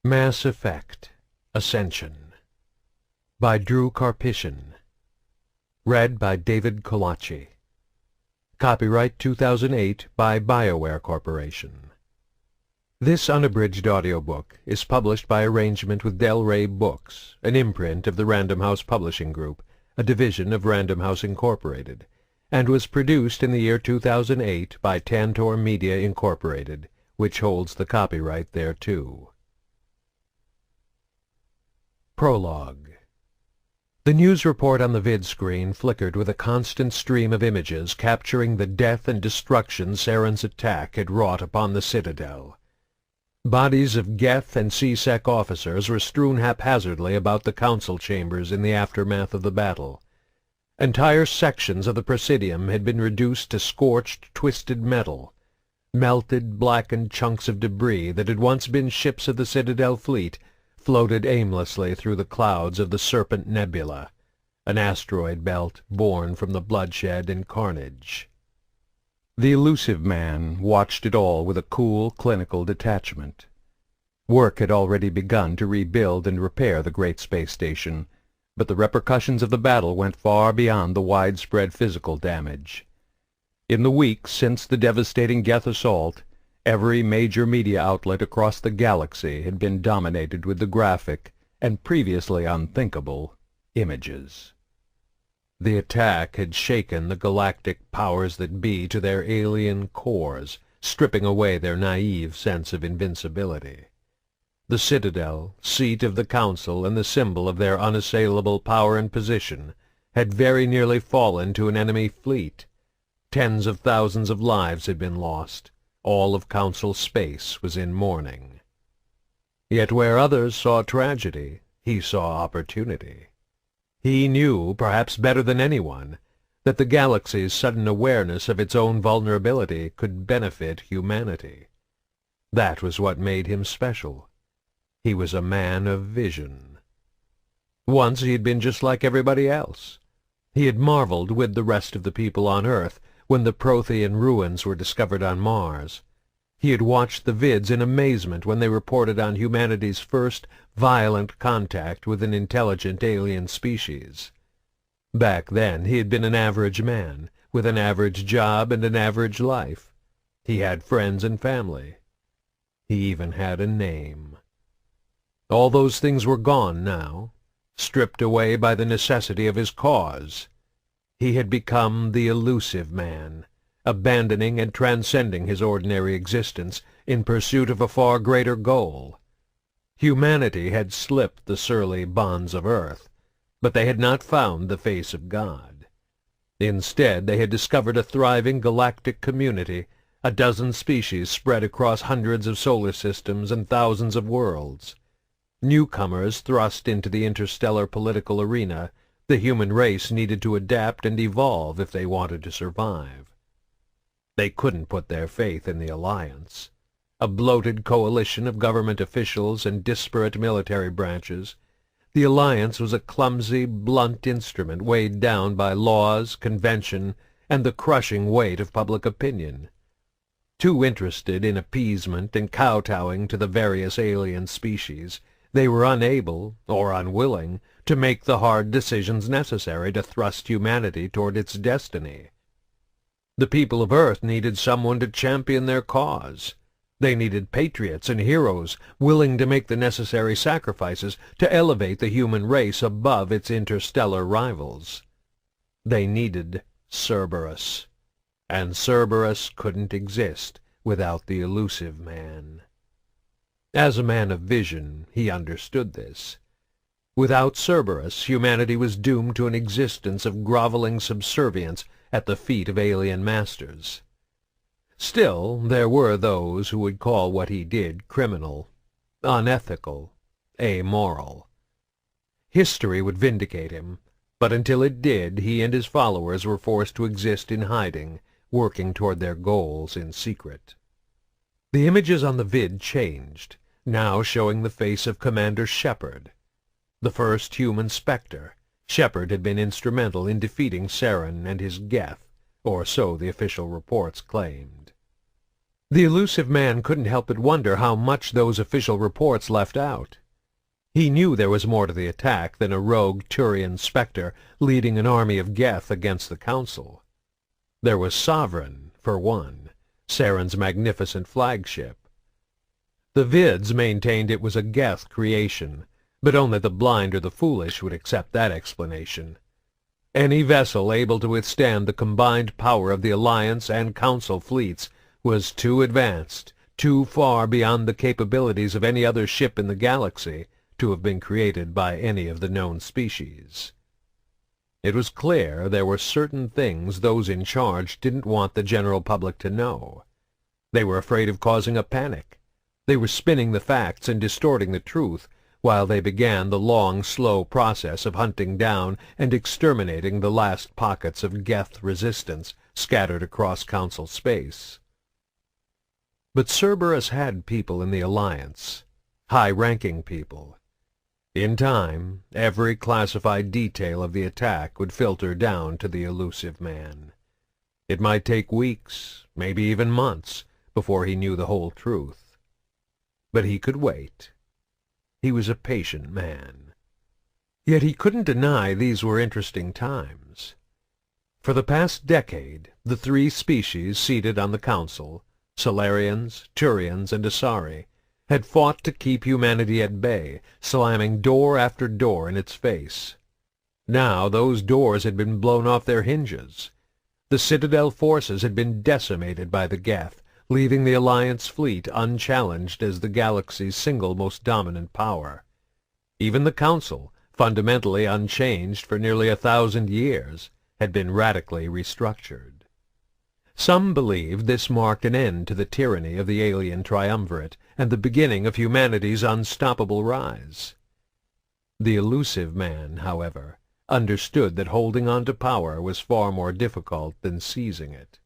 Mass Effect Ascension by Drew Karpyshyn. Read by David Kolachi. Copyright 2008 by BioWare Corporation. This unabridged audiobook is published by arrangement with Del Rey Books, an imprint of the Random House Publishing Group, a division of Random House Incorporated, and was produced in the year 2008 by Tantor Media Incorporated, which holds the copyright thereto. Prologue. The news report on the vid screen flickered with a constant stream of images capturing the death and destruction Saren's attack had wrought upon the Citadel. Bodies of Geth and C-Sec officers were strewn haphazardly about the council chambers in the aftermath of the battle. Entire sections of the Presidium had been reduced to scorched, twisted metal. Melted, blackened chunks of debris that had once been ships of the Citadel fleet floated aimlessly through the clouds of the Serpent Nebula, an asteroid belt born from the bloodshed and carnage. The elusive man watched it all with a cool, clinical detachment. Work had already begun to rebuild and repair the great space station, but the repercussions of the battle went far beyond the widespread physical damage. In the weeks since the devastating Geth assault, every major media outlet across the galaxy had been dominated with the graphic and previously unthinkable images. The attack had shaken the galactic powers that be to their alien cores, stripping away their naive sense of invincibility. The Citadel, seat of the Council and the symbol of their unassailable power and position, had very nearly fallen to an enemy fleet. Tens of thousands of lives had been lost. All of Council space was in mourning. Yet where others saw tragedy, he saw opportunity. He knew, perhaps better than anyone, that the galaxy's sudden awareness of its own vulnerability could benefit humanity. That was what made him special. He was a man of vision. Once he had been just like everybody else. He had marveled with the rest of the people on Earth when the Prothean ruins were discovered on Mars. He had watched the vids in amazement when they reported on humanity's first violent contact with an intelligent alien species. Back then he had been an average man, with an average job and an average life. He had friends and family. He even had a name. All those things were gone now, stripped away by the necessity of his cause. He had become the elusive man, abandoning and transcending his ordinary existence in pursuit of a far greater goal. Humanity had slipped the surly bonds of Earth, but they had not found the face of God. Instead, they had discovered a thriving galactic community, a dozen species spread across hundreds of solar systems and thousands of worlds. Newcomers thrust into the interstellar political arena, the human race needed to adapt and evolve if they wanted to survive. They couldn't put their faith in the Alliance, a bloated coalition of government officials and disparate military branches. The Alliance was a clumsy, blunt instrument weighed down by laws, convention, and the crushing weight of public opinion. Too interested in appeasement and kowtowing to the various alien species, they were unable, or unwilling, to make the hard decisions necessary to thrust humanity toward its destiny. The people of Earth needed someone to champion their cause. They needed patriots and heroes willing to make the necessary sacrifices to elevate the human race above its interstellar rivals. They needed Cerberus, and Cerberus couldn't exist without the elusive man. As a man of vision, he understood this. Without Cerberus, humanity was doomed to an existence of groveling subservience at the feet of alien masters. Still, there were those who would call what he did criminal, unethical, amoral. History would vindicate him, but until it did, he and his followers were forced to exist in hiding, working toward their goals in secret. The images on the vid changed, now showing the face of Commander Shepard. The first human Spectre, Shepard had been instrumental in defeating Saren and his Geth, or so the official reports claimed. The elusive man couldn't help but wonder how much those official reports left out. He knew there was more to the attack than a rogue Turian spectre leading an army of Geth against the Council. There was Sovereign, for one, Saren's magnificent flagship. The Vids maintained it was a Geth creation, but only the blind or the foolish would accept that explanation. Any vessel able to withstand the combined power of the Alliance and Council fleets was too advanced, too far beyond the capabilities of any other ship in the galaxy to have been created by any of the known species. It was clear there were certain things those in charge didn't want the general public to know. They were afraid of causing a panic. They were spinning the facts and distorting the truth while they began the long, slow process of hunting down and exterminating the last pockets of Geth resistance scattered across Council space. But Cerberus had people in the Alliance, high-ranking people. In time, every classified detail of the attack would filter down to the elusive man. It might take weeks, maybe even months, before he knew the whole truth. But he could wait. He was a patient man. Yet he couldn't deny these were interesting times. For the past decade, the three species seated on the Council, Solarians, Turians, and Asari, had fought to keep humanity at bay, slamming door after door in its face. Now those doors had been blown off their hinges. The Citadel forces had been decimated by the Geth, leaving the Alliance fleet unchallenged as the galaxy's single most dominant power. Even the Council, fundamentally unchanged for nearly 1,000 years, had been radically restructured. Some believed this marked an end to the tyranny of the alien triumvirate and the beginning of humanity's unstoppable rise. The elusive man, however, understood that holding on to power was far more difficult than seizing it.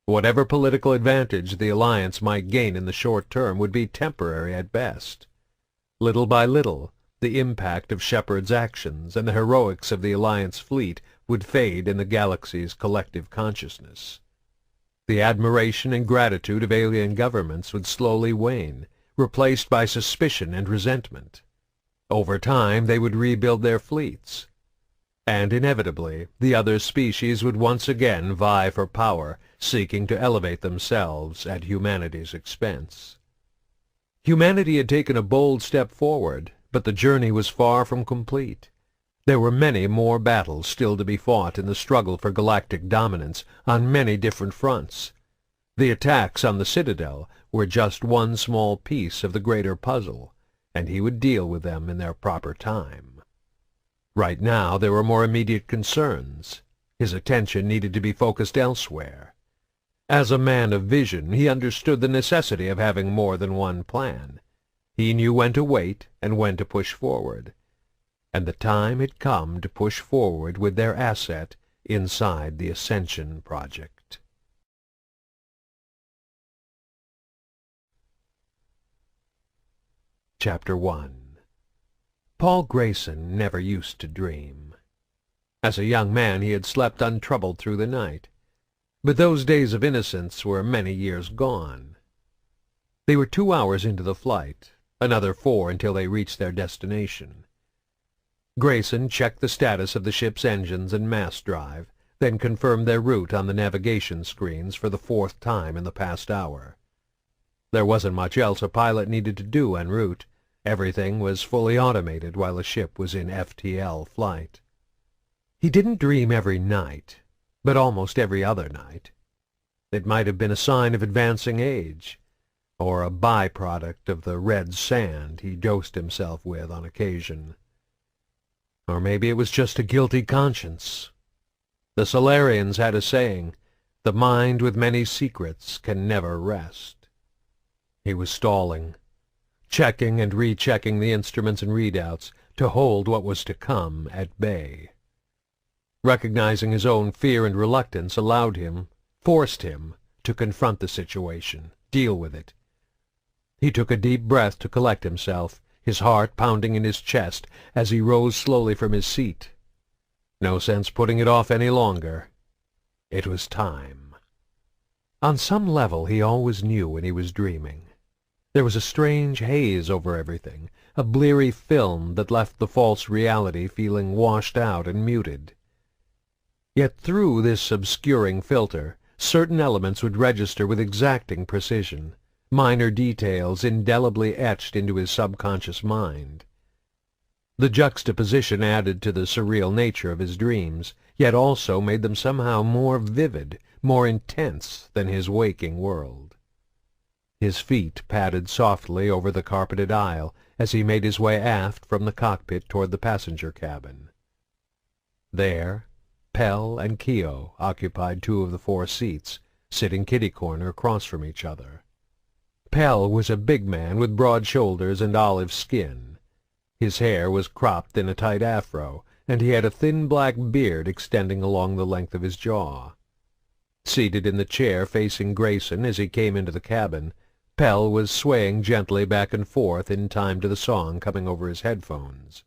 Whatever political advantage the Alliance might gain in the short term would be temporary at best. Little by little, the impact of Shepard's actions and the heroics of the Alliance fleet would fade in the galaxy's collective consciousness. The admiration and gratitude of alien governments would slowly wane, replaced by suspicion and resentment. Over time, they would rebuild their fleets. And inevitably, the other species would once again vie for power, seeking to elevate themselves at humanity's expense. Humanity had taken a bold step forward, but the journey was far from complete. There were many more battles still to be fought in the struggle for galactic dominance on many different fronts. The attacks on the Citadel were just one small piece of the greater puzzle, and he would deal with them in their proper time. Right now there were more immediate concerns. His attention needed to be focused elsewhere. As a man of vision, he understood the necessity of having more than one plan. He knew when to wait and when to push forward. And the time had come to push forward with their asset inside the Ascension project. Chapter 1. Paul Grayson never used to dream. As a young man he had slept untroubled through the night, but those days of innocence were many years gone. They were 2 hours into the flight, another 4 until they reached their destination. Grayson checked the status of the ship's engines and mass drive, then confirmed their route on the navigation screens for the 4th time in the past hour. There wasn't much else a pilot needed to do en route. Everything was fully automated while the ship was in FTL flight. He didn't dream every night, but almost every other night. It might have been a sign of advancing age, or a byproduct of the red sand he dosed himself with on occasion. Or maybe it was just a guilty conscience. The Solarians had a saying, "The mind with many secrets can never rest." He was stalling, checking and rechecking the instruments and readouts to hold what was to come at bay. Recognizing his own fear and reluctance forced him to confront the situation, deal with it. He took a deep breath to collect himself, his heart pounding in his chest as he rose slowly from his seat. No sense putting it off any longer. It was time. On some level he always knew when he was dreaming. There was a strange haze over everything, a bleary film that left the false reality feeling washed out and muted. Yet through this obscuring filter, certain elements would register with exacting precision, minor details indelibly etched into his subconscious mind. The juxtaposition added to the surreal nature of his dreams, yet also made them somehow more vivid, more intense than his waking world. His feet padded softly over the carpeted aisle as he made his way aft from the cockpit toward the passenger cabin. There, Pell and Keogh occupied two of the four seats, sitting kitty-corner across from each other. Pell was a big man with broad shoulders and olive skin. His hair was cropped in a tight afro, and he had a thin black beard extending along the length of his jaw. Seated in the chair facing Grayson as he came into the cabin, Pell was swaying gently back and forth in time to the song coming over his headphones.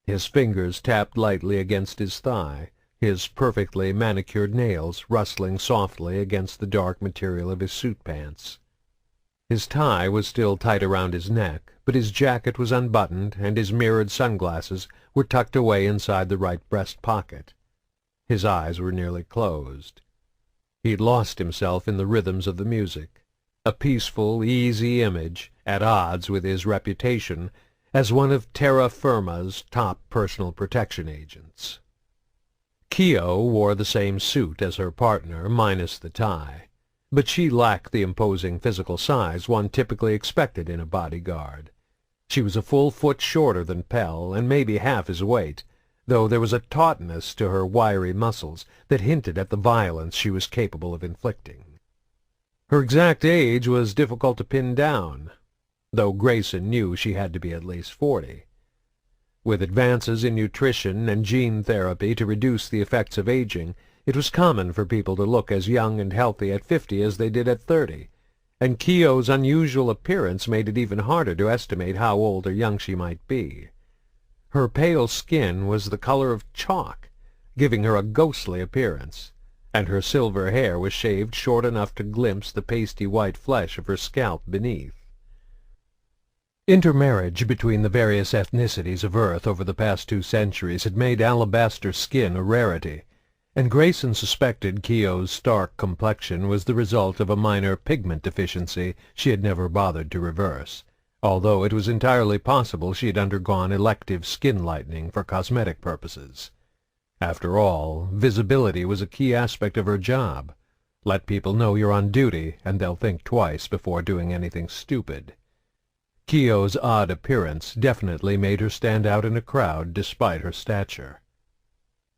His fingers tapped lightly against his thigh, his perfectly manicured nails rustling softly against the dark material of his suit pants. His tie was still tight around his neck, but his jacket was unbuttoned and his mirrored sunglasses were tucked away inside the right breast pocket. His eyes were nearly closed. He had lost himself in the rhythms of the music, a peaceful, easy image, at odds with his reputation as one of terra firma's top personal protection agents. Keogh wore the same suit as her partner, minus the tie, but she lacked the imposing physical size one typically expected in a bodyguard. She was a full foot shorter than Pell, and maybe half his weight, though there was a tautness to her wiry muscles that hinted at the violence she was capable of inflicting. Her exact age was difficult to pin down, though Grayson knew she had to be at least 40. With advances in nutrition and gene therapy to reduce the effects of aging, it was common for people to look as young and healthy at 50 as they did at 30, and Keogh's unusual appearance made it even harder to estimate how old or young she might be. Her pale skin was the color of chalk, giving her a ghostly appearance, and her silver hair was shaved short enough to glimpse the pasty white flesh of her scalp beneath. Intermarriage between the various ethnicities of Earth over the past 2 centuries had made alabaster skin a rarity, and Grayson suspected Keogh's stark complexion was the result of a minor pigment deficiency she had never bothered to reverse, although it was entirely possible she had undergone elective skin lightening for cosmetic purposes. After all, visibility was a key aspect of her job. Let people know you're on duty, and they'll think twice before doing anything stupid. Keogh's odd appearance definitely made her stand out in a crowd despite her stature.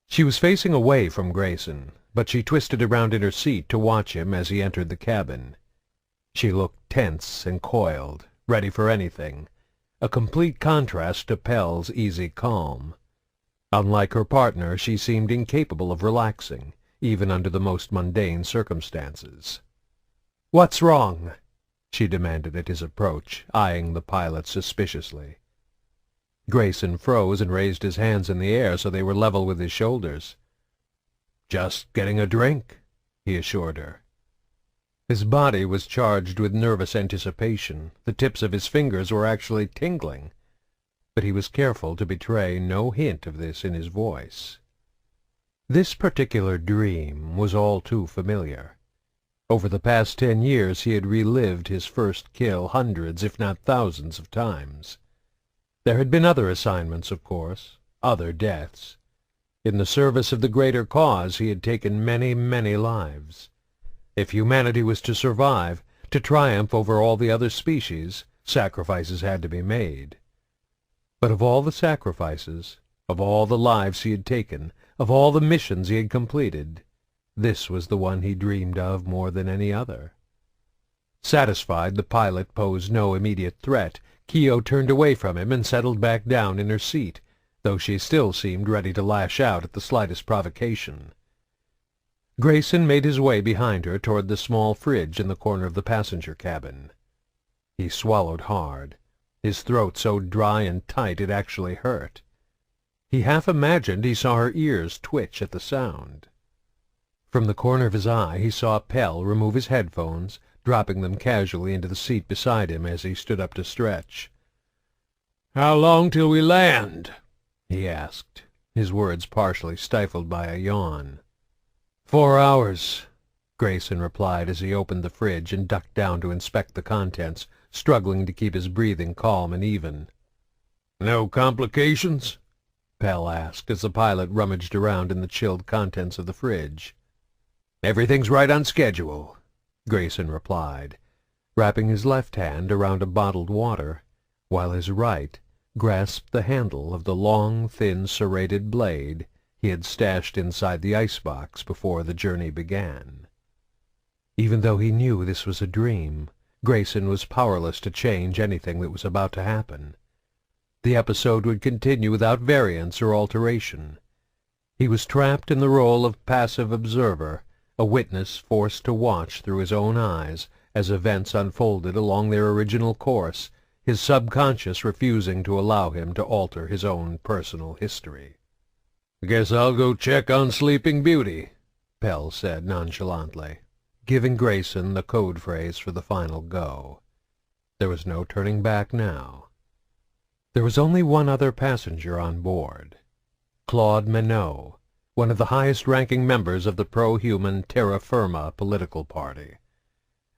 She was facing away from Grayson, but she twisted around in her seat to watch him as he entered the cabin. She looked tense and coiled, ready for anything, a complete contrast to Pell's easy calm. Unlike her partner, she seemed incapable of relaxing, even under the most mundane circumstances. "What's wrong?" she demanded at his approach, eyeing the pilot suspiciously. Grayson froze and raised his hands in the air so they were level with his shoulders. "Just getting a drink," he assured her. His body was charged with nervous anticipation. The tips of his fingers were actually tingling, but he was careful to betray no hint of this in his voice. This particular dream was all too familiar. Over the past 10 years he had relived his first kill hundreds, if not thousands, of times. There had been other assignments, of course, other deaths. In the service of the greater cause he had taken many, many lives. If humanity was to survive, to triumph over all the other species, sacrifices had to be made. But of all the sacrifices, of all the lives he had taken, of all the missions he had completed, this was the one he dreamed of more than any other. Satisfied the pilot posed no immediate threat, Keogh turned away from him and settled back down in her seat, though she still seemed ready to lash out at the slightest provocation. Grayson made his way behind her toward the small fridge in the corner of the passenger cabin. He swallowed hard, his throat so dry and tight it actually hurt. He half imagined he saw her ears twitch at the sound. From the corner of his eye he saw Pell remove his headphones, dropping them casually into the seat beside him as he stood up to stretch. "How long till we land?" he asked, his words partially stifled by a yawn. 4 hours, Grayson replied as he opened the fridge and ducked down to inspect the contents, struggling to keep his breathing calm and even. "No complications?" Pell asked as the pilot rummaged around in the chilled contents of the fridge. "Everything's right on schedule," Grayson replied, wrapping his left hand around a bottled water, while his right grasped the handle of the long, thin, serrated blade he had stashed inside the icebox before the journey began. Even though he knew this was a dream, Grayson was powerless to change anything that was about to happen. The episode would continue without variance or alteration. He was trapped in the role of passive observer, a witness forced to watch through his own eyes as events unfolded along their original course, his subconscious refusing to allow him to alter his own personal history. "Guess I'll go check on Sleeping Beauty," Pell said nonchalantly, giving Grayson the code phrase for the final go. There was no turning back now. There was only one other passenger on board. Claude Minot, one of the highest-ranking members of the pro-human Terra Firma political party.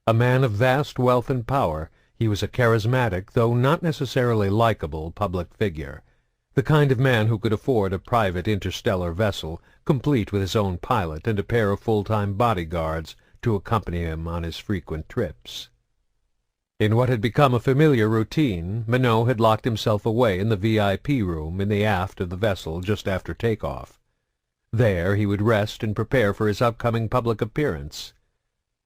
A man of vast wealth and power, he was a charismatic, though not necessarily likable, public figure, the kind of man who could afford a private interstellar vessel, complete with his own pilot and a pair of full-time bodyguards to accompany him on his frequent trips. In what had become a familiar routine, Minot had locked himself away in the VIP room in the aft of the vessel just after takeoff. There he would rest and prepare for his upcoming public appearance.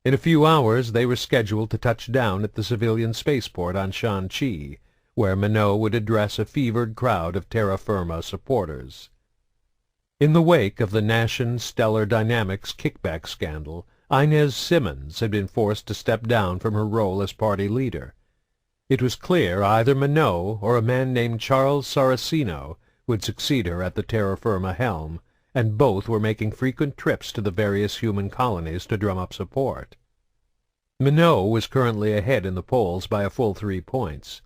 In a few hours they were scheduled to touch down at the civilian spaceport on Shan-Chi, where Minot would address a fevered crowd of terra firma supporters. In the wake of the Nash Stellar Dynamics kickback scandal, Inez Simmons had been forced to step down from her role as party leader. It was clear either Minot or a man named Charles Saraceno would succeed her at the terra firma helm, and both were making frequent trips to the various human colonies to drum up support. Minot was currently ahead in the polls by a full 3 points,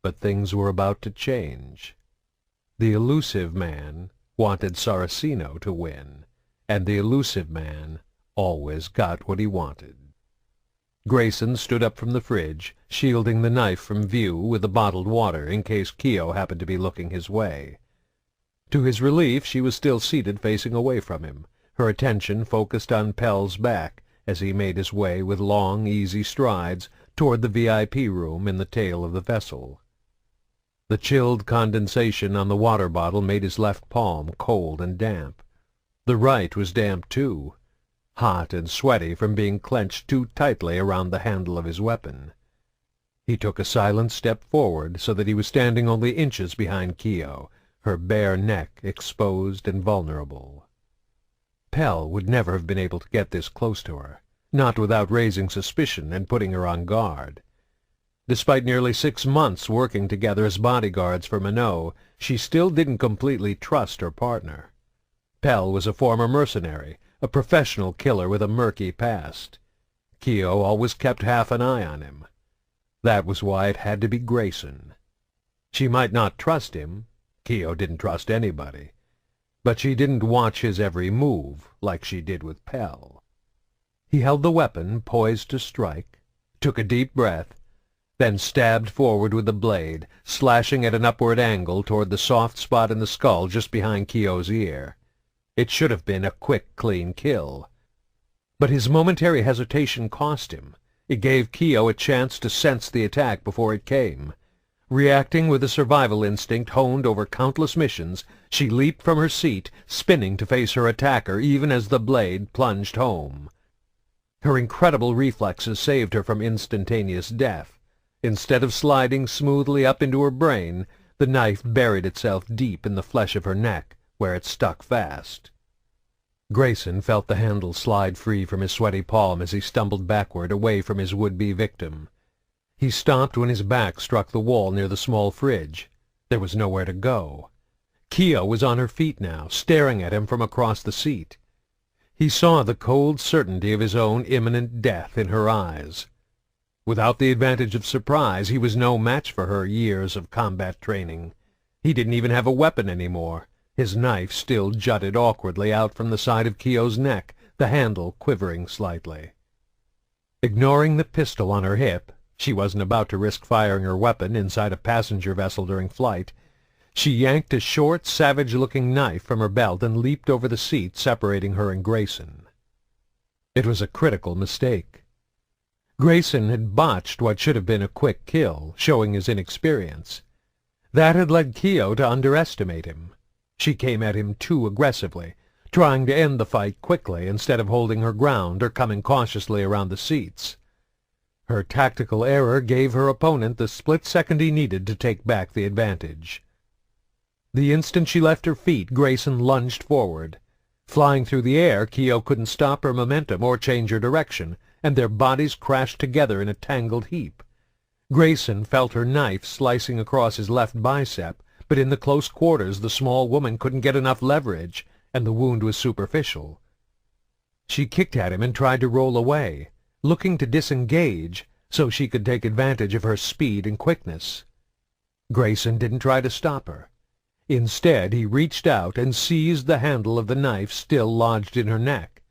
but things were about to change. The elusive man wanted Saraceno to win, and the elusive man always got what he wanted. Grayson stood up from the fridge, shielding the knife from view with the bottled water in case Keogh happened to be looking his way. To his relief, she was still seated facing away from him, her attention focused on Pell's back as he made his way with long, easy strides toward the VIP room in the tail of the vessel. The chilled condensation on the water bottle made his left palm cold and damp. The right was damp, too, hot and sweaty from being clenched too tightly around the handle of his weapon. He took a silent step forward so that he was standing only inches behind Keogh, her bare neck exposed and vulnerable. Pell would never have been able to get this close to her, not without raising suspicion and putting her on guard. Despite nearly 6 months working together as bodyguards for Minot, she still didn't completely trust her partner. Pell was a former mercenary, a professional killer with a murky past. Keogh always kept half an eye on him. That was why it had to be Grayson. She might not trust him. Keogh didn't trust anybody. But she didn't watch his every move like she did with Pell. He held the weapon poised to strike, took a deep breath, then stabbed forward with the blade, slashing at an upward angle toward the soft spot in the skull just behind Keogh's ear. It should have been a quick, clean kill. But his momentary hesitation cost him. It gave Keogh a chance to sense the attack before it came. Reacting with a survival instinct honed over countless missions, she leaped from her seat, spinning to face her attacker even as the blade plunged home. Her incredible reflexes saved her from instantaneous death. Instead of sliding smoothly up into her brain, the knife buried itself deep in the flesh of her neck, where it stuck fast. Grayson felt the handle slide free from his sweaty palm as he stumbled backward away from his would-be victim. He stopped when his back struck the wall near the small fridge. There was nowhere to go. Keogh was on her feet now, staring at him from across the seat. He saw the cold certainty of his own imminent death in her eyes. Without the advantage of surprise, he was no match for her years of combat training. He didn't even have a weapon anymore. His knife still jutted awkwardly out from the side of Keogh's neck, the handle quivering slightly. Ignoring the pistol on her hip, she wasn't about to risk firing her weapon inside a passenger vessel during flight. She yanked a short, savage-looking knife from her belt and leaped over the seat separating her and Grayson. It was a critical mistake. Grayson had botched what should have been a quick kill, showing his inexperience. That had led Keogh to underestimate him. She came at him too aggressively, trying to end the fight quickly instead of holding her ground or coming cautiously around the seats. Her tactical error gave her opponent the split second he needed to take back the advantage. The instant she left her feet, Grayson lunged forward. Flying through the air, Keogh couldn't stop her momentum or change her direction, and their bodies crashed together in a tangled heap. Grayson felt her knife slicing across his left bicep, but in the close quarters the small woman couldn't get enough leverage, and the wound was superficial. She kicked at him and tried to roll away, looking to disengage so she could take advantage of her speed and quickness. Grayson didn't try to stop her. Instead, he reached out and seized the handle of the knife still lodged in her neck.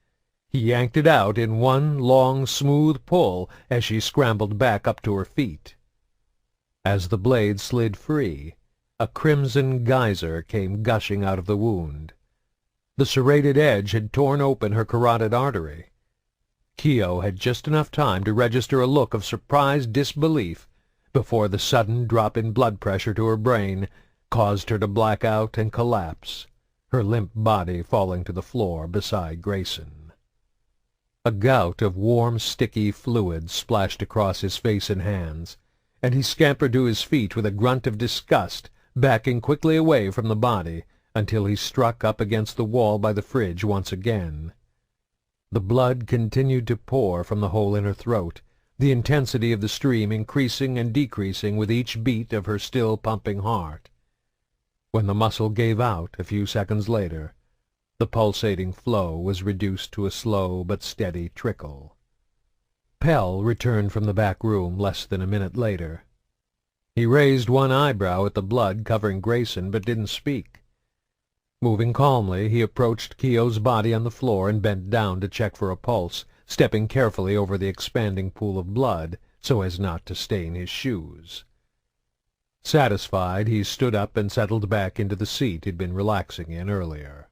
He yanked it out in one long, smooth pull as she scrambled back up to her feet. As the blade slid free, a crimson geyser came gushing out of the wound. The serrated edge had torn open her carotid artery. Keogh had just enough time to register a look of surprised disbelief before the sudden drop in blood pressure to her brain caused her to black out and collapse, her limp body falling to the floor beside Grayson. A gout of warm, sticky fluid splashed across his face and hands, and he scampered to his feet with a grunt of disgust, backing quickly away from the body until he struck up against the wall by the fridge once again. The blood continued to pour from the hole in her throat, the intensity of the stream increasing and decreasing with each beat of her still pumping heart. When the muscle gave out a few seconds later, the pulsating flow was reduced to a slow but steady trickle. Pell returned from the back room less than a minute later. He raised one eyebrow at the blood covering Grayson, but didn't speak. Moving calmly, he approached Keogh's body on the floor and bent down to check for a pulse, stepping carefully over the expanding pool of blood so as not to stain his shoes. Satisfied, he stood up and settled back into the seat he'd been relaxing in earlier.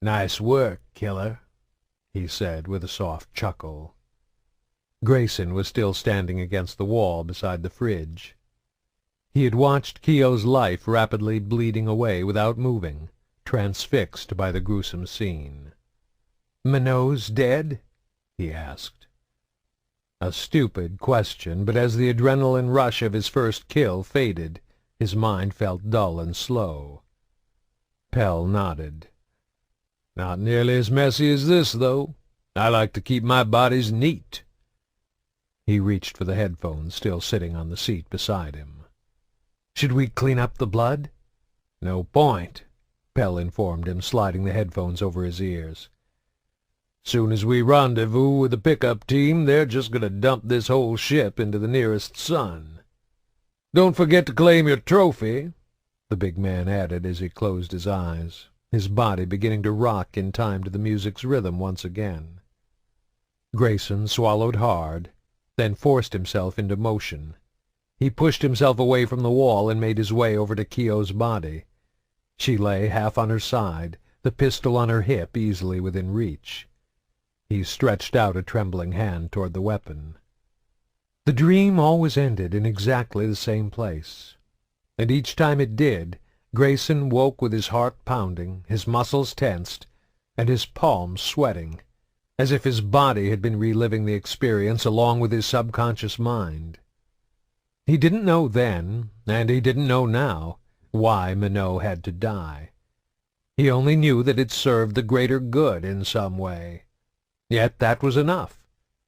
"Nice work, killer," he said with a soft chuckle. Grayson was still standing against the wall beside the fridge. He had watched Keogh's life rapidly bleeding away without moving, transfixed by the gruesome scene. "Minot's dead?" he asked. A stupid question, but as the adrenaline rush of his first kill faded, his mind felt dull and slow. Pell nodded. "Not nearly as messy as this, though. I like to keep my bodies neat." He reached for the headphones still sitting on the seat beside him. "Should we clean up the blood?" "No point," Pell informed him, sliding the headphones over his ears. "Soon as we rendezvous with the pickup team, they're just going to dump this whole ship into the nearest sun. Don't forget to claim your trophy," the big man added as he closed his eyes, his body beginning to rock in time to the music's rhythm once again. Grayson swallowed hard, then forced himself into motion. He pushed himself away from the wall and made his way over to Keogh's body. She lay half on her side, the pistol on her hip easily within reach. He stretched out a trembling hand toward the weapon. The dream always ended in exactly the same place, and each time it did, Grayson woke with his heart pounding, his muscles tensed, and his palms sweating, as if his body had been reliving the experience along with his subconscious mind. He didn't know then, and he didn't know now, why Minot had to die. He only knew that it served the greater good in some way. Yet that was enough.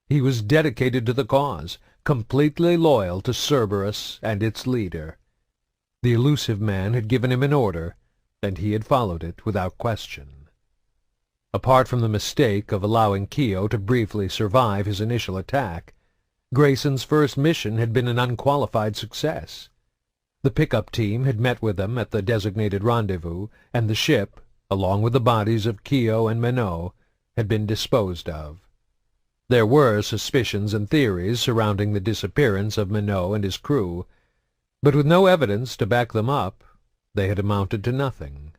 He was dedicated to the cause, completely loyal to Cerberus and its leader. The elusive man had given him an order, and he had followed it without question. Apart from the mistake of allowing Keogh to briefly survive his initial attack, Grayson's first mission had been an unqualified success. The pickup team had met with them at the designated rendezvous, and the ship, along with the bodies of Keogh and Minot, had been disposed of. There were suspicions and theories surrounding the disappearance of Minot and his crew, but with no evidence to back them up, they had amounted to nothing.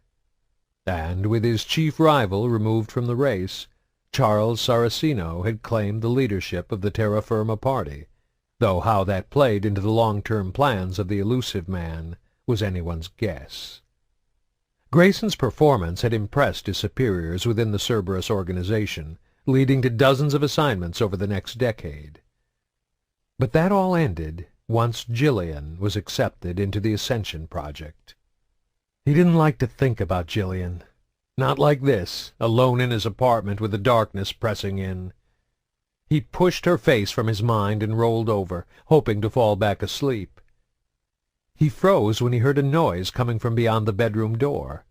And with his chief rival removed from the race, Charles Saraceno had claimed the leadership of the terra firma party, though how that played into the long-term plans of the elusive man was anyone's guess. Grayson's performance had impressed his superiors within the Cerberus organization, leading to dozens of assignments over the next decade. But that all ended once Gillian was accepted into the Ascension project. He didn't like to think about Gillian. Not like this, alone in his apartment with the darkness pressing in. He pushed her face from his mind and rolled over, hoping to fall back asleep. He froze when he heard a noise coming from beyond the bedroom door.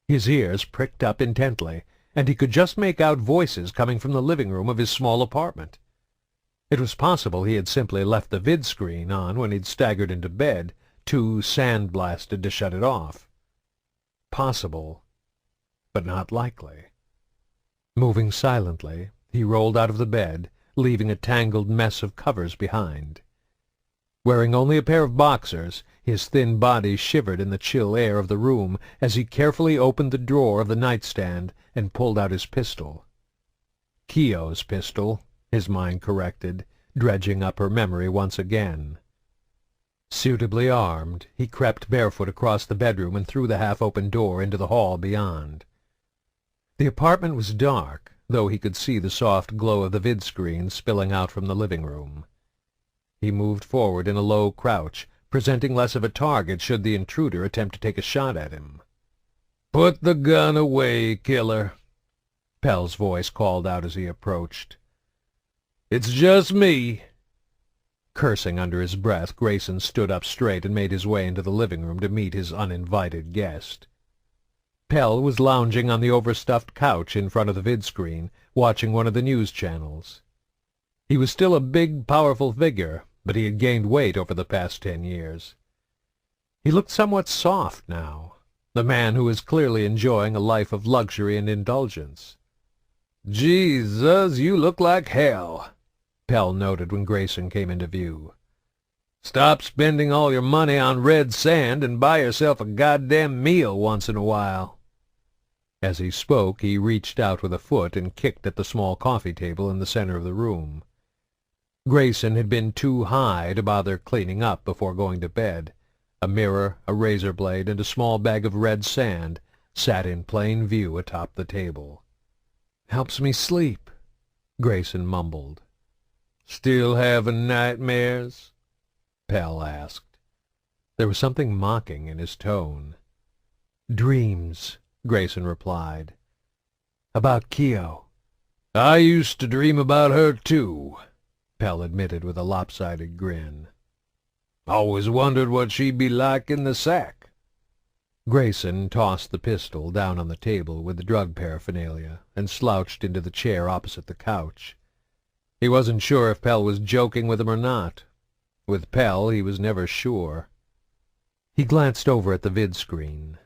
His ears pricked up intently, and he could just make out voices coming from the living room of his small apartment. It was possible he had simply left the vid-screen on when he'd staggered into bed, too sandblasted to shut it off. Possible, but not likely. Moving silently, he rolled out of the bed, leaving a tangled mess of covers behind. Wearing only a pair of boxers, his thin body shivered in the chill air of the room as he carefully opened the drawer of the nightstand and pulled out his pistol. Keogh's pistol, his mind corrected, dredging up her memory once again. Suitably armed, he crept barefoot across the bedroom and through the half-open door into the hall beyond. The apartment was dark, though he could see the soft glow of the vid-screen spilling out from the living room. He moved forward in a low crouch, presenting less of a target should the intruder attempt to take a shot at him. "Put the gun away, killer," Pell's voice called out as he approached. "It's just me." Cursing under his breath, Grayson stood up straight and made his way into the living room to meet his uninvited guest. Pell was lounging on the overstuffed couch in front of the vid-screen, watching one of the news channels. He was still a big, powerful figure, but he had gained weight over the past 10 years. He looked somewhat soft now, the man who was clearly enjoying a life of luxury and indulgence. "Jesus, you look like hell," Pell noted when Grayson came into view. "Stop spending all your money on red sand and buy yourself a goddamn meal once in a while." As he spoke, he reached out with a foot and kicked at the small coffee table in the center of the room. Grayson had been too high to bother cleaning up before going to bed. A mirror, a razor blade, and a small bag of red sand sat in plain view atop the table. "Helps me sleep," Grayson mumbled. "Still having nightmares?" Pell asked. There was something mocking in his tone. "Dreams," Grayson replied. "About Keogh." "I used to dream about her, too," Pell admitted with a lopsided grin. "Always wondered what she'd be like in the sack." Grayson tossed the pistol down on the table with the drug paraphernalia and slouched into the chair opposite the couch. He wasn't sure if Pell was joking with him or not. With Pell, he was never sure. He glanced over at the vid-screen.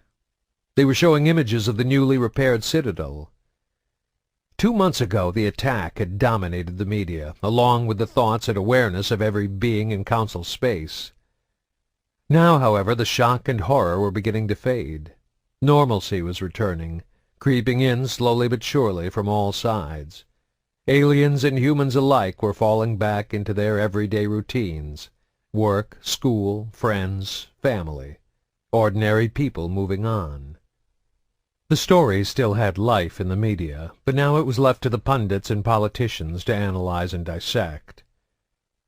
They were showing images of the newly repaired Citadel. 2 months ago, the attack had dominated the media, along with the thoughts and awareness of every being in Council space. Now, however, the shock and horror were beginning to fade. Normalcy was returning, creeping in slowly but surely from all sides. Aliens and humans alike were falling back into their everyday routines: work, school, friends, family. Ordinary people moving on. The story still had life in the media, but now it was left to the pundits and politicians to analyze and dissect.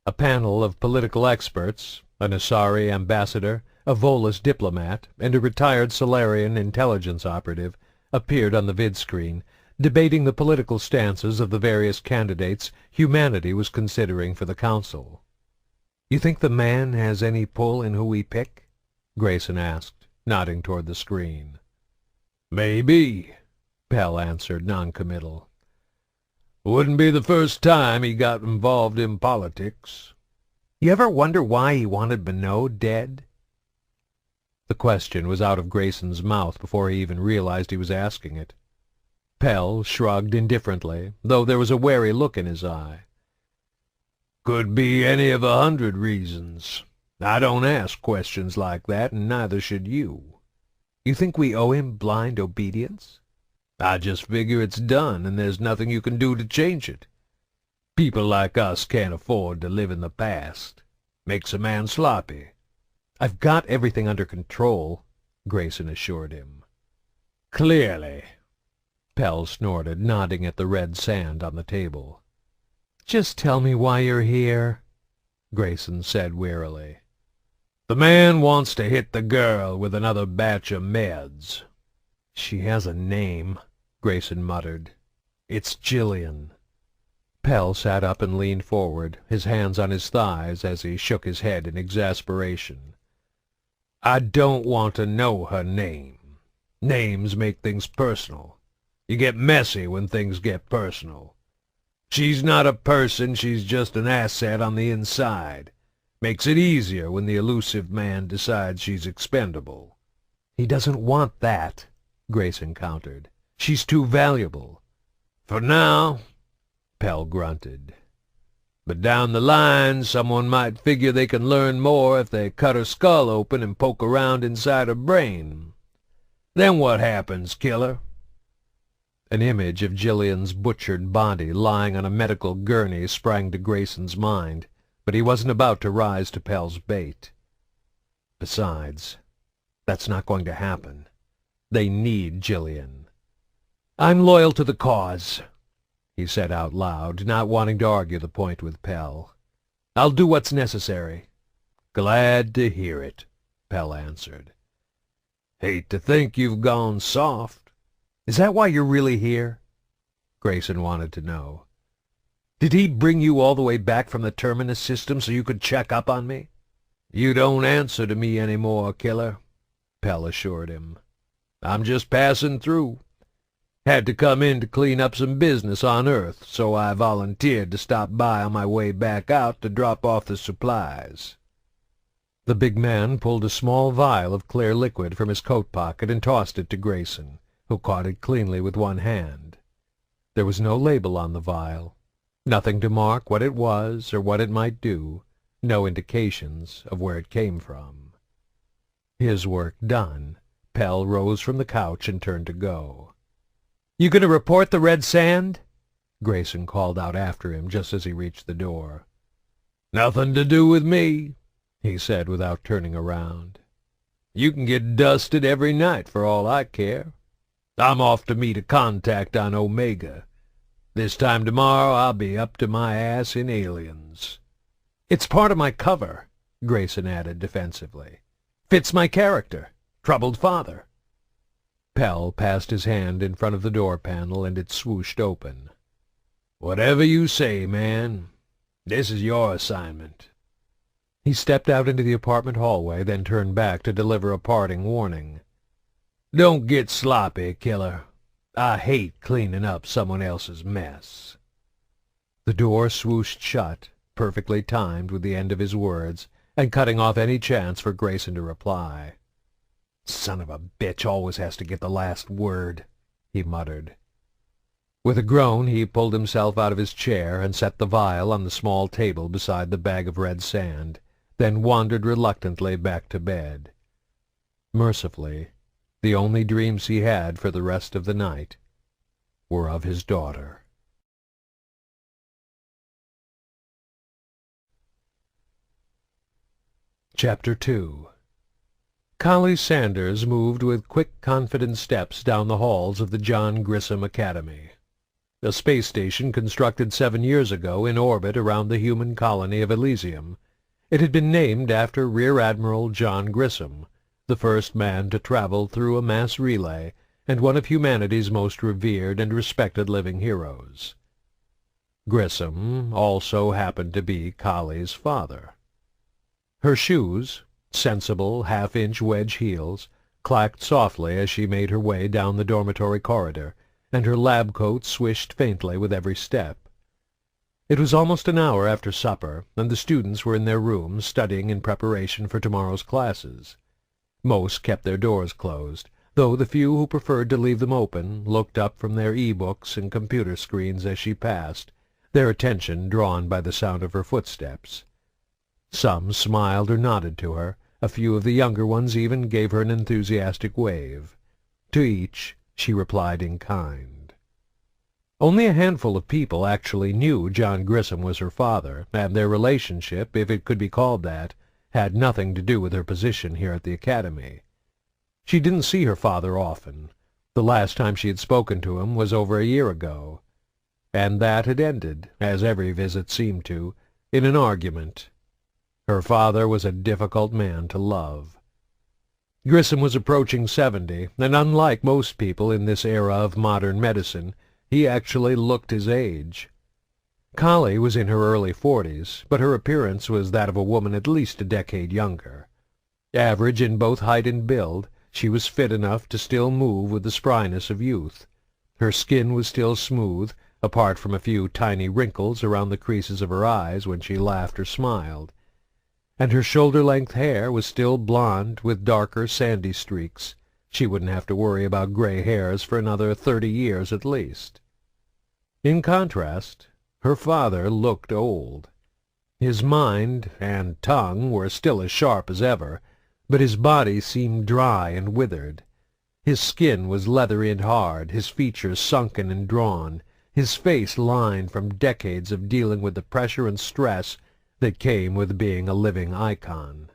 A panel of political experts, an Asari ambassador, a Volus diplomat, and a retired Solarian intelligence operative, appeared on the vid-screen, debating the political stances of the various candidates humanity was considering for the council. "You think the man has any pull in who we pick?" Grayson asked, nodding toward the screen. "Maybe," Pell answered, noncommittal. Wouldn't be the first time he got involved in politics. You ever wonder why he wanted Minot dead? The question was out of Grayson's mouth before he even realized he was asking it. Pell shrugged indifferently, though there was a wary look in his eye. Could be any of 100 reasons. I don't ask questions like that, and neither should you. You think we owe him blind obedience? I just figure it's done, and there's nothing you can do to change it. People like us can't afford to live in the past. Makes a man sloppy. I've got everything under control, Grayson assured him. Clearly. Pell snorted, nodding at the red sand on the table. Just tell me why you're here, Grayson said wearily. The man wants to hit the girl with another batch of meds. She has a name, Grayson muttered. It's Gillian. Pell sat up and leaned forward, his hands on his thighs as he shook his head in exasperation. I don't want to know her name. Names make things personal. You get messy when things get personal. She's not a person, she's just an asset on the inside. Makes it easier when the elusive man decides she's expendable. He doesn't want that, Grayson countered. She's too valuable. For now, Pell grunted. But down the line, someone might figure they can learn more if they cut her skull open and poke around inside her brain. Then what happens, killer? An image of Gillian's butchered body lying on a medical gurney sprang to Grayson's mind, but he wasn't about to rise to Pell's bait. Besides, that's not going to happen. They need Gillian. I'm loyal to the cause, he said out loud, not wanting to argue the point with Pell. I'll do what's necessary. Glad to hear it, Pell answered. Hate to think you've gone soft. Is that why you're really here? Grayson wanted to know. Did he bring you all the way back from the Terminus system so you could check up on me? You don't answer to me anymore, killer, Pell assured him. I'm just passing through. Had to come in to clean up some business on Earth, so I volunteered to stop by on my way back out to drop off the supplies. The big man pulled a small vial of clear liquid from his coat pocket and tossed it to Grayson, who caught it cleanly with one hand. There was no label on the vial, nothing to mark what it was or what it might do, no indications of where it came from. His work done, Pell rose from the couch and turned to go. You going to report the red sand? Grayson called out after him just as he reached the door. Nothing to do with me, he said without turning around. You can get dusted every night for all I care. I'm off to meet a contact on Omega. This time tomorrow I'll be up to my ass in aliens. It's part of my cover, Grayson added defensively. Fits my character, troubled father. Pell passed his hand in front of the door panel and it swooshed open. Whatever you say, man. This is your assignment. He stepped out into the apartment hallway, then turned back to deliver a parting warning. Don't get sloppy, killer. I hate cleaning up someone else's mess. The door swooshed shut, perfectly timed with the end of his words, and cutting off any chance for Grayson to reply. Son of a bitch always has to get the last word, he muttered. With a groan he pulled himself out of his chair and set the vial on the small table beside the bag of red sand, then wandered reluctantly back to bed. Mercifully, the only dreams he had for the rest of the night were of his daughter. Chapter 2. Kahlee Sanders moved with quick, confident steps down the halls of the John Grissom Academy, a space station constructed 7 years ago in orbit around the human colony of Elysium. It had been named after Rear Admiral John Grissom, the first man to travel through a mass relay and one of humanity's most revered and respected living heroes. Grissom also happened to be Kahlee's father. Her shoes, sensible half-inch wedge heels, clacked softly as she made her way down the dormitory corridor, and her lab coat swished faintly with every step. It was almost an hour after supper, and the students were in their rooms studying in preparation for tomorrow's classes. Most kept their doors closed, though the few who preferred to leave them open looked up from their e-books and computer screens as she passed, their attention drawn by the sound of her footsteps. Some smiled or nodded to her. A few of the younger ones even gave her an enthusiastic wave. To each she replied in kind. Only a handful of people actually knew John Grissom was her father, and their relationship, if it could be called that, had nothing to do with her position here at the academy. She didn't see her father often. The last time she had spoken to him was over a year ago, and that had ended, as every visit seemed to, in an argument. Her father was a difficult man to love. Grissom was approaching 70, and unlike most people in this era of modern medicine, he actually looked his age. Kahlee was in her early 40s, but her appearance was that of a woman at least a decade younger. Average in both height and build, she was fit enough to still move with the spryness of youth. Her skin was still smooth, apart from a few tiny wrinkles around the creases of her eyes when she laughed or smiled, and her shoulder-length hair was still blonde with darker sandy streaks. She wouldn't have to worry about gray hairs for another 30 years at least. In contrast, her father looked old. His mind and tongue were still as sharp as ever, but his body seemed dry and withered. His skin was leathery and hard, his features sunken and drawn, his face lined from decades of dealing with the pressure and stress that came with being a living icon.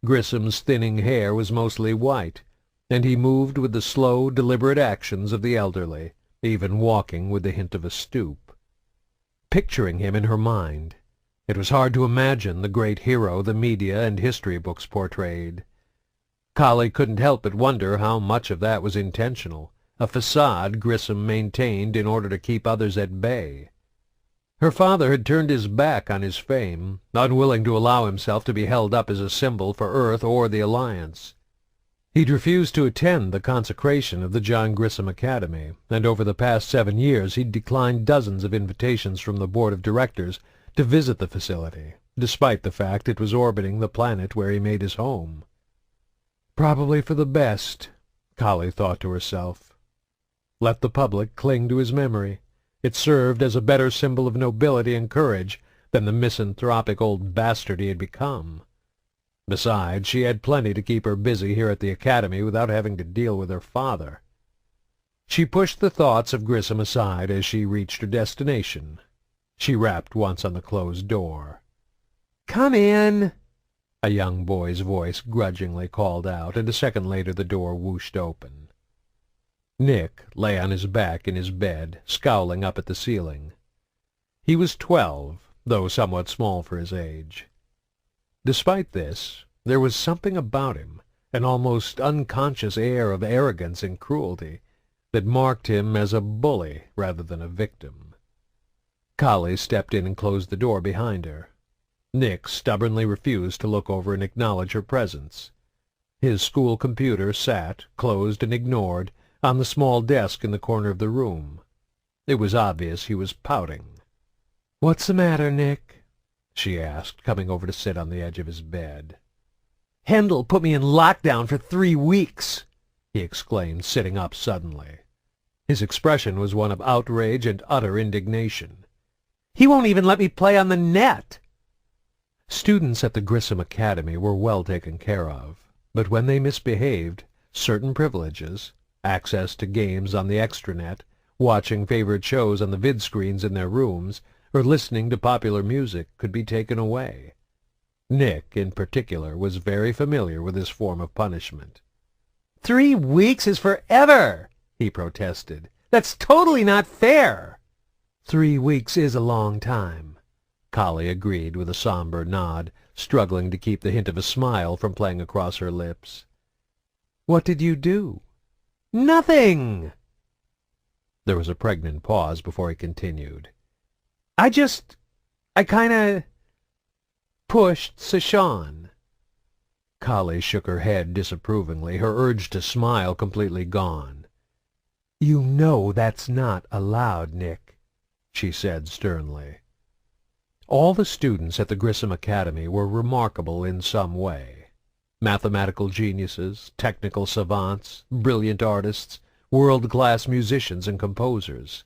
Grissom's thinning hair was mostly white, and he moved with the slow, deliberate actions of the elderly, even walking with the hint of a stoop. Picturing him in her mind, it was hard to imagine the great hero the media and history books portrayed. Kahlee couldn't help but wonder how much of that was intentional, a facade Grissom maintained in order to keep others at bay. Her father had turned his back on his fame, unwilling to allow himself to be held up as a symbol for Earth or the Alliance. He'd refused to attend the consecration of the John Grissom Academy, and over the past 7 years he'd declined dozens of invitations from the board of directors to visit the facility, despite the fact it was orbiting the planet where he made his home. Probably for the best, Kahlee thought to herself. Let the public cling to his memory. It served as a better symbol of nobility and courage than the misanthropic old bastard he had become. Besides, she had plenty to keep her busy here at the academy without having to deal with her father. She pushed the thoughts of Grissom aside as she reached her destination. She rapped once on the closed door. "Come in," a young boy's voice grudgingly called out, and a second later the door whooshed open. Nick lay on his back in his bed, scowling up at the ceiling. He was 12, though somewhat small for his age. Despite this, there was something about him, an almost unconscious air of arrogance and cruelty, that marked him as a bully rather than a victim. Kahlee stepped in and closed the door behind her. Nick stubbornly refused to look over and acknowledge her presence. His school computer sat, closed and ignored, on the small desk in the corner of the room. It was obvious he was pouting. "What's the matter, Nick?" she asked, coming over to sit on the edge of his bed. "Hendel put me in lockdown for 3 weeks!" he exclaimed, sitting up suddenly. His expression was one of outrage and utter indignation. "He won't even let me play on the net!" Students at the Grissom Academy were well taken care of, but when they misbehaved, certain privileges, access to games on the extranet, watching favorite shows on the vid-screens in their rooms, or listening to popular music could be taken away. Nick, in particular, was very familiar with this form of punishment. 3 weeks is forever, he protested. That's totally not fair. 3 weeks is a long time, Kahlee agreed with a somber nod, struggling to keep the hint of a smile from playing across her lips. What did you do? Nothing! There was a pregnant pause before he continued. I kinda pushed Sashawn. Kahlee shook her head disapprovingly, her urge to smile completely gone. "You know that's not allowed, Nick," she said sternly. All the students at the Grissom Academy were remarkable in some way. Mathematical geniuses, technical savants, brilliant artists, world-class musicians and composers.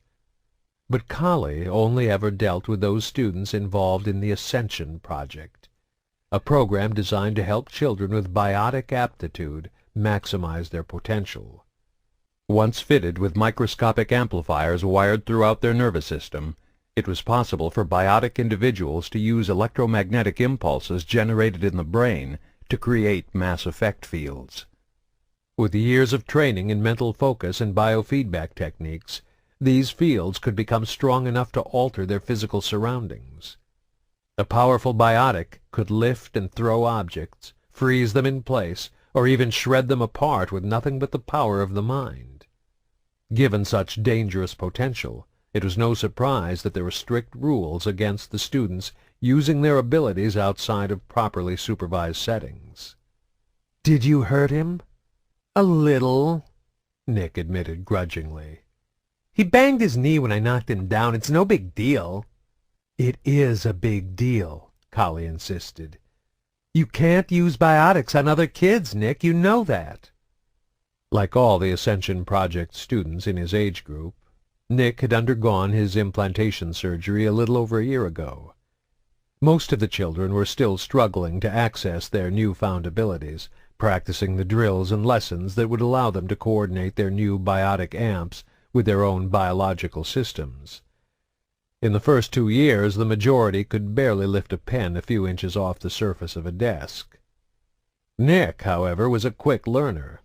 But Kahlee only ever dealt with those students involved in the Ascension project, a program designed to help children with biotic aptitude maximize their potential. Once fitted with microscopic amplifiers wired throughout their nervous system, it was possible for biotic individuals to use electromagnetic impulses generated in the brain to create mass effect fields. With years of training in mental focus and biofeedback techniques, these fields could become strong enough to alter their physical surroundings. A powerful biotic could lift and throw objects, freeze them in place, or even shred them apart with nothing but the power of the mind. Given such dangerous potential, it was no surprise that there were strict rules against the students using their abilities outside of properly supervised settings. "Did you hurt him?" "A little," Nick admitted grudgingly. "He banged his knee when I knocked him down. It's no big deal." "It is a big deal," Kahlee insisted. "You can't use biotics on other kids, Nick. You know that." Like all the Ascension Project students in his age group, Nick had undergone his implantation surgery a little over a year ago. Most of the children were still struggling to access their newfound abilities, practicing the drills and lessons that would allow them to coordinate their new biotic amps with their own biological systems. In the first 2 years, the majority could barely lift a pen a few inches off the surface of a desk. Nick, however, was a quick learner.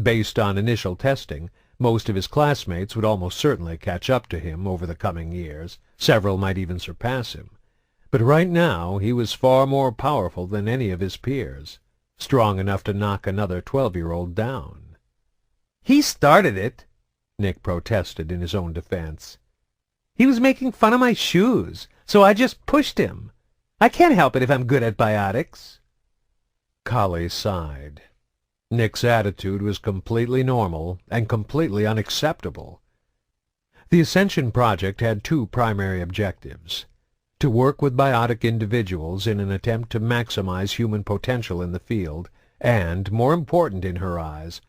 Based on initial testing, most of his classmates would almost certainly catch up to him over the coming years. Several might even surpass him. But right now he was far more powerful than any of his peers, strong enough to knock another 12-year-old down. "He started it," Nick protested in his own defense. "He was making fun of my shoes, so I just pushed him. I can't help it if I'm good at biotics." Kahlee sighed. Nick's attitude was completely normal and completely unacceptable. The Ascension Project had 2 primary objectives: to work with biotic individuals in an attempt to maximize human potential in the field, and, more important in her eyes,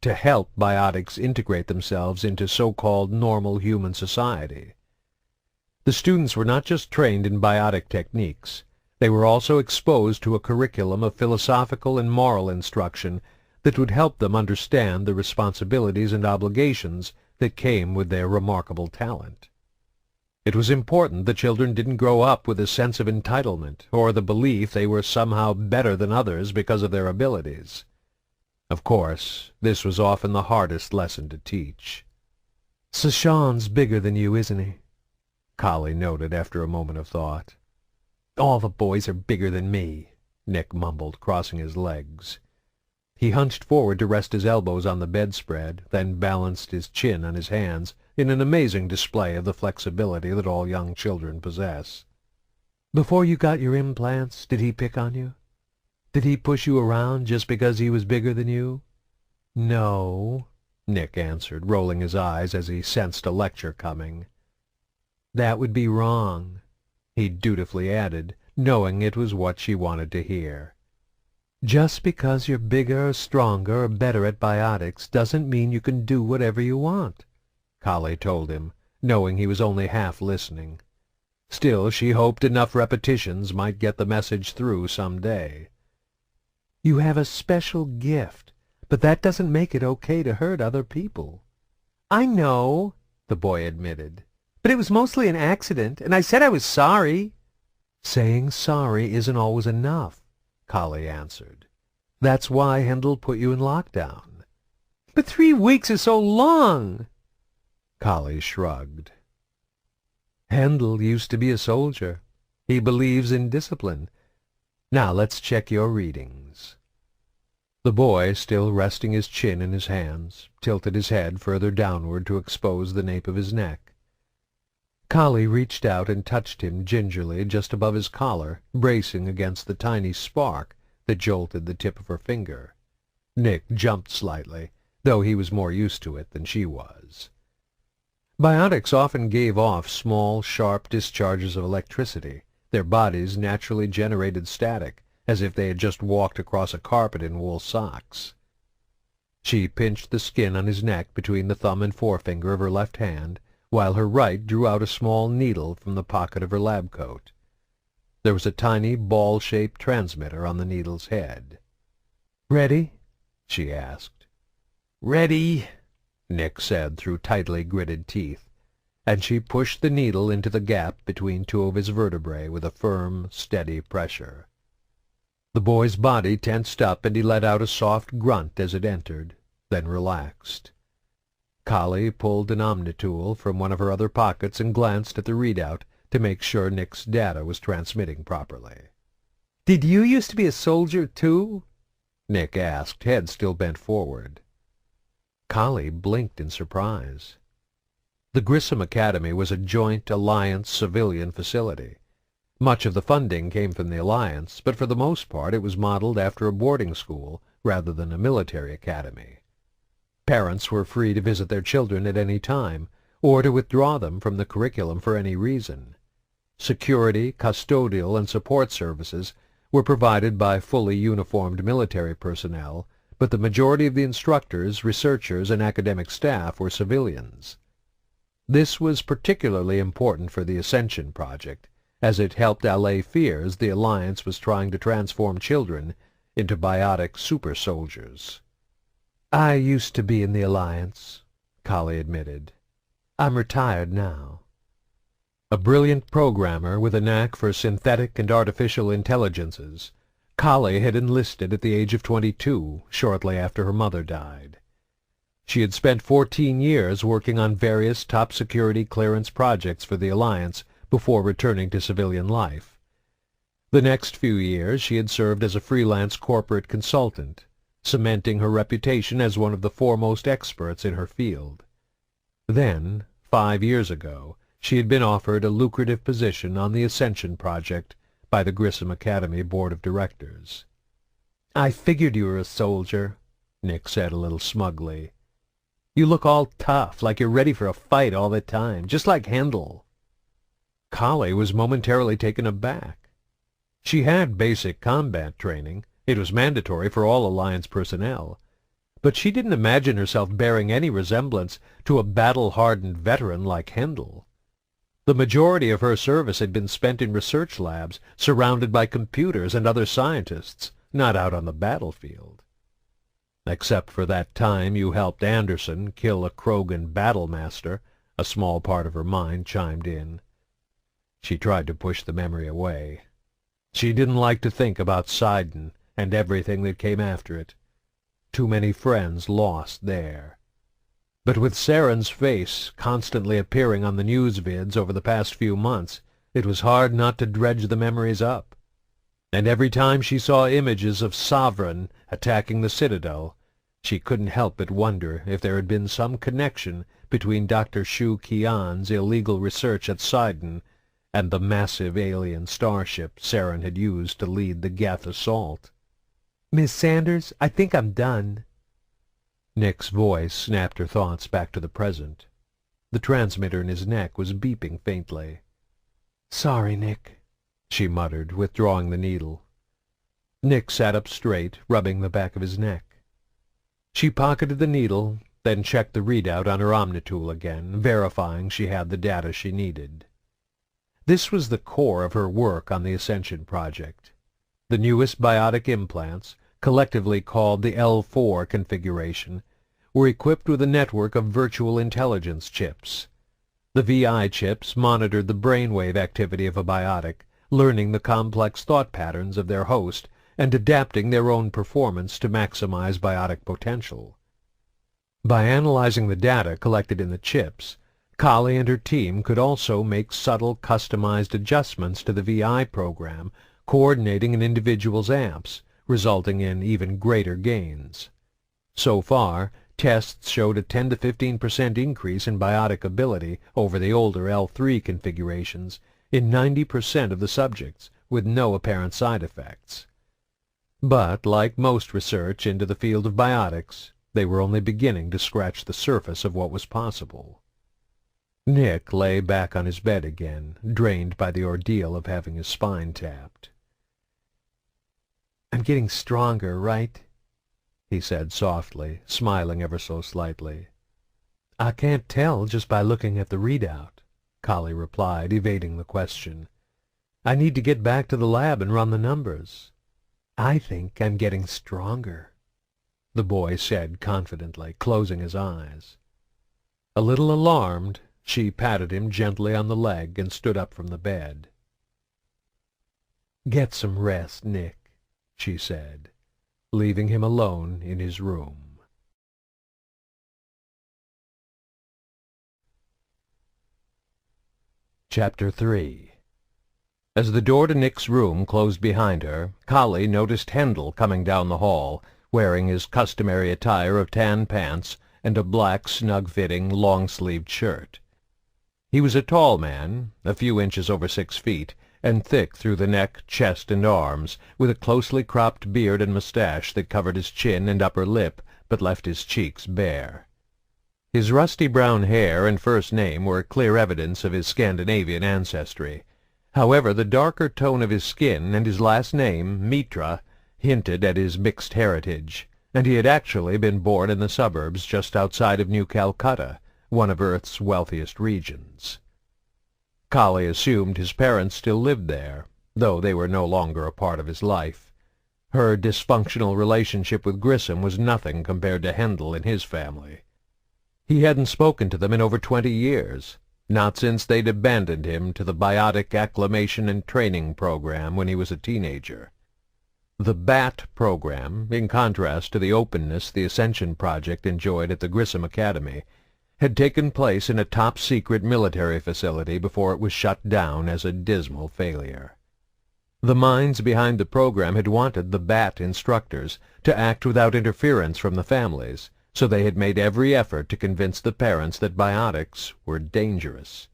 to help biotics integrate themselves into so-called normal human society. The students were not just trained in biotic techniques. They were also exposed to a curriculum of philosophical and moral instruction that would help them understand the responsibilities and obligations that came with their remarkable talent. It was important the children didn't grow up with a sense of entitlement or the belief they were somehow better than others because of their abilities. Of course, this was often the hardest lesson to teach. "Sashawn's bigger than you, isn't he?" Kahlee noted after a moment of thought. "All the boys are bigger than me," Nick mumbled, crossing his legs. He hunched forward to rest his elbows on the bedspread, then balanced his chin on his hands in an amazing display of the flexibility that all young children possess. "Before you got your implants, did he pick on you? Did he push you around just because he was bigger than you?" "No," Nick answered, rolling his eyes as he sensed a lecture coming. "That would be wrong," he dutifully added, knowing it was what she wanted to hear. "Just because you're bigger or stronger or better at biotics doesn't mean you can do whatever you want," Kahlee told him, knowing he was only half listening. Still, she hoped enough repetitions might get the message through some day. "You have a special gift, but that doesn't make it okay to hurt other people." "I know," the boy admitted, "but it was mostly an accident, and I said I was sorry." "Saying sorry isn't always enough," Kahlee answered. "That's why Hendel put you in lockdown." "But 3 weeks is so long." Kahlee shrugged. "Hendel used to be a soldier. He believes in discipline. Now let's check your readings." The boy, still resting his chin in his hands, tilted his head further downward to expose the nape of his neck. Kahlee reached out and touched him gingerly just above his collar, bracing against the tiny spark that jolted the tip of her finger. Nick jumped slightly, though he was more used to it than she was. Biotics often gave off small, sharp discharges of electricity. Their bodies naturally generated static, as if they had just walked across a carpet in wool socks. She pinched the skin on his neck between the thumb and forefinger of her left hand, while her right drew out a small needle from the pocket of her lab coat. There was a tiny, ball-shaped transmitter on the needle's head. "Ready?" she asked. "Ready," Nick said through tightly gritted teeth, and she pushed the needle into the gap between two of his vertebrae with a firm, steady pressure. The boy's body tensed up, and he let out a soft grunt as it entered, then relaxed. Kahlee pulled an omnitool from one of her other pockets and glanced at the readout to make sure Nick's data was transmitting properly. "Did you used to be a soldier, too?" Nick asked, head still bent forward. Kahlee blinked in surprise. The Grissom Academy was a joint Alliance civilian facility. Much of the funding came from the Alliance, but for the most part it was modeled after a boarding school rather than a military academy. Parents were free to visit their children at any time, or to withdraw them from the curriculum for any reason. Security, custodial, and support services were provided by fully uniformed military personnel, but the majority of the instructors, researchers, and academic staff were civilians. This was particularly important for the Ascension project, as it helped allay fears the Alliance was trying to transform children into biotic super-soldiers. "I used to be in the Alliance," Kahlee admitted. "I'm retired now." A brilliant programmer with a knack for synthetic and artificial intelligences, Kahlee had enlisted at the age of 22, shortly after her mother died. She had spent 14 years working on various top-security clearance projects for the Alliance before returning to civilian life. The next few years she had served as a freelance corporate consultant, cementing her reputation as one of the foremost experts in her field. Then, 5 years ago, she had been offered a lucrative position on the Ascension project by the Grissom Academy Board of Directors. "I figured you were a soldier," Nick said a little smugly. "You look all tough, like you're ready for a fight all the time, just like Hendel." Kahlee was momentarily taken aback. She had basic combat training. It was mandatory for all Alliance personnel. But she didn't imagine herself bearing any resemblance to a battle-hardened veteran like Hendel. The majority of her service had been spent in research labs, surrounded by computers and other scientists, not out on the battlefield. "Except for that time you helped Anderson kill a Krogan battlemaster," a small part of her mind chimed in. She tried to push the memory away. She didn't like to think about Sidon and everything that came after it. Too many friends lost there. But with Saren's face constantly appearing on the news vids over the past few months, it was hard not to dredge the memories up. And every time she saw images of Sovereign attacking the Citadel, she couldn't help but wonder if there had been some connection between Dr. Shu Qian's illegal research at Sidon and the massive alien starship Saren had used to lead the Geth assault. "Miss Sanders, I think I'm done." Nick's voice snapped her thoughts back to the present. The transmitter in his neck was beeping faintly. "Sorry, Nick," she muttered, withdrawing the needle. Nick sat up straight, rubbing the back of his neck. She pocketed the needle, then checked the readout on her omnitool again, verifying she had the data she needed. This was the core of her work on the Ascension project. The newest biotic implants, collectively called the L4 configuration, were equipped with a network of virtual intelligence chips. The VI chips monitored the brainwave activity of a biotic, learning the complex thought patterns of their host and adapting their own performance to maximize biotic potential. By analyzing the data collected in the chips, Kahlee and her team could also make subtle, customized adjustments to the VI program, coordinating an individual's amps, resulting in even greater gains. So far, tests showed a 10 to 15% increase in biotic ability over the older L3 configurations in 90% of the subjects, with no apparent side effects. But, like most research into the field of biotics, They were only beginning to scratch the surface of what was possible. Nick lay back on his bed again, drained by the ordeal of having his spine tapped. "I'm getting stronger, right?" he said softly, smiling ever so slightly. "I can't tell just by looking at the readout," Kahlee replied, evading the question. "I need to get back to the lab and run the numbers. I think I'm getting stronger," the boy said confidently, closing his eyes. A little alarmed, she patted him gently on the leg and stood up from the bed. "Get some rest, Nick," she said, leaving him alone in his room. Chapter 3. As the door to Nick's room closed behind her, Kahlee noticed Hendel coming down the hall, wearing his customary attire of tan pants and a black, snug-fitting, long-sleeved shirt. He was a tall man, a few inches over 6 feet, and thick through the neck, chest, and arms, with a closely cropped beard and mustache that covered his chin and upper lip but left his cheeks bare. His rusty brown hair and first name were clear evidence of his Scandinavian ancestry. However, the darker tone of his skin and his last name, Mitra, hinted at his mixed heritage, and he had actually been born in the suburbs just outside of New Calcutta, one of Earth's wealthiest regions. Kahlee assumed his parents still lived there, though they were no longer a part of his life. Her dysfunctional relationship with Grissom was nothing compared to Hendel and his family. He hadn't spoken to them in over 20 years, not since they'd abandoned him to the biotic acclimation and training program when he was a teenager. The BAT program, in contrast to the openness the Ascension project enjoyed at the Grissom Academy, had taken place in a top-secret military facility before it was shut down as a dismal failure. The minds behind the program had wanted the BAT instructors to act without interference from the families, so they had made every effort to convince the parents that biotics were dangerous.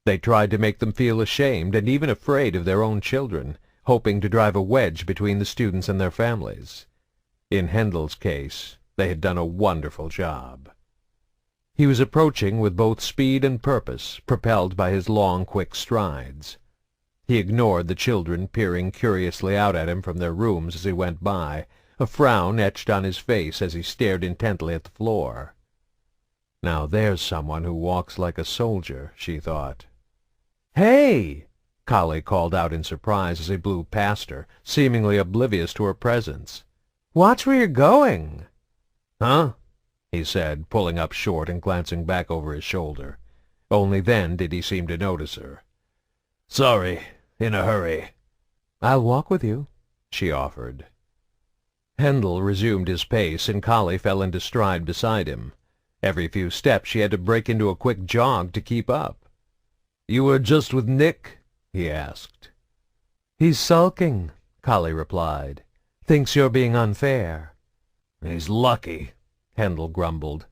They tried to make them feel ashamed and even afraid of their own children, hoping to drive a wedge between the students and their families. In Hendel's case, they had done a wonderful job. He was approaching with both speed and purpose, propelled by his long, quick strides. He ignored the children peering curiously out at him from their rooms as he went by, a frown etched on his face as he stared intently at the floor. "Now there's someone who walks like a soldier," she thought. "Hey!" Kahlee called out in surprise as he blew past her, seemingly oblivious to her presence. "Watch where you're going." "Huh?" he said, pulling up short and glancing back over his shoulder. Only then did he seem to notice her. "Sorry, in a hurry." "I'll walk with you," she offered. Hendel resumed his pace, and Kahlee fell into stride beside him. Every few steps she had to break into a quick jog to keep up. "You were just with Nick?" he asked. "He's sulking," Kahlee replied. "Thinks you're being unfair." "He's lucky," Hendel grumbled.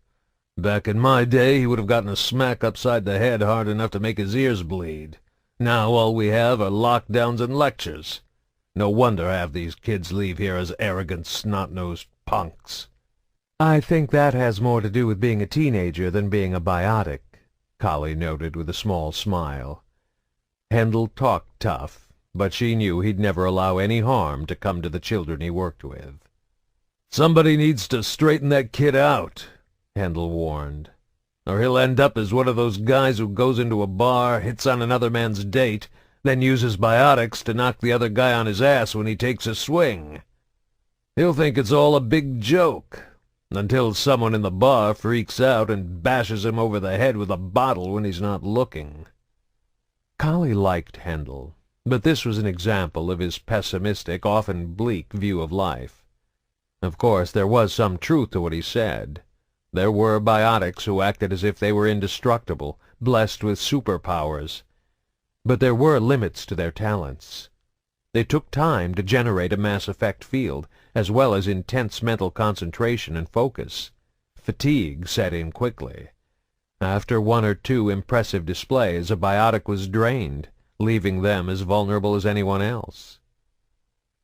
"Back in my day he would have gotten a smack upside the head hard enough to make his ears bleed. Now all we have are lockdowns and lectures. No wonder half these kids leave here as arrogant, snot-nosed punks." "I think that has more to do with being a teenager than being a biotic," Kahlee noted with a small smile. Hendel talked tough, but she knew he'd never allow any harm to come to the children he worked with. "Somebody needs to straighten that kid out," Hendel warned, "or he'll end up as one of those guys who goes into a bar, hits on another man's date, then uses biotics to knock the other guy on his ass when he takes a swing. He'll think it's all a big joke, until someone in the bar freaks out and bashes him over the head with a bottle when he's not looking." Kahlee liked Hendel, but this was an example of his pessimistic, often bleak view of life. Of course, there was some truth to what he said. There were biotics who acted as if they were indestructible, blessed with superpowers. But there were limits to their talents. They took time to generate a mass effect field, as well as intense mental concentration and focus. Fatigue set in quickly. After one or two impressive displays, a biotic was drained, leaving them as vulnerable as anyone else.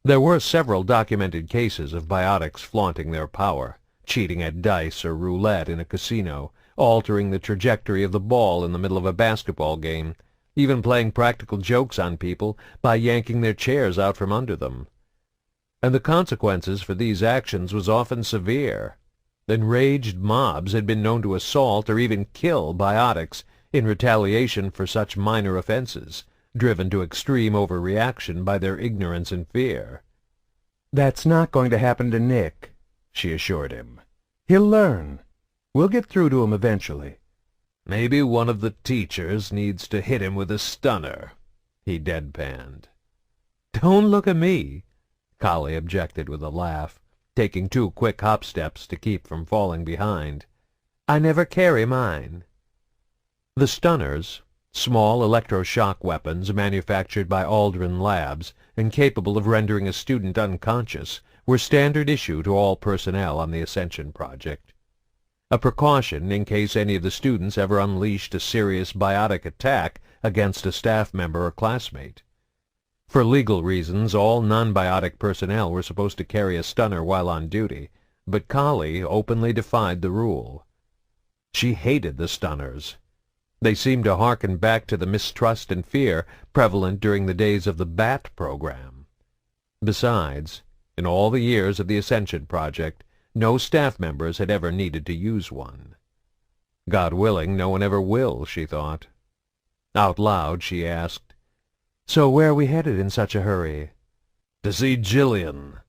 There were several documented cases of biotics flaunting their power, cheating at dice or roulette in a casino, altering the trajectory of the ball in the middle of a basketball game, even playing practical jokes on people by yanking their chairs out from under them. And the consequences for these actions was often severe. Enraged mobs had been known to assault or even kill biotics in retaliation for such minor offenses, driven to extreme overreaction by their ignorance and fear. "That's not going to happen to Nick," she assured him. "He'll learn. We'll get through to him eventually." "Maybe one of the teachers needs to hit him with a stunner," he deadpanned. "Don't look at me," Kahlee objected with a laugh, taking 2 quick hop steps to keep from falling behind. "I never carry mine." The stunners, small electroshock weapons manufactured by Aldrin Labs and capable of rendering a student unconscious, were standard issue to all personnel on the Ascension project. A precaution in case any of the students ever unleashed a serious biotic attack against a staff member or classmate. For legal reasons, all non-biotic personnel were supposed to carry a stunner while on duty, but Kahlee openly defied the rule. She hated the stunners. They seemed to hearken back to the mistrust and fear prevalent during the days of the BAT program. Besides, in all the years of the Ascension project, no staff members had ever needed to use one. God willing, no one ever will, she thought. Out loud, she asked, "So where are we headed in such a hurry?" "To see Gillian."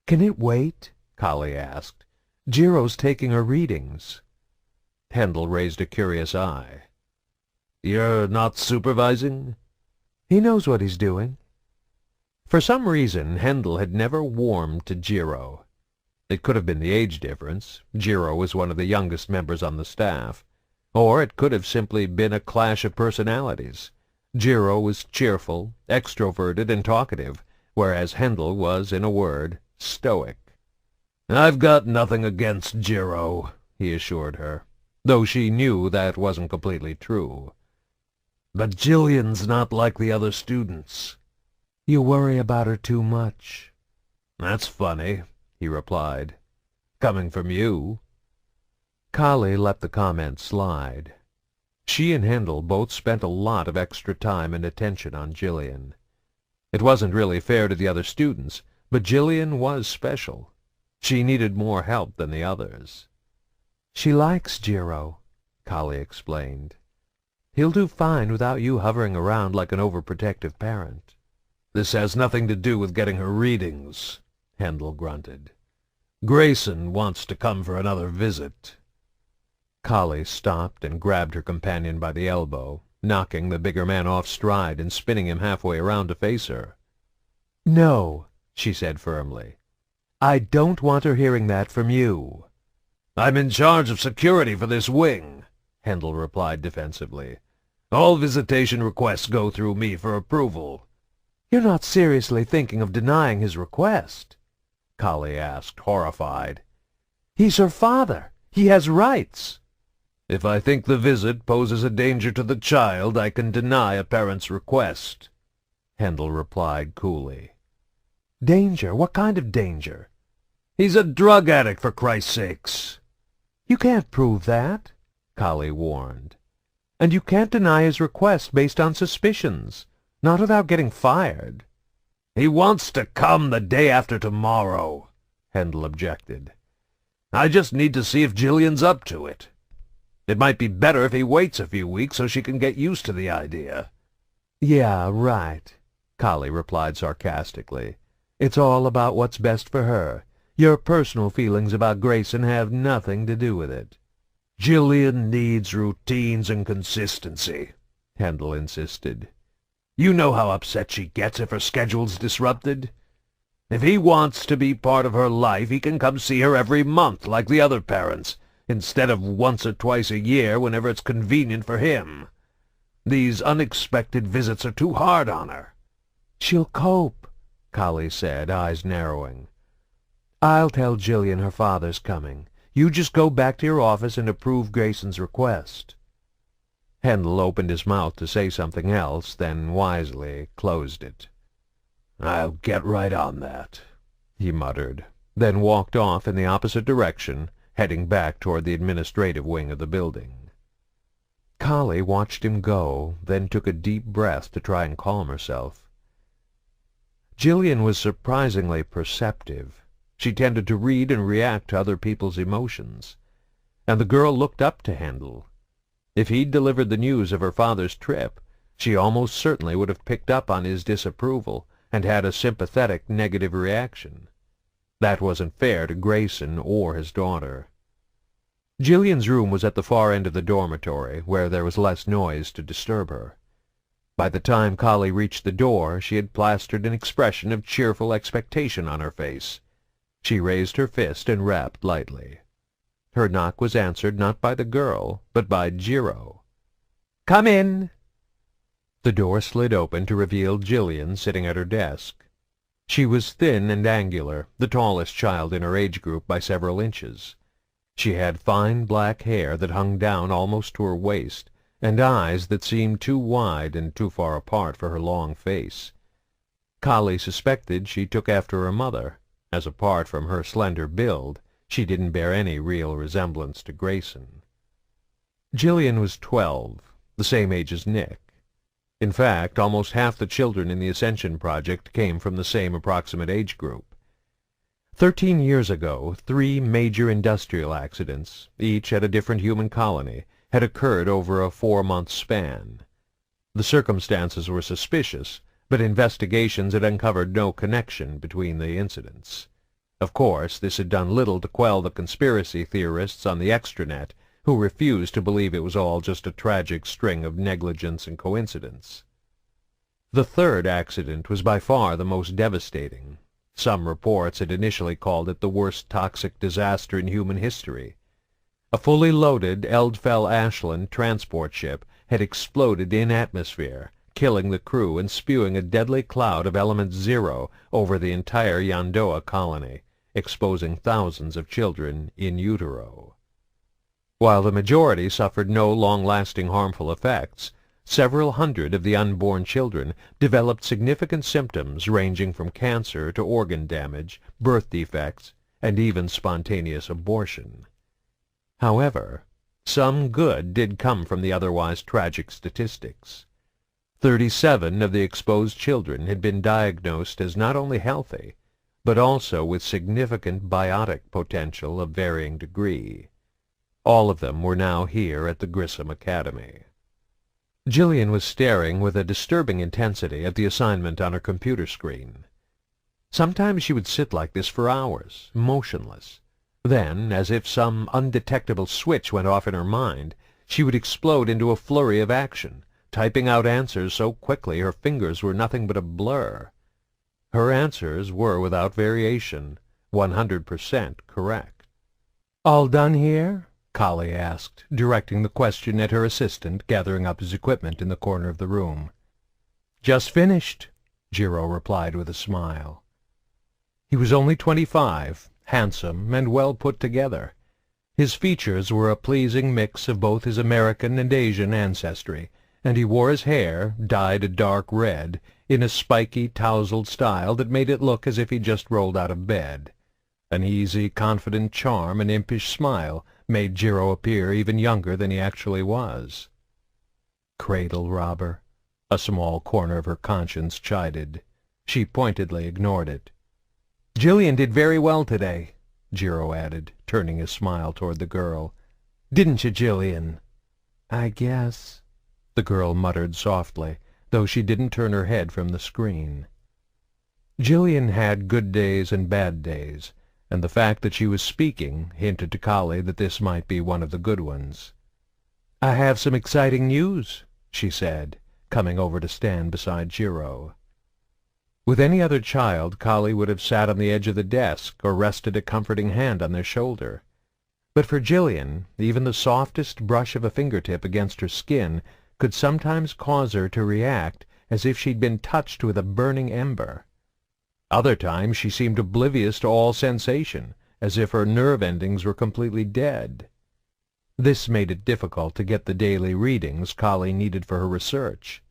"Can it wait?" Kahlee asked. "Jiro's taking her readings." Hendel raised a curious eye. "You're not supervising?" "He knows what he's doing." For some reason, Hendel had never warmed to Jiro. It could have been the age difference. Jiro was one of the youngest members on the staff. Or it could have simply been a clash of personalities. Jiro was cheerful, extroverted, and talkative, whereas Hendel was, in a word, stoic. "I've got nothing against Jiro," he assured her, though she knew that wasn't completely true. "But Gillian's not like the other students." "You worry about her too much." "That's funny," he replied. "Coming from you." Kahlee let the comment slide. She and Hendel both spent a lot of extra time and attention on Gillian. It wasn't really fair to the other students, but Gillian was special. She needed more help than the others. "She likes Jiro," Kahlee explained. "He'll do fine without you hovering around like an overprotective parent." "This has nothing to do with getting her readings," Hendel grunted. "Grayson wants to come for another visit." Kahlee stopped and grabbed her companion by the elbow, knocking the bigger man off stride and spinning him halfway around to face her. "No," she said firmly. "I don't want her hearing that from you." "I'm in charge of security for this wing," Hendel replied defensively. "All visitation requests go through me for approval." "You're not seriously thinking of denying his request?" Kahlee asked, horrified. "He's her father. He has rights." "If I think the visit poses a danger to the child, I can deny a parent's request," Hendel replied coolly. "Danger? What kind of danger?" "He's a drug addict, for Christ's sakes." "You can't prove that," Kahlee warned. "And you can't deny his request based on suspicions, not without getting fired." "He wants to come the day after tomorrow," Hendel objected. "I just need to see if Gillian's up to it. It might be better if he waits a few weeks so she can get used to the idea." "Yeah, right," Kahlee replied sarcastically. "It's all about what's best for her. Your personal feelings about Grayson have nothing to do with it." "Gillian needs routines and consistency," Hendel insisted. "You know how upset she gets if her schedule's disrupted. If he wants to be part of her life, he can come see her every month like the other parents, instead of once or twice a year whenever it's convenient for him. These unexpected visits are too hard on her." "She'll cope," Kahlee said, eyes narrowing. "I'll tell Gillian her father's coming. You just go back to your office and approve Grayson's request." Hendel opened his mouth to say something else, then wisely closed it. "I'll get right on that," he muttered. then walked off in the opposite direction, heading back toward the administrative wing of the building. Kahlee watched him go, then took a deep breath to try and calm herself. Gillian was surprisingly perceptive. She tended to read and react to other people's emotions, and the girl looked up to Handel. If he'd delivered the news of her father's trip, she almost certainly would have picked up on his disapproval and had a sympathetic negative reaction. That wasn't fair to Grayson or his daughter. Gillian's room was at the far end of the dormitory, where there was less noise to disturb her. By the time Kahlee reached the door, she had plastered an expression of cheerful expectation on her face. She raised her fist and rapped lightly. Her knock was answered not by the girl, but by Jiro. "Come in!" The door slid open to reveal Gillian sitting at her desk. She was thin and angular, the tallest child in her age group by several inches. She had fine black hair that hung down almost to her waist, and eyes that seemed too wide and too far apart for her long face. Kahlee suspected she took after her mother, as apart from her slender build, she didn't bear any real resemblance to Grayson. Gillian was 12, the same age as Nick. In fact, almost half the children in the Ascension project came from the same approximate age group. 13 years ago, 3 major industrial accidents, each at a different human colony, had occurred over a 4-month span. The circumstances were suspicious, but investigations had uncovered no connection between the incidents. Of course, this had done little to quell the conspiracy theorists on the extranet, who refused to believe it was all just a tragic string of negligence and coincidence. The third accident was by far the most devastating. Some reports had initially called it the worst toxic disaster in human history. A fully loaded Eldfell-Ashland transport ship had exploded in atmosphere, killing the crew and spewing a deadly cloud of element 0 over the entire Yandoa colony, exposing thousands of children in utero. While the majority suffered no long-lasting harmful effects, several hundred of the unborn children developed significant symptoms ranging from cancer to organ damage, birth defects, and even spontaneous abortion. However, some good did come from the otherwise tragic statistics. 37 of the exposed children had been diagnosed as not only healthy, but also with significant biotic potential of varying degree. All of them were now here at the Grissom Academy. Gillian was staring with a disturbing intensity at the assignment on her computer screen. Sometimes she would sit like this for hours, motionless. Then, as if some undetectable switch went off in her mind, she would explode into a flurry of action, typing out answers so quickly her fingers were nothing but a blur. Her answers were, without variation, 100% correct. "All done here?" Kahlee asked, directing the question at her assistant, gathering up his equipment in the corner of the room. "Just finished," Jiro replied with a smile. He was only 25, handsome, and well put together. His features were a pleasing mix of both his American and Asian ancestry, and he wore his hair, dyed a dark red, in a spiky, tousled style that made it look as if he just rolled out of bed. An easy, confident charm and impish smile made Jiro appear even younger than he actually was. Cradle robber, a small corner of her conscience chided. She pointedly ignored it. "Gillian did very well today," Jiro added, turning his smile toward the girl. "Didn't you, Gillian?" "I guess," the girl muttered softly, though she didn't turn her head from the screen. Gillian had good days and bad days, and the fact that she was speaking hinted to Kahlee that this might be one of the good ones. "I have some exciting news," she said, coming over to stand beside Jiro. With any other child, Kahlee would have sat on the edge of the desk or rested a comforting hand on their shoulder. But for Gillian, even the softest brush of a fingertip against her skin could sometimes cause her to react as if she'd been touched with a burning ember. Other times she seemed oblivious to all sensation, as if her nerve endings were completely dead. This made it difficult to get the daily readings Kahlee needed for her research.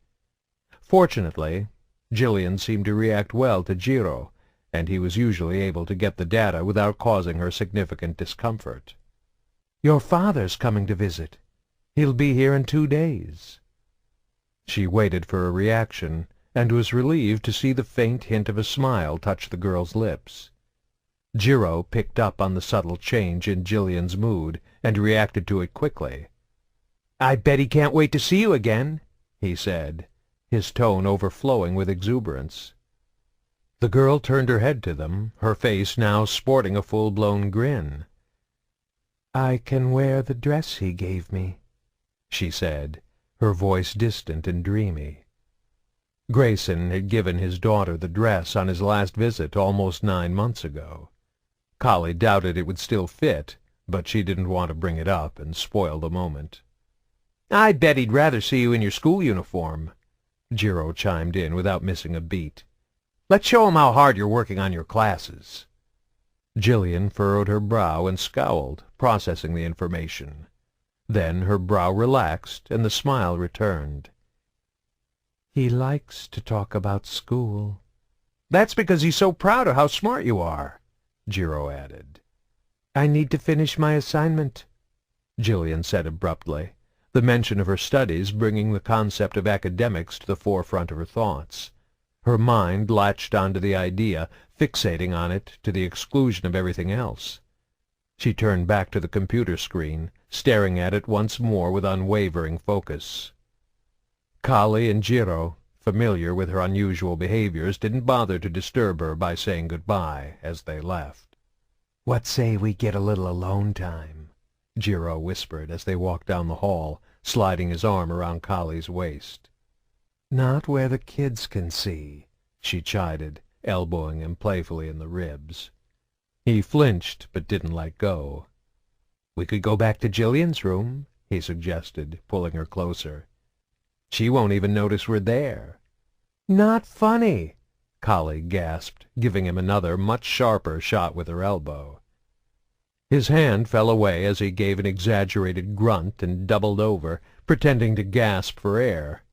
Fortunately, Gillian seemed to react well to Jiro, and he was usually able to get the data without causing her significant discomfort. "Your father's coming to visit. He'll be here in 2 days." She waited for a reaction, and was relieved to see the faint hint of a smile touch the girl's lips. Jiro picked up on the subtle change in Gillian's mood and reacted to it quickly. "I bet he can't wait to see you again," he said, his tone overflowing with exuberance. The girl turned her head to them, her face now sporting a full-blown grin. "I can wear the dress he gave me," she said, her voice distant and dreamy. Grayson had given his daughter the dress on his last visit almost 9 months ago. Kahlee doubted it would still fit, but she didn't want to bring it up and spoil the moment. "I bet he'd rather see you in your school uniform," Jiro chimed in without missing a beat. "Let's show him how hard you're working on your classes." Gillian furrowed her brow and scowled, processing the information. Then her brow relaxed and the smile returned. "He likes to talk about school." "That's because he's so proud of how smart you are," Jiro added. "I need to finish my assignment," Gillian said abruptly, the mention of her studies bringing the concept of academics to the forefront of her thoughts. Her mind latched onto the idea, fixating on it to the exclusion of everything else. She turned back to the computer screen, staring at it once more with unwavering focus. Kahlee and Jiro, familiar with her unusual behaviors, didn't bother to disturb her by saying goodbye as they left. "What say we get a little alone time?" Jiro whispered as they walked down the hall, sliding his arm around Kahlee's waist. "Not where the kids can see," she chided, elbowing him playfully in the ribs. He flinched but didn't let go. "We could go back to Gillian's room," he suggested, pulling her closer. "She won't even notice we're there." "Not funny," Kahlee gasped, giving him another, much sharper shot with her elbow. His hand fell away as he gave an exaggerated grunt and doubled over, pretending to gasp for air.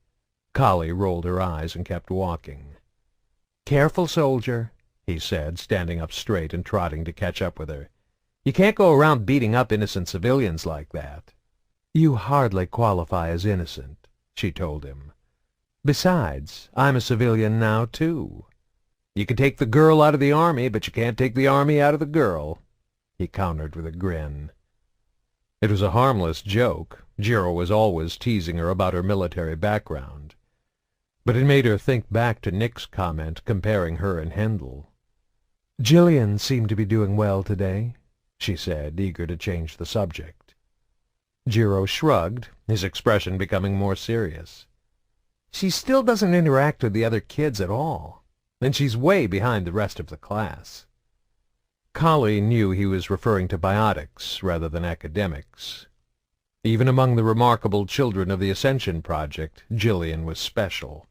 Kahlee rolled her eyes and kept walking. "Careful, soldier," he said, standing up straight and trotting to catch up with her. "You can't go around beating up innocent civilians like that." "You hardly qualify as innocent," she told him. "Besides, I'm a civilian now, too." "You can take the girl out of the army, but you can't take the army out of the girl," he countered with a grin. It was a harmless joke. Jiro was always teasing her about her military background. But it made her think back to Nick's comment comparing her and Hendel. "Gillian seemed to be doing well today," she said, eager to change the subject. Jiro shrugged, his expression becoming more serious. "She still doesn't interact with the other kids at all, and she's way behind the rest of the class." Kahlee knew he was referring to biotics rather than academics. Even among the remarkable children of the Ascension project, Gillian was special.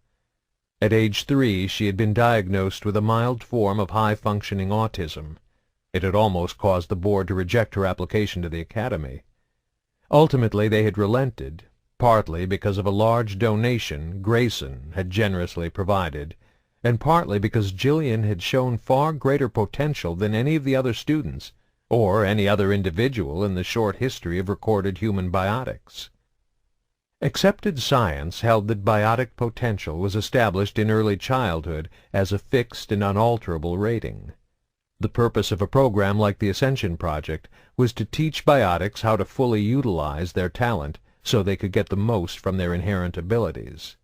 At age 3, she had been diagnosed with a mild form of high-functioning autism. It had almost caused the board to reject her application to the academy. Ultimately, they had relented, partly because of a large donation Grayson had generously provided, and partly because Gillian had shown far greater potential than any of the other students, or any other individual in the short history of recorded human biotics. Accepted science held that biotic potential was established in early childhood as a fixed and unalterable rating. The purpose of a program like the Ascension Project was to teach biotics how to fully utilize their talent so they could get the most from their inherent abilities.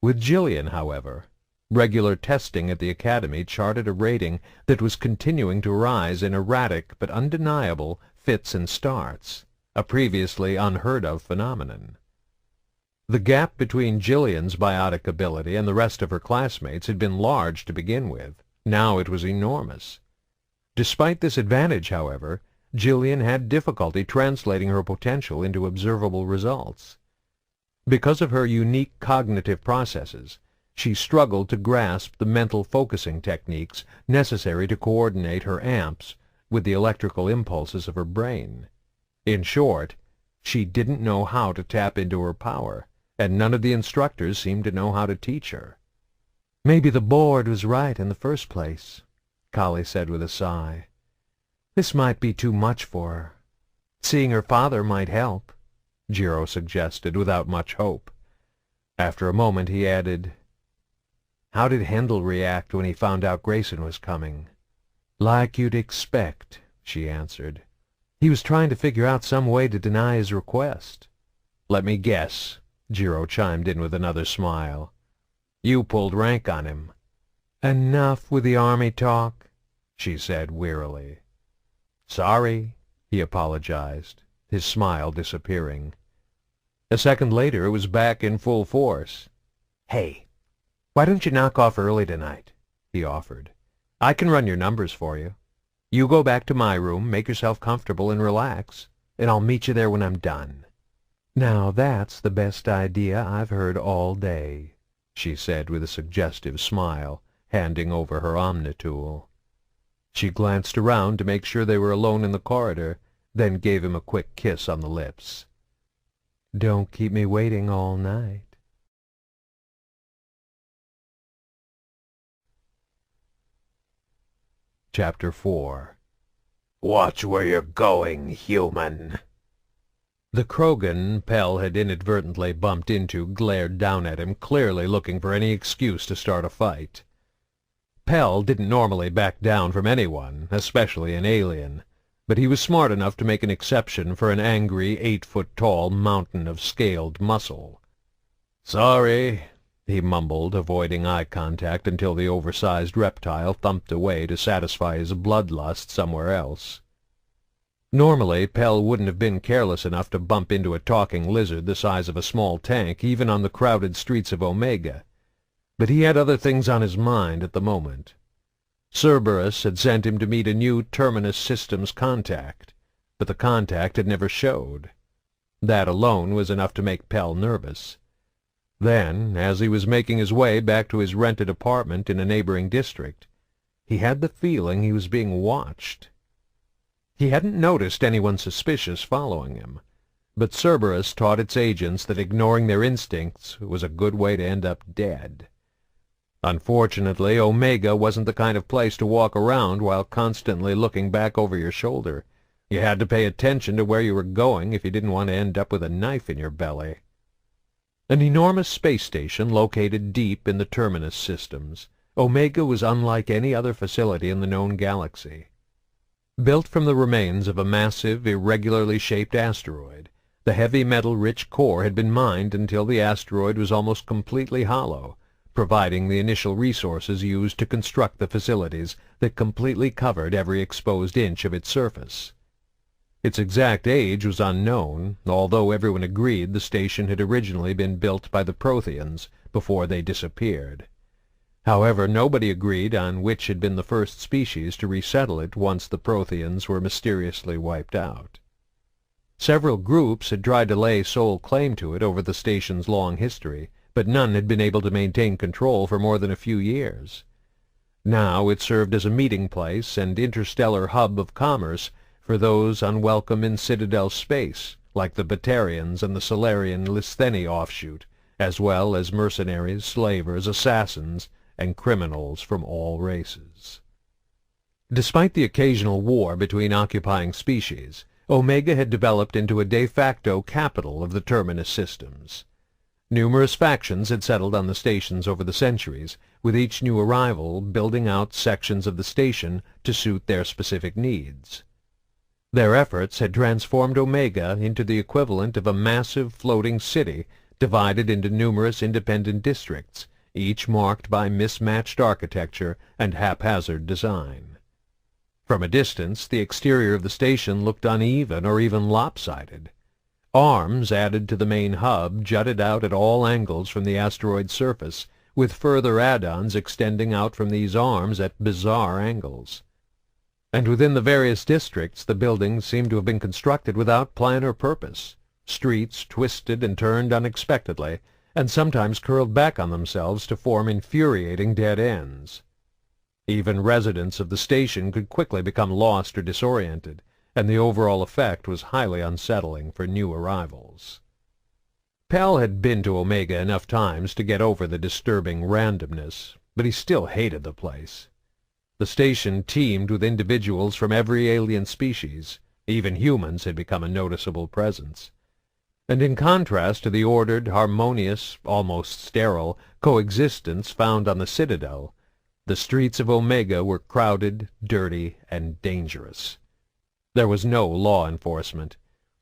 With Gillian, however, regular testing at the academy charted a rating that was continuing to rise in erratic but undeniable fits and starts, a previously unheard-of phenomenon. The gap between Gillian's biotic ability and the rest of her classmates had been large to begin with. Now it was enormous. Despite this advantage, however, Gillian had difficulty translating her potential into observable results. Because of her unique cognitive processes, she struggled to grasp the mental focusing techniques necessary to coordinate her amps with the electrical impulses of her brain. In short, she didn't know how to tap into her power, and none of the instructors seemed to know how to teach her. "Maybe the board was right in the first place," Kahlee said with a sigh. This might be too much for her. Seeing her father might help, Jiro suggested without much hope. After a moment he added, How did Hendel react when he found out Grayson was coming? Like you'd expect, she answered. He was trying to figure out some way to deny his request. Let me guess, Jiro chimed in with another smile. You pulled rank on him. Enough with the army talk, she said wearily. Sorry, he apologized, his smile disappearing. A second later it was back in full force. Hey, why don't you knock off early tonight? He offered. I can run your numbers for you. You go back to my room, make yourself comfortable and relax, and I'll meet you there when I'm done. Now that's the best idea I've heard all day, she said with a suggestive smile, handing over her omnitool. She glanced around to make sure they were alone in the corridor, then gave him a quick kiss on the lips. Don't keep me waiting all night. Chapter 4. Watch where you're going, human. The Krogan Pell had inadvertently bumped into glared down at him, clearly looking for any excuse to start a fight. Pell didn't normally back down from anyone, especially an alien, but he was smart enough to make an exception for an angry 8-foot-tall mountain of scaled muscle. Sorry, he mumbled, avoiding eye contact until the oversized reptile thumped away to satisfy his bloodlust somewhere else. Normally, Pell wouldn't have been careless enough to bump into a talking lizard the size of a small tank, even on the crowded streets of Omega, but he had other things on his mind at the moment. Cerberus had sent him to meet a new Terminus Systems contact, but the contact had never showed. That alone was enough to make Pell nervous. Then, as he was making his way back to his rented apartment in a neighboring district, he had the feeling he was being watched. He hadn't noticed anyone suspicious following him, but Cerberus taught its agents that ignoring their instincts was a good way to end up dead. Unfortunately, Omega wasn't the kind of place to walk around while constantly looking back over your shoulder. You had to pay attention to where you were going if you didn't want to end up with a knife in your belly. An enormous space station located deep in the Terminus Systems, Omega was unlike any other facility in the known galaxy. Built from the remains of a massive, irregularly shaped asteroid, the heavy metal-rich core had been mined until the asteroid was almost completely hollow, providing the initial resources used to construct the facilities that completely covered every exposed inch of its surface. Its exact age was unknown, although everyone agreed the station had originally been built by the Protheans before they disappeared. However, nobody agreed on which had been the first species to resettle it once the Protheans were mysteriously wiped out. Several groups had tried to lay sole claim to it over the station's long history, but none had been able to maintain control for more than a few years. Now it served as a meeting place and interstellar hub of commerce for those unwelcome in Citadel space, like the Batarians and the Solarian Listheni offshoot, as well as mercenaries, slavers, assassins, and criminals from all races. Despite the occasional war between occupying species, Omega had developed into a de facto capital of the Terminus Systems. Numerous factions had settled on the stations over the centuries, with each new arrival building out sections of the station to suit their specific needs. Their efforts had transformed Omega into the equivalent of a massive floating city divided into numerous independent districts, each marked by mismatched architecture and haphazard design. From a distance, the exterior of the station looked uneven or even lopsided. Arms added to the main hub jutted out at all angles from the asteroid's surface, with further add-ons extending out from these arms at bizarre angles. And within the various districts the buildings seemed to have been constructed without plan or purpose. Streets twisted and turned unexpectedly, and sometimes curled back on themselves to form infuriating dead ends. Even residents of the station could quickly become lost or disoriented, and the overall effect was highly unsettling for new arrivals. Pell had been to Omega enough times to get over the disturbing randomness, but he still hated the place. The station teemed with individuals from every alien species. Even humans had become a noticeable presence. And in contrast to the ordered, harmonious, almost sterile, coexistence found on the Citadel, the streets of Omega were crowded, dirty, and dangerous. There was no law enforcement.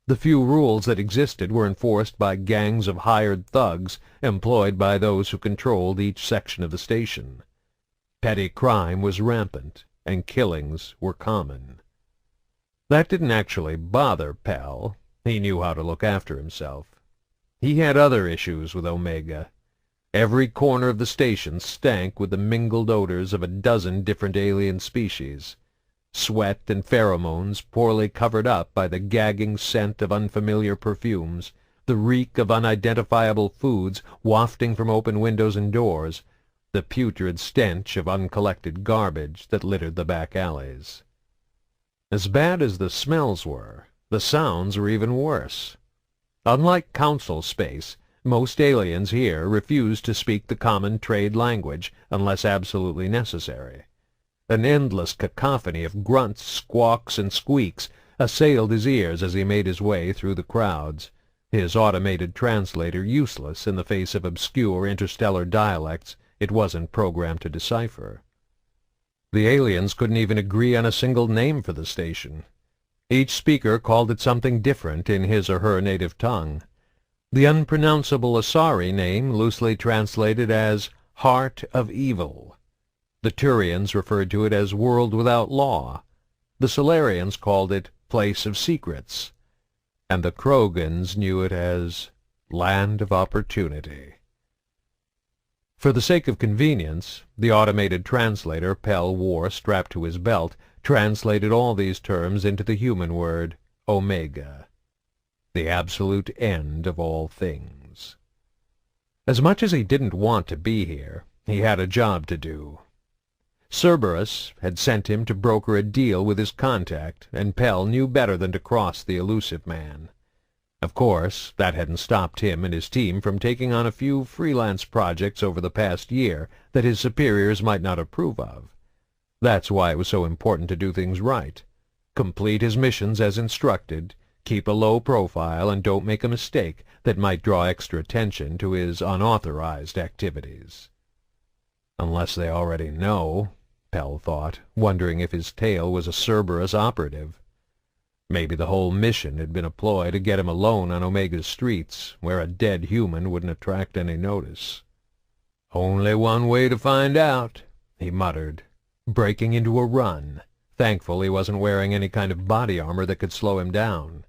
The few rules that existed were enforced by gangs of hired thugs employed by those who controlled each section of the station. Petty crime was rampant, and killings were common. That didn't actually bother Pell. He knew how to look after himself. He had other issues with Omega. Every corner of the station stank with the mingled odors of a dozen different alien species. Sweat and pheromones poorly covered up by the gagging scent of unfamiliar perfumes, the reek of unidentifiable foods wafting from open windows and doors, the putrid stench of uncollected garbage that littered the back alleys. As bad as the smells were, the sounds were even worse. Unlike council space, most aliens here refused to speak the common trade language unless absolutely necessary. An endless cacophony of grunts, squawks, and squeaks assailed his ears as he made his way through the crowds, his automated translator useless in the face of obscure interstellar dialects it wasn't programmed to decipher. The aliens couldn't even agree on a single name for the station. Each speaker called it something different in his or her native tongue. The unpronounceable Asari name loosely translated as Heart of Evil. The Turians referred to it as World Without Law. The Solarians called it Place of Secrets. And the Krogans knew it as Land of Opportunity. For the sake of convenience, the automated translator Pell wore strapped to his belt translated all these terms into the human word Omega, the absolute end of all things. As much as he didn't want to be here, he had a job to do. Cerberus had sent him to broker a deal with his contact, and Pell knew better than to cross the elusive man. Of course, that hadn't stopped him and his team from taking on a few freelance projects over the past year that his superiors might not approve of. That's why it was so important to do things right. Complete his missions as instructed, keep a low profile, and don't make a mistake that might draw extra attention to his unauthorized activities. Unless they already know, Pell thought, wondering if his tail was a Cerberus operative. Maybe the whole mission had been a ploy to get him alone on Omega's streets, where a dead human wouldn't attract any notice. "Only one way to find out," he muttered, breaking into a run, thankful he wasn't wearing any kind of body armor that could slow him down.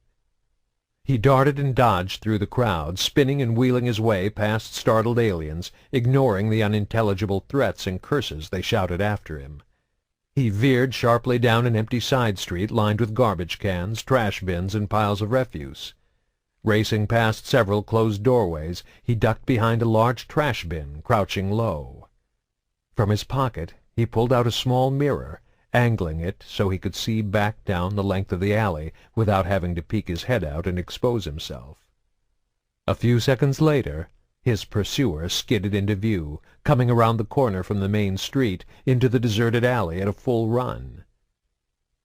He darted and dodged through the crowd, spinning and wheeling his way past startled aliens, ignoring the unintelligible threats and curses they shouted after him. He veered sharply down an empty side street lined with garbage cans, trash bins, and piles of refuse. Racing past several closed doorways, he ducked behind a large trash bin, crouching low. From his pocket he pulled out a small mirror, angling it so he could see back down the length of the alley without having to peek his head out and expose himself. A few seconds later, his pursuer skidded into view, coming around the corner from the main street into the deserted alley at a full run.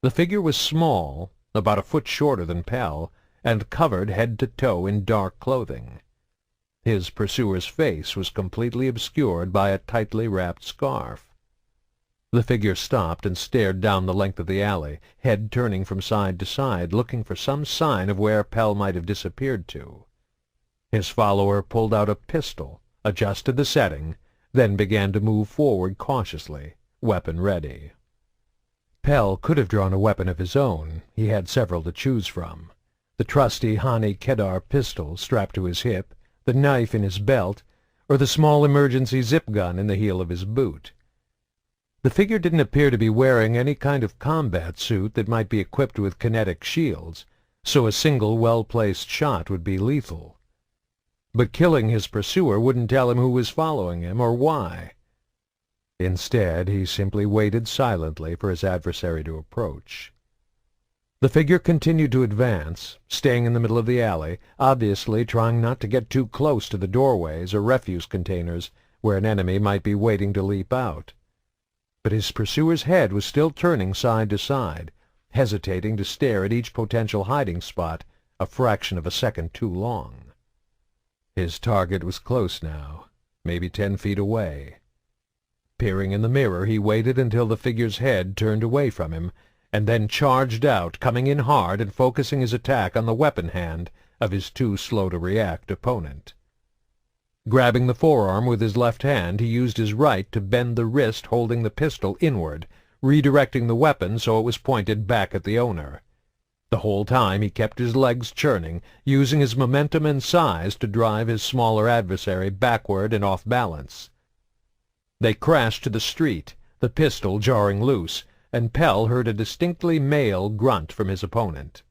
The figure was small, about a foot shorter than Pell, and covered head to toe in dark clothing. His pursuer's face was completely obscured by a tightly wrapped scarf. The figure stopped and stared down the length of the alley, head turning from side to side, looking for some sign of where Pell might have disappeared to. His follower pulled out a pistol, adjusted the setting, then began to move forward cautiously, weapon ready. Pell could have drawn a weapon of his own. He had several to choose from. The trusty Hani Kedar pistol strapped to his hip, the knife in his belt, or the small emergency zip gun in the heel of his boot. The figure didn't appear to be wearing any kind of combat suit that might be equipped with kinetic shields, so a single well-placed shot would be lethal. But killing his pursuer wouldn't tell him who was following him or why. Instead, he simply waited silently for his adversary to approach. The figure continued to advance, staying in the middle of the alley, obviously trying not to get too close to the doorways or refuse containers where an enemy might be waiting to leap out. But his pursuer's head was still turning side to side, hesitating to stare at each potential hiding spot a fraction of a second too long. His target was close now, maybe 10 feet away. Peering in the mirror, he waited until the figure's head turned away from him, and then charged out, coming in hard and focusing his attack on the weapon hand of his too-slow-to-react opponent. Grabbing the forearm with his left hand, he used his right to bend the wrist holding the pistol inward, redirecting the weapon so it was pointed back at the owner. The whole time he kept his legs churning, using his momentum and size to drive his smaller adversary backward and off balance. They crashed to the street, the pistol jarring loose, and Pell heard a distinctly male grunt from his opponent.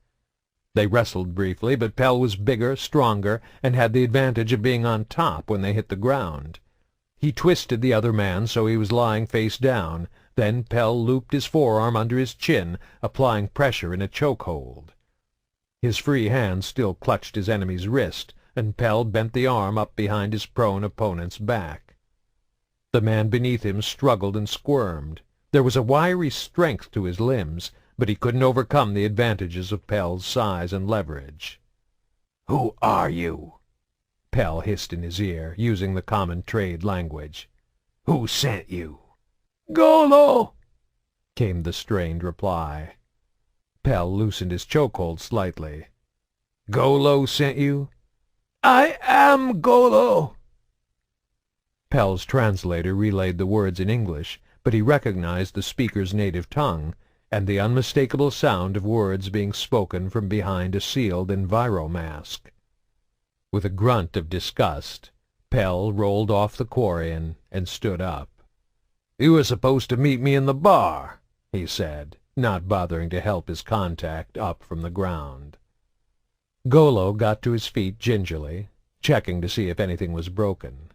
They wrestled briefly, but Pell was bigger, stronger, and had the advantage of being on top when they hit the ground. He twisted the other man so he was lying face down. Then Pell looped his forearm under his chin, applying pressure in a chokehold. His free hand still clutched his enemy's wrist, and Pell bent the arm up behind his prone opponent's back. The man beneath him struggled and squirmed. There was a wiry strength to his limbs, but he couldn't overcome the advantages of Pell's size and leverage. "Who are you?" Pell hissed in his ear, using the common trade language. "Who sent you?" "Golo!" came the strained reply. Pell loosened his chokehold slightly. "Golo sent you?" "I am Golo!" Pell's translator relayed the words in English, but he recognized the speaker's native tongue, and the unmistakable sound of words being spoken from behind a sealed enviromask. With a grunt of disgust, Pell rolled off the quarian and stood up. "You were supposed to meet me in the bar," he said, not bothering to help his contact up from the ground. Golo got to his feet gingerly, checking to see if anything was broken.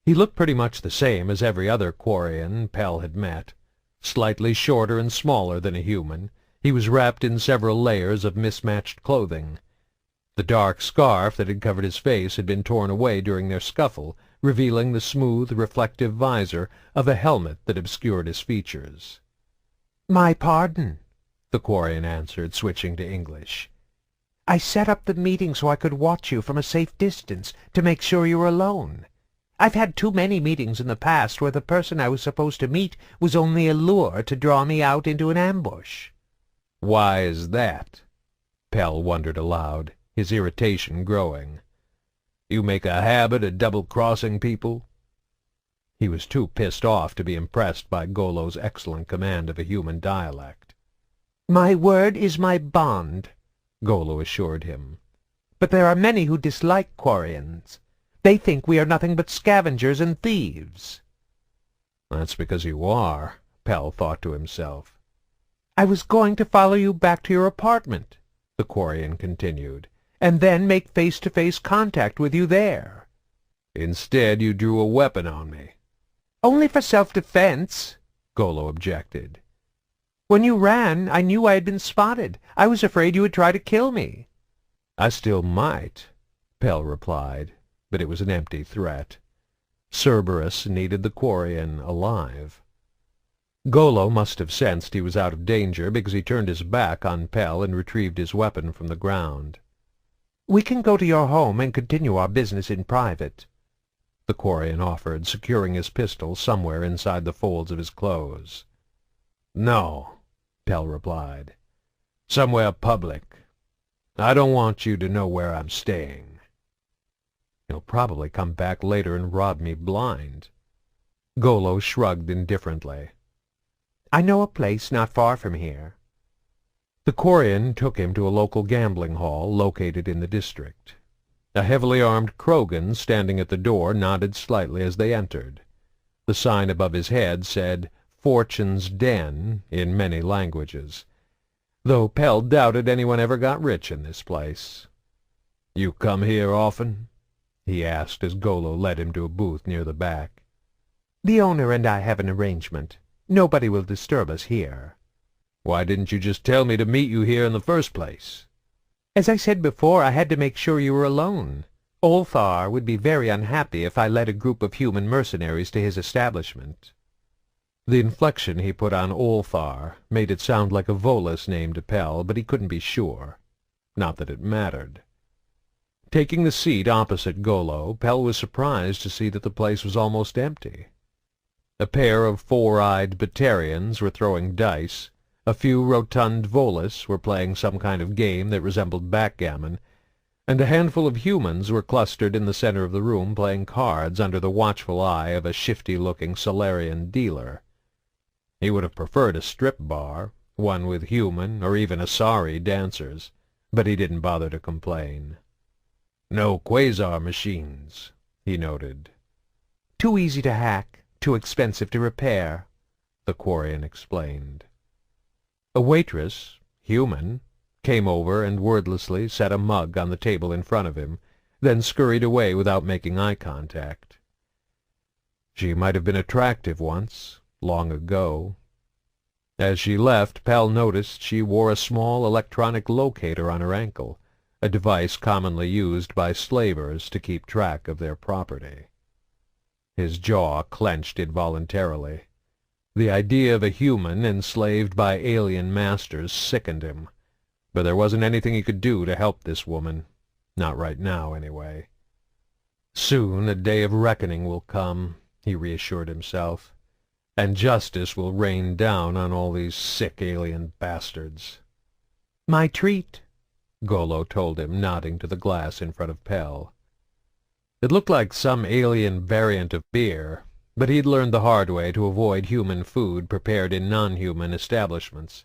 He looked pretty much the same as every other quarian Pell had met. Slightly shorter and smaller than a human, he was wrapped in several layers of mismatched clothing. The dark scarf that had covered his face had been torn away during their scuffle, revealing the smooth, reflective visor of a helmet that obscured his features. "My pardon," the quarian answered, switching to English. "I set up the meeting so I could watch you from a safe distance to make sure you were alone. I've had too many meetings in the past where the person I was supposed to meet was only a lure to draw me out into an ambush." "Why is that?" Pell wondered aloud, his irritation growing. "You make a habit of double-crossing people?" He was too pissed off to be impressed by Golo's excellent command of a human dialect. "My word is my bond," Golo assured him. "But there are many who dislike quarians. They think we are nothing but scavengers and thieves." "That's because you are," Pell thought to himself. "I was going to follow you back to your apartment," the quarian continued, "and then make face-to-face contact with you there." "Instead, you drew a weapon on me." "Only for self-defense," Golo objected. "When you ran, I knew I had been spotted. I was afraid you would try to kill me." "I still might," Pell replied, but it was an empty threat. Cerberus needed the quarian alive. Golo must have sensed he was out of danger because he turned his back on Pell and retrieved his weapon from the ground. "We can go to your home and continue our business in private," the quarian offered, securing his pistol somewhere inside the folds of his clothes. "No," Pell replied. "Somewhere public. I don't want you to know where I'm staying." "He'll probably come back later and rob me blind." Golo shrugged indifferently. "I know a place not far from here." The quarian took him to a local gambling hall located in the district. A heavily armed Krogan standing at the door nodded slightly as they entered. The sign above his head said "Fortune's Den" in many languages, though Pell doubted anyone ever got rich in this place. "You come here often?" he asked as Golo led him to a booth near the back. "The owner and I have an arrangement. Nobody will disturb us here." "Why didn't you just tell me to meet you here in the first place?" "As I said before, I had to make sure you were alone. Ulthar would be very unhappy if I led a group of human mercenaries to his establishment." The inflection he put on Olthar made it sound like a Volus name to Pell, but he couldn't be sure. Not that it mattered. Taking the seat opposite Golo, Pell was surprised to see that the place was almost empty. A pair of four-eyed Batarians were throwing dice, a few rotund Volus were playing some kind of game that resembled backgammon, and a handful of humans were clustered in the center of the room playing cards under the watchful eye of a shifty-looking Solarian dealer. He would have preferred a strip bar, one with human or even Asari dancers, but he didn't bother to complain. "No quasar machines," he noted. "Too easy to hack, too expensive to repair," the Quarian explained. A waitress, human, came over and wordlessly set a mug on the table in front of him, then scurried away without making eye contact. She might have been attractive once, long ago. As she left, Pell noticed she wore a small electronic locator on her ankle, a device commonly used by slavers to keep track of their property. His jaw clenched involuntarily. The idea of a human enslaved by alien masters sickened him, but there wasn't anything he could do to help this woman. Not right now, anyway. Soon a day of reckoning will come, he reassured himself, and justice will rain down on all these sick alien bastards. "My treat," Golo told him, nodding to the glass in front of Pell. It looked like some alien variant of beer, but he'd learned the hard way to avoid human food prepared in non-human establishments.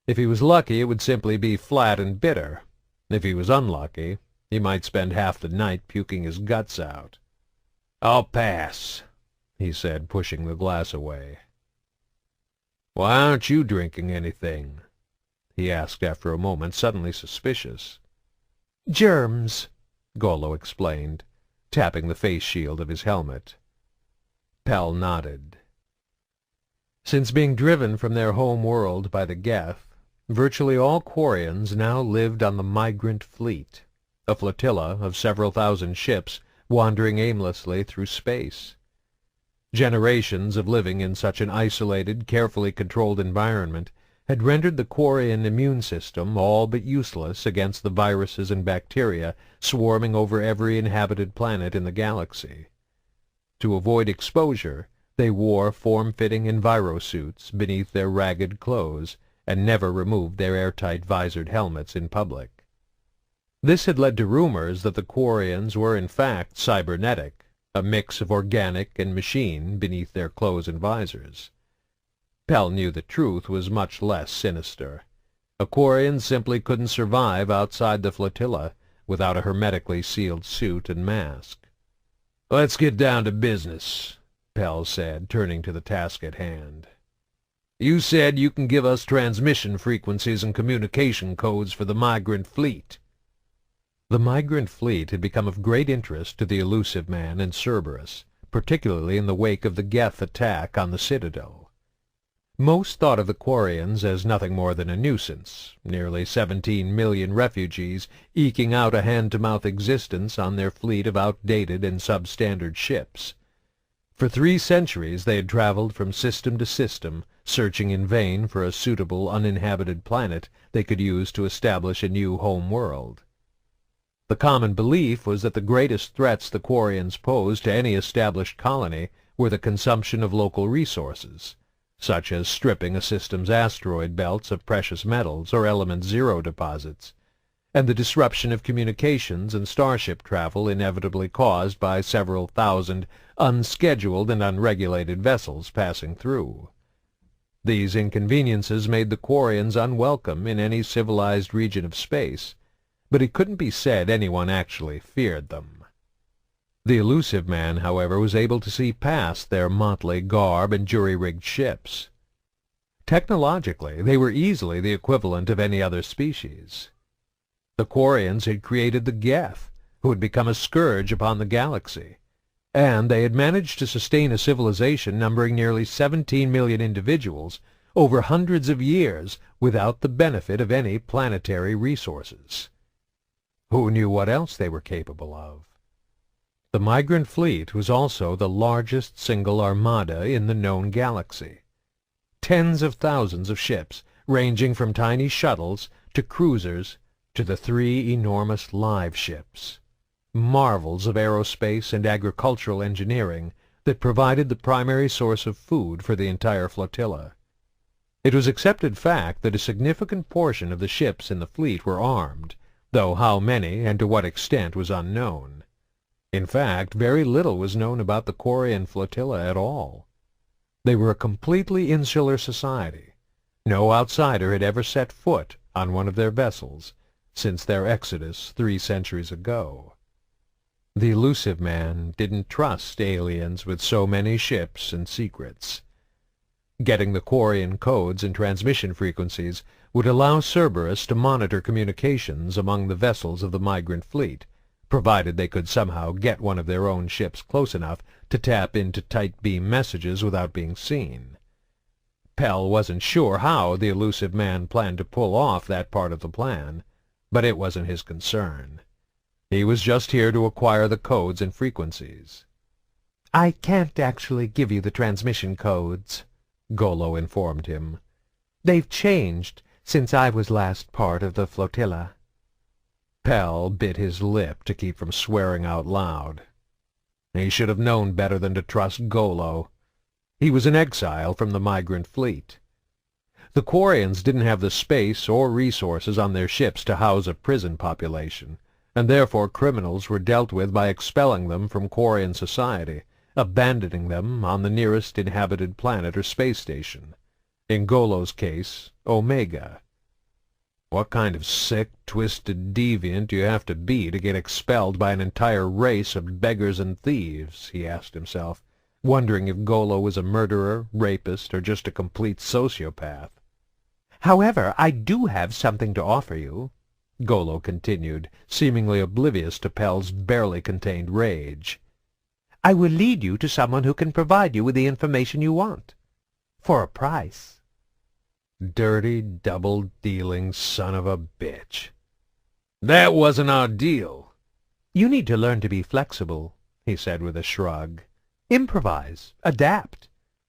If he was lucky, it would simply be flat and bitter. If he was unlucky, he might spend half the night puking his guts out. "I'll pass," he said, pushing the glass away. "Why aren't you drinking anything?" he asked after a moment, suddenly suspicious. "Germs," Golo explained, tapping the face shield of his helmet. Pell nodded. Since being driven from their home world by the Geth, virtually all Quarians now lived on the Migrant Fleet, a flotilla of several thousand ships wandering aimlessly through space. Generations of living in such an isolated, carefully controlled environment had rendered the Quarian immune system all but useless against the viruses and bacteria swarming over every inhabited planet in the galaxy. To avoid exposure, they wore form-fitting envirosuits beneath their ragged clothes and never removed their airtight visored helmets in public. This had led to rumors that the Quarians were in fact cybernetic, a mix of organic and machine beneath their clothes and visors. Pell knew the truth was much less sinister. A Quarian simply couldn't survive outside the flotilla without a hermetically sealed suit and mask. "Let's get down to business," Pell said, turning to the task at hand. "You said you can give us transmission frequencies and communication codes for the Migrant Fleet." The Migrant Fleet had become of great interest to the Elusive Man and Cerberus, particularly in the wake of the Geth attack on the Citadel. Most thought of the Quarians as nothing more than a nuisance, nearly 17 million refugees eking out a hand-to-mouth existence on their fleet of outdated and substandard ships. For 3 centuries they had traveled from system to system, searching in vain for a suitable uninhabited planet they could use to establish a new home world. The common belief was that the greatest threats the Quarians posed to any established colony were the consumption of local resources, such as stripping a system's asteroid belts of precious metals or element zero deposits, and the disruption of communications and starship travel inevitably caused by several thousand unscheduled and unregulated vessels passing through. These inconveniences made the Quarians unwelcome in any civilized region of space, but it couldn't be said anyone actually feared them. The Elusive Man, however, was able to see past their motley garb and jury-rigged ships. Technologically, they were easily the equivalent of any other species. The Quarians had created the Geth, who had become a scourge upon the galaxy, and they had managed to sustain a civilization numbering nearly 17 million individuals over hundreds of years without the benefit of any planetary resources. Who knew what else they were capable of? The Migrant Fleet was also the largest single armada in the known galaxy. Tens of thousands of ships, ranging from tiny shuttles to cruisers to the 3 enormous live ships. Marvels of aerospace and agricultural engineering that provided the primary source of food for the entire flotilla. It was accepted fact that a significant portion of the ships in the fleet were armed, though how many and to what extent was unknown. In fact, very little was known about the Quarian flotilla at all. They were a completely insular society. No outsider had ever set foot on one of their vessels since their exodus 3 centuries ago. The elusive man didn't trust aliens with so many ships and secrets. Getting the Quarian codes and transmission frequencies would allow Cerberus to monitor communications among the vessels of the migrant fleet, provided they could somehow get one of their own ships close enough to tap into tight-beam messages without being seen. Pell wasn't sure how the elusive man planned to pull off that part of the plan, but it wasn't his concern. He was just here to acquire the codes and frequencies. "I can't actually give you the transmission codes," Golo informed him. "They've changed since I was last part of the flotilla." Pell bit his lip to keep from swearing out loud. He should have known better than to trust Golo. He was an exile from the migrant fleet. The Quarians didn't have the space or resources on their ships to house a prison population, and therefore criminals were dealt with by expelling them from Quarian society, abandoning them on the nearest inhabited planet or space station. In Golo's case, Omega. What kind of sick, twisted deviant do you have to be to get expelled by an entire race of beggars and thieves? He asked himself, wondering if Golo was a murderer, rapist, or just a complete sociopath. "However, I do have something to offer you," Golo continued, seemingly oblivious to Pell's barely contained rage. "I will lead you to someone who can provide you with the information you want. For a price." Dirty, double-dealing son of a bitch. "That wasn't our deal." "You need to learn to be flexible," he said with a shrug. "Improvise, adapt.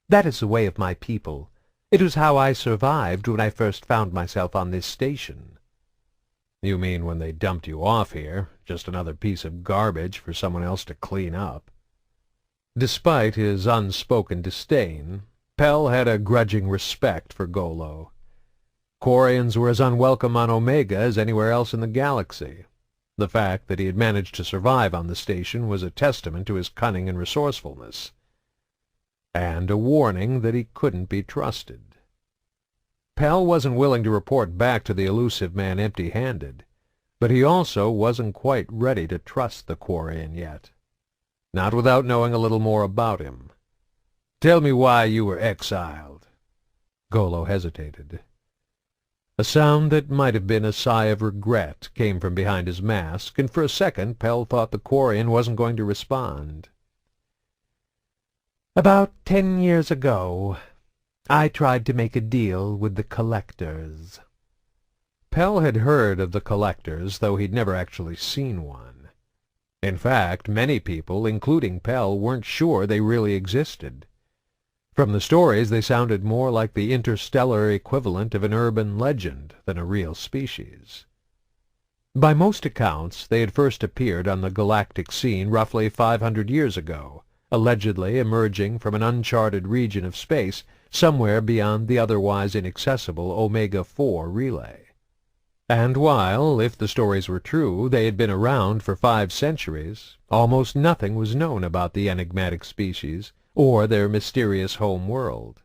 That is the way of my people. It was how I survived when I first found myself on this station." "You mean when they dumped you off here, just another piece of garbage for someone else to clean up?" Despite his unspoken disdain, Pell had a grudging respect for Golo. Quarians were as unwelcome on Omega as anywhere else in the galaxy. The fact that he had managed to survive on the station was a testament to his cunning and resourcefulness, and a warning that he couldn't be trusted. Pell wasn't willing to report back to the elusive man empty-handed, but he also wasn't quite ready to trust the Quarian yet. Not without knowing a little more about him. "Tell me why you were exiled." Golo hesitated. A sound that might have been a sigh of regret came from behind his mask, and for a second Pell thought the Quarian wasn't going to respond. "About 10 years ago, I tried to make a deal with the collectors." Pell had heard of the collectors, though he'd never actually seen one. In fact, many people, including Pell, weren't sure they really existed. From the stories, they sounded more like the interstellar equivalent of an urban legend than a real species. By most accounts, they had first appeared on the galactic scene roughly 500 years ago, allegedly emerging from an uncharted region of space somewhere beyond the otherwise inaccessible Omega-4 relay. And while, if the stories were true, they had been around for 5 centuries, almost nothing was known about the enigmatic species or their mysterious home world.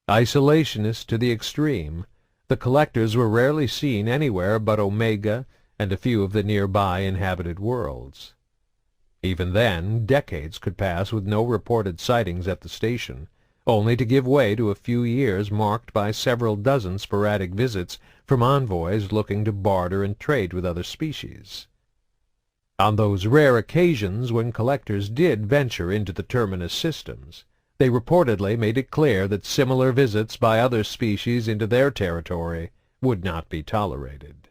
Isolationist to the extreme, the collectors were rarely seen anywhere but Omega and a few of the nearby inhabited worlds. Even then, decades could pass with no reported sightings at the station, only to give way to a few years marked by several dozen sporadic visits from envoys looking to barter and trade with other species. On those rare occasions when collectors did venture into the terminus systems, they reportedly made it clear that similar visits by other species into their territory would not be tolerated.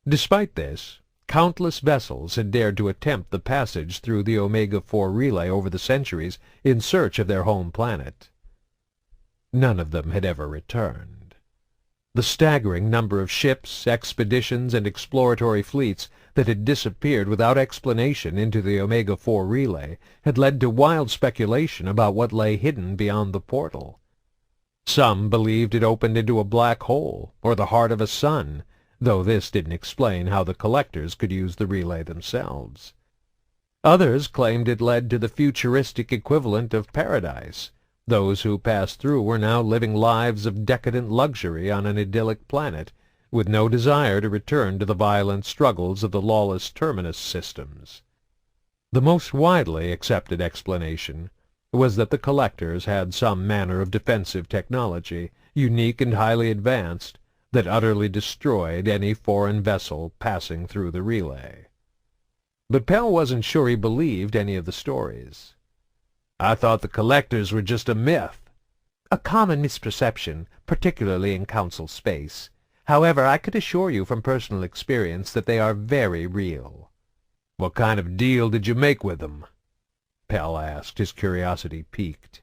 Despite this, countless vessels had dared to attempt the passage through the Omega-4 relay over the centuries in search of their home planet. None of them had ever returned. The staggering number of ships, expeditions, and exploratory fleets that had disappeared without explanation into the Omega-4 relay had led to wild speculation about what lay hidden beyond the portal. Some believed it opened into a black hole, or the heart of a sun, though this didn't explain how the collectors could use the relay themselves. Others claimed it led to the futuristic equivalent of paradise. Those who passed through were now living lives of decadent luxury on an idyllic planet, with no desire to return to the violent struggles of the lawless terminus systems. The most widely accepted explanation was that the collectors had some manner of defensive technology, unique and highly advanced, that utterly destroyed any foreign vessel passing through the relay. But Pell wasn't sure he believed any of the stories. "I thought the collectors were just a myth." "A common misperception, particularly in Council space. However, I could assure you from personal experience that they are very real." "What kind of deal did you make with them?" Pell asked, his curiosity piqued.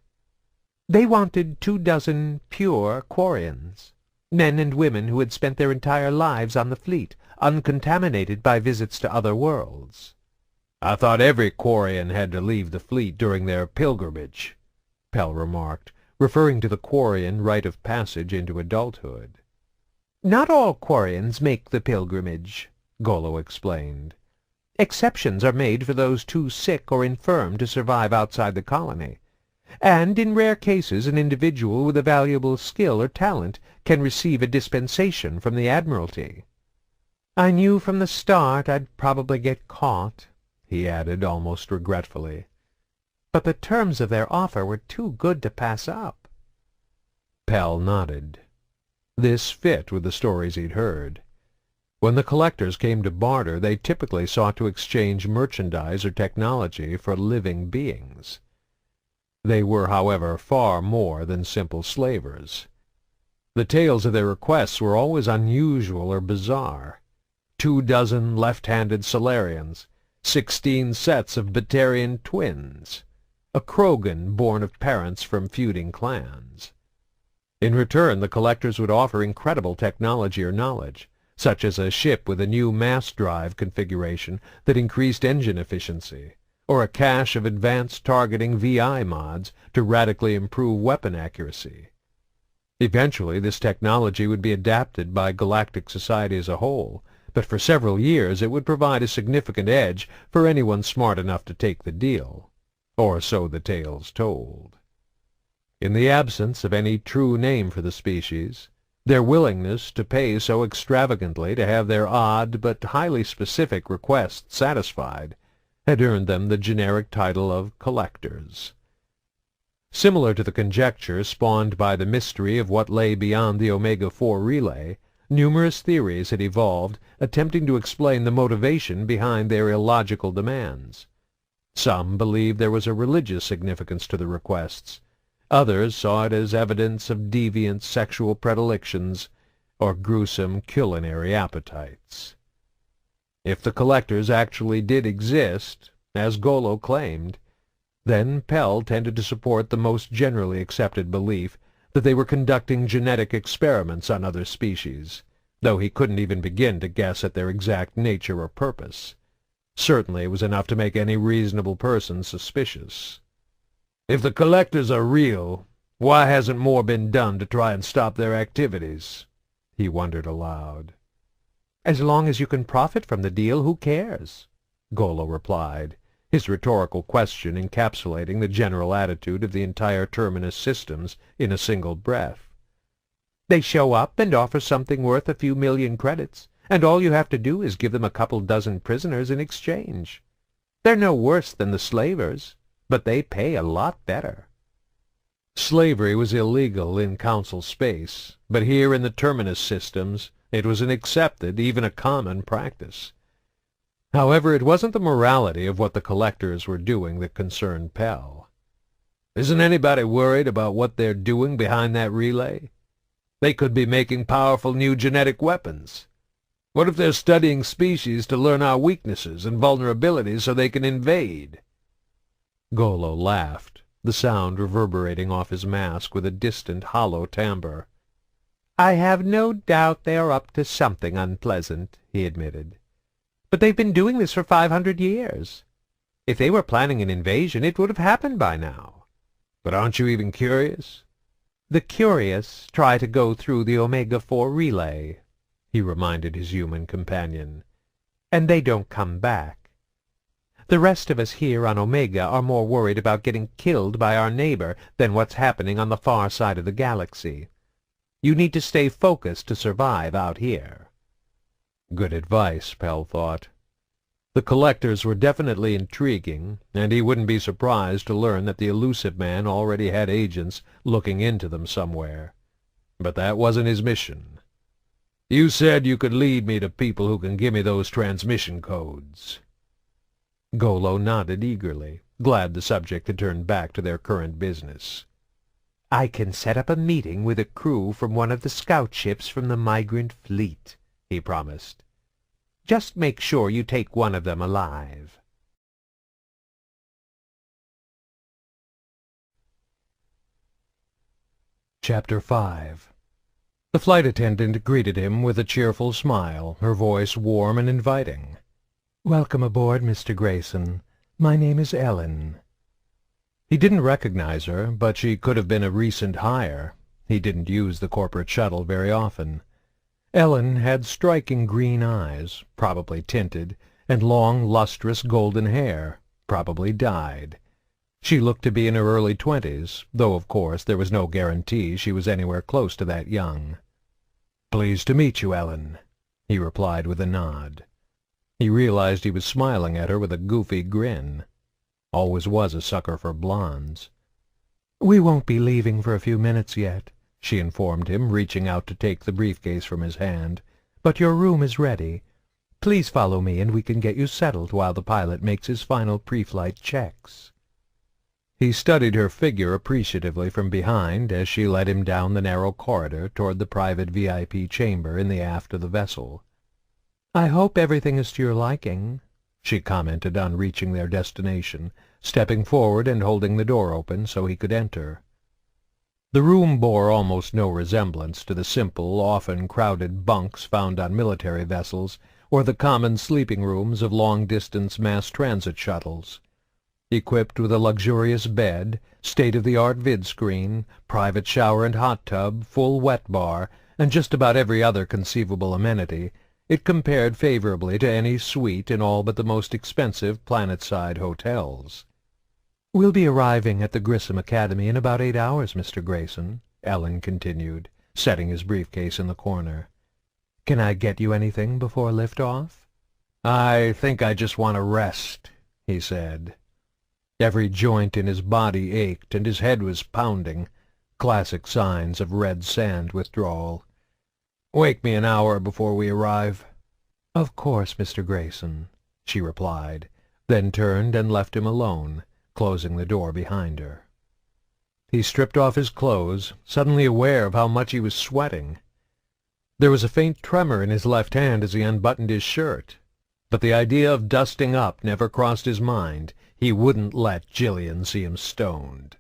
"They wanted 24 pure Quarians, men and women who had spent their entire lives on the fleet, uncontaminated by visits to other worlds." "I thought every Quarian had to leave the fleet during their pilgrimage," Pell remarked, referring to the Quarian rite of passage into adulthood. "Not all Quarians make the pilgrimage," Golo explained. "Exceptions are made for those too sick or infirm to survive outside the colony, and in rare cases an individual with a valuable skill or talent can receive a dispensation from the Admiralty. I knew from the start I'd probably get caught," he added almost regretfully. "But the terms of their offer were too good to pass up." Pell nodded. This fit with the stories he'd heard. When the collectors came to barter, they typically sought to exchange merchandise or technology for living beings. They were, however, far more than simple slavers. The tales of their requests were always unusual or bizarre. 24 left-handed Solarians, 16 sets of Batarian twins, a Krogan born of parents from feuding clans. In return, the collectors would offer incredible technology or knowledge, such as a ship with a new mass drive configuration that increased engine efficiency, or a cache of advanced targeting VI mods to radically improve weapon accuracy. Eventually, this technology would be adapted by galactic society as a whole, but for several years it would provide a significant edge for anyone smart enough to take the deal, or so the tales told. In the absence of any true name for the species, their willingness to pay so extravagantly to have their odd but highly specific requests satisfied had earned them the generic title of collectors. Similar to the conjecture spawned by the mystery of what lay beyond the Omega-4 relay, numerous theories had evolved attempting to explain the motivation behind their illogical demands. Some believed there was a religious significance to the requests. Others saw it as evidence of deviant sexual predilections or gruesome culinary appetites. If the collectors actually did exist, as Golo claimed, then Pell tended to support the most generally accepted belief that they were conducting genetic experiments on other species, though he couldn't even begin to guess at their exact nature or purpose. Certainly it was enough to make any reasonable person suspicious. "If the collectors are real, why hasn't more been done to try and stop their activities?" he wondered aloud. "As long as you can profit from the deal, who cares?" Golo replied, his rhetorical question encapsulating the general attitude of the entire Terminus systems in a single breath. "They show up and offer something worth a few million credits, and all you have to do is give them a couple dozen prisoners in exchange. They're no worse than the slavers, but they pay a lot better." Slavery was illegal in Council space, but here in the Terminus systems it was an accepted, even a common practice. However, it wasn't the morality of what the collectors were doing that concerned Pell. "Isn't anybody worried about what they're doing behind that relay? They could be making powerful new genetic weapons. What if they're studying species to learn our weaknesses and vulnerabilities so they can invade?" Golo laughed, the sound reverberating off his mask with a distant, hollow timbre. "I have no doubt they are up to something unpleasant," he admitted. "But they've been doing this for 500 years. If they were planning an invasion, it would have happened by now." "But aren't you even curious?" "The curious try to go through the Omega-4 relay," he reminded his human companion, "and they don't come back. The rest of us here on Omega are more worried about getting killed by our neighbor than what's happening on the far side of the galaxy. You need to stay focused to survive out here." Good advice, Pell thought. The collectors were definitely intriguing, and he wouldn't be surprised to learn that the elusive man already had agents looking into them somewhere. But that wasn't his mission. "You said you could lead me to people who can give me those transmission codes." Golo nodded eagerly, glad the subject had turned back to their current business. "I can set up a meeting with a crew from one of the scout ships from the migrant fleet," he promised. "Just make sure you take one of them alive." Chapter 5. The flight attendant greeted him with a cheerful smile, her voice warm and inviting. "Welcome aboard, Mr. Grayson. My name is Ellen." He didn't recognize her, but she could have been a recent hire. He didn't use the corporate shuttle very often. Ellen had striking green eyes, probably tinted, and long, lustrous golden hair, probably dyed. She looked to be in her early 20s, though of course there was no guarantee she was anywhere close to that young. "Pleased to meet you, Ellen," he replied with a nod. He realized he was smiling at her with a goofy grin. Always was a sucker for blondes. "We won't be leaving for a few minutes yet," she informed him, reaching out to take the briefcase from his hand. "But your room is ready. Please follow me and we can get you settled while the pilot makes his final pre-flight checks." He studied her figure appreciatively from behind as she led him down the narrow corridor toward the private VIP chamber in the aft of the vessel. "I hope everything is to your liking," she commented on reaching their destination, stepping forward and holding the door open so he could enter. The room bore almost no resemblance to the simple, often crowded bunks found on military vessels or the common sleeping rooms of long-distance mass transit shuttles. Equipped with a luxurious bed, state-of-the-art vid-screen, private shower and hot tub, full wet bar, and just about every other conceivable amenity, it compared favorably to any suite in all but the most expensive planet-side hotels. "We'll be arriving at the Grissom Academy in about 8 hours, Mr. Grayson," Ellen continued, setting his briefcase in the corner. "Can I get you anything before lift-off?" "I think I just want to rest," he said. Every joint in his body ached and his head was pounding, classic signs of red sand withdrawal. "Wake me an hour before we arrive." "Of course, Mr. Grayson," she replied, then turned and left him alone, closing the door behind her. He stripped off his clothes, suddenly aware of how much he was sweating. There was a faint tremor in his left hand as he unbuttoned his shirt, but the idea of dusting up never crossed his mind. He wouldn't let Gillian see him stoned.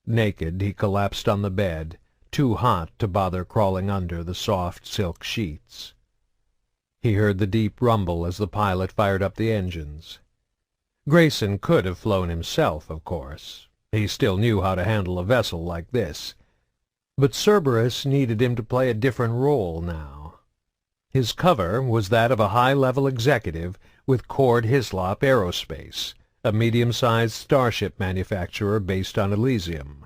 Naked, he collapsed on the bed, too hot to bother crawling under the soft silk sheets. He heard the deep rumble as the pilot fired up the engines. Grayson could have flown himself, of course. He still knew how to handle a vessel like this. But Cerberus needed him to play a different role now. His cover was that of a high-level executive with Cord Hislop Aerospace, a medium-sized starship manufacturer based on Elysium.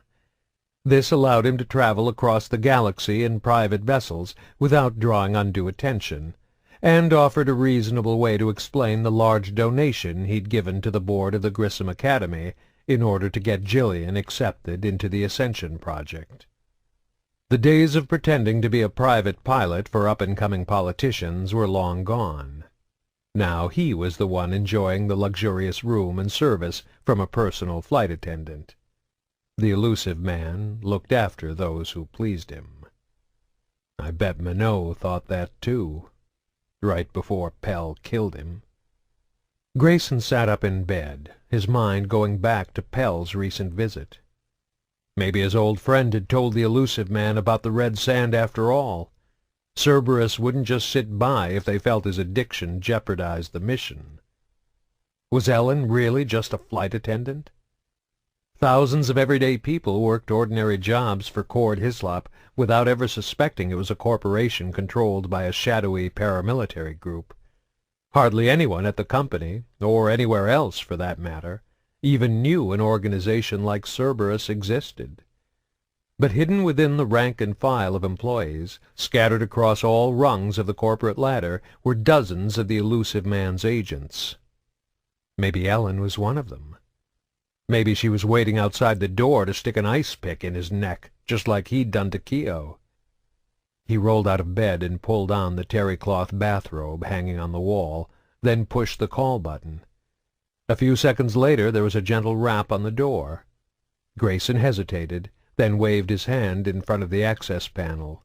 This allowed him to travel across the galaxy in private vessels without drawing undue attention, and offered a reasonable way to explain the large donation he'd given to the board of the Grissom Academy in order to get Gillian accepted into the Ascension project. The days of pretending to be a private pilot for up-and-coming politicians were long gone. Now he was the one enjoying the luxurious room and service from a personal flight attendant. The elusive man looked after those who pleased him. I bet Minot thought that too, right before Pell killed him. Grayson sat up in bed, his mind going back to Pell's recent visit. Maybe his old friend had told the elusive man about the red sand after all. Cerberus wouldn't just sit by if they felt his addiction jeopardized the mission. Was Ellen really just a flight attendant? Thousands of everyday people worked ordinary jobs for Cord Hislop without ever suspecting it was a corporation controlled by a shadowy paramilitary group. Hardly anyone at the company, or anywhere else for that matter, even knew an organization like Cerberus existed. But hidden within the rank and file of employees, scattered across all rungs of the corporate ladder, were dozens of the elusive man's agents. Maybe Ellen was one of them. Maybe she was waiting outside the door to stick an ice pick in his neck, just like he'd done to Keogh. He rolled out of bed and pulled on the terry-cloth bathrobe hanging on the wall, then pushed the call button. A few seconds later there was a gentle rap on the door. Grayson hesitated, then waved his hand in front of the access panel.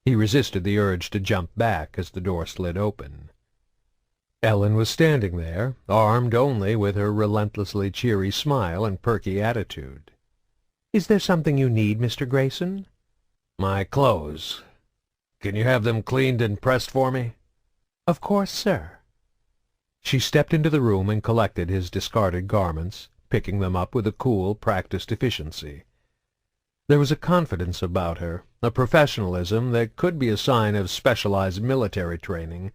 He resisted the urge to jump back as the door slid open. Ellen was standing there, armed only with her relentlessly cheery smile and perky attitude. "Is there something you need, Mr. Grayson?" "My clothes. Can you have them cleaned and pressed for me?" "Of course, sir." She stepped into the room and collected his discarded garments, picking them up with a cool, practiced efficiency. There was a confidence about her, a professionalism that could be a sign of specialized military training,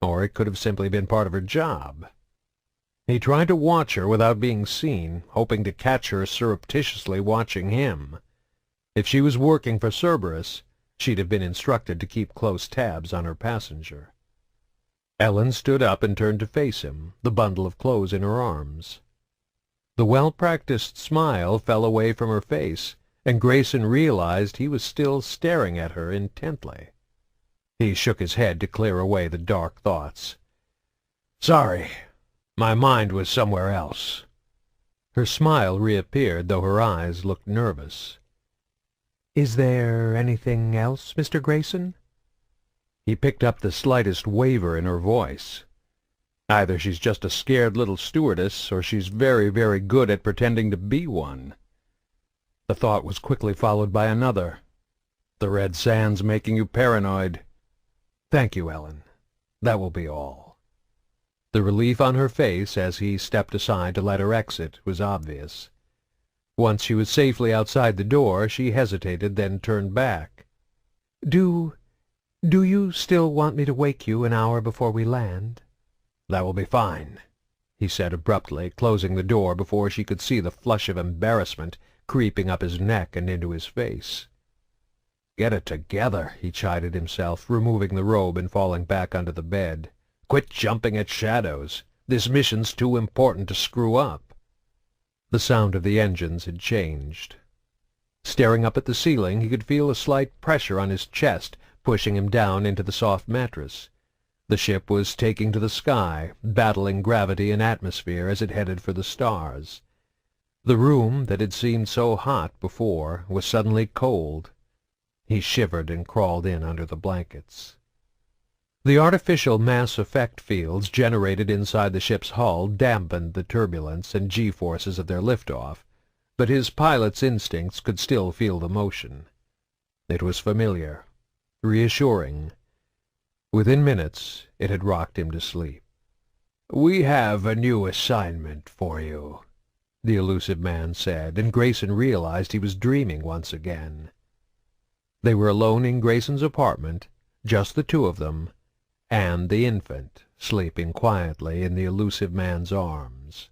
or it could have simply been part of her job. He tried to watch her without being seen, hoping to catch her surreptitiously watching him. If she was working for Cerberus, she'd have been instructed to keep close tabs on her passenger. Ellen stood up and turned to face him, the bundle of clothes in her arms. The well-practiced smile fell away from her face, and Grayson realized he was still staring at her intently. He shook his head to clear away the dark thoughts. "Sorry, my mind was somewhere else." Her smile reappeared, though her eyes looked nervous. "Is there anything else, Mr. Grayson?" He picked up the slightest waver in her voice. Either she's just a scared little stewardess, or she's very, very good at pretending to be one. The thought was quickly followed by another. "The red sand's making you paranoid." "Thank you, Ellen. That will be all." The relief on her face as he stepped aside to let her exit was obvious. Once she was safely outside the door, she hesitated, then turned back. Do you still want me to wake you an hour before we land?" "That will be fine," he said abruptly, closing the door before she could see the flush of embarrassment creeping up his neck and into his face. "Get it together," he chided himself, removing the robe and falling back onto the bed. "Quit jumping at shadows. This mission's too important to screw up." The sound of the engines had changed. Staring up at the ceiling, he could feel a slight pressure on his chest, pushing him down into the soft mattress. The ship was taking to the sky, battling gravity and atmosphere as it headed for the stars. The room that had seemed so hot before was suddenly cold. He shivered and crawled in under the blankets. The artificial mass effect fields generated inside the ship's hull dampened the turbulence and G-forces of their liftoff, but his pilot's instincts could still feel the motion. It was familiar, reassuring. Within minutes, it had rocked him to sleep. "We have a new assignment for you," the elusive man said, and Grayson realized he was dreaming once again. They were alone in Grayson's apartment, just the two of them, and the infant sleeping quietly in the elusive man's arms.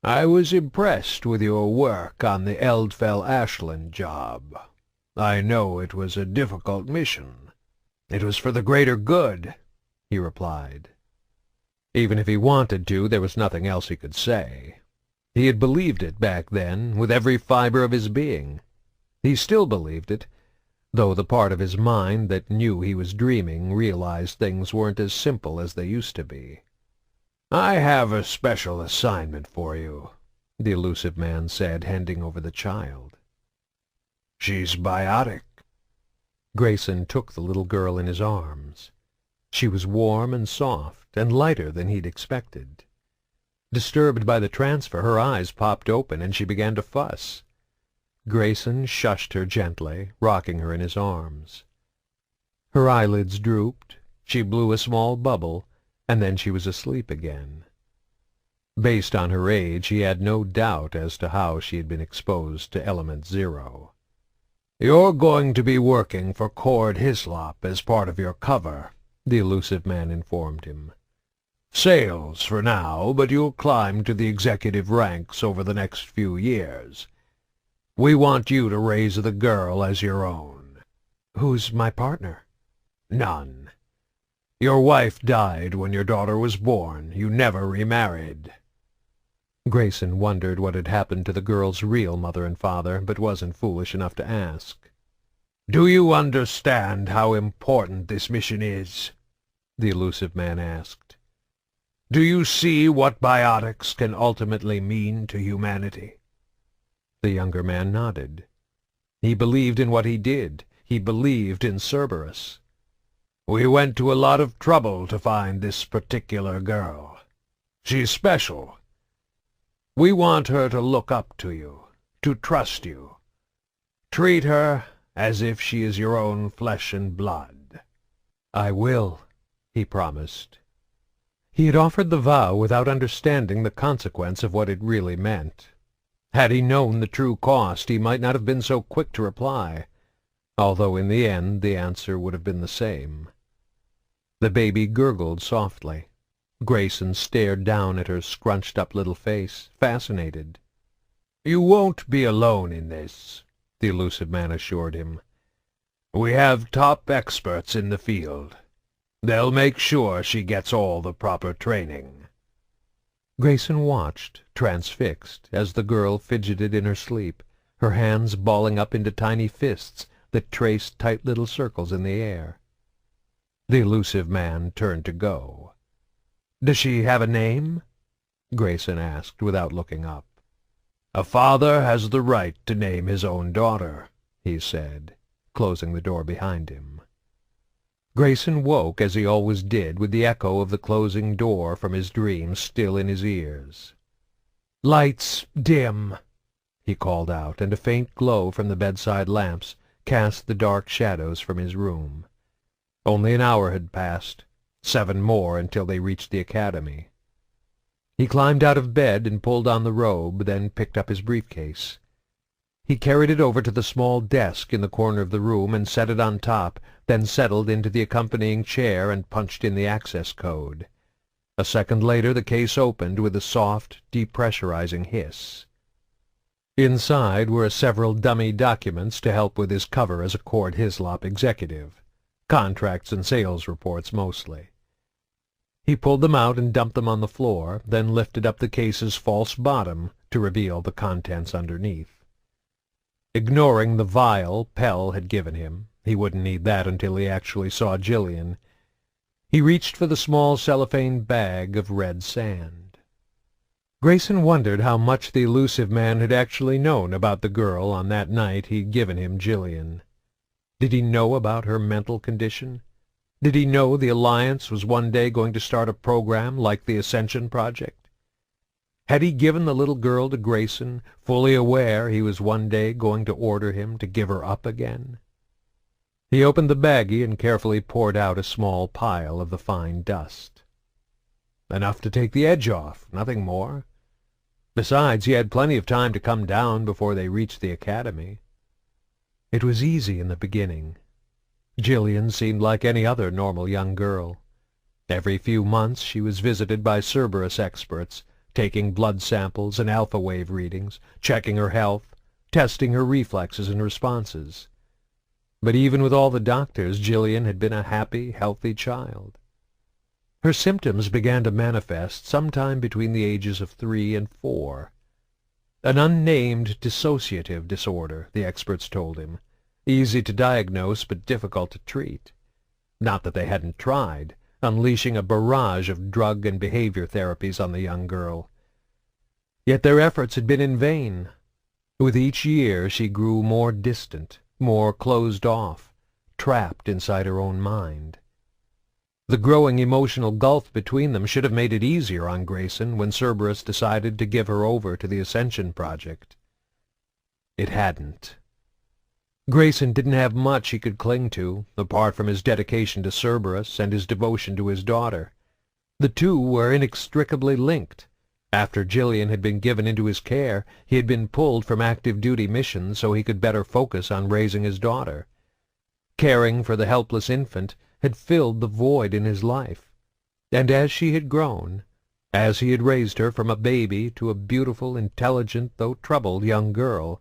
"I was impressed with your work on the Eldfell-Ashland job. I know it was a difficult mission." "It was for the greater good," he replied. Even if he wanted to, there was nothing else he could say. He had believed it back then, with every fiber of his being. He still believed it, though the part of his mind that knew he was dreaming realized things weren't as simple as they used to be. "I have a special assignment for you," the elusive man said, handing over the child. "She's biotic." Grayson took the little girl in his arms. She was warm and soft, and lighter than he'd expected. Disturbed by the transfer, her eyes popped open, and she began to fuss. Grayson shushed her gently, rocking her in his arms. Her eyelids drooped, she blew a small bubble, and then she was asleep again. Based on her age, he had no doubt as to how she had been exposed to element zero. "You're going to be working for Cord Hislop as part of your cover," the elusive man informed him. "Sales for now, but you'll climb to the executive ranks over the next few years. We want you to raise the girl as your own." "Who's my partner?" "None. Your wife died when your daughter was born. You never remarried." Grayson wondered what had happened to the girl's real mother and father, but wasn't foolish enough to ask. "Do you understand how important this mission is?" the elusive man asked. "Do you see what biotics can ultimately mean to humanity?" The younger man nodded. He believed in what he did. He believed in Cerberus. "We went to a lot of trouble to find this particular girl. She's special. We want her to look up to you, to trust you. Treat her as if she is your own flesh and blood." "I will," he promised. He had offered the vow without understanding the consequence of what it really meant. Had he known the true cost, he might not have been so quick to reply, although in the end the answer would have been the same. The baby gurgled softly. Grayson stared down at her scrunched-up little face, fascinated. "You won't be alone in this," the elusive man assured him. "We have top experts in the field. They'll make sure she gets all the proper training." Grayson watched, transfixed, as the girl fidgeted in her sleep, her hands balling up into tiny fists that traced tight little circles in the air. The elusive man turned to go. "Does she have a name?" Grayson asked without looking up. "A father has the right to name his own daughter," he said, closing the door behind him. Grayson woke, as he always did, with the echo of the closing door from his dream still in his ears. "Lights dim," he called out, and a faint glow from the bedside lamps cast the dark shadows from his room. Only an hour had passed, 7 more until they reached the academy. He climbed out of bed and pulled on the robe, then picked up his briefcase. He carried it over to the small desk in the corner of the room and set it on top, then settled into the accompanying chair and punched in the access code. A second later the case opened with a soft, depressurizing hiss. Inside were several dummy documents to help with his cover as a Cord Hislop executive. Contracts and sales reports mostly. He pulled them out and dumped them on the floor, then lifted up the case's false bottom to reveal the contents underneath. Ignoring the vial Pell had given him, he wouldn't need that until he actually saw Gillian, he reached for the small cellophane bag of red sand. Grayson wondered how much the elusive man had actually known about the girl on that night he'd given him Gillian. Did he know about her mental condition? Did he know the Alliance was one day going to start a program like the Ascension project? Had he given the little girl to Grayson, fully aware he was one day going to order him to give her up again? He opened the baggie and carefully poured out a small pile of the fine dust. Enough to take the edge off, nothing more. Besides, he had plenty of time to come down before they reached the academy. It was easy in the beginning. Gillian seemed like any other normal young girl. Every few months she was visited by Cerberus experts, taking blood samples and alpha wave readings, checking her health, testing her reflexes and responses. But even with all the doctors, Gillian had been a happy, healthy child. Her symptoms began to manifest sometime between the ages of 3 and 4. An unnamed dissociative disorder, the experts told him. Easy to diagnose, but difficult to treat. Not that they hadn't tried, unleashing a barrage of drug and behavior therapies on the young girl. Yet their efforts had been in vain. With each year she grew more distant, more closed off, trapped inside her own mind. The growing emotional gulf between them should have made it easier on Grayson when Cerberus decided to give her over to the Ascension project. It hadn't. Grayson didn't have much he could cling to, apart from his dedication to Cerberus and his devotion to his daughter. The two were inextricably linked. After Gillian had been given into his care, he had been pulled from active duty missions so he could better focus on raising his daughter. Caring for the helpless infant had filled the void in his life, and as she had grown, as he had raised her from a baby to a beautiful, intelligent, though troubled young girl,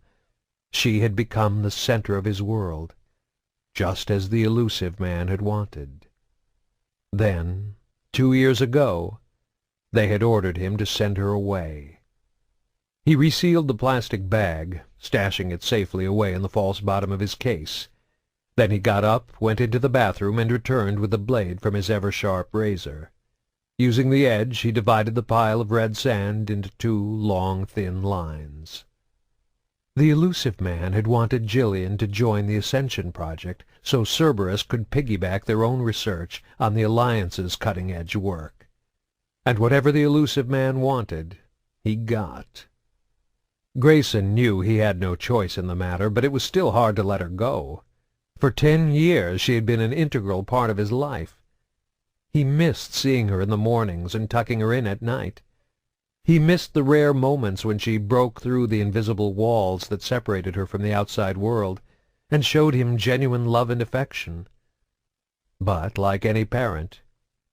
she had become the center of his world, just as the elusive man had wanted. Then, 2 years ago, they had ordered him to send her away. He resealed the plastic bag, stashing it safely away in the false bottom of his case. Then he got up, went into the bathroom, and returned with the blade from his ever-sharp razor. Using the edge, he divided the pile of red sand into 2 long, thin lines. The elusive man had wanted Gillian to join the Ascension project so Cerberus could piggyback their own research on the Alliance's cutting-edge work. And whatever the elusive man wanted, he got. Grayson knew he had no choice in the matter, but it was still hard to let her go. For 10 years she had been an integral part of his life. He missed seeing her in the mornings and tucking her in at night. He missed the rare moments when she broke through the invisible walls that separated her from the outside world and showed him genuine love and affection. But, like any parent,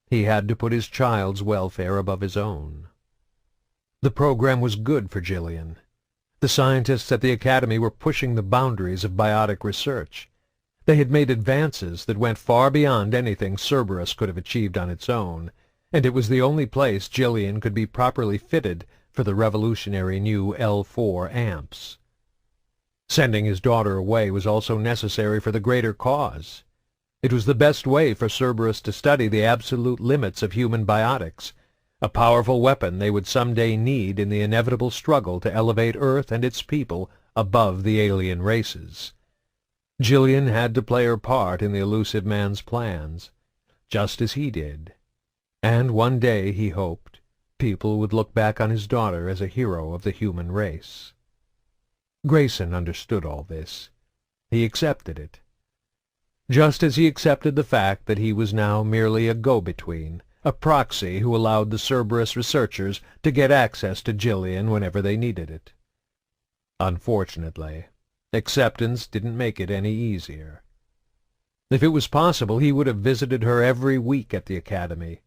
he had to put his child's welfare above his own. The program was good for Gillian. The scientists at the Academy were pushing the boundaries of biotic research. They had made advances that went far beyond anything Cerberus could have achieved on its own, and it was the only place Gillian could be properly fitted for the revolutionary new L4 amps. Sending his daughter away was also necessary for the greater cause. It was the best way for Cerberus to study the absolute limits of human biotics, a powerful weapon they would someday need in the inevitable struggle to elevate Earth and its people above the alien races. Gillian had to play her part in the elusive man's plans, just as he did. And one day, he hoped, people would look back on his daughter as a hero of the human race. Grayson understood all this. He accepted it. Just as he accepted the fact that he was now merely a go-between, a proxy who allowed the Cerberus researchers to get access to Gillian whenever they needed it. Unfortunately, acceptance didn't make it any easier. If it was possible, he would have visited her every week at the Academy.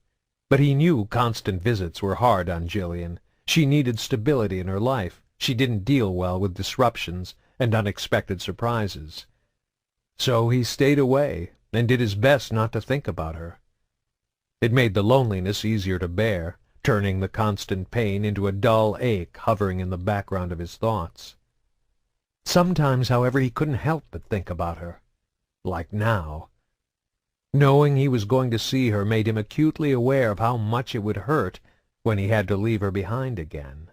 But he knew constant visits were hard on Gillian. She needed stability in her life. She didn't deal well with disruptions and unexpected surprises. So he stayed away and did his best not to think about her. It made the loneliness easier to bear, turning the constant pain into a dull ache hovering in the background of his thoughts. Sometimes, however, he couldn't help but think about her, like now. Knowing he was going to see her made him acutely aware of how much it would hurt when he had to leave her behind again.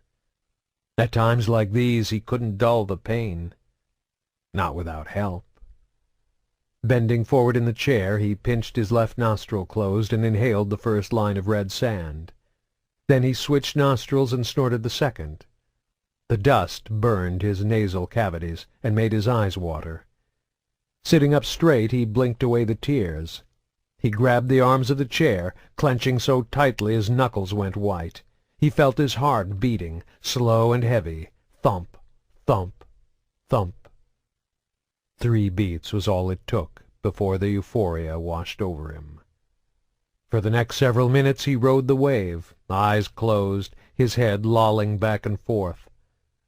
At times like these he couldn't dull the pain, not without help. Bending forward in the chair, he pinched his left nostril closed and inhaled the first line of red sand. Then he switched nostrils and snorted the second. The dust burned his nasal cavities and made his eyes water. Sitting up straight, he blinked away the tears. He grabbed the arms of the chair, clenching so tightly his knuckles went white. He felt his heart beating, slow and heavy, thump, thump, thump. 3 beats was all it took before the euphoria washed over him. For the next several minutes he rode the wave, eyes closed, his head lolling back and forth.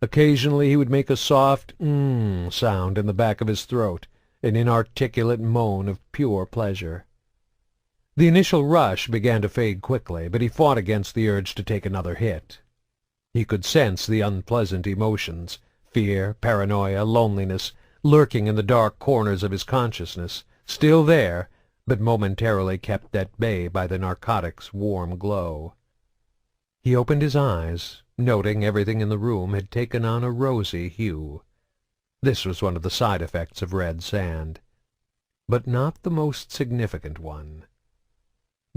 Occasionally he would make a soft sound in the back of his throat, an inarticulate moan of pure pleasure. The initial rush began to fade quickly, but he fought against the urge to take another hit. He could sense the unpleasant emotions, fear, paranoia, loneliness, lurking in the dark corners of his consciousness, still there, but momentarily kept at bay by the narcotic's warm glow. He opened his eyes, noting everything in the room had taken on a rosy hue. This was one of the side effects of red sand, but not the most significant one.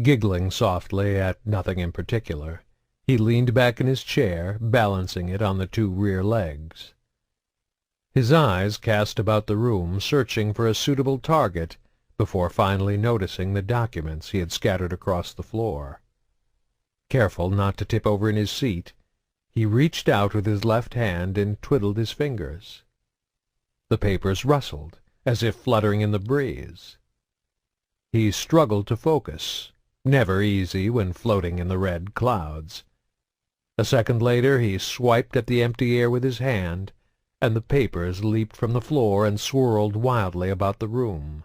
Giggling softly at nothing in particular, he leaned back in his chair, balancing it on the two rear legs. His eyes cast about the room, searching for a suitable target, before finally noticing the documents he had scattered across the floor. Careful not to tip over in his seat, he reached out with his left hand and twiddled his fingers. The papers rustled, as if fluttering in the breeze. He struggled to focus, never easy when floating in the red clouds. A second later he swiped at the empty air with his hand, and the papers leaped from the floor and swirled wildly about the room.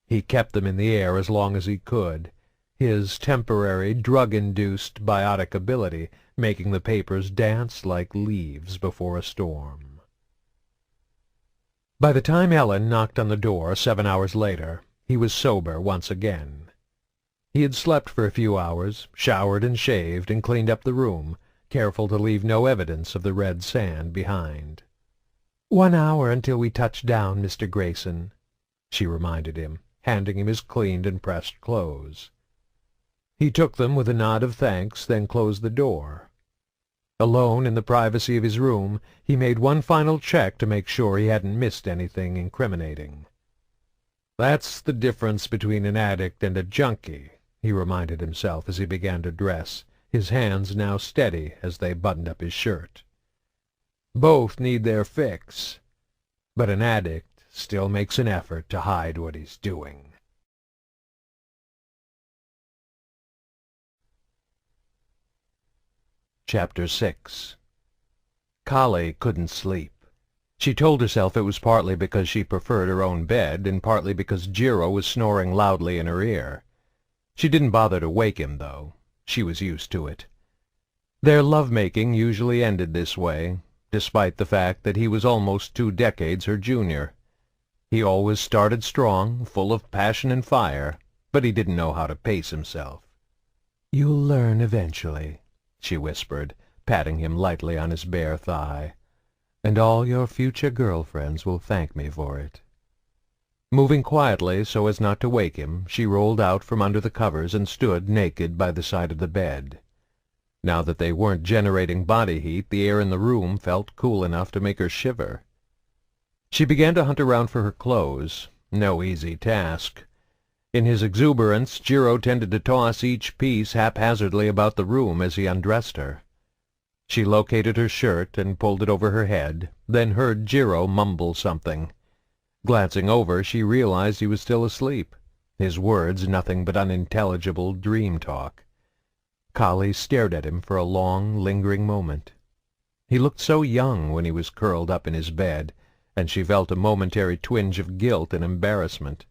He kept them in the air as long as he could, his temporary drug-induced biotic ability making the papers dance like leaves before a storm. By the time Ellen knocked on the door 7 hours later, he was sober once again. He had slept for a few hours, showered and shaved, and cleaned up the room, careful to leave no evidence of the red sand behind. "1 hour until we touch down, Mr. Grayson," she reminded him, handing him his cleaned and pressed clothes. He took them with a nod of thanks, then closed the door. Alone in the privacy of his room, he made one final check to make sure he hadn't missed anything incriminating. "That's the difference between an addict and a junkie," he reminded himself as he began to dress, his hands now steady as they buttoned up his shirt. "Both need their fix, but an addict still makes an effort to hide what he's doing." Chapter 6. Kahlee couldn't sleep. She told herself it was partly because she preferred her own bed, and partly because Jiro was snoring loudly in her ear. She didn't bother to wake him, though. She was used to it. Their love-making usually ended this way, despite the fact that he was almost 2 decades her junior. He always started strong, full of passion and fire, but he didn't know how to pace himself. "You'll learn eventually," she whispered, patting him lightly on his bare thigh, "and all your future girlfriends will thank me for it." Moving quietly so as not to wake him, she rolled out from under the covers and stood naked by the side of the bed. Now that they weren't generating body heat, the air in the room felt cool enough to make her shiver. She began to hunt around for her clothes, no easy task. In his exuberance, Jiro tended to toss each piece haphazardly about the room as he undressed her. She located her shirt and pulled it over her head, then heard Jiro mumble something. Glancing over, she realized he was still asleep, his words nothing but unintelligible dream talk. Kahlee stared at him for a long, lingering moment. He looked so young when he was curled up in his bed, and she felt a momentary twinge of guilt and embarrassment.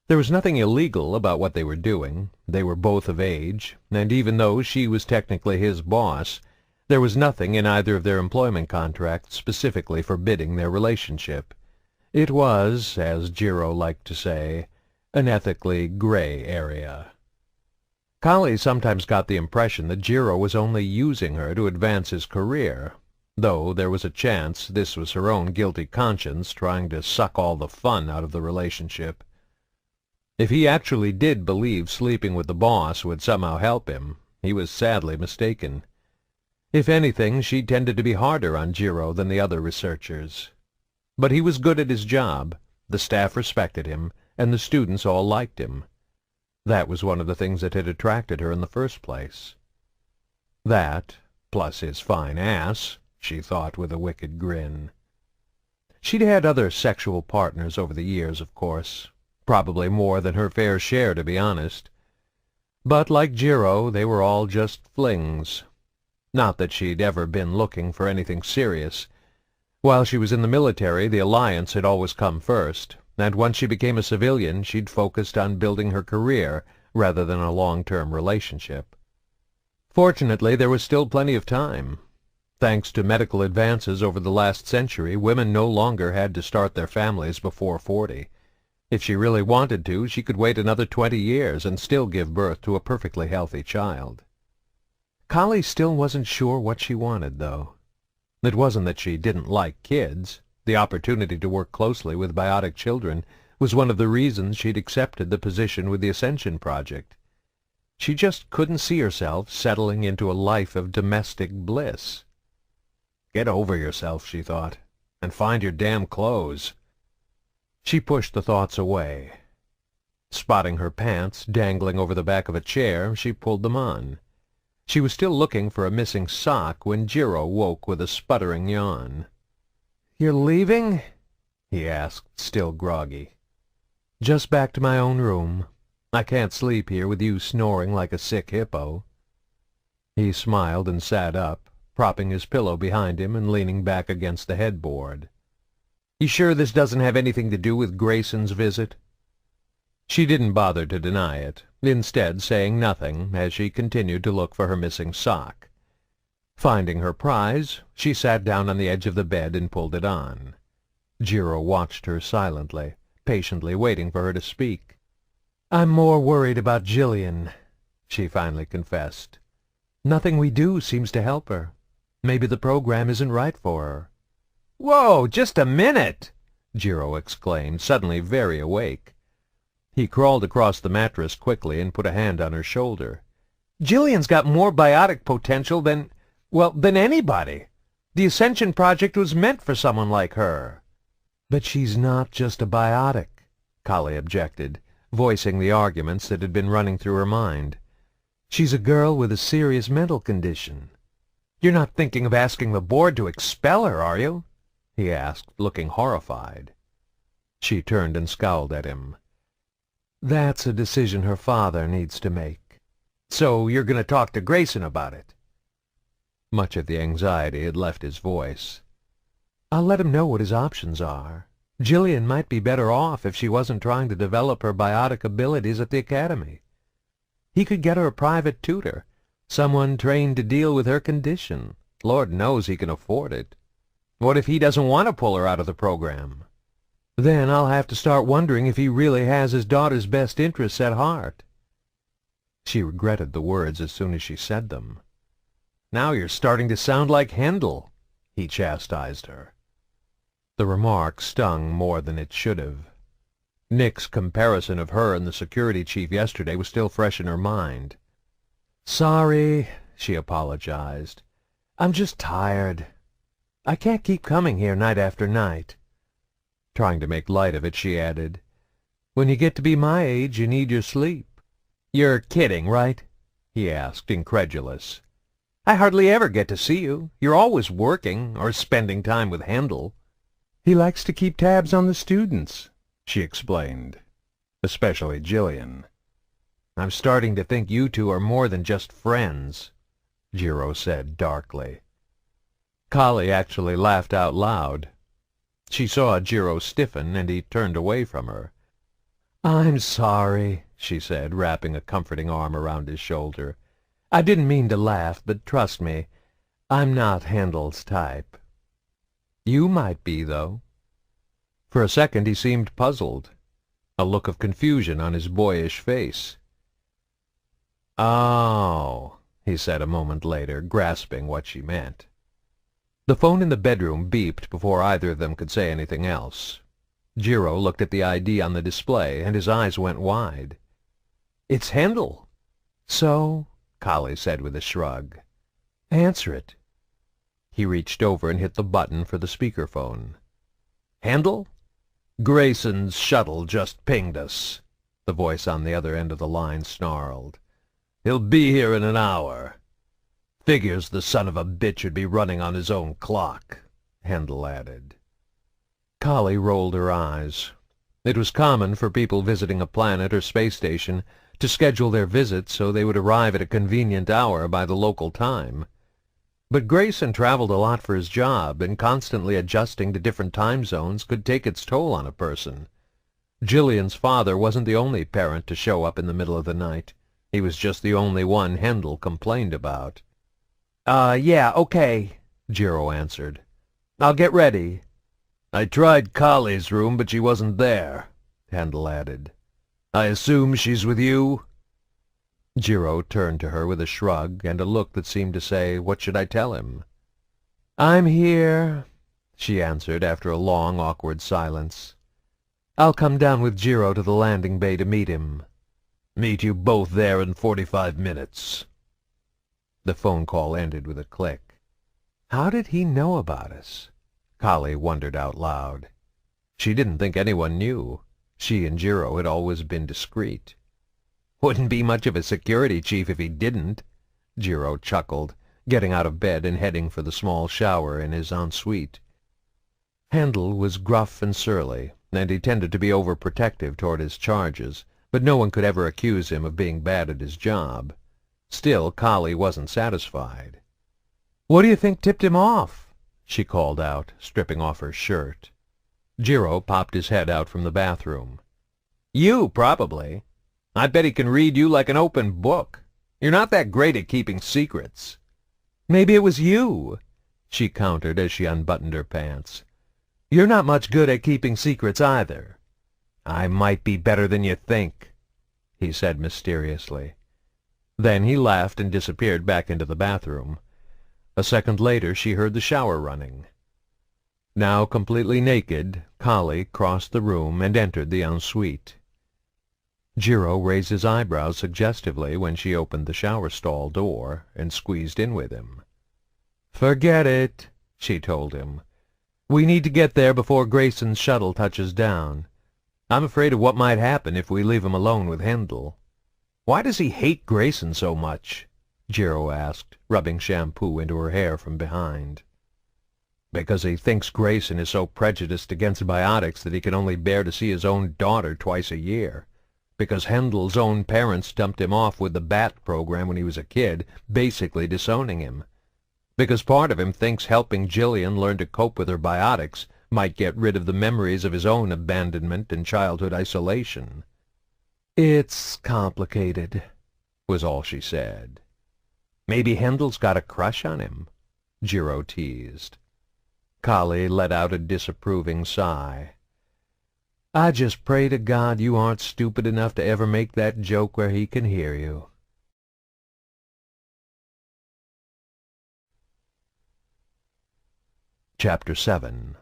There was nothing illegal about what they were doing. They were both of age, and even though she was technically his boss, there was nothing in either of their employment contracts specifically forbidding their relationship. It was, as Jiro liked to say, an ethically gray area. Kahlee sometimes got the impression that Jiro was only using her to advance his career, though there was a chance this was her own guilty conscience trying to suck all the fun out of the relationship. If he actually did believe sleeping with the boss would somehow help him, he was sadly mistaken. If anything, she tended to be harder on Jiro than the other researchers. But he was good at his job, the staff respected him, and the students all liked him. That was one of the things that had attracted her in the first place. That, plus his fine ass, she thought with a wicked grin. She'd had other sexual partners over the years, of course. Probably more than her fair share, to be honest. But like Jiro, they were all just flings. Not that she'd ever been looking for anything serious. While she was in the military, the alliance had always come first, and once she became a civilian, she'd focused on building her career rather than a long-term relationship. Fortunately, there was still plenty of time. Thanks to medical advances over the last century, women no longer had to start their families before 40. If she really wanted to, she could wait another 20 years and still give birth to a perfectly healthy child. Kahlee still wasn't sure what she wanted, though. It wasn't that she didn't like kids. The opportunity to work closely with biotic children was one of the reasons she'd accepted the position with the Ascension project. She just couldn't see herself settling into a life of domestic bliss. "Get over yourself," she thought, "and find your damn clothes." She pushed the thoughts away. Spotting her pants dangling over the back of a chair, she pulled them on. She was still looking for a missing sock when Jiro woke with a sputtering yawn. "You're leaving?" he asked, still groggy. "Just back to my own room. I can't sleep here with you snoring like a sick hippo." He smiled and sat up, propping his pillow behind him and leaning back against the headboard. "You sure this doesn't have anything to do with Grayson's visit?" She didn't bother to deny it, instead saying nothing as she continued to look for her missing sock. Finding her prize, she sat down on the edge of the bed and pulled it on. Jiro watched her silently, patiently waiting for her to speak. "I'm more worried about Gillian," she finally confessed. "Nothing we do seems to help her. Maybe the program isn't right for her." "Whoa, just a minute!" Jiro exclaimed, suddenly very awake. He crawled across the mattress quickly and put a hand on her shoulder. "Gillian's got more biotic potential than anybody. The Ascension project was meant for someone like her." "But she's not just a biotic," Kahlee objected, voicing the arguments that had been running through her mind. "She's a girl with a serious mental condition." "You're not thinking of asking the board to expel her, are you?" he asked, looking horrified. She turned and scowled at him. "That's a decision her father needs to make." "So you're going to talk to Grayson about it?" Much of the anxiety had left his voice. "I'll let him know what his options are. Gillian might be better off if she wasn't trying to develop her biotic abilities at the academy. He could get her a private tutor, someone trained to deal with her condition. Lord knows he can afford it. What if he doesn't want to pull her out of the program? Then I'll have to start wondering if he really has his daughter's best interests at heart." She regretted the words as soon as she said them. "Now you're starting to sound like Handel," he chastised her. The remark stung more than it should have. Nick's comparison of her and the security chief yesterday was still fresh in her mind. "Sorry," she apologized. "I'm just tired. I can't keep coming here night after night." Trying to make light of it, she added, "When you get to be my age, you need your sleep." "You're kidding, right?" he asked, incredulous. "I hardly ever get to see you. You're always working or spending time with Handel." "He likes to keep tabs on the students," she explained. "Especially Gillian." "I'm starting to think you two are more than just friends," Jiro said darkly. Kahlee actually laughed out loud. She saw Jiro stiffen, and he turned away from her. "I'm sorry," she said, wrapping a comforting arm around his shoulder. "I didn't mean to laugh, but trust me, I'm not Handel's type." "You might be, though." For a second he seemed puzzled, a look of confusion on his boyish face. "Oh," he said a moment later, grasping what she meant. The phone in the bedroom beeped before either of them could say anything else. Jiro looked at the ID on the display, and his eyes went wide. "It's Handel." "So?" Kahlee said with a shrug. "Answer it." He reached over and hit the button for the speakerphone. "Handel? Grayson's shuttle just pinged us," the voice on the other end of the line snarled. "He'll be here in an hour. Figures the son of a bitch would be running on his own clock," Handel added. Kahlee rolled her eyes. It was common for people visiting a planet or space station to schedule their visits so they would arrive at a convenient hour by the local time. But Grayson traveled a lot for his job, and constantly adjusting to different time zones could take its toll on a person. Gillian's father wasn't the only parent to show up in the middle of the night. He was just the only one Handel complained about. Yeah, okay," Jiro answered. "I'll get ready." "I tried Kahlee's room, but she wasn't there," Handel added. "I assume she's with you?" Jiro turned to her with a shrug and a look that seemed to say, "What should I tell him?" "I'm here," she answered after a long, awkward silence. "I'll come down with Jiro to the landing bay to meet him." Meet you both there in 45 minutes. The phone call ended with a click. How did he know about us? Kahlee wondered out loud. She didn't think anyone knew. She and Jiro had always been discreet. Wouldn't be much of a security chief if he didn't, Jiro chuckled, getting out of bed and heading for the small shower in his ensuite. Handel was gruff and surly, and he tended to be overprotective toward his charges, but no one could ever accuse him of being bad at his job. Still, Kahlee wasn't satisfied. "What do you think tipped him off?" she called out, stripping off her shirt. Jiro popped his head out from the bathroom. "You, probably. I bet he can read you like an open book. You're not that great at keeping secrets." "Maybe it was you," she countered as she unbuttoned her pants. "You're not much good at keeping secrets either." "I might be better than you think," he said mysteriously. Then he laughed and disappeared back into the bathroom. A second later she heard the shower running. Now completely naked, Kahlee crossed the room and entered the ensuite. Jiro raised his eyebrows suggestively when she opened the shower stall door and squeezed in with him. "Forget it," she told him. "We need to get there before Grayson's shuttle touches down. I'm afraid of what might happen if we leave him alone with Handel." "Why does he hate Grayson so much?" Jiro asked, rubbing shampoo into her hair from behind. "Because he thinks Grayson is so prejudiced against biotics that he can only bear to see his own daughter twice a year. Because Handel's own parents dumped him off with the BAT program when he was a kid, basically disowning him. Because part of him thinks helping Gillian learn to cope with her biotics might get rid of the memories of his own abandonment and childhood isolation." "It's complicated," was all she said. "Maybe Handel's got a crush on him," Jiro teased. Kahlee let out a disapproving sigh. "I just pray to God you aren't stupid enough to ever make that joke where he can hear you." Chapter 7.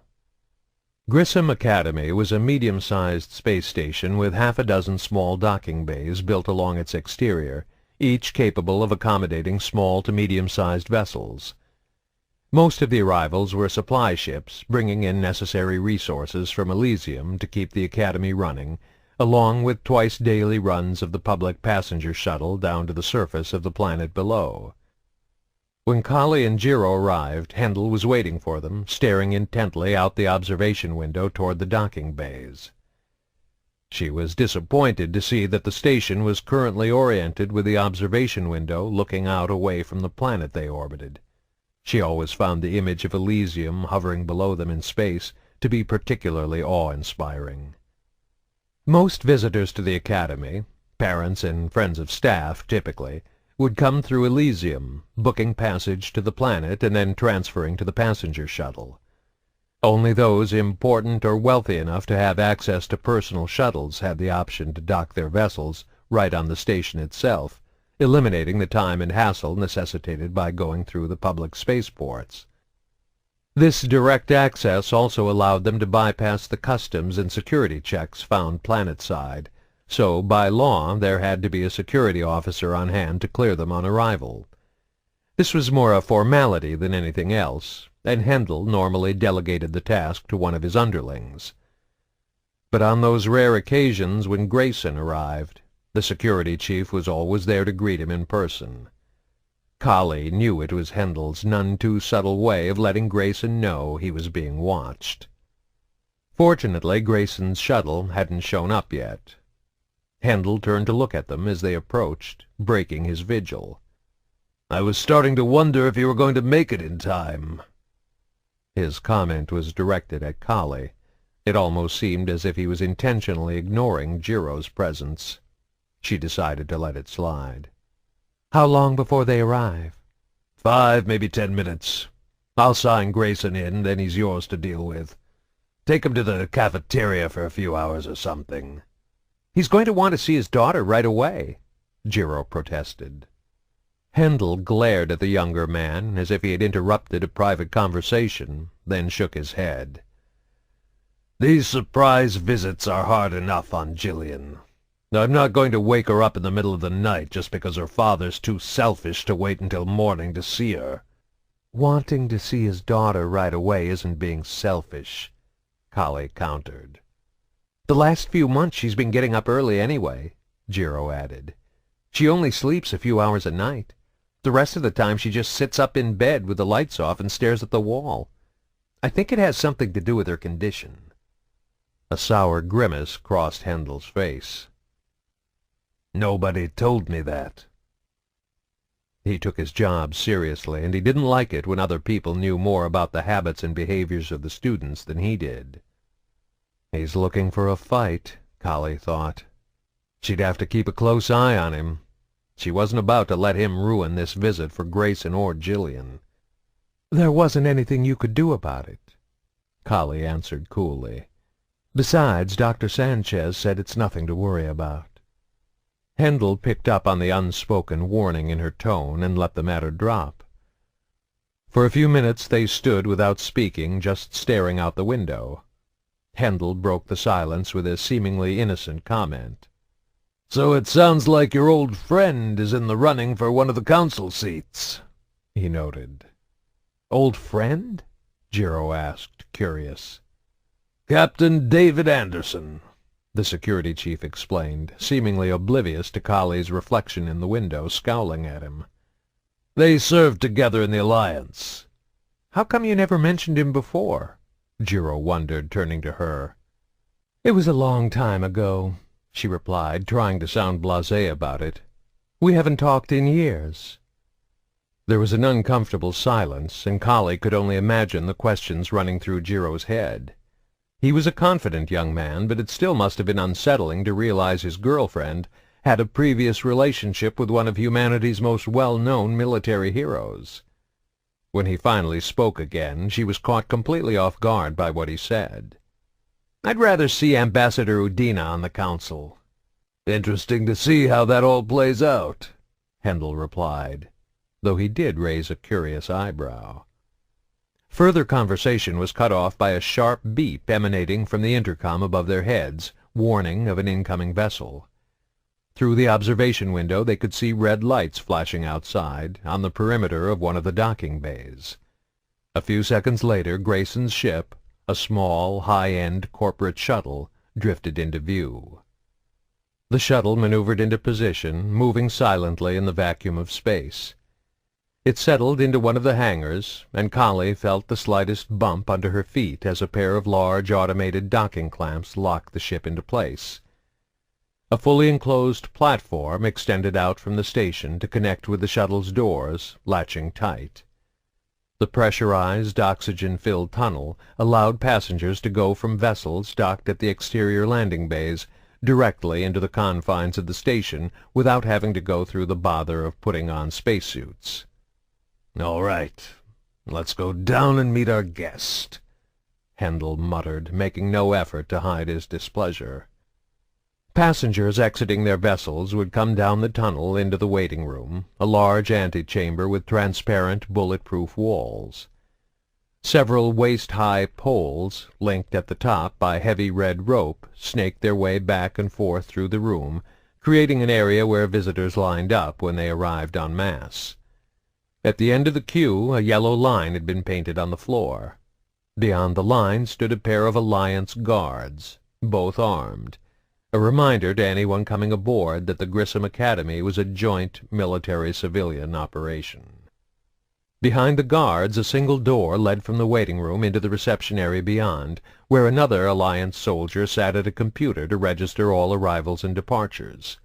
Grissom Academy was a medium-sized space station with half a dozen small docking bays built along its exterior, each capable of accommodating small to medium-sized vessels. Most of the arrivals were supply ships, bringing in necessary resources from Elysium to keep the Academy running, along with twice-daily runs of the public passenger shuttle down to the surface of the planet below. When Kahlee and Jiro arrived, Handel was waiting for them, staring intently out the observation window toward the docking bays. She was disappointed to see that the station was currently oriented with the observation window looking out away from the planet they orbited. She always found the image of Elysium hovering below them in space to be particularly awe-inspiring. Most visitors to the Academy, parents and friends of staff typically, would come through Elysium, booking passage to the planet and then transferring to the passenger shuttle. Only those important or wealthy enough to have access to personal shuttles had the option to dock their vessels right on the station itself, eliminating the time and hassle necessitated by going through the public spaceports. This direct access also allowed them to bypass the customs and security checks found planet-side, so by law there had to be a security officer on hand to clear them on arrival. This was more a formality than anything else, and Handel normally delegated the task to one of his underlings. But on those rare occasions when Grayson arrived, the security chief was always there to greet him in person. Kahlee knew it was Handel's none-too-subtle way of letting Grayson know he was being watched. Fortunately, Grayson's shuttle hadn't shown up yet. Handel turned to look at them as they approached, breaking his vigil. "I was starting to wonder if you were going to make it in time." His comment was directed at Kahlee. It almost seemed as if he was intentionally ignoring Jiro's presence. She decided to let it slide. "How long before they arrive?" 5, maybe 10 minutes. I'll sign Grayson in, then he's yours to deal with. Take him to the cafeteria for a few hours or something." "He's going to want to see his daughter right away," Jiro protested. Handel glared at the younger man as if he had interrupted a private conversation, then shook his head. "These surprise visits are hard enough on Gillian. I'm not going to wake her up in the middle of the night just because her father's too selfish to wait until morning to see her." "Wanting to see his daughter right away isn't being selfish," Kahlee countered. "The last few months she's been getting up early anyway," Jiro added. "She only sleeps a few hours a night. The rest of the time she just sits up in bed with the lights off and stares at the wall. I think it has something to do with her condition." A sour grimace crossed Handel's face. "Nobody told me that." He took his job seriously, and he didn't like it when other people knew more about the habits and behaviors of the students than he did. He's looking for a fight, Kahlee thought. She'd have to keep a close eye on him. She wasn't about to let him ruin this visit for Grayson or Gillian. "There wasn't anything you could do about it," Kahlee answered coolly. "Besides, Dr. Sanchez said it's nothing to worry about." Handel picked up on the unspoken warning in her tone and let the matter drop. For a few minutes they stood without speaking, just staring out the window. Handel broke the silence with a seemingly innocent comment. "So it sounds like your old friend is in the running for one of the council seats," he noted. "Old friend?" Jiro asked, curious. "Captain David Anderson," the security chief explained, seemingly oblivious to Kahlee's reflection in the window, scowling at him. "They served together in the Alliance." "How come you never mentioned him before?" Jiro wondered, turning to her. "It was a long time ago," she replied, trying to sound blasé about it. "We haven't talked in years." There was an uncomfortable silence, and Kahlee could only imagine the questions running through Jiro's head. He was a confident young man, but it still must have been unsettling to realize his girlfriend had a previous relationship with one of humanity's most well-known military heroes. When he finally spoke again, she was caught completely off guard by what he said. "I'd rather see Ambassador Udina on the council." "Interesting to see how that all plays out," Handel replied, though he did raise a curious eyebrow. Further conversation was cut off by a sharp beep emanating from the intercom above their heads, warning of an incoming vessel. Through the observation window they could see red lights flashing outside, on the perimeter of one of the docking bays. A few seconds later, Grayson's ship, a small, high-end corporate shuttle, drifted into view. The shuttle maneuvered into position, moving silently in the vacuum of space. It settled into one of the hangars, and Kahlee felt the slightest bump under her feet as a pair of large automated docking clamps locked the ship into place. A fully enclosed platform extended out from the station to connect with the shuttle's doors, latching tight. The pressurized, oxygen-filled tunnel allowed passengers to go from vessels docked at the exterior landing bays directly into the confines of the station without having to go through the bother of putting on spacesuits. "All right, let's go down and meet our guest," Handel muttered, making no effort to hide his displeasure. Passengers exiting their vessels would come down the tunnel into the waiting room, a large antechamber with transparent, bulletproof walls. Several waist-high poles, linked at the top by heavy red rope, snaked their way back and forth through the room, creating an area where visitors lined up when they arrived en masse. At the end of the queue, a yellow line had been painted on the floor. Beyond the line stood a pair of Alliance guards, both armed, a reminder to anyone coming aboard that the Grissom Academy was a joint military-civilian operation. Behind the guards, a single door led from the waiting room into the reception area beyond, where another Alliance soldier sat at a computer to register all arrivals and departures.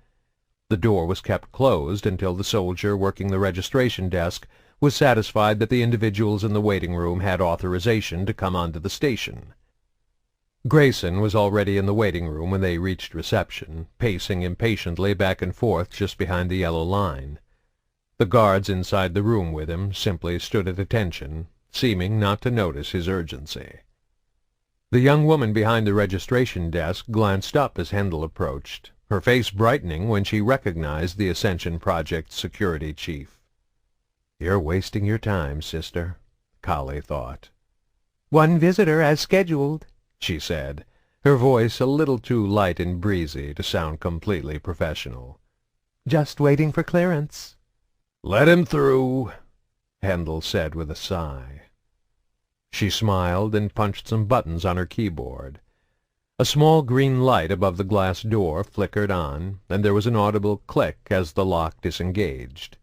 The door was kept closed until the soldier working the registration desk was satisfied that the individuals in the waiting room had authorization to come onto the station. Grayson was already in the waiting room when they reached reception, pacing impatiently back and forth just behind the yellow line. The guards inside the room with him simply stood at attention, seeming not to notice his urgency. The young woman behind the registration desk glanced up as Handel approached, her face brightening when she recognized the Ascension Project security chief. "You're wasting your time, sister," Kahlee thought. "One visitor as scheduled," she said, her voice a little too light and breezy to sound completely professional. "Just waiting for clearance." "Let him through," Handel said with a sigh. She smiled and punched some buttons on her keyboard. A small green light above the glass door flickered on, and there was an audible click as the lock disengaged.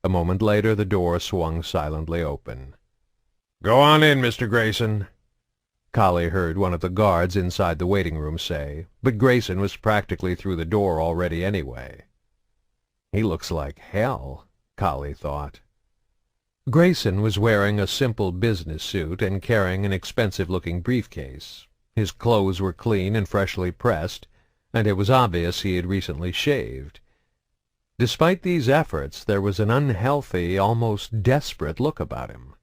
A moment later the door swung silently open. "Go on in, Mr. Grayson," Kahlee heard one of the guards inside the waiting room say, but Grayson was practically through the door already anyway. He looks like hell, Kahlee thought. Grayson was wearing a simple business suit and carrying an expensive-looking briefcase. His clothes were clean and freshly pressed, and it was obvious he had recently shaved. Despite these efforts, there was an unhealthy, almost desperate look about him.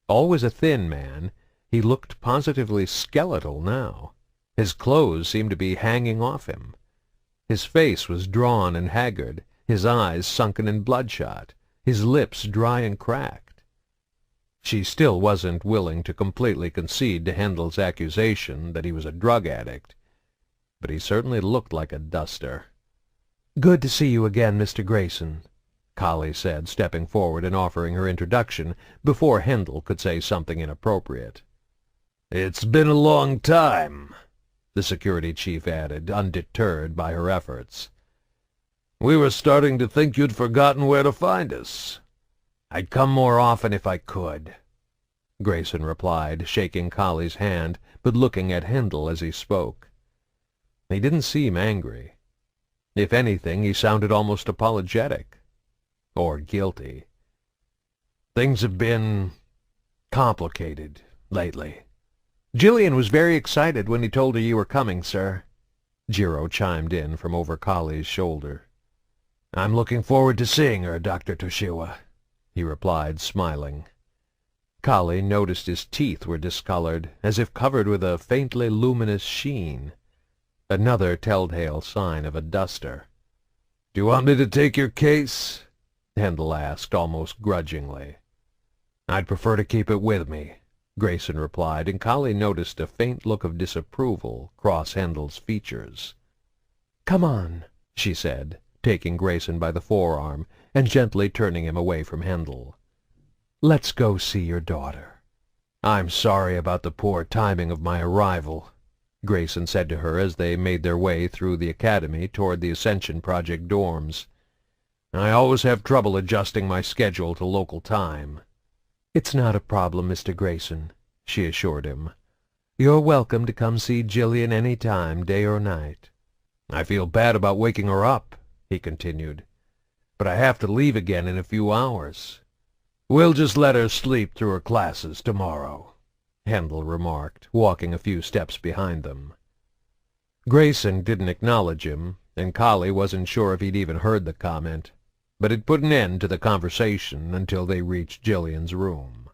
Always a thin man, he looked positively skeletal now. His clothes seemed to be hanging off him. His face was drawn and haggard, his eyes sunken and bloodshot, his lips dry and cracked. She still wasn't willing to completely concede to Handel's accusation that he was a drug addict, but he certainly looked like a duster. "Good to see you again, Mr. Grayson," Kahlee said, stepping forward and offering her introduction before Handel could say something inappropriate. "It's been a long time," the security chief added, undeterred by her efforts. "We were starting to think you'd forgotten where to find us." "I'd come more often if I could," Grayson replied, shaking Kahlee's hand, but looking at Handel as he spoke. He didn't seem angry. If anything, he sounded almost apologetic. Or guilty. "Things have been complicated lately." "Gillian was very excited when he told her you were coming, sir," Jiro chimed in from over Kahlee's shoulder. "I'm looking forward to seeing her, Dr. Toshiwa," he replied, smiling. Kahlee noticed his teeth were discolored, as if covered with a faintly luminous sheen. Another telltale sign of a duster. "Do you want me to take your case?" Handel asked, almost grudgingly. "I'd prefer to keep it with me," Grayson replied, and Kahlee noticed a faint look of disapproval cross Handel's features. "Come on," she said, taking Grayson by the forearm and gently turning him away from Handel. "Let's go see your daughter." "I'm sorry about the poor timing of my arrival," Grayson said to her as they made their way through the academy toward the Ascension Project dorms. "I always have trouble adjusting my schedule to local time." "It's not a problem, Mr. Grayson," she assured him. "You're welcome to come see Gillian any time, day or night." "I feel bad about waking her up," he continued, "but I have to leave again in a few hours." "We'll just let her sleep through her classes tomorrow," Handel remarked, walking a few steps behind them. Grayson didn't acknowledge him, and Kahlee wasn't sure if he'd even heard the comment, but it put an end to the conversation until they reached Gillian's room.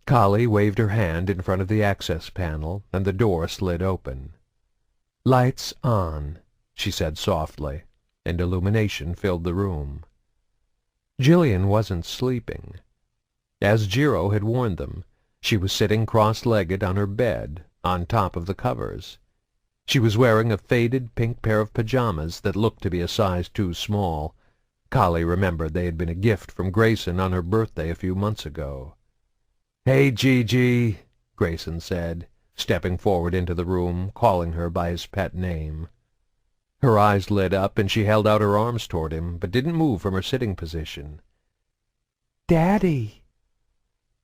Kahlee waved her hand in front of the access panel, and the door slid open. "Lights on," she said softly, and illumination filled the room. Gillian wasn't sleeping. As Jiro had warned them, she was sitting cross-legged on her bed, on top of the covers. She was wearing a faded pink pair of pajamas that looked to be a size too small. Kahlee remembered they had been a gift from Grayson on her birthday a few months ago. "Hey, Gigi," Grayson said, stepping forward into the room, calling her by his pet name. Her eyes lit up, and she held out her arms toward him, but didn't move from her sitting position. "Daddy!"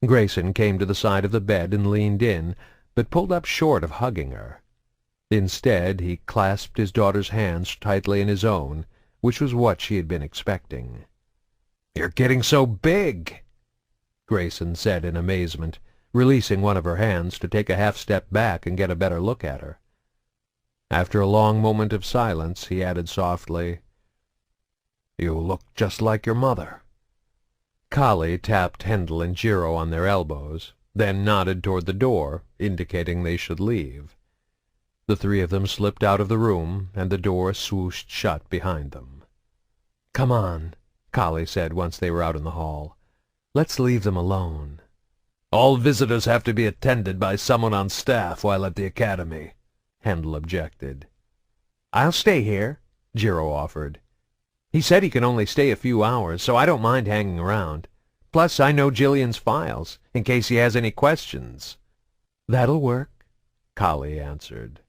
Grayson came to the side of the bed and leaned in, but pulled up short of hugging her. Instead, he clasped his daughter's hands tightly in his own, which was what she had been expecting. "You're getting so big," Grayson said in amazement, releasing one of her hands to take a half-step back and get a better look at her. After a long moment of silence, he added softly, "You look just like your mother." Kahlee tapped Handel and Jiro on their elbows, then nodded toward the door, indicating they should leave. The three of them slipped out of the room, and the door swooshed shut behind them. "Come on," Kahlee said once they were out in the hall. "Let's leave them alone." "All visitors have to be attended by someone on staff while at the academy," Handel objected. "I'll stay here," Jiro offered. "He said he can only stay a few hours, so I don't mind hanging around. Plus, I know Gillian's files, in case he has any questions." "That'll work," Kahlee answered.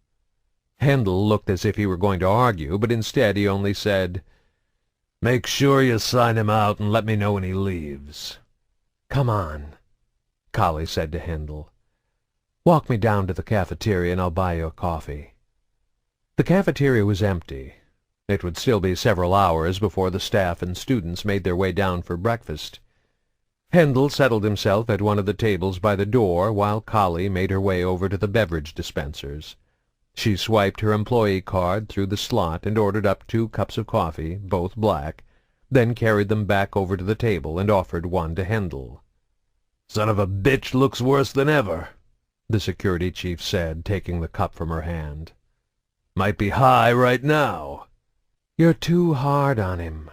Handel looked as if he were going to argue, but instead he only said, "Make sure you sign him out and let me know when he leaves." "Come on," Kahlee said to Handel. "Walk me down to the cafeteria and I'll buy you a coffee." The cafeteria was empty. It would still be several hours before the staff and students made their way down for breakfast. Handel settled himself at one of the tables by the door while Kahlee made her way over to the beverage dispensers. She swiped her employee card through the slot and ordered up 2 cups of coffee, both black, then carried them back over to the table and offered one to Handel. "Son of a bitch looks worse than ever," the security chief said, taking the cup from her hand. "Might be high right now." "You're too hard on him,"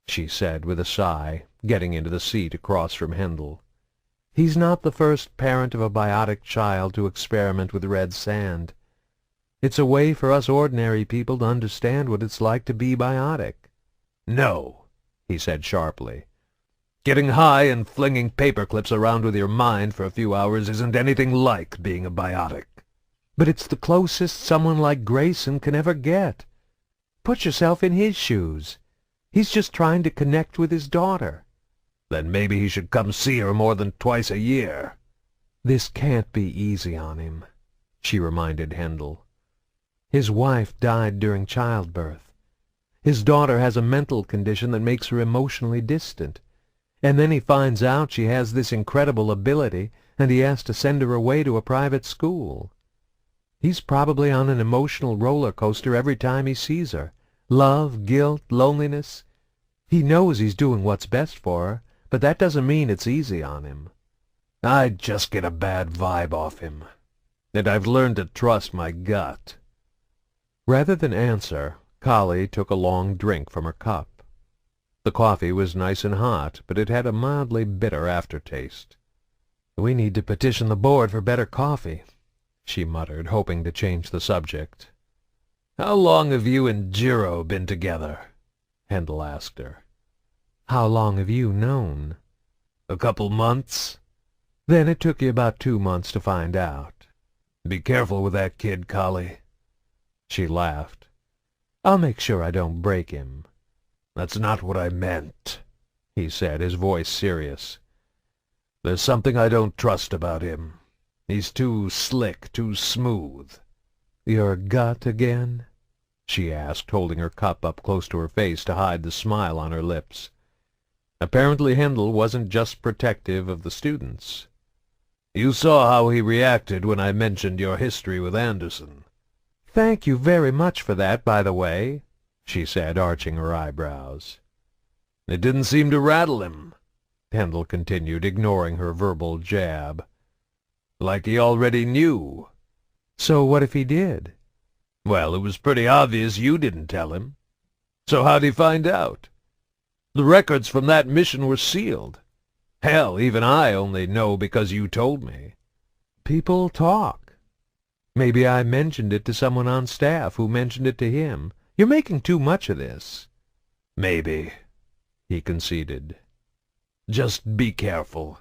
she said with a sigh, getting into the seat across from Handel. "He's not the first parent of a biotic child to experiment with red sand. It's a way for us ordinary people to understand what it's like to be biotic." "No," he said sharply. "Getting high and flinging paperclips around with your mind for a few hours isn't anything like being a biotic." "But it's the closest someone like Grayson can ever get. Put yourself in his shoes. He's just trying to connect with his daughter." "Then maybe he should come see her more than twice a year." "This can't be easy on him," she reminded Handel. "His wife died during childbirth. His daughter has a mental condition that makes her emotionally distant. And then he finds out she has this incredible ability, and he has to send her away to a private school. He's probably on an emotional roller coaster every time he sees her. Love, guilt, loneliness. He knows he's doing what's best for her, but that doesn't mean it's easy on him." "I just get a bad vibe off him. And I've learned to trust my gut." Rather than answer, Kahlee took a long drink from her cup. The coffee was nice and hot, but it had a mildly bitter aftertaste. "We need to petition the board for better coffee," she muttered, hoping to change the subject. "How long have you and Jiro been together?" Handel asked her. "How long have you known?" "A couple months." "Then it took you about 2 months to find out." "Be careful with that kid, Kahlee." She laughed. "I'll make sure I don't break him." "That's not what I meant," he said, his voice serious. "There's something I don't trust about him. He's too slick, too smooth." "Your gut again?" she asked, holding her cup up close to her face to hide the smile on her lips. Apparently Handel wasn't just protective of the students. "You saw how he reacted when I mentioned your history with Anderson." "Thank you very much for that, by the way," she said, arching her eyebrows. "It didn't seem to rattle him," Handel continued, ignoring her verbal jab. "Like he already knew." "So what if he did?" "Well, it was pretty obvious you didn't tell him. So how'd he find out? The records from that mission were sealed. Hell, even I only know because you told me." "People talk. Maybe I mentioned it to someone on staff who mentioned it to him. You're making too much of this." "Maybe," he conceded. "Just be careful.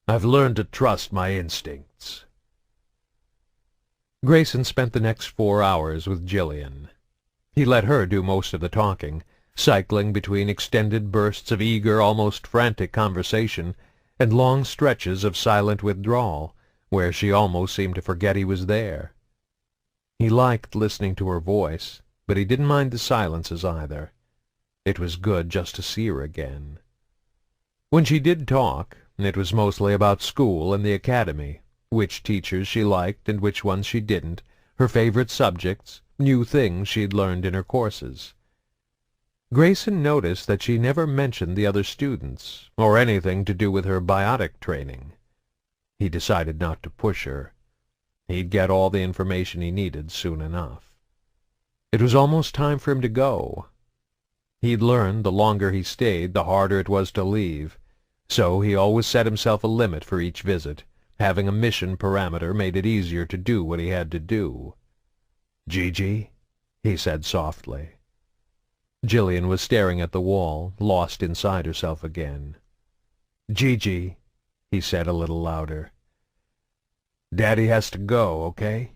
I've learned to trust my instincts." Grayson spent the next 4 hours with Gillian. He let her do most of the talking, cycling between extended bursts of eager, almost frantic conversation and long stretches of silent withdrawal, where she almost seemed to forget he was there. He liked listening to her voice, but he didn't mind the silences either. It was good just to see her again. When she did talk, it was mostly about school and the academy, which teachers she liked and which ones she didn't, her favorite subjects, new things she'd learned in her courses. Grayson noticed that she never mentioned the other students, or anything to do with her biotic training. He decided not to push her. He'd get all the information he needed soon enough. It was almost time for him to go. He'd learned the longer he stayed, the harder it was to leave, so he always set himself a limit for each visit. Having a mission parameter made it easier to do what he had to do. "Gigi?" he said softly. Gillian was staring at the wall, lost inside herself again. "Gigi," he said a little louder. "Daddy has to go, okay?"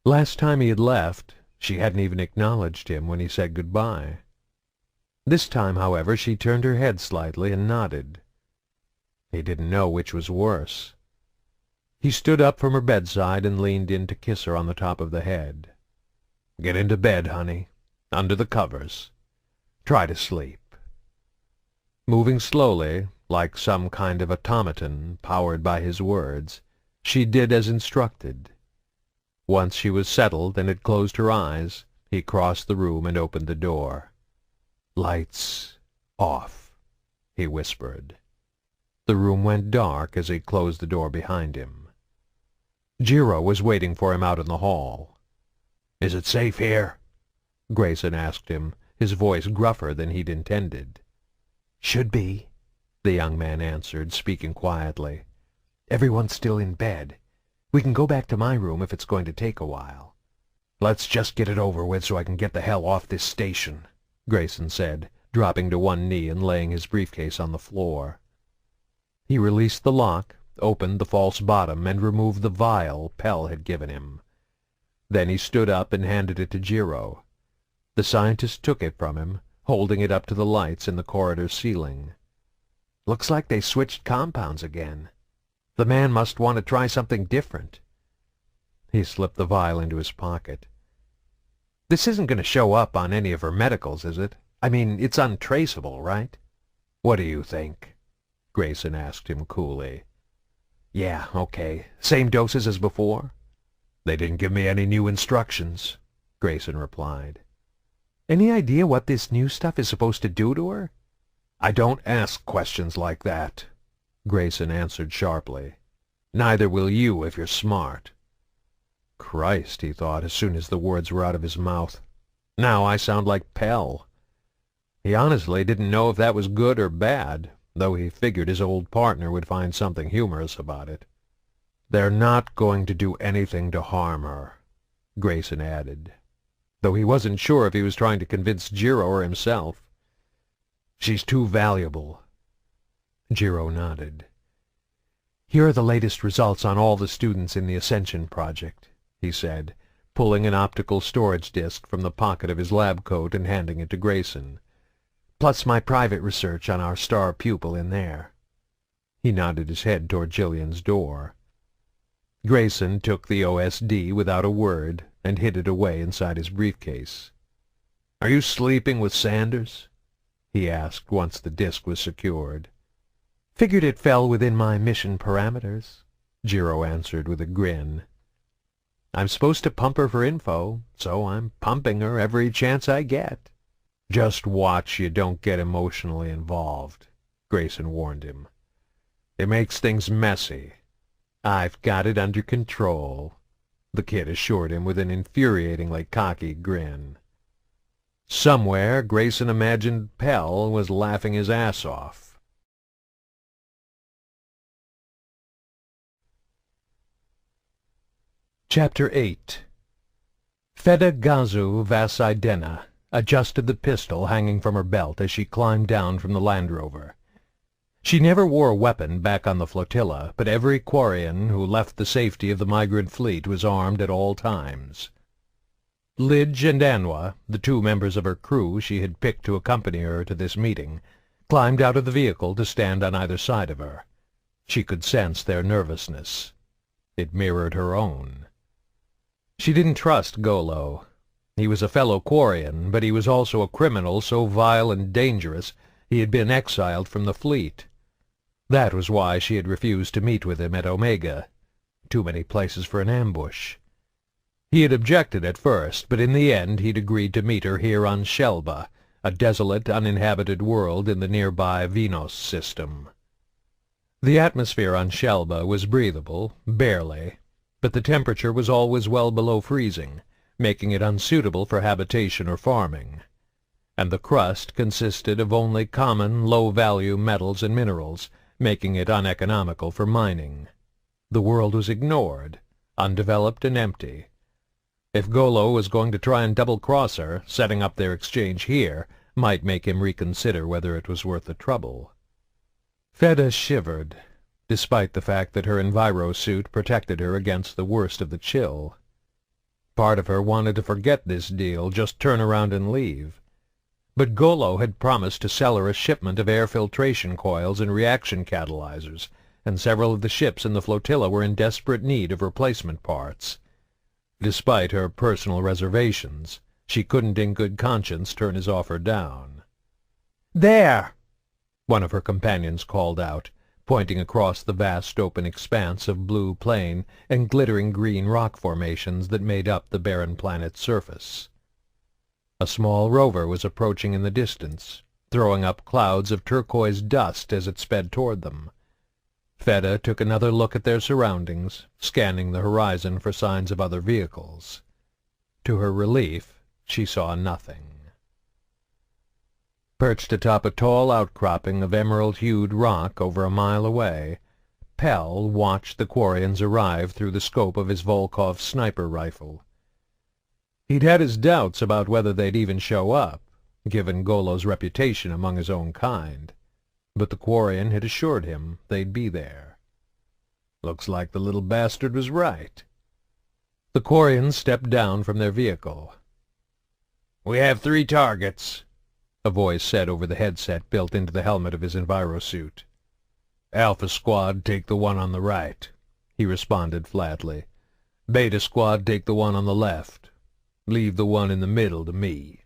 Last time he had left, she hadn't even acknowledged him when he said goodbye. This time, however, she turned her head slightly and nodded. He didn't know which was worse. He stood up from her bedside and leaned in to kiss her on the top of the head. "Get into bed, honey. Under the covers. Try to sleep." Moving slowly, like some kind of automaton powered by his words, she did as instructed. Once she was settled and had closed her eyes, he crossed the room and opened the door. "Lights off," he whispered. The room went dark as he closed the door behind him. Jiro was waiting for him out in the hall. "Is it safe here?" Grayson asked him, his voice gruffer than he'd intended. "Should be," the young man answered, speaking quietly. "Everyone's still in bed. We can go back to my room if it's going to take a while." "Let's just get it over with so I can get the hell off this station," Grayson said, dropping to one knee and laying his briefcase on the floor. He released the lock, opened the false bottom, and removed the vial Pell had given him. Then he stood up and handed it to Jiro. The scientist took it from him, holding it up to the lights in the corridor ceiling. "Looks like they switched compounds again. The man must want to try something different." He slipped the vial into his pocket. "This isn't going to show up on any of her medicals, is it? I mean, it's untraceable, right?" "What do you think?" Grayson asked him coolly. "Yeah, okay. Same doses as before?" "They didn't give me any new instructions," Grayson replied. "Any idea what this new stuff is supposed to do to her?" "I don't ask questions like that," Grayson answered sharply. "Neither will you if you're smart." Christ, he thought as soon as the words were out of his mouth. Now I sound like Pell. He honestly didn't know if that was good or bad, though he figured his old partner would find something humorous about it. "They're not going to do anything to harm her," Grayson added, though he wasn't sure if he was trying to convince Jiro or himself. "She's too valuable." Jiro nodded. "Here are the latest results on all the students in the Ascension project," he said, pulling an optical storage disk from the pocket of his lab coat and handing it to Grayson. "Plus my private research on our star pupil in there." He nodded his head toward Gillian's door. Grayson took the OSD without a word and hid it away inside his briefcase. "Are you sleeping with Sanders?" he asked once the disk was secured. "Figured it fell within my mission parameters," Jiro answered with a grin. "I'm supposed to pump her for info, so I'm pumping her every chance I get." "Just watch you don't get emotionally involved," Grayson warned him. "It makes things messy." "I've got it under control," the kid assured him with an infuriatingly cocky grin. Somewhere Grayson imagined Pell was laughing his ass off. Chapter 8. Feda Gazu Vasidena adjusted the pistol hanging from her belt as she climbed down from the Land Rover. She never wore a weapon back on the flotilla, but every Quarian who left the safety of the migrant fleet was armed at all times. Lidge and Anwa, the two members of her crew she had picked to accompany her to this meeting, climbed out of the vehicle to stand on either side of her. She could sense their nervousness. It mirrored her own. She didn't trust Golo. He was a fellow Quarian, but he was also a criminal so vile and dangerous he had been exiled from the fleet. That was why she had refused to meet with him at Omega. Too many places for an ambush. He had objected at first, but in the end he'd agreed to meet her here on Shelba, a desolate, uninhabited world in the nearby Venus system. The atmosphere on Shelba was breathable, barely, but the temperature was always well below freezing, making it unsuitable for habitation or farming. And the crust consisted of only common, low-value metals and minerals, making it uneconomical for mining. The world was ignored, undeveloped and empty. If Golo was going to try and double-cross her, setting up their exchange here might make him reconsider whether it was worth the trouble. Feda shivered, despite the fact that her enviro-suit protected her against the worst of the chill. Part of her wanted to forget this deal, just turn around and leave. But Golo had promised to sell her a shipment of air filtration coils and reaction catalyzers, and several of the ships in the flotilla were in desperate need of replacement parts. Despite her personal reservations, she couldn't in good conscience turn his offer down. "There!" one of her companions called out, pointing across the vast open expanse of blue plain and glittering green rock formations that made up the barren planet's surface. A small rover was approaching in the distance, throwing up clouds of turquoise dust as it sped toward them. Feda took another look at their surroundings, scanning the horizon for signs of other vehicles. To her relief, she saw nothing. Perched atop a tall outcropping of emerald-hued rock over a mile away, Pell watched the Quarians arrive through the scope of his Volkov sniper rifle. He'd had his doubts about whether they'd even show up, given Golo's reputation among his own kind, but the Quarian had assured him they'd be there. Looks like the little bastard was right. The Quarians stepped down from their vehicle. "We have 3 targets," a voice said over the headset built into the helmet of his enviro-suit. "Alpha Squad, take the one on the right," he responded flatly. "Beta Squad, take the one on the left. Leave the one in the middle to me."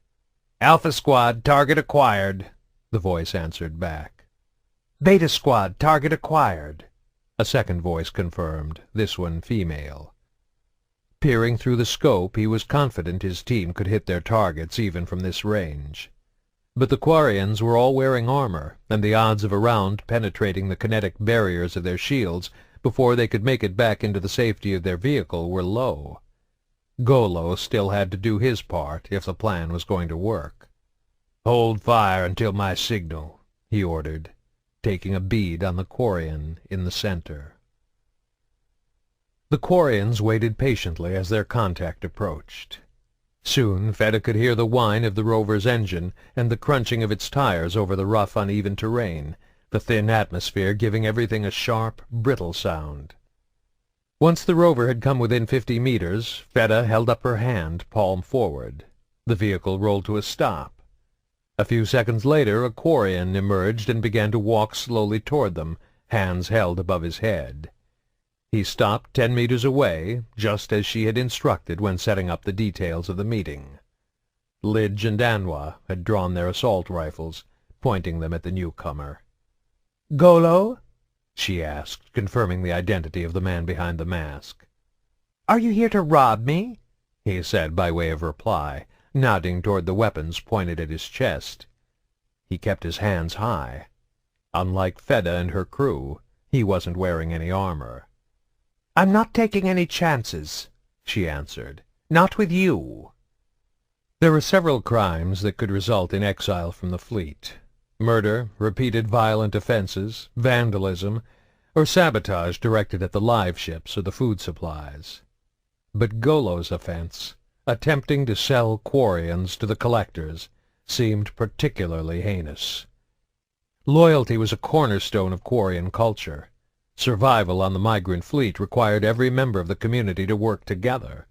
"Alpha Squad, target acquired," the voice answered back. "Beta Squad, target acquired," a second voice confirmed, this one female. Peering through the scope, he was confident his team could hit their targets even from this range. But the Quarians were all wearing armor, and the odds of a round penetrating the kinetic barriers of their shields before they could make it back into the safety of their vehicle were low. Golo still had to do his part if the plan was going to work. "Hold fire until my signal," he ordered, taking a bead on the Quarian in the center. The Quarians waited patiently as their contact approached. Soon Feda could hear the whine of the rover's engine and the crunching of its tires over the rough, uneven terrain, the thin atmosphere giving everything a sharp, brittle sound. Once the rover had come within 50 meters, Feda held up her hand, palm forward. The vehicle rolled to a stop. A few seconds later, a Quarian emerged and began to walk slowly toward them, hands held above his head. He stopped 10 meters away, just as she had instructed when setting up the details of the meeting. Lidge and Anwa had drawn their assault rifles, pointing them at the newcomer. "Golo?" she asked, confirming the identity of the man behind the mask. "Are you here to rob me?" he said by way of reply, nodding toward the weapons pointed at his chest. He kept his hands high. Unlike Feda and her crew, he wasn't wearing any armor. "I'm not taking any chances," she answered. "Not with you." There were several crimes that could result in exile from the fleet. Murder, repeated violent offenses, vandalism, or sabotage directed at the live ships or the food supplies. But Golo's offense, attempting to sell Quarians to the collectors, seemed particularly heinous. Loyalty was a cornerstone of Quarian culture. Survival on the migrant fleet required every member of the community to work together.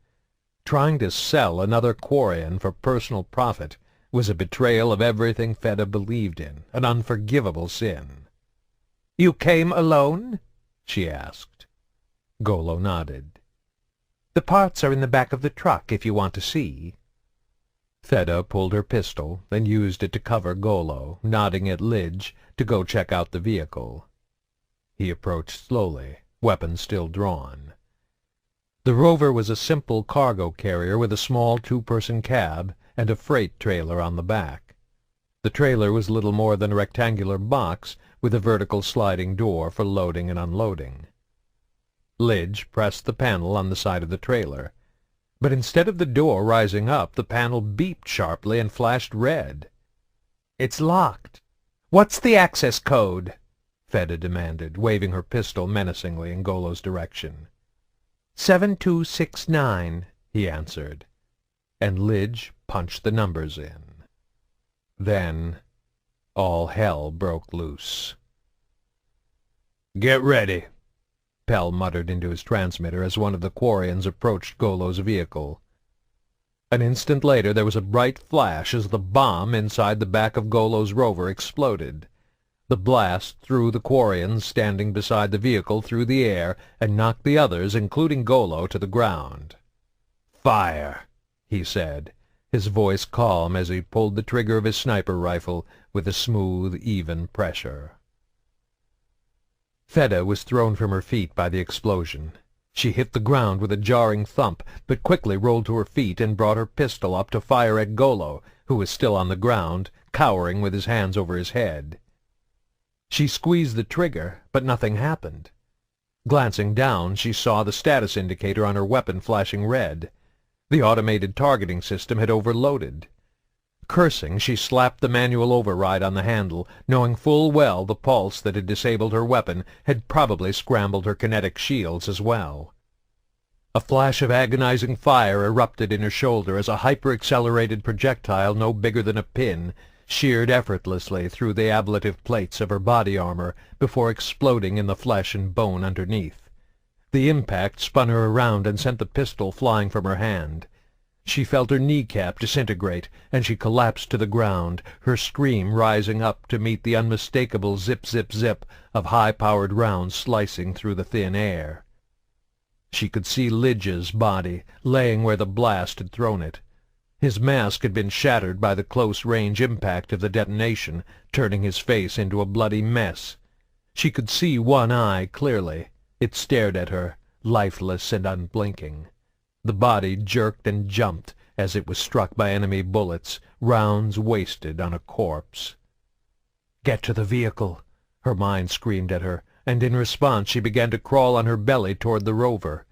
Trying to sell another Quarian for personal profit was a betrayal of everything Feda believed in, an unforgivable sin. "You came alone?" she asked. Golo nodded. "The parts are in the back of the truck if you want to see." Feda pulled her pistol and used it to cover Golo, nodding at Lidge to go check out the vehicle. He approached slowly, weapon still drawn. The rover was a simple cargo carrier with a small 2-person cab and a freight trailer on the back. The trailer was little more than a rectangular box with a vertical sliding door for loading and unloading. Lidge pressed the panel on the side of the trailer, but instead of the door rising up, the panel beeped sharply and flashed red. "It's locked. What's the access code?" Feda demanded, waving her pistol menacingly in Golo's direction. 7269, he answered, and Lidge punched the numbers in. Then all hell broke loose. "Get ready," Pell muttered into his transmitter as one of the Quarians approached Golo's vehicle. An instant later there was a bright flash as the bomb inside the back of Golo's rover exploded. The blast threw the Quarians standing beside the vehicle through the air and knocked the others, including Golo, to the ground. "Fire!" he said, his voice calm as he pulled the trigger of his sniper rifle with a smooth, even pressure. Fedda was thrown from her feet by the explosion. She hit the ground with a jarring thump, but quickly rolled to her feet and brought her pistol up to fire at Golo, who was still on the ground, cowering with his hands over his head. She squeezed the trigger, but nothing happened. Glancing down, she saw the status indicator on her weapon flashing red. The automated targeting system had overloaded. Cursing, she slapped the manual override on the handle, knowing full well the pulse that had disabled her weapon had probably scrambled her kinetic shields as well. A flash of agonizing fire erupted in her shoulder as a hyper-accelerated projectile no bigger than a pin sheared effortlessly through the ablative plates of her body armor before exploding in the flesh and bone underneath. The impact spun her around and sent the pistol flying from her hand. She felt her kneecap disintegrate, and she collapsed to the ground, her scream rising up to meet the unmistakable zip-zip-zip of high-powered rounds slicing through the thin air. She could see Lidge's body, laying where the blast had thrown it. His mask had been shattered by the close-range impact of the detonation, turning his face into a bloody mess. She could see one eye clearly. It stared at her, lifeless and unblinking. The body jerked and jumped as it was struck by enemy bullets, rounds wasted on a corpse. "Get to the vehicle," her mind screamed at her, and in response she began to crawl on her belly toward the rover.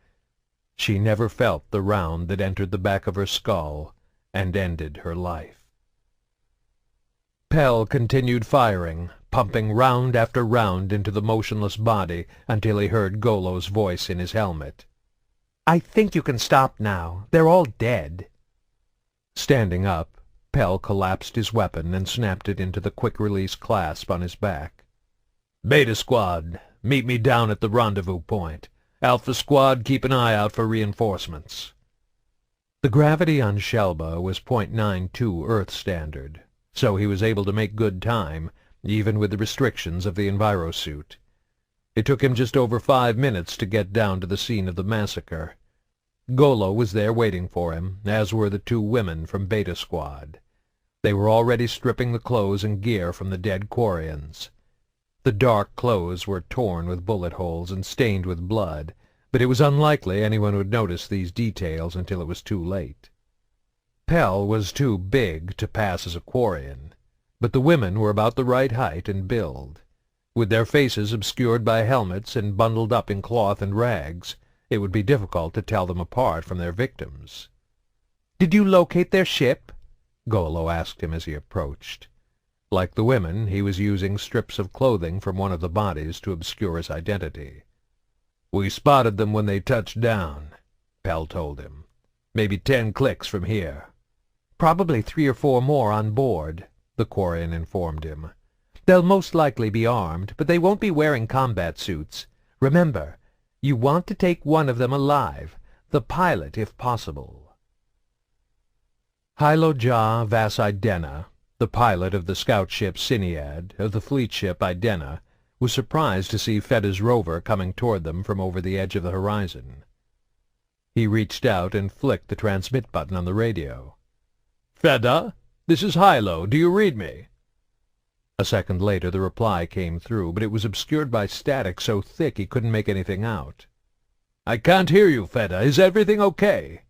She never felt the round that entered the back of her skull and ended her life. Pell continued firing, pumping round after round into the motionless body until he heard Golo's voice in his helmet. "I think you can stop now. They're all dead." Standing up, Pell collapsed his weapon and snapped it into the quick-release clasp on his back. "Beta Squad, meet me down at the rendezvous point. Alpha Squad, keep an eye out for reinforcements." The gravity on Shelba was .92 Earth standard, so he was able to make good time, even with the restrictions of the envirosuit. It took him just over 5 minutes to get down to the scene of the massacre. Golo was there waiting for him, as were the 2 women from Beta Squad. They were already stripping the clothes and gear from the dead Quarians. The dark clothes were torn with bullet holes and stained with blood, but it was unlikely anyone would notice these details until it was too late. Pell was too big to pass as a Quarian, but the women were about the right height and build. With their faces obscured by helmets and bundled up in cloth and rags, it would be difficult to tell them apart from their victims. "Did you locate their ship?" Golo asked him as he approached. Like the women, he was using strips of clothing from one of the bodies to obscure his identity. "We spotted them when they touched down," Pell told him. "Maybe 10 clicks from here." "Probably 3 or 4 more on board," the Quarian informed him. "They'll most likely be armed, but they won't be wearing combat suits. Remember, you want to take one of them alive, the pilot if possible." Hilo Ja Vas Idena, the pilot of the scout ship Siniad, of the fleet ship Idena, was surprised to see Fedda's rover coming toward them from over the edge of the horizon. He reached out and flicked the transmit button on the radio. "Fedda, this is Hilo. Do you read me?" A second later the reply came through, but it was obscured by static so thick he couldn't make anything out. "I can't hear you, Fedda. Is everything okay?"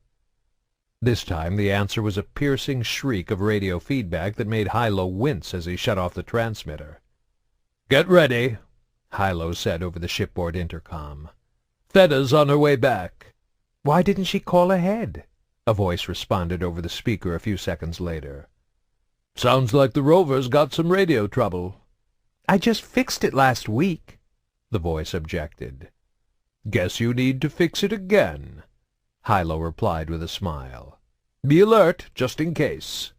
This time the answer was a piercing shriek of radio feedback that made Hilo wince as he shut off the transmitter. "Get ready," Hilo said over the shipboard intercom. "Fedda's on her way back." "Why didn't she call ahead?" a voice responded over the speaker a few seconds later. "Sounds like the rover's got some radio trouble." "I just fixed it last week," the voice objected. "Guess you need to fix it again." Hilo replied with a smile. "Be alert, just in case."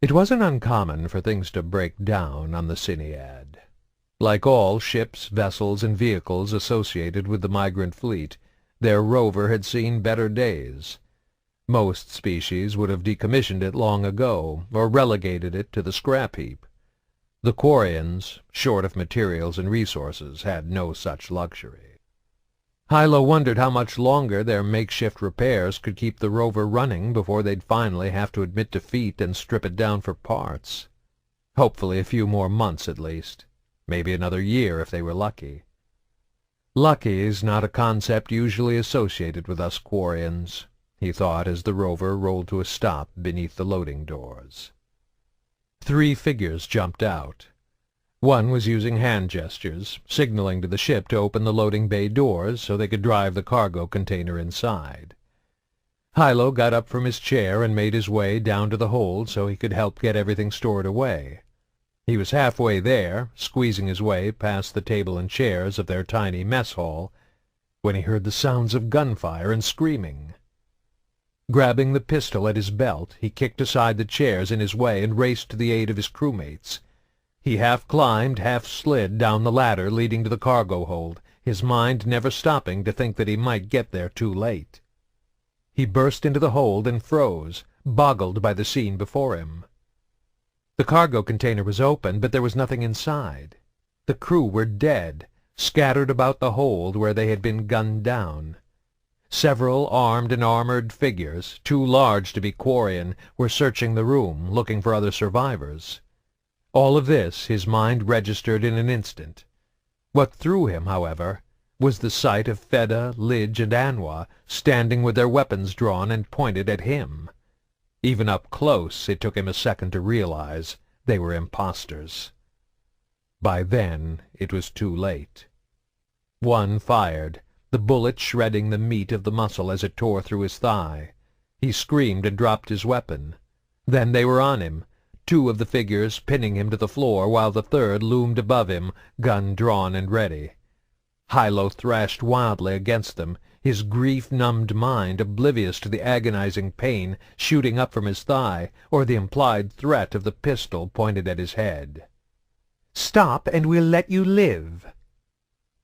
It wasn't uncommon for things to break down on the Siniad. Like all ships, vessels, and vehicles associated with the migrant fleet, their rover had seen better days. Most species would have decommissioned it long ago, or relegated it to the scrap heap. The Quarians, short of materials and resources, had no such luxury. Hilo wondered how much longer their makeshift repairs could keep the rover running before they'd finally have to admit defeat and strip it down for parts. Hopefully a few more months at least. Maybe another year if they were lucky. Lucky's not a concept usually associated with us Quarians, he thought as the rover rolled to a stop beneath the loading doors. 3 figures jumped out. One was using hand gestures, signaling to the ship to open the loading bay doors so they could drive the cargo container inside. Hilo got up from his chair and made his way down to the hold so he could help get everything stored away. He was halfway there, squeezing his way past the table and chairs of their tiny mess hall, when he heard the sounds of gunfire and screaming. Grabbing the pistol at his belt, he kicked aside the chairs in his way and raced to the aid of his crewmates. He half climbed, half slid down the ladder leading to the cargo hold, his mind never stopping to think that he might get there too late. He burst into the hold and froze, boggled by the scene before him. The cargo container was open, but there was nothing inside. The crew were dead, scattered about the hold where they had been gunned down. Several armed and armored figures, too large to be Quarian, were searching the room, looking for other survivors. All of this his mind registered in an instant. What threw him, however, was the sight of Feda, Lidge, and Anwa standing with their weapons drawn and pointed at him. Even up close it took him a second to realize they were impostors. By then it was too late. One fired, the bullet shredding the meat of the muscle as it tore through his thigh. He screamed and dropped his weapon. Then they were on him, 2 of the figures pinning him to the floor while the third loomed above him, gun drawn and ready. Hilo thrashed wildly against them, his grief-numbed mind oblivious to the agonizing pain shooting up from his thigh or the implied threat of the pistol pointed at his head. "Stop, and we'll let you live,"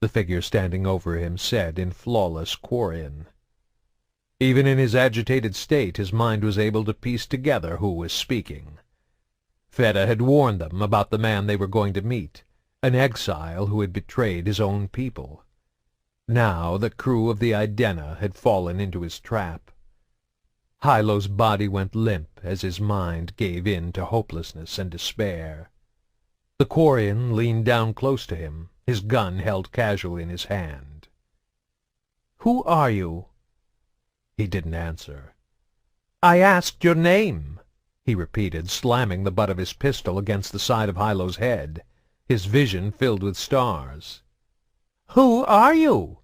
the figure standing over him said in flawless Quarian. Even in his agitated state his mind was able to piece together who was speaking. Feda had warned them about the man they were going to meet, an exile who had betrayed his own people. Now the crew of the Idena had fallen into his trap. Hilo's body went limp as his mind gave in to hopelessness and despair. The Quarian leaned down close to him, his gun held casually in his hand. "Who are you?" He didn't answer. "I asked your name," he repeated, slamming the butt of his pistol against the side of Hilo's head, his vision filled with stars. "Who are you?"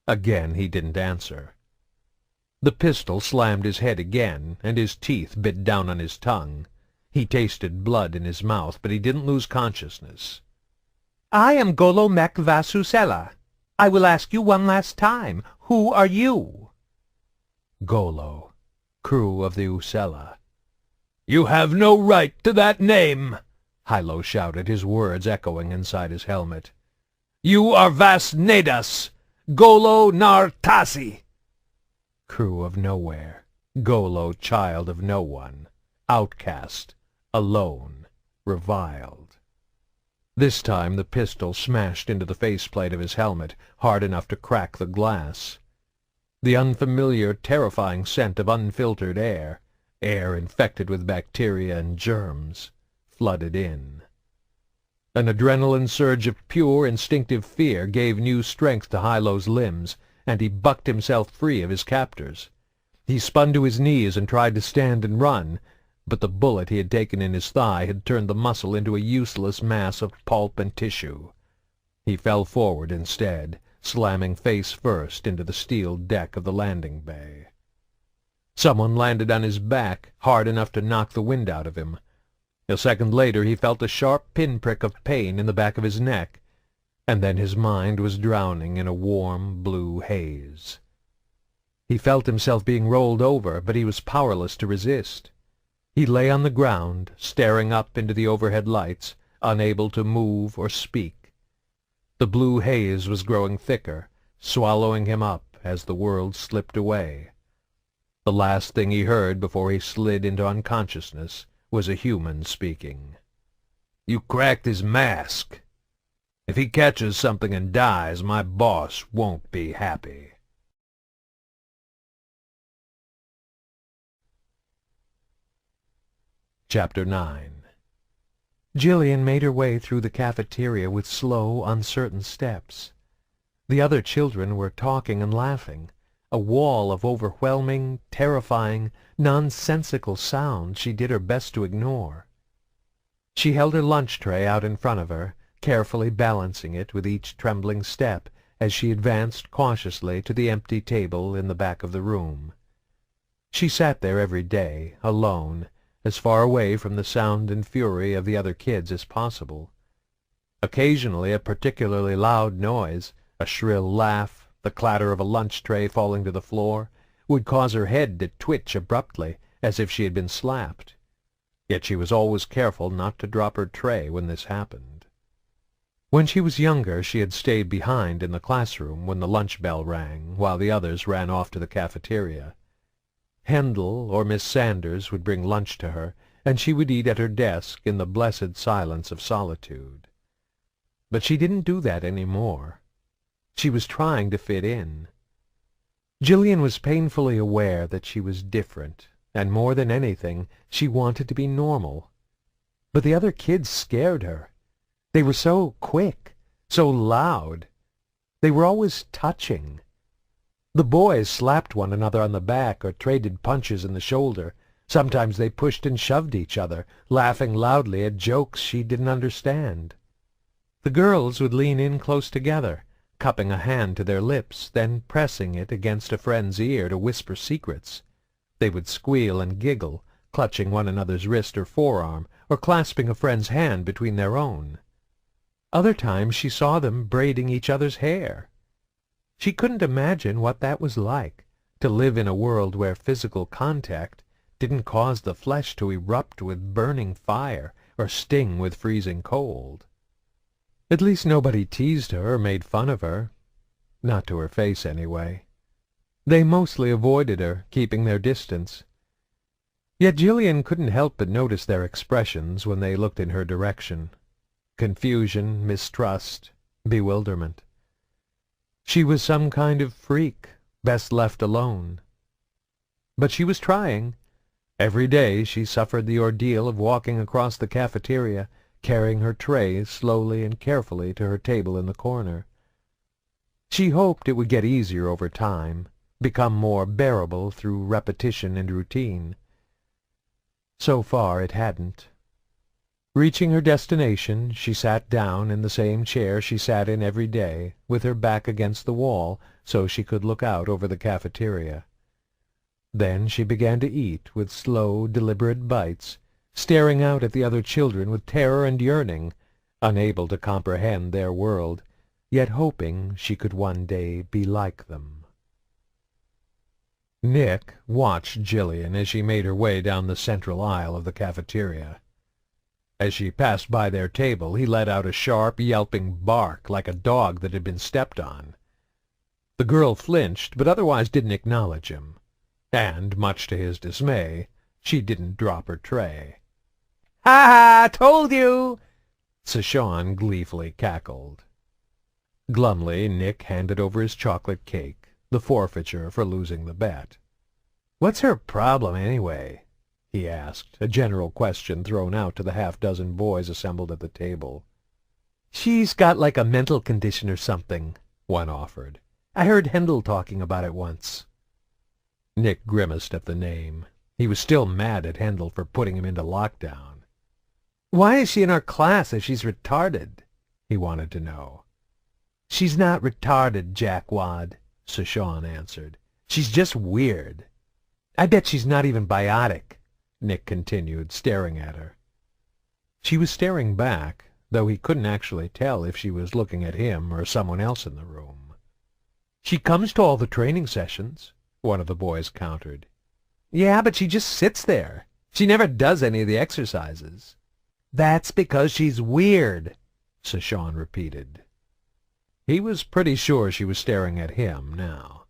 Again he didn't answer. The pistol slammed his head again, and his teeth bit down on his tongue. He tasted blood in his mouth, but he didn't lose consciousness. "I am Golo Mek Vasusela. I will ask you one last time. Who are you?" Golo, crew of the Usela. "You have no right to that name," Hilo shouted, his words echoing inside his helmet. "You are Vas Nedas, Golo Nartasi." Crew of nowhere, Golo child of no one, outcast, alone, reviled. This time the pistol smashed into the faceplate of his helmet, hard enough to crack the glass. The unfamiliar, terrifying scent of unfiltered air infected with bacteria and germs, flooded in. An adrenaline surge of pure, instinctive fear gave new strength to Hilo's limbs, and he bucked himself free of his captors. He spun to his knees and tried to stand and run, but the bullet he had taken in his thigh had turned the muscle into a useless mass of pulp and tissue. He fell forward instead, slamming face first into the steel deck of the landing bay. Someone landed on his back, hard enough to knock the wind out of him. A second later he felt a sharp pinprick of pain in the back of his neck, and then his mind was drowning in a warm blue haze. He felt himself being rolled over, but he was powerless to resist. He lay on the ground, staring up into the overhead lights, unable to move or speak. The blue haze was growing thicker, swallowing him up as the world slipped away. The last thing he heard before he slid into unconsciousness was a human speaking. "You cracked his mask. If he catches something and dies, my boss won't be happy." Chapter 9. Gillian made her way through the cafeteria with slow, uncertain steps. The other children were talking and laughing, a wall of overwhelming, terrifying, nonsensical sounds she did her best to ignore. She held her lunch tray out in front of her, carefully balancing it with each trembling step as she advanced cautiously to the empty table in the back of the room. She sat there every day, alone, as far away from the sound and fury of the other kids as possible. Occasionally a particularly loud noise, a shrill laugh, the clatter of a lunch tray falling to the floor, would cause her head to twitch abruptly, as if she had been slapped. Yet she was always careful not to drop her tray when this happened. When she was younger, she had stayed behind in the classroom when the lunch bell rang, while the others ran off to the cafeteria. Handel or Miss Sanders would bring lunch to her, and she would eat at her desk in the blessed silence of solitude. But she didn't do that any more. She was trying to fit in. Gillian was painfully aware that she was different, and more than anything, she wanted to be normal. But the other kids scared her. They were so quick, so loud. They were always touching. The boys slapped one another on the back or traded punches in the shoulder. Sometimes they pushed and shoved each other, laughing loudly at jokes she didn't understand. The girls would lean in close together, cupping a hand to their lips, then pressing it against a friend's ear to whisper secrets. They would squeal and giggle, clutching one another's wrist or forearm, or clasping a friend's hand between their own. Other times she saw them braiding each other's hair. She couldn't imagine what that was like, to live in a world where physical contact didn't cause the flesh to erupt with burning fire or sting with freezing cold. At least nobody teased her or made fun of her. Not to her face, anyway. They mostly avoided her, keeping their distance. Yet Gillian couldn't help but notice their expressions when they looked in her direction. Confusion, mistrust, bewilderment. She was some kind of freak, best left alone. But she was trying. Every day she suffered the ordeal of walking across the cafeteria, carrying her tray slowly and carefully to her table in the corner. She hoped it would get easier over time, become more bearable through repetition and routine. So far it hadn't. Reaching her destination, she sat down in the same chair she sat in every day, with her back against the wall so she could look out over the cafeteria. Then she began to eat with slow, deliberate bites, staring out at the other children with terror and yearning, unable to comprehend their world, yet hoping she could one day be like them. Nick watched Gillian as she made her way down the central aisle of the cafeteria. As she passed by their table, he let out a sharp, yelping bark like a dog that had been stepped on. The girl flinched, but otherwise didn't acknowledge him, and, much to his dismay, she didn't drop her tray. "Ha ha! Told you!" Sashawn gleefully cackled. Glumly, Nick handed over his chocolate cake, the forfeiture for losing the bet. "What's her problem, anyway?" he asked, a general question thrown out to the half-dozen boys assembled at the table. "She's got like a mental condition or something," one offered. "I heard Handel talking about it once." Nick grimaced at the name. He was still mad at Handel for putting him into lockdown. "Why is she in our class if she's retarded?" he wanted to know. "She's not retarded, Jackwad," Sashawn answered. "She's just weird. I bet she's not even biotic," Nick continued, staring at her. She was staring back, though he couldn't actually tell if she was looking at him or someone else in the room. "She comes to all the training sessions," one of the boys countered. Yeah, but she just sits there. She never does any of the exercises. That's because she's weird, Sashawn repeated. He was pretty sure she was staring at him now.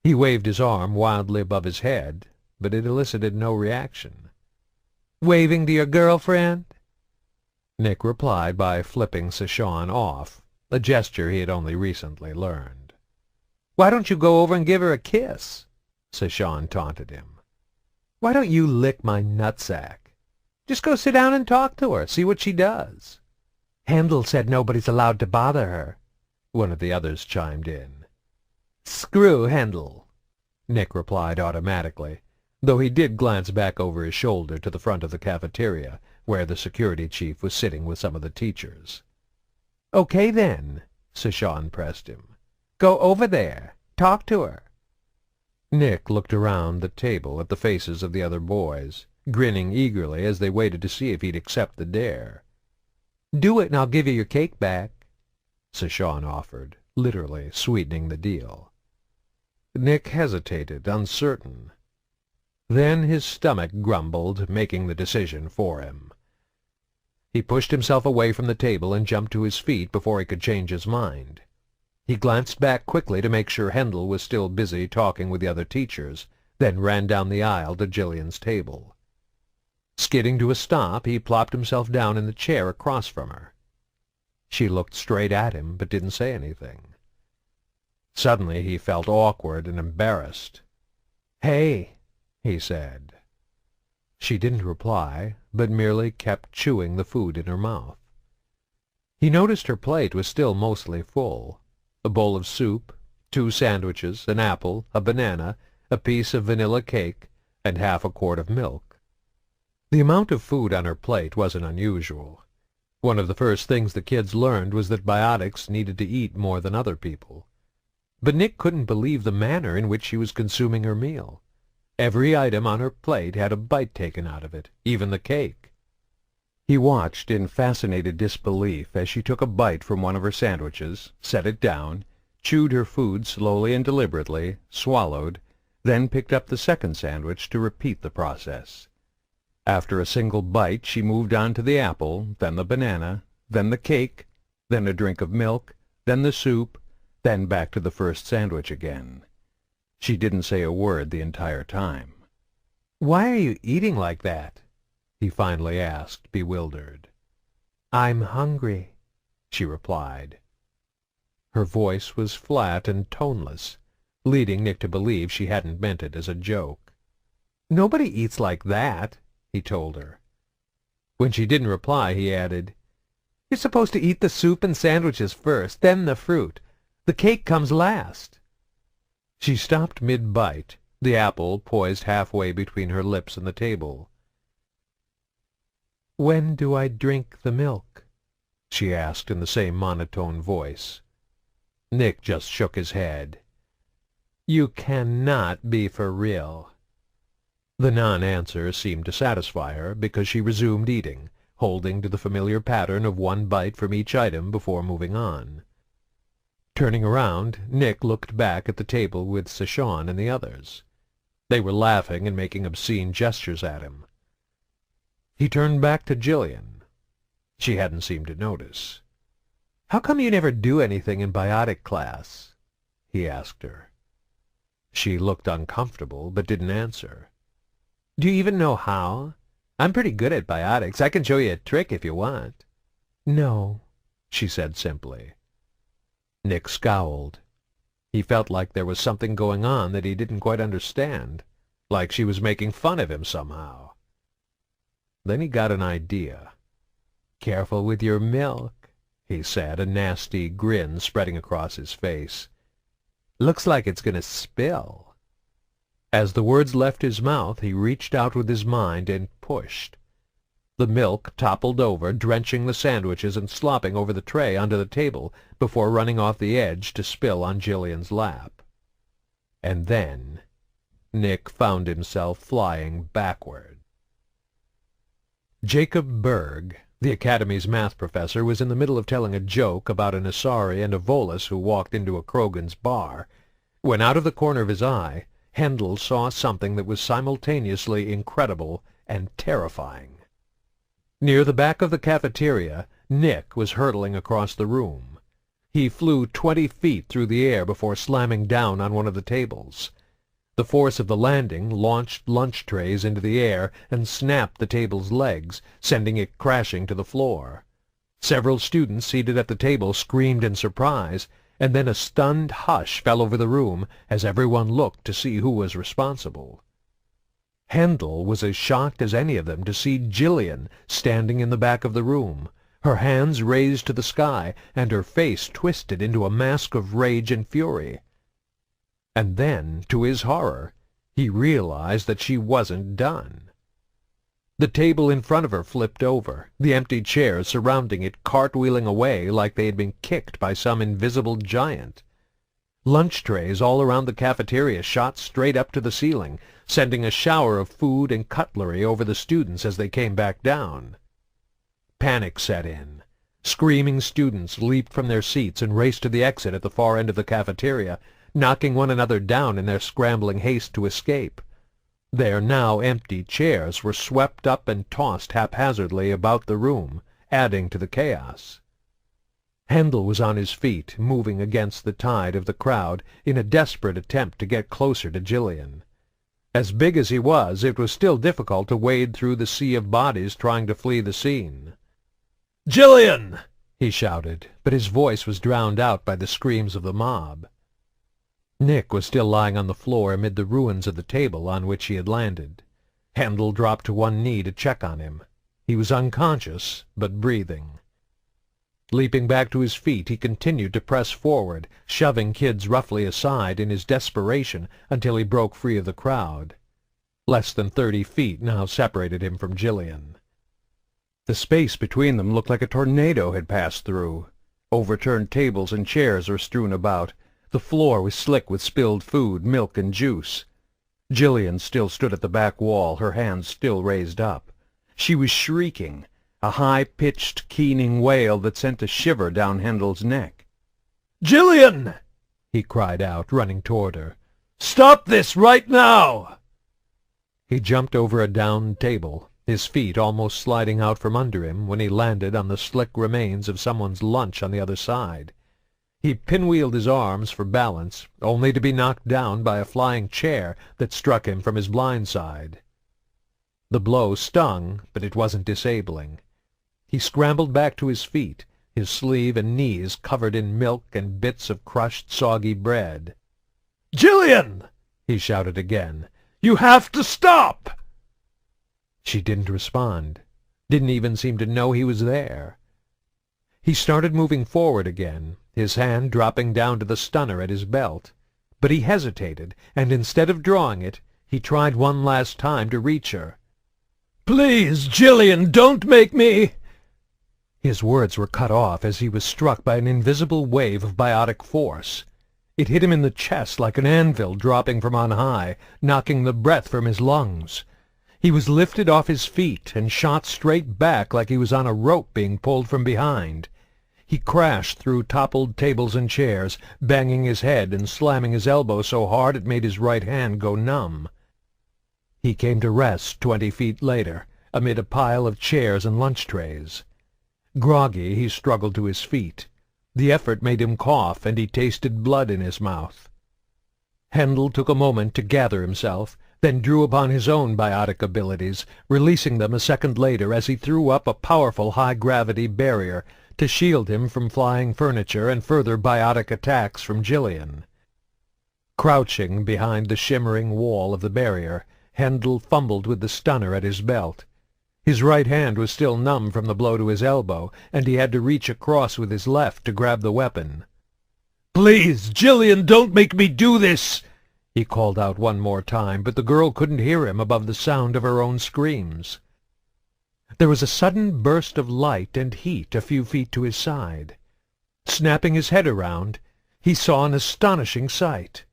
He waved his arm wildly above his head, but it elicited no reaction. Waving to your girlfriend? Nick replied by flipping Sashawn off, a gesture he had only recently learned. Why don't you go over and give her a kiss? Sashawn taunted him. Why don't you lick my nutsack? Just go sit down and talk to her, see what she does. Handel said nobody's allowed to bother her, one of the others chimed in. Screw Handel, Nick replied automatically, though he did glance back over his shoulder to the front of the cafeteria, where the security chief was sitting with some of the teachers. Okay then, Sashawn pressed him. Go over there. Talk to her. Nick looked around the table at the faces of the other boys, grinning eagerly as they waited to see if he'd accept the dare. Do it and I'll give you your cake back, Sashawn offered, literally sweetening the deal. Nick hesitated, uncertain. Then his stomach grumbled, making the decision for him. He pushed himself away from the table and jumped to his feet before he could change his mind. He glanced back quickly to make sure Handel was still busy talking with the other teachers, then ran down the aisle to Gillian's table. Skidding to a stop, he plopped himself down in the chair across from her. She looked straight at him, but didn't say anything. Suddenly he felt awkward and embarrassed. Hey, he said. She didn't reply, but merely kept chewing the food in her mouth. He noticed her plate was still mostly full. A bowl of soup, 2 sandwiches, an apple, a banana, a piece of vanilla cake, and half a quart of milk. The amount of food on her plate wasn't unusual. One of the first things the kids learned was that biotics needed to eat more than other people. But Nick couldn't believe the manner in which she was consuming her meal. Every item on her plate had a bite taken out of it, even the cake. He watched in fascinated disbelief as she took a bite from one of her sandwiches, set it down, chewed her food slowly and deliberately, swallowed, then picked up the second sandwich to repeat the process. After a single bite, she moved on to the apple, then the banana, then the cake, then a drink of milk, then the soup, then back to the first sandwich again. She didn't say a word the entire time. "Why are you eating like that?" he finally asked, bewildered. "I'm hungry," she replied. Her voice was flat and toneless, leading Nick to believe she hadn't meant it as a joke. "Nobody eats like that," he told her. When she didn't reply, he added, "You're supposed to eat the soup and sandwiches first, then the fruit. The cake comes last." She stopped mid-bite, the apple poised halfway between her lips and the table. "When do I drink the milk?" she asked in the same monotone voice. Nick just shook his head. "You cannot be for real." The non-answer seemed to satisfy her, because she resumed eating, holding to the familiar pattern of one bite from each item before moving on. Turning around, Nick looked back at the table with Sashawn and the others. They were laughing and making obscene gestures at him. He turned back to Gillian. She hadn't seemed to notice. "How come you never do anything in biotic class?" he asked her. She looked uncomfortable, but didn't answer. "Do you even know how? I'm pretty good at biotics. I can show you a trick if you want." "No," she said simply. Nick scowled. He felt like there was something going on that he didn't quite understand, like she was making fun of him somehow. Then he got an idea. "Careful with your milk," he said, a nasty grin spreading across his face. "Looks like it's going to spill." As the words left his mouth, he reached out with his mind and pushed. The milk toppled over, drenching the sandwiches and slopping over the tray onto the table before running off the edge to spill on Gillian's lap. And then Nick found himself flying backward. Jacob Berg, the Academy's math professor, was in the middle of telling a joke about an Asari and a Volus who walked into a Krogan's bar, when out of the corner of his eye Hendel saw something that was simultaneously incredible and terrifying. Near the back of the cafeteria, Nick was hurtling across the room. He flew 20 feet through the air before slamming down on one of the tables. The force of the landing launched lunch trays into the air and snapped the table's legs, sending it crashing to the floor. Several students seated at the table screamed in surprise, and then a stunned hush fell over the room as everyone looked to see who was responsible. Hendel was as shocked as any of them to see Gillian standing in the back of the room, her hands raised to the sky and her face twisted into a mask of rage and fury. And then, to his horror, he realized that she wasn't done. The table in front of her flipped over, the empty chairs surrounding it cartwheeling away like they had been kicked by some invisible giant. Lunch trays all around the cafeteria shot straight up to the ceiling, sending a shower of food and cutlery over the students as they came back down. Panic set in. Screaming students leaped from their seats and raced to the exit at the far end of the cafeteria, knocking one another down in their scrambling haste to escape. Their now empty chairs were swept up and tossed haphazardly about the room, adding to the chaos. Hendel was on his feet, moving against the tide of the crowd in a desperate attempt to get closer to Gillian. As big as he was, it was still difficult to wade through the sea of bodies trying to flee the scene. "Gillian!" he shouted, but his voice was drowned out by the screams of the mob. Nick was still lying on the floor amid the ruins of the table on which he had landed. Hendel dropped to one knee to check on him. He was unconscious, but breathing. Leaping back to his feet, he continued to press forward, shoving kids roughly aside in his desperation until he broke free of the crowd. Less than 30 feet now separated him from Gillian. The space between them looked like a tornado had passed through. Overturned tables and chairs were strewn about. The floor was slick with spilled food, milk, and juice. Gillian still stood at the back wall, her hands still raised up. She was shrieking, a high-pitched, keening wail that sent a shiver down Hendel's neck. "Gillian!" he cried out, running toward her. "Stop this right now!" He jumped over a downed table, his feet almost sliding out from under him when he landed on the slick remains of someone's lunch on the other side. He pinwheeled his arms for balance, only to be knocked down by a flying chair that struck him from his blind side. The blow stung, but it wasn't disabling. He scrambled back to his feet, his sleeve and knees covered in milk and bits of crushed, soggy bread. "Gillian!" he shouted again. "You have to stop!" She didn't respond, didn't even seem to know he was there. He started moving forward again, his hand dropping down to the stunner at his belt. But he hesitated, and instead of drawing it, he tried one last time to reach her. "Please, Gillian, don't make me—" His words were cut off as he was struck by an invisible wave of biotic force. It hit him in the chest like an anvil dropping from on high, knocking the breath from his lungs. He was lifted off his feet and shot straight back like he was on a rope being pulled from behind. He crashed through toppled tables and chairs, banging his head and slamming his elbow so hard it made his right hand go numb. He came to rest 20 feet later, amid a pile of chairs and lunch trays. Groggy, he struggled to his feet. The effort made him cough, and he tasted blood in his mouth. Hendel took a moment to gather himself, then drew upon his own biotic abilities, releasing them a second later as he threw up a powerful high-gravity barrier to shield him from flying furniture and further biotic attacks from Gillian. Crouching behind the shimmering wall of the barrier, Hendel fumbled with the stunner at his belt. His right hand was still numb from the blow to his elbow, and he had to reach across with his left to grab the weapon. "Please, Gillian, don't make me do this!" he called out one more time, but the girl couldn't hear him above the sound of her own screams. There was a sudden burst of light and heat a few feet to his side. Snapping his head around, he saw an astonishing sight.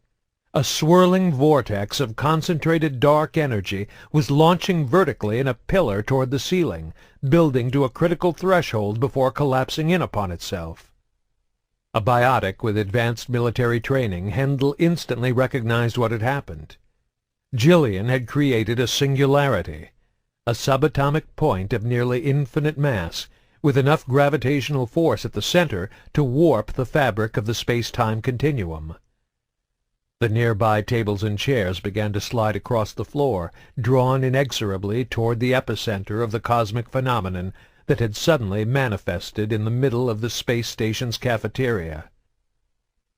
A swirling vortex of concentrated dark energy was launching vertically in a pillar toward the ceiling, building to a critical threshold before collapsing in upon itself. A biotic with advanced military training, Hendel instantly recognized what had happened. Gillian had created a singularity, a subatomic point of nearly infinite mass, with enough gravitational force at the center to warp the fabric of the space-time continuum. The nearby tables and chairs began to slide across the floor, drawn inexorably toward the epicenter of the cosmic phenomenon that had suddenly manifested in the middle of the space station's cafeteria.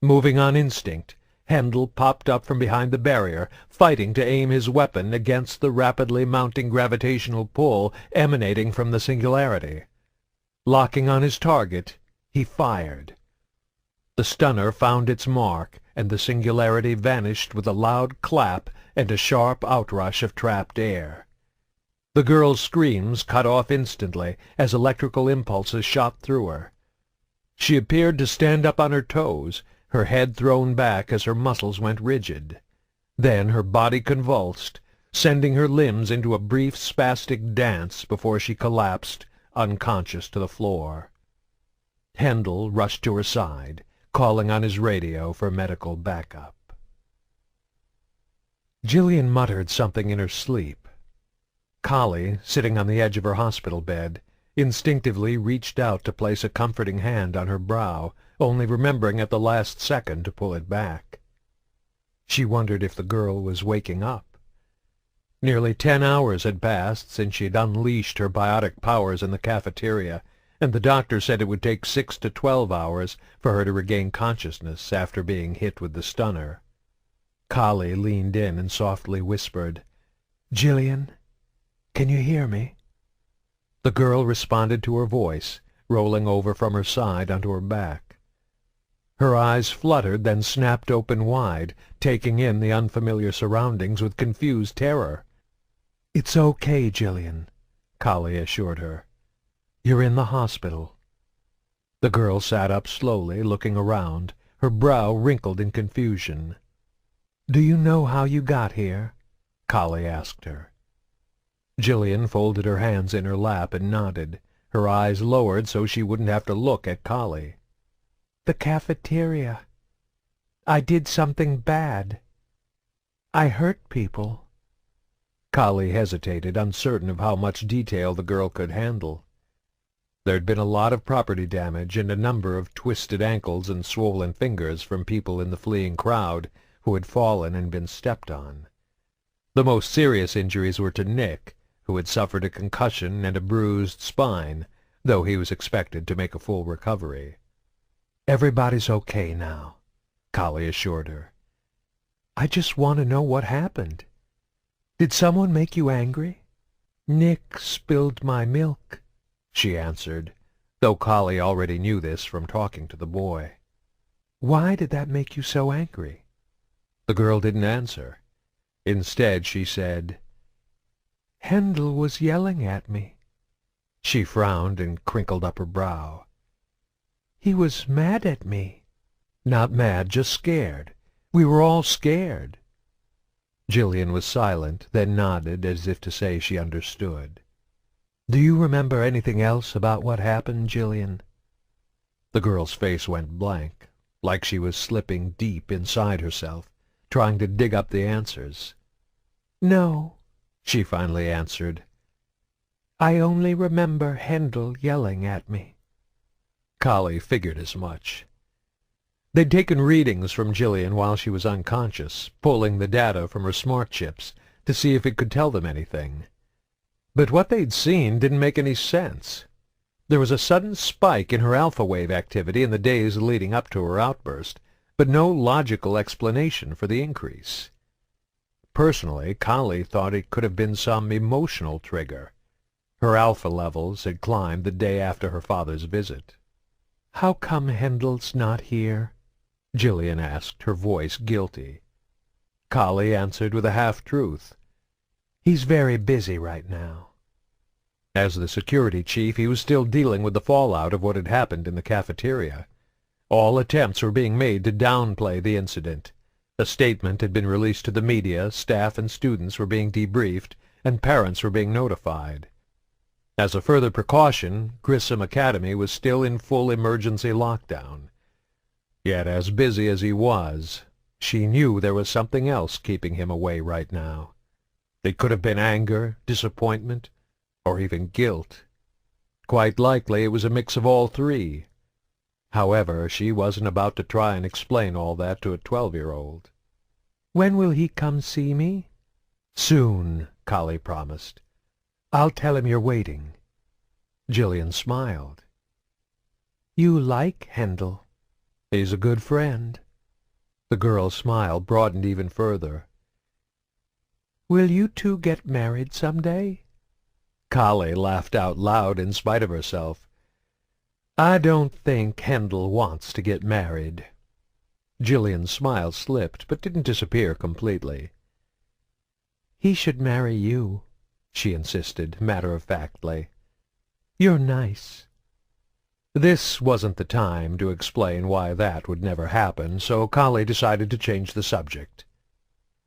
Moving on instinct, Hendel popped up from behind the barrier, fighting to aim his weapon against the rapidly mounting gravitational pull emanating from the singularity. Locking on his target, he fired. The stunner found its mark, and the singularity vanished with a loud clap and a sharp outrush of trapped air. The girl's screams cut off instantly as electrical impulses shot through her. She appeared to stand up on her toes, her head thrown back as her muscles went rigid. Then her body convulsed, sending her limbs into a brief spastic dance before she collapsed, unconscious, to the floor. Hendel rushed to her side, calling on his radio for medical backup. Gillian muttered something in her sleep. Kahlee, sitting on the edge of her hospital bed, instinctively reached out to place a comforting hand on her brow, only remembering at the last second to pull it back. She wondered if the girl was waking up. Nearly 10 hours had passed since she had unleashed her biotic powers in the cafeteria, and the doctor said it would take 6 to 12 hours for her to regain consciousness after being hit with the stunner. Kahlee leaned in and softly whispered, "Gillian, can you hear me?" The girl responded to her voice, rolling over from her side onto her back. Her eyes fluttered, then snapped open wide, taking in the unfamiliar surroundings with confused terror. "It's okay, Gillian," Kahlee assured her. "You're in the hospital." The girl sat up slowly, looking around, her brow wrinkled in confusion. "Do you know how you got here?" Kahlee asked her. Gillian folded her hands in her lap and nodded, her eyes lowered so she wouldn't have to look at Kahlee. "The cafeteria. I did something bad. I hurt people." Kahlee hesitated, uncertain of how much detail the girl could handle. There'd been a lot of property damage and a number of twisted ankles and swollen fingers from people in the fleeing crowd who had fallen and been stepped on. The most serious injuries were to Nick, who had suffered a concussion and a bruised spine, though he was expected to make a full recovery. "Everybody's okay now," Kahlee assured her. "I just want to know what happened. Did someone make you angry?" "Nick spilled my milk," she answered, though Kahlee already knew this from talking to the boy. "Why did that make you so angry?" The girl didn't answer. Instead, she said, "Hendel was yelling at me." She frowned and crinkled up her brow. "He was mad at me." "Not mad, just scared. We were all scared." Gillian was silent, then nodded as if to say she understood. "Do you remember anything else about what happened, Gillian?" The girl's face went blank, like she was slipping deep inside herself, trying to dig up the answers. "No," she finally answered. "I only remember Hendel yelling at me." Kahlee figured as much. They'd taken readings from Gillian while she was unconscious, pulling the data from her smart chips to see if it could tell them anything. But what they'd seen didn't make any sense. There was a sudden spike in her alpha wave activity in the days leading up to her outburst, but no logical explanation for the increase. Personally, Kahlee thought it could have been some emotional trigger. Her alpha levels had climbed the day after her father's visit. "How come Hendel's not here?" Gillian asked, her voice guilty. Kahlee answered with a half-truth. "He's very busy right now." As the security chief, he was still dealing with the fallout of what had happened in the cafeteria. All attempts were being made to downplay the incident. A statement had been released to the media, staff and students were being debriefed, and parents were being notified. As a further precaution, Grissom Academy was still in full emergency lockdown. Yet as busy as he was, She knew there was something else keeping him away right now. It could have been anger, disappointment, or even guilt. Quite likely it was a mix of all three. However, she wasn't about to try and explain all that to a 12-year-old. "When will he come see me?" "Soon," Kahlee promised. "I'll tell him you're waiting." Gillian smiled. "You like Handel?" "He's a good friend." The girl's smile broadened even further. "Will you two get married someday?" Kahlee laughed out loud in spite of herself. "I don't think Handel wants to get married." Gillian's smile slipped, but didn't disappear completely. "He should marry you," she insisted, matter-of-factly. "You're nice." This wasn't the time to explain why that would never happen, so Kahlee decided to change the subject.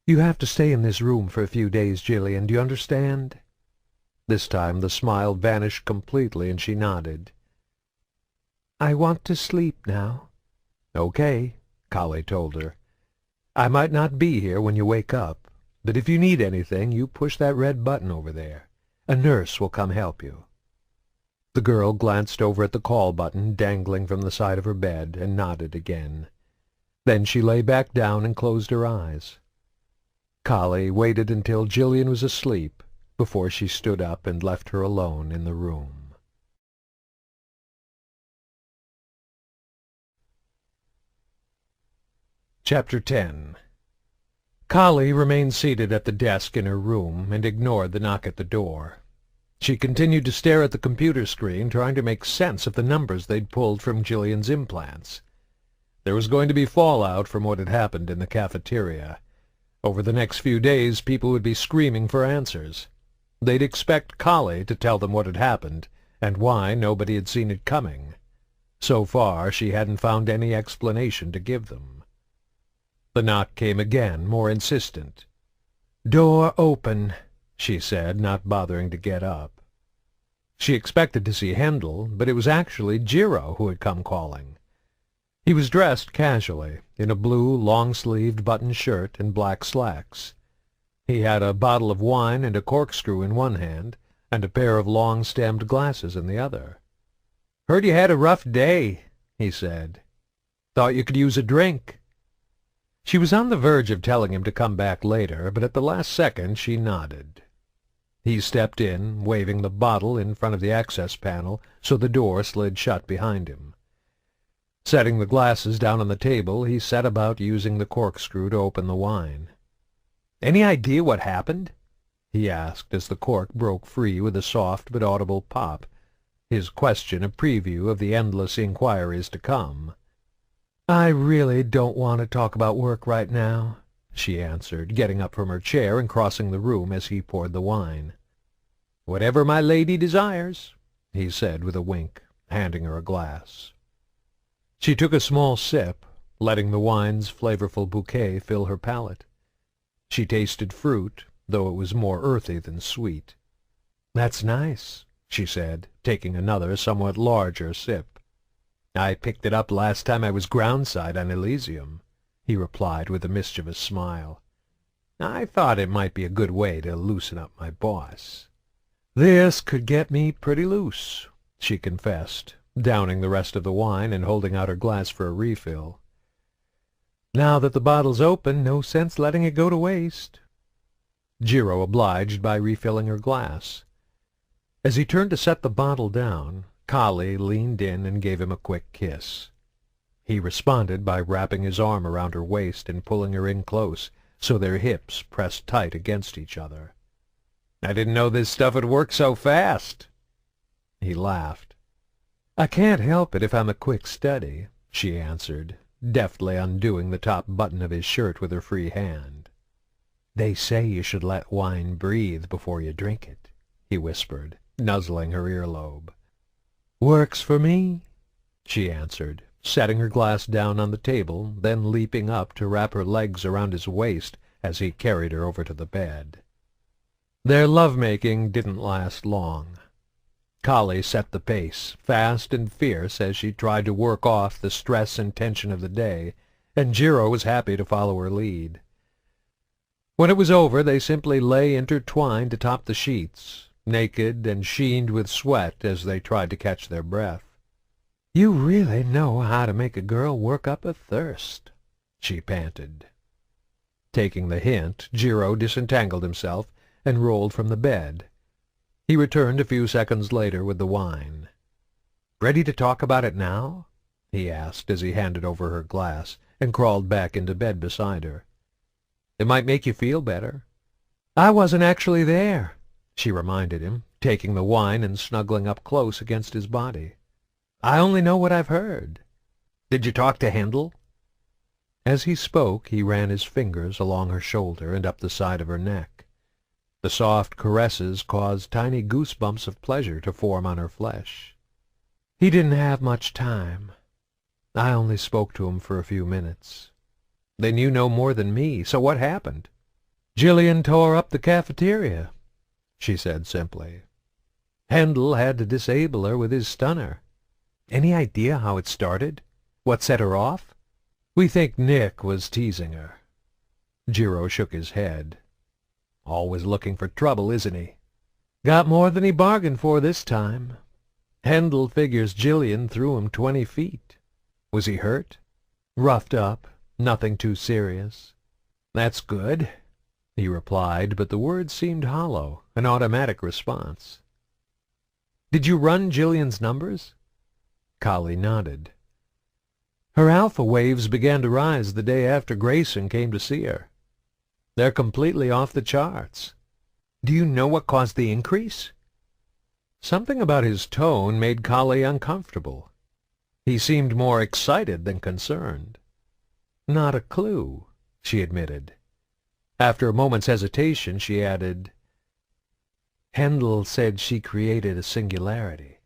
"You have to stay in this room for a few days, Gillian, do you understand?" This time the smile vanished completely, and she nodded. "I want to sleep now." "Okay," Kahlee told her. "I might not be here when you wake up, but if you need anything, you push that red button over there. A nurse will come help you." The girl glanced over at the call button dangling from the side of her bed and nodded again. Then she lay back down and closed her eyes. Kahlee waited until Gillian was asleep before she stood up and left her alone in the room. Chapter 10. Kahlee remained seated at the desk in her room and ignored the knock at the door. She continued to stare at the computer screen, trying to make sense of the numbers they'd pulled from Gillian's implants. There was going to be fallout from what had happened in the cafeteria. Over the next few days, people would be screaming for answers. They'd expect Kahlee to tell them what had happened, and why nobody had seen it coming. So far, she hadn't found any explanation to give them. The knock came again, more insistent. "Door open," she said, not bothering to get up. She expected to see Handel, but it was actually Jiro who had come calling. He was dressed casually, in a blue, long-sleeved button shirt and black slacks. He had a bottle of wine and a corkscrew in one hand, and a pair of long-stemmed glasses in the other. "Heard you had a rough day," he said. "Thought you could use a drink." She was on the verge of telling him to come back later, but at the last second she nodded. He stepped in, waving the bottle in front of the access panel so the door slid shut behind him. Setting the glasses down on the table, he set about using the corkscrew to open the wine. "Any idea what happened?" he asked as the cork broke free with a soft but audible pop, his question a preview of the endless inquiries to come. "I really don't want to talk about work right now," she answered, getting up from her chair and crossing the room as he poured the wine. "Whatever my lady desires," he said with a wink, handing her a glass. She took a small sip, letting the wine's flavorful bouquet fill her palate. She tasted fruit, though it was more earthy than sweet. "That's nice," she said, taking another, somewhat larger sip. "I picked it up last time I was groundside on Elysium," he replied with a mischievous smile. "I thought it might be a good way to loosen up my boss." "This could get me pretty loose," she confessed, downing the rest of the wine and holding out her glass for a refill. "Now that the bottle's open, no sense letting it go to waste." Jiro obliged by refilling her glass. As he turned to set the bottle down, Kahlee leaned in and gave him a quick kiss. He responded by wrapping his arm around her waist and pulling her in close, so their hips pressed tight against each other. "I didn't know this stuff would work so fast." He laughed. "I can't help it if I'm a quick study," she answered, deftly undoing the top button of his shirt with her free hand. "They say you should let wine breathe before you drink it," he whispered, nuzzling her earlobe. "Works for me," she answered, setting her glass down on the table, then leaping up to wrap her legs around his waist as he carried her over to the bed. Their lovemaking didn't last long. Kahlee set the pace, fast and fierce as she tried to work off the stress and tension of the day, and Jiro was happy to follow her lead. When it was over, they simply lay intertwined atop the sheets, naked and sheened with sweat as they tried to catch their breath. "You really know how to make a girl work up a thirst," she panted. Taking the hint, Jiro disentangled himself and rolled from the bed. He returned a few seconds later with the wine. "Ready to talk about it now?" he asked as he handed over her glass and crawled back into bed beside her. "It might make you feel better." "I wasn't actually there," she reminded him, taking the wine and snuggling up close against his body. "I only know what I've heard. Did you talk to Hendel?" As he spoke, he ran his fingers along her shoulder and up the side of her neck. The soft caresses caused tiny goosebumps of pleasure to form on her flesh. "He didn't have much time. I only spoke to him for a few minutes." "Then you know more than me, so what happened?" "Gillian tore up the cafeteria," she said simply. "Hendel had to disable her with his stunner. Any idea how it started? What set her off?" "We think Nick was teasing her." Jiro shook his head. "Always looking for trouble, isn't he?" "Got more than he bargained for this time. Hendel figures Gillian threw him 20 feet. Was he hurt?" "Roughed up. Nothing too serious." "That's good," he replied, but the words seemed hollow, an automatic response. "Did you run Gillian's numbers?" Kahlee nodded. "Her alpha waves began to rise the day after Grayson came to see her. They're completely off the charts." "Do you know what caused the increase?" Something about his tone made Kahlee uncomfortable. He seemed more excited than concerned. "Not a clue," she admitted. After a moment's hesitation, she added, "Hendel said she created a singularity."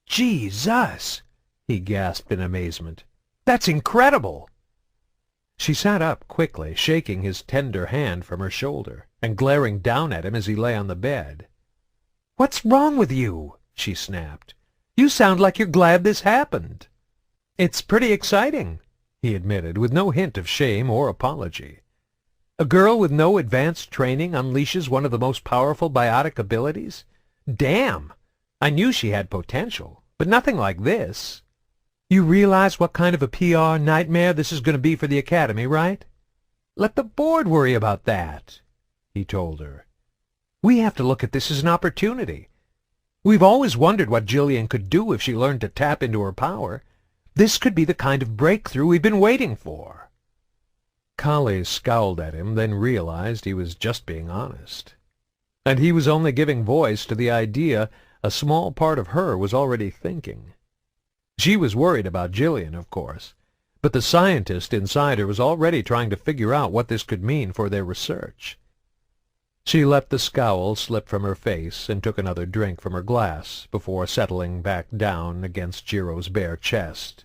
"Jesus!" he gasped in amazement. "That's incredible!" She sat up quickly, shaking his tender hand from her shoulder, and glaring down at him as he lay on the bed. "What's wrong with you?" she snapped. "You sound like you're glad this happened." "It's pretty exciting," he admitted, with no hint of shame or apology. "A girl with no advanced training unleashes one of the most powerful biotic abilities? Damn! I knew she had potential, but nothing like this. You realize what kind of a PR nightmare this is going to be for the Academy, right?" "Let the board worry about that," he told her. "We have to look at this as an opportunity. We've always wondered what Gillian could do if she learned to tap into her power. This could be the kind of breakthrough we've been waiting for." Kahlee scowled at him, then realized he was just being honest. And he was only giving voice to the idea a small part of her was already thinking. She was worried about Gillian, of course, but the scientist inside her was already trying to figure out what this could mean for their research. She let the scowl slip from her face and took another drink from her glass before settling back down against Jiro's bare chest.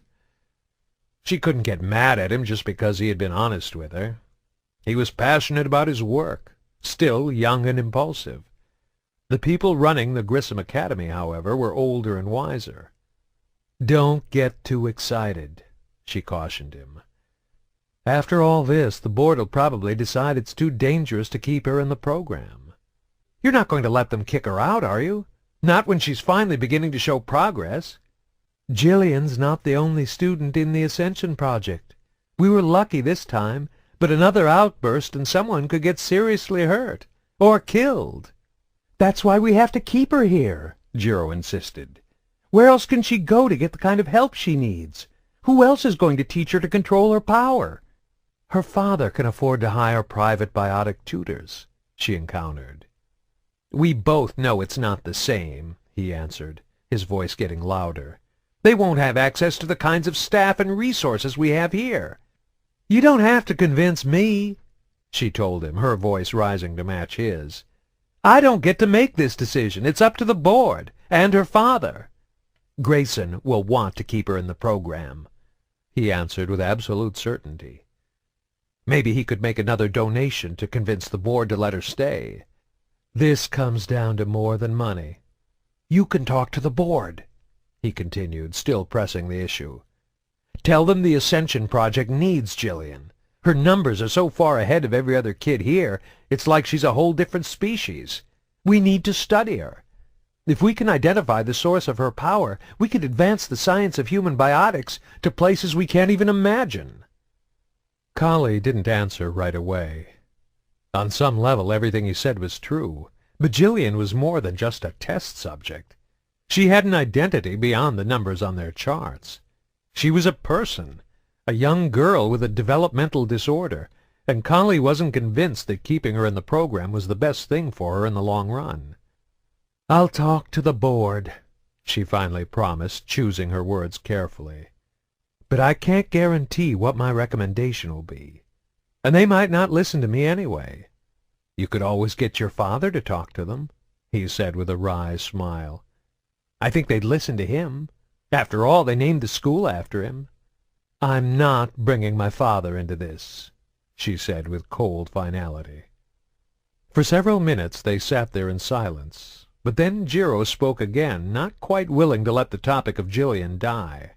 She couldn't get mad at him just because he had been honest with her. He was passionate about his work, still young and impulsive. The people running the Grissom Academy, however, were older and wiser. "Don't get too excited," she cautioned him. "After all this, the board will probably decide it's too dangerous to keep her in the program." "You're not going to let them kick her out, are you? Not when she's finally beginning to show progress?" "Gillian's not the only student in the Ascension project. We were lucky this time, but another outburst and someone could get seriously hurt, or killed." "That's why we have to keep her here," Jiro insisted. "Where else can she go to get the kind of help she needs? Who else is going to teach her to control her power?" "Her father can afford to hire private biotic tutors," she encountered. "We both know it's not the same," he answered, his voice getting louder. "They won't have access to the kinds of staff and resources we have here." "You don't have to convince me," she told him, her voice rising to match his. "I don't get to make this decision. It's up to the board and her father." "Grayson will want to keep her in the program," he answered with absolute certainty. Maybe he could make another donation to convince the board to let her stay. "This comes down to more than money." "You can talk to the board," he continued, still pressing the issue. Tell them the Ascension project needs Gillian. Her numbers are so far ahead of every other kid here, it's like she's a whole different species. We need to study her. If we can identify the source of her power, we could advance the science of human biotics to places we can't even imagine." Kahlee didn't answer right away. On some level, everything he said was true, but Gillian was more than just a test subject. She had an identity beyond the numbers on their charts. She was a person, a young girl with a developmental disorder, and Kahlee wasn't convinced that keeping her in the program was the best thing for her in the long run. "I'll talk to the board," she finally promised, choosing her words carefully. "But I can't guarantee what my recommendation will be. And they might not listen to me anyway. You could always get your father to talk to them," he said with a wry smile. "I think they'd listen to him. After all, they named the school after him." "I'm not bringing my father into this," she said with cold finality. For several minutes they sat there in silence, but then Jiro spoke again, not quite willing to let the topic of Gillian die.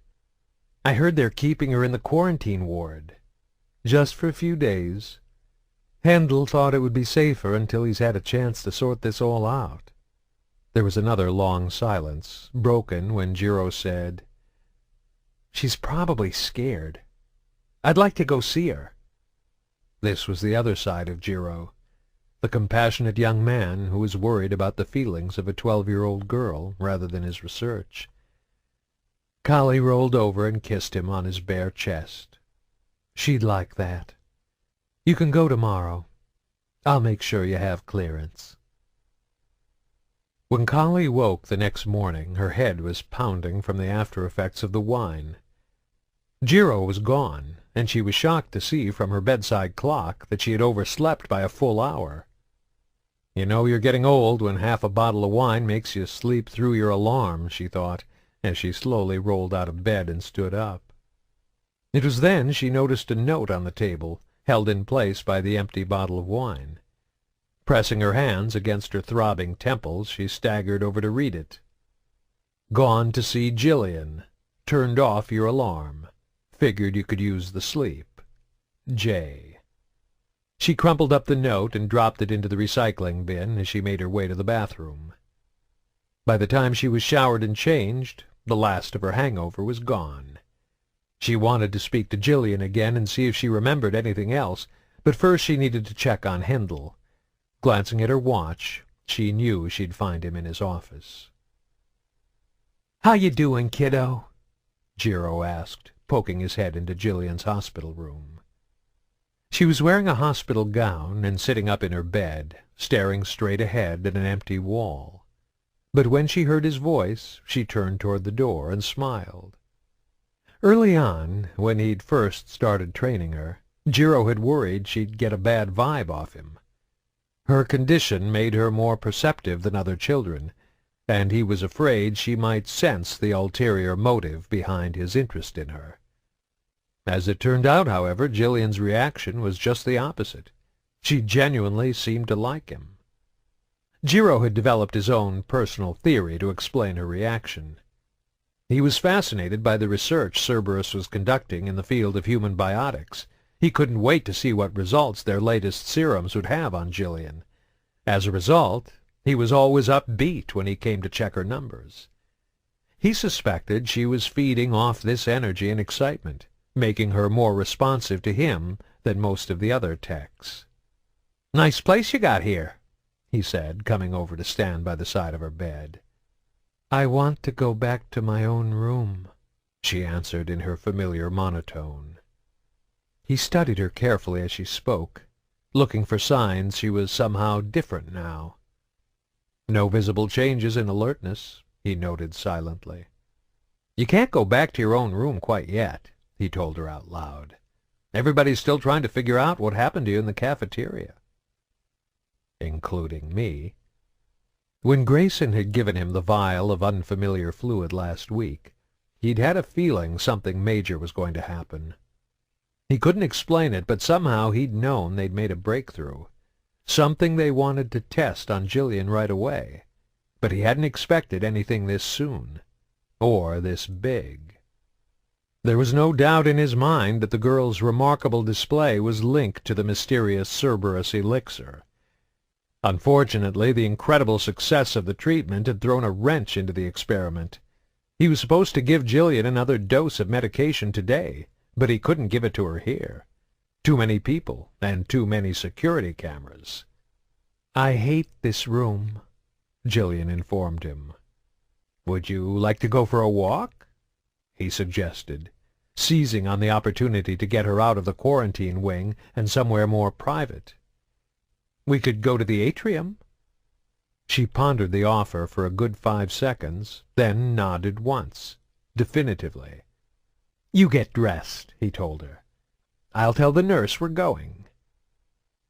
"I heard they're keeping her in the quarantine ward. Just for a few days. Handel thought it would be safer until he's had a chance to sort this all out." There was another long silence, broken when Jiro said, "She's probably scared. I'd like to go see her." This was the other side of Jiro, the compassionate young man who was worried about the feelings of a 12-year-old girl rather than his research. Kahlee rolled over and kissed him on his bare chest. "She'd like that. You can go tomorrow. I'll make sure you have clearance." When Kahlee woke the next morning, her head was pounding from the after-effects of the wine. Jiro was gone, and she was shocked to see from her bedside clock that she had overslept by a full hour. "You know you're getting old when half a bottle of wine makes you sleep through your alarm," she thought, as she slowly rolled out of bed and stood up. It was then she noticed a note on the table, held in place by the empty bottle of wine. Pressing her hands against her throbbing temples, she staggered over to read it. "Gone to see Gillian. Turned off your alarm. Figured you could use the sleep. J." She crumpled up the note and dropped it into the recycling bin as she made her way to the bathroom. By the time she was showered and changed, the last of her hangover was gone. She wanted to speak to Gillian again and see if she remembered anything else, but first she needed to check on Handel. Glancing at her watch, she knew she'd find him in his office. "How you doing, kiddo?" Jiro asked, poking his head into Gillian's hospital room. She was wearing a hospital gown and sitting up in her bed, staring straight ahead at an empty wall. But when she heard his voice, she turned toward the door and smiled. Early on, when he'd first started training her, Jiro had worried she'd get a bad vibe off him. Her condition made her more perceptive than other children, and he was afraid she might sense the ulterior motive behind his interest in her. As it turned out, however, Gillian's reaction was just the opposite. She genuinely seemed to like him. Jiro had developed his own personal theory to explain her reaction. He was fascinated by the research Cerberus was conducting in the field of human biotics. He couldn't wait to see what results their latest serums would have on Gillian. As a result, he was always upbeat when he came to check her numbers. He suspected she was feeding off this energy and excitement, making her more responsive to him than most of the other techs. "Nice place you got here," he said, coming over to stand by the side of her bed. "I want to go back to my own room," she answered in her familiar monotone. He studied her carefully as she spoke, looking for signs she was somehow different now. No visible changes in alertness, he noted silently. "You can't go back to your own room quite yet," he told her out loud. "Everybody's still trying to figure out what happened to you in the cafeteria." Including me. When Grayson had given him the vial of unfamiliar fluid last week, he'd had a feeling something major was going to happen. He couldn't explain it, but somehow he'd known they'd made a breakthrough, something they wanted to test on Gillian right away. But he hadn't expected anything this soon, or this big. There was no doubt in his mind that the girl's remarkable display was linked to the mysterious Cerberus elixir. Unfortunately, the incredible success of the treatment had thrown a wrench into the experiment. He was supposed to give Gillian another dose of medication today, but he couldn't give it to her here. Too many people, and too many security cameras. "I hate this room," Gillian informed him. "Would you like to go for a walk?" he suggested, seizing on the opportunity to get her out of the quarantine wing and somewhere more private. "We could go to the atrium." She pondered the offer for a good 5 seconds, then nodded once, definitively. "You get dressed," he told her. "I'll tell the nurse we're going."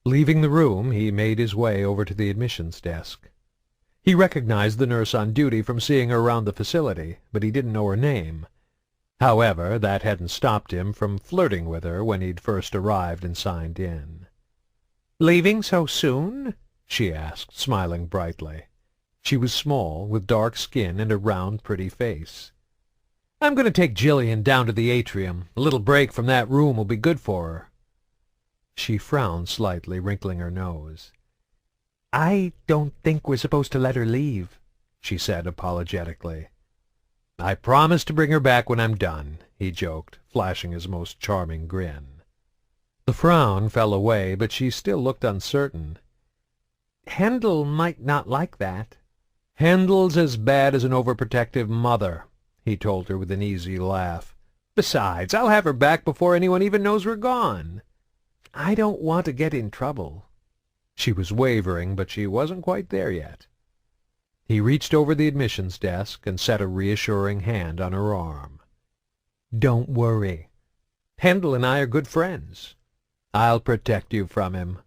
Leaving the room, he made his way over to the admissions desk. He recognized the nurse on duty from seeing her around the facility, but he didn't know her name. However, that hadn't stopped him from flirting with her when he'd first arrived and signed in. "Leaving so soon?" she asked, smiling brightly. She was small, with dark skin and a round, pretty face. "I'm going to take Gillian down to the atrium. A little break from that room will be good for her." She frowned slightly, wrinkling her nose. "I don't think we're supposed to let her leave," she said apologetically. "I promise to bring her back when I'm done," he joked, flashing his most charming grin. The frown fell away, but she still looked uncertain. "Handel might not like that." "Handel's as bad as an overprotective mother," he told her with an easy laugh. "Besides, I'll have her back before anyone even knows we're gone." "I don't want to get in trouble." She was wavering, but she wasn't quite there yet. He reached over the admissions desk and set a reassuring hand on her arm. "Don't worry. Handel and I are good friends. I'll protect you from him,"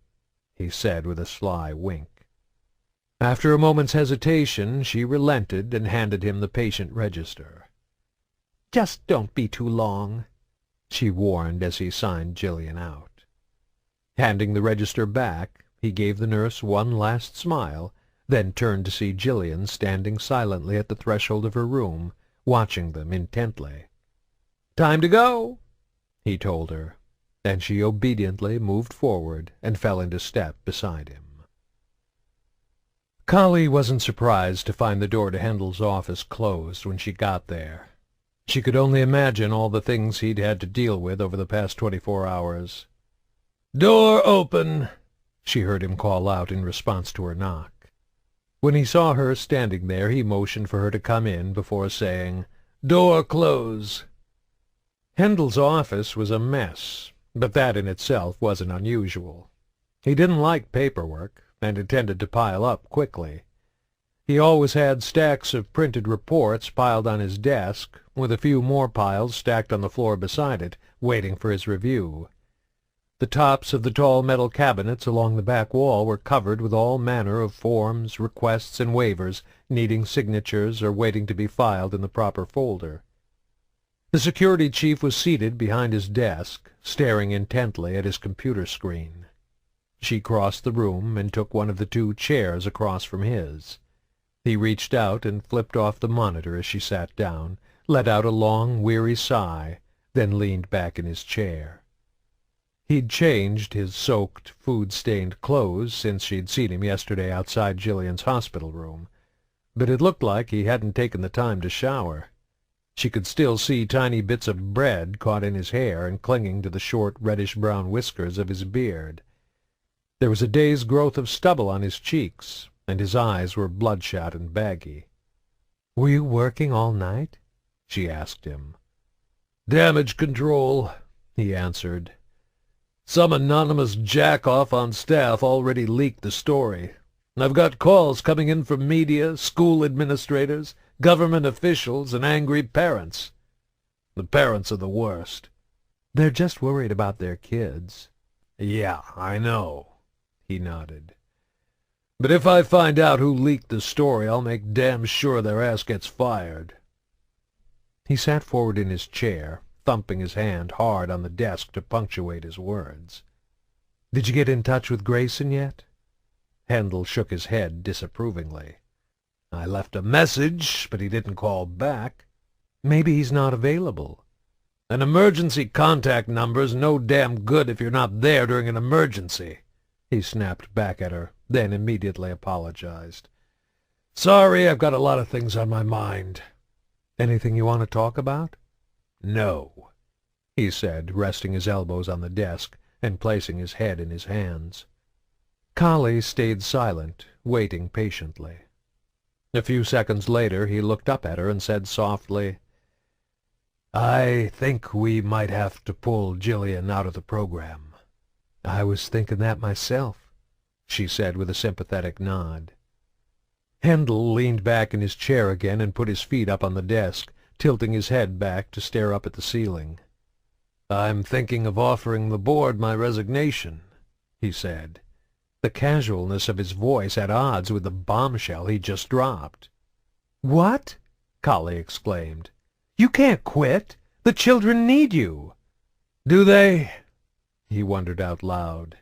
he said with a sly wink. After a moment's hesitation, she relented and handed him the patient register. "Just don't be too long," she warned as he signed Gillian out. Handing the register back, he gave the nurse one last smile, then turned to see Gillian standing silently at the threshold of her room, watching them intently. "Time to go," he told her, and she obediently moved forward and fell into step beside him. Kahlee wasn't surprised to find the door to Handel's office closed when she got there. She could only imagine all the things he'd had to deal with over the past 24 hours. "Door open," she heard him call out in response to her knock. When he saw her standing there, he motioned for her to come in before saying, "Door close." Handel's office was a mess, but that in itself wasn't unusual. He didn't like paperwork, and intended to pile up quickly. He always had stacks of printed reports piled on his desk, with a few more piles stacked on the floor beside it, waiting for his review. The tops of the tall metal cabinets along the back wall were covered with all manner of forms, requests, and waivers needing signatures or waiting to be filed in the proper folder. The security chief was seated behind his desk, staring intently at his computer screen. She crossed the room and took one of the 2 chairs across from his. He reached out and flipped off the monitor as she sat down, let out a long, weary sigh, then leaned back in his chair. He'd changed his soaked, food-stained clothes since she'd seen him yesterday outside Gillian's hospital room, but it looked like he hadn't taken the time to shower. She could still see tiny bits of bread caught in his hair and clinging to the short reddish-brown whiskers of his beard. There was a day's growth of stubble on his cheeks, and his eyes were bloodshot and baggy. "Were you working all night?" she asked him. "Damage control," he answered. "Some anonymous jack-off on staff already leaked the story. I've got calls coming in from media, school administrators, government officials, and angry parents. The parents are the worst." "They're just worried about their kids." "Yeah, I know," he nodded. "But if I find out who leaked the story, I'll make damn sure their ass gets fired." He sat forward in his chair, thumping his hand hard on the desk to punctuate his words. "Did you get in touch with Grayson yet?" Handel shook his head disapprovingly. "I left a message, but he didn't call back." "Maybe he's not available." An emergency contact number's no damn good if you're not there during an emergency, he snapped back at her, then immediately apologized. Sorry, I've got a lot of things on my mind. Anything you want to talk about? No, he said, resting his elbows on the desk and placing his head in his hands. Kahlee stayed silent, waiting patiently. A few seconds later he looked up at her and said softly, I think we might have to pull Gillian out of the program. I was thinking that myself, she said with a sympathetic nod. Hendel leaned back in his chair again and put his feet up on the desk, tilting his head back to stare up at the ceiling. I'm thinking of offering the board my resignation, he said, the casualness of his voice at odds with the bombshell he'd just dropped. What? Kahlee exclaimed. You can't quit. The children need you. Do they? He wondered out loud.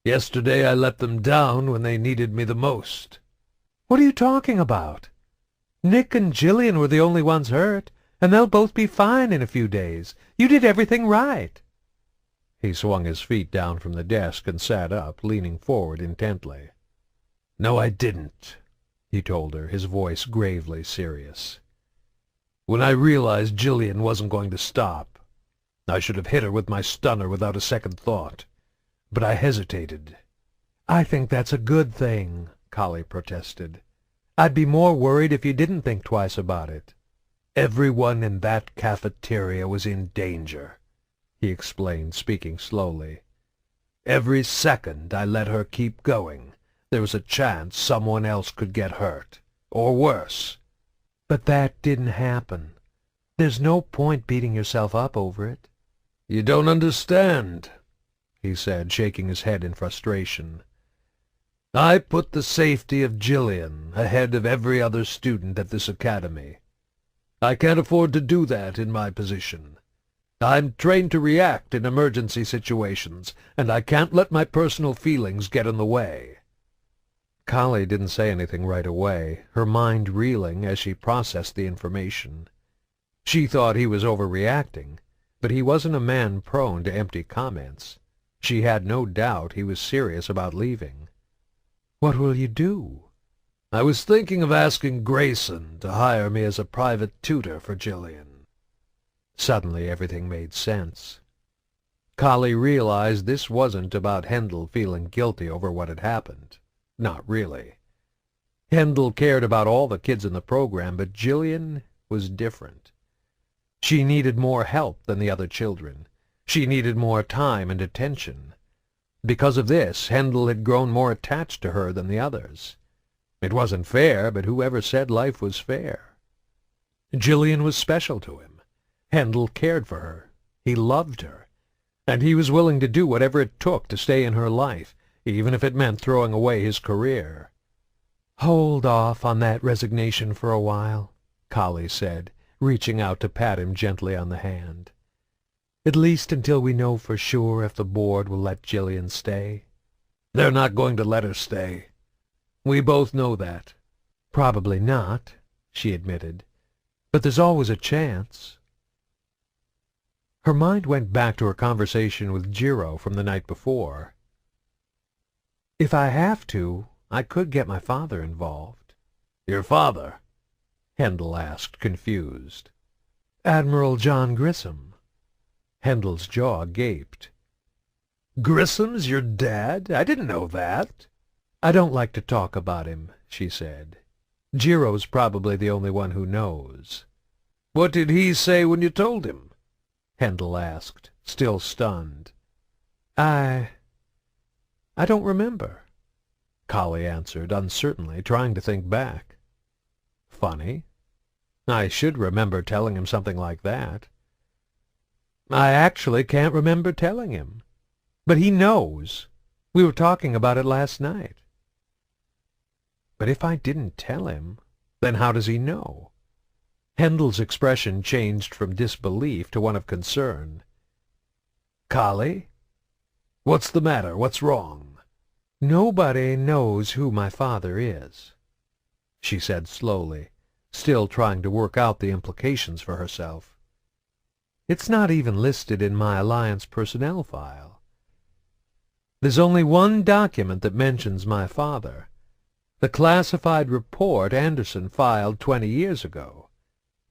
Yesterday I let them down when they needed me the most. What are you talking about? Nick and Gillian were the only ones hurt, and they'll both be fine in a few days. You did everything right. He swung his feet down from the desk and sat up, leaning forward intently. No, I didn't, he told her, his voice gravely serious. When I realized Gillian wasn't going to stop, I should have hit her with my stunner without a second thought. But I hesitated. I think that's a good thing, Kahlee protested. I'd be more worried if you didn't think twice about it. Everyone in that cafeteria was in danger, he explained, speaking slowly. Every second I let her keep going, there was a chance someone else could get hurt, or worse. But that didn't happen. There's no point beating yourself up over it. You don't understand, he said, shaking his head in frustration. I put the safety of Gillian ahead of every other student at this academy. I can't afford to do that in my position. I'm trained to react in emergency situations, and I can't let my personal feelings get in the way. Kahlee didn't say anything right away, her mind reeling as she processed the information. She thought he was overreacting, but he wasn't a man prone to empty comments. She had no doubt he was serious about leaving. What will you do? I was thinking of asking Grayson to hire me as a private tutor for Gillian. Suddenly everything made sense. Kahlee realized this wasn't about Hendel feeling guilty over what had happened. Not really. Hendel cared about all the kids in the program, but Gillian was different. She needed more help than the other children. She needed more time and attention. Because of this, Hendel had grown more attached to her than the others. It wasn't fair, but whoever said life was fair? Gillian was special to him. Hendel cared for her. He loved her. And he was willing to do whatever it took to stay in her life, even if it meant throwing away his career. Hold off on that resignation for a while, Kahlee said, reaching out to pat him gently on the hand. At least until we know for sure if the board will let Gillian stay. They're not going to let her stay. We both know that. Probably not, she admitted. But there's always a chance. Her mind went back to her conversation with Jiro from the night before. If I have to, I could get my father involved. Your father? Hendel asked, confused. Admiral John Grissom. Hendel's jaw gaped. Grissom's your dad? I didn't know that. I don't like to talk about him, she said. Jiro's probably the only one who knows. What did he say when you told him? Hendel asked, still stunned. I don't remember, Kahlee answered uncertainly, trying to think back. Funny. I should remember telling him something like that. I actually can't remember telling him. But he knows. We were talking about it last night. But if I didn't tell him, then how does he know? Hendel's expression changed from disbelief to one of concern. Kahlee? What's the matter? What's wrong? Nobody knows who my father is, she said slowly, still trying to work out the implications for herself. It's not even listed in my Alliance personnel file. There's only one document that mentions my father. The classified report Anderson filed 20 years ago.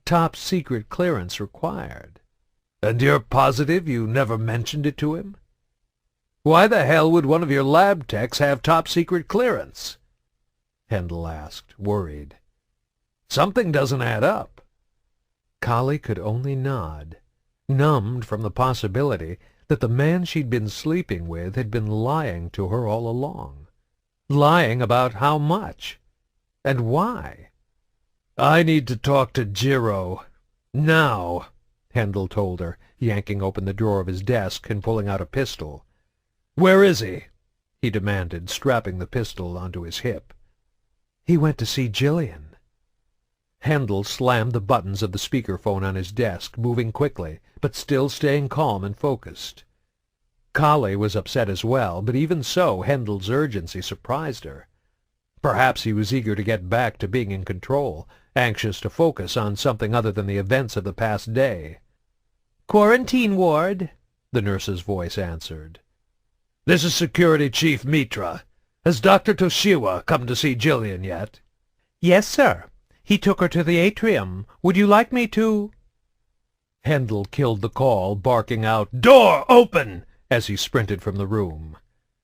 Top secret clearance required. And you're positive you never mentioned it to him? Why the hell would one of your lab techs have top secret clearance? Hendel asked, worried. Something doesn't add up. Kahlee could only nod, numbed from the possibility that the man she'd been sleeping with had been lying to her all along. Lying about how much? And why? I need to talk to Jiro. Now, Hendel told her, yanking open the drawer of his desk and pulling out a pistol. Where is he? He demanded, strapping the pistol onto his hip. He went to see Gillian. Hendel slammed the buttons of the speakerphone on his desk, moving quickly, but still staying calm and focused. Kahlee was upset as well, but even so, Hendel's urgency surprised her. Perhaps he was eager to get back to being in control, anxious to focus on something other than the events of the past day. "Quarantine ward," the nurse's voice answered. "This is Security Chief Mitra. Has Dr. Toshiwa come to see Gillian yet?" "Yes, sir. He took her to the atrium. Would you like me to—" Hendel killed the call, barking out, "Door open!" as he sprinted from the room.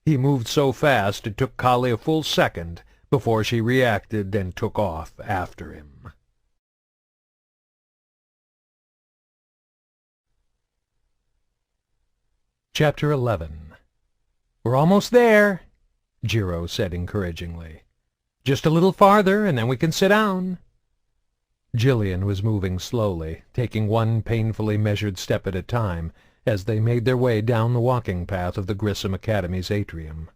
He moved so fast it took Kahlee a full second before she reacted and took off after him. Chapter 11. "We're almost there," Jiro said encouragingly. "Just a little farther, and then we can sit down." Gillian was moving slowly, taking one painfully measured step at a time, as they made their way down the walking path of the Grissom Academy's atrium.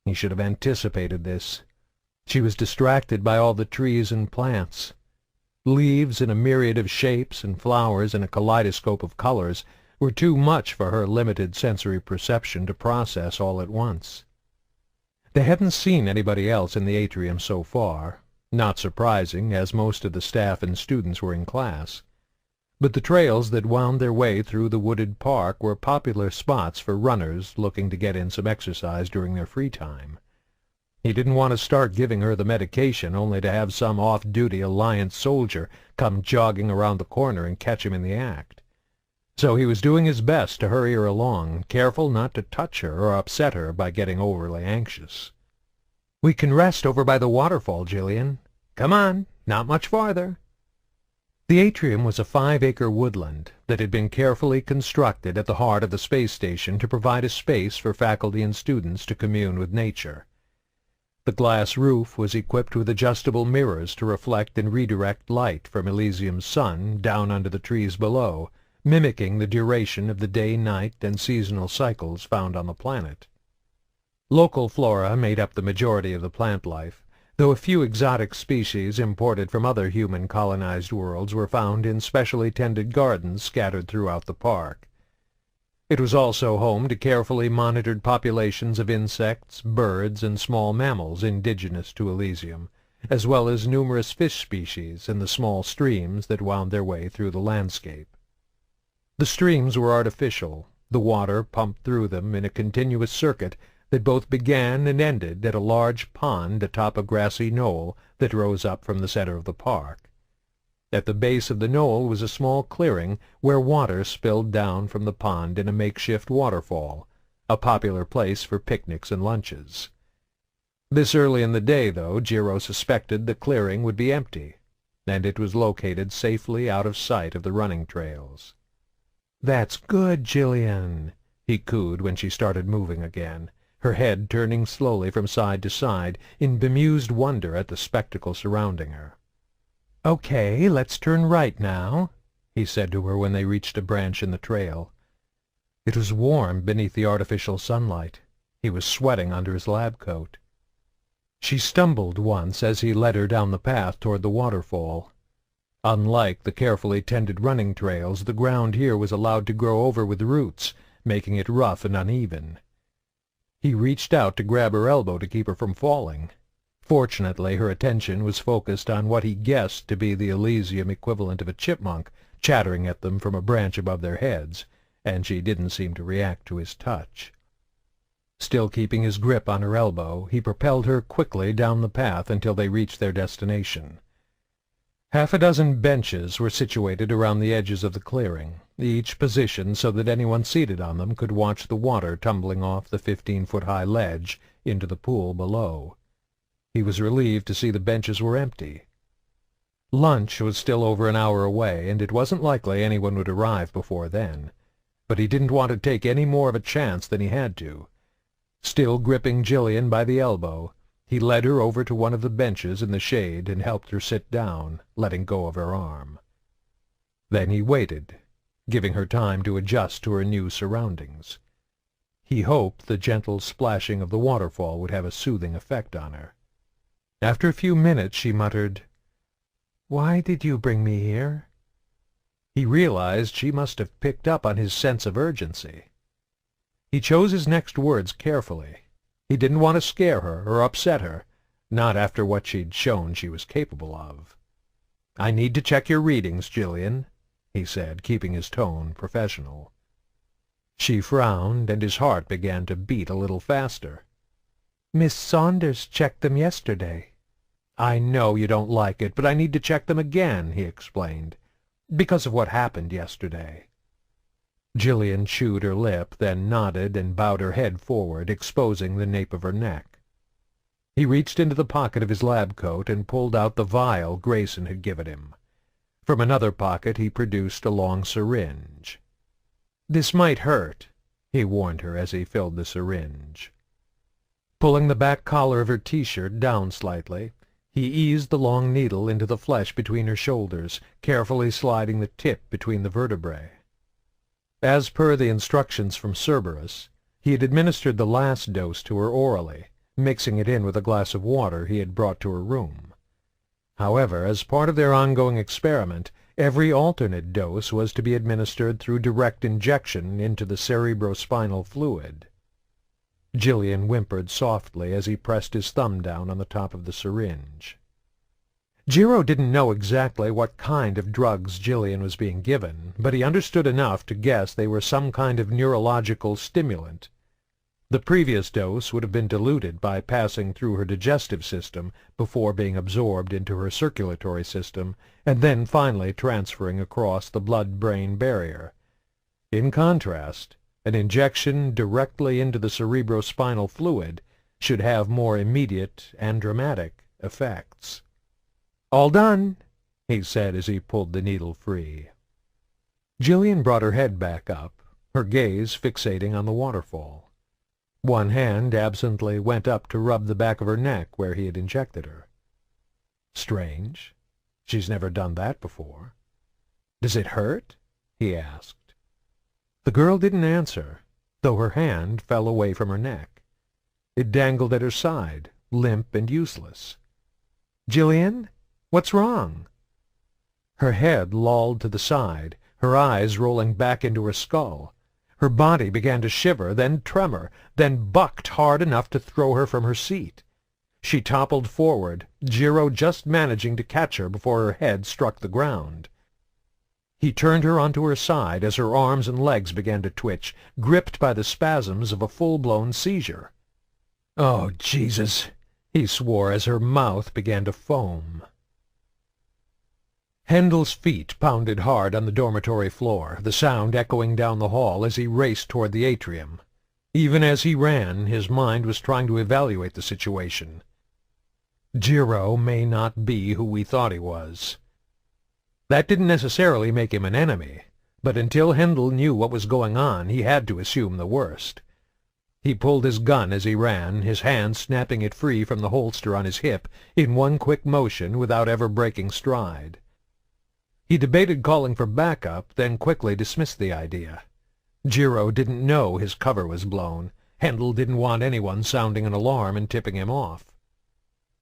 He should have anticipated this. She was distracted by all the trees and plants. Leaves in a myriad of shapes and flowers in a kaleidoscope of colors were too much for her limited sensory perception to process all at once. They hadn't seen anybody else in the atrium so far, not surprising, as most of the staff and students were in class. But the trails that wound their way through the wooded park were popular spots for runners looking to get in some exercise during their free time. He didn't want to start giving her the medication only to have some off-duty Alliance soldier come jogging around the corner and catch him in the act. So he was doing his best to hurry her along, careful not to touch her or upset her by getting overly anxious. "We can rest over by the waterfall, Gillian. Come on, not much farther." The atrium was a 5-acre woodland that had been carefully constructed at the heart of the space station to provide a space for faculty and students to commune with nature. The glass roof was equipped with adjustable mirrors to reflect and redirect light from Elysium's sun down under the trees below, mimicking the duration of the day-night and seasonal cycles found on the planet. Local flora made up the majority of the plant life, though a few exotic species imported from other human-colonized worlds were found in specially tended gardens scattered throughout the park. It was also home to carefully monitored populations of insects, birds, and small mammals indigenous to Elysium, as well as numerous fish species in the small streams that wound their way through the landscape. The streams were artificial, the water pumped through them in a continuous circuit that both began and ended at a large pond atop a grassy knoll that rose up from the center of the park. At the base of the knoll was a small clearing where water spilled down from the pond in a makeshift waterfall, a popular place for picnics and lunches. This early in the day, though, Jiro suspected the clearing would be empty, and it was located safely out of sight of the running trails. "That's good, Gillian," he cooed when she started moving again, her head turning slowly from side to side in bemused wonder at the spectacle surrounding her. "Okay, let's turn right now," he said to her when they reached a branch in the trail. It was warm beneath the artificial sunlight. He was sweating under his lab coat. She stumbled once as he led her down the path toward the waterfall. Unlike the carefully tended running trails, the ground here was allowed to grow over with roots, making it rough and uneven. He reached out to grab her elbow to keep her from falling. Fortunately, her attention was focused on what he guessed to be the Elysium equivalent of a chipmunk chattering at them from a branch above their heads, and she didn't seem to react to his touch. Still keeping his grip on her elbow, he propelled her quickly down the path until they reached their destination. Half a dozen benches were situated around the edges of the clearing, each positioned so that anyone seated on them could watch the water tumbling off the 15-foot-high ledge into the pool below. He was relieved to see the benches were empty. Lunch was still over an hour away, and it wasn't likely anyone would arrive before then, but he didn't want to take any more of a chance than he had to. Still gripping Gillian by the elbow, he led her over to one of the benches in the shade and helped her sit down, letting go of her arm. Then he waited, giving her time to adjust to her new surroundings. He hoped the gentle splashing of the waterfall would have a soothing effect on her. After a few minutes she muttered, "Why did you bring me here?" He realized she must have picked up on his sense of urgency. He chose his next words carefully. He didn't want to scare her or upset her, not after what she'd shown she was capable of. "I need to check your readings, Gillian," he said, keeping his tone professional. She frowned, and his heart began to beat a little faster. "Miss Saunders checked them yesterday." "I know you don't like it, but I need to check them again," he explained, "because of what happened yesterday." Gillian chewed her lip, then nodded and bowed her head forward, exposing the nape of her neck. He reached into the pocket of his lab coat and pulled out the vial Grayson had given him. From another pocket he produced a long syringe. "This might hurt," he warned her as he filled the syringe. Pulling the back collar of her T-shirt down slightly, he eased the long needle into the flesh between her shoulders, carefully sliding the tip between the vertebrae. As per the instructions from Cerberus, he had administered the last dose to her orally, mixing it in with a glass of water he had brought to her room. However, as part of their ongoing experiment, every alternate dose was to be administered through direct injection into the cerebrospinal fluid. Gillian whimpered softly as he pressed his thumb down on the top of the syringe. Jiro didn't know exactly what kind of drugs Gillian was being given, but he understood enough to guess they were some kind of neurological stimulant. The previous dose would have been diluted by passing through her digestive system before being absorbed into her circulatory system, and then finally transferring across the blood-brain barrier. In contrast, an injection directly into the cerebrospinal fluid should have more immediate and dramatic effects. "All done," he said as he pulled the needle free. Gillian brought her head back up, her gaze fixating on the waterfall. One hand absently went up to rub the back of her neck where he had injected her. Strange. She's never done that before. "Does it hurt?" he asked. The girl didn't answer, though her hand fell away from her neck. It dangled at her side, limp and useless. "Gillian? What's wrong?" Her head lolled to the side, her eyes rolling back into her skull. Her body began to shiver, then tremor, then bucked hard enough to throw her from her seat. She toppled forward, Jiro just managing to catch her before her head struck the ground. He turned her onto her side as her arms and legs began to twitch, gripped by the spasms of a full-blown seizure. "Oh, Jesus!" he swore as her mouth began to foam. Hendel's feet pounded hard on the dormitory floor, the sound echoing down the hall as he raced toward the atrium. Even as he ran, his mind was trying to evaluate the situation. Jiro may not be who we thought he was. That didn't necessarily make him an enemy, but until Hendel knew what was going on, he had to assume the worst. He pulled his gun as he ran, his hand snapping it free from the holster on his hip in one quick motion without ever breaking stride. He debated calling for backup, then quickly dismissed the idea. Jiro didn't know his cover was blown. Hendel didn't want anyone sounding an alarm and tipping him off.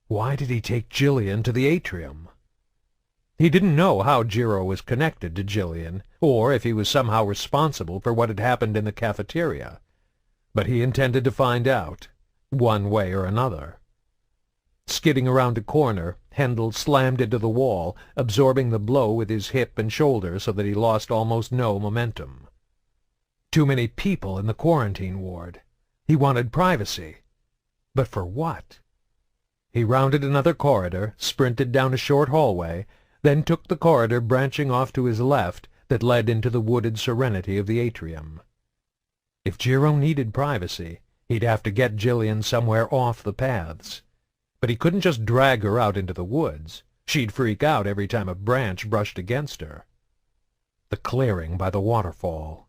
Why did he take Gillian to the atrium? He didn't know how Jiro was connected to Gillian, or if he was somehow responsible for what had happened in the cafeteria. But he intended to find out, one way or another. Skidding around a corner, Hendel slammed into the wall, absorbing the blow with his hip and shoulder so that he lost almost no momentum. Too many people in the quarantine ward. He wanted privacy. But for what? He rounded another corridor, sprinted down a short hallway, then took the corridor branching off to his left that led into the wooded serenity of the atrium. If Jiro needed privacy, he'd have to get Gillian somewhere off the paths. But he couldn't just drag her out into the woods. She'd freak out every time a branch brushed against her. The clearing by the waterfall.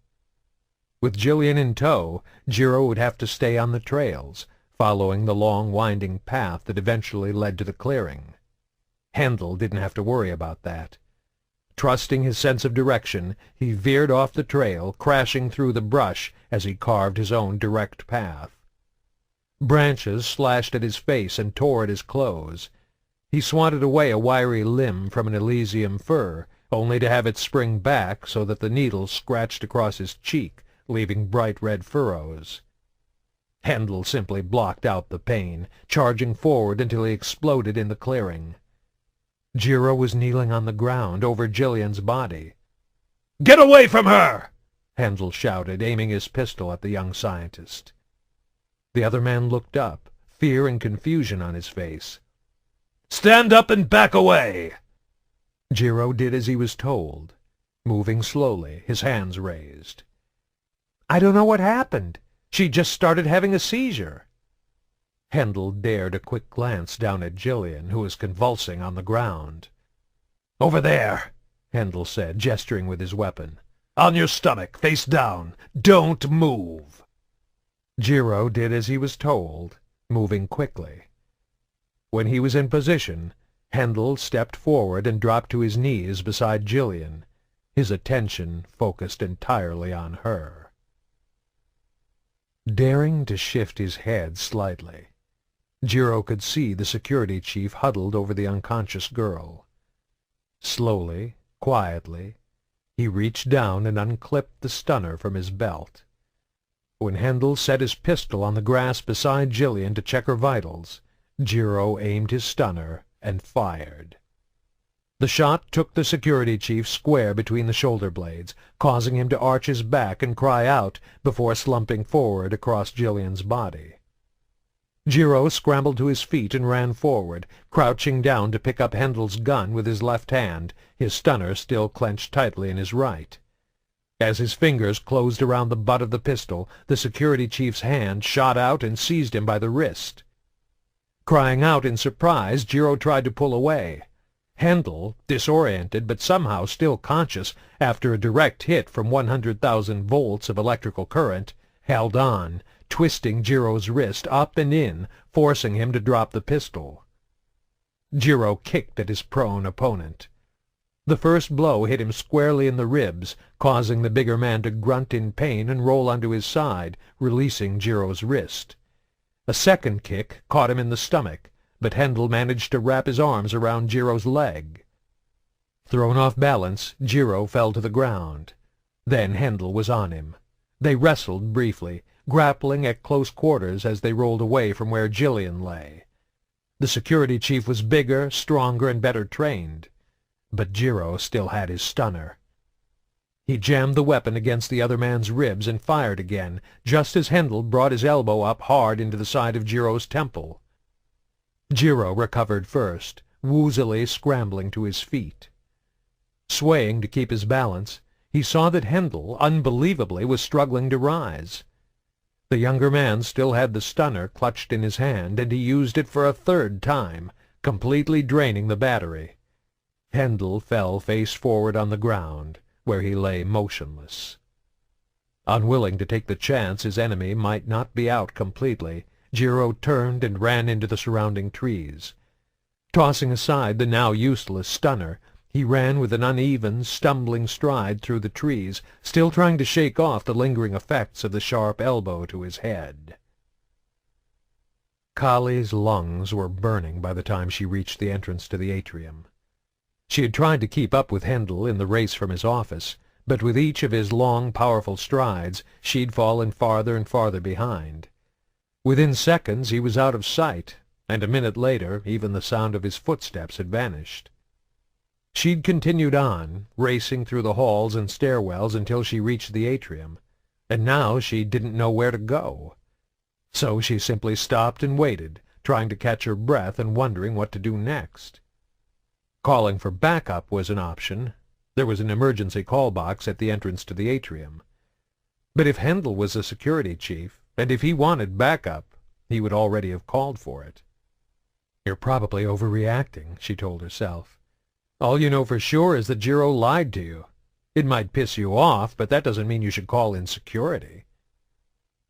With Gillian in tow, Jiro would have to stay on the trails, following the long winding path that eventually led to the clearing. Hendel didn't have to worry about that. Trusting his sense of direction, he veered off the trail, crashing through the brush as he carved his own direct path. Branches slashed at his face and tore at his clothes. He swatted away a wiry limb from an Elysium fir, only to have it spring back so that the needle scratched across his cheek, leaving bright red furrows. Hendel simply blocked out the pain, charging forward until he exploded in the clearing. Jiro was kneeling on the ground over Gillian's body. "Get away from her!" Hendel shouted, aiming his pistol at the young scientist. The other man looked up, fear and confusion on his face. "Stand up and back away!" Jiro did as he was told, moving slowly, his hands raised. "I don't know what happened. She just started having a seizure." Hendel dared a quick glance down at Gillian, who was convulsing on the ground. "Over there," Hendel said, gesturing with his weapon. "On your stomach, face down. Don't move." Jiro did as he was told, moving quickly. When he was in position, Hendel stepped forward and dropped to his knees beside Gillian, his attention focused entirely on her. Daring to shift his head slightly, Jiro could see the security chief huddled over the unconscious girl. Slowly, quietly, he reached down and unclipped the stunner from his belt. When Hendel set his pistol on the grass beside Gillian to check her vitals, Jiro aimed his stunner and fired. The shot took the security chief square between the shoulder blades, causing him to arch his back and cry out before slumping forward across Gillian's body. Jiro scrambled to his feet and ran forward, crouching down to pick up Hendel's gun with his left hand, his stunner still clenched tightly in his right. As his fingers closed around the butt of the pistol, the security chief's hand shot out and seized him by the wrist. Crying out in surprise, Jiro tried to pull away. Hendel, disoriented but somehow still conscious after a direct hit from 100,000 volts of electrical current, held on, twisting Jiro's wrist up and in, forcing him to drop the pistol. Jiro kicked at his prone opponent. The first blow hit him squarely in the ribs, causing the bigger man to grunt in pain and roll onto his side, releasing Jiro's wrist. A second kick caught him in the stomach, but Hendel managed to wrap his arms around Jiro's leg. Thrown off balance, Jiro fell to the ground. Then Hendel was on him. They wrestled briefly, grappling at close quarters as they rolled away from where Gillian lay. The security chief was bigger, stronger, and better trained. But Jiro still had his stunner. He jammed the weapon against the other man's ribs and fired again, just as Hendel brought his elbow up hard into the side of Jiro's temple. Jiro recovered first, woozily scrambling to his feet. Swaying to keep his balance, he saw that Hendel, unbelievably, was struggling to rise. The younger man still had the stunner clutched in his hand, and he used it for a third time, completely draining the battery. Hendel fell face forward on the ground, where he lay motionless. Unwilling to take the chance his enemy might not be out completely, Jiro turned and ran into the surrounding trees. Tossing aside the now useless stunner, he ran with an uneven, stumbling stride through the trees, still trying to shake off the lingering effects of the sharp elbow to his head. Kahlee's lungs were burning by the time she reached the entrance to the atrium. She had tried to keep up with Hendel in the race from his office, but with each of his long, powerful strides, she'd fallen farther and farther behind. Within seconds he was out of sight, and a minute later even the sound of his footsteps had vanished. She'd continued on, racing through the halls and stairwells until she reached the atrium, and now she didn't know where to go. So she simply stopped and waited, trying to catch her breath and wondering what to do next. Calling for backup was an option. There was an emergency call box at the entrance to the atrium. But if Hendel was the security chief, and if he wanted backup, he would already have called for it. "You're probably overreacting," she told herself. "All you know for sure is that Jiro lied to you. It might piss you off, but that doesn't mean you should call in security."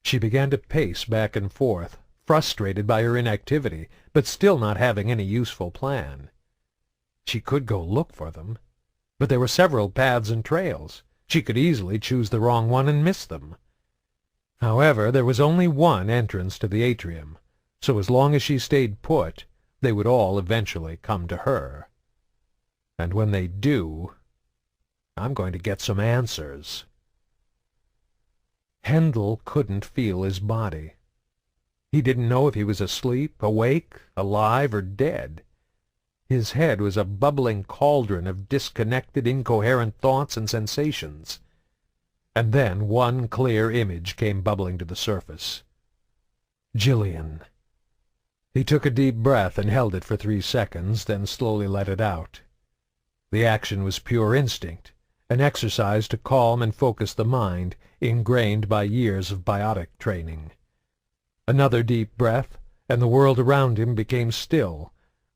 She began to pace back and forth, frustrated by her inactivity, but still not having any useful plan. She could go look for them, but there were several paths and trails. She could easily choose the wrong one and miss them. However, there was only one entrance to the atrium, so as long as she stayed put, they would all eventually come to her. And when they do, I'm going to get some answers. Hendel couldn't feel his body. He didn't know if he was asleep, awake, alive, or dead. His head was a bubbling cauldron of disconnected, incoherent thoughts and sensations. And then one clear image came bubbling to the surface. Gillian. He took a deep breath and held it for 3 seconds, then slowly let it out. The action was pure instinct, an exercise to calm and focus the mind, ingrained by years of biotic training. Another deep breath, and the world around him became still,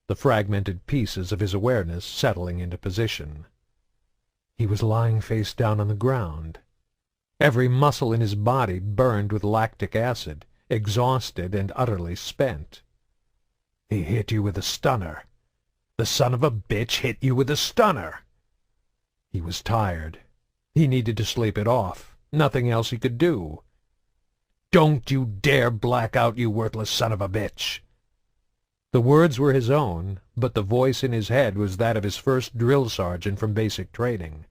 the fragmented pieces of his awareness settling into position. He was lying face down on the ground. Every muscle in his body burned with lactic acid, exhausted and utterly spent. "He hit you with a stunner. The son of a bitch hit you with a stunner." He was tired. He needed to sleep it off. Nothing else he could do. "Don't you dare black out, you worthless son of a bitch." The words were his own, but the voice in his head was that of his first drill sergeant from basic training.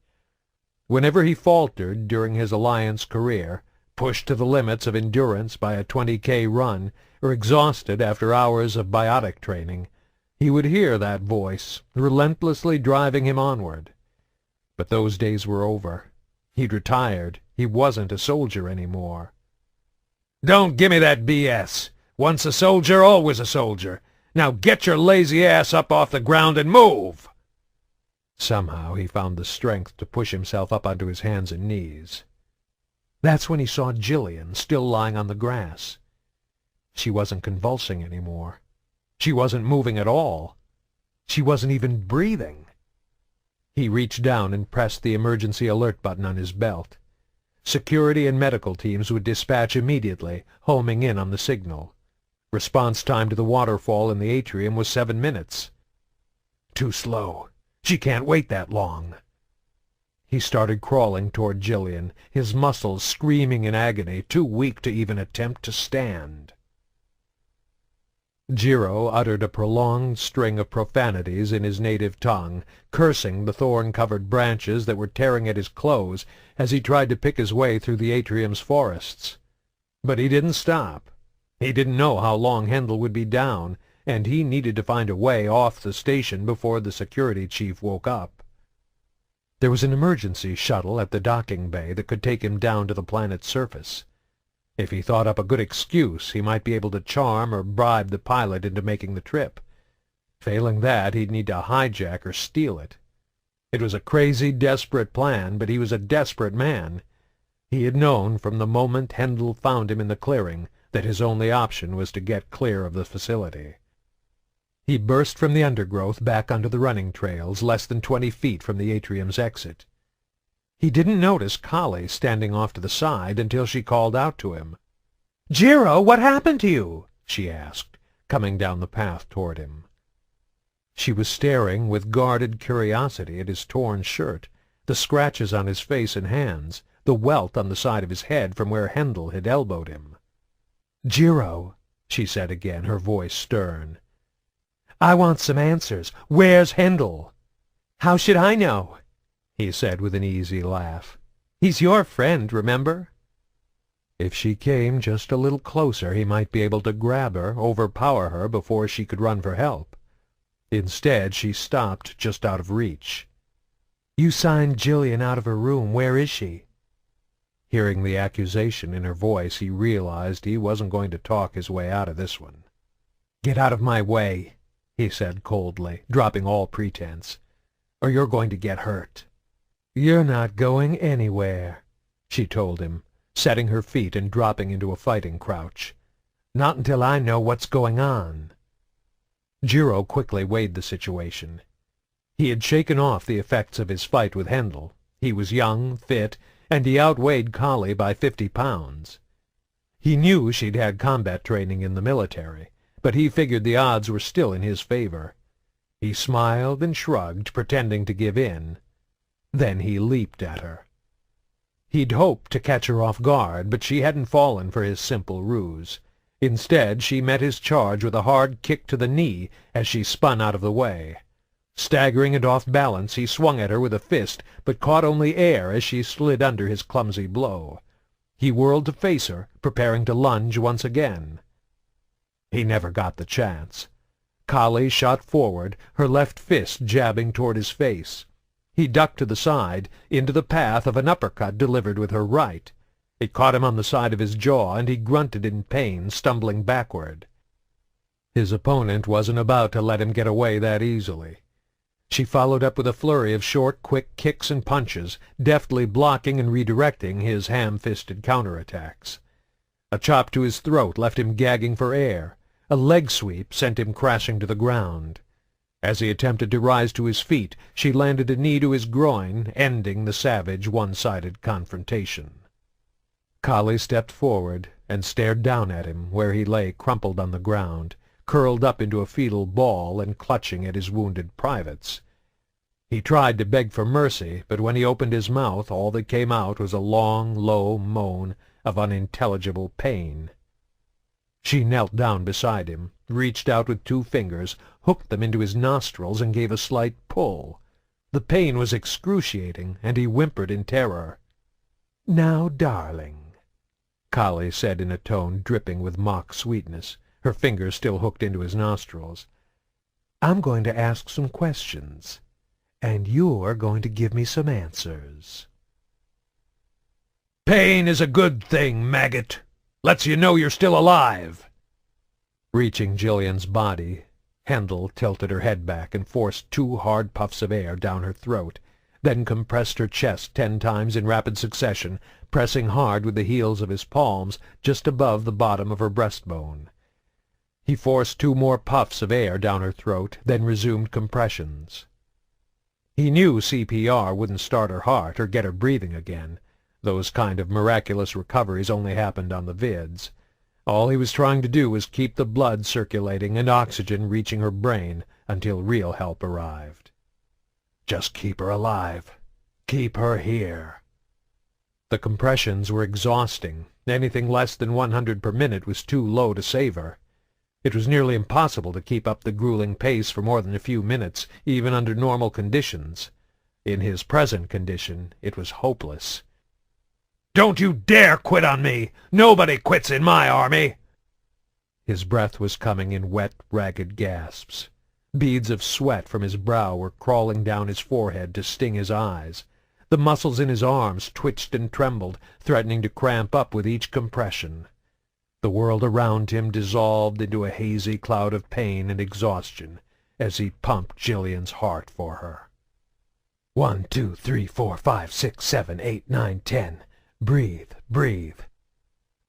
Whenever he faltered during his Alliance career, pushed to the limits of endurance by a 20K run, or exhausted after hours of biotic training, he would hear that voice, relentlessly driving him onward. But those days were over. He'd retired. He wasn't a soldier anymore. "Don't gimme that BS. Once a soldier, always a soldier. Now get your lazy ass up off the ground and move!" Somehow he found the strength to push himself up onto his hands and knees. That's when he saw Gillian still lying on the grass. She wasn't convulsing anymore. She wasn't moving at all. She wasn't even breathing. He reached down and pressed the emergency alert button on his belt. Security and medical teams would dispatch immediately, homing in on the signal. Response time to the waterfall in the atrium was 7 minutes. Too slow. She can't wait that long. He started crawling toward Gillian, his muscles screaming in agony, too weak to even attempt to stand. Jiro uttered a prolonged string of profanities in his native tongue, cursing the thorn-covered branches that were tearing at his clothes as he tried to pick his way through the atrium's forests. But he didn't stop. He didn't know how long Hendel would be down, and he needed to find a way off the station before the security chief woke up. There was an emergency shuttle at the docking bay that could take him down to the planet's surface. If he thought up a good excuse, he might be able to charm or bribe the pilot into making the trip. Failing that, he'd need to hijack or steal it. It was a crazy, desperate plan, but he was a desperate man. He had known from the moment Hendel found him in the clearing that his only option was to get clear of the facility. He burst from the undergrowth back onto the running trails, less than 20 feet from the atrium's exit. He didn't notice Kahlee standing off to the side until she called out to him. "Jiro, what happened to you?" she asked, coming down the path toward him. She was staring with guarded curiosity at his torn shirt, the scratches on his face and hands, the welt on the side of his head from where Hendel had elbowed him. "Jiro," she said again, her voice stern. "I want some answers. Where's Hendel?" "How should I know?" he said with an easy laugh. "He's your friend, remember?" If she came just a little closer, he might be able to grab her, overpower her before she could run for help. Instead, she stopped just out of reach. "You signed Gillian out of her room. Where is she?" Hearing the accusation in her voice, he realized he wasn't going to talk his way out of this one. "Get out of my way," he said coldly, dropping all pretense, "or you're going to get hurt." "You're not going anywhere," she told him, setting her feet and dropping into a fighting crouch. "Not until I know what's going on." Jiro quickly weighed the situation. He had shaken off the effects of his fight with Hendel. He was young, fit, and he outweighed Kahlee by 50 pounds. He knew she'd had combat training in the military, but he figured the odds were still in his favor. He smiled and shrugged, pretending to give in. Then he leaped at her. He'd hoped to catch her off guard, but she hadn't fallen for his simple ruse. Instead, she met his charge with a hard kick to the knee as she spun out of the way. Staggering and off balance, he swung at her with a fist, but caught only air as she slid under his clumsy blow. He whirled to face her, preparing to lunge once again. He never got the chance. Kahlee shot forward, her left fist jabbing toward his face. He ducked to the side, into the path of an uppercut delivered with her right. It caught him on the side of his jaw, and he grunted in pain, stumbling backward. His opponent wasn't about to let him get away that easily. She followed up with a flurry of short, quick kicks and punches, deftly blocking and redirecting his ham-fisted counterattacks. A chop to his throat left him gagging for air. A leg sweep sent him crashing to the ground. As he attempted to rise to his feet, she landed a knee to his groin, ending the savage, one-sided confrontation. Kahlee stepped forward and stared down at him where he lay crumpled on the ground, curled up into a fetal ball and clutching at his wounded privates. He tried to beg for mercy, but when he opened his mouth, all that came out was a long, low moan of unintelligible pain. She knelt down beside him, reached out with 2 fingers, hooked them into his nostrils, and gave a slight pull. The pain was excruciating, and he whimpered in terror. "Now, darling," Kahlee said in a tone dripping with mock sweetness, her fingers still hooked into his nostrils, "I'm going to ask some questions, and you're going to give me some answers." "Pain is a good thing, maggot. Lets you know you're still alive." Reaching Gillian's body, Hendel tilted her head back and forced 2 hard puffs of air down her throat, then compressed her chest 10 times in rapid succession, pressing hard with the heels of his palms just above the bottom of her breastbone. He forced 2 more puffs of air down her throat, then resumed compressions. He knew CPR wouldn't start her heart or get her breathing again. Those kind of miraculous recoveries only happened on the vids. All he was trying to do was keep the blood circulating and oxygen reaching her brain until real help arrived. Just keep her alive. Keep her here. The compressions were exhausting. Anything less than 100 per minute was too low to save her. It was nearly impossible to keep up the grueling pace for more than a few minutes, even under normal conditions. In his present condition, it was hopeless. "Don't you dare quit on me! Nobody quits in my army!" His breath was coming in wet, ragged gasps. Beads of sweat from his brow were crawling down his forehead to sting his eyes. The muscles in his arms twitched and trembled, threatening to cramp up with each compression. The world around him dissolved into a hazy cloud of pain and exhaustion as he pumped Gillian's heart for her. 1, 2, 3, 4, 5, 6, 7, 8, 9, 10. Breathe, breathe.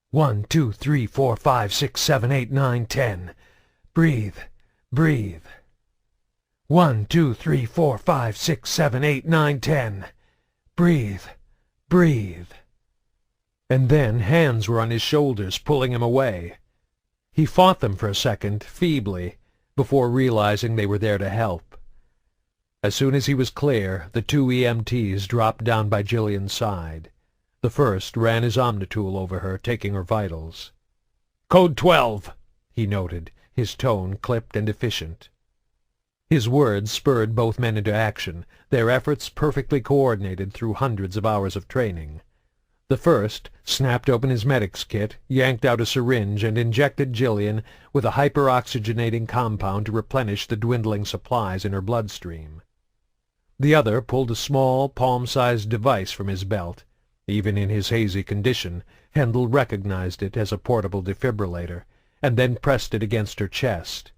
1, 2, 3, 4, 5, 6, 7, 8, 9, 10. Breathe, breathe. 1, 2, 3, 4, 5, 6, 7, 8, 9, 10. Breathe, breathe. And then hands were on his shoulders, pulling him away. He fought them for a second, feebly, before realizing they were there to help. As soon as he was clear, the 2 EMTs dropped down by Gillian's side. The first ran his Omnitool over her, taking her vitals. "Code 12, he noted, his tone clipped and efficient. His words spurred both men into action, their efforts perfectly coordinated through hundreds of hours of training. The first snapped open his medic's kit, yanked out a syringe, and injected Gillian with a hyperoxygenating compound to replenish the dwindling supplies in her bloodstream. The other pulled a small, palm-sized device from his belt. Even in his hazy condition, Hendel recognized it as a portable defibrillator, and then pressed it against her chest.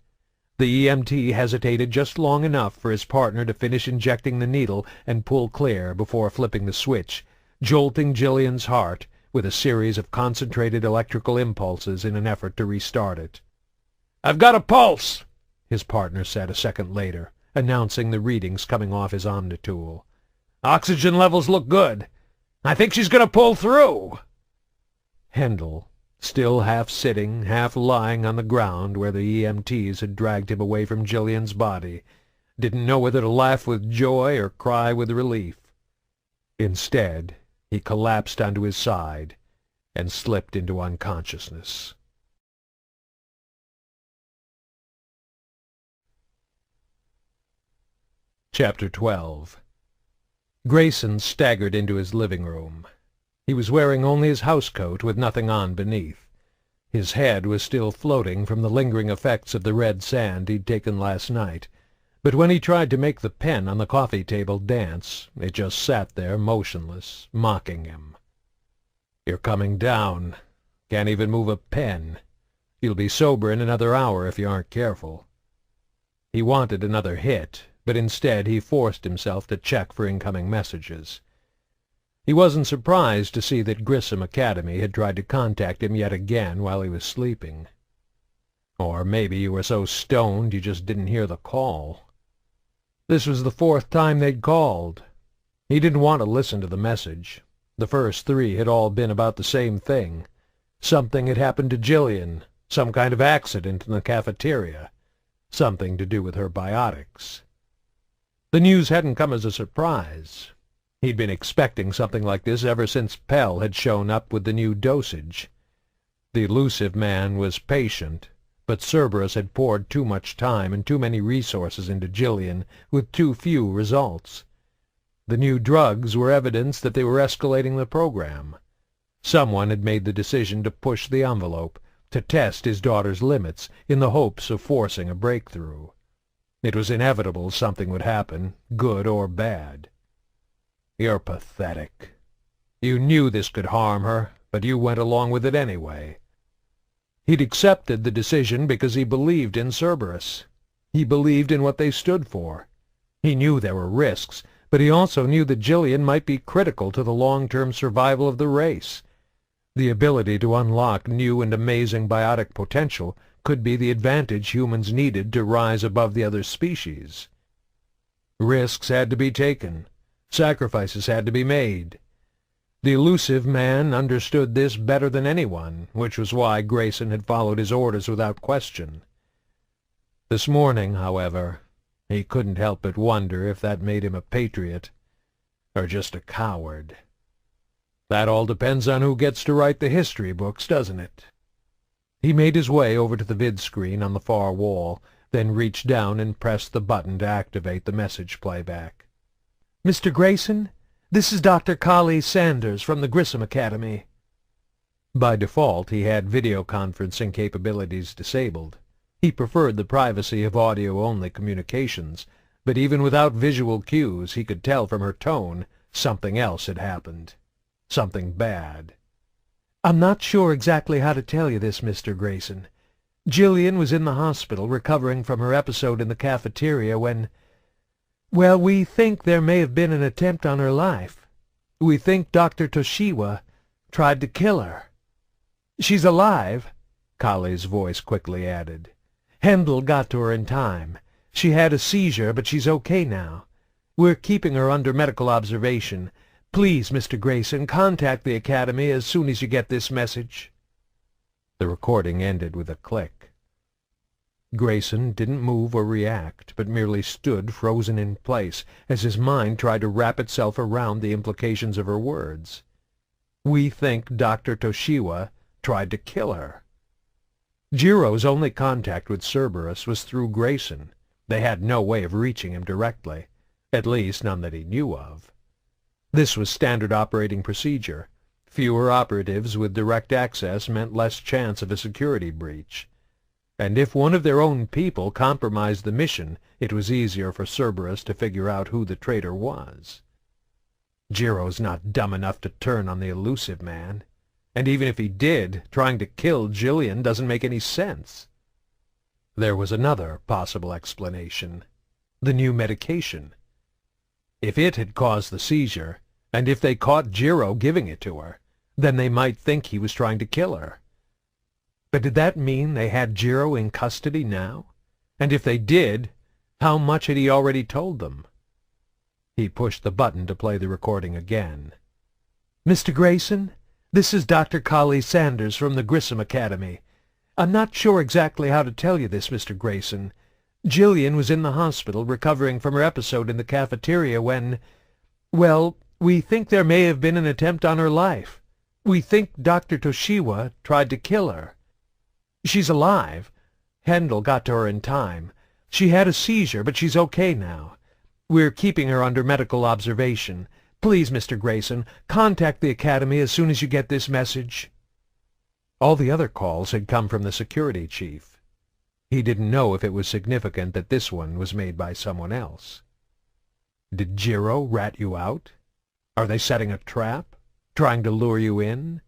The EMT hesitated just long enough for his partner to finish injecting the needle and pull clear before flipping the switch, jolting Gillian's heart with a series of concentrated electrical impulses in an effort to restart it. "I've got a pulse," his partner said a second later, announcing the readings coming off his Omnitool. "Oxygen levels look good. I think she's going to pull through." Hendel, still half sitting, half lying on the ground where the EMTs had dragged him away from Gillian's body, didn't know whether to laugh with joy or cry with relief. Instead, he collapsed onto his side and slipped into unconsciousness. Chapter 12. Grayson staggered into his living room. He was wearing only his housecoat with nothing on beneath. His head was still floating from the lingering effects of the red sand he'd taken last night, but when he tried to make the pen on the coffee table dance, it just sat there motionless, mocking him. "You're coming down. Can't even move a pen. You'll be sober in another hour if you aren't careful." He wanted another hit, but instead he forced himself to check for incoming messages. He wasn't surprised to see that Grissom Academy had tried to contact him yet again while he was sleeping. Or maybe you were so stoned you just didn't hear the call. This was the fourth time they'd called. He didn't want to listen to the message. The first three had all been about the same thing. Something had happened to Gillian, some kind of accident in the cafeteria, something to do with her biotics. The news hadn't come as a surprise. He'd been expecting something like this ever since Pell had shown up with the new dosage. The elusive man was patient, but Cerberus had poured too much time and too many resources into Gillian with too few results. The new drugs were evidence that they were escalating the program. Someone had made the decision to push the envelope, to test his daughter's limits in the hopes of forcing a breakthrough. It was inevitable something would happen, good or bad. "You're pathetic. You knew this could harm her, but you went along with it anyway." He'd accepted the decision because he believed in Cerberus. He believed in what they stood for. He knew there were risks, but he also knew that Gillian might be critical to the long-term survival of the race. The ability to unlock new and amazing biotic potential could be the advantage humans needed to rise above the other species. Risks had to be taken. Sacrifices had to be made. The elusive man understood this better than anyone, which was why Grayson had followed his orders without question. This morning, however, he couldn't help but wonder if that made him a patriot or just a coward. That all depends on who gets to write the history books, doesn't it? He made his way over to the vid-screen on the far wall, then reached down and pressed the button to activate the message playback. "Mr. Grayson, this is Dr. Kahlee Sanders from the Grissom Academy." By default, he had video conferencing capabilities disabled. He preferred the privacy of audio-only communications, but even without visual cues he could tell from her tone something else had happened. Something bad. "I'm not sure exactly how to tell you this, Mr. Grayson. Gillian was in the hospital recovering from her episode in the cafeteria when... Well, we think there may have been an attempt on her life. We think Dr. Toshiwa tried to kill her." "She's alive," Kahlee's voice quickly added. "Hendel got to her in time. She had a seizure, but she's okay now. We're keeping her under medical observation. Please, Mr. Grayson, contact the Academy as soon as you get this message." The recording ended with a click. Grayson didn't move or react, but merely stood frozen in place as his mind tried to wrap itself around the implications of her words. "We think Dr. Toshiwa tried to kill her." Jiro's only contact with Cerberus was through Grayson. They had no way of reaching him directly, at least none that he knew of. This was standard operating procedure. Fewer operatives with direct access meant less chance of a security breach. And if one of their own people compromised the mission, it was easier for Cerberus to figure out who the traitor was. Jiro's not dumb enough to turn on the elusive man. And even if he did, trying to kill Gillian doesn't make any sense. There was another possible explanation. The new medication. If it had caused the seizure, and if they caught Jiro giving it to her, then they might think he was trying to kill her. But did that mean they had Jiro in custody now? And if they did, how much had he already told them? He pushed the button to play the recording again. "Mr. Grayson, this is Dr. Kahlee Sanders from the Grissom Academy. I'm not sure exactly how to tell you this, Mr. Grayson. Gillian was in the hospital recovering from her episode in the cafeteria when, well, we think there may have been an attempt on her life. We think Dr. Toshiwa tried to kill her. She's alive. Hendel got to her in time. She had a seizure, but she's okay now. We're keeping her under medical observation. Please, Mr. Grayson, contact the Academy as soon as you get this message." All the other calls had come from the security chief. He didn't know if it was significant that this one was made by someone else. Did Jiro rat you out? Are they setting a trap? Trying to lure you in?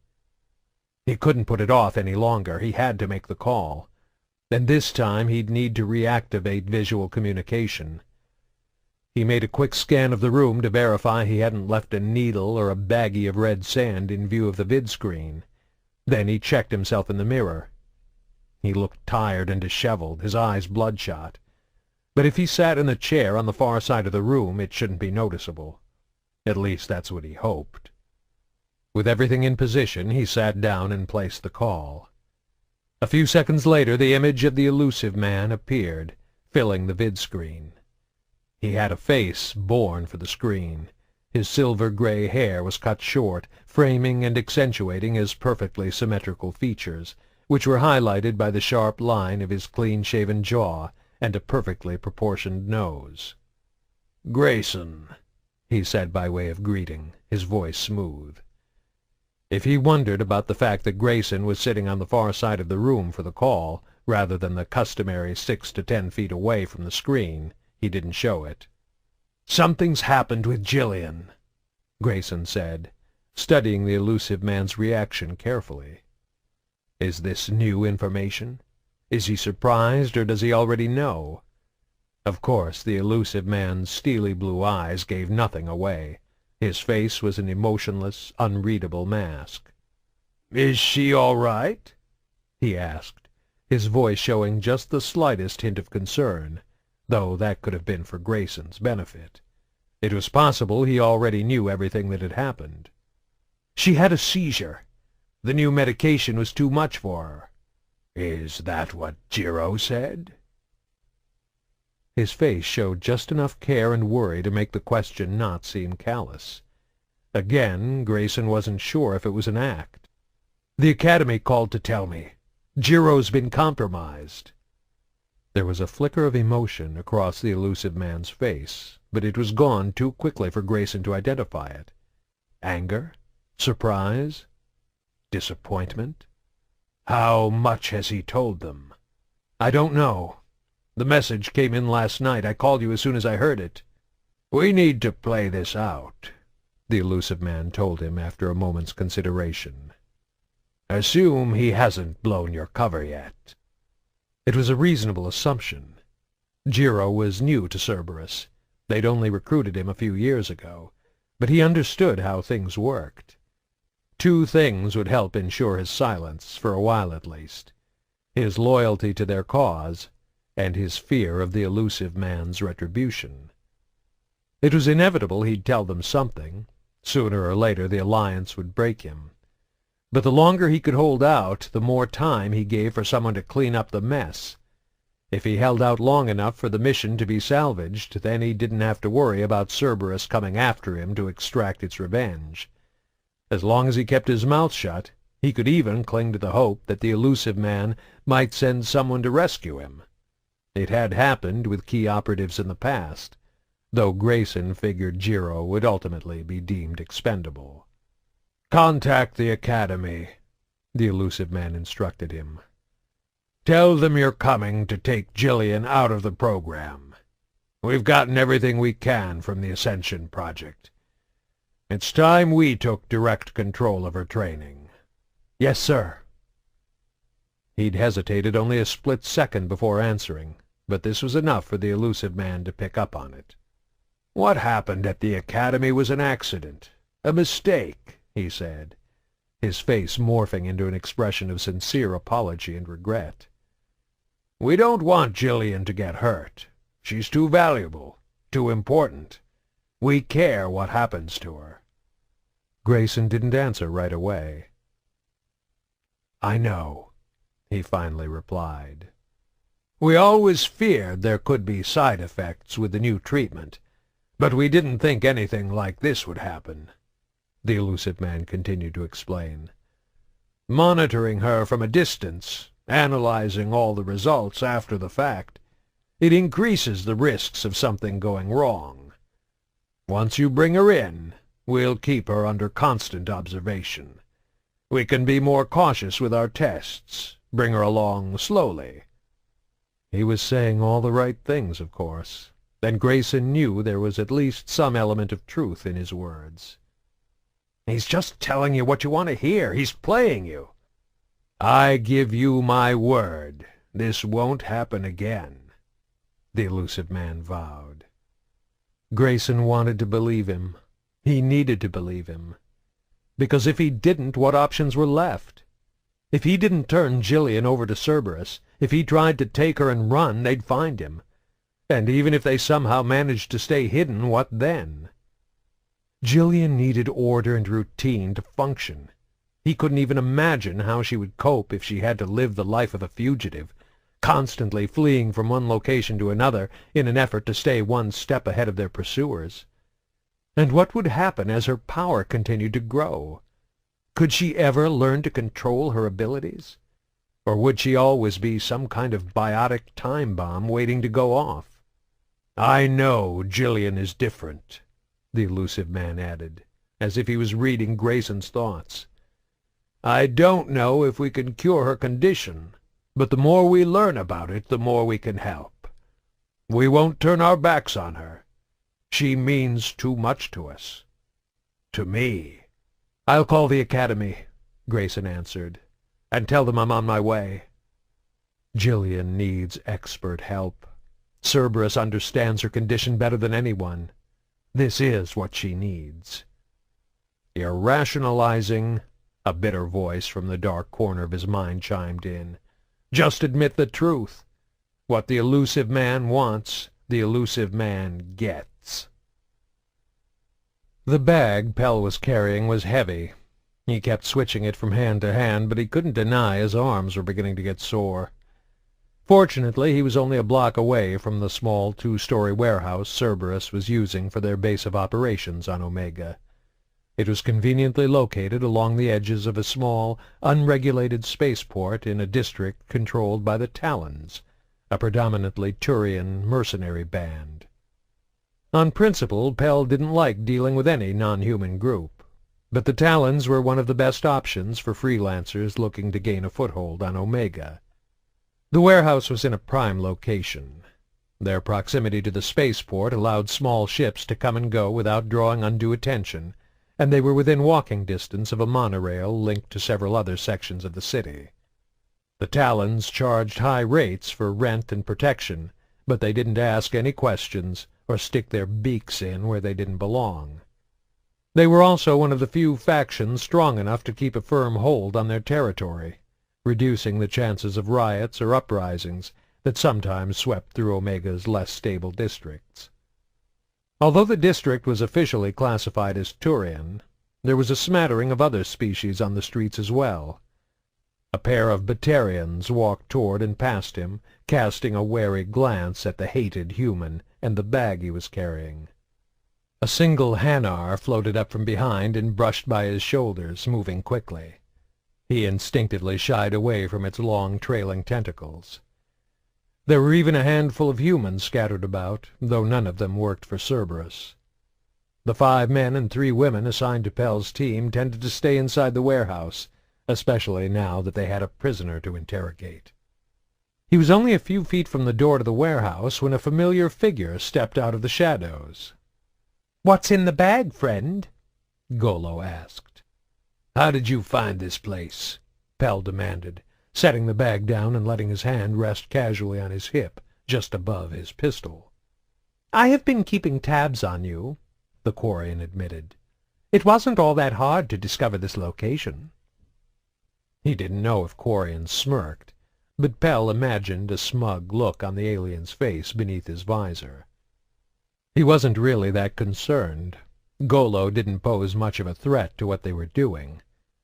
He couldn't put it off any longer. He had to make the call. And this time he'd need to reactivate visual communication. He made a quick scan of the room to verify he hadn't left a needle or a baggie of red sand in view of the vid-screen. Then he checked himself in the mirror. He looked tired and disheveled, his eyes bloodshot. But if he sat in the chair on the far side of the room, it shouldn't be noticeable. At least that's what he hoped. With everything in position, he sat down and placed the call. A few seconds later, the image of the elusive man appeared, filling the vid-screen. He had a face born for the screen. His silver-gray hair was cut short, framing and accentuating his perfectly symmetrical features, which were highlighted by the sharp line of his clean-shaven jaw and a perfectly proportioned nose. "Grayson," he said by way of greeting, his voice smooth. If he wondered about the fact that Grayson was sitting on the far side of the room for the call, rather than the customary 6 to 10 feet away from the screen, he didn't show it. "Something's happened with Gillian," Grayson said, studying the elusive man's reaction carefully. Is this new information? Is he surprised, or does he already know? Of course, the elusive man's steely blue eyes gave nothing away. His face was an emotionless, unreadable mask. "Is she all right?" he asked, his voice showing just the slightest hint of concern, though that could have been for Grayson's benefit. It was possible he already knew everything that had happened. "She had a seizure. The new medication was too much for her." "Is that what Jiro said?" His face showed just enough care and worry to make the question not seem callous. Again, Grayson wasn't sure if it was an act. "The Academy called to tell me. Jiro's been compromised." There was a flicker of emotion across the elusive man's face, but it was gone too quickly for Grayson to identify it. Anger? Surprise? Disappointment? "How much has he told them?" "I don't know. The message came in last night. I called you as soon as I heard it." "We need to play this out," the elusive man told him after a moment's consideration. "Assume he hasn't blown your cover yet." It was a reasonable assumption. Jiro was new to Cerberus. They'd only recruited him a few years ago, but he understood how things worked. Two things would help ensure his silence, for a while at least: his loyalty to their cause, and his fear of the elusive man's retribution. It was inevitable he'd tell them something. Sooner or later the alliance would break him. But the longer he could hold out, the more time he gave for someone to clean up the mess. If he held out long enough for the mission to be salvaged, then he didn't have to worry about Cerberus coming after him to extract its revenge. As long as he kept his mouth shut, he could even cling to the hope that the elusive man might send someone to rescue him. It had happened with key operatives in the past, though Grayson figured Jiro would ultimately be deemed expendable. "Contact the Academy," the elusive man instructed him. "Tell them you're coming to take Gillian out of the program. We've gotten everything we can from the Ascension project. It's time we took direct control of her training." "Yes, sir." He'd hesitated only a split second before answering, but this was enough for the elusive man to pick up on it. "What happened at the Academy was an accident, a mistake," he said, his face morphing into an expression of sincere apology and regret. "We don't want Gillian to get hurt. She's too valuable, too important. We care what happens to her." Grayson didn't answer right away. "I know," he finally replied. "We always feared there could be side effects with the new treatment, but we didn't think anything like this would happen," the elusive man continued to explain. "Monitoring her from a distance, analyzing all the results after the fact, it increases the risks of something going wrong. Once you bring her in, we'll keep her under constant observation. We can be more cautious with our tests, bring her along slowly." He was saying all the right things, of course, and Grayson knew there was at least some element of truth in his words. "He's just telling you what you want to hear. He's playing you." "I give you my word, this won't happen again," the elusive man vowed. Grayson wanted to believe him. He needed to believe him. Because if he didn't, what options were left? If he didn't turn Gillian over to Cerberus, if he tried to take her and run, they'd find him. And even if they somehow managed to stay hidden, what then? Gillian needed order and routine to function. He couldn't even imagine how she would cope if she had to live the life of a fugitive, constantly fleeing from one location to another in an effort to stay one step ahead of their pursuers. And what would happen as her power continued to grow? Could she ever learn to control her abilities? Or would she always be some kind of biotic time bomb waiting to go off? "I know Gillian is different," the elusive man added, as if he was reading Grayson's thoughts. "I don't know if we can cure her condition, but the more we learn about it, the more we can help. We won't turn our backs on her. She means too much to us. To me." "I'll call the Academy," Grayson answered, "and tell them I'm on my way." Gillian needs expert help. Cerberus understands her condition better than anyone. This is what she needs. "You're rationalizing," a bitter voice from the dark corner of his mind chimed in. "Just admit the truth. What the elusive man wants, the elusive man gets." The bag Pell was carrying was heavy. He kept switching it from hand to hand, but he couldn't deny his arms were beginning to get sore. Fortunately, he was only a block away from the small two-story warehouse Cerberus was using for their base of operations on Omega. It was conveniently located along the edges of a small, unregulated spaceport in a district controlled by the Talons, a predominantly Turian mercenary band. On principle, Pell didn't like dealing with any non-human group, but the Talons were one of the best options for freelancers looking to gain a foothold on Omega. The warehouse was in a prime location. Their proximity to the spaceport allowed small ships to come and go without drawing undue attention, and they were within walking distance of a monorail linked to several other sections of the city. The Talons charged high rates for rent and protection, but they didn't ask any questions or stick their beaks in where they didn't belong. They were also one of the few factions strong enough to keep a firm hold on their territory, reducing the chances of riots or uprisings that sometimes swept through Omega's less stable districts. Although the district was officially classified as Turian, there was a smattering of other species on the streets as well. A pair of Batarians walked toward and past him, casting a wary glance at the hated human and the bag he was carrying. A single Hanar floated up from behind and brushed by his shoulders, moving quickly. He instinctively shied away from its long, trailing tentacles. There were even a handful of humans scattered about, though none of them worked for Cerberus. The 5 men and 3 women assigned to Pell's team tended to stay inside the warehouse, especially now that they had a prisoner to interrogate. He was only a few feet from the door to the warehouse when a familiar figure stepped out of the shadows. "What's in the bag, friend?" Golo asked. "How did you find this place?" Pell demanded, setting the bag down and letting his hand rest casually on his hip, just above his pistol. "I have been keeping tabs on you," the Quarian admitted. "It wasn't all that hard to discover this location." He didn't know if Quarian smirked, but Pell imagined a smug look on the alien's face beneath his visor. He wasn't really that concerned. Golo didn't pose much of a threat to what they were doing,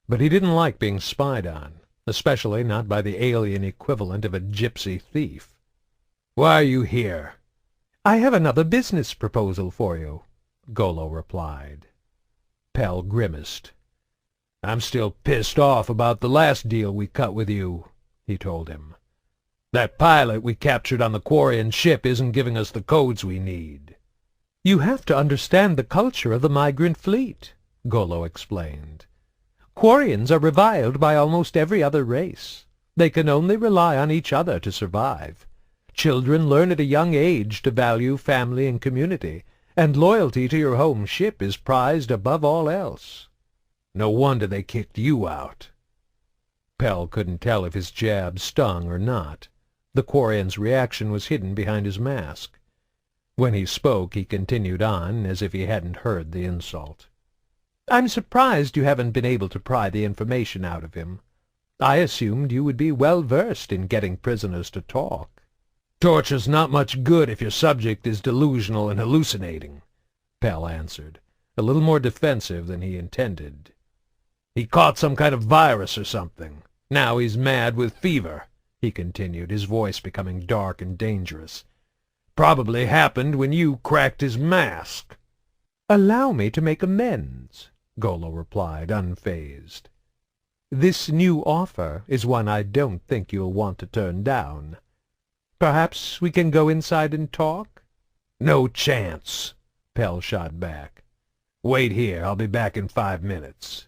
but he didn't like being spied on, especially not by the alien equivalent of a gypsy thief. "Why are you here?" "I have another business proposal for you," Golo replied. Pell grimaced. "I'm still pissed off about the last deal we cut with you," he told him. "That pilot we captured on the Quarian ship isn't giving us the codes we need." "You have to understand the culture of the migrant fleet," Golo explained. "Quarians are reviled by almost every other race. They can only rely on each other to survive. Children learn at a young age to value family and community, and loyalty to your home ship is prized above all else." "No wonder they kicked you out." Pell couldn't tell if his jab stung or not. The Quarian's reaction was hidden behind his mask. When he spoke, he continued on as if he hadn't heard the insult. "I'm surprised you haven't been able to pry the information out of him. I assumed you would be well versed in getting prisoners to talk." "Torture's not much good if your subject is delusional and hallucinating," Pell answered, a little more defensive than he intended. "He caught some kind of virus or something. Now he's mad with fever," he continued, his voice becoming dark and dangerous. "Probably happened when you cracked his mask." "Allow me to make amends," Golo replied, unfazed. "This new offer is one I don't think you'll want to turn down. Perhaps we can go inside and talk?" "No chance," Pell shot back. "Wait here. I'll be back in 5 minutes."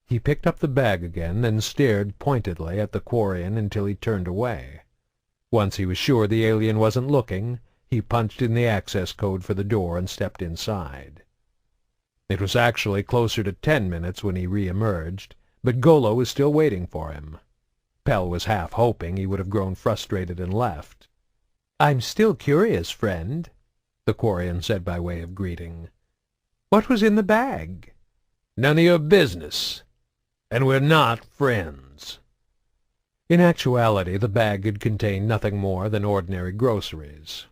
He picked up the bag again, then stared pointedly at the Quarian until he turned away. Once he was sure the alien wasn't looking, he punched in the access code for the door and stepped inside. It was actually closer to 10 minutes when he re-emerged, but Golo was still waiting for him. Pell was half hoping he would have grown frustrated and left. "I'm still curious, friend," the Quarian said by way of greeting. "What was in the bag?" "None of your business. And we're not friends." In actuality, the bag had contained nothing more than ordinary groceries.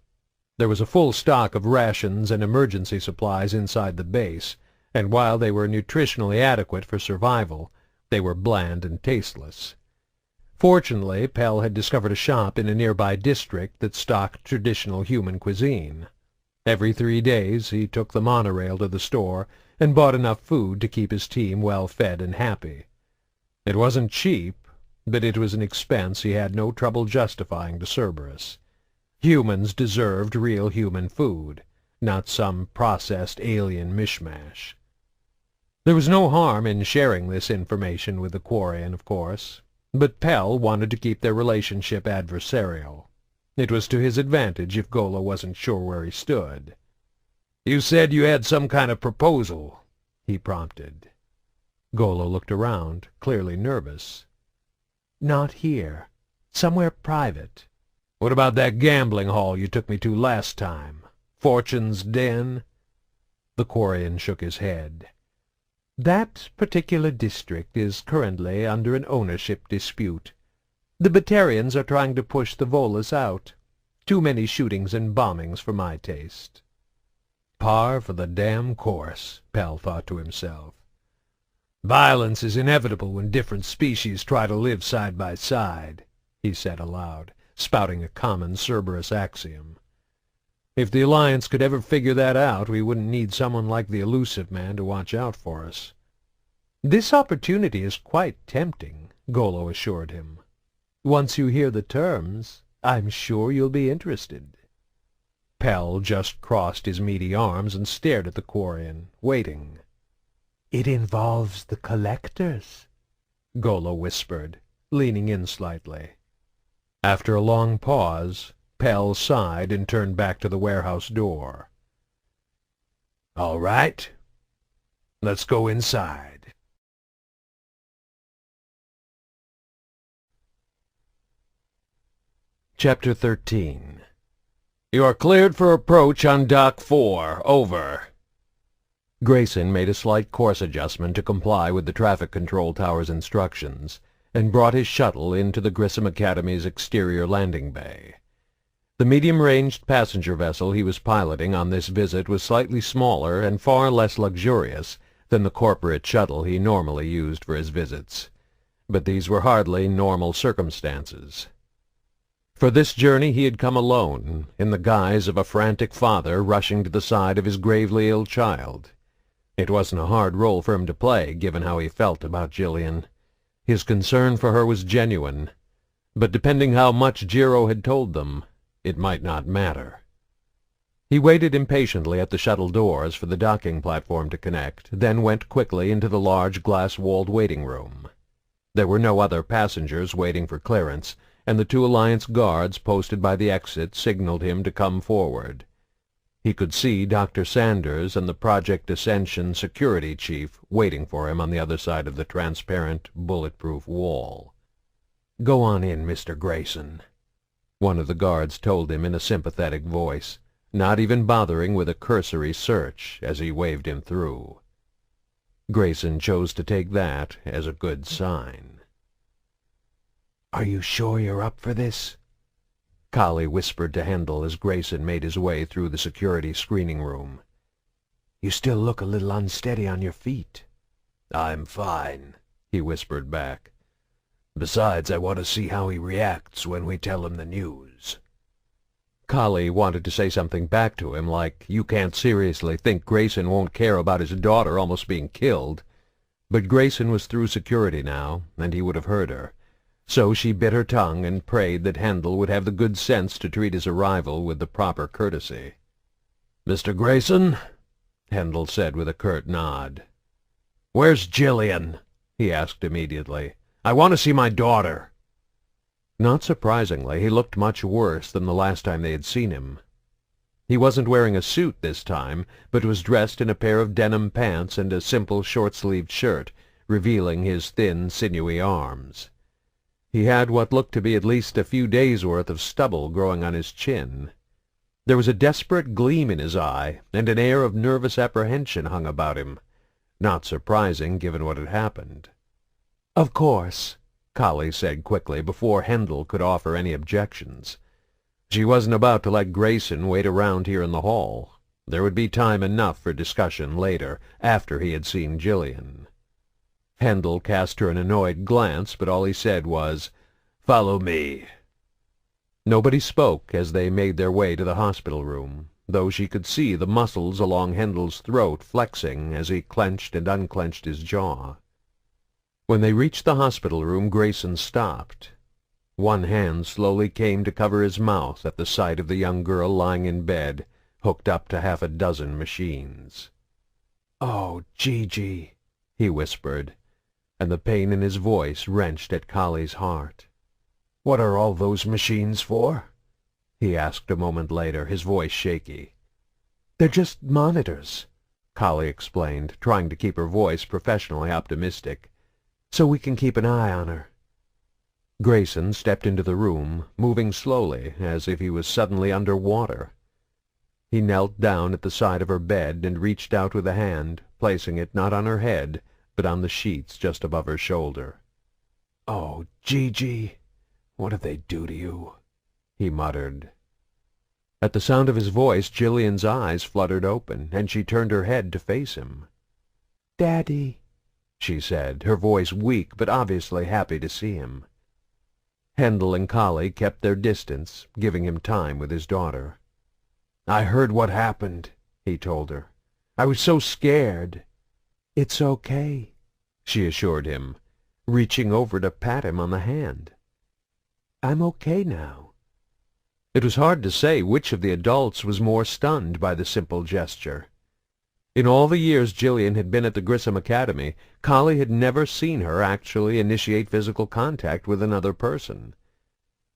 There was a full stock of rations and emergency supplies inside the base, and while they were nutritionally adequate for survival, they were bland and tasteless. Fortunately, Pell had discovered a shop in a nearby district that stocked traditional human cuisine. Every 3 days he took the monorail to the store and bought enough food to keep his team well fed and happy. It wasn't cheap, but it was an expense he had no trouble justifying to Cerberus. Humans deserved real human food, not some processed alien mishmash. There was no harm in sharing this information with the Quarian, of course, but Pell wanted to keep their relationship adversarial. It was to his advantage if Golo wasn't sure where he stood. "You said you had some kind of proposal," he prompted. Golo looked around, clearly nervous. "Not here. Somewhere private." "What about that gambling hall you took me to last time? Fortune's Den?" The Quarian shook his head. "That particular district is currently under an ownership dispute. The Batarians are trying to push the Volus out. Too many shootings and bombings for my taste." Par for the damn course, Pell thought to himself. "Violence is inevitable when different species try to live side by side," he said aloud, spouting a common Cerberus axiom. "If the Alliance could ever figure that out, we wouldn't need someone like the Elusive Man to watch out for us." "This opportunity is quite tempting," Golo assured him. "Once you hear the terms, I'm sure you'll be interested." Pell just crossed his meaty arms and stared at the Quarian, waiting. "It involves the collectors," Golo whispered, leaning in slightly. After a long pause, Pell sighed and turned back to the warehouse door. "All right. Let's go inside." Chapter 13. "You are cleared for approach on Dock 4. Over." Grayson made a slight course adjustment to comply with the traffic control tower's instructions, and brought his shuttle into the Grissom Academy's exterior landing bay. The medium-ranged passenger vessel he was piloting on this visit was slightly smaller and far less luxurious than the corporate shuttle he normally used for his visits, but these were hardly normal circumstances. For this journey he had come alone, in the guise of a frantic father rushing to the side of his gravely ill child. It wasn't a hard role for him to play, given how he felt about Gillian. His concern for her was genuine, but depending how much Jiro had told them, it might not matter. He waited impatiently at the shuttle doors for the docking platform to connect, then went quickly into the large glass-walled waiting room. There were no other passengers waiting for clearance, and the 2 Alliance guards posted by the exit signaled him to come forward. He could see Dr. Sanders and the Project Ascension security chief waiting for him on the other side of the transparent, bulletproof wall. "Go on in, Mr. Grayson," one of the guards told him in a sympathetic voice, not even bothering with a cursory search as he waved him through. Grayson chose to take that as a good sign. "Are you sure you're up for this?" Kahlee whispered to Hendel as Grayson made his way through the security screening room. "You still look a little unsteady on your feet." "I'm fine," he whispered back. "Besides, I want to see how he reacts when we tell him the news." Kahlee wanted to say something back to him, like, "You can't seriously think Grayson won't care about his daughter almost being killed." But Grayson was through security now, and he would have heard her. So she bit her tongue and prayed that Hendel would have the good sense to treat his arrival with the proper courtesy. "Mr. Grayson?" Hendel said with a curt nod. "Where's Gillian?" he asked immediately. "I want to see my daughter." Not surprisingly, he looked much worse than the last time they had seen him. He wasn't wearing a suit this time, but was dressed in a pair of denim pants and a simple short-sleeved shirt, revealing his thin, sinewy arms. He had what looked to be at least a few days' worth of stubble growing on his chin. There was a desperate gleam in his eye, and an air of nervous apprehension hung about him. Not surprising, given what had happened. "Of course," Kahlee said quickly, before Hendel could offer any objections. She wasn't about to let Grayson wait around here in the hall. There would be time enough for discussion later, after he had seen Gillian. Hendel cast her an annoyed glance, but all he said was, "Follow me." Nobody spoke as they made their way to the hospital room, though she could see the muscles along Hendel's throat flexing as he clenched and unclenched his jaw. When they reached the hospital room, Grayson stopped. One hand slowly came to cover his mouth at the sight of the young girl lying in bed, hooked up to half a dozen machines. "Oh, Gigi," he whispered, and the pain in his voice wrenched at Kahlee's heart. "What are all those machines for?" he asked a moment later, his voice shaky. "They're just monitors," Kahlee explained, trying to keep her voice professionally optimistic, "so we can keep an eye on her." Grayson stepped into the room, moving slowly, as if he was suddenly under water. He knelt down at the side of her bed and reached out with a hand, placing it not on her head, but on the sheets just above her shoulder. "Oh, Gigi, what did they do to you?" he muttered. At the sound of his voice, Gillian's eyes fluttered open, and she turned her head to face him. "Daddy," she said, her voice weak but obviously happy to see him. Hendel and Kahlee kept their distance, giving him time with his daughter. "I heard what happened," he told her. "I was so scared." "It's okay," she assured him, reaching over to pat him on the hand. "I'm okay now." It was hard to say which of the adults was more stunned by the simple gesture. In all the years Gillian had been at the Grissom Academy, Kahlee had never seen her actually initiate physical contact with another person.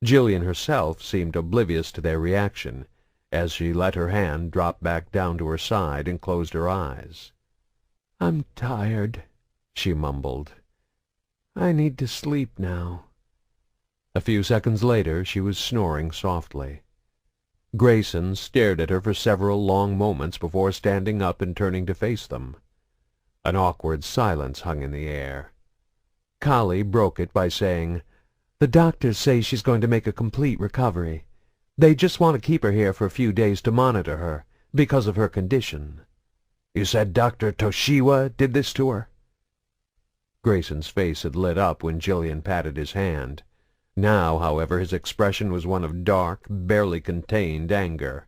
Gillian herself seemed oblivious to their reaction, as she let her hand drop back down to her side and closed her eyes. "I'm tired," she mumbled. "I need to sleep now." A few seconds later she was snoring softly. Grayson stared at her for several long moments before standing up and turning to face them. An awkward silence hung in the air. Kahlee broke it by saying, "The doctors say she's going to make a complete recovery. They just want to keep her here for a few days to monitor her, because of her condition." "You said Dr. Toshiwa did this to her?" Grayson's face had lit up when Gillian patted his hand. Now, however, his expression was one of dark, barely contained anger.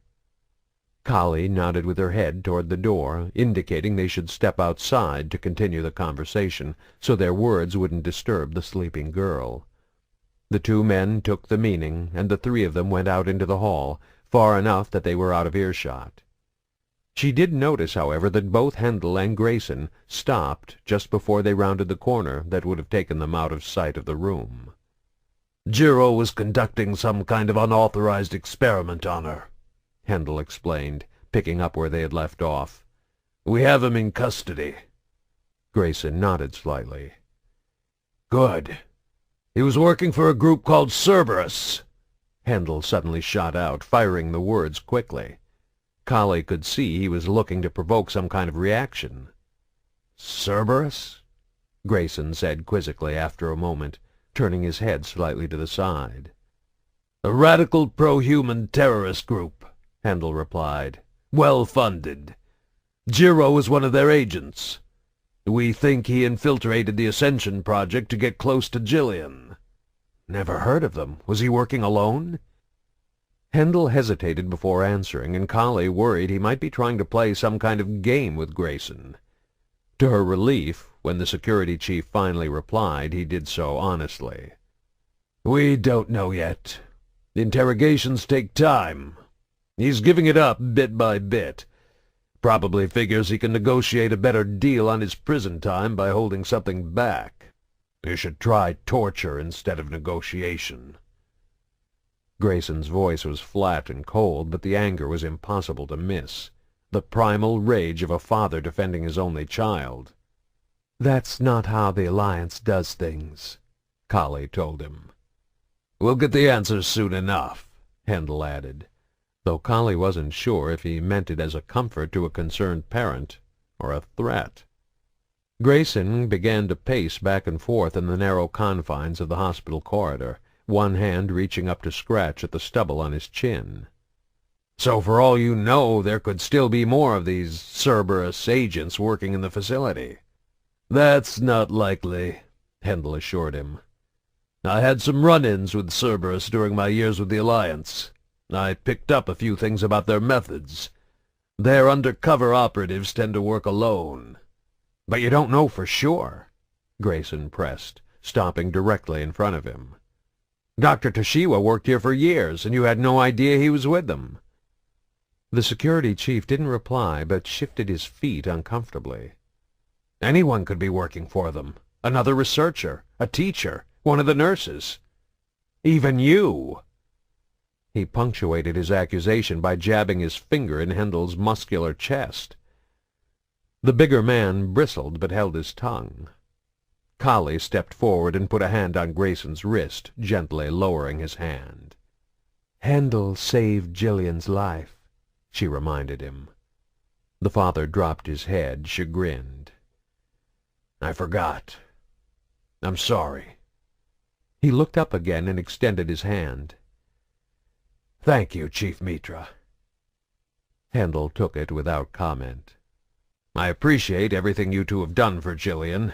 Kahlee nodded with her head toward the door, indicating they should step outside to continue the conversation, so their words wouldn't disturb the sleeping girl. The two men took the meaning, and the three of them went out into the hall, far enough that they were out of earshot. She did notice, however, that both Hendel and Grayson stopped just before they rounded the corner that would have taken them out of sight of the room. "Jiro was conducting some kind of unauthorized experiment on her," Hendel explained, picking up where they had left off. "We have him in custody." Grayson nodded slightly. "Good. He was working for a group called Cerberus," Hendel suddenly shot out, firing the words quickly. Kahlee could see he was looking to provoke some kind of reaction. "Cerberus?" Grayson said quizzically after a moment, turning his head slightly to the side. "A radical pro-human terrorist group," Hendel replied. "Well-funded. Jiro was one of their agents. We think he infiltrated the Ascension project to get close to Gillian." "Never heard of them. Was he working alone?" Hendel hesitated before answering, and Kahlee worried he might be trying to play some kind of game with Grayson. To her relief, when the security chief finally replied, he did so honestly. "We don't know yet. The interrogations take time. He's giving it up bit by bit. Probably figures he can negotiate a better deal on his prison time by holding something back. You should try torture instead of negotiation." Grayson's voice was flat and cold, but the anger was impossible to miss. The primal rage of a father defending his only child. "That's not how the Alliance does things," Kahlee told him. "We'll get the answers soon enough," Hendel added, though Kahlee wasn't sure if he meant it as a comfort to a concerned parent or a threat. Grayson began to pace back and forth in the narrow confines of the hospital corridor, one hand reaching up to scratch at the stubble on his chin. "So for all you know, there could still be more of these Cerberus agents working in the facility?" "That's not likely," Hendel assured him. "I had some run-ins with Cerberus during my years with the Alliance. I picked up a few things about their methods. Their undercover operatives tend to work alone." "But you don't know for sure," Grayson pressed, stopping directly in front of him. "Dr. Toshiwa worked here for years, and you had no idea he was with them." The security chief didn't reply, but shifted his feet uncomfortably. "Anyone could be working for them. Another researcher, a teacher, one of the nurses. Even you." He punctuated his accusation by jabbing his finger in Hendel's muscular chest. The bigger man bristled but held his tongue. Kahlee stepped forward and put a hand on Grayson's wrist, gently lowering his hand. "Hendel saved Gillian's life," she reminded him. The father dropped his head, chagrined. "I forgot. I'm sorry." He looked up again and extended his hand. "Thank you, Chief Mitra." Hendel took it without comment. "I appreciate everything you two have done for Gillian,"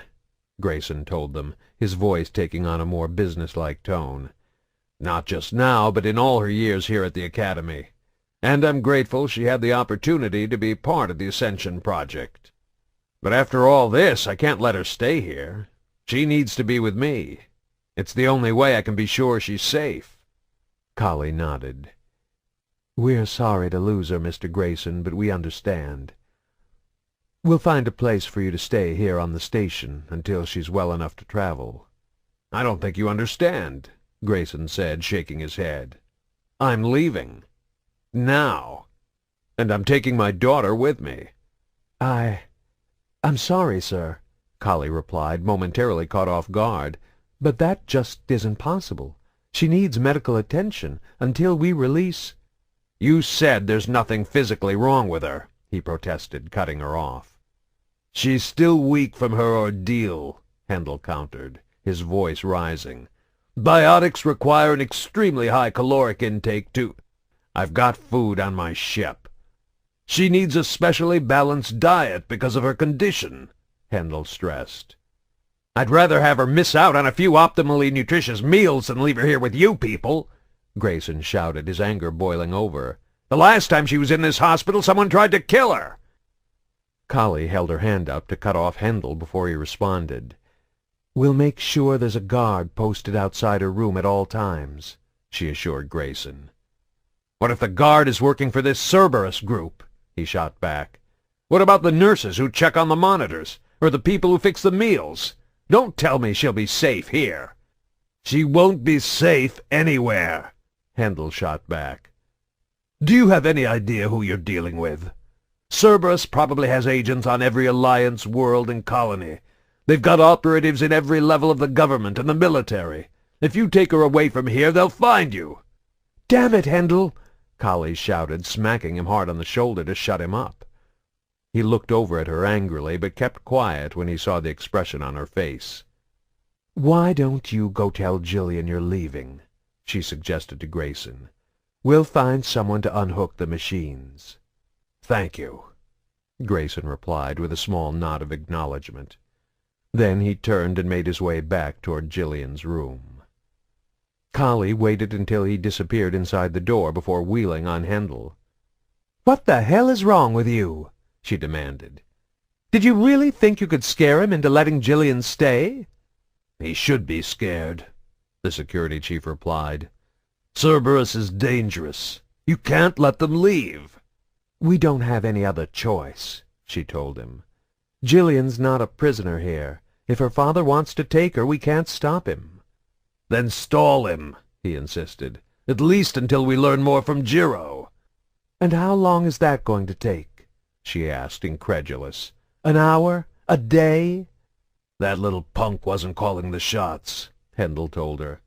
Grayson told them, his voice taking on a more businesslike tone. "Not just now, but in all her years here at the Academy. And I'm grateful she had the opportunity to be part of the Ascension project. But after all this, I can't let her stay here. She needs to be with me. It's the only way I can be sure she's safe." Kahlee nodded. "We're sorry to lose her, Mr. Grayson, but we understand. We'll find a place for you to stay here on the station until she's well enough to travel." "I don't think you understand," Grayson said, shaking his head. "I'm leaving. Now. And I'm taking my daughter with me." I'm sorry, sir," Kahlee replied, momentarily caught off guard, "but that just isn't possible. She needs medical attention until we release—" "You said there's nothing physically wrong with her," he protested, cutting her off. "She's still weak from her ordeal," Hendel countered, his voice rising. "Biotics require an extremely high caloric intake to— I've got food on my ship. She needs a specially balanced diet because of her condition," Hendel stressed. "I'd rather have her miss out on a few optimally nutritious meals than leave her here with you people," Grayson shouted, his anger boiling over. "The last time she was in this hospital, someone tried to kill her." Kahlee held her hand up to cut off Hendel before he responded. "We'll make sure there's a guard posted outside her room at all times," she assured Grayson. "What if the guard is working for this Cerberus group?" he shot back. "What about the nurses who check on the monitors, or the people who fix the meals? Don't tell me she'll be safe here." "She won't be safe anywhere," Hendel shot back. "Do you have any idea who you're dealing with? Cerberus probably has agents on every Alliance world and colony. They've got operatives in every level of the government and the military. If you take her away from here, they'll find you." "Damn it, Hendel!" Kahlee shouted, smacking him hard on the shoulder to shut him up. He looked over at her angrily, but kept quiet when he saw the expression on her face. "Why don't you go tell Gillian you're leaving?" she suggested to Grayson. "We'll find someone to unhook the machines." "Thank you," Grayson replied with a small nod of acknowledgment. Then he turned and made his way back toward Gillian's room. Kahlee waited until he disappeared inside the door before wheeling on Hendel. "What the hell is wrong with you?" she demanded. "Did you really think you could scare him into letting Gillian stay?" "He should be scared," the security chief replied. "Cerberus is dangerous. You can't let them leave." "We don't have any other choice," she told him. "Gillian's not a prisoner here. If her father wants to take her, we can't stop him." "Then stall him," he insisted, "at least until we learn more from Jiro." "And how long is that going to take?" she asked, incredulous. "An hour? A day?" "That little punk wasn't calling the shots," Hendel told her.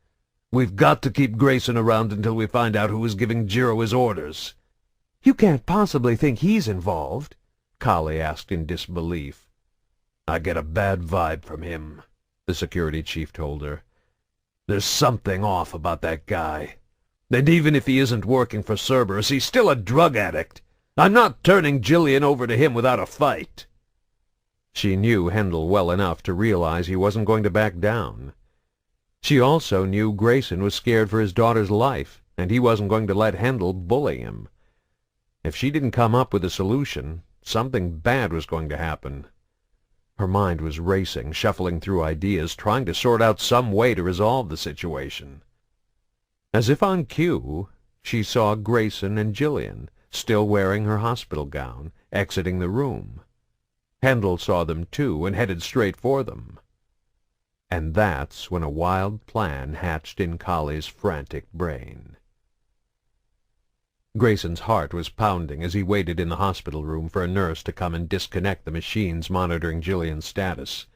"We've got to keep Grayson around until we find out who is giving Jiro his orders." "You can't possibly think he's involved?" Kahlee asked in disbelief. "I get a bad vibe from him," the security chief told her. "There's something off about that guy. And even if he isn't working for Cerberus, he's still a drug addict. I'm not turning Gillian over to him without a fight." She knew Hendel well enough to realize he wasn't going to back down. She also knew Grayson was scared for his daughter's life, and he wasn't going to let Hendel bully him. If she didn't come up with a solution, something bad was going to happen. Her mind was racing, shuffling through ideas, trying to sort out some way to resolve the situation. As if on cue, she saw Grayson and Gillian, still wearing her hospital gown, exiting the room. Hendel saw them too and headed straight for them. And that's when a wild plan hatched in Kahlee's frantic brain. Grayson's heart was pounding as he waited in the hospital room for a nurse to come and disconnect the machines monitoring Gillian's status.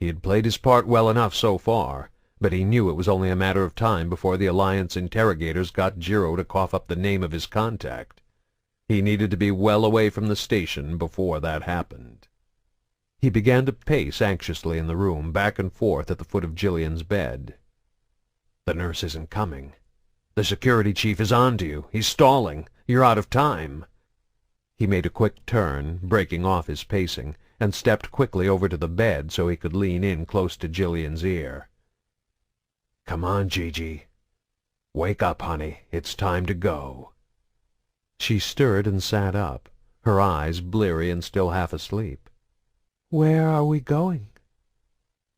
He had played his part well enough so far, but he knew it was only a matter of time before the Alliance interrogators got Jiro to cough up the name of his contact. He needed to be well away from the station before that happened. He began to pace anxiously in the room, back and forth at the foot of Gillian's bed. "The nurse isn't coming. The security chief is on to you. He's stalling. You're out of time." He made a quick turn, breaking off his pacing, and stepped quickly over to the bed so he could lean in close to Gillian's ear. "Come on, Gigi. Wake up, honey. It's time to go." She stirred and sat up, her eyes bleary and still half asleep. "Where are we going?"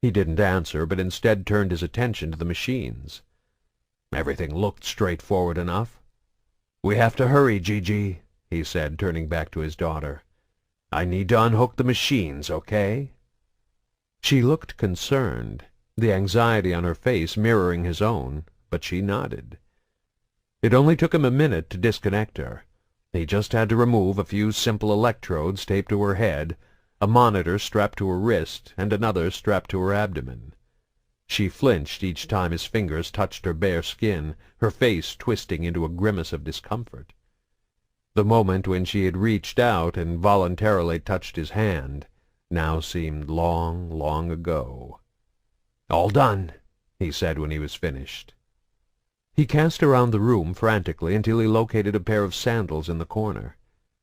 He didn't answer, but instead turned his attention to the machines. Everything looked straightforward enough. "We have to hurry, Gigi," he said, turning back to his daughter. "I need to unhook the machines, okay?" She looked concerned, the anxiety on her face mirroring his own, but she nodded. It only took him a minute to disconnect her. He just had to remove a few simple electrodes taped to her head, a monitor strapped to her wrist, and another strapped to her abdomen. She flinched each time his fingers touched her bare skin, her face twisting into a grimace of discomfort. The moment when she had reached out and voluntarily touched his hand now seemed long, long ago. "All done," he said when he was finished. He cast around the room frantically until he located a pair of sandals in the corner.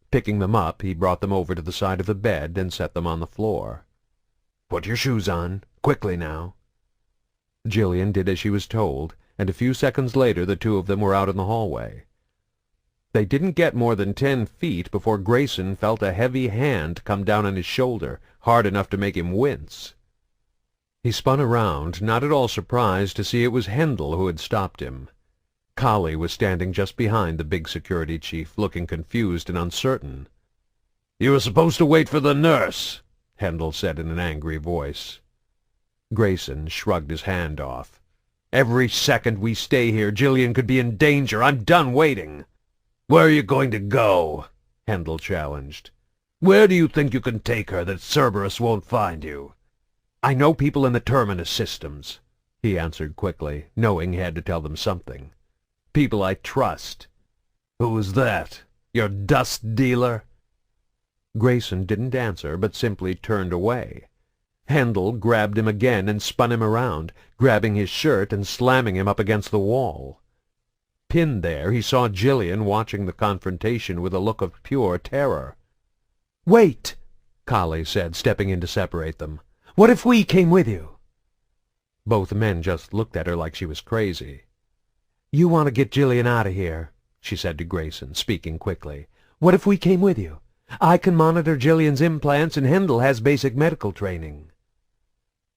Picking them up, he brought them over to the side of the bed and set them on the floor. "Put your shoes on. Quickly now." Gillian did as she was told, and a few seconds later the two of them were out in the hallway. They didn't get more than 10 feet before Grayson felt a heavy hand come down on his shoulder, hard enough to make him wince. He spun around, not at all surprised to see it was Hendel who had stopped him. Kahlee was standing just behind the big security chief, looking confused and uncertain. "You were supposed to wait for the nurse," Hendel said in an angry voice. Grayson shrugged his hand off. "Every second we stay here, Gillian could be in danger. I'm done waiting." "Where are you going to go?" Hendel challenged. "Where do you think you can take her that Cerberus won't find you?" "I know people in the Terminus systems," he answered quickly, knowing he had to tell them something. "People I trust." "Who's that? Your dust dealer?" Grayson didn't answer, but simply turned away. Hendel grabbed him again and spun him around, grabbing his shirt and slamming him up against the wall. Pinned there, he saw Gillian watching the confrontation with a look of pure terror. "Wait," Kahlee said, stepping in to separate them. "What if we came with you?" Both men just looked at her like she was crazy. "You want to get Gillian out of here," she said to Grayson, speaking quickly. "What if we came with you? I can monitor Gillian's implants, and Hendel has basic medical training."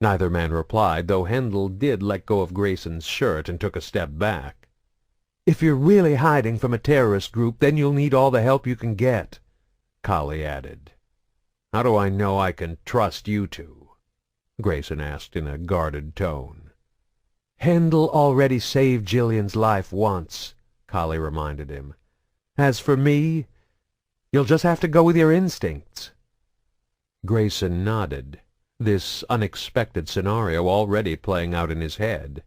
Neither man replied, though Hendel did let go of Grayson's shirt and took a step back. "If you're really hiding from a terrorist group, then you'll need all the help you can get," Kahlee added. "How do I know I can trust you two?" Grayson asked in a guarded tone. "Hendel already saved Gillian's life once," Kahlee reminded him. "As for me, you'll just have to go with your instincts." Grayson nodded, this unexpected scenario already playing out in his head.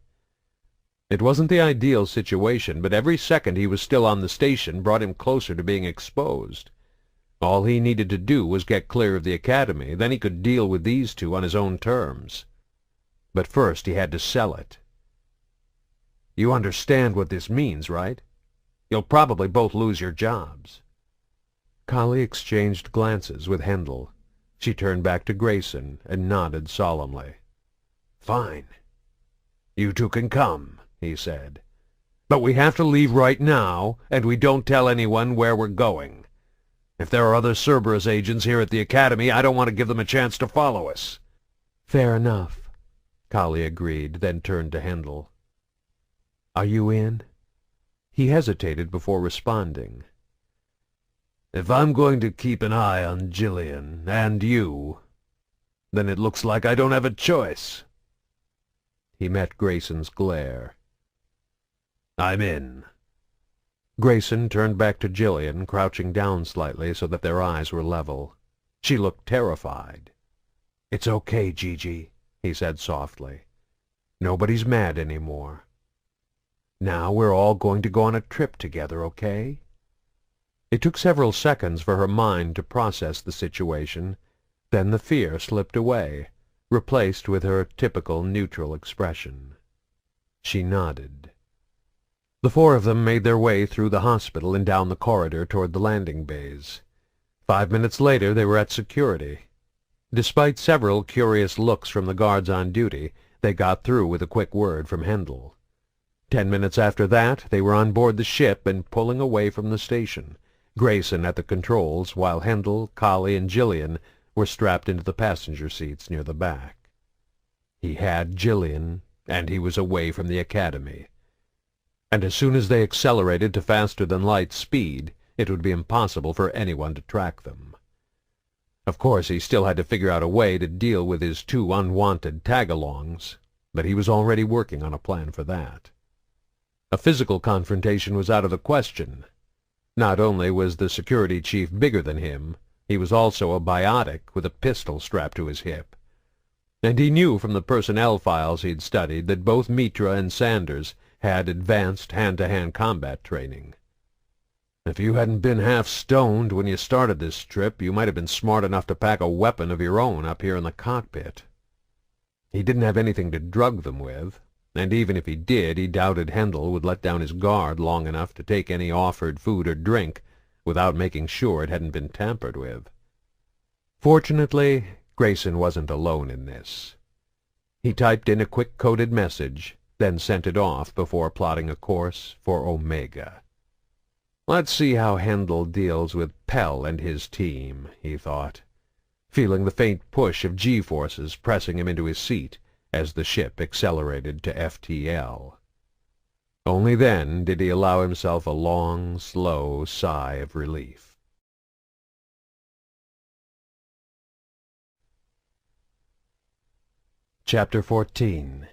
It wasn't the ideal situation, but every second he was still on the station brought him closer to being exposed. All he needed to do was get clear of the academy, then he could deal with these two on his own terms. But first he had to sell it. "You understand what this means, right? You'll probably both lose your jobs." Kahlee exchanged glances with Hendel. She turned back to Grayson and nodded solemnly. "Fine. You two can come," he said. "But we have to leave right now, and we don't tell anyone where we're going. If there are other Cerberus agents here at the Academy, I don't want to give them a chance to follow us." "Fair enough," Kahlee agreed, then turned to Hendel. "Are you in?" He hesitated before responding. "If I'm going to keep an eye on Gillian and you, then it looks like I don't have a choice." He met Grayson's glare. "I'm in." Grayson turned back to Gillian, crouching down slightly so that their eyes were level. She looked terrified. "It's okay, Gigi," he said softly. "Nobody's mad anymore. Now we're all going to go on a trip together, okay?" It took several seconds for her mind to process the situation. Then the fear slipped away, replaced with her typical neutral expression. She nodded. The four of them made their way through the hospital and down the corridor toward the landing bays. 5 minutes later they were at security. Despite several curious looks from the guards on duty, they got through with a quick word from Hendel. 10 minutes after that, they were on board the ship and pulling away from the station, Grayson at the controls, while Hendel, Kahlee, and Gillian were strapped into the passenger seats near the back. He had Gillian, and he was away from the Academy. and as soon as they accelerated to faster-than-light speed, it would be impossible for anyone to track them. Of course, he still had to figure out a way to deal with his two unwanted tag-alongs, but he was already working on a plan for that. A physical confrontation was out of the question. Not only was the security chief bigger than him, he was also a biotic with a pistol strapped to his hip. And he knew from the personnel files he'd studied that both Mitra and Sanders had advanced hand-to-hand combat training. If you hadn't been half stoned when you started this trip, you might have been smart enough to pack a weapon of your own up here in the cockpit. He didn't have anything to drug them with, and even if he did, he doubted Hendel would let down his guard long enough to take any offered food or drink without making sure it hadn't been tampered with. Fortunately, Grayson wasn't alone in this. He typed in a quick-coded message, then sent it off before plotting a course for Omega. Let's see how Hendel deals with Pell and his team, he thought, feeling the faint push of G-forces pressing him into his seat as the ship accelerated to FTL. Only then did he allow himself a long, slow sigh of relief. Chapter 14.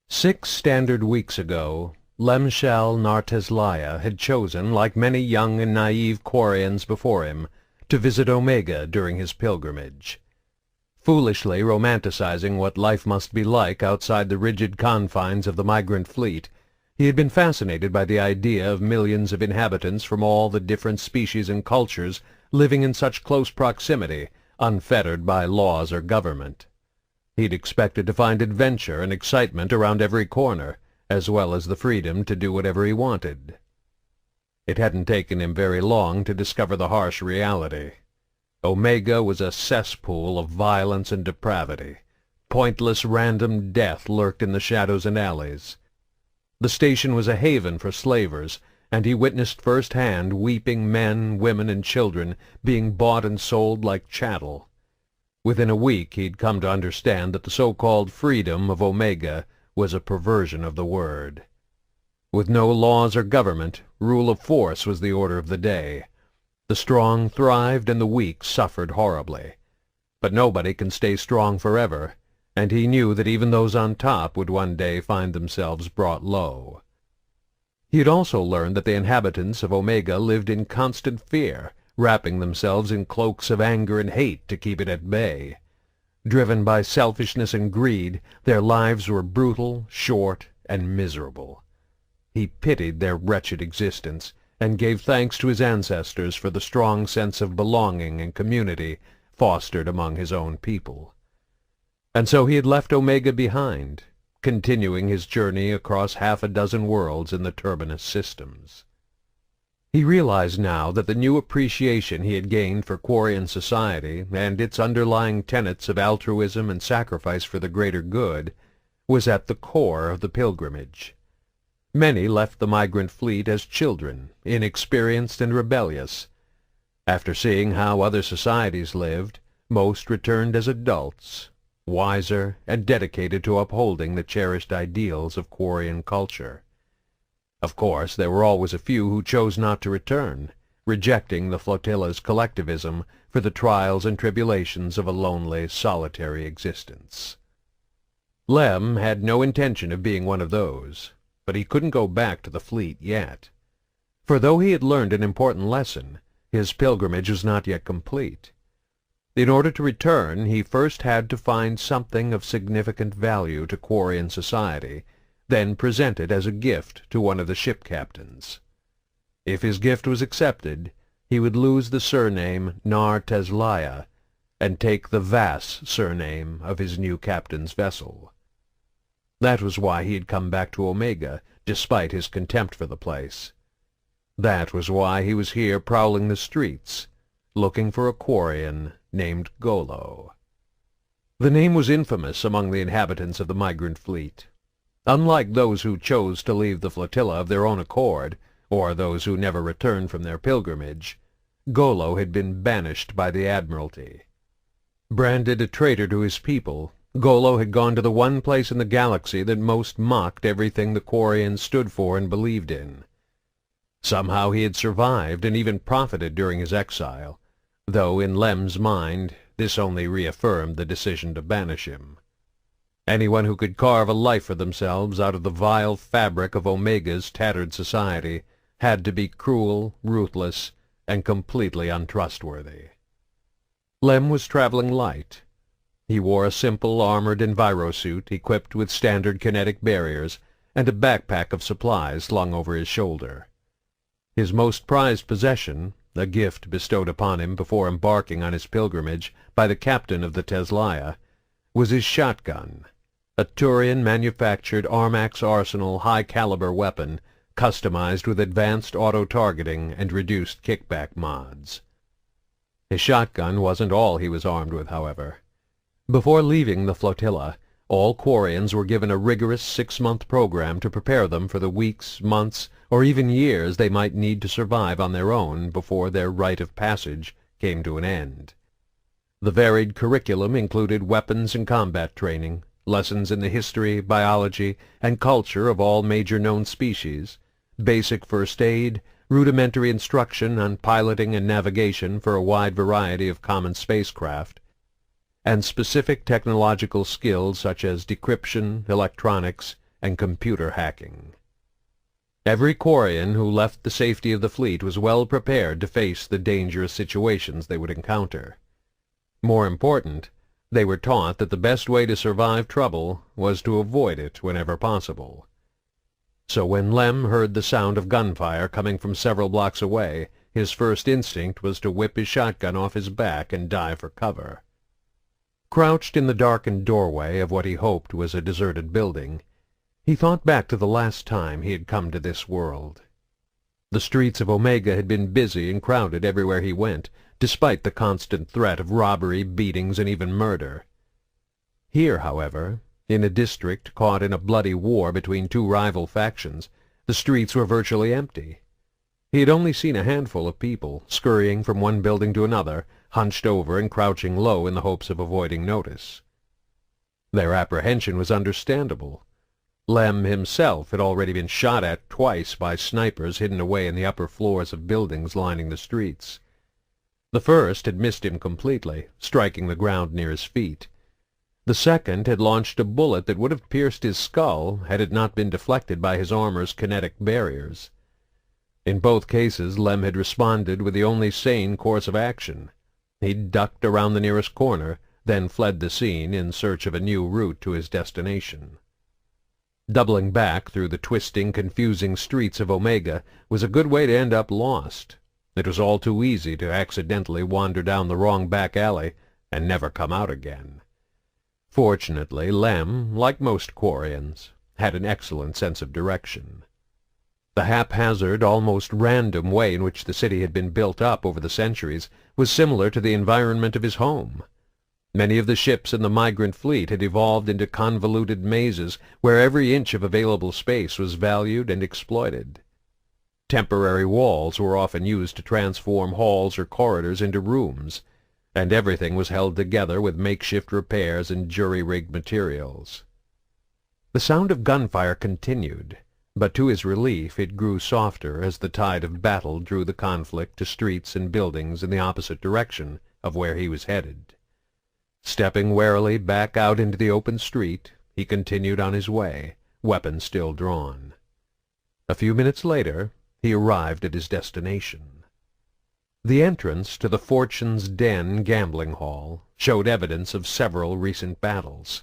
6 standard weeks ago, Lemshal Narteslaya had chosen, like many young and naive Quarians before him, to visit Omega during his pilgrimage. Foolishly romanticizing what life must be like outside the rigid confines of the migrant fleet, he had been fascinated by the idea of millions of inhabitants from all the different species and cultures living in such close proximity, unfettered by laws or government. He'd expected to find adventure and excitement around every corner, as well as the freedom to do whatever he wanted. It hadn't taken him very long to discover the harsh reality. Omega was a cesspool of violence and depravity. Pointless random death lurked in the shadows and alleys. The station was a haven for slavers, and he witnessed firsthand weeping men, women, and children being bought and sold like chattel. Within a week he'd come to understand that the so-called freedom of Omega was a perversion of the word. With no laws or government, rule of force was the order of the day. The strong thrived and the weak suffered horribly. But nobody can stay strong forever, and he knew that even those on top would one day find themselves brought low. He had also learned that the inhabitants of Omega lived in constant fear, wrapping themselves in cloaks of anger and hate to keep it at bay. Driven by selfishness and greed, their lives were brutal, short, and miserable. He pitied their wretched existence, and gave thanks to his ancestors for the strong sense of belonging and community fostered among his own people. And so he had left Omega behind, continuing his journey across half a dozen worlds in the Turbinus systems. He realized now that the new appreciation he had gained for Quarian society and its underlying tenets of altruism and sacrifice for the greater good was at the core of the pilgrimage. Many left the migrant fleet as children, inexperienced and rebellious. After seeing how other societies lived, most returned as adults, wiser and dedicated to upholding the cherished ideals of Quarian culture. Of course, there were always a few who chose not to return, rejecting the flotilla's collectivism for the trials and tribulations of a lonely, solitary existence. Lem had no intention of being one of those, but he couldn't go back to the fleet yet. For though he had learned an important lesson, his pilgrimage was not yet complete. In order to return, he first had to find something of significant value to Quarian society, then present it as a gift to one of the ship captains. If his gift was accepted, he would lose the surname Narteslaya and take the Vass surname of his new captain's vessel. That was why he had come back to Omega, despite his contempt for the place. That was why he was here prowling the streets, looking for a Quarian named Golo. The name was infamous among the inhabitants of the migrant fleet. Unlike those who chose to leave the flotilla of their own accord, or those who never returned from their pilgrimage, Golo had been banished by the Admiralty. Branded a traitor to his people, Golo had gone to the one place in the galaxy that most mocked everything the Quarians stood for and believed in. Somehow he had survived and even profited during his exile, though in Lem's mind this only reaffirmed the decision to banish him. Anyone who could carve a life for themselves out of the vile fabric of Omega's tattered society had to be cruel, ruthless, and completely untrustworthy. Lem was traveling light. He wore a simple armored envirosuit equipped with standard kinetic barriers and a backpack of supplies slung over his shoulder. His most prized possession, a gift bestowed upon him before embarking on his pilgrimage by the captain of the Teslaya, was his shotgun, a Turian-manufactured Armax Arsenal high-caliber weapon customized with advanced auto-targeting and reduced kickback mods. His shotgun wasn't all he was armed with, however. Before leaving the flotilla, all Quarians were given a rigorous 6-month program to prepare them for the weeks, months, or even years they might need to survive on their own before their rite of passage came to an end. The varied curriculum included weapons and combat training, lessons in the history, biology, and culture of all major known species, basic first aid, rudimentary instruction on piloting and navigation for a wide variety of common spacecraft, and specific technological skills such as decryption, electronics, and computer hacking. Every Quarian who left the safety of the fleet was well prepared to face the dangerous situations they would encounter. More important, they were taught that the best way to survive trouble was to avoid it whenever possible. So when Lem heard the sound of gunfire coming from several blocks away, his first instinct was to whip his shotgun off his back and dive for cover. Crouched in the darkened doorway of what he hoped was a deserted building, he thought back to the last time he had come to this world. The streets of Omega had been busy and crowded everywhere he went, despite the constant threat of robbery, beatings, and even murder. Here, however, in a district caught in a bloody war between two rival factions, the streets were virtually empty. He had only seen a handful of people, scurrying from one building to another, hunched over and crouching low in the hopes of avoiding notice. Their apprehension was understandable. Lem himself had already been shot at twice by snipers hidden away in the upper floors of buildings lining the streets. The first had missed him completely, striking the ground near his feet. The second had launched a bullet that would have pierced his skull had it not been deflected by his armor's kinetic barriers. In both cases, Lem had responded with the only sane course of action. He'd ducked around the nearest corner, then fled the scene in search of a new route to his destination. Doubling back through the twisting, confusing streets of Omega was a good way to end up lost. It was all too easy to accidentally wander down the wrong back alley and never come out again. Fortunately, Lem, like most Quarians, had an excellent sense of direction. The haphazard, almost random way in which the city had been built up over the centuries was similar to the environment of his home. Many of the ships in the migrant fleet had evolved into convoluted mazes where every inch of available space was valued and exploited. Temporary walls were often used to transform halls or corridors into rooms, and everything was held together with makeshift repairs and jury-rigged materials. The sound of gunfire continued, but to his relief it grew softer as the tide of battle drew the conflict to streets and buildings in the opposite direction of where he was headed. Stepping warily back out into the open street, he continued on his way, weapon still drawn. A few minutes later, he arrived at his destination. The entrance to the Fortune's Den gambling hall showed evidence of several recent battles.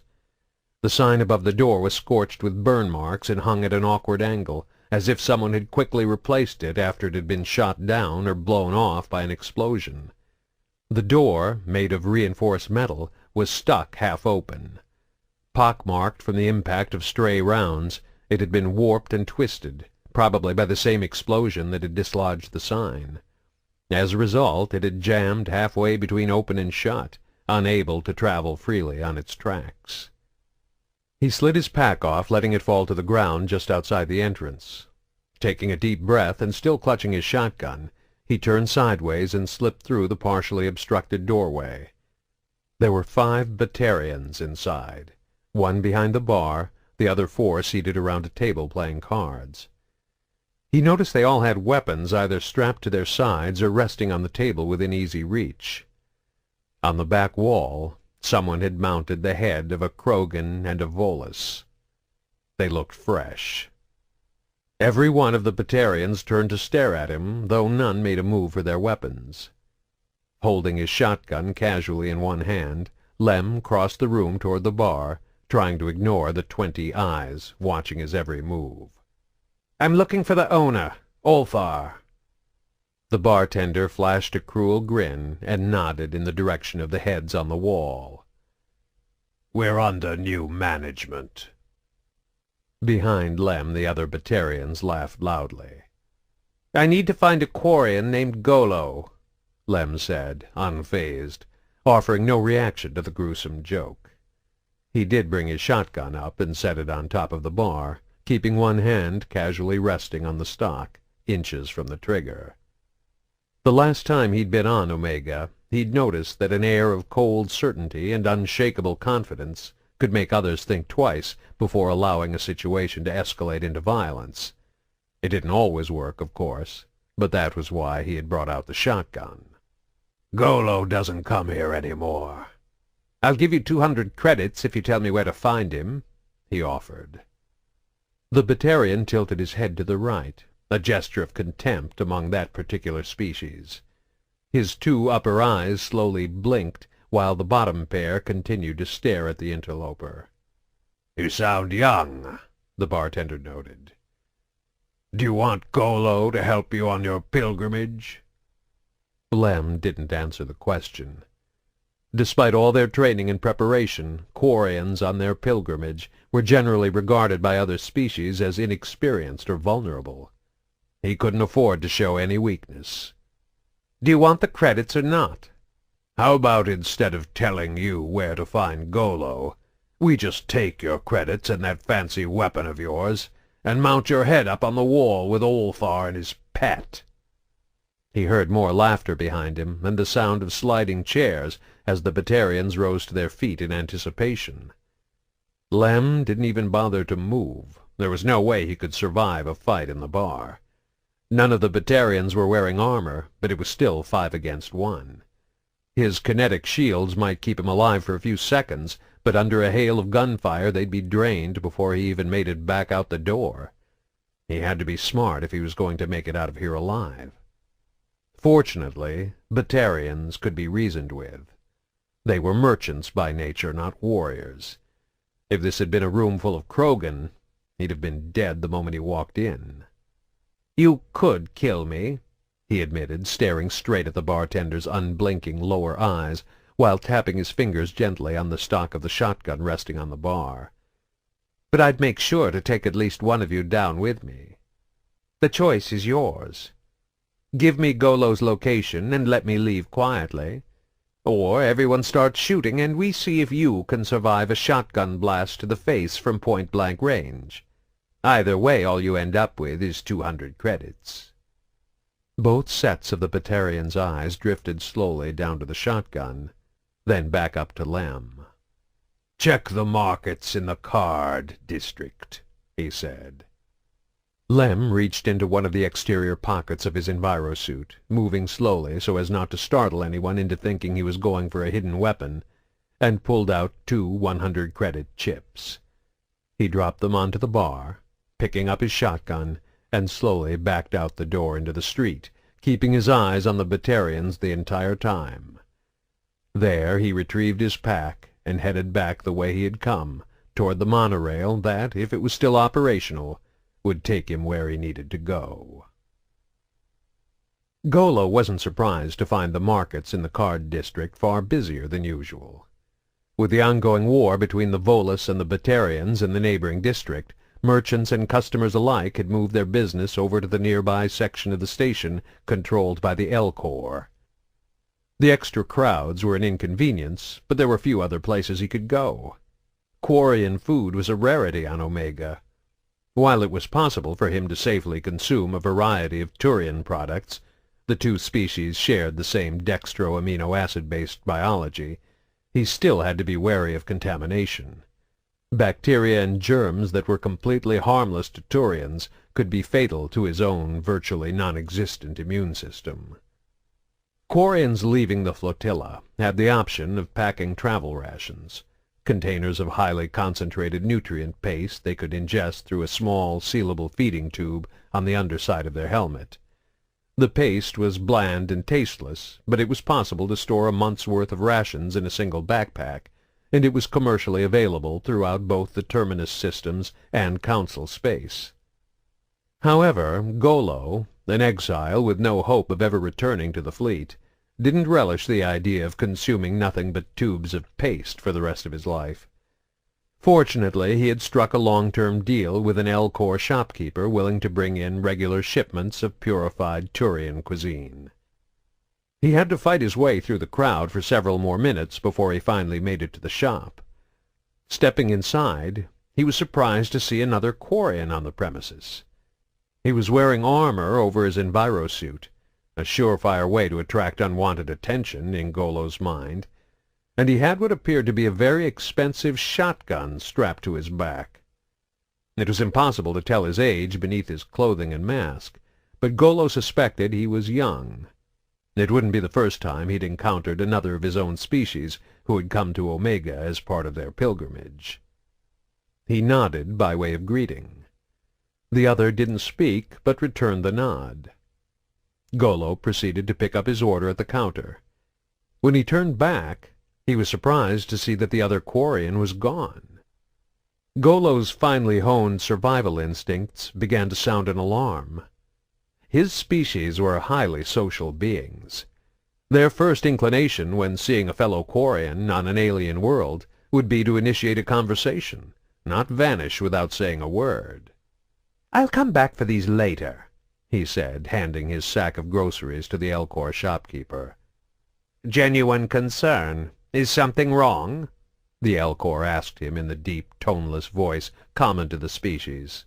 The sign above the door was scorched with burn marks and hung at an awkward angle, as if someone had quickly replaced it after it had been shot down or blown off by an explosion. The door, made of reinforced metal, was stuck half open. Pockmarked from the impact of stray rounds, it had been warped and twisted, probably by the same explosion that had dislodged the sign. As a result, it had jammed halfway between open and shut, unable to travel freely on its tracks. He slid his pack off, letting it fall to the ground just outside the entrance. Taking a deep breath and still clutching his shotgun, he turned sideways and slipped through the partially obstructed doorway. There were 5 Batarians inside, one behind the bar, the other 4 seated around a table playing cards. He noticed they all had weapons either strapped to their sides or resting on the table within easy reach. On the back wall, someone had mounted the head of a Krogan and a Volus. They looked fresh. Every one of the Batarians turned to stare at him, though none made a move for their weapons. Holding his shotgun casually in one hand, Lem crossed the room toward the bar, trying to ignore the 20 eyes watching his every move. "I'm looking for the owner, Ulthar." The bartender flashed a cruel grin and nodded in the direction of the heads on the wall. "We're under new management." Behind Lem, the other Batarians laughed loudly. "I need to find a Quarian named Golo," Lem said, unfazed, offering no reaction to the gruesome joke. He did bring his shotgun up and set it on top of the bar, keeping one hand casually resting on the stock, inches from the trigger. The last time he'd been on Omega, he'd noticed that an air of cold certainty and unshakable confidence could make others think twice before allowing a situation to escalate into violence. It didn't always work, of course, but that was why he had brought out the shotgun. "Golo doesn't come here anymore." "I'll give you 200 credits if you tell me where to find him," he offered. The Batarian tilted his head to the right, a gesture of contempt among that particular species. His 2 upper eyes slowly blinked, while the bottom pair continued to stare at the interloper. "You sound young," the bartender noted. "Do you want Golo to help you on your pilgrimage?" Lem didn't answer the question. Despite all their training and preparation, Quarians on their pilgrimage were generally regarded by other species as inexperienced or vulnerable. He couldn't afford to show any weakness. "Do you want the credits or not?" "How about instead of telling you where to find Golo, we just take your credits and that fancy weapon of yours, and mount your head up on the wall with Ulthar and his pet?" He heard more laughter behind him and the sound of sliding chairs as the Batarians rose to their feet in anticipation. Lem didn't even bother to move. There was no way he could survive a fight in the bar. None of the Batarians were wearing armor, but it was still 5 against 1. His kinetic shields might keep him alive for a few seconds, but under a hail of gunfire they'd be drained before he even made it back out the door. He had to be smart if he was going to make it out of here alive. Fortunately, Batarians could be reasoned with. They were merchants by nature, not warriors. If this had been a room full of Krogan, he'd have been dead the moment he walked in. "You could kill me," he admitted, staring straight at the bartender's unblinking lower eyes, while tapping his fingers gently on the stock of the shotgun resting on the bar. "But I'd make sure to take at least one of you down with me. The choice is yours. Give me Golo's location and let me leave quietly. Or everyone starts shooting and we see if you can survive a shotgun blast to the face from point-blank range. Either way, all you end up with is 200 credits. Both sets of the Batarian's eyes drifted slowly down to the shotgun, then back up to Lem. "Check the markets in the card district," he said. Lem reached into one of the exterior pockets of his envirosuit, moving slowly so as not to startle anyone into thinking he was going for a hidden weapon, and pulled out 2 100-credit chips. He dropped them onto the bar, picking up his shotgun, and slowly backed out the door into the street, keeping his eyes on the Batarians the entire time. There he retrieved his pack and headed back the way he had come, toward the monorail that, if it was still operational, would take him where he needed to go. Golo wasn't surprised to find the markets in the card district far busier than usual. With the ongoing war between the Volus and the Batarians in the neighboring district, merchants and customers alike had moved their business over to the nearby section of the station controlled by the L-Corps. The extra crowds were an inconvenience, but there were few other places he could go. Quarian food was a rarity on Omega. While it was possible for him to safely consume a variety of Turian products, the 2 species shared the same dextro-amino acid-based biology, he still had to be wary of contamination. Bacteria and germs that were completely harmless to Turians could be fatal to his own virtually non-existent immune system. Quarians leaving the flotilla had the option of packing travel rations, containers of highly concentrated nutrient paste they could ingest through a small, sealable feeding tube on the underside of their helmet. The paste was bland and tasteless, but it was possible to store a month's worth of rations in a single backpack, and it was commercially available throughout both the Terminus systems and Council space. However, Golo, an exile with no hope of ever returning to the fleet, didn't relish the idea of consuming nothing but tubes of paste for the rest of his life. Fortunately, he had struck a long-term deal with an Elcor shopkeeper willing to bring in regular shipments of purified Turian cuisine. He had to fight his way through the crowd for several more minutes before he finally made it to the shop. Stepping inside, he was surprised to see another Quarian on the premises. He was wearing armor over his envirosuit, a surefire way to attract unwanted attention in Golo's mind, and he had what appeared to be a very expensive shotgun strapped to his back. It was impossible to tell his age beneath his clothing and mask, but Golo suspected he was young. It wouldn't be the first time he'd encountered another of his own species who had come to Omega as part of their pilgrimage. He nodded by way of greeting. The other didn't speak, but returned the nod. Golo proceeded to pick up his order at the counter. When he turned back, he was surprised to see that the other Quarian was gone. Golo's finely honed survival instincts began to sound an alarm. His species were highly social beings. Their first inclination when seeing a fellow Quarian on an alien world would be to initiate a conversation, not vanish without saying a word. "I'll come back for these later," he said, handing his sack of groceries to the Elcor shopkeeper. "Genuine concern. Is something wrong?" the Elcor asked him in the deep, toneless voice common to the species.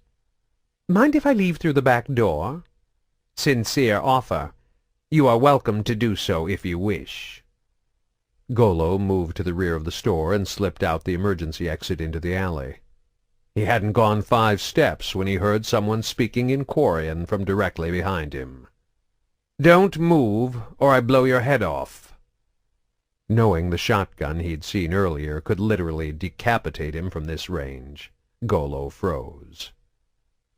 "Mind if I leave through the back door?" "Sincere offer. You are welcome to do so if you wish." Golo moved to the rear of the store and slipped out the emergency exit into the alley. He hadn't gone 5 steps when he heard someone speaking in Quarian from directly behind him. "Don't move, or I blow your head off." Knowing the shotgun he'd seen earlier could literally decapitate him from this range, Golo froze.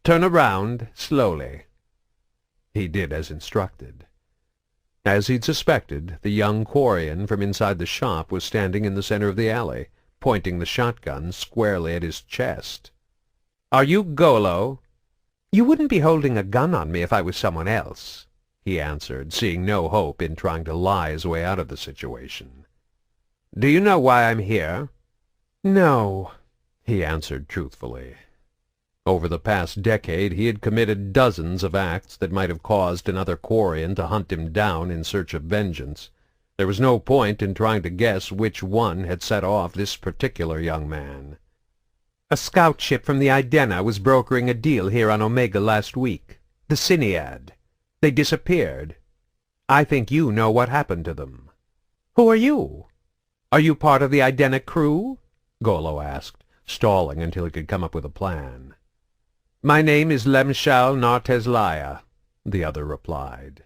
"Turn around, slowly." He did as instructed. As he'd suspected, the young Quarian from inside the shop was standing in the center of the alley, pointing the shotgun squarely at his chest. "Are you Golo?" "You wouldn't be holding a gun on me if I was someone else," he answered, seeing no hope in trying to lie his way out of the situation. "Do you know why I'm here?" "No," he answered truthfully. Over the past decade he had committed dozens of acts that might have caused another Quarian to hunt him down in search of vengeance. There was no point in trying to guess which one had set off this particular young man. "A scout ship from the Idena was brokering a deal here on Omega last week. The Cinead. They disappeared. I think you know what happened to them." "Who are you?" "Are you part of the Idena crew?" Golo asked, stalling until he could come up with a plan. "My name is Lemshal Narteslaya," the other replied.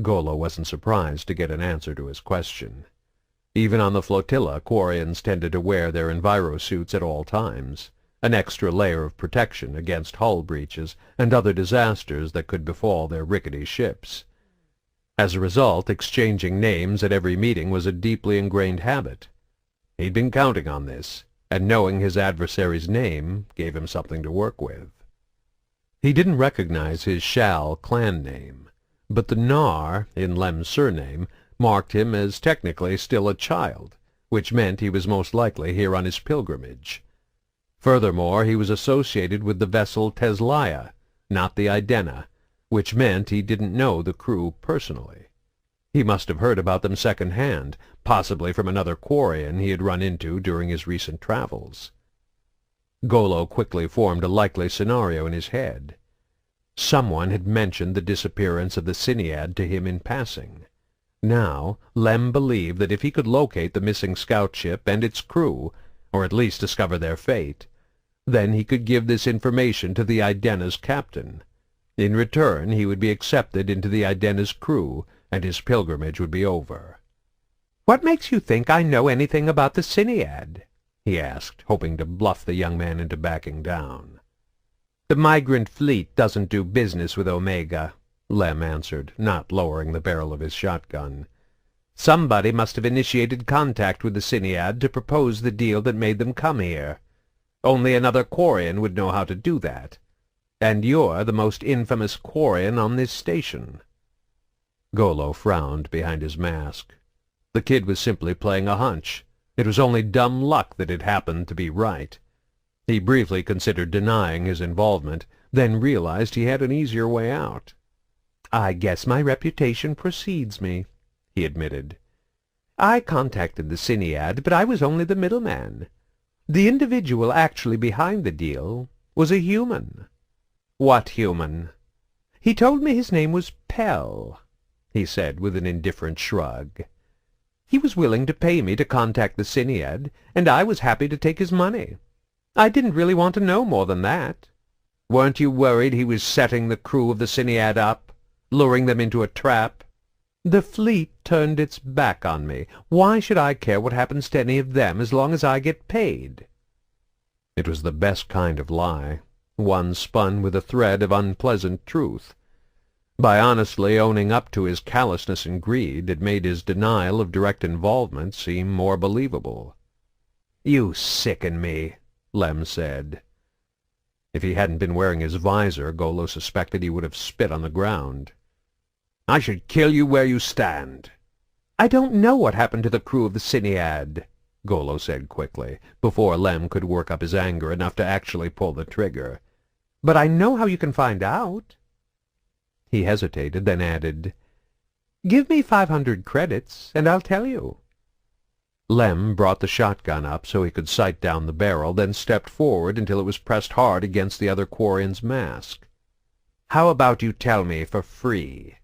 Golo wasn't surprised to get an answer to his question. Even on the flotilla, Quarians tended to wear their envirosuits at all times, an extra layer of protection against hull breaches and other disasters that could befall their rickety ships. As a result, exchanging names at every meeting was a deeply ingrained habit. He'd been counting on this, and knowing his adversary's name gave him something to work with. He didn't recognize his Shal clan name, but the Nar in Lem's surname marked him as technically still a child, which meant he was most likely here on his pilgrimage. Furthermore, he was associated with the vessel Teslaya, not the Idena, which meant he didn't know the crew personally. He must have heard about them second-hand, possibly from another Quarian he had run into during his recent travels. Golo quickly formed a likely scenario in his head. Someone had mentioned the disappearance of the Cinead to him in passing. Now, Lem believed that if he could locate the missing scout ship and its crew, or at least discover their fate, then he could give this information to the Idenna's captain. In return, he would be accepted into the Idenna's crew, and his pilgrimage would be over. "What makes you think I know anything about the Siniad?" he asked, hoping to bluff the young man into backing down. "The migrant fleet doesn't do business with Omega," Lem answered, not lowering the barrel of his shotgun. "Somebody must have initiated contact with the Siniad to propose the deal that made them come here. Only another Quarian would know how to do that. And you're the most infamous Quarian on this station." Golo frowned behind his mask. The kid was simply playing a hunch. It was only dumb luck that it happened to be right. He briefly considered denying his involvement, then realized he had an easier way out. "I guess my reputation precedes me," he admitted. "I contacted the Siniad, but I was only the middleman. The individual actually behind the deal was a human." "What human?" "He told me his name was Pell," he said with an indifferent shrug. "He was willing to pay me to contact the Siniad, and I was happy to take his money. I didn't really want to know more than that." "Weren't you worried he was setting the crew of the Siniad up, luring them into a trap?" "The fleet turned its back on me. Why should I care what happens to any of them as long as I get paid?" It was the best kind of lie, one spun with a thread of unpleasant truth. By honestly owning up to his callousness and greed, it made his denial of direct involvement seem more believable. "You sicken me," Lem said. If he hadn't been wearing his visor, Golo suspected he would have spit on the ground. "I should kill you where you stand." "I don't know what happened to the crew of the Siniad," Golo said quickly, before Lem could work up his anger enough to actually pull the trigger. "But I know how you can find out." He hesitated, then added, "Give me 500 credits, and I'll tell you." Lem brought the shotgun up so he could sight down the barrel, then stepped forward until it was pressed hard against the other Quarian's mask. "How about you tell me for free?"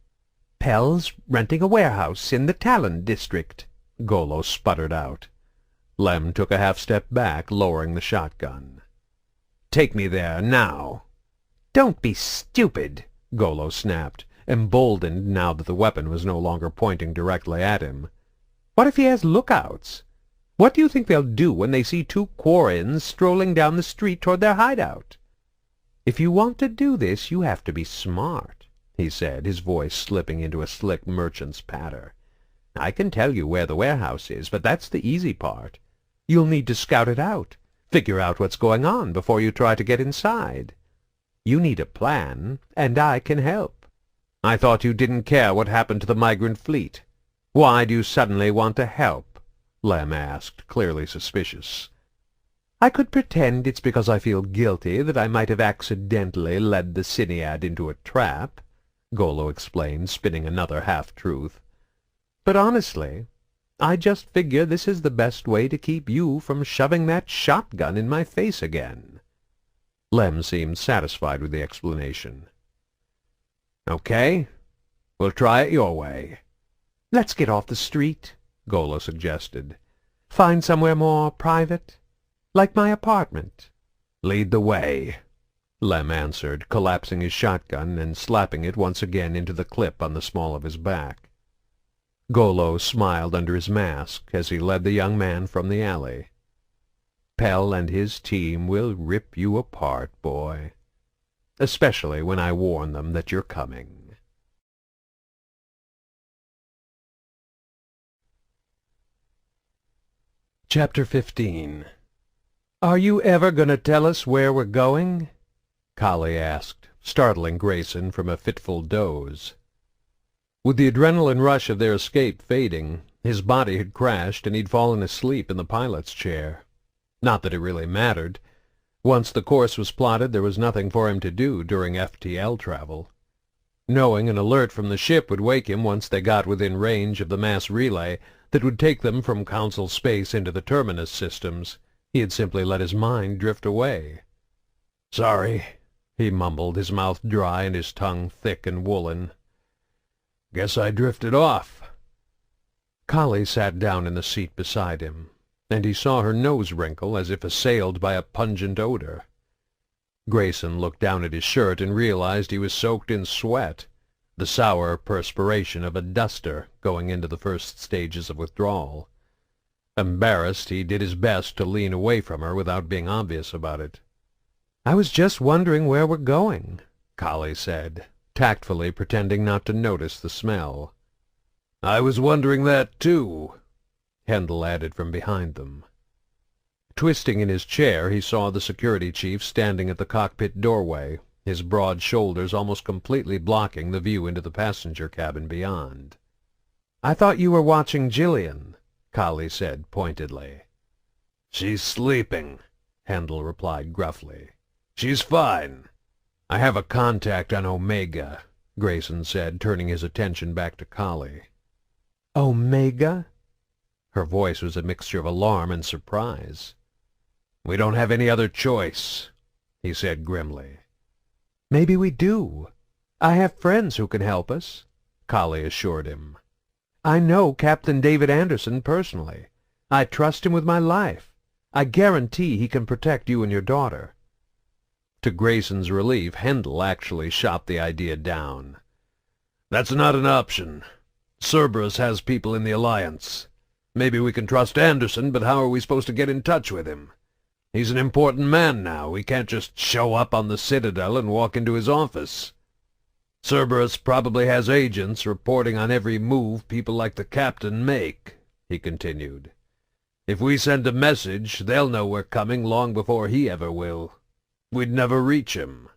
"Pell's renting a warehouse in the Talon district," Golo sputtered out. Lem took a half-step back, lowering the shotgun. "Take me there, now." "Don't be stupid," Golo snapped, emboldened now that the weapon was no longer pointing directly at him. "What if he has lookouts? What do you think they'll do when they see two Quarians strolling down the street toward their hideout?" "If you want to do this, you have to be smart," he said, his voice slipping into a slick merchant's patter. "I can tell you where the warehouse is, but that's the easy part. You'll need to scout it out, figure out what's going on before you try to get inside. You need a plan, and I can help." "I thought you didn't care what happened to the migrant fleet. Why do you suddenly want to help?" Lem asked, clearly suspicious. "I could pretend it's because I feel guilty that I might have accidentally led the Siniad into a trap," Golo explained, spinning another half-truth. "But honestly, I just figure this is the best way to keep you from shoving that shotgun in my face again." Lem seemed satisfied with the explanation. "Okay, we'll try it your way." "Let's get off the street," Golo suggested. "Find somewhere more private, like my apartment." "Lead the way," Lem answered, collapsing his shotgun and slapping it once again into the clip on the small of his back. Golo smiled under his mask as he led the young man from the alley. "Pell and his team will rip you apart, boy. Especially when I warn them that you're coming." Chapter 15. "Are you ever going to tell us where we're going?" Kahlee asked, startling Grayson from a fitful doze. With the adrenaline rush of their escape fading, his body had crashed and he'd fallen asleep in the pilot's chair. Not that it really mattered. Once the course was plotted, there was nothing for him to do during FTL travel. Knowing an alert from the ship would wake him once they got within range of the mass relay that would take them from Council space into the Terminus systems, he had simply let his mind drift away. "Sorry," he mumbled, his mouth dry and his tongue thick and woolen. "Guess I drifted off." Kahlee sat down in the seat beside him, and he saw her nose wrinkle as if assailed by a pungent odor. Grayson looked down at his shirt and realized he was soaked in sweat, the sour perspiration of a duster going into the first stages of withdrawal. Embarrassed, he did his best to lean away from her without being obvious about it. "I was just wondering where we're going," Kahlee said, tactfully pretending not to notice the smell. "I was wondering that, too," Hendel added from behind them. Twisting in his chair, he saw the security chief standing at the cockpit doorway, his broad shoulders almost completely blocking the view into the passenger cabin beyond. "I thought you were watching Gillian," Kahlee said pointedly. "She's sleeping," Hendel replied gruffly. "She's fine." "I have a contact on Omega," Grayson said, turning his attention back to Kahlee. "Omega?" Her voice was a mixture of alarm and surprise. "We don't have any other choice," he said grimly. "Maybe we do. I have friends who can help us," Kahlee assured him. "I know Captain David Anderson personally. I trust him with my life. I guarantee he can protect you and your daughter." To Grayson's relief, Hendel actually shot the idea down. "That's not an option. Cerberus has people in the Alliance. Maybe we can trust Anderson, but how are we supposed to get in touch with him? He's an important man now. We can't just show up on the Citadel and walk into his office. Cerberus probably has agents reporting on every move people like the Captain make," he continued. "If we send a message, they'll know we're coming long before he ever will. We'd never reach him."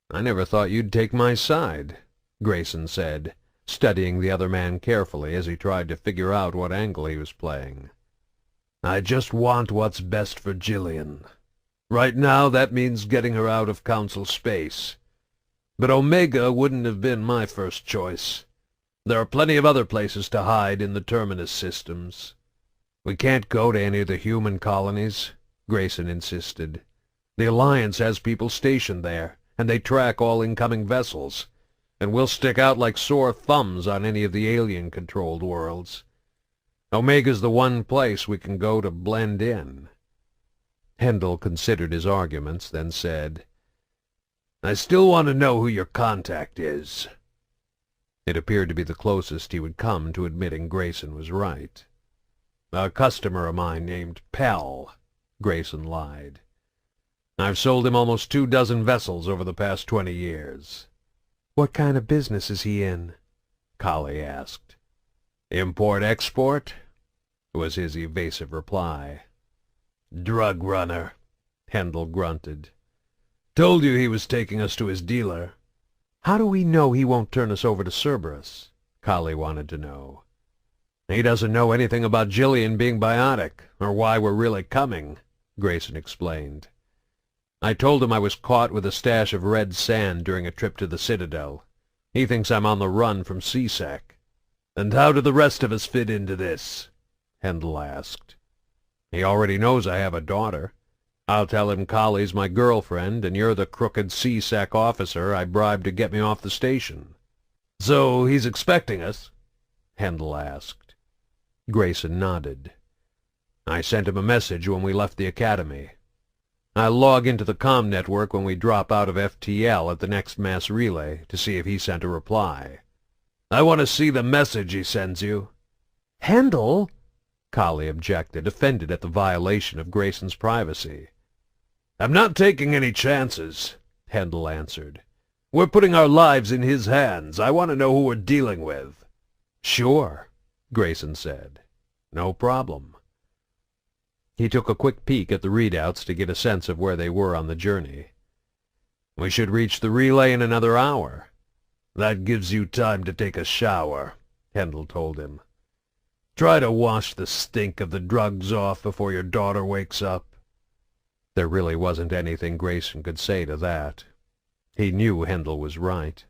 "I never thought you'd take my side," Grayson said, studying the other man carefully as he tried to figure out what angle he was playing. "I just want what's best for Gillian. Right now, that means getting her out of Council space. But Omega wouldn't have been my first choice. There are plenty of other places to hide in the Terminus systems." "We can't go to any of the human colonies," Grayson insisted. "The Alliance has people stationed there, and they track all incoming vessels, and we'll stick out like sore thumbs on any of the alien-controlled worlds. Omega's the one place we can go to blend in." Hendel considered his arguments, then said, "I still want to know who your contact is." It appeared to be the closest he would come to admitting Grayson was right. "A customer of mine named Pell," Grayson lied. "I've sold him almost 24 vessels over the past 20 years. "What kind of business is he in?" Kahlee asked. "Import-export," was his evasive reply. "Drug runner," Hendel grunted. "Told you he was taking us to his dealer." "How do we know he won't turn us over to Cerberus?" Kahlee wanted to know. "He doesn't know anything about Gillian being biotic, or why we're really coming," Grayson explained. "I told him I was caught with a stash of red sand during a trip to the Citadel. He thinks I'm on the run from CSEC. "And how do the rest of us fit into this?" Hendel asked. "He already knows I have a daughter. I'll tell him Kahlee's my girlfriend, and you're the crooked CSEC officer I bribed to get me off the station." "So he's expecting us?" Hendel asked. Grayson nodded. "I sent him a message when we left the Academy. I'll log into the comm network when we drop out of FTL at the next mass relay to see if he sent a reply." "I want to see the message he sends you." "Hendel!" Kahlee objected, offended at the violation of Grayson's privacy. "I'm not taking any chances," Hendel answered. "We're putting our lives in his hands. I want to know who we're dealing with." "Sure," Grayson said. "No problem." He took a quick peek at the readouts to get a sense of where they were on the journey. "We should reach the relay in another hour." "That gives you time to take a shower," Hendel told him. "Try to wash the stink of the drugs off before your daughter wakes up." There really wasn't anything Grayson could say to that. He knew Hendel was right.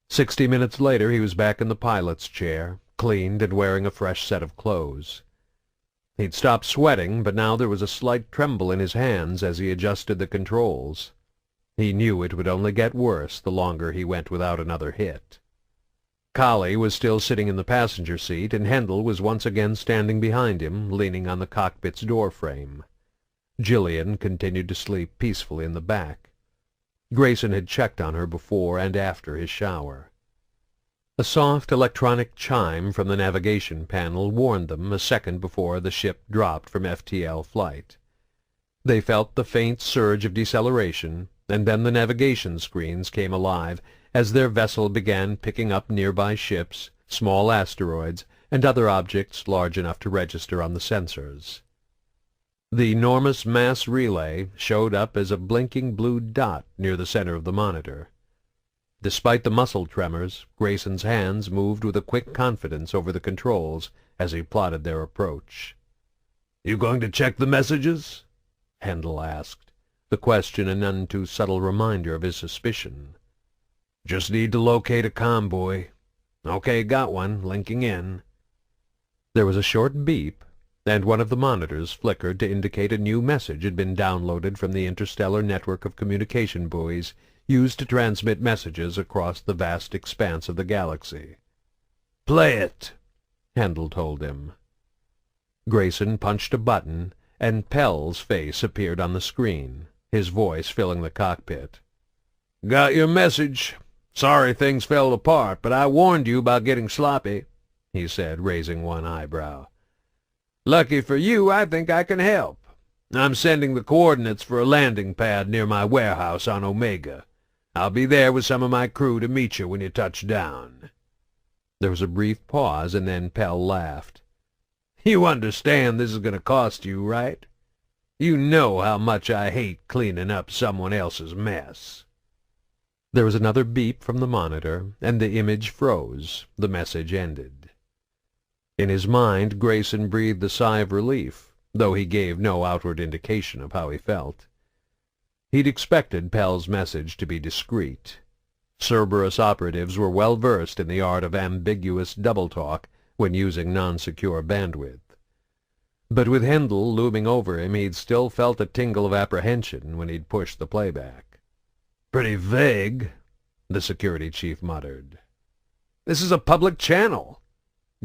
60 minutes later he was back in the pilot's chair, cleaned and wearing a fresh set of clothes. He'd stopped sweating, but now there was a slight tremble in his hands as he adjusted the controls. He knew it would only get worse the longer he went without another hit. Kahlee was still sitting in the passenger seat, and Hendel was once again standing behind him, leaning on the cockpit's door frame. Gillian continued to sleep peacefully in the back. Grayson had checked on her before and after his shower. A soft electronic chime from the navigation panel warned them a second before the ship dropped from FTL flight. They felt the faint surge of deceleration, and then the navigation screens came alive as their vessel began picking up nearby ships, small asteroids, and other objects large enough to register on the sensors. The enormous mass relay showed up as a blinking blue dot near the center of the monitor. Despite the muscle tremors, Grayson's hands moved with a quick confidence over the controls as he plotted their approach. "You going to check the messages?" Hendel asked, the question a none too subtle reminder of his suspicion. "Just need to locate a convoy. Okay, got one, linking in." There was a short beep, and one of the monitors flickered to indicate a new message had been downloaded from the interstellar network of communication buoys used to transmit messages across the vast expanse of the galaxy. "Play it," Hendel told him. Grayson punched a button, and Pell's face appeared on the screen, his voice filling the cockpit. "Got your message. Sorry things fell apart, but I warned you about getting sloppy," he said, raising one eyebrow. "Lucky for you, I think I can help. I'm sending the coordinates for a landing pad near my warehouse on Omega. I'll be there with some of my crew to meet you when you touch down." There was a brief pause, and then Pell laughed. "You understand this is going to cost you, right? You know how much I hate cleaning up someone else's mess." There was another beep from the monitor, and the image froze. The message ended. In his mind, Grayson breathed a sigh of relief, though he gave no outward indication of how he felt. He'd expected Pell's message to be discreet. Cerberus operatives were well versed in the art of ambiguous double-talk when using non-secure bandwidth. But with Hendel looming over him, he'd still felt a tingle of apprehension when he'd pushed the playback. "Pretty vague," the security chief muttered. "This is a public channel."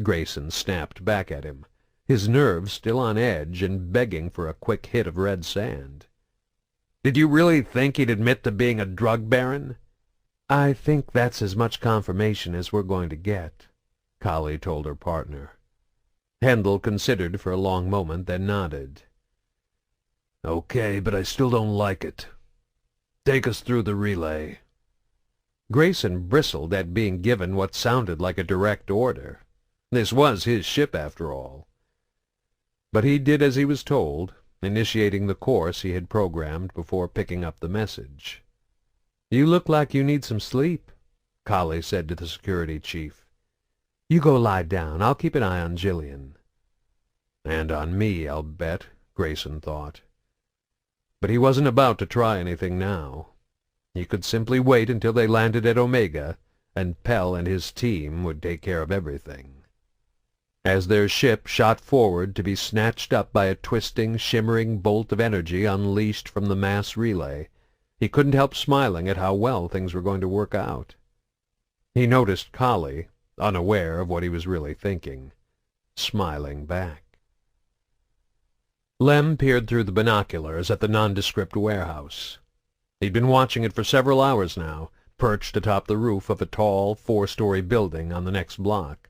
Grayson snapped back at him, his nerves still on edge and begging for a quick hit of red sand. "Did you really think he'd admit to being a drug baron?" "I think that's as much confirmation as we're going to get," Kahlee told her partner. Hendel considered for a long moment, then nodded. "Okay, but I still don't like it. Take us through the relay." Grayson bristled at being given what sounded like a direct order. This was his ship, after all. But he did as he was told, initiating the course he had programmed before picking up the message. "You look like you need some sleep," Kahlee said to the security chief. "You go lie down. I'll keep an eye on Gillian." And on me, I'll bet, Grayson thought. But he wasn't about to try anything now. He could simply wait until they landed at Omega, and Pell and his team would take care of everything. As their ship shot forward to be snatched up by a twisting, shimmering bolt of energy unleashed from the mass relay, he couldn't help smiling at how well things were going to work out. He noticed Kahlee, unaware of what he was really thinking, smiling back. Lem peered through the binoculars at the nondescript warehouse. He'd been watching it for several hours now, perched atop the roof of a tall, four-story building on the next block.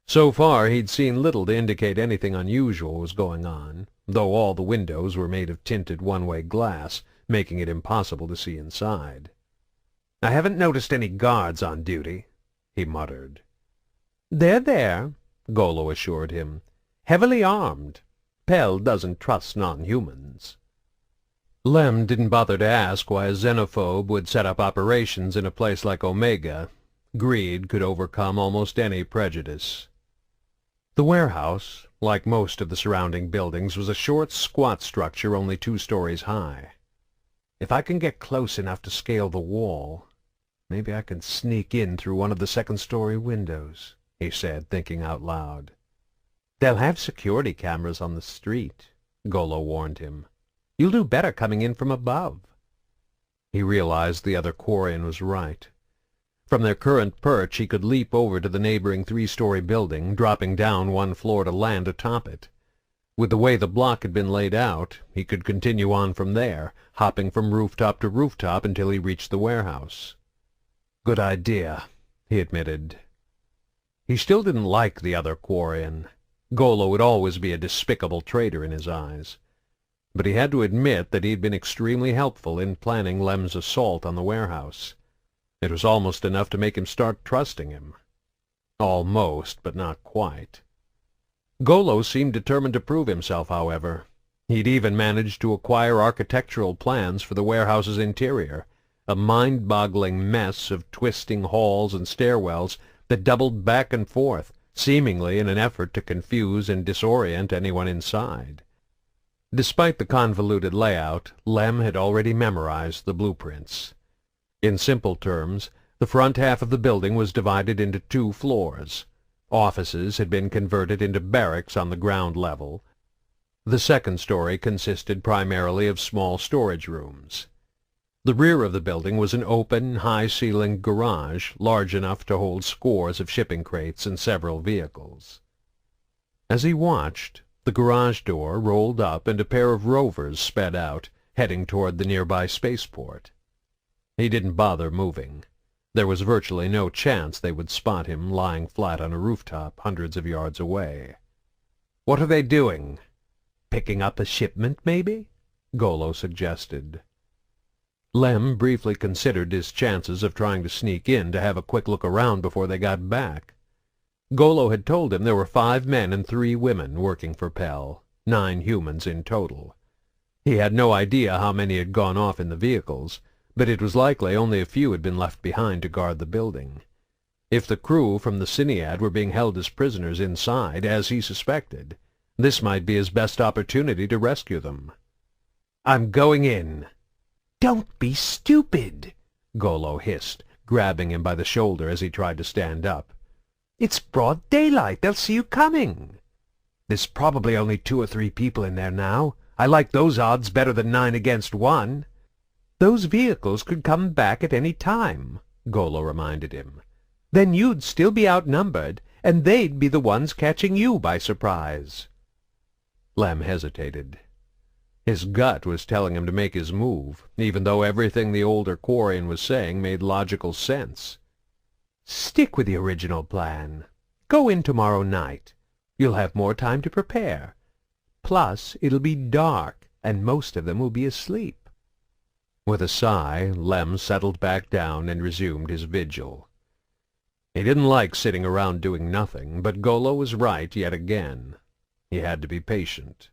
So far he'd seen little to indicate anything unusual was going on, though all the windows were made of tinted one-way glass, making it impossible to see inside. "I haven't noticed any guards on duty," he muttered. "They're there," Golo assured him. "Heavily armed. Pell doesn't trust non-humans." Lem didn't bother to ask why a xenophobe would set up operations in a place like Omega. Greed could overcome almost any prejudice. The warehouse, like most of the surrounding buildings, was a short, squat structure only 2 stories high. "If I can get close enough to scale the wall, maybe I can sneak in through one of the second-story windows," he said, thinking out loud. "They'll have security cameras on the street," Golo warned him. "You'll do better coming in from above." He realized the other Quarian was right. From their current perch he could leap over to the neighboring three-story building, dropping down one floor to land atop it. With the way the block had been laid out, he could continue on from there, hopping from rooftop to rooftop until he reached the warehouse. "Good idea," he admitted. He still didn't like the other Quarian. Golo would always be a despicable traitor in his eyes. But he had to admit that he had been extremely helpful in planning Lem's assault on the warehouse. It was almost enough to make him start trusting him. Almost, but not quite. Golo seemed determined to prove himself, however. He'd even managed to acquire architectural plans for the warehouse's interior, a mind-boggling mess of twisting halls and stairwells that doubled back and forth, seemingly in an effort to confuse and disorient anyone inside. Despite the convoluted layout, Lem had already memorized the blueprints. In simple terms, the front half of the building was divided into 2 floors. Offices had been converted into barracks on the ground level. The second story consisted primarily of small storage rooms. The rear of the building was an open, high-ceilinged garage, large enough to hold scores of shipping crates and several vehicles. As he watched, the garage door rolled up and a pair of rovers sped out, heading toward the nearby spaceport. He didn't bother moving. There was virtually no chance they would spot him lying flat on a rooftop hundreds of yards away. "What are they doing? Picking up a shipment, maybe?" Golo suggested. Lem briefly considered his chances of trying to sneak in to have a quick look around before they got back. Golo had told him there were 5 men and 3 women working for Pell, 9 humans in total. He had no idea how many had gone off in the vehicles, but it was likely only a few had been left behind to guard the building. If the crew from the Cinead were being held as prisoners inside, as he suspected, this might be his best opportunity to rescue them. "I'm going in." "Don't be stupid," Golo hissed, grabbing him by the shoulder as he tried to stand up. "It's broad daylight. They'll see you coming." "There's probably only 2 or 3 people in there now. I like those odds better than 9 against 1. "Those vehicles could come back at any time," Golo reminded him. "Then you'd still be outnumbered, and they'd be the ones catching you by surprise." Lem hesitated. His gut was telling him to make his move, even though everything the older Quarian was saying made logical sense. "Stick with the original plan. Go in tomorrow night. You'll have more time to prepare. Plus, it'll be dark, and most of them will be asleep." With a sigh, Lem settled back down and resumed his vigil. He didn't like sitting around doing nothing, but Golo was right yet again. He had to be patient.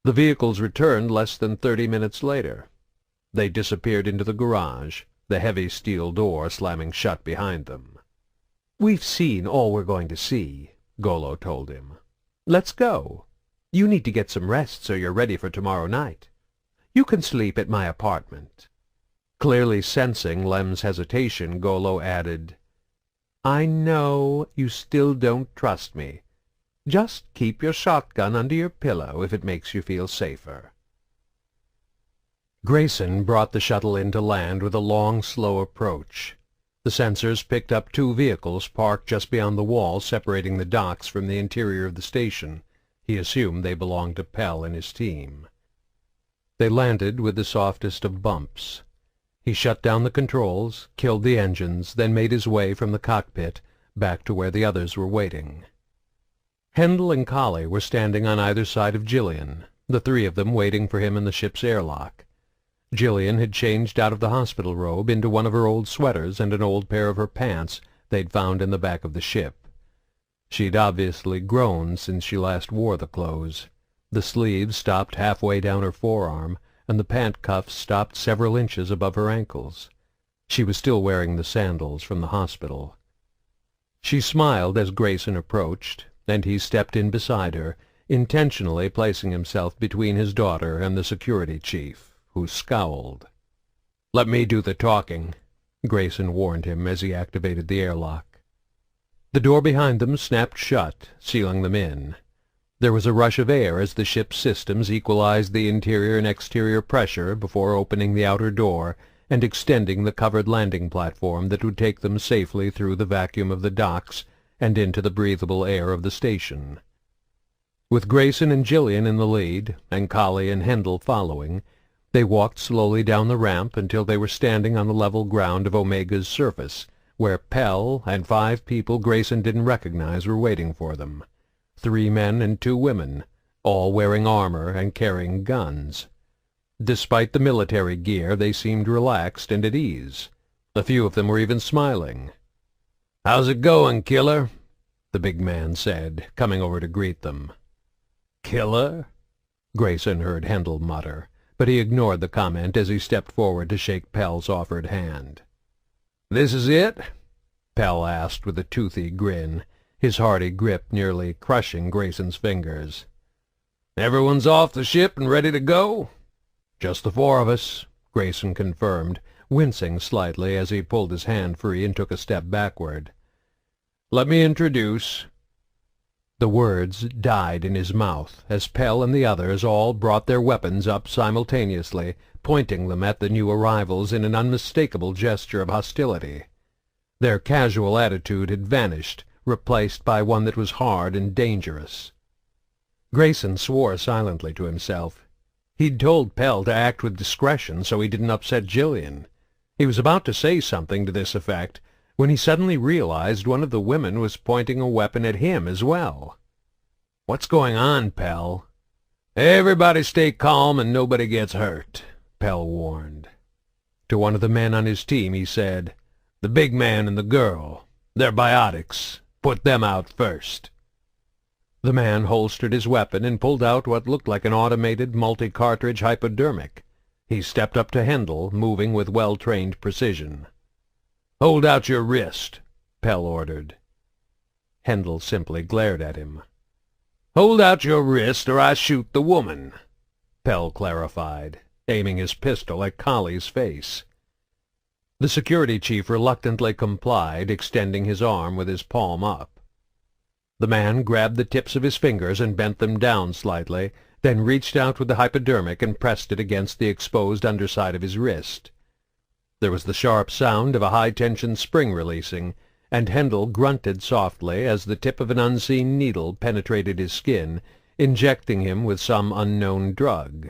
The vehicles returned less than 30 minutes later. They disappeared into the garage, the heavy steel door slamming shut behind them. "We've seen all we're going to see," Golo told him. "Let's go. You need to get some rest so you're ready for tomorrow night. You can sleep at my apartment." Clearly sensing Lem's hesitation, Golo added, "I know you still don't trust me. Just keep your shotgun under your pillow if it makes you feel safer." Grayson brought the shuttle into land with a long, slow approach. The sensors picked up 2 vehicles parked just beyond the wall separating the docks from the interior of the station. He assumed they belonged to Pell and his team. They landed with the softest of bumps. He shut down the controls, killed the engines, then made his way from the cockpit back to where the others were waiting. Hendel and Kahlee were standing on either side of Gillian, the 3 of them waiting for him in the ship's airlock. Gillian had changed out of the hospital robe into one of her old sweaters and an old pair of her pants they'd found in the back of the ship. She'd obviously grown since she last wore the clothes. The sleeves stopped halfway down her forearm, and the pant cuffs stopped several inches above her ankles. She was still wearing the sandals from the hospital. She smiled as Grayson approached, and he stepped in beside her, intentionally placing himself between his daughter and the security chief, who scowled. "Let me do the talking," Grayson warned him as he activated the airlock. The door behind them snapped shut, sealing them in. There was a rush of air as the ship's systems equalized the interior and exterior pressure before opening the outer door and extending the covered landing platform that would take them safely through the vacuum of the docks and into the breathable air of the station. With Grayson and Gillian in the lead, and Kahlee and Hendel following, they walked slowly down the ramp until they were standing on the level ground of Omega's surface, where Pell and 5 people Grayson didn't recognize were waiting for them. 3 men and 2 women, all wearing armor and carrying guns. Despite the military gear, they seemed relaxed and at ease. A few of them were even smiling. "How's it going, killer?" the big man said, coming over to greet them. "Killer?" Grayson heard Hendel mutter, but he ignored the comment as he stepped forward to shake Pell's offered hand. "This is it?" Pell asked with a toothy grin, his hearty grip nearly crushing Grayson's fingers. "Everyone's off the ship and ready to go?" "Just the 4 of us," Grayson confirmed, wincing slightly as he pulled his hand free and took a step backward. "Let me introduce—" The words died in his mouth as Pell and the others all brought their weapons up simultaneously, pointing them at the new arrivals in an unmistakable gesture of hostility. Their casual attitude had vanished, replaced by one that was hard and dangerous. Grayson swore silently to himself. He'd told Pell to act with discretion so he didn't upset Gillian. He was about to say something to this effect when he suddenly realized one of the women was pointing a weapon at him as well. "What's going on, Pell?" "Everybody stay calm and nobody gets hurt," Pell warned. To one of the men on his team he said, "The big man and the girl, they're biotics. Put them out first." The man holstered his weapon and pulled out what looked like an automated multi-cartridge hypodermic. He stepped up to Hendel, moving with well-trained precision. "Hold out your wrist," Pell ordered. Hendel simply glared at him. "Hold out your wrist or I shoot the woman," Pell clarified, aiming his pistol at Kahlee's face. The security chief reluctantly complied, extending his arm with his palm up. The man grabbed the tips of his fingers and bent them down slightly, then reached out with the hypodermic and pressed it against the exposed underside of his wrist. There was the sharp sound of a high-tension spring releasing, and Hendel grunted softly as the tip of an unseen needle penetrated his skin, injecting him with some unknown drug.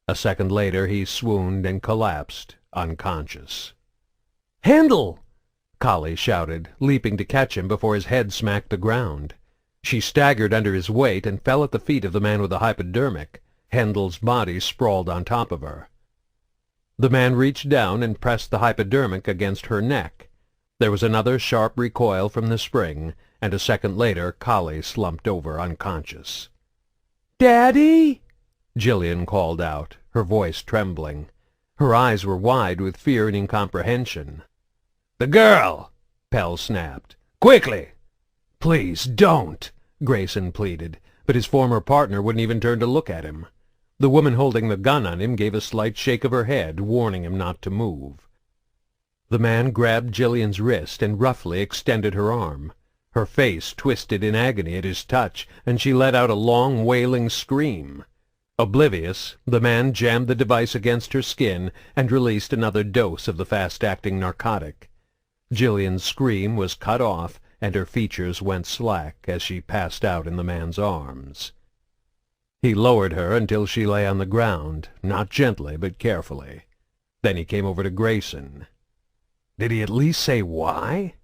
A second later he swooned and collapsed, unconscious. "Hendel!" Kahlee shouted, leaping to catch him before his head smacked the ground. She staggered under his weight and fell at the feet of the man with the hypodermic. Hendel's body sprawled on top of her. The man reached down and pressed the hypodermic against her neck. There was another sharp recoil from the spring, and a second later Kahlee slumped over unconscious. "Daddy!" Gillian called out, her voice trembling. Her eyes were wide with fear and incomprehension. "The girl!" Pell snapped. "Quickly!" "Please, don't!" Grayson pleaded, but his former partner wouldn't even turn to look at him. The woman holding the gun on him gave a slight shake of her head, warning him not to move. The man grabbed Gillian's wrist and roughly extended her arm. Her face twisted in agony at his touch, and she let out a long, wailing scream. Oblivious, the man jammed the device against her skin and released another dose of the fast-acting narcotic. Gillian's scream was cut off, and her features went slack as she passed out in the man's arms. He lowered her until she lay on the ground, not gently but carefully. Then he came over to Grayson. "Did he at least say why?"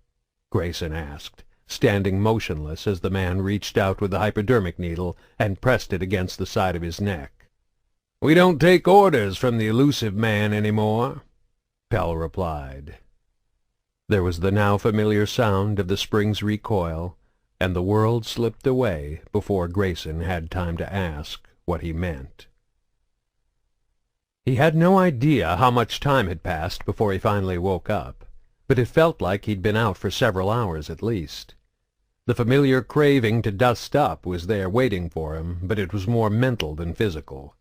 Grayson asked, standing motionless as the man reached out with the hypodermic needle and pressed it against the side of his neck. "We don't take orders from the elusive man anymore," Pell replied. There was the now familiar sound of the spring's recoil, and the world slipped away before Grayson had time to ask what he meant. He had no idea how much time had passed before he finally woke up, but it felt like he'd been out for several hours at least. The familiar craving to dust up was there waiting for him, but it was more mental than physical.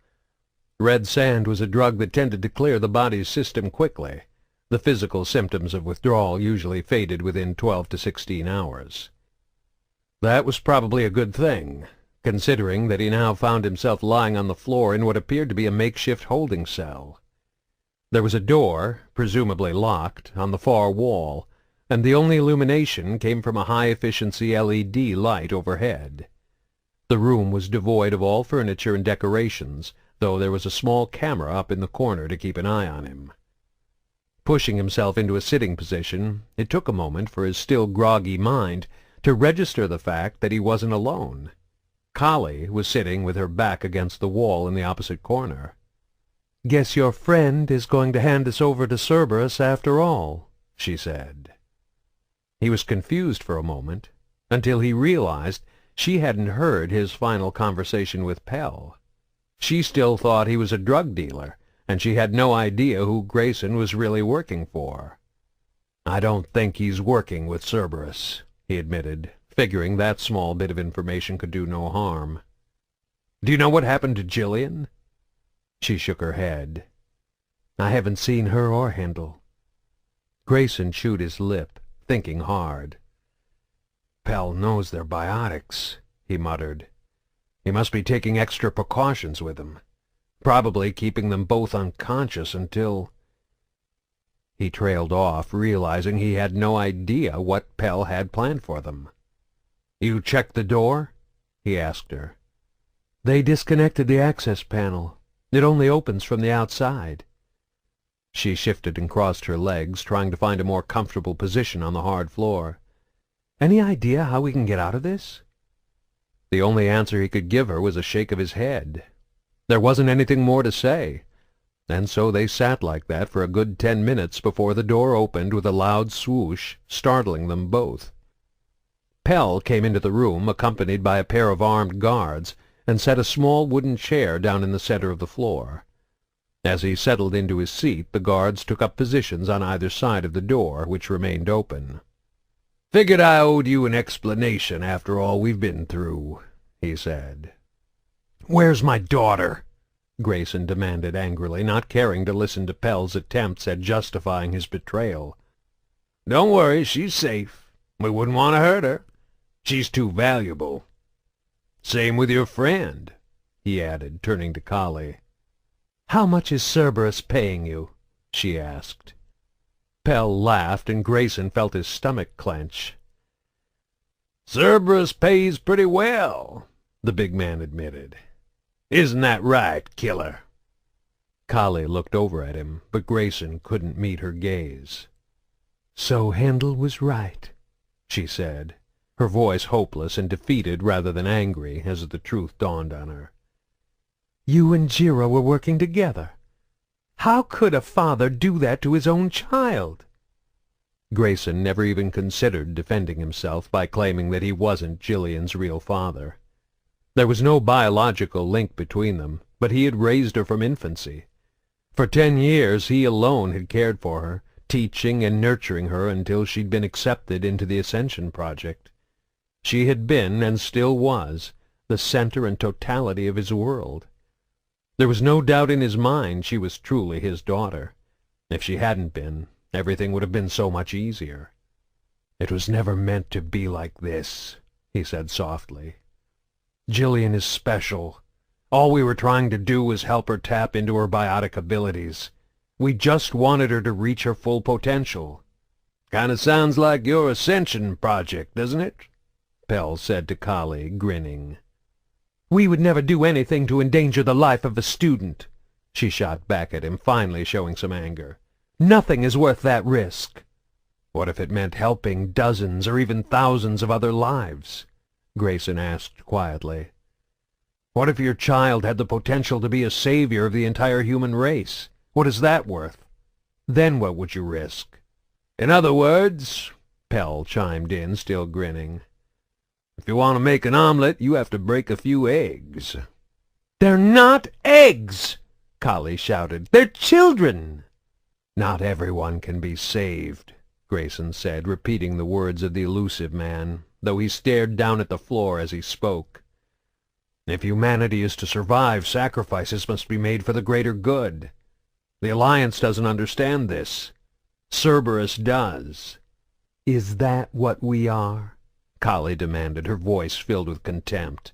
Red sand was a drug that tended to clear the body's system quickly. The physical symptoms of withdrawal usually faded within 12 to 16 hours. That was probably a good thing, considering that he now found himself lying on the floor in what appeared to be a makeshift holding cell. There was a door, presumably locked, on the far wall, and the only illumination came from a high-efficiency LED light overhead. The room was devoid of all furniture and decorations, though there was a small camera up in the corner to keep an eye on him. Pushing himself into a sitting position, it took a moment for his still groggy mind to register the fact that he wasn't alone. Kahlee was sitting with her back against the wall in the opposite corner. "Guess your friend is going to hand us over to Cerberus after all," she said. He was confused for a moment, until he realized she hadn't heard his final conversation with Pell. She still thought he was a drug dealer, and she had no idea who Grayson was really working for. "I don't think he's working with Cerberus," he admitted, figuring that small bit of information could do no harm. "Do you know what happened to Gillian?" She shook her head. "I haven't seen her or Hendel." Grayson chewed his lip, thinking hard. "Pell knows they're biotics," he muttered. "He must be taking extra precautions with them, probably keeping them both unconscious until—" He trailed off, realizing he had no idea what Pell had planned for them. "You checked the door?" he asked her. "They disconnected the access panel. It only opens from the outside." She shifted and crossed her legs, trying to find a more comfortable position on the hard floor. "Any idea how we can get out of this?" The only answer he could give her was a shake of his head. There wasn't anything more to say, and so they sat like that for a good 10 minutes before the door opened with a loud swoosh, startling them both. Pell came into the room, accompanied by a pair of armed guards, and set a small wooden chair down in the center of the floor. As he settled into his seat, the guards took up positions on either side of the door, which remained open. "Figured I owed you an explanation after all we've been through," he said. "Where's my daughter?" Grayson demanded angrily, not caring to listen to Pell's attempts at justifying his betrayal. "Don't worry, she's safe. We wouldn't want to hurt her. She's too valuable. Same with your friend," he added, turning to Kahlee. "How much is Cerberus paying you?" she asked. Pell laughed, and Grayson felt his stomach clench. "Cerberus pays pretty well," the big man admitted. "Isn't that right, killer?" Kahlee looked over at him, but Grayson couldn't meet her gaze. "So Hendel was right," she said, her voice hopeless and defeated rather than angry as the truth dawned on her. "You and Jiro were working together. How could a father do that to his own child?" Grayson never even considered defending himself by claiming that he wasn't Gillian's real father. There was no biological link between them, but he had raised her from infancy. For 10 years he alone had cared for her, teaching and nurturing her until she'd been accepted into the Ascension project. She had been, and still was, the center and totality of his world. There was no doubt in his mind she was truly his daughter. If she hadn't been, everything would have been so much easier. "It was never meant to be like this," he said softly. "Gillian is special. All we were trying to do was help her tap into her biotic abilities. We just wanted her to reach her full potential." "Kinda sounds like your Ascension project, doesn't it?" Pell said to Kahlee, grinning. "We would never do anything to endanger the life of a student," she shot back at him, finally showing some anger. "Nothing is worth that risk." "What if it meant helping dozens or even thousands of other lives?" Grayson asked quietly. "What if your child had the potential to be a savior of the entire human race? What is that worth? Then what would you risk?" "In other words," Pell chimed in, still grinning, "if you want to make an omelet, you have to break a few eggs." "They're not eggs!" Kahlee shouted. "They're children!" "Not everyone can be saved," Grayson said, repeating the words of the elusive man, though he stared down at the floor as he spoke. "If humanity is to survive, sacrifices must be made for the greater good. The Alliance doesn't understand this. Cerberus does." "Is that what we are?" Kahlee demanded, her voice filled with contempt.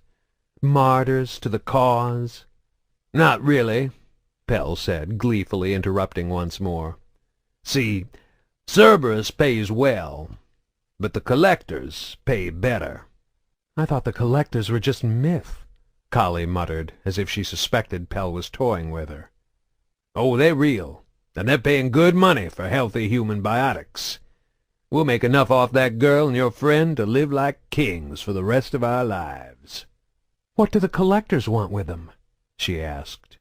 "Martyrs to the cause?" "Not really," Pell said, gleefully interrupting once more. "See, Cerberus pays well, but the collectors pay better." "I thought the collectors were just myth," Kahlee muttered, as if she suspected Pell was toying with her. "Oh, they're real, and they're paying good money for healthy human biotics. We'll make enough off that girl and your friend to live like kings for the rest of our lives." "What do the collectors want with them?" she asked.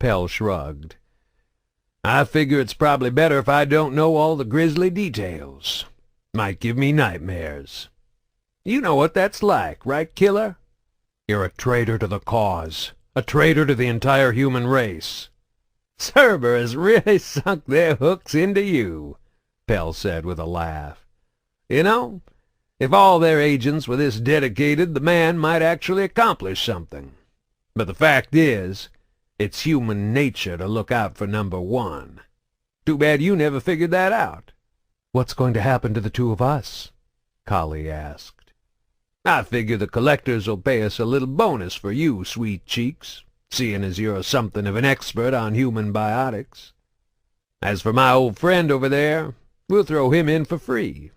Pell shrugged. "I figure it's probably better if I don't know all the grisly details. Might give me nightmares. You know what that's like, right, killer?" "You're a traitor to the cause, a traitor to the entire human race." "Cerberus really sunk their hooks into you," Pell said with a laugh. "You know, if all their agents were this dedicated, the man might actually accomplish something. But the fact is, it's human nature to look out for number one. Too bad you never figured that out." "What's going to happen to the two of us?" Kahlee asked. "I figure the collectors will pay us a little bonus for you, sweet cheeks, seeing as you're something of an expert on human biotics. As for my old friend over there, we'll throw him in for free.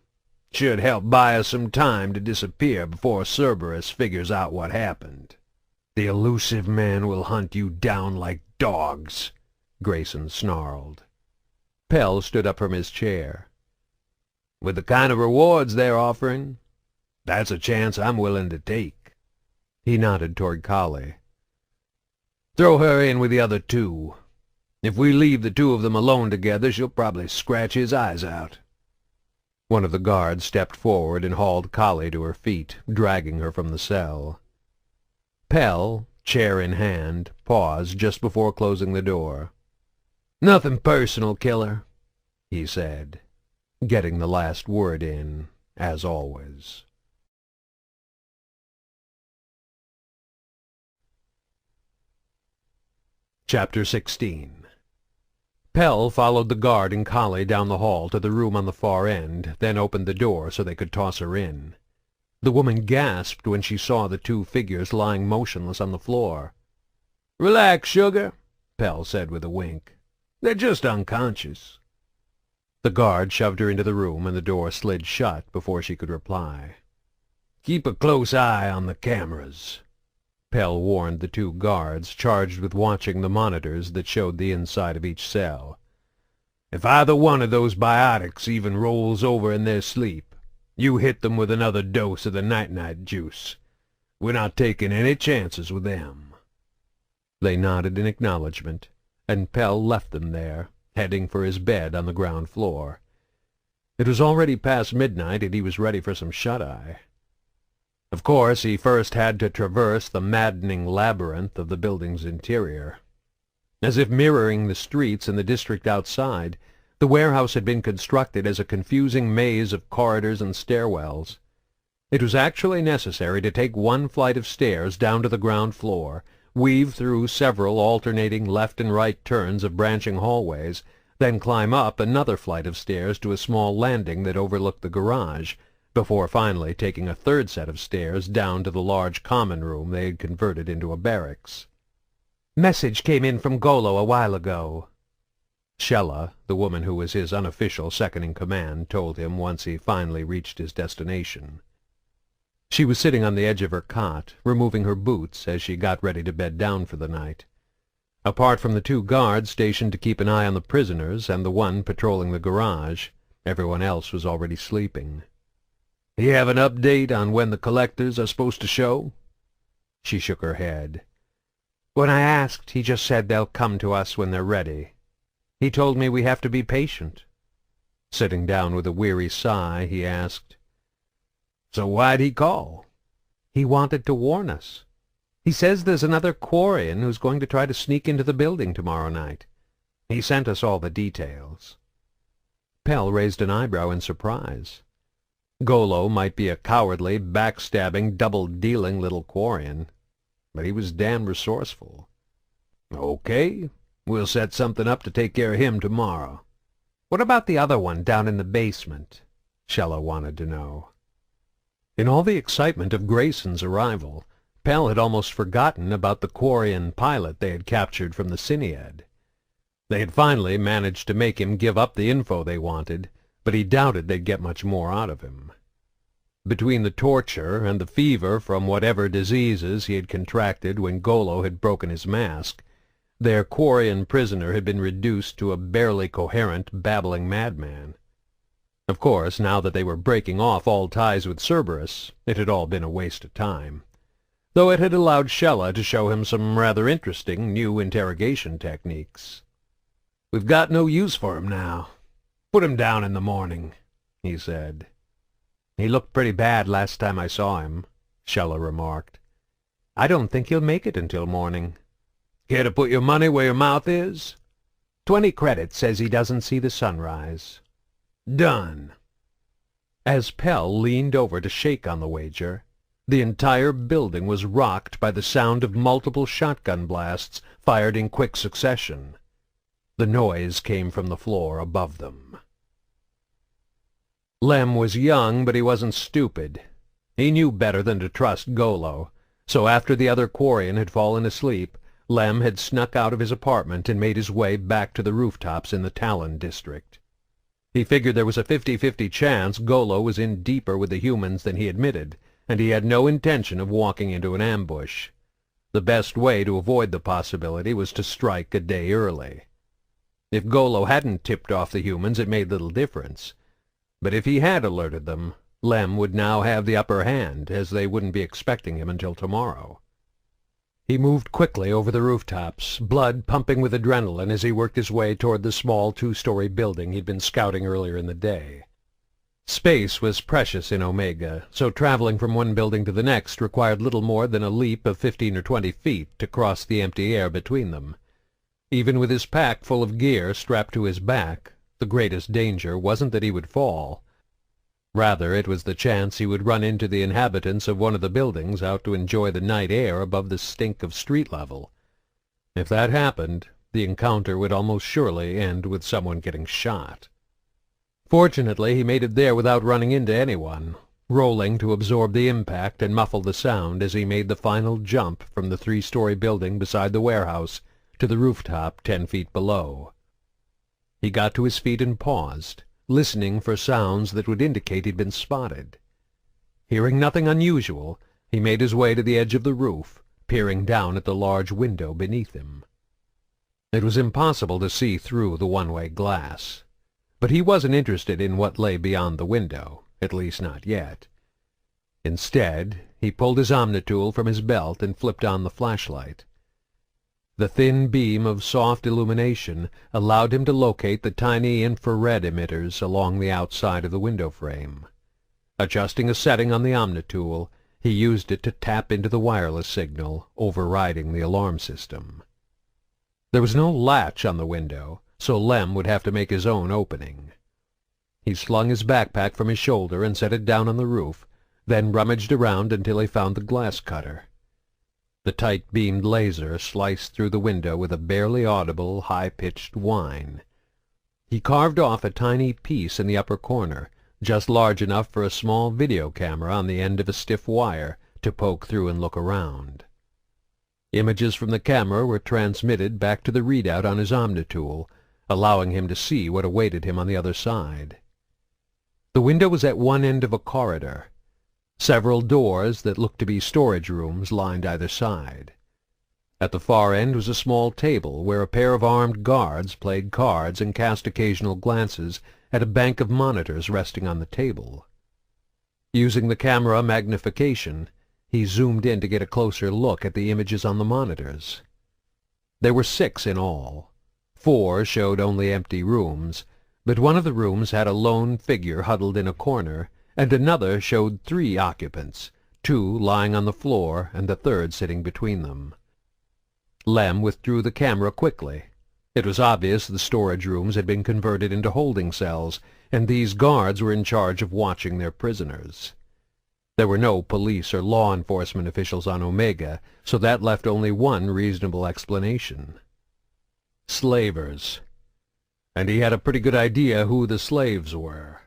Should help buy us some time to disappear before Cerberus figures out what happened." "The elusive man will hunt you down like dogs," Grayson snarled. Pell stood up from his chair. "With the kind of rewards they're offering, that's a chance I'm willing to take." He nodded toward Kahlee. "Throw her in with the other two. If we leave the two of them alone together, she'll probably scratch his eyes out." One of the guards stepped forward and hauled Kahlee to her feet, dragging her from the cell. Pell, chair in hand, paused just before closing the door. "Nothing personal, killer," he said, getting the last word in, as always. Chapter 16. Pell followed the guard and Kahlee down the hall to the room on the far end, then opened the door so they could toss her in. The woman gasped when she saw the two figures lying motionless on the floor. "Relax, sugar," Pell said with a wink. "They're just unconscious." The guard shoved her into the room, and the door slid shut before she could reply. "Keep a close eye on the cameras," Pell warned the two guards charged with watching the monitors that showed the inside of each cell. "If either one of those biotics even rolls over in their sleep, you hit them with another dose of the night-night juice. We're not taking any chances with them." They nodded in acknowledgment, and Pell left them there, heading for his bed on the ground floor. It was already past midnight, and he was ready for some shut-eye. Of course, he first had to traverse the maddening labyrinth of the building's interior. As if mirroring the streets in the district outside, the warehouse had been constructed as a confusing maze of corridors and stairwells. It was actually necessary to take one flight of stairs down to the ground floor, weave through several alternating left and right turns of branching hallways, then climb up another flight of stairs to a small landing that overlooked the garage, before finally taking a third set of stairs down to the large common room they had converted into a barracks. "Message came in from Golo a while ago," Shella, the woman who was his unofficial second-in-command, told him once he finally reached his destination. She was sitting on the edge of her cot, removing her boots as she got ready to bed down for the night. Apart from the two guards stationed to keep an eye on the prisoners and the one patrolling the garage, everyone else was already sleeping. "You have an update on when the collectors are supposed to show?" She shook her head. "When I asked, he just said they'll come to us when they're ready. He told me we have to be patient." Sitting down with a weary sigh, he asked, "So why'd he call?" "He wanted to warn us. He says there's another Quarian who's going to try to sneak into the building tomorrow night. He sent us all the details." Pell raised an eyebrow in surprise. Golo might be a cowardly, backstabbing, double-dealing little Quarian, but he was damn resourceful. "Okay, we'll set something up to take care of him tomorrow." "What about the other one down in the basement?" Shella wanted to know. In all the excitement of Grayson's arrival, Pell had almost forgotten about the Quarian pilot they had captured from the Cyniad. They had finally managed to make him give up the info they wanted, but he doubted they'd get much more out of him. Between the torture and the fever from whatever diseases he had contracted when Golo had broken his mask, their Quarian prisoner had been reduced to a barely coherent, babbling madman. Of course, now that they were breaking off all ties with Cerberus, it had all been a waste of time, though it had allowed Shella to show him some rather interesting new interrogation techniques. "We've got no use for him now. Put him down in the morning," he said. "He looked pretty bad last time I saw him," Shella remarked. "I don't think he'll make it until morning." "Care to put your money where your mouth is?" 20 credits says he doesn't see the sunrise." "Done." As Pell leaned over to shake on the wager, the entire building was rocked by the sound of multiple shotgun blasts fired in quick succession. The noise came from the floor above them. Lem was young, but he wasn't stupid. He knew better than to trust Golo, so after the other Quarian had fallen asleep, Lem had snuck out of his apartment and made his way back to the rooftops in the Talon district. He figured there was a 50-50 chance Golo was in deeper with the humans than he admitted, and he had no intention of walking into an ambush. The best way to avoid the possibility was to strike a day early. If Golo hadn't tipped off the humans, it made little difference. But if he had alerted them, Lem would now have the upper hand, as they wouldn't be expecting him until tomorrow. He moved quickly over the rooftops, blood pumping with adrenaline as he worked his way toward the small 2-story building he'd been scouting earlier in the day. Space was precious in Omega, so traveling from one building to the next required little more than a leap of 15 or 20 feet to cross the empty air between them. Even with his pack full of gear strapped to his back, the greatest danger wasn't that he would fall. Rather, it was the chance he would run into the inhabitants of one of the buildings out to enjoy the night air above the stink of street level. If that happened, the encounter would almost surely end with someone getting shot. Fortunately, he made it there without running into anyone, rolling to absorb the impact and muffle the sound as he made the final jump from the 3-story building beside the warehouse to the rooftop 10 feet below. He got to his feet and paused, listening for sounds that would indicate he'd been spotted. Hearing nothing unusual, he made his way to the edge of the roof, peering down at the large window beneath him. It was impossible to see through the one-way glass, but he wasn't interested in what lay beyond the window, at least not yet. Instead, he pulled his omnitool from his belt and flipped on the flashlight. The thin beam of soft illumination allowed him to locate the tiny infrared emitters along the outside of the window frame. Adjusting a setting on the omnitool, he used it to tap into the wireless signal, overriding the alarm system. There was no latch on the window, so Lem would have to make his own opening. He slung his backpack from his shoulder and set it down on the roof, then rummaged around until he found the glass cutter. The tight-beamed laser sliced through the window with a barely audible, high-pitched whine. He carved off a tiny piece in the upper corner, just large enough for a small video camera on the end of a stiff wire to poke through and look around. Images from the camera were transmitted back to the readout on his omnitool, allowing him to see what awaited him on the other side. The window was at one end of a corridor. Several doors that looked to be storage rooms lined either side. At the far end was a small table where a pair of armed guards played cards and cast occasional glances at a bank of monitors resting on the table. Using the camera magnification, he zoomed in to get a closer look at the images on the monitors. There were 6 in all. 4 showed only empty rooms, but one of the rooms had a lone figure huddled in a corner, and another showed 3 occupants, 2 lying on the floor and the third sitting between them. Lem withdrew the camera quickly. It was obvious the storage rooms had been converted into holding cells, and these guards were in charge of watching their prisoners. There were no police or law enforcement officials on Omega, so that left only one reasonable explanation. Slavers. And he had a pretty good idea who the slaves were.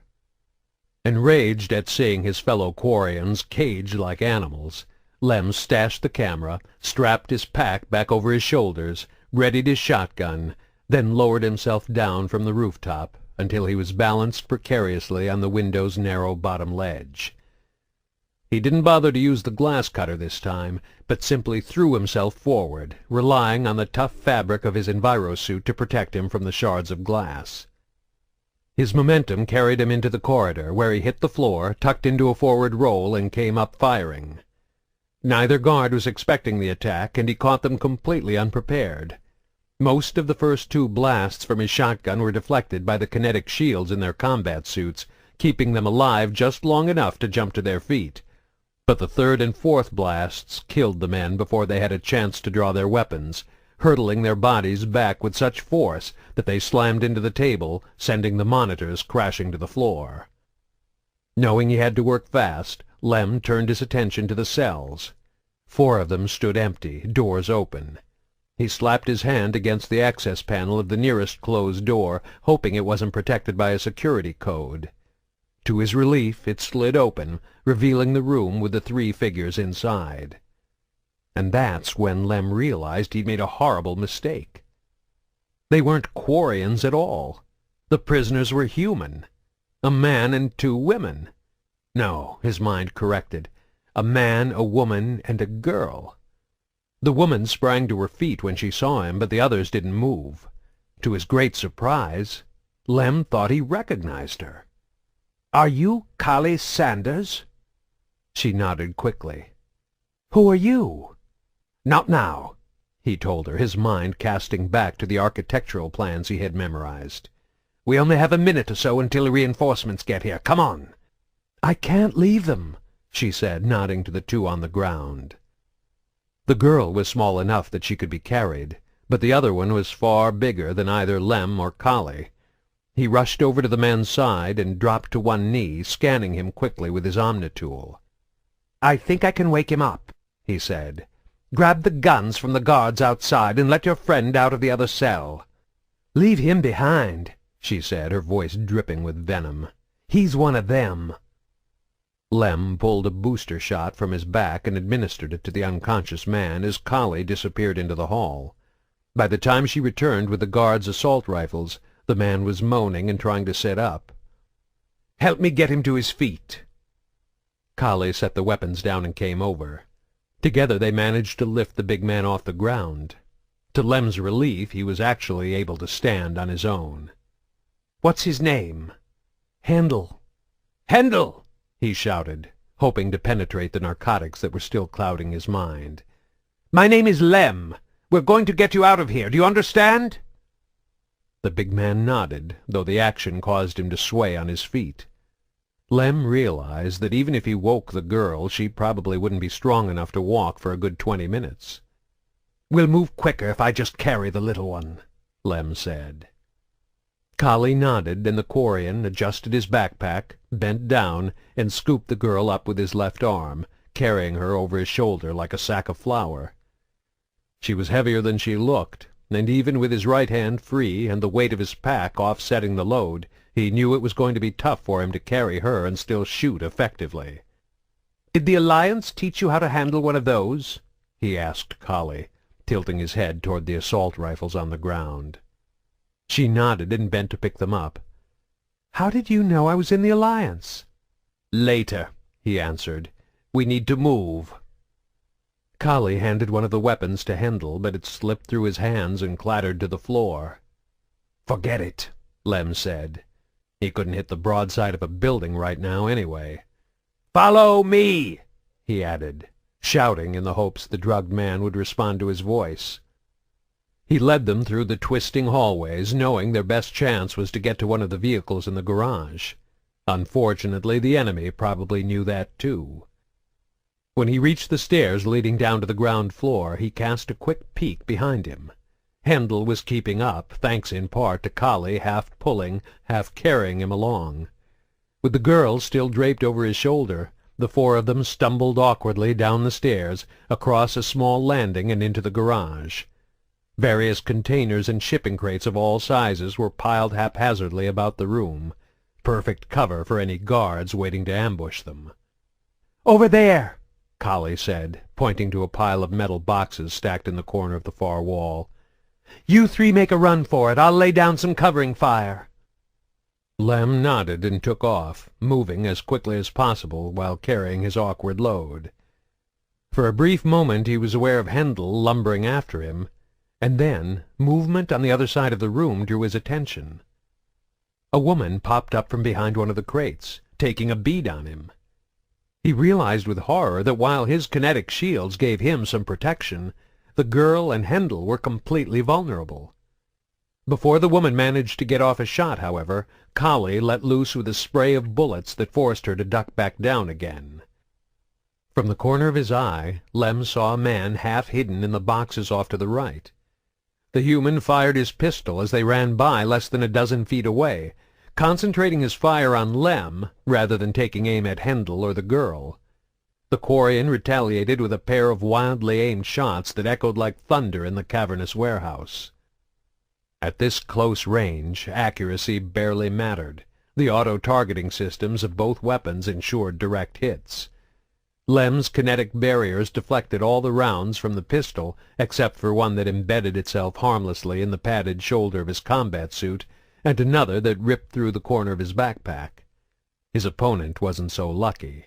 Enraged at seeing his fellow Quarians caged like animals, Lem stashed the camera, strapped his pack back over his shoulders, readied his shotgun, then lowered himself down from the rooftop until he was balanced precariously on the window's narrow bottom ledge. He didn't bother to use the glass cutter this time, but simply threw himself forward, relying on the tough fabric of his envirosuit to protect him from the shards of glass. His momentum carried him into the corridor, where he hit the floor, tucked into a forward roll, and came up firing. Neither guard was expecting the attack, and he caught them completely unprepared. Most of the first two blasts from his shotgun were deflected by the kinetic shields in their combat suits, keeping them alive just long enough to jump to their feet. But the third and fourth blasts killed the men before they had a chance to draw their weapons, hurtling their bodies back with such force that they slammed into the table, sending the monitors crashing to the floor. Knowing he had to work fast, Lem turned his attention to the cells. 4 of them stood empty, doors open. He slapped his hand against the access panel of the nearest closed door, hoping it wasn't protected by a security code. To his relief, it slid open, revealing the room with the 3 figures inside. And that's when Lem realized he'd made a horrible mistake. They weren't Quarians at all. The prisoners were human. A man and 2 women. No, his mind corrected. A man, a woman, and a girl. The woman sprang to her feet when she saw him, but the others didn't move. To his great surprise, Lem thought he recognized her. "Are you Kahlee Sanders?" She nodded quickly. "Who are you?" "Not now," he told her, his mind casting back to the architectural plans he had memorized. "We only have a minute or so until reinforcements get here. Come on." "I can't leave them," she said, nodding to the 2 on the ground. The girl was small enough that she could be carried, but the other one was far bigger than either Lem or Kahlee. He rushed over to the man's side and dropped to one knee, scanning him quickly with his omnitool. "I think I can wake him up," he said. "Grab the guns from the guards outside and let your friend out of the other cell." "Leave him behind," she said, her voice dripping with venom. "He's one of them." Lem pulled a booster shot from his back and administered it to the unconscious man as Kahlee disappeared into the hall. By the time she returned with the guards' assault rifles, the man was moaning and trying to sit up. "Help me get him to his feet." Kahlee set the weapons down and came over. Together they managed to lift the big man off the ground. To Lem's relief, he was actually able to stand on his own. "What's his name?" "Handel." "Handel!" he shouted, hoping to penetrate the narcotics that were still clouding his mind. "My name is Lem. We're going to get you out of here. Do you understand?" The big man nodded, though the action caused him to sway on his feet. Lem realized that even if he woke the girl, she probably wouldn't be strong enough to walk for a good 20 minutes. "We'll move quicker if I just carry the little one," Lem said. Kahlee nodded, and the Quarian adjusted his backpack, bent down, and scooped the girl up with his left arm, carrying her over his shoulder like a sack of flour. She was heavier than she looked, and even with his right hand free and the weight of his pack offsetting the load, he knew it was going to be tough for him to carry her and still shoot effectively. "Did the Alliance teach you how to handle one of those?" he asked Kahlee, tilting his head toward the assault rifles on the ground. She nodded and bent to pick them up. "How did you know I was in the Alliance?" "Later," he answered. "We need to move." Kahlee handed one of the weapons to Handel, but it slipped through his hands and clattered to the floor. "Forget it," Lem said. He couldn't hit the broadside of a building right now anyway. "Follow me," he added, shouting in the hopes the drugged man would respond to his voice. He led them through the twisting hallways, knowing their best chance was to get to one of the vehicles in the garage. Unfortunately, the enemy probably knew that too. When he reached the stairs leading down to the ground floor, he cast a quick peek behind him. Handel was keeping up, thanks in part to Kahlee half pulling, half carrying him along. With the girl still draped over his shoulder, the 4 of them stumbled awkwardly down the stairs, across a small landing and into the garage. Various containers and shipping crates of all sizes were piled haphazardly about the room, perfect cover for any guards waiting to ambush them. "Over there," Kahlee said, pointing to a pile of metal boxes stacked in the corner of the far wall. You three make a run for it. I'll lay down some covering fire." Lem nodded and took off, moving as quickly as possible while carrying his awkward load. For a brief moment he was aware of Hendel lumbering after him, and then movement on the other side of the room drew his attention. A woman popped up from behind one of the crates, taking a bead on him. He realized with horror that while his kinetic shields gave him some protection, the girl and Hendel were completely vulnerable. Before the woman managed to get off a shot, however, Kahlee let loose with a spray of bullets that forced her to duck back down again. From the corner of his eye, Lem saw a man half hidden in the boxes off to the right. The human fired his pistol as they ran by less than a dozen feet away, concentrating his fire on Lem rather than taking aim at Hendel or the girl. The Quarian retaliated with a pair of wildly aimed shots that echoed like thunder in the cavernous warehouse. At this close range, accuracy barely mattered. The auto-targeting systems of both weapons ensured direct hits. Lem's kinetic barriers deflected all the rounds from the pistol except for one that embedded itself harmlessly in the padded shoulder of his combat suit, and another that ripped through the corner of his backpack. His opponent wasn't so lucky.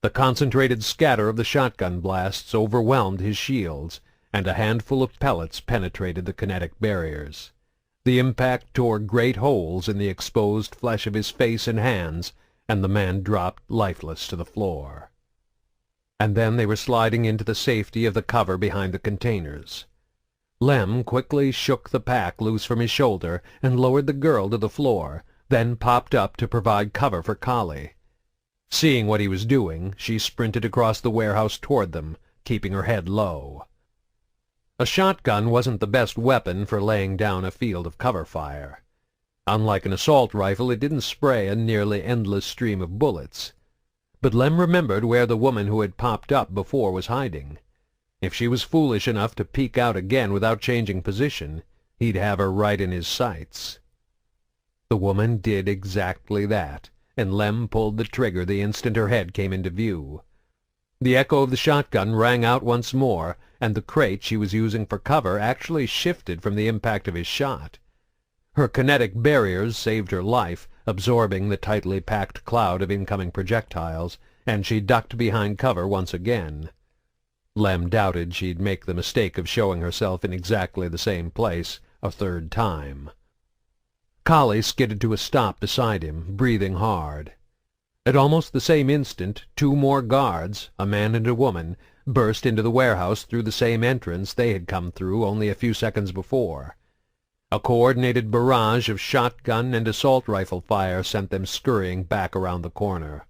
The concentrated scatter of the shotgun blasts overwhelmed his shields, and a handful of pellets penetrated the kinetic barriers. The impact tore great holes in the exposed flesh of his face and hands, and the man dropped lifeless to the floor. And then they were sliding into the safety of the cover behind the containers. Lem quickly shook the pack loose from his shoulder and lowered the girl to the floor, then popped up to provide cover for Kahlee. Seeing what he was doing, she sprinted across the warehouse toward them, keeping her head low. A shotgun wasn't the best weapon for laying down a field of cover fire. Unlike an assault rifle, it didn't spray a nearly endless stream of bullets. But Lem remembered where the woman who had popped up before was hiding. If she was foolish enough to peek out again without changing position, he'd have her right in his sights. The woman did exactly that, and Lem pulled the trigger the instant her head came into view. The echo of the shotgun rang out once more, and the crate she was using for cover actually shifted from the impact of his shot. Her kinetic barriers saved her life, absorbing the tightly packed cloud of incoming projectiles, and she ducked behind cover once again. Lem doubted she'd make the mistake of showing herself in exactly the same place a third time. Kahlee skidded to a stop beside him, breathing hard. At almost the same instant, two more guards, a man and a woman, burst into the warehouse through the same entrance they had come through only a few seconds before. A coordinated barrage of shotgun and assault rifle fire sent them scurrying back around the corner.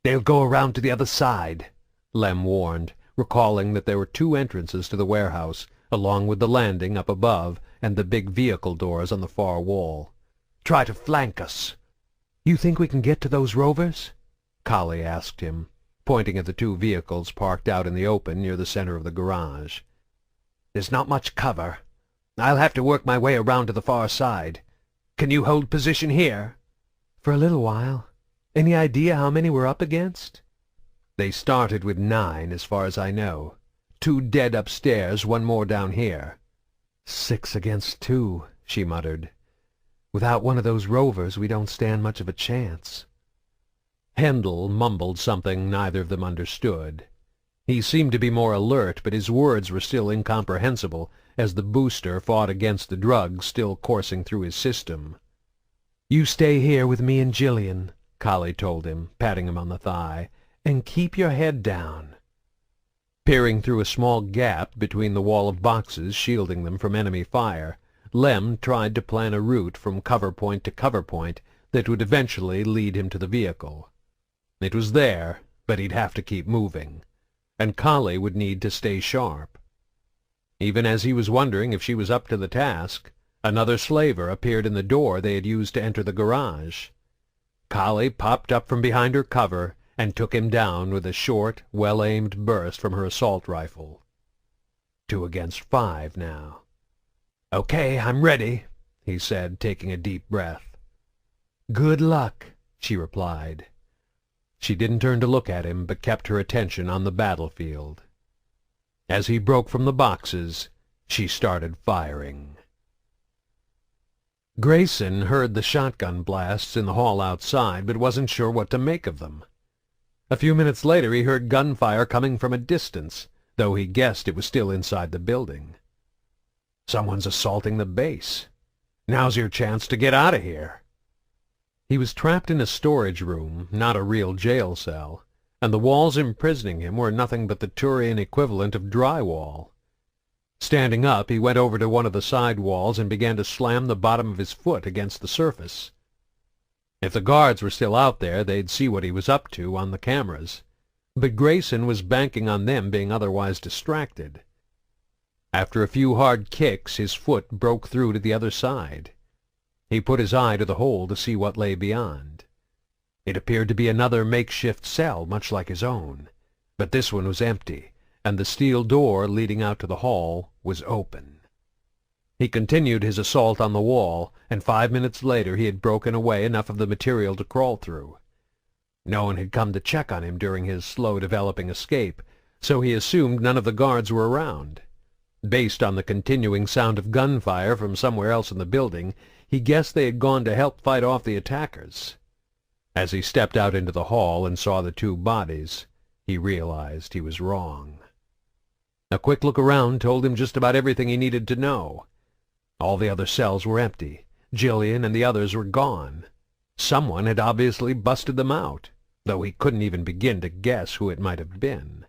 "They'll go around to the other side," Lem warned, recalling that there were two entrances to the warehouse, along with the landing up above and the big vehicle doors on the far wall. "Try to flank us." "You think we can get to those rovers?" Kahlee asked him, pointing at the two vehicles parked out in the open near the center of the garage. "There's not much cover. I'll have to work my way around to the far side. Can you hold position here?" "For a little while. Any idea how many we're up against?" "They started with 9, as far as I know. 2 dead upstairs, 1 more down here." 6 against 2, she muttered. "Without one of those rovers, we don't stand much of a chance." Hendel mumbled something neither of them understood. He seemed to be more alert, but his words were still incomprehensible as the booster fought against the drugs still coursing through his system. "You stay here with me and Gillian," Kahlee told him, patting him on the thigh, "and keep your head down." Peering through a small gap between the wall of boxes shielding them from enemy fire, Lem tried to plan a route from cover point to cover point that would eventually lead him to the vehicle. It was there, but he'd have to keep moving, and Kahlee would need to stay sharp. Even as he was wondering if she was up to the task, another slaver appeared in the door they had used to enter the garage. Kahlee popped up from behind her cover and took him down with a short, well-aimed burst from her assault rifle. 2 against 5 now. "Okay, I'm ready," he said, taking a deep breath. "Good luck," she replied. She didn't turn to look at him, but kept her attention on the battlefield. As he broke from the boxes, She started firing. Grayson heard the shotgun blasts in the hall outside, but wasn't sure what to make of them. A few minutes later he heard gunfire coming from a distance, though he guessed it was still inside the building. Someone's assaulting the base. Now's your chance to get out of here. He was trapped in a storage room, not a real jail cell, and the walls imprisoning him were nothing but the Turian equivalent of drywall. Standing up, he went over to one of the side walls and began to slam the bottom of his foot against the surface. If the guards were still out there, they'd see what he was up to on the cameras, but Grayson was banking on them being otherwise distracted. After a few hard kicks, his foot broke through to the other side. He put his eye to the hole to see what lay beyond. It appeared to be another makeshift cell, much like his own, but this one was empty, and the steel door leading out to the hall was open. He continued his assault on the wall, and 5 minutes later he had broken away enough of the material to crawl through. No one had come to check on him during his slow-developing escape, so he assumed none of the guards were around. Based on the continuing sound of gunfire from somewhere else in the building, he guessed they had gone to help fight off the attackers. As he stepped out into the hall and saw the two bodies, he realized he was wrong. A quick look around told him just about everything he needed to know. All the other cells were empty. Gillian and the others were gone. Someone had obviously busted them out, though he couldn't even begin to guess who it might have been.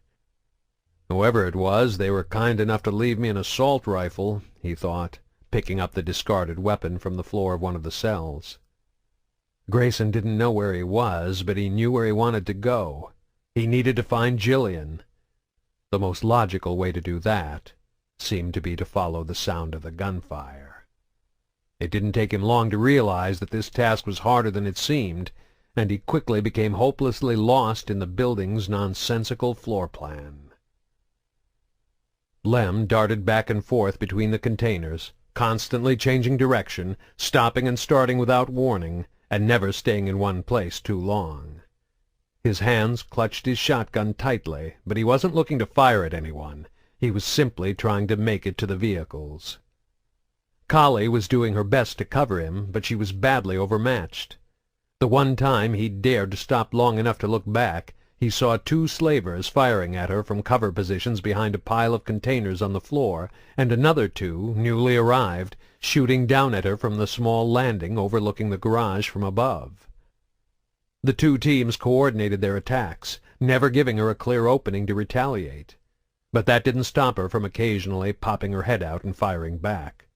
Whoever it was, they were kind enough to leave me an assault rifle, he thought, picking up the discarded weapon from the floor of one of the cells. Grayson didn't know where he was, but he knew where he wanted to go. He needed to find Gillian. The most logical way to do that seemed to be to follow the sound of the gunfire. It didn't take him long to realize that this task was harder than it seemed, and he quickly became hopelessly lost in the building's nonsensical floor plan. Lem darted back and forth between the containers, constantly changing direction, stopping and starting without warning, and never staying in one place too long. His hands clutched his shotgun tightly, but he wasn't looking to fire at anyone. He was simply trying to make it to the vehicles. Kahlee was doing her best to cover him, but she was badly overmatched. The one time he dared to stop long enough to look back, he saw two slavers firing at her from cover positions behind a pile of containers on the floor, and another two, newly arrived, shooting down at her from the small landing overlooking the garage from above. The two teams coordinated their attacks, never giving her a clear opening to retaliate. But that didn't stop her from occasionally popping her head out and firing back.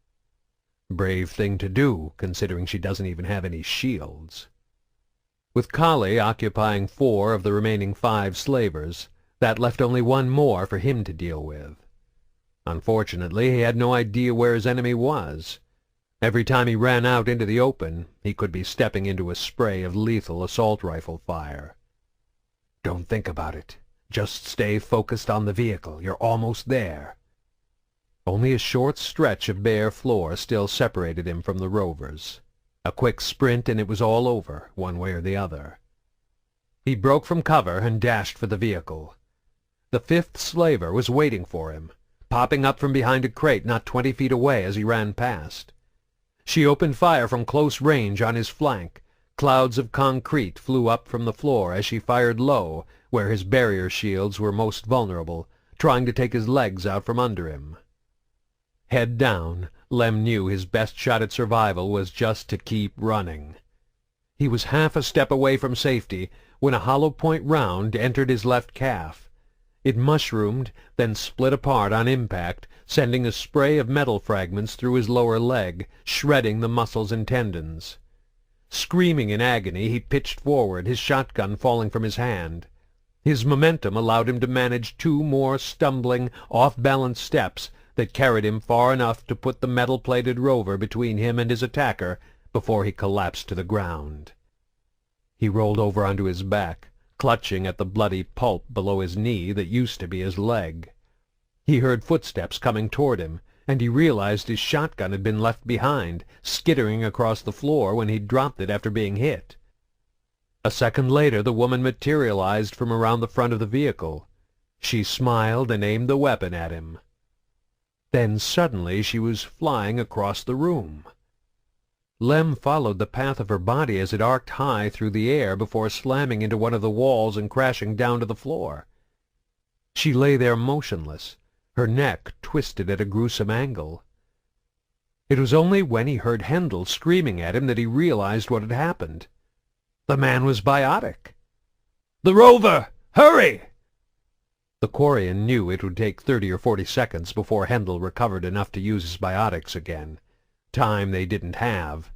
Brave thing to do, considering she doesn't even have any shields. With Kahlee occupying 4 of the remaining 5 slavers, that left only one more for him to deal with. Unfortunately, he had no idea where his enemy was. Every time he ran out into the open, he could be stepping into a spray of lethal assault rifle fire. Don't think about it. Just stay focused on the vehicle. You're almost there. Only a short stretch of bare floor still separated him from the rovers. A quick sprint and it was all over, one way or the other. He broke from cover and dashed for the vehicle. The 5th slaver was waiting for him, popping up from behind a crate not 20 feet away as he ran past. She opened fire from close range on his flank. Clouds of concrete flew up from the floor as she fired low, where his barrier shields were most vulnerable, trying to take his legs out from under him. Head down, Lem knew his best shot at survival was just to keep running. He was half a step away from safety when a hollow-point round entered his left calf. It mushroomed, then split apart on impact, sending a spray of metal fragments through his lower leg, shredding the muscles and tendons. Screaming in agony, he pitched forward, his shotgun falling from his hand. His momentum allowed him to manage 2 more stumbling, off-balance steps that carried him far enough to put the metal-plated rover between him and his attacker before he collapsed to the ground. He rolled over onto his back, clutching at the bloody pulp below his knee that used to be his leg. He heard footsteps coming toward him, and he realized his shotgun had been left behind, skittering across the floor when he dropped it after being hit. A second later the woman materialized from around the front of the vehicle. She smiled and aimed the weapon at him. Then suddenly she was flying across the room. Lem followed the path of her body as it arced high through the air before slamming into one of the walls and crashing down to the floor. She lay there motionless, her neck twisted at a gruesome angle. It was only when he heard Hendel screaming at him that he realized what had happened. The man was biotic. "The rover! Hurry!" The Quarian knew it would take 30 or 40 seconds before Hendel recovered enough to use his biotics again. Time they didn't have.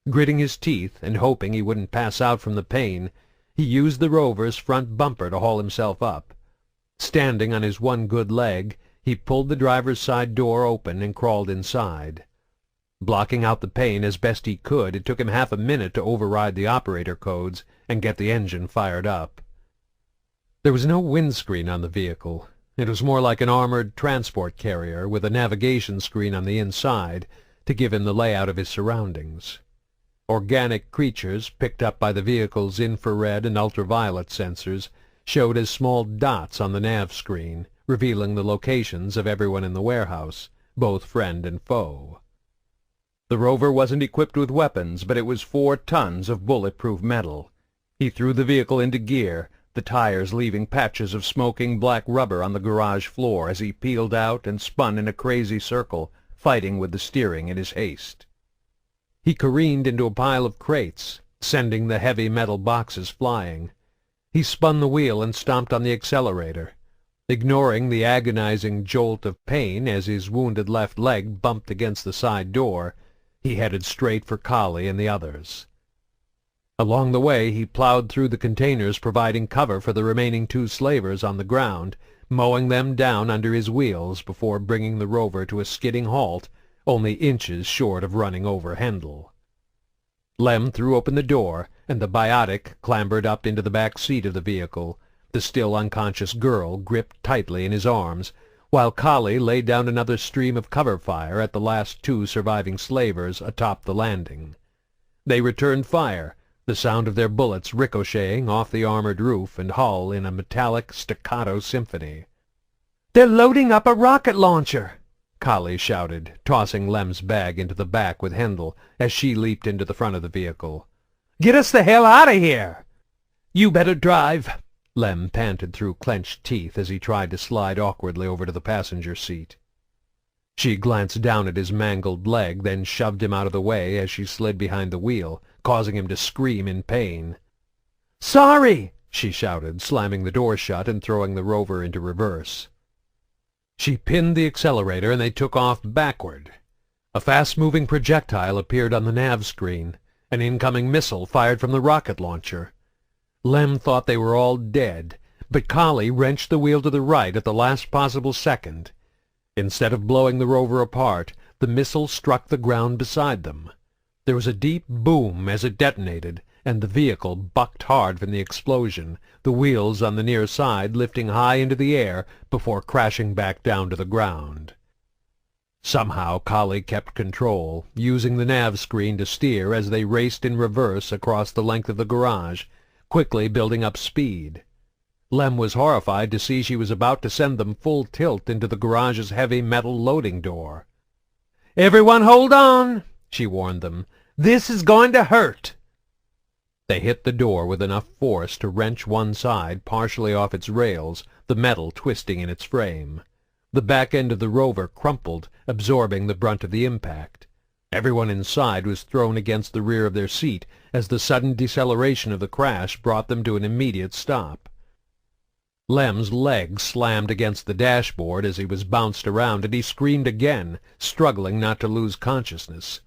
Gritting his teeth and hoping he wouldn't pass out from the pain, he used the rover's front bumper to haul himself up. Standing on his one good leg, he pulled the driver's side door open and crawled inside. Blocking out the pain as best he could, it took him half a minute to override the operator codes and get the engine fired up. There was no windscreen on the vehicle. It was more like an armored transport carrier with a navigation screen on the inside to give him the layout of his surroundings. Organic creatures picked up by the vehicle's infrared and ultraviolet sensors showed as small dots on the nav screen, revealing the locations of everyone in the warehouse, both friend and foe. The rover wasn't equipped with weapons, but it was 4 tons of bulletproof metal. He threw the vehicle into gear, the tires leaving patches of smoking black rubber on the garage floor as he peeled out and spun in a crazy circle, fighting with the steering in his haste. He careened into a pile of crates, sending the heavy metal boxes flying. He spun the wheel and stomped on the accelerator. Ignoring the agonizing jolt of pain as his wounded left leg bumped against the side door, he headed straight for Kahlee and the others. Along the way, he plowed through the containers providing cover for the remaining 2 slavers on the ground, mowing them down under his wheels before bringing the rover to a skidding halt, only inches short of running over Hendel. Lem threw open the door, and the biotic clambered up into the back seat of the vehicle, the still unconscious girl gripped tightly in his arms, while Kahlee laid down another stream of cover fire at the last 2 surviving slavers atop the landing. They returned fire, the sound of their bullets ricocheting off the armored roof and hull in a metallic staccato symphony. "They're loading up a rocket launcher!" Kahlee shouted, tossing Lem's bag into the back with Hendel as she leaped into the front of the vehicle. "Get us the hell out of here!" "You better drive," Lem panted through clenched teeth as he tried to slide awkwardly over to the passenger seat. She glanced down at his mangled leg, then shoved him out of the way as she slid behind the wheel, causing him to scream in pain. "Sorry!" she shouted, slamming the door shut and throwing the rover into reverse. She pinned the accelerator and they took off backward. A fast-moving projectile appeared on the nav screen, an incoming missile fired from the rocket launcher. Lem thought they were all dead, but Kahlee wrenched the wheel to the right at the last possible second. Instead of blowing the rover apart, the missile struck the ground beside them. There was a deep boom as it detonated, and the vehicle bucked hard from the explosion, the wheels on the near side lifting high into the air before crashing back down to the ground. Somehow Kahlee kept control, using the nav screen to steer as they raced in reverse across the length of the garage, quickly building up speed. Lem was horrified to see she was about to send them full tilt into the garage's heavy metal loading door. "Everyone hold on," she warned them. "This is going to hurt." They hit the door with enough force to wrench one side partially off its rails, the metal twisting in its frame. The back end of the rover crumpled, absorbing the brunt of the impact. Everyone inside was thrown against the rear of their seat as the sudden deceleration of the crash brought them to an immediate stop. Lem's leg slammed against the dashboard as he was bounced around, and he screamed again, struggling not to lose consciousness.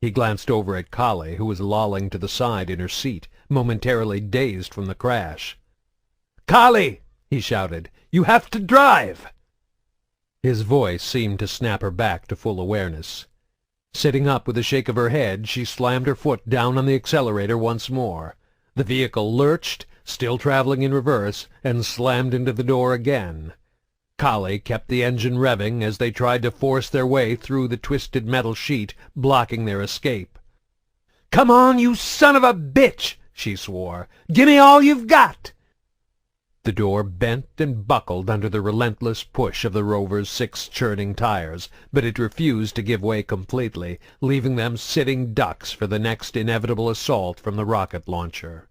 He glanced over at Kahlee, who was lolling to the side in her seat, momentarily dazed from the crash. "Kahlee!" he shouted. "You have to drive!" His voice seemed to snap her back to full awareness. Sitting up with a shake of her head, she slammed her foot down on the accelerator once more. The vehicle lurched, still traveling in reverse, and slammed into the door again. Kahlee kept the engine revving as they tried to force their way through the twisted metal sheet, blocking their escape. "Come on, you son of a bitch!" she swore. "Gimme all you've got!" The door bent and buckled under the relentless push of the rover's 6 churning tires, but it refused to give way completely, leaving them sitting ducks for the next inevitable assault from the rocket launcher.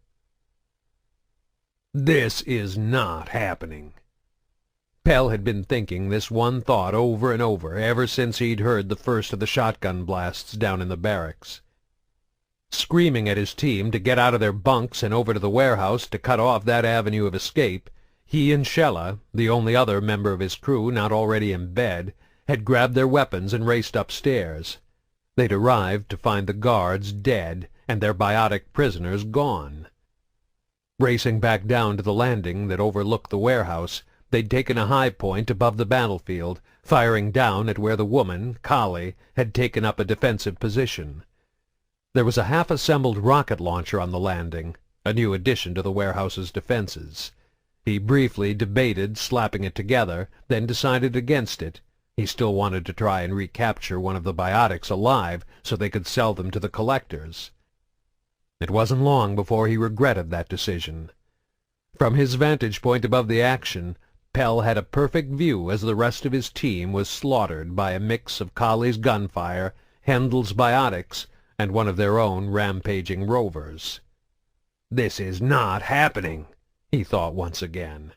This is not happening. Pell had been thinking this one thought over and over ever since he'd heard the first of the shotgun blasts down in the barracks. Screaming at his team to get out of their bunks and over to the warehouse to cut off that avenue of escape, he and Shella, the only other member of his crew not already in bed, had grabbed their weapons and raced upstairs. They'd arrived to find the guards dead and their biotic prisoners gone. Racing back down to the landing that overlooked the warehouse, they'd taken a high point above the battlefield, firing down at where the woman, Kahlee, had taken up a defensive position. There was a half-assembled rocket launcher on the landing, a new addition to the warehouse's defenses. He briefly debated slapping it together, then decided against it. He still wanted to try and recapture one of the biotics alive so they could sell them to the collectors. It wasn't long before he regretted that decision. From his vantage point above the action, Pell had a perfect view as the rest of his team was slaughtered by a mix of Kahlee's gunfire, Hendel's biotics, and one of their own rampaging rovers. This is not happening, he thought once again.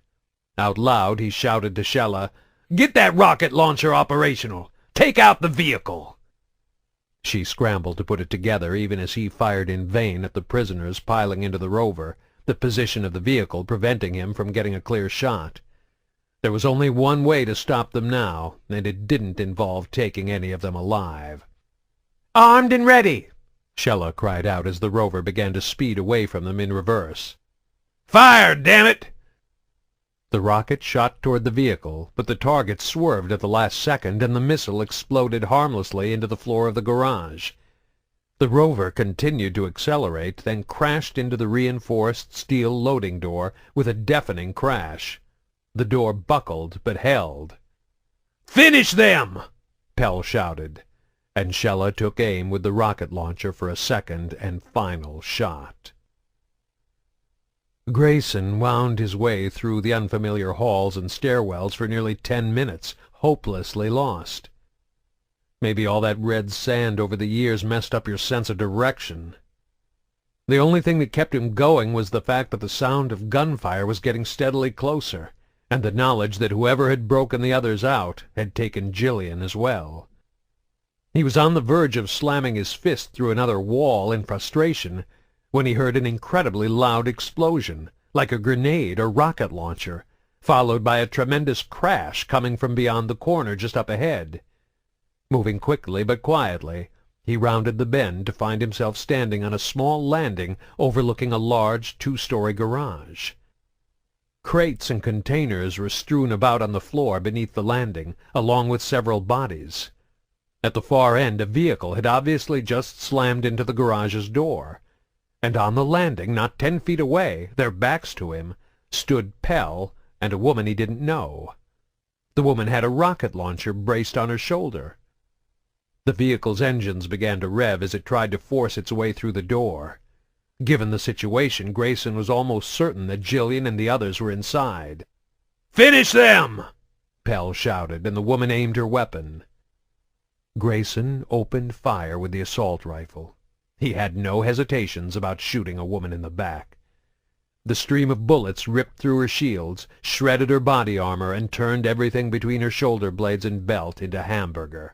Out loud he shouted to Shella, "Get that rocket launcher operational! Take out the vehicle!" She scrambled to put it together even as he fired in vain at the prisoners piling into the rover, the position of the vehicle preventing him from getting a clear shot. There was only one way to stop them now, and it didn't involve taking any of them alive. "Armed and ready!" Shella cried out as the rover began to speed away from them in reverse. "Fire, damn it!" The rocket shot toward the vehicle, but the target swerved at the last second, and the missile exploded harmlessly into the floor of the garage. The rover continued to accelerate, then crashed into the reinforced steel loading door with a deafening crash. The door buckled, but held. "Finish them!" Pell shouted, and Shella took aim with the rocket launcher for a second and final shot. Grayson wound his way through the unfamiliar halls and stairwells for nearly 10 minutes, hopelessly lost. Maybe all that red sand over the years messed up your sense of direction. The only thing that kept him going was the fact that the sound of gunfire was getting steadily closer, and the knowledge that whoever had broken the others out had taken Gillian as well. He was on the verge of slamming his fist through another wall in frustration when he heard an incredibly loud explosion, like a grenade or rocket launcher, followed by a tremendous crash coming from beyond the corner just up ahead. Moving quickly but quietly, he rounded the bend to find himself standing on a small landing overlooking a large 2-story garage. Crates and containers were strewn about on the floor beneath the landing, along with several bodies. At the far end, a vehicle had obviously just slammed into the garage's door, and on the landing, not 10 feet away, their backs to him, stood Pell and a woman he didn't know. The woman had a rocket launcher braced on her shoulder. The vehicle's engines began to rev as it tried to force its way through the door. Given the situation, Grayson was almost certain that Gillian and the others were inside. "Finish them!" Pell shouted, and the woman aimed her weapon. Grayson opened fire with the assault rifle. He had no hesitations about shooting a woman in the back. The stream of bullets ripped through her shields, shredded her body armor, and turned everything between her shoulder blades and belt into hamburger.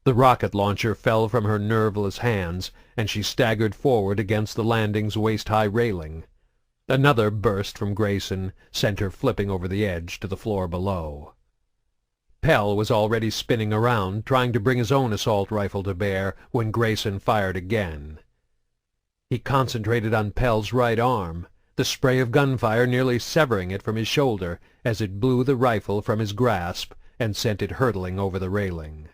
The rocket launcher fell from her nerveless hands, and she staggered forward against the landing's waist-high railing. Another burst from Grayson sent her flipping over the edge to the floor below. Pell was already spinning around, trying to bring his own assault rifle to bear, when Grayson fired again. He concentrated on Pell's right arm, the spray of gunfire nearly severing it from his shoulder as it blew the rifle from his grasp and sent it hurtling over the railing.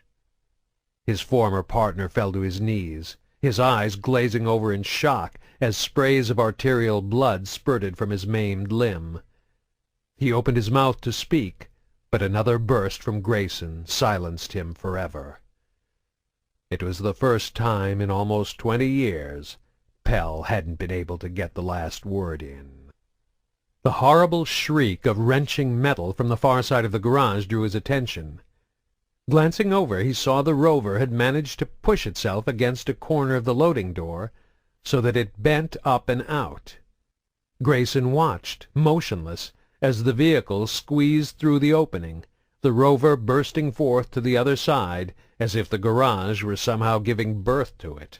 His former partner fell to his knees, his eyes glazing over in shock as sprays of arterial blood spurted from his maimed limb. He opened his mouth to speak, but another burst from Grayson silenced him forever. It was the first time in almost 20 years Pell hadn't been able to get the last word in. The horrible shriek of wrenching metal from the far side of the garage drew his attention. Glancing over, he saw the rover had managed to push itself against a corner of the loading door so that it bent up and out. Grayson watched, motionless, as the vehicle squeezed through the opening, the rover bursting forth to the other side as if the garage were somehow giving birth to it.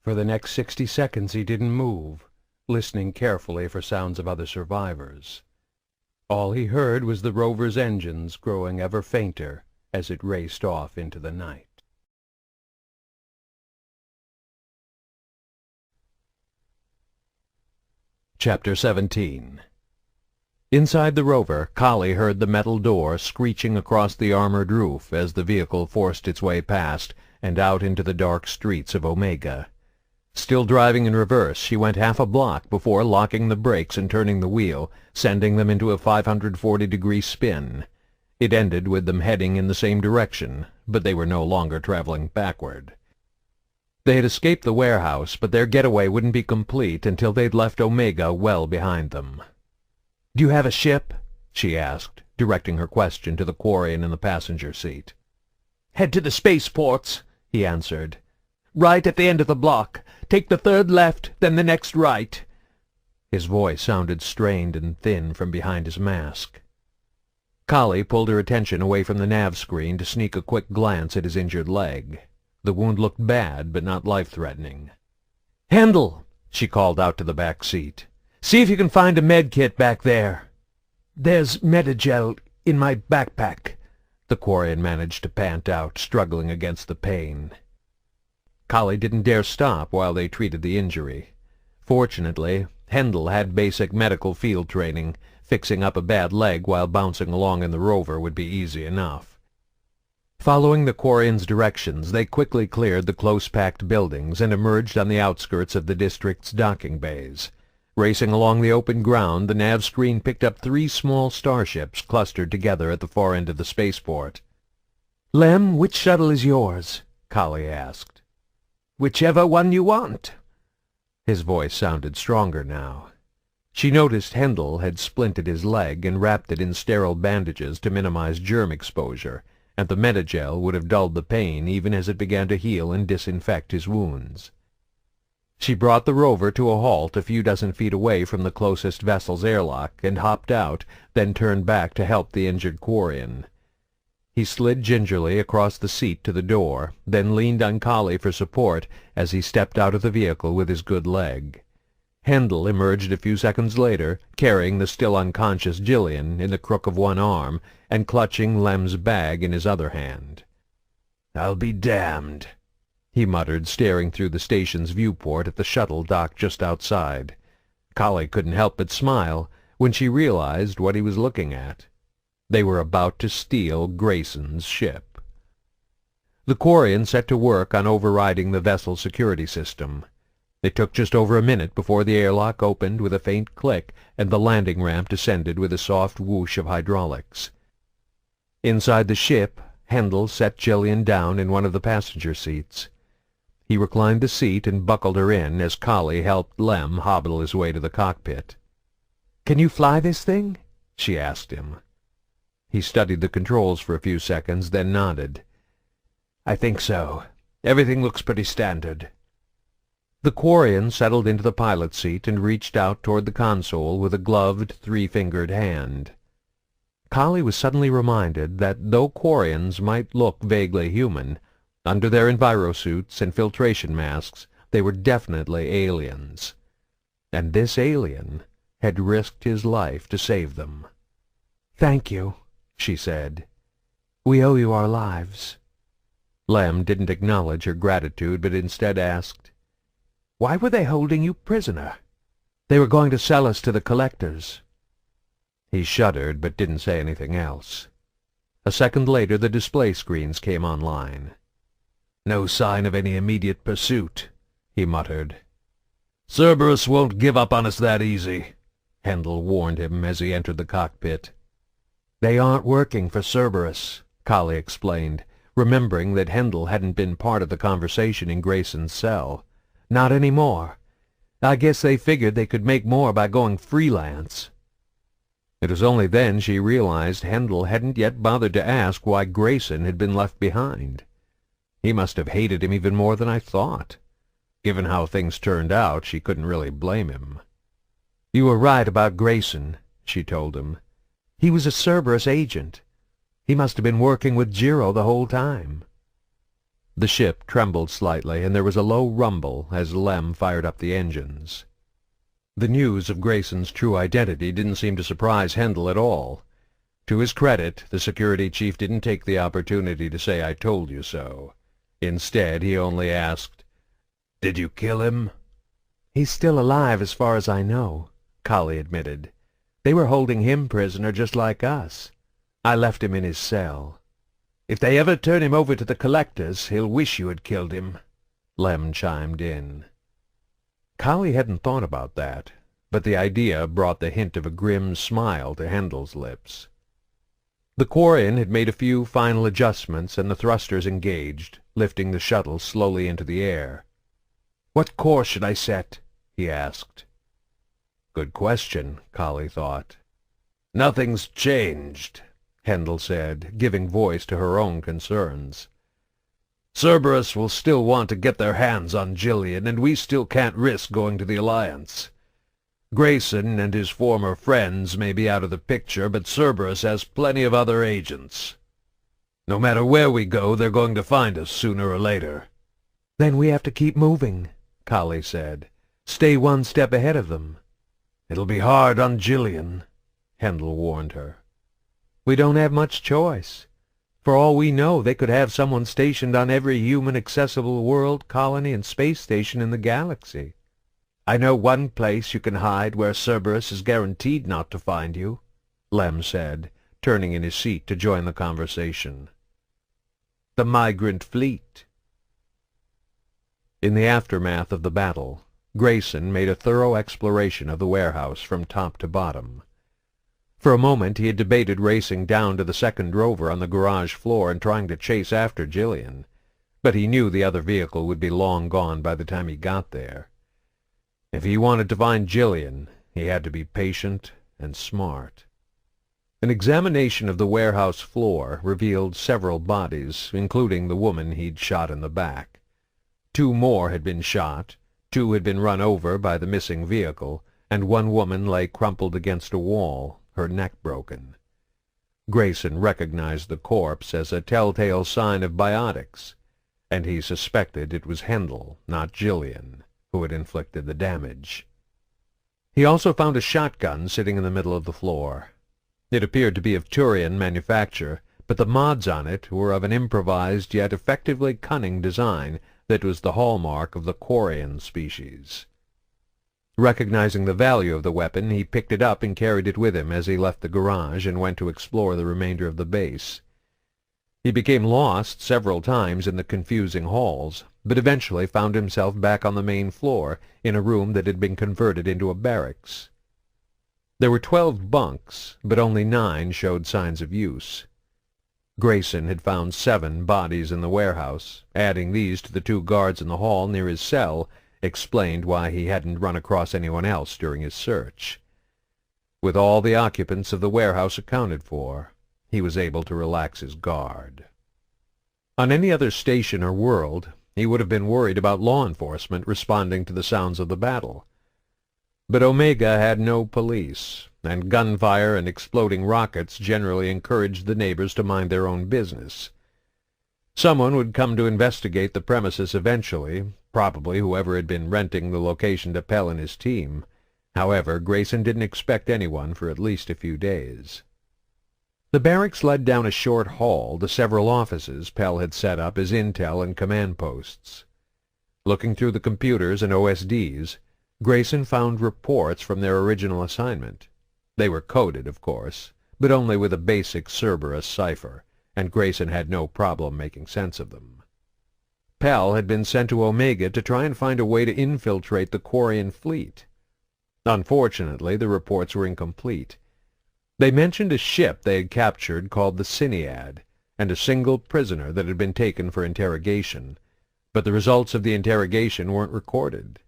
For the next 60 seconds he didn't move, listening carefully for sounds of other survivors. All he heard was the rover's engines growing ever fainter as it raced off into the night. Chapter 17. Inside the rover, Kahlee heard the metal door screeching across the armored roof as the vehicle forced its way past and out into the dark streets of Omega. Still driving in reverse, she went half a block before locking the brakes and turning the wheel, sending them into a 540-degree spin. It ended with them heading in the same direction, but they were no longer traveling backward. They had escaped the warehouse, but their getaway wouldn't be complete until they'd left Omega well behind them. "Do you have a ship?" she asked, directing her question to the Quarian in the passenger seat. "Head to the spaceports," he answered. "Right at the end of the block. Take the third left, then the next right." His voice sounded strained and thin from behind his mask. Kahlee pulled her attention away from the nav screen to sneak a quick glance at his injured leg. The wound looked bad, but not life-threatening. "Hendel," she called out to the back seat. "See if you can find a med kit back there." "There's Medigel in my backpack," the Quarian managed to pant out, struggling against the pain. Kahlee didn't dare stop while they treated the injury. Fortunately, Hendel had basic medical field training. Fixing up a bad leg while bouncing along in the rover would be easy enough. Following the Quarian's directions, they quickly cleared the close-packed buildings and emerged on the outskirts of the district's docking bays. Racing along the open ground, the nav screen picked up 3 small starships clustered together at the far end of the spaceport. "Lem, which shuttle is yours?" Kahlee asked. "Whichever one you want." His voice sounded stronger now. She noticed Hendel had splinted his leg and wrapped it in sterile bandages to minimize germ exposure, and the Medigel would have dulled the pain even as it began to heal and disinfect his wounds. She brought the rover to a halt a few dozen feet away from the closest vessel's airlock and hopped out, then turned back to help the injured Quarian. He slid gingerly across the seat to the door, then leaned on Kahlee for support as he stepped out of the vehicle with his good leg. Hendel emerged a few seconds later, carrying the still unconscious Gillian in the crook of one arm and clutching Lem's bag in his other hand. "I'll be damned," he muttered, staring through the station's viewport at the shuttle docked just outside. Kahlee couldn't help but smile when she realized what he was looking at. They were about to steal Grayson's ship. The Quarian set to work on overriding the vessel's security system. It took just over a minute before the airlock opened with a faint click and the landing ramp descended with a soft whoosh of hydraulics. Inside the ship, Hendel set Gillian down in one of the passenger seats. He reclined the seat and buckled her in as Kahlee helped Lem hobble his way to the cockpit. "Can you fly this thing?" she asked him. He studied the controls for a few seconds, then nodded. "I think so. Everything looks pretty standard." The Quarian settled into the pilot's seat and reached out toward the console with a gloved, 3-fingered hand. Kahlee was suddenly reminded that though Quarians might look vaguely human, under their envirosuits and filtration masks they were definitely aliens. And this alien had risked his life to save them. "Thank you," she said. "We owe you our lives." Lem didn't acknowledge her gratitude, but instead asked, "Why were they holding you prisoner?" "They were going to sell us to the collectors." He shuddered, but didn't say anything else. A second later, the display screens came online. "No sign of any immediate pursuit," he muttered. "Cerberus won't give up on us that easy," Hendel warned him as he entered the cockpit. "They aren't working for Cerberus," Kahlee explained, remembering that Hendel hadn't been part of the conversation in Grayson's cell. "Not anymore. I guess they figured they could make more by going freelance. It was only then she realized Hendel hadn't yet bothered to ask why Grayson had been left behind. He must have hated him even more than I thought. Given how things turned out, she couldn't really blame him. "You were right about Grayson," she told him. "He was a Cerberus agent. He must have been working with Jiro the whole time." The ship trembled slightly, and there was a low rumble as Lem fired up the engines. The news of Grayson's true identity didn't seem to surprise Hendel at all. To his credit, the security chief didn't take the opportunity to say, "I told you so." Instead, he only asked, "Did you kill him?" "He's still alive as far as I know," Kahlee admitted. "They were holding him prisoner just like us. I left him in his cell." "If they ever turn him over to the collectors, he'll wish you had killed him," Lem chimed in. Kahlee hadn't thought about that, but the idea brought the hint of a grim smile to Hendel's lips. The Quarian had made a few final adjustments, and the thrusters engaged, lifting the shuttle slowly into the air. "What course should I set?" he asked. Good question, Kahlee thought. "Nothing's changed," Hendel said, giving voice to her own concerns. "Cerberus will still want to get their hands on Gillian, and we still can't risk going to the Alliance. Grayson and his former friends may be out of the picture, but Cerberus has plenty of other agents. No matter where we go, they're going to find us sooner or later." "Then we have to keep moving," Kahlee said. "Stay one step ahead of them." "It'll be hard on Gillian," Hendel warned her. "We don't have much choice. For all we know, they could have someone stationed on every human-accessible world, colony, and space station in the galaxy." "I know one place you can hide where Cerberus is guaranteed not to find you," Lem said, turning in his seat to join the conversation. "The migrant fleet." In the aftermath of the battle, Grayson made a thorough exploration of the warehouse from top to bottom. For a moment he had debated racing down to the second rover on the garage floor and trying to chase after Gillian, but he knew the other vehicle would be long gone by the time he got there. If he wanted to find Gillian, he had to be patient and smart. An examination of the warehouse floor revealed several bodies, including the woman he'd shot in the back. 2 more had been shot, 2 had been run over by the missing vehicle, and 1 woman lay crumpled against a wall, her neck broken. Grayson recognized the corpse as a telltale sign of biotics, and he suspected it was Hendel, not Gillian, who had inflicted the damage. He also found a shotgun sitting in the middle of the floor. It appeared to be of Turian manufacture, but the mods on it were of an improvised yet effectively cunning design that was the hallmark of the Quarian species. Recognizing the value of the weapon, he picked it up and carried it with him as he left the garage and went to explore the remainder of the base. He became lost several times in the confusing halls, but eventually found himself back on the main floor in a room that had been converted into a barracks. There were 12 bunks, but only 9 showed signs of use. Grayson had found 7 bodies in the warehouse. Adding these to the 2 guards in the hall near his cell explained why he hadn't run across anyone else during his search. With all the occupants of the warehouse accounted for, he was able to relax his guard. On any other station or world, he would have been worried about law enforcement responding to the sounds of the battle. But Omega had no police, and gunfire and exploding rockets generally encouraged the neighbors to mind their own business. Someone would come to investigate the premises eventually, probably whoever had been renting the location to Pell and his team. However, Grayson didn't expect anyone for at least a few days. The barracks led down a short hall to several offices Pell had set up as intel and command posts. Looking through the computers and OSDs, Grayson found reports from their original assignment. They were coded, of course, but only with a basic Cerberus cipher, and Grayson had no problem making sense of them. Pell had been sent to Omega to try and find a way to infiltrate the Quarian fleet. Unfortunately, the reports were incomplete. They mentioned a ship they had captured called the Cinead, and a single prisoner that had been taken for interrogation, but the results of the interrogation weren't recorded.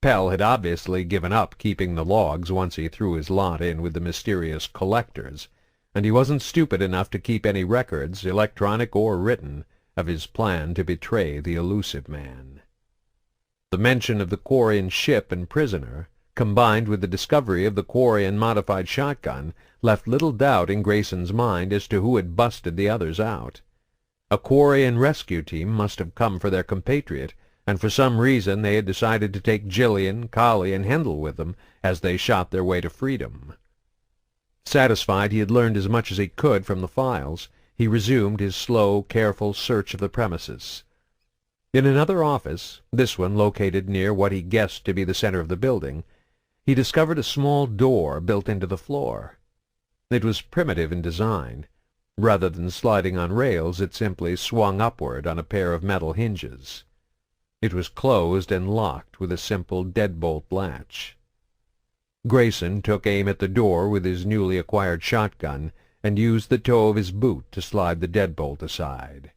Pell had obviously given up keeping the logs once he threw his lot in with the mysterious collectors, and he wasn't stupid enough to keep any records, electronic or written, of his plan to betray the elusive man. The mention of the Quarian ship and prisoner, combined with the discovery of the Quarian modified shotgun, left little doubt in Grayson's mind as to who had busted the others out. A Quarian rescue team must have come for their compatriot, and for some reason they had decided to take Gillian, Kahlee, and Hendel with them as they shot their way to freedom. Satisfied he had learned as much as he could from the files, he resumed his slow, careful search of the premises. In another office, this one located near what he guessed to be the center of the building, he discovered a small door built into the floor. It was primitive in design. Rather than sliding on rails, it simply swung upward on a pair of metal hinges. It was closed and locked with a simple deadbolt latch. Grayson took aim at the door with his newly acquired shotgun and used the toe of his boot to slide the deadbolt aside.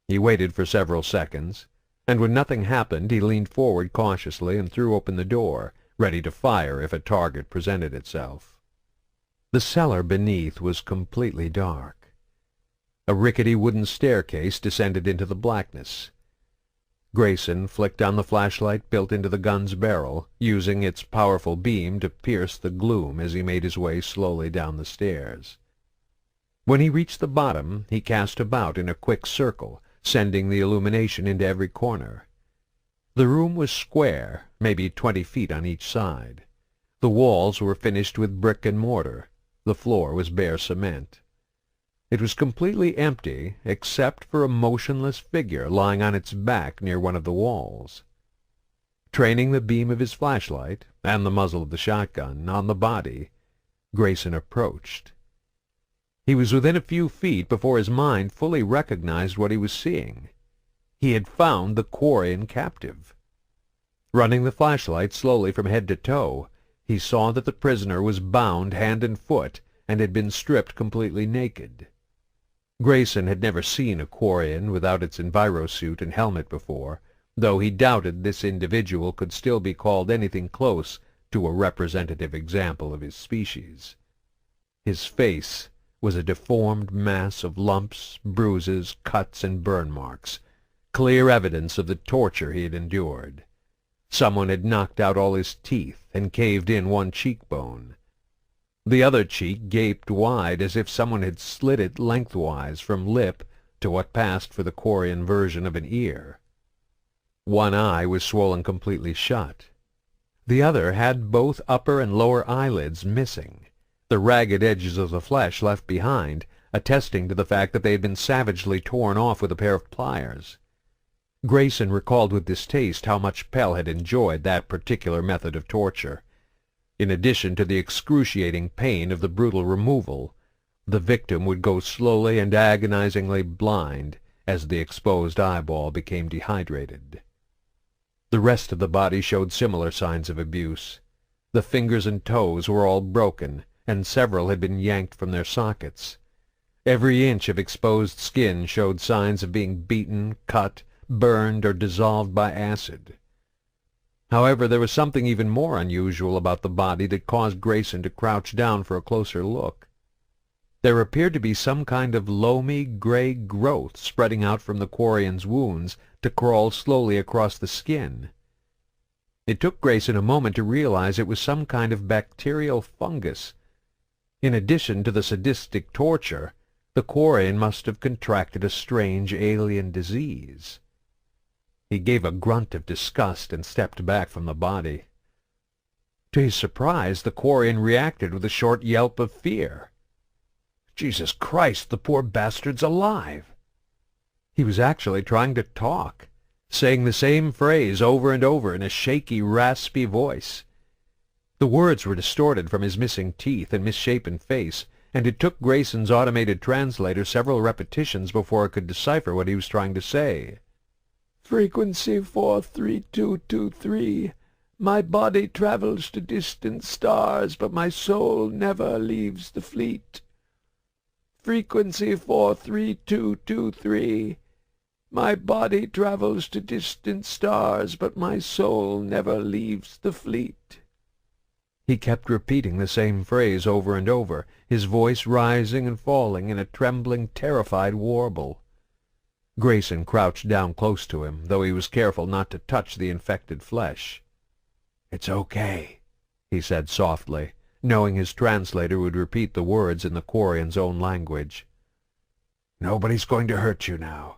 He waited for several seconds, and when nothing happened he leaned forward cautiously and threw open the door, ready to fire if a target presented itself. The cellar beneath was completely dark. A rickety wooden staircase descended into the blackness. Grayson flicked on the flashlight built into the gun's barrel, using its powerful beam to pierce the gloom as he made his way slowly down the stairs. When he reached the bottom, he cast about in a quick circle, sending the illumination into every corner. The room was square, maybe 20 feet on each side. The walls were finished with brick and mortar. The floor was bare cement. It was completely empty, except for a motionless figure lying on its back near one of the walls. Training the beam of his flashlight, and the muzzle of the shotgun, on the body, Grayson approached. He was within a few feet before his mind fully recognized what he was seeing. He had found the Quarian captive. Running the flashlight slowly from head to toe, he saw that the prisoner was bound hand and foot and had been stripped completely naked. Grayson had never seen a Quarian without its envirosuit and helmet before, though he doubted this individual could still be called anything close to a representative example of his species. His face was a deformed mass of lumps, bruises, cuts, and burn marks, clear evidence of the torture he had endured. Someone had knocked out all his teeth and caved in one cheekbone. The other cheek gaped wide as if someone had slit it lengthwise from lip to what passed for the Quarian version of an ear. One eye was swollen completely shut. The other had both upper and lower eyelids missing, the ragged edges of the flesh left behind, attesting to the fact that they had been savagely torn off with a pair of pliers. Grayson recalled with distaste how much Pell had enjoyed that particular method of torture. In addition to the excruciating pain of the brutal removal, the victim would go slowly and agonizingly blind as the exposed eyeball became dehydrated. The rest of the body showed similar signs of abuse. The fingers and toes were all broken, and several had been yanked from their sockets. Every inch of exposed skin showed signs of being beaten, cut, burned, or dissolved by acid. However, there was something even more unusual about the body that caused Grayson to crouch down for a closer look. There appeared to be some kind of loamy gray growth spreading out from the Quarian's wounds to crawl slowly across the skin. It took Grayson a moment to realize it was some kind of bacterial fungus. In addition to the sadistic torture, the Quarian must have contracted a strange alien disease. He gave a grunt of disgust and stepped back from the body. To his surprise, the Quarian reacted with a short yelp of fear. Jesus Christ, the poor bastard's alive! He was actually trying to talk, saying the same phrase over and over in a shaky, raspy voice. The words were distorted from his missing teeth and misshapen face, and it took Grayson's automated translator several repetitions before it could decipher what he was trying to say. Frequency 43223. My body travels to distant stars, but my soul never leaves the fleet. Frequency 43223. My body travels to distant stars, but my soul never leaves the fleet." He kept repeating the same phrase over and over, his voice rising and falling in a trembling, terrified warble. Grayson crouched down close to him, though he was careful not to touch the infected flesh. "It's okay," he said softly, knowing his translator would repeat the words in the Quarian's own language. "Nobody's going to hurt you now.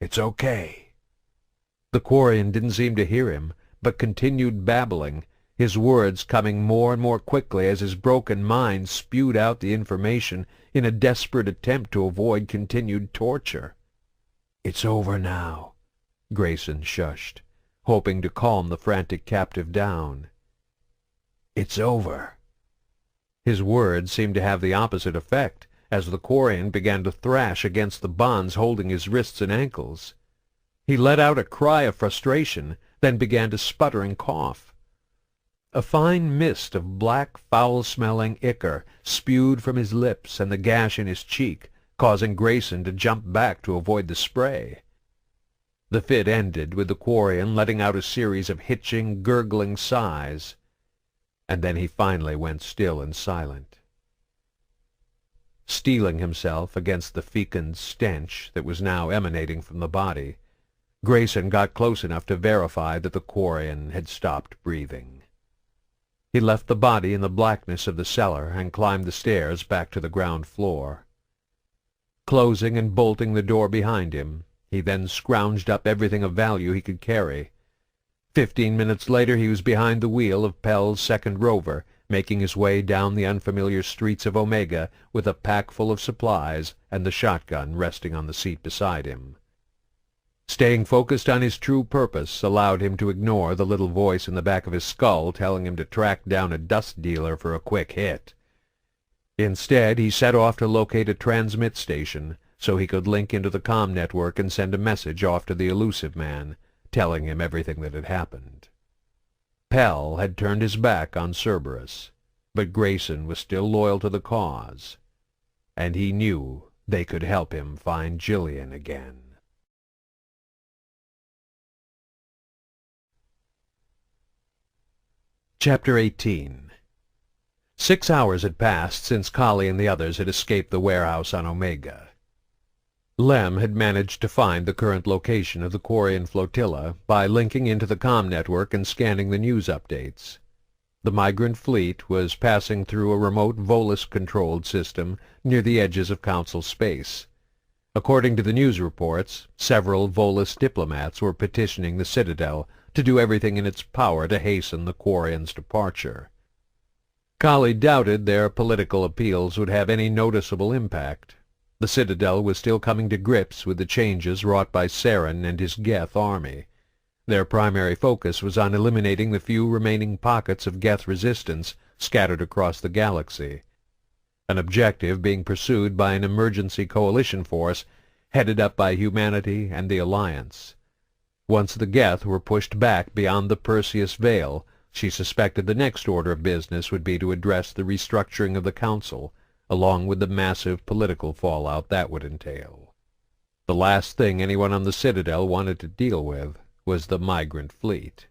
It's okay." The Quarian didn't seem to hear him, but continued babbling, his words coming more and more quickly as his broken mind spewed out the information in a desperate attempt to avoid continued torture. "It's over now," Grayson shushed, hoping to calm the frantic captive down. "It's over." His words seemed to have the opposite effect, as the Quarian began to thrash against the bonds holding his wrists and ankles. He let out a cry of frustration, then began to sputter and cough. A fine mist of black, foul-smelling ichor spewed from his lips and the gash in his cheek, causing Grayson to jump back to avoid the spray. The fit ended with the Quarian letting out a series of hitching, gurgling sighs, and then he finally went still and silent. Steeling himself against the fecund stench that was now emanating from the body, Grayson got close enough to verify that the Quarian had stopped breathing. He left the body in the blackness of the cellar and climbed the stairs back to the ground floor. Closing and bolting the door behind him, he then scrounged up everything of value he could carry. 15 minutes later he was behind the wheel of Pell's second rover, making his way down the unfamiliar streets of Omega with a pack full of supplies and the shotgun resting on the seat beside him. Staying focused on his true purpose allowed him to ignore the little voice in the back of his skull telling him to track down a dust dealer for a quick hit. Instead, he set off to locate a transmit station so he could link into the comm network and send a message off to the elusive man, telling him everything that had happened. Pell had turned his back on Cerberus, but Grayson was still loyal to the cause, and he knew they could help him find Gillian again. Chapter 18. 6 hours had passed since Kahlee and the others had escaped the warehouse on Omega. Lem had managed to find the current location of the Quarian flotilla by linking into the comm network and scanning the news updates. The migrant fleet was passing through a remote Volus-controlled system near the edges of Council space. According to the news reports, several Volus diplomats were petitioning the Citadel to do everything in its power to hasten the Quarians' departure. Kahlee doubted their political appeals would have any noticeable impact. The Citadel was still coming to grips with the changes wrought by Saren and his Geth army. Their primary focus was on eliminating the few remaining pockets of Geth resistance scattered across the galaxy, an objective being pursued by an emergency coalition force headed up by humanity and the Alliance. Once the Geth were pushed back beyond the Perseus Veil, she suspected the next order of business would be to address the restructuring of the Council, along with the massive political fallout that would entail. The last thing anyone on the Citadel wanted to deal with was the migrant fleet.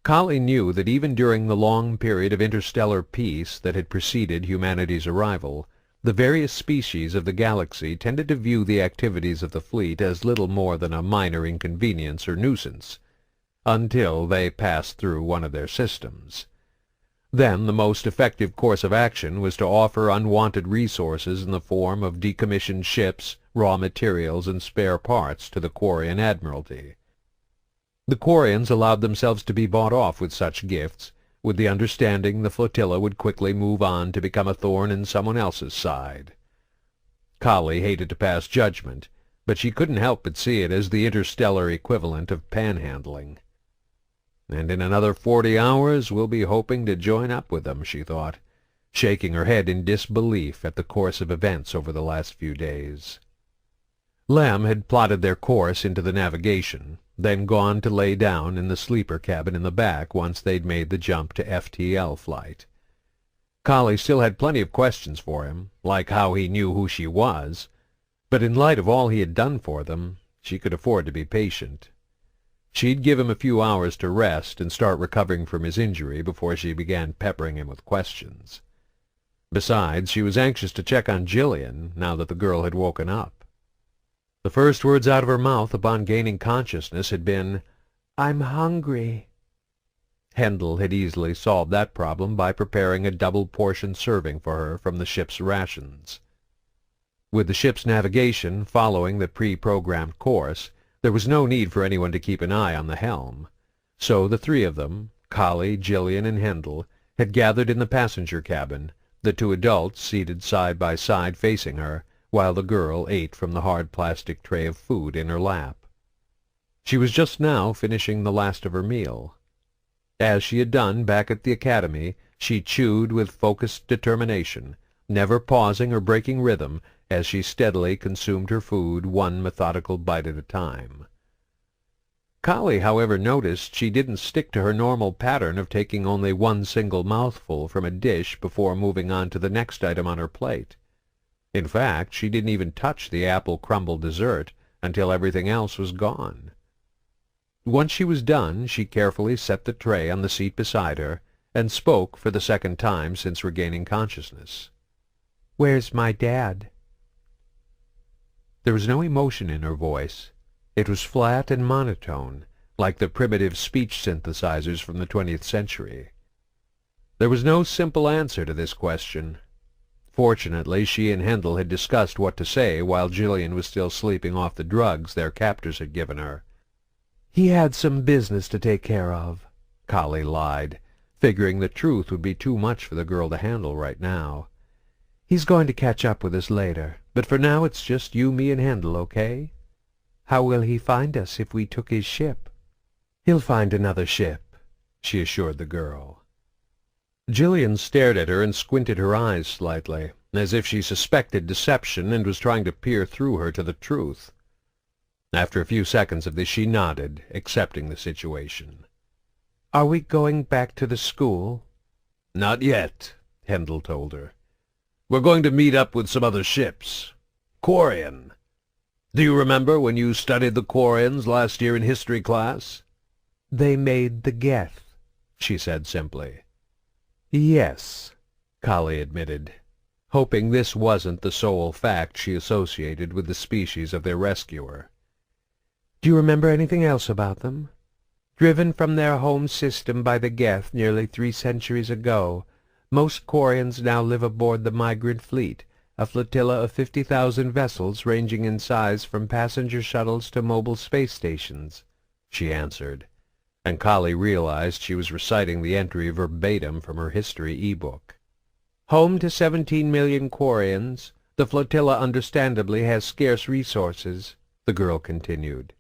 Kahlee knew that even during the long period of interstellar peace that had preceded humanity's arrival, the various species of the galaxy tended to view the activities of the fleet as little more than a minor inconvenience or nuisance, until they passed through one of their systems. Then the most effective course of action was to offer unwanted resources in the form of decommissioned ships, raw materials, and spare parts to the Quarian Admiralty. The Quarians allowed themselves to be bought off with such gifts, with the understanding the flotilla would quickly move on to become a thorn in someone else's side. Kahlee hated to pass judgment, but she couldn't help but see it as the interstellar equivalent of panhandling. And in another 40 hours we'll be hoping to join up with them, she thought, shaking her head in disbelief at the course of events over the last few days. Lem had plotted their course into the navigation, then gone to lay down in the sleeper cabin in the back once they'd made the jump to FTL flight. Kahlee still had plenty of questions for him, like how he knew who she was, but in light of all he had done for them, She could afford to be patient. She'd give him a few hours to rest and start recovering from his injury before she began peppering him with questions. Besides, she was anxious to check on Gillian, now that the girl had woken up. The first words out of her mouth upon gaining consciousness had been, "I'm hungry." Hendel had easily solved that problem by preparing a double-portion serving for her from the ship's rations. With the ship's navigation following the pre-programmed course, there was no need for anyone to keep an eye on the helm. So the three of them, Kahlee, Gillian, and Hendel, had gathered in the passenger cabin, the two adults seated side by side facing her, while the girl ate from the hard plastic tray of food in her lap. She was just now finishing the last of her meal. As she had done back at the academy, she chewed with focused determination, never pausing or breaking rhythm as she steadily consumed her food one methodical bite at a time. Kahlee, however, noticed she didn't stick to her normal pattern of taking only one single mouthful from a dish before moving on to the next item on her plate. In fact, she didn't even touch the apple crumble dessert until everything else was gone. Once she was done, she carefully set the tray on the seat beside her and spoke for the second time since regaining consciousness. "Where's my dad?" There was no emotion in her voice. It was flat and monotone, like the primitive speech synthesizers from the 20th century. There was no simple answer to this question. Fortunately, she and Hendel had discussed what to say while Gillian was still sleeping off the drugs their captors had given her. "He had some business to take care of," Kahlee lied, figuring the truth would be too much for the girl to handle right now. "He's going to catch up with us later, but for now it's just you, me, and Hendel, okay? How will he find us if we took his ship?" "He'll find another ship," she assured the girl. Gillian stared at her and squinted her eyes slightly, as if she suspected deception and was trying to peer through her to the truth. After a few seconds of this she nodded, accepting the situation. "Are we going back to the school?" "Not yet," Hendel told her. "We're going to meet up with some other ships. Quarian. Do you remember when you studied the Quarians last year in history class?" "They made the Geth," she said simply. "Yes," Kahlee admitted, hoping this wasn't the sole fact she associated with the species of their rescuer. "Do you remember anything else about them?" "Driven from their home system by the Geth nearly 3 centuries ago, most Quarians now live aboard the migrant fleet, a flotilla of 50,000 vessels ranging in size from passenger shuttles to mobile space stations," she answered, and Kahlee realized she was reciting the entry verbatim from her history e-book. "Home to 17 million Quarians, the flotilla understandably has scarce resources," the girl continued.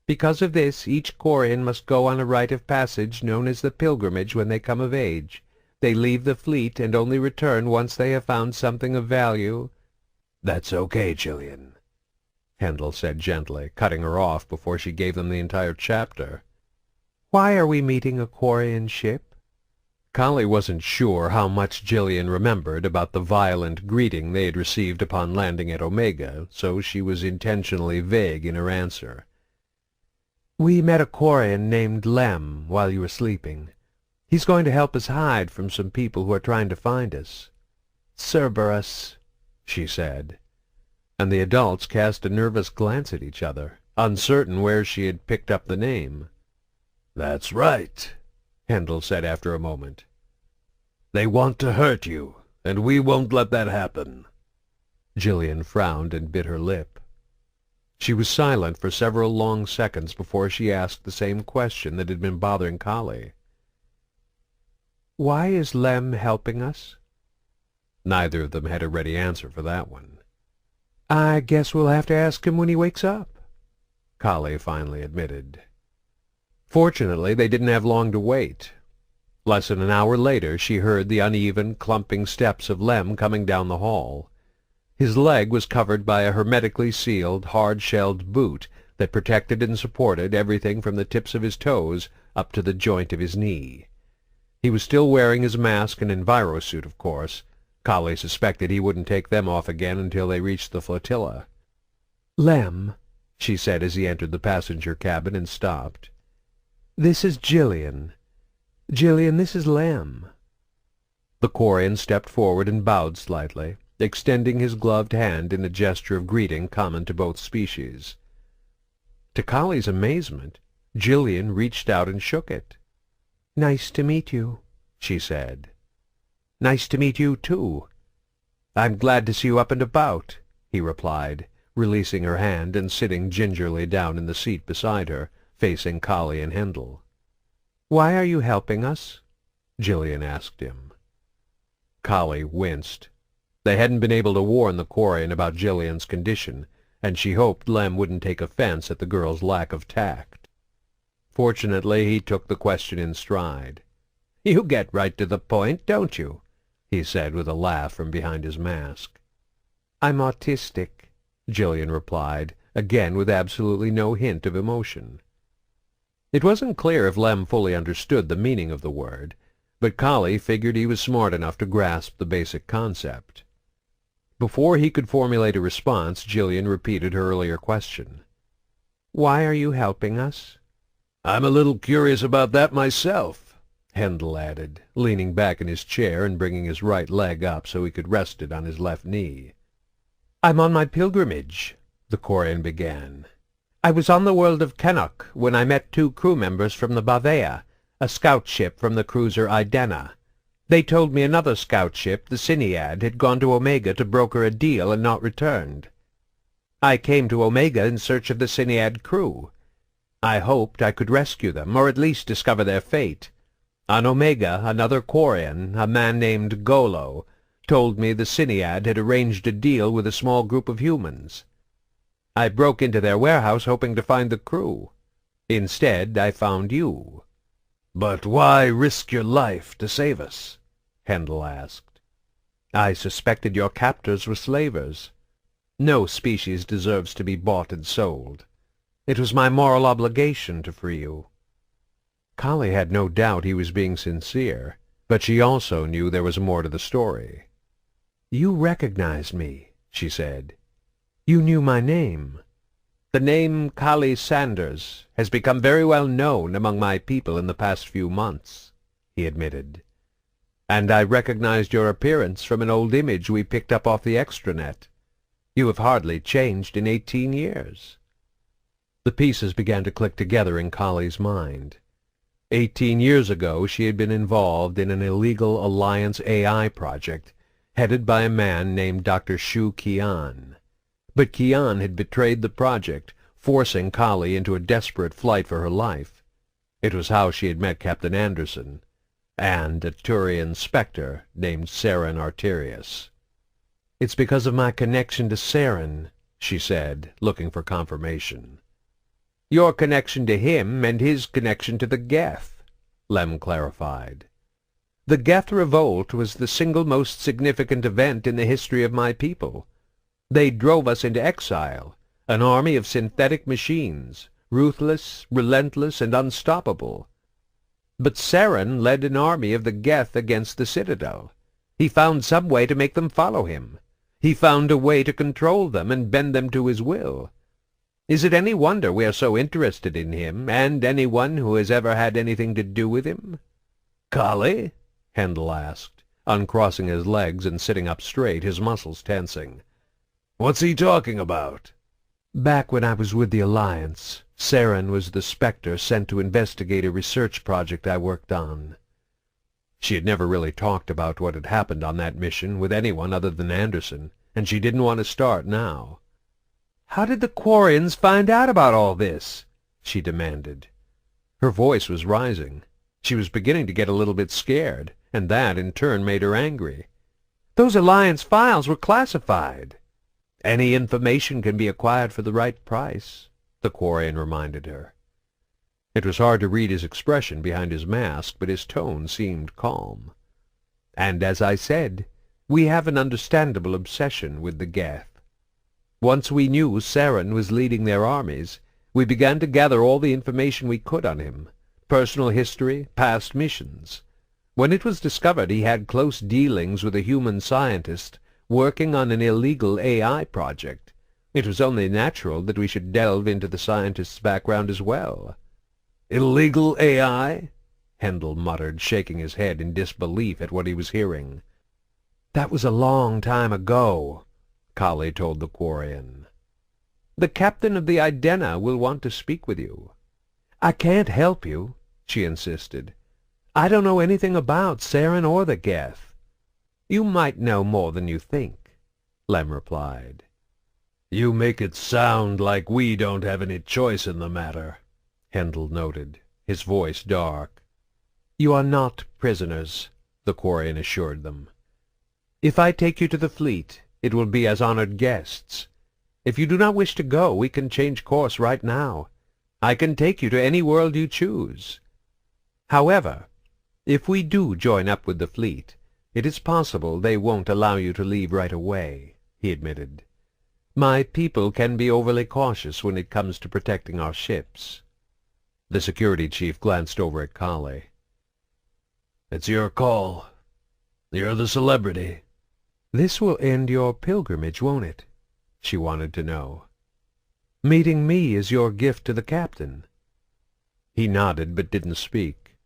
"Because of this, each Quarian must go on a rite of passage known as the pilgrimage when they come of age. They leave the fleet and only return once they have found something of value." "That's okay, Gillian," Hendel said gently, cutting her off before she gave them the entire chapter. "Why are we meeting a Quarian ship?" Kahlee wasn't sure how much Gillian remembered about the violent greeting they had received upon landing at Omega, so she was intentionally vague in her answer. "We met a Quarian named Lem while you were sleeping. He's going to help us hide from some people who are trying to find us." "Cerberus," she said, and the adults cast a nervous glance at each other, uncertain where she had picked up the name. "That's right," Hendel said after a moment. "They want to hurt you, and we won't let that happen." Gillian frowned and bit her lip. She was silent for several long seconds before she asked the same question that had been bothering Kahlee. "Why is Lem helping us?" Neither of them had a ready answer for that one. "I guess we'll have to ask him when he wakes up," Kahlee finally admitted. Fortunately, they didn't have long to wait. Less than an hour later, she heard the uneven, clumping steps of Lem coming down the hall. His leg was covered by a hermetically sealed, hard-shelled boot that protected and supported everything from the tips of his toes up to the joint of his knee. He was still wearing his mask and envirosuit, of course. Kahlee suspected he wouldn't take them off again until they reached the flotilla. "Lem," she said as he entered the passenger cabin and stopped. "This is Gillian. Gillian, this is Lem." The Quarian stepped forward and bowed slightly, extending his gloved hand in a gesture of greeting common to both species. To Kahlee's amazement, Gillian reached out and shook it. "Nice to meet you," she said. "Nice to meet you, too. I'm glad to see you up and about," he replied, releasing her hand and sitting gingerly down in the seat beside her, facing Kahlee and Hendel. "Why are you helping us?" Gillian asked him. Kahlee winced. They hadn't been able to warn the Quarian about Gillian's condition, and she hoped Lem wouldn't take offense at the girl's lack of tact. Fortunately, he took the question in stride. "You get right to the point, don't you?" he said with a laugh from behind his mask. "I'm autistic," Gillian replied, again with absolutely no hint of emotion. It wasn't clear if Lem fully understood the meaning of the word, but Kahlee figured he was smart enough to grasp the basic concept. Before he could formulate a response, Gillian repeated her earlier question. "Why are you helping us?" "I'm a little curious about that myself," Hendel added, leaning back in his chair and bringing his right leg up so he could rest it on his left knee. "I'm on my pilgrimage," the Quarian began. "I was on the world of Kennock when I met 2 crew members from the Bavea, a scout ship from the cruiser Idana. They told me another scout ship, the Cinead, had gone to Omega to broker a deal and not returned. I came to Omega in search of the Cinead crew. I hoped I could rescue them, or at least discover their fate. On Omega, another Quarian, a man named Golo, told me the Cinead had arranged a deal with a small group of humans. I broke into their warehouse hoping to find the crew. Instead, I found you." "But why risk your life to save us?" Hendel asked. "I suspected your captors were slavers. No species deserves to be bought and sold. It was my moral obligation to free you." Kahlee had no doubt he was being sincere, but she also knew there was more to the story. "You recognized me," she said. "You knew my name." "The name Kahlee Sanders has become very well known among my people in the past few months," he admitted. "And I recognized your appearance from an old image we picked up off the extranet. You have hardly changed in 18 years. The pieces began to click together in Kahlee's mind. 18 years ago she had been involved in an illegal Alliance AI project headed by a man named Dr. Shu Qian. But Qian had betrayed the project, forcing Kahlee into a desperate flight for her life. It was how she had met Captain Anderson, and a Turian spectre named Saren Arterius. "It's because of my connection to Saren," she said, looking for confirmation. "Your connection to him and his connection to the Geth," Lem clarified. "The Geth revolt was the single most significant event in the history of my people. They drove us into exile, an army of synthetic machines, ruthless, relentless, and unstoppable. But Saren led an army of the Geth against the Citadel. He found some way to make them follow him. He found a way to control them and bend them to his will. Is it any wonder we are so interested in him, and anyone who has ever had anything to do with him?" "Kahlee?" Hendel asked, uncrossing his legs and sitting up straight, his muscles tensing. "What's he talking about?" "Back when I was with the Alliance, Saren was the spectre sent to investigate a research project I worked on." She had never really talked about what had happened on that mission with anyone other than Anderson, and she didn't want to start now. "How did the Quarians find out about all this?" she demanded. Her voice was rising. She was beginning to get a little bit scared, and that in turn made her angry. "Those Alliance files were classified." "Any information can be acquired for the right price," the Quarian reminded her. It was hard to read his expression behind his mask, but his tone seemed calm. "And as I said, we have an understandable obsession with the Geth. Once we knew Saren was leading their armies, we began to gather all the information we could on him, personal history, past missions. When it was discovered he had close dealings with a human scientist working on an illegal AI project, It was only natural that we should delve into the scientist's background as well. Illegal AI? Hendel muttered, shaking his head in disbelief at what he was hearing. That was a long time ago, Kahlee told the Quarian. The captain of the Idena will want to speak with you. I can't help you, she insisted. I don't know anything about Saren or the Geth. You might know more than you think, Lem replied. You make it sound like we don't have any choice in the matter, Hendel noted, his voice dark. You are not prisoners, the Quarian assured them. If I take you to the fleet, it will be as honored guests. If you do not wish to go, we can change course right now. I can take you to any world you choose. However, if we do join up with the fleet, it is possible they won't allow you to leave right away, he admitted. My people can be overly cautious when it comes to protecting our ships. The security chief glanced over at Kahlee. It's your call. You're the celebrity. This will end your pilgrimage, won't it? She wanted to know. Meeting me is your gift to the captain. He nodded but didn't speak.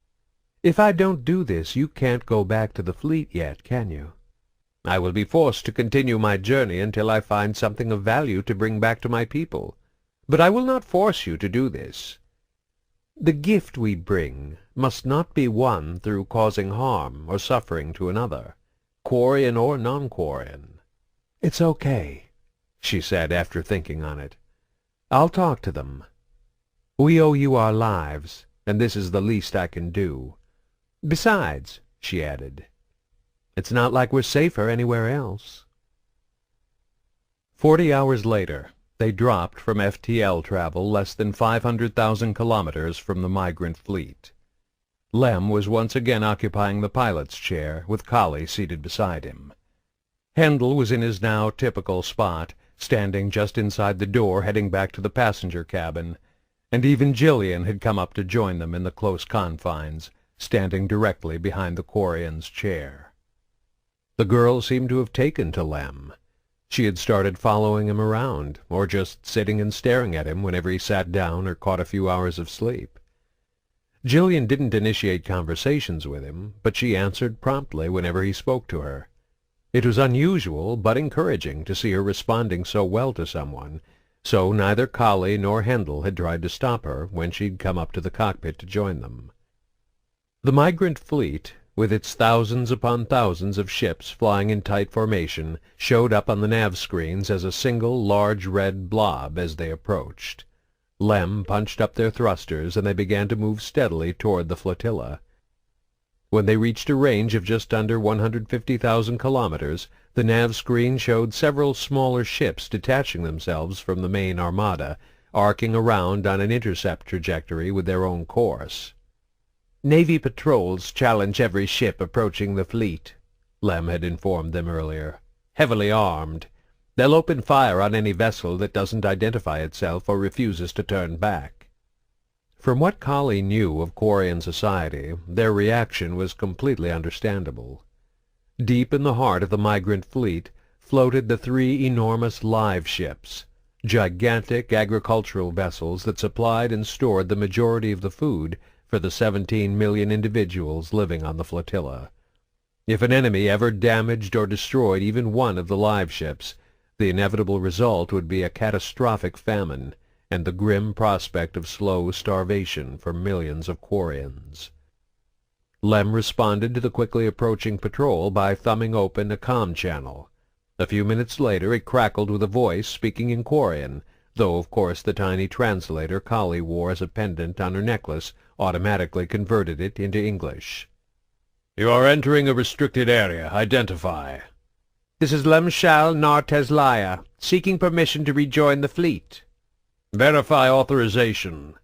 If I don't do this, you can't go back to the fleet yet, can you? I will be forced to continue my journey until I find something of value to bring back to my people. But I will not force you to do this. The gift we bring must not be won through causing harm or suffering to another, Quarian or non-Quarian. It's okay, she said after thinking on it. I'll talk to them. We owe you our lives, and this is the least I can do. Besides, she added, it's not like we're safer anywhere else. 40 hours later, they dropped from FTL travel less than 500,000 kilometers from the migrant fleet. Lem was once again occupying the pilot's chair, with Kahlee seated beside him. Hendel was in his now typical spot, standing just inside the door heading back to the passenger cabin, and even Gillian had come up to join them in the close confines, standing directly behind the Quarian's chair. The girl seemed to have taken to Lem. She had started following him around, or just sitting and staring at him whenever he sat down or caught a few hours of sleep. Gillian didn't initiate conversations with him, but she answered promptly whenever he spoke to her. It was unusual but encouraging to see her responding so well to someone, so neither Kahlee nor Hendel had tried to stop her when she'd come up to the cockpit to join them. The migrant fleet, with its thousands upon thousands of ships flying in tight formation, showed up on the nav screens as a single large red blob as they approached. Lem punched up their thrusters, and they began to move steadily toward the flotilla. When they reached a range of just under 150,000 kilometers, the nav screen showed several smaller ships detaching themselves from the main armada, arcing around on an intercept trajectory with their own course. "Navy patrols challenge every ship approaching the fleet," Lem had informed them earlier. "Heavily armed. They'll open fire on any vessel that doesn't identify itself or refuses to turn back." From what Kahlee knew of Quarian society, their reaction was completely understandable. Deep in the heart of the migrant fleet floated the 3 enormous live ships, gigantic agricultural vessels that supplied and stored the majority of the food for the 17 million individuals living on the flotilla. If an enemy ever damaged or destroyed even one of the live ships, the inevitable result would be a catastrophic famine and the grim prospect of slow starvation for millions of Quarians. Lem responded to the quickly approaching patrol by thumbing open a comm channel. A few minutes later it crackled with a voice speaking in Quarian, though of course the tiny translator Kahlee wore as a pendant on her necklace automatically converted it into English. "You are entering a restricted area. Identify." "This is Lem Shal Nar Teslaya, seeking permission to rejoin the fleet." "Verify authorization."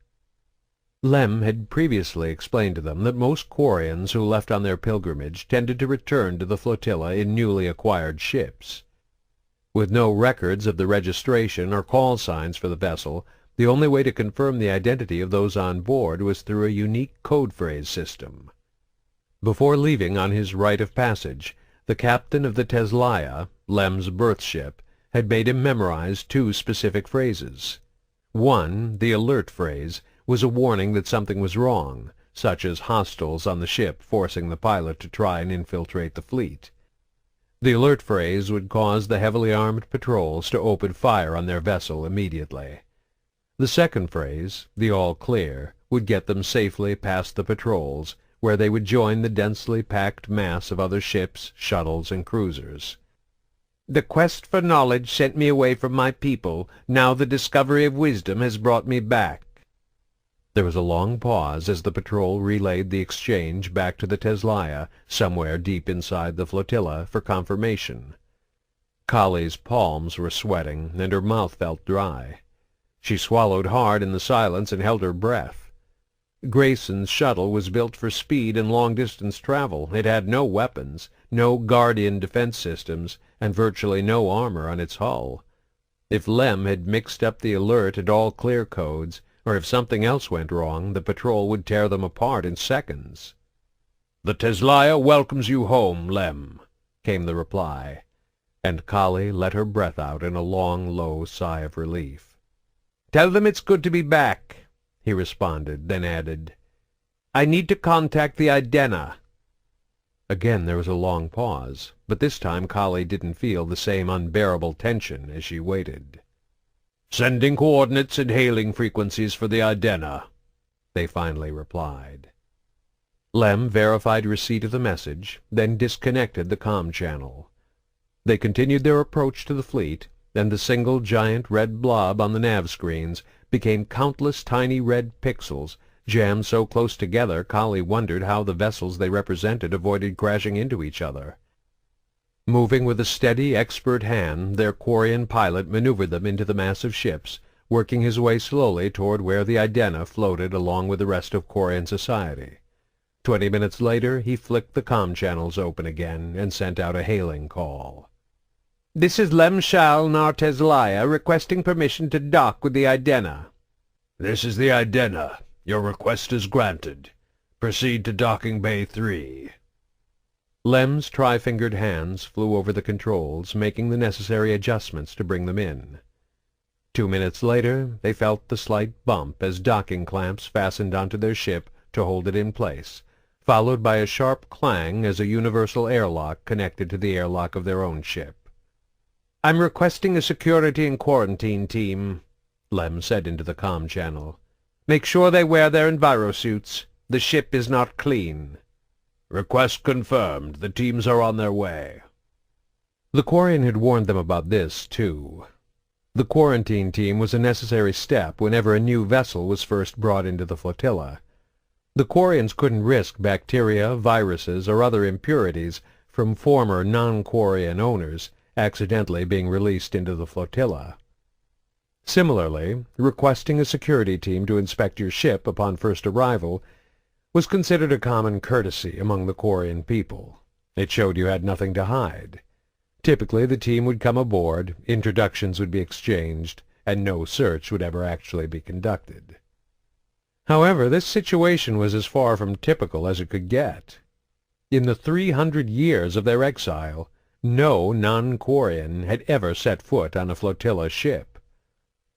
Lem had previously explained to them that most Quarians who left on their pilgrimage tended to return to the flotilla in newly acquired ships. With no records of the registration or call signs for the vessel, the only way to confirm the identity of those on board was through a unique code phrase system. Before leaving on his rite of passage, the captain of the Teslaya, Lem's birth ship, had made him memorize two specific phrases. One, the alert phrase, was a warning that something was wrong, such as hostiles on the ship forcing the pilot to try and infiltrate the fleet. The alert phrase would cause the heavily armed patrols to open fire on their vessel immediately. The second phrase, the all clear, would get them safely past the patrols, where they would join the densely packed mass of other ships, shuttles, and cruisers. "The quest for knowledge sent me away from my people. Now the discovery of wisdom has brought me back." There was a long pause as the patrol relayed the exchange back to the Teslaya, somewhere deep inside the flotilla, for confirmation. Kahlee's palms were sweating, and her mouth felt dry. She swallowed hard in the silence and held her breath. Grayson's shuttle was built for speed and long-distance travel. It had no weapons, no Guardian defense systems, and virtually no armor on its hull. If Lem had mixed up the alert and all-clear codes, or if something else went wrong, the patrol would tear them apart in seconds. "The Teslaya welcomes you home, Lem," came the reply, and Kahlee let her breath out in a long, low sigh of relief. "Tell them it's good to be back," he responded, then added, "I need to contact the Idena." Again there was a long pause, but this time Kahlee didn't feel the same unbearable tension as she waited. "Sending coordinates and hailing frequencies for the Idena," they finally replied. Lem verified receipt of the message, then disconnected the comm channel. They continued their approach to the fleet, and the single giant red blob on the nav screens became countless tiny red pixels, jammed so close together Kahlee wondered how the vessels they represented avoided crashing into each other. Moving with a steady, expert hand, their Quarian pilot maneuvered them into the massive ships, working his way slowly toward where the Idena floated along with the rest of Quarian society. 20 minutes later, he flicked the comm channels open again and sent out a hailing call. "This is Lem Shal Nar Teslaya requesting permission to dock with the Idena." "This is the Idena. Your request is granted. Proceed to docking bay 3. Lem's tri-fingered hands flew over the controls, making the necessary adjustments to bring them in. 2 minutes later, they felt the slight bump as docking clamps fastened onto their ship to hold it in place, followed by a sharp clang as a universal airlock connected to the airlock of their own ship. "I'm requesting a security and quarantine team," Lem said into the comm channel. "Make sure they wear their envirosuits. The ship is not clean." "Request confirmed. The teams are on their way." The Quarian had warned them about this, too. The quarantine team was a necessary step whenever a new vessel was first brought into the flotilla. The Quarians couldn't risk bacteria, viruses, or other impurities from former non-Quarian owners accidentally being released into the flotilla. Similarly, requesting a security team to inspect your ship upon first arrival was considered a common courtesy among the Quarian people. It showed you had nothing to hide. Typically, the team would come aboard, introductions would be exchanged, and no search would ever actually be conducted. However, this situation was as far from typical as it could get. In the 300 years of their exile, no non-Quarian had ever set foot on a flotilla ship.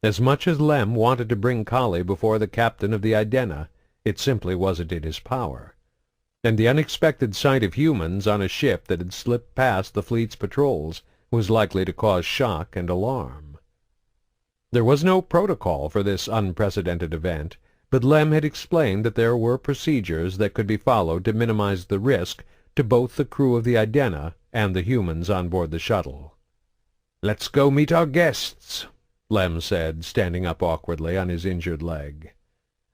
As much as Lem wanted to bring Kahlee before the captain of the Idena, it simply wasn't in his power, and the unexpected sight of humans on a ship that had slipped past the fleet's patrols was likely to cause shock and alarm. There was no protocol for this unprecedented event, but Lem had explained that there were procedures that could be followed to minimize the risk to both the crew of the Idena and the humans on board the shuttle. "Let's go meet our guests," Lem said, standing up awkwardly on his injured leg.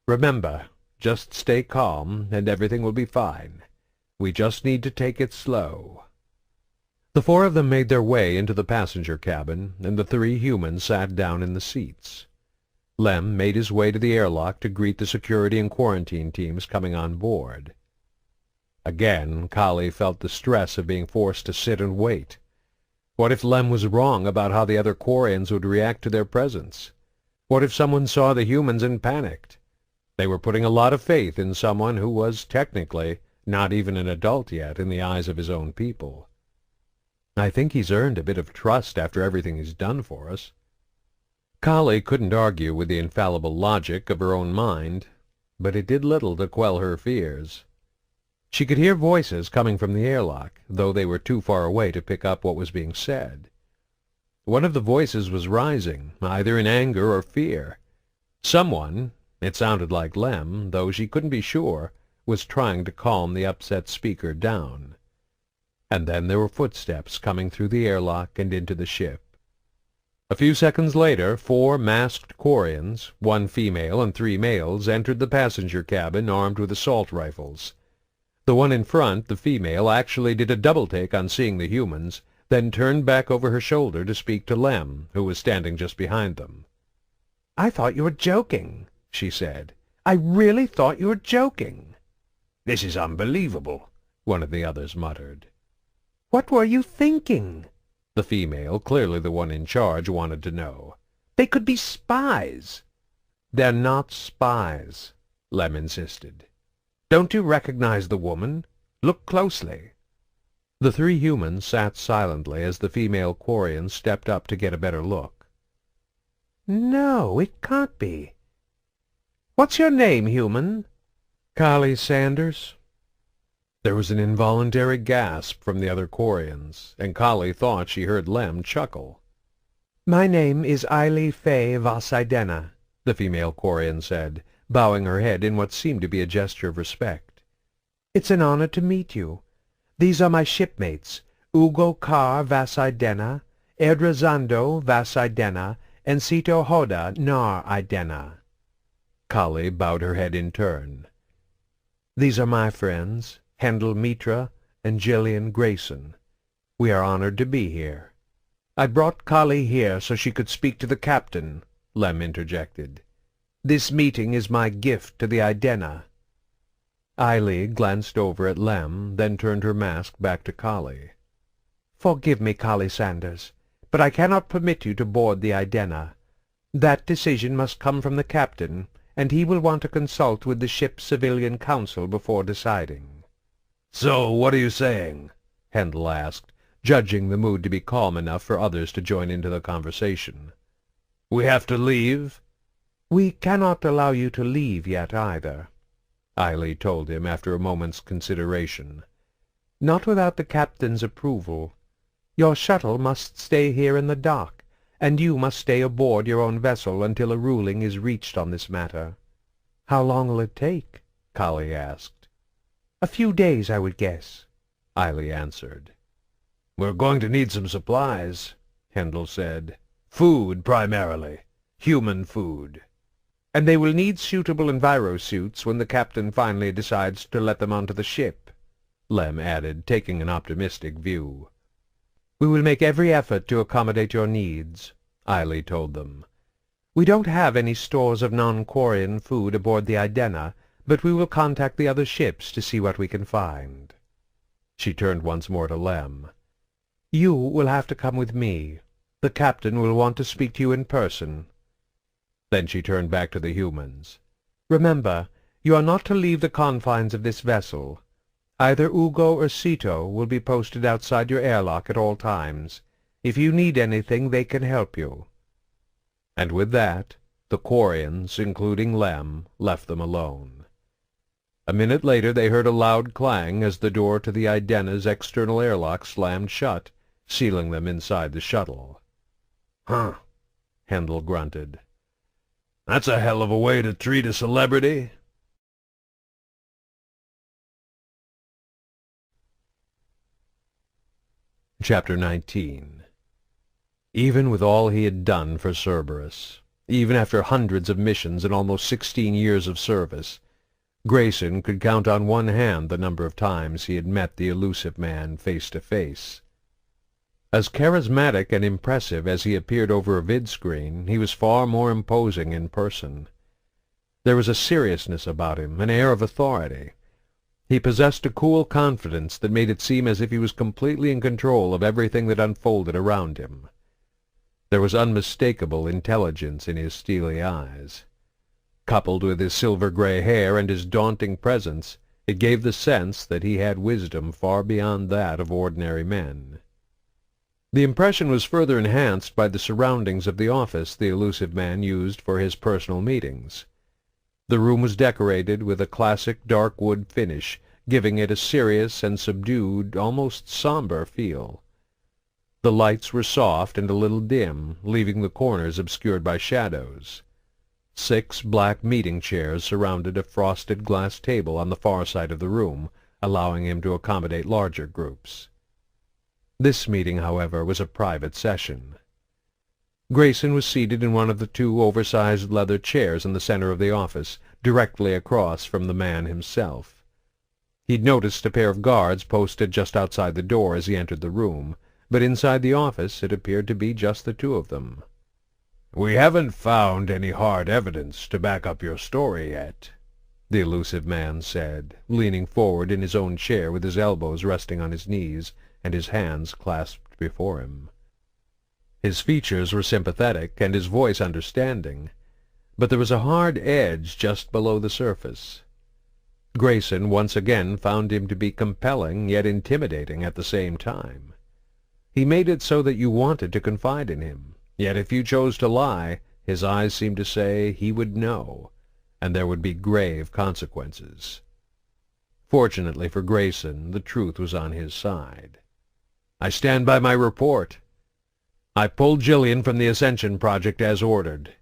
"Remember, just stay calm, and everything will be fine. We just need to take it slow." The four of them made their way into the passenger cabin, and the 3 humans sat down in the seats. Lem made his way to the airlock to greet the security and quarantine teams coming on board. Again, Kahlee felt the stress of being forced to sit and wait. What if Lem was wrong about how the other Quarians would react to their presence? What if someone saw the humans and panicked? They were putting a lot of faith in someone who was technically not even an adult yet in the eyes of his own people. I think he's earned a bit of trust after everything he's done for us." Kahlee couldn't argue with the infallible logic of her own mind, but it did little to quell her fears. She could hear voices coming from the airlock, though they were too far away to pick up what was being said. One of the voices was rising, either in anger or fear. Someone, it sounded like Lem, though she couldn't be sure, was trying to calm the upset speaker down. And then there were footsteps coming through the airlock and into the ship. A few seconds later, 4 masked Quarians, 1 female and 3 males, entered the passenger cabin armed with assault rifles. The one in front, the female, actually did a double-take on seeing the humans, then turned back over her shoulder to speak to Lem, who was standing just behind them. "I thought you were joking," she said. "I really thought you were joking." "This is unbelievable," one of the others muttered. "What were you thinking?" The female, clearly the one in charge, wanted to know. "They could be spies." "They're not spies," Lem insisted. "Don't you recognize the woman? Look closely." The 3 humans sat silently as the female Quarian stepped up to get a better look. "No, it can't be. What's your name, human?" "Kahlee Sanders." There was an involuntary gasp from the other Quarians, and Kahlee thought she heard Lem chuckle. "My name is Kahlee Vasidena," the female Quarian said, bowing her head in what seemed to be a gesture of respect. "It's an honor to meet you. These are my shipmates, Ugo Kar Vasidena, Erdrazando Vasidena, and Sito Hoda Nar Idena." Kahlee bowed her head in turn. "These are my friends, Hendel Mitra and Gillian Grayson. We are honored to be here." "I brought Kahlee here so she could speak to the captain," Lem interjected. "This meeting is my gift to the Idena." Kahlee glanced over at Lem, then turned her mask back to Kahlee. "Forgive me, Kahlee Sanders, but I cannot permit you to board the Idena. That decision must come from the captain, and he will want to consult with the ship's civilian council before deciding." "So, what are you saying?" Hendel asked, judging the mood to be calm enough for others to join into the conversation. "We have to leave?" "We cannot allow you to leave yet, either," Kahlee told him after a moment's consideration. "Not without the captain's approval. Your shuttle must stay here in the dock, and you must stay aboard your own vessel until a ruling is reached on this matter." "How long will it take?" Kahlee asked. "A few days, I would guess," Kahlee answered. "We're going to need some supplies," Hendel said. "Food, primarily. Human food." "And they will need suitable envirosuits when the captain finally decides to let them onto the ship," Lem added, taking an optimistic view. "We will make every effort to accommodate your needs," Kahlee told them. "We don't have any stores of non-Quarian food aboard the Idena, but we will contact the other ships to see what we can find." She turned once more to Lem. "You will have to come with me. The captain will want to speak to you in person." Then she turned back to the humans. "Remember, you are not to leave the confines of this vessel. Either Ugo or Sito will be posted outside your airlock at all times. If you need anything, they can help you." And with that, the Quarians, including Lem, left them alone. A minute later they heard a loud clang as the door to the Idena's external airlock slammed shut, sealing them inside the shuttle. "Huh," Hendel grunted. "That's a hell of a way to treat a celebrity." Chapter 19. Even with all he had done for Cerberus, even after hundreds of missions and almost 16 years of service, Grayson could count on one hand the number of times he had met the elusive man face to face. As charismatic and impressive as he appeared over a vid-screen, he was far more imposing in person. There was a seriousness about him, an air of authority. He possessed a cool confidence that made it seem as if he was completely in control of everything that unfolded around him. There was unmistakable intelligence in his steely eyes. Coupled with his silver-gray hair and his daunting presence, it gave the sense that he had wisdom far beyond that of ordinary men. The impression was further enhanced by the surroundings of the office the elusive man used for his personal meetings. The room was decorated with a classic dark wood finish, giving it a serious and subdued, almost somber feel. The lights were soft and a little dim, leaving the corners obscured by shadows. 6 black meeting chairs surrounded a frosted glass table on the far side of the room, allowing him to accommodate larger groups. This meeting, however, was a private session. Grayson was seated in one of the 2 oversized leather chairs in the center of the office, directly across from the man himself. He'd noticed a pair of guards posted just outside the door as he entered the room, but inside the office it appeared to be just the 2 of them. "We haven't found any hard evidence to back up your story yet," the elusive man said, leaning forward in his own chair with his elbows resting on his knees and his hands clasped before him. His features were sympathetic and his voice understanding, but there was a hard edge just below the surface. Grayson once again found him to be compelling yet intimidating at the same time. He made it so that you wanted to confide in him, yet if you chose to lie, his eyes seemed to say he would know, and there would be grave consequences. Fortunately for Grayson, the truth was on his side. "I stand by my report. I pulled Gillian from the Ascension project as ordered.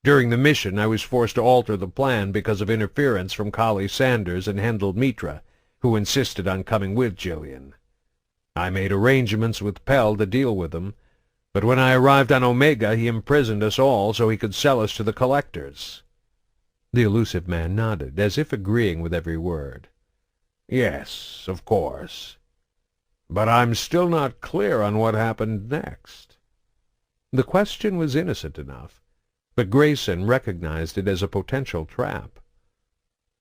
During the mission, I was forced to alter the plan because of interference from Kahlee Sanders and Hendel Mitra, who insisted on coming with Gillian. I made arrangements with Pell to deal with them, but when I arrived on Omega, he imprisoned us all so he could sell us to the collectors." The elusive man nodded, as if agreeing with every word. "Yes, of course. But I'm still not clear on what happened next." The question was innocent enough, but Grayson recognized it as a potential trap.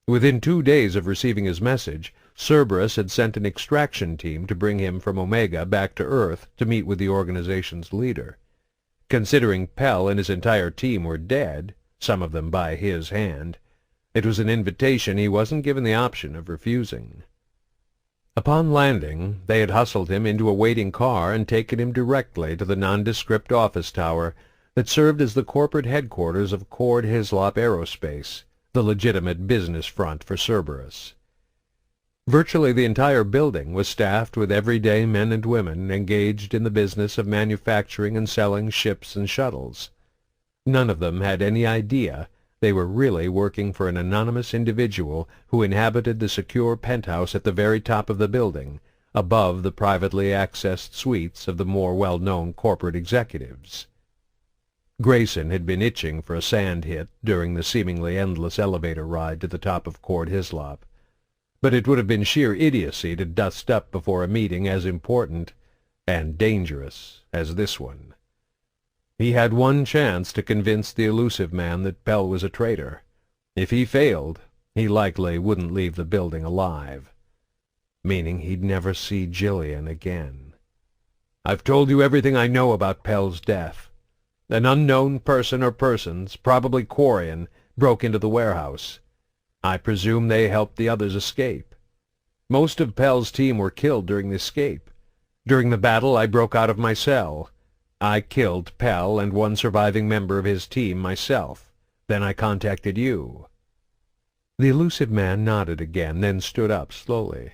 Within 2 days of receiving his message, Cerberus had sent an extraction team to bring him from Omega back to Earth to meet with the organization's leader. Considering Pell and his entire team were dead, some of them by his hand, it was an invitation he wasn't given the option of refusing. Upon landing, they had hustled him into a waiting car and taken him directly to the nondescript office tower that served as the corporate headquarters of Cord Hislop Aerospace, the legitimate business front for Cerberus. Virtually the entire building was staffed with everyday men and women engaged in the business of manufacturing and selling ships and shuttles. None of them had any idea they were really working for an anonymous individual who inhabited the secure penthouse at the very top of the building, above the privately accessed suites of the more well-known corporate executives. Grayson had been itching for a sand hit during the seemingly endless elevator ride to the top of Cord Hislop, but it would have been sheer idiocy to dust up before a meeting as important and dangerous as this one. He had one chance to convince the elusive man that Pell was a traitor. If he failed, he likely wouldn't leave the building alive, meaning he'd never see Gillian again. "I've told you everything I know about Pell's death. An unknown person or persons, probably Quarian, broke into the warehouse. I presume they helped the others escape. Most of Pell's team were killed during the escape. During the battle, I broke out of my cell. I killed Pell and one surviving member of his team myself. Then I contacted you." The elusive man nodded again, then stood up slowly.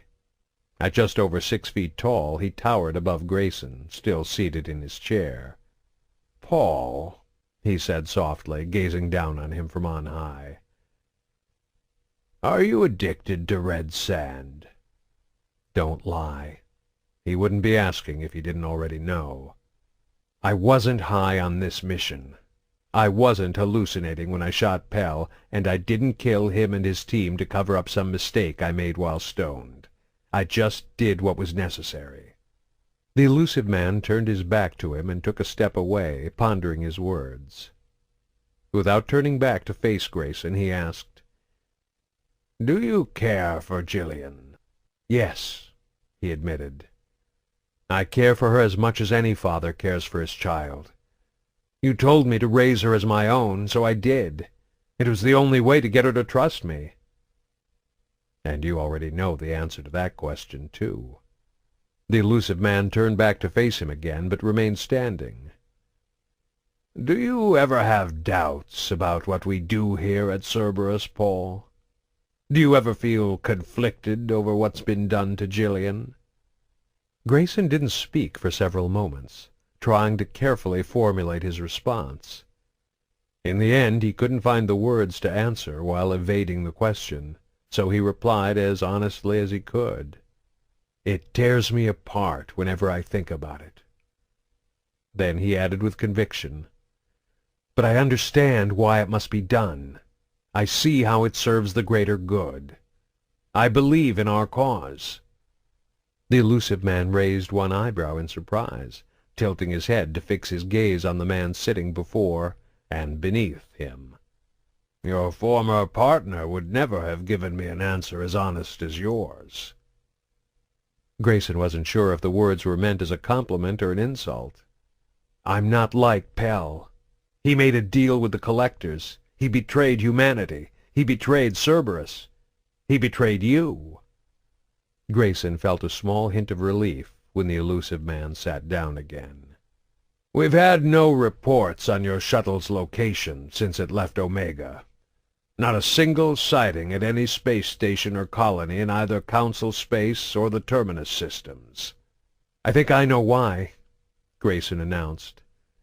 At just over 6 feet tall, he towered above Grayson, still seated in his chair. "Paul," he said softly, gazing down on him from on high, "are you addicted to red sand?" Don't lie. He wouldn't be asking if he didn't already know. "I wasn't high on this mission. I wasn't hallucinating when I shot Pell, and I didn't kill him and his team to cover up some mistake I made while stoned. I just did what was necessary." The elusive man turned his back to him and took a step away, pondering his words. Without turning back to face Grayson, he asked, "Do you care for Gillian?" "Yes," he admitted. "I care for her as much as any father cares for his child. You told me to raise her as my own, so I did. It was the only way to get her to trust me." "And you already know the answer to that question, too." The elusive man turned back to face him again, but remained standing. "Do you ever have doubts about what we do here at Cerberus, Paul? Do you ever feel conflicted over what's been done to Gillian?" Grayson didn't speak for several moments, trying to carefully formulate his response. In the end, he couldn't find the words to answer while evading the question, so he replied as honestly as he could. "It tears me apart whenever I think about it." Then he added with conviction, "But I understand why it must be done. I see how it serves the greater good. I believe in our cause." The elusive man raised one eyebrow in surprise, tilting his head to fix his gaze on the man sitting before and beneath him. "Your former partner would never have given me an answer as honest as yours." Grayson wasn't sure if the words were meant as a compliment or an insult. "I'm not like Pell. He made a deal with the collectors. He betrayed humanity. He betrayed Cerberus. He betrayed you." Grayson felt a small hint of relief when the elusive man sat down again. "We've had no reports on your shuttle's location since it left Omega. Not a single sighting at any space station or colony in either Council space or the Terminus systems." "I think I know why," Grayson announced,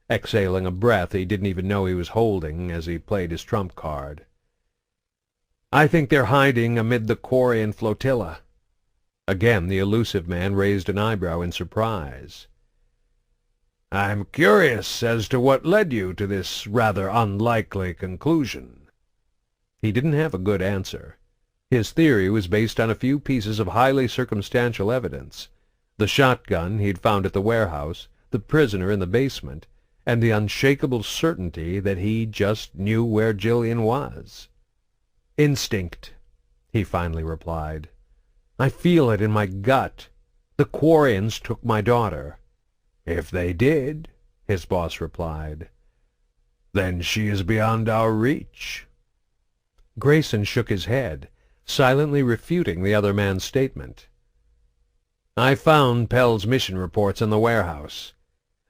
exhaling a breath he didn't even know he was holding as he played his trump card. "I think they're hiding amid the Quarian flotilla." Again the elusive man raised an eyebrow in surprise. "I'm curious as to what led you to this rather unlikely conclusion." He didn't have a good answer. His theory was based on a few pieces of highly circumstantial evidence: the shotgun he'd found at the warehouse, the prisoner in the basement, and the unshakable certainty that he just knew where Gillian was. "Instinct," he finally replied. "I feel it in my gut. The Quarians took my daughter." "If they did," his boss replied, "then she is beyond our reach." Grayson shook his head, silently refuting the other man's statement. "I found Pell's mission reports in the warehouse.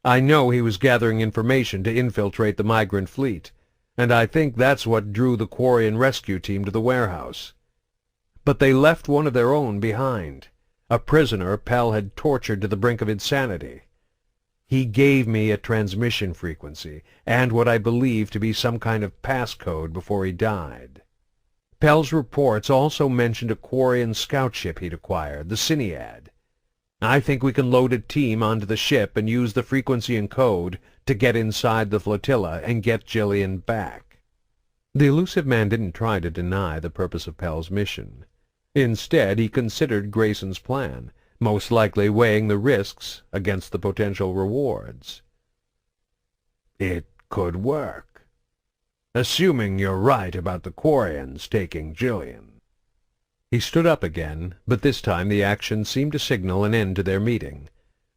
I know he was gathering information to infiltrate the migrant fleet, and I think that's what drew the Quarian rescue team to the warehouse. But they left one of their own behind, a prisoner Pell had tortured to the brink of insanity. He gave me a transmission frequency and what I believe to be some kind of passcode before he died. Pell's reports also mentioned a Quarian scout ship he'd acquired, the Cinead. I think we can load a team onto the ship and use the frequency and code to get inside the flotilla and get Gillian back." The elusive man didn't try to deny the purpose of Pell's mission. Instead, he considered Grayson's plan, most likely weighing the risks against the potential rewards. "It could work, assuming you're right about the Quarians taking Gillian." He stood up again, but this time the action seemed to signal an end to their meeting,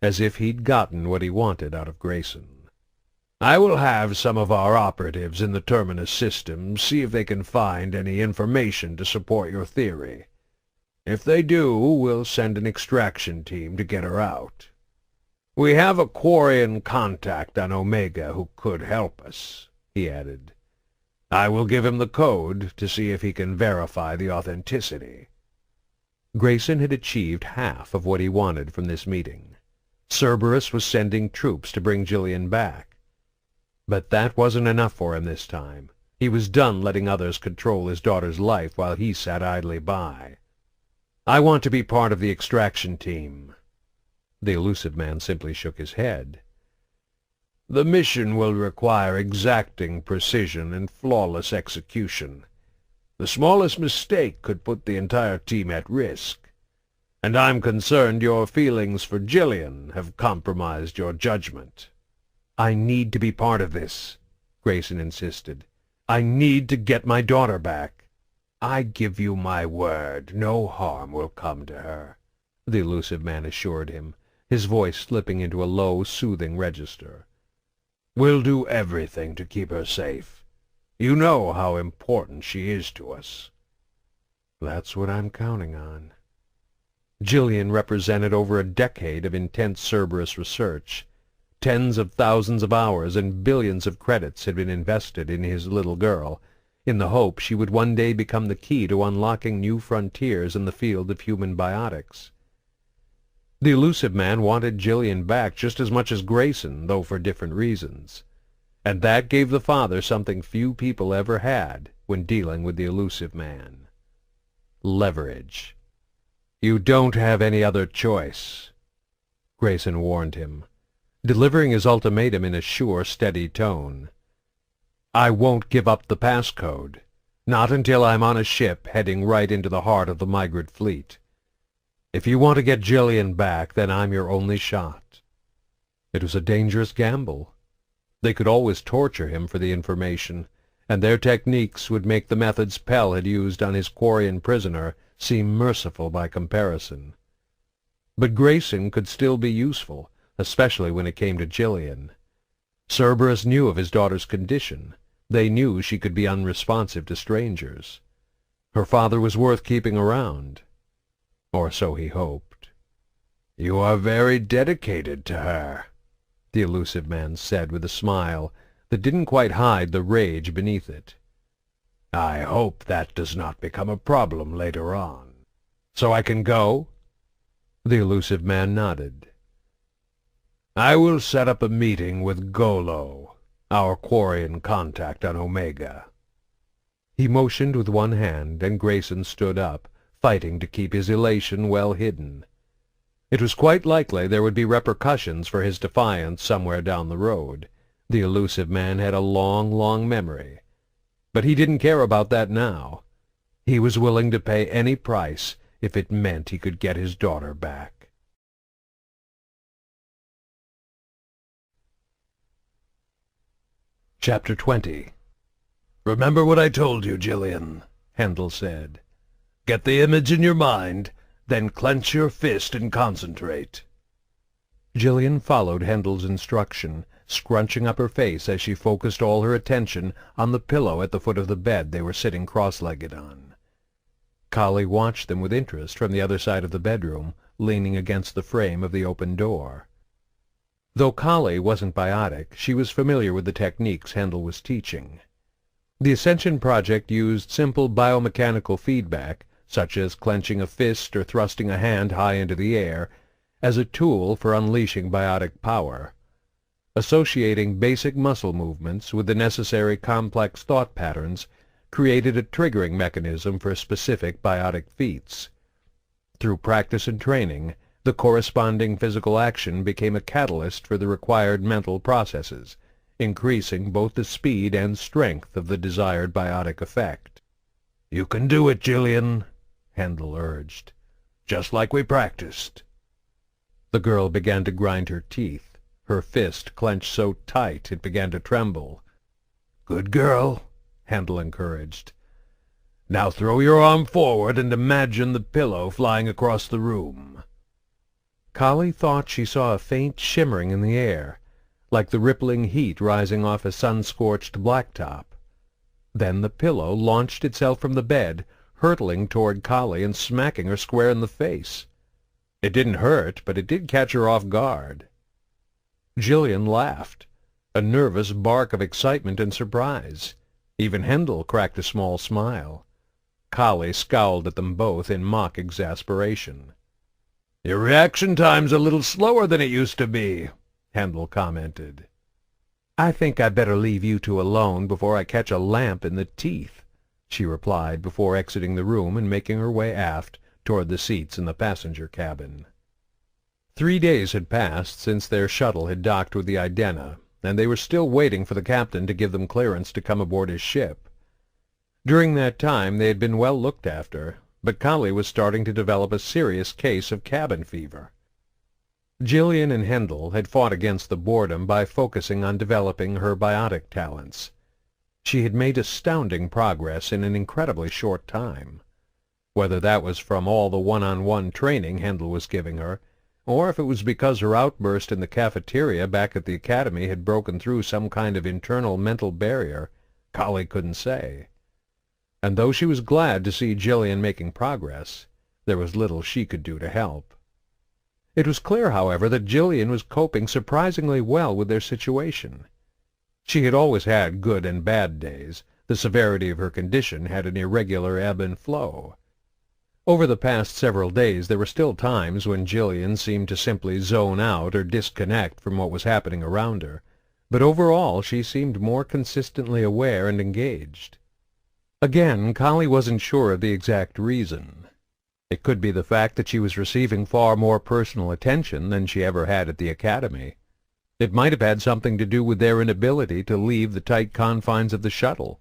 as if he'd gotten what he wanted out of Grayson. "I will have some of our operatives in the Terminus system see if they can find any information to support your theory. If they do, we'll send an extraction team to get her out. We have a Quarian contact on Omega who could help us," he added. "I will give him the code to see if he can verify the authenticity." Grayson had achieved half of what he wanted from this meeting. Cerberus was sending troops to bring Gillian back. But that wasn't enough for him this time. He was done letting others control his daughter's life while he sat idly by. "I want to be part of the extraction team." The elusive man simply shook his head. "The mission will require exacting precision and flawless execution. The smallest mistake could put the entire team at risk. And I'm concerned your feelings for Gillian have compromised your judgment." "I need to be part of this," Grayson insisted. "I need to get my daughter back." "I give you my word no harm will come to her," the elusive man assured him, his voice slipping into a low, soothing register. "We'll do everything to keep her safe. You know how important she is to us." "That's what I'm counting on." Gillian represented over a decade of intense Cerberus research. Tens of thousands of hours and billions of credits had been invested in his little girl, in the hope she would one day become the key to unlocking new frontiers in the field of human biotics. The elusive man wanted Gillian back just as much as Grayson, though for different reasons. And that gave the father something few people ever had when dealing with the elusive man: leverage. "You don't have any other choice," Grayson warned him, delivering his ultimatum in a sure, steady tone. "I won't give up the passcode, not until I'm on a ship heading right into the heart of the migrant fleet. If you want to get Gillian back, then I'm your only shot." It was a dangerous gamble. They could always torture him for the information, and their techniques would make the methods Pell had used on his Quarian prisoner seem merciful by comparison. But Grayson could still be useful, especially when it came to Gillian. Cerberus knew of his daughter's condition. They knew she could be unresponsive to strangers. Her father was worth keeping around. Or so he hoped. "You are very dedicated to her," the elusive man said with a smile that didn't quite hide the rage beneath it. "I hope that does not become a problem later on. So I can go?" The elusive man nodded. "I will set up a meeting with Golo, our Quarian contact on Omega." He motioned with one hand, and Grayson stood up, fighting to keep his elation well hidden. It was quite likely there would be repercussions for his defiance somewhere down the road. The elusive man had a long, long memory. But he didn't care about that now. He was willing to pay any price if it meant he could get his daughter back. Chapter 20. "Remember what I told you, Gillian," Hendel said. "Get the image in your mind, then clench your fist and concentrate." Gillian followed Hendel's instruction, scrunching up her face as she focused all her attention on the pillow at the foot of the bed they were sitting cross-legged on. Kahlee watched them with interest from the other side of the bedroom, leaning against the frame of the open door. Though Kahlee wasn't biotic, she was familiar with the techniques Hendel was teaching. The Ascension project used simple biomechanical feedback, such as clenching a fist or thrusting a hand high into the air, as a tool for unleashing biotic power. Associating basic muscle movements with the necessary complex thought patterns created a triggering mechanism for specific biotic feats. Through practice and training, the corresponding physical action became a catalyst for the required mental processes, increasing both the speed and strength of the desired biotic effect. "You can do it, Gillian," Hendel urged. "Just like we practiced." The girl began to grind her teeth. Her fist clenched so tight it began to tremble. "Good girl," Hendel encouraged. "Now throw your arm forward and imagine the pillow flying across the room." Kahlee thought she saw a faint shimmering in the air, like the rippling heat rising off a sun-scorched blacktop. Then the pillow launched itself from the bed, hurtling toward Kahlee and smacking her square in the face. It didn't hurt, but it did catch her off guard. Gillian laughed, a nervous bark of excitement and surprise. Even Hendel cracked a small smile. Kahlee scowled at them both in mock exasperation. "Your reaction time's a little slower than it used to be," Hendel commented. "I think I'd better leave you two alone before I catch a lamp in the teeth," she replied before exiting the room and making her way aft toward the seats in the passenger cabin. 3 days had passed since their shuttle had docked with the Idena, and they were still waiting for the captain to give them clearance to come aboard his ship. During that time they had been well looked after, but Kahlee was starting to develop a serious case of cabin fever. Gillian and Hendel had fought against the boredom by focusing on developing her biotic talents. She had made astounding progress in an incredibly short time. Whether that was from all the one-on-one training Hendel was giving her, or if it was because her outburst in the cafeteria back at the academy had broken through some kind of internal mental barrier, Kahlee couldn't say. And though she was glad to see Gillian making progress, There was little she could do to help. It was clear, however, that Gillian was coping surprisingly well with their situation. She had always had good and bad days. The severity of her condition had an irregular ebb and flow. Over the past several days there were still times when Gillian seemed to simply zone out or disconnect from what was happening around her, but overall she seemed more consistently aware and engaged. Again, Kahlee wasn't sure of the exact reason. It could be the fact that she was receiving far more personal attention than she ever had at the academy. It might have had something to do with their inability to leave the tight confines of the shuttle.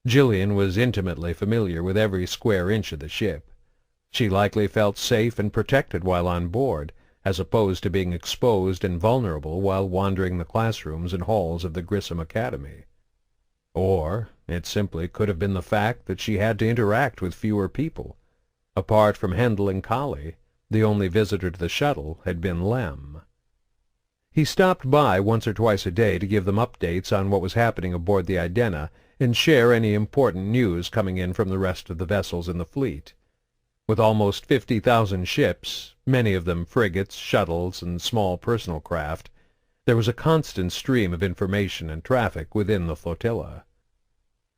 Gillian was intimately familiar with every square inch of the ship. She likely felt safe and protected while on board, as opposed to being exposed and vulnerable while wandering the classrooms and halls of the Grissom Academy. Or it simply could have been the fact that she had to interact with fewer people. Apart from Hendel and Kahlee, the only visitor to the shuttle had been Lem. He stopped by once or twice a day to give them updates on what was happening aboard the Idena and share any important news coming in from the rest of the vessels in the fleet. With almost 50,000 ships, many of them frigates, shuttles, and small personal craft, there was a constant stream of information and traffic within the flotilla.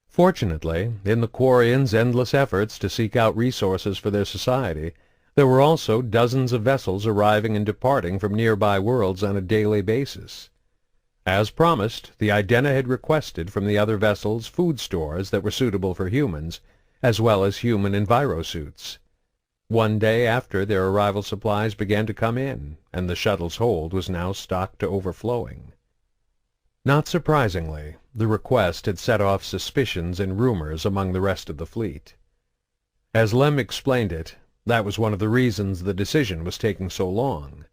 Fortunately, in the Quarians' endless efforts to seek out resources for their society, there were also dozens of vessels arriving and departing from nearby worlds on a daily basis. As promised, the Idena had requested from the other vessels food stores that were suitable for humans, as well as human envirosuits. One day after their arrival supplies began to come in, and the shuttle's hold was now stocked to overflowing. Not surprisingly, the request had set off suspicions and rumors among the rest of the fleet. As Lem explained it, that was one of the reasons the decision was taking so long.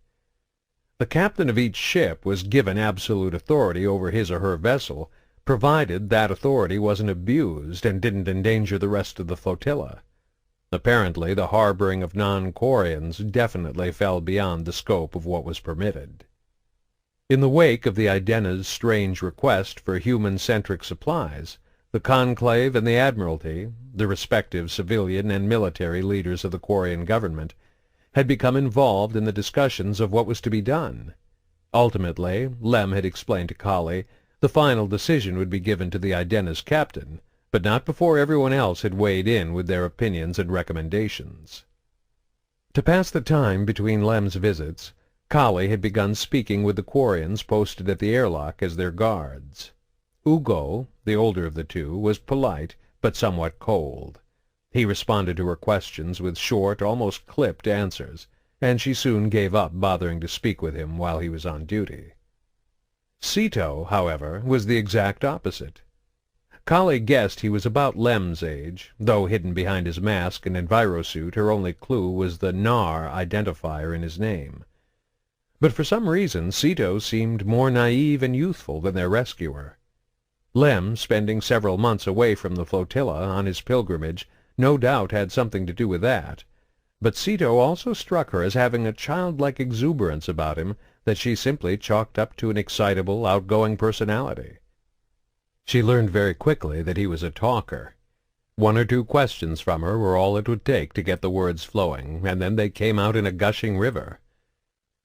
The captain of each ship was given absolute authority over his or her vessel, provided that authority wasn't abused and didn't endanger the rest of the flotilla. Apparently, the harboring of non-Quarians definitely fell beyond the scope of what was permitted. In the wake of the Idena's strange request for human-centric supplies, the Conclave and the Admiralty, the respective civilian and military leaders of the Quarian government, had become involved in the discussions of what was to be done. Ultimately, Lem had explained to Kahlee, the final decision would be given to the Idena's captain, but not before everyone else had weighed in with their opinions and recommendations. To pass the time between Lem's visits, Kahlee had begun speaking with the Quarians posted at the airlock as their guards. Ugo, the older of the two, was polite, but somewhat cold. He responded to her questions with short, almost clipped answers, and she soon gave up bothering to speak with him while he was on duty. Sito, however, was the exact opposite. Kahlee guessed he was about Lem's age, though hidden behind his mask and envirosuit her only clue was the NAR identifier in his name. But for some reason Sito seemed more naive and youthful than their rescuer. Lem, spending several months away from the flotilla on his pilgrimage, no doubt had something to do with that, but Sito also struck her as having a childlike exuberance about him that she simply chalked up to an excitable, outgoing personality. She learned very quickly that he was a talker. One or two questions from her were all it would take to get the words flowing, and then they came out in a gushing river.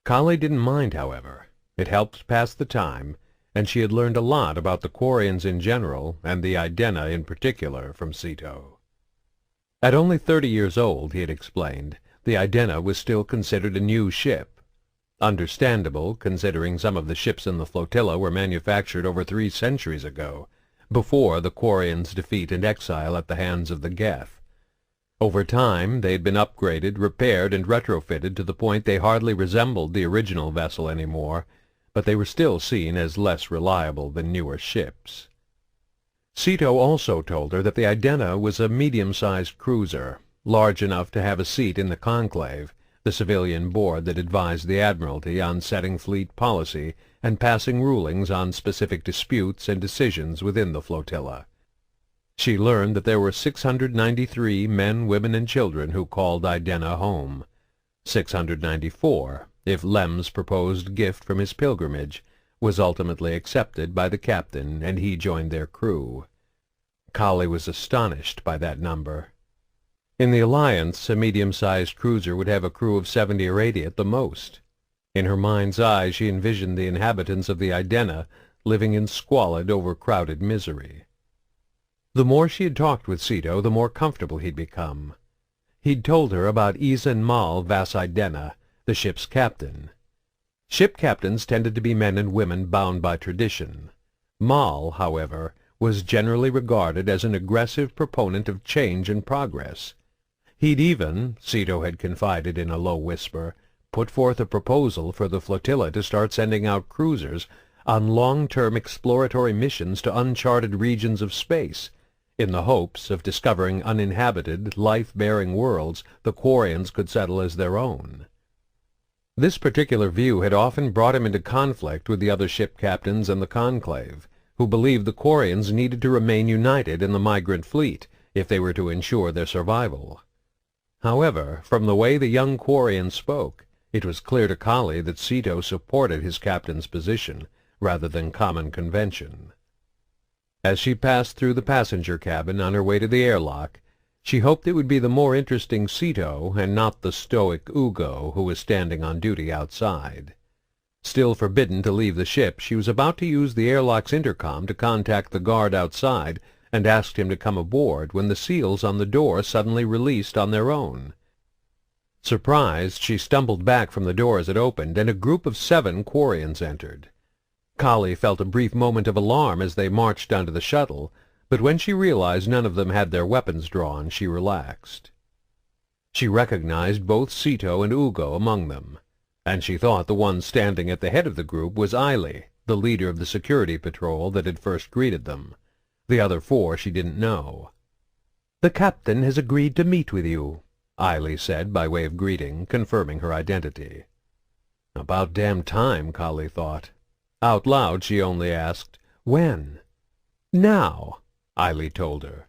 Kahlee didn't mind, however. It helped pass the time, and she had learned a lot about the Quarians in general, and the Idena in particular, from Sito. At only 30 years old, he had explained, the Idena was still considered a new ship. Understandable, considering some of the ships in the flotilla were manufactured over 3 centuries ago, before the Quarians' defeat and exile at the hands of the Geth. Over time, they had been upgraded, repaired, and retrofitted to the point they hardly resembled the original vessel anymore, but they were still seen as less reliable than newer ships. Sito also told her that the Idena was a medium-sized cruiser, large enough to have a seat in the Conclave, the civilian board that advised the Admiralty on setting fleet policy and passing rulings on specific disputes and decisions within the flotilla. She learned that there were 693 men, women, and children who called Idena home. 694, if Lem's proposed gift from his pilgrimage was ultimately accepted by the captain and he joined their crew. Kahlee was astonished by that number. In the Alliance, a medium-sized cruiser would have a crew of 70 or 80 at the most. In her mind's eye, she envisioned the inhabitants of the Idena living in squalid, overcrowded misery. The more she had talked with Sito, the more comfortable he'd become. He'd told her about Izen Mal Vas Idena, the ship's captain. Ship captains tended to be men and women bound by tradition. Mal, however, was generally regarded as an aggressive proponent of change and progress. He'd even, Sito had confided in a low whisper, put forth a proposal for the flotilla to start sending out cruisers on long-term exploratory missions to uncharted regions of space, in the hopes of discovering uninhabited, life-bearing worlds the Quarians could settle as their own. This particular view had often brought him into conflict with the other ship captains and the Conclave, who believed the Quarians needed to remain united in the migrant fleet if they were to ensure their survival. However, from the way the young Quarian spoke, it was clear to Kahlee that Sito supported his captain's position, rather than common convention. As she passed through the passenger cabin on her way to the airlock, she hoped it would be the more interesting Sito and not the stoic Ugo who was standing on duty outside. Still forbidden to leave the ship, she was about to use the airlock's intercom to contact the guard outside and asked him to come aboard when the seals on the door suddenly released on their own. Surprised, she stumbled back from the door as it opened, and a group of 7 Quarians entered. Kahlee felt a brief moment of alarm as they marched onto the shuttle, but when she realized none of them had their weapons drawn, she relaxed. She recognized both Sito and Ugo among them, and she thought the one standing at the head of the group was Eiley, the leader of the security patrol that had first greeted them. The other 4 she didn't know. "The captain has agreed to meet with you," Eiley said by way of greeting, confirming her identity. About damn time, Kahlee thought. Out loud she only asked, "When?" "Now," Eiley told her.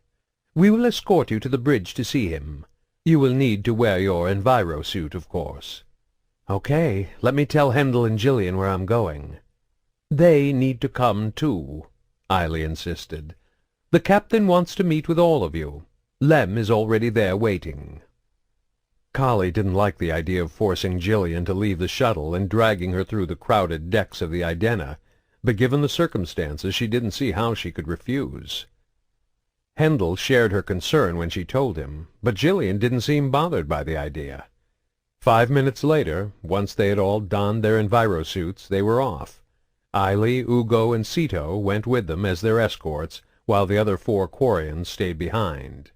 "We will escort you to the bridge to see him. You will need to wear your enviro suit, of course." "Okay, let me tell Hendel and Gillian where I'm going." "They need to come, too," Eiley insisted. "The captain wants to meet with all of you. Lem is already there waiting." Kahlee didn't like the idea of forcing Gillian to leave the shuttle and dragging her through the crowded decks of the Idena, but given the circumstances she didn't see how she could refuse. Hendel shared her concern when she told him, but Gillian didn't seem bothered by the idea. 5 minutes later, once they had all donned their enviro suits, they were off. Eiley, Ugo, and Sito went with them as their escorts, while the other 4 Quarians stayed behind.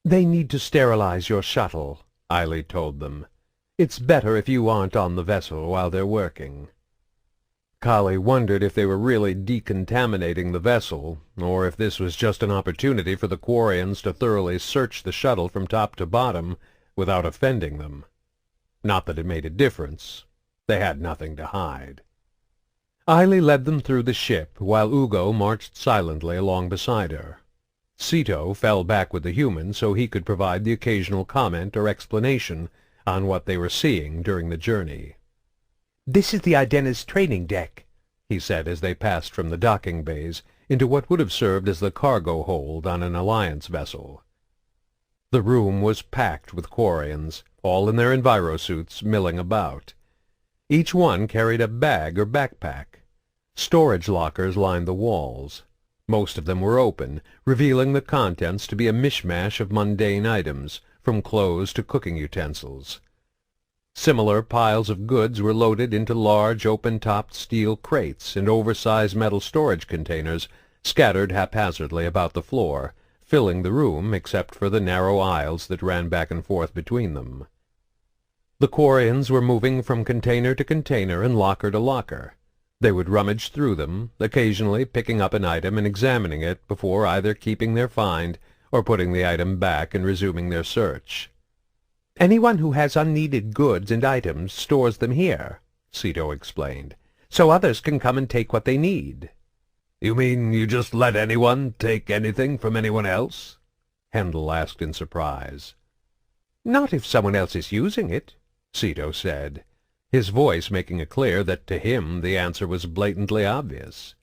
"They need to sterilize your shuttle," Eiley told them. "It's better if you aren't on the vessel while they're working." Kahlee wondered if they were really decontaminating the vessel, or if this was just an opportunity for the Quarians to thoroughly search the shuttle from top to bottom without offending them. Not that it made a difference. They had nothing to hide. Eiley led them through the ship, while Ugo marched silently along beside her. Sito fell back with the humans so he could provide the occasional comment or explanation on what they were seeing during the journey. "This is the Idena's training deck," he said as they passed from the docking bays into what would have served as the cargo hold on an Alliance vessel. The room was packed with Quarians, all in their enviro suits, milling about. Each one carried a bag or backpack. Storage lockers lined the walls. Most of them were open, revealing the contents to be a mishmash of mundane items, from clothes to cooking utensils. Similar piles of goods were loaded into large open-topped steel crates and oversized metal storage containers scattered haphazardly about the floor, filling the room except for the narrow aisles that ran back and forth between them. The Quarians were moving from container to container and locker to locker. They would rummage through them, occasionally picking up an item and examining it before either keeping their find or putting the item back and resuming their search. "Anyone who has unneeded goods and items stores them here," Sito explained, "so others can come and take what they need." "You mean you just let anyone take anything from anyone else?" Hendel asked in surprise. "Not if someone else is using it," Sito said, his voice making it clear that to him the answer was blatantly obvious.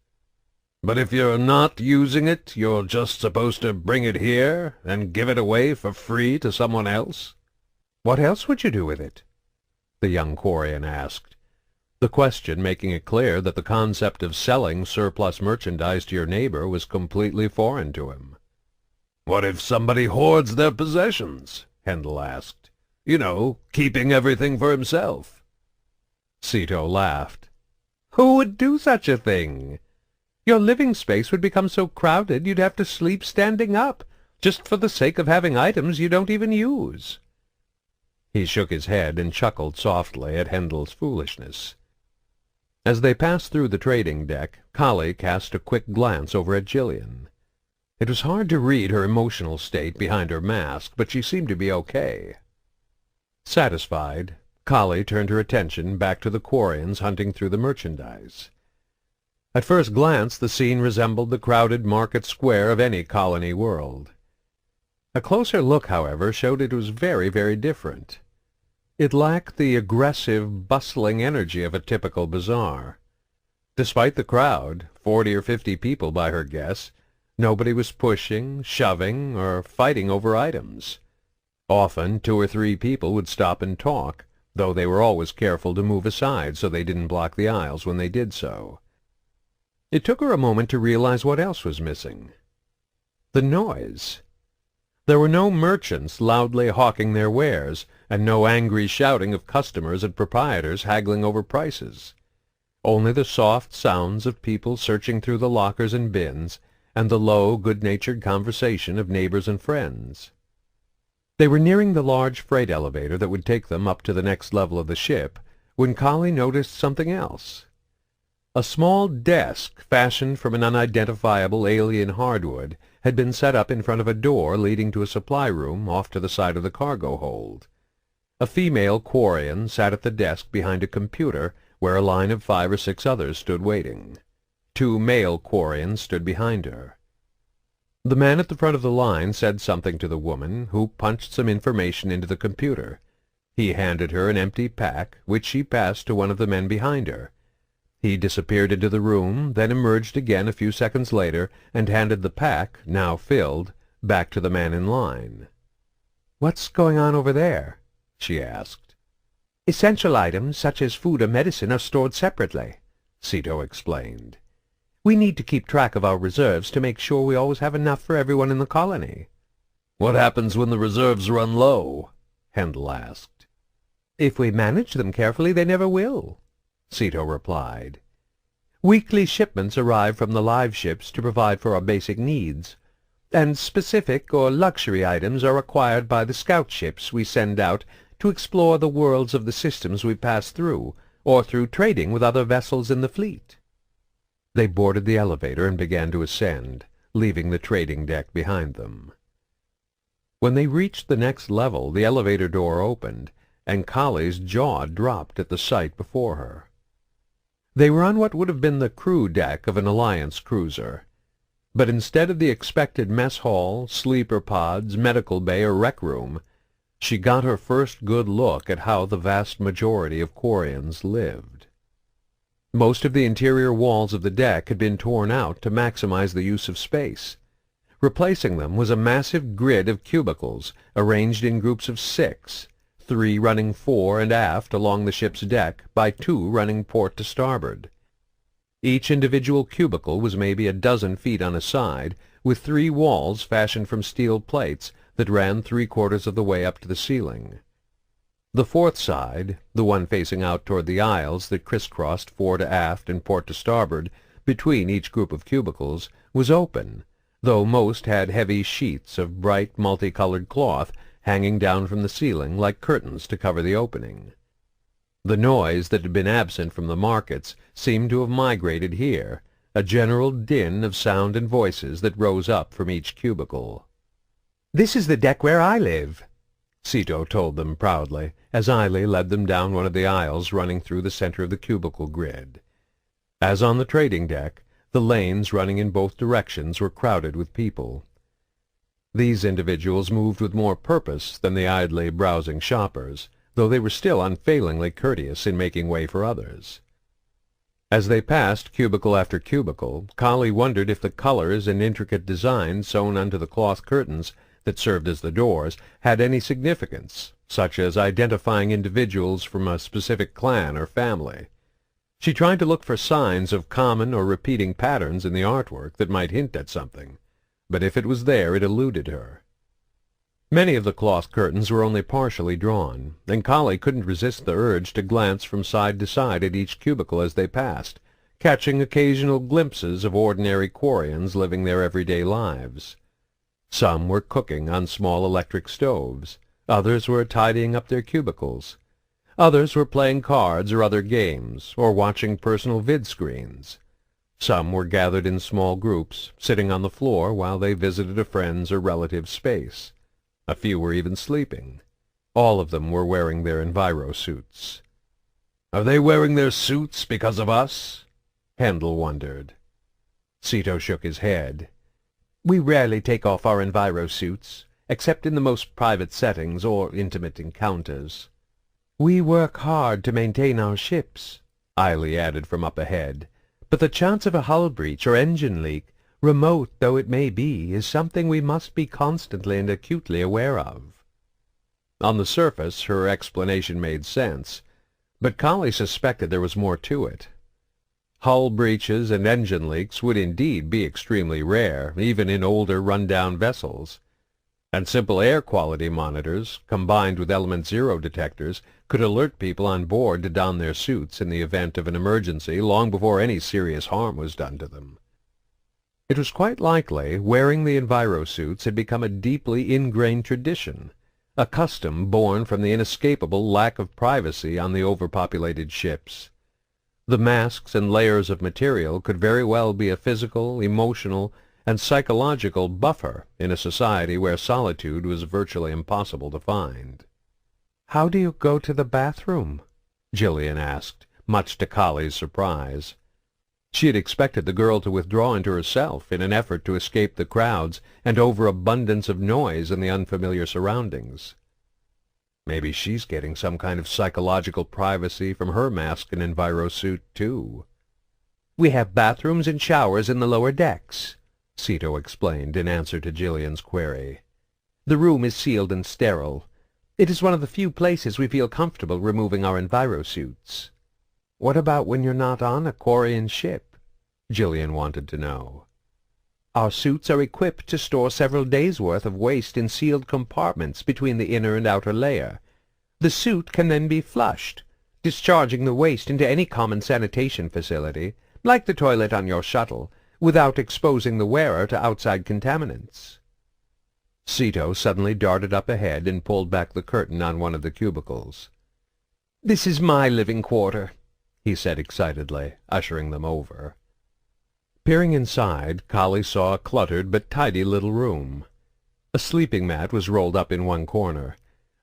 But if you're not using it, you're just supposed to bring it here and give it away for free to someone else? What else would you do with it? The young Quarian asked, the question making it clear that the concept of selling surplus merchandise to your neighbor was completely foreign to him. What if somebody hoards their possessions? Hendel asked. You know, keeping everything for himself. Sito laughed. Who would do such a thing? Your living space would become so crowded you'd have to sleep standing up, just for the sake of having items you don't even use. He shook his head and chuckled softly at Hendel's foolishness. As they passed through the trading deck, Kahlee cast a quick glance over at Gillian. It was hard to read her emotional state behind her mask, but she seemed to be okay. Satisfied, Kahlee turned her attention back to the Quarians hunting through the merchandise. At first glance, the scene resembled the crowded market square of any colony world. A closer look, however, showed it was very, very different. It lacked the aggressive, bustling energy of a typical bazaar. Despite the crowd, 40 or 50 people by her guess, nobody was pushing, shoving, or fighting over items. Often 2 or 3 people would stop and talk, though they were always careful to move aside so they didn't block the aisles when they did so. It took her a moment to realize what else was missing. The noise. There were no merchants loudly hawking their wares, and no angry shouting of customers and proprietors haggling over prices. Only the soft sounds of people searching through the lockers and bins, and the low, good-natured conversation of neighbors and friends. They were nearing the large freight elevator that would take them up to the next level of the ship, when Kahlee noticed something else. A small desk, fashioned from an unidentifiable alien hardwood, had been set up in front of a door leading to a supply room off to the side of the cargo hold. A female Quarian sat at the desk behind a computer, where a line of 5 or 6 others stood waiting. 2 male Quarians stood behind her. The man at the front of the line said something to the woman, who punched some information into the computer. He handed her an empty pack, which she passed to one of the men behind her. He disappeared into the room, then emerged again a few seconds later, and handed the pack, now filled, back to the man in line. "What's going on over there?" she asked. "Essential items, such as food or medicine, are stored separately," Sito explained. "We need to keep track of our reserves to make sure we always have enough for everyone in the colony." "What happens when the reserves run low?" Hendel asked. "If we manage them carefully, they never will," Sito replied. "Weekly shipments arrive from the live ships to provide for our basic needs, and specific or luxury items are acquired by the scout ships we send out to explore the worlds of the systems we pass through, or through trading with other vessels in the fleet." They boarded the elevator and began to ascend, leaving the trading deck behind them. When they reached the next level, the elevator door opened, and Kahlee's jaw dropped at the sight before her. They were on what would have been the crew deck of an Alliance cruiser. But instead of the expected mess hall, sleeper pods, medical bay, or rec room, she got her first good look at how the vast majority of Quarians lived. Most of the interior walls of the deck had been torn out to maximize the use of space. Replacing them was a massive grid of cubicles arranged in groups of 6, 3 running fore and aft along the ship's deck by 2 running port to starboard. Each individual cubicle was maybe a dozen feet on a side, with 3 walls fashioned from steel plates that ran 3/4 of the way up to the ceiling. The 4th side, the one facing out toward the aisles that crisscrossed fore to aft and port to starboard between each group of cubicles, was open, though most had heavy sheets of bright multicolored cloth hanging down from the ceiling like curtains to cover the opening. The noise that had been absent from the markets seemed to have migrated here, a general din of sound and voices that rose up from each cubicle. "This is the deck where I live," Sito told them proudly, as Eiley led them down one of the aisles running through the center of the cubicle grid. As on the trading deck, the lanes running in both directions were crowded with people. These individuals moved with more purpose than the idly browsing shoppers, though they were still unfailingly courteous in making way for others. As they passed cubicle after cubicle, Kahlee wondered if the colors and intricate designs sewn onto the cloth curtains that served as the doors had any significance, such as identifying individuals from a specific clan or family. She tried to look for signs of common or repeating patterns in the artwork that might hint at something, but if it was there it eluded her. Many of the cloth curtains were only partially drawn, and Kahlee couldn't resist the urge to glance from side to side at each cubicle as they passed, catching occasional glimpses of ordinary Quarians living their everyday lives. Some were cooking on small electric stoves, others were tidying up their cubicles, others were playing cards or other games, or watching personal vid-screens. Some were gathered in small groups, sitting on the floor while they visited a friend's or relative's space. A few were even sleeping. All of them were wearing their enviro-suits. "Are they wearing their suits because of us?" Handel wondered. Sito shook his head. "We rarely take off our enviro-suits, except in the most private settings or intimate encounters." "We work hard to maintain our ships," Eiley added from up ahead, "but the chance of a hull breach or engine leak, remote though it may be, is something we must be constantly and acutely aware of." On the surface her explanation made sense, but Kahlee suspected there was more to it. Hull breaches and engine leaks would indeed be extremely rare, even in older run-down vessels, and simple air quality monitors, combined with element zero detectors, could alert people on board to don their suits in the event of an emergency long before any serious harm was done to them. It was quite likely wearing the enviro-suits had become a deeply ingrained tradition, a custom born from the inescapable lack of privacy on the overpopulated ships. The masks and layers of material could very well be a physical, emotional, and psychological buffer in a society where solitude was virtually impossible to find. "How do you go to the bathroom?" Gillian asked, much to Kahlee's surprise. She had expected the girl to withdraw into herself in an effort to escape the crowds and overabundance of noise in the unfamiliar surroundings. Maybe she's getting some kind of psychological privacy from her mask and enviro-suit, too. "We have bathrooms and showers in the lower decks," Sito explained in answer to Gillian's query. "The room is sealed and sterile. It is one of the few places we feel comfortable removing our enviro-suits." "What about when you're not on a Quarian ship?" Gillian wanted to know. "Our suits are equipped to store several days' worth of waste in sealed compartments between the inner and outer layer. The suit can then be flushed, discharging the waste into any common sanitation facility, like the toilet on your shuttle, without exposing the wearer to outside contaminants." Sito suddenly darted up ahead and pulled back the curtain on one of the cubicles. "This is my living quarter," he said excitedly, ushering them over. Peering inside, Kahlee saw a cluttered but tidy little room. A sleeping mat was rolled up in one corner.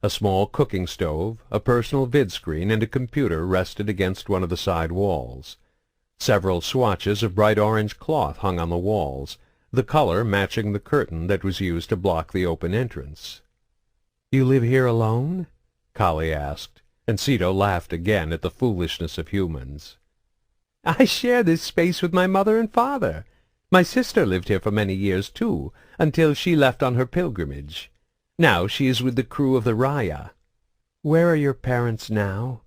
A small cooking stove, a personal vid-screen, and a computer rested against one of the side walls. Several swatches of bright orange cloth hung on the walls, the color matching the curtain that was used to block the open entrance. "You live here alone?" Kahlee asked, and Sito laughed again at the foolishness of humans. "I share this space with my mother and father. My sister lived here for many years, too, until she left on her pilgrimage. Now she is with the crew of the Raya." "Where are your parents now?"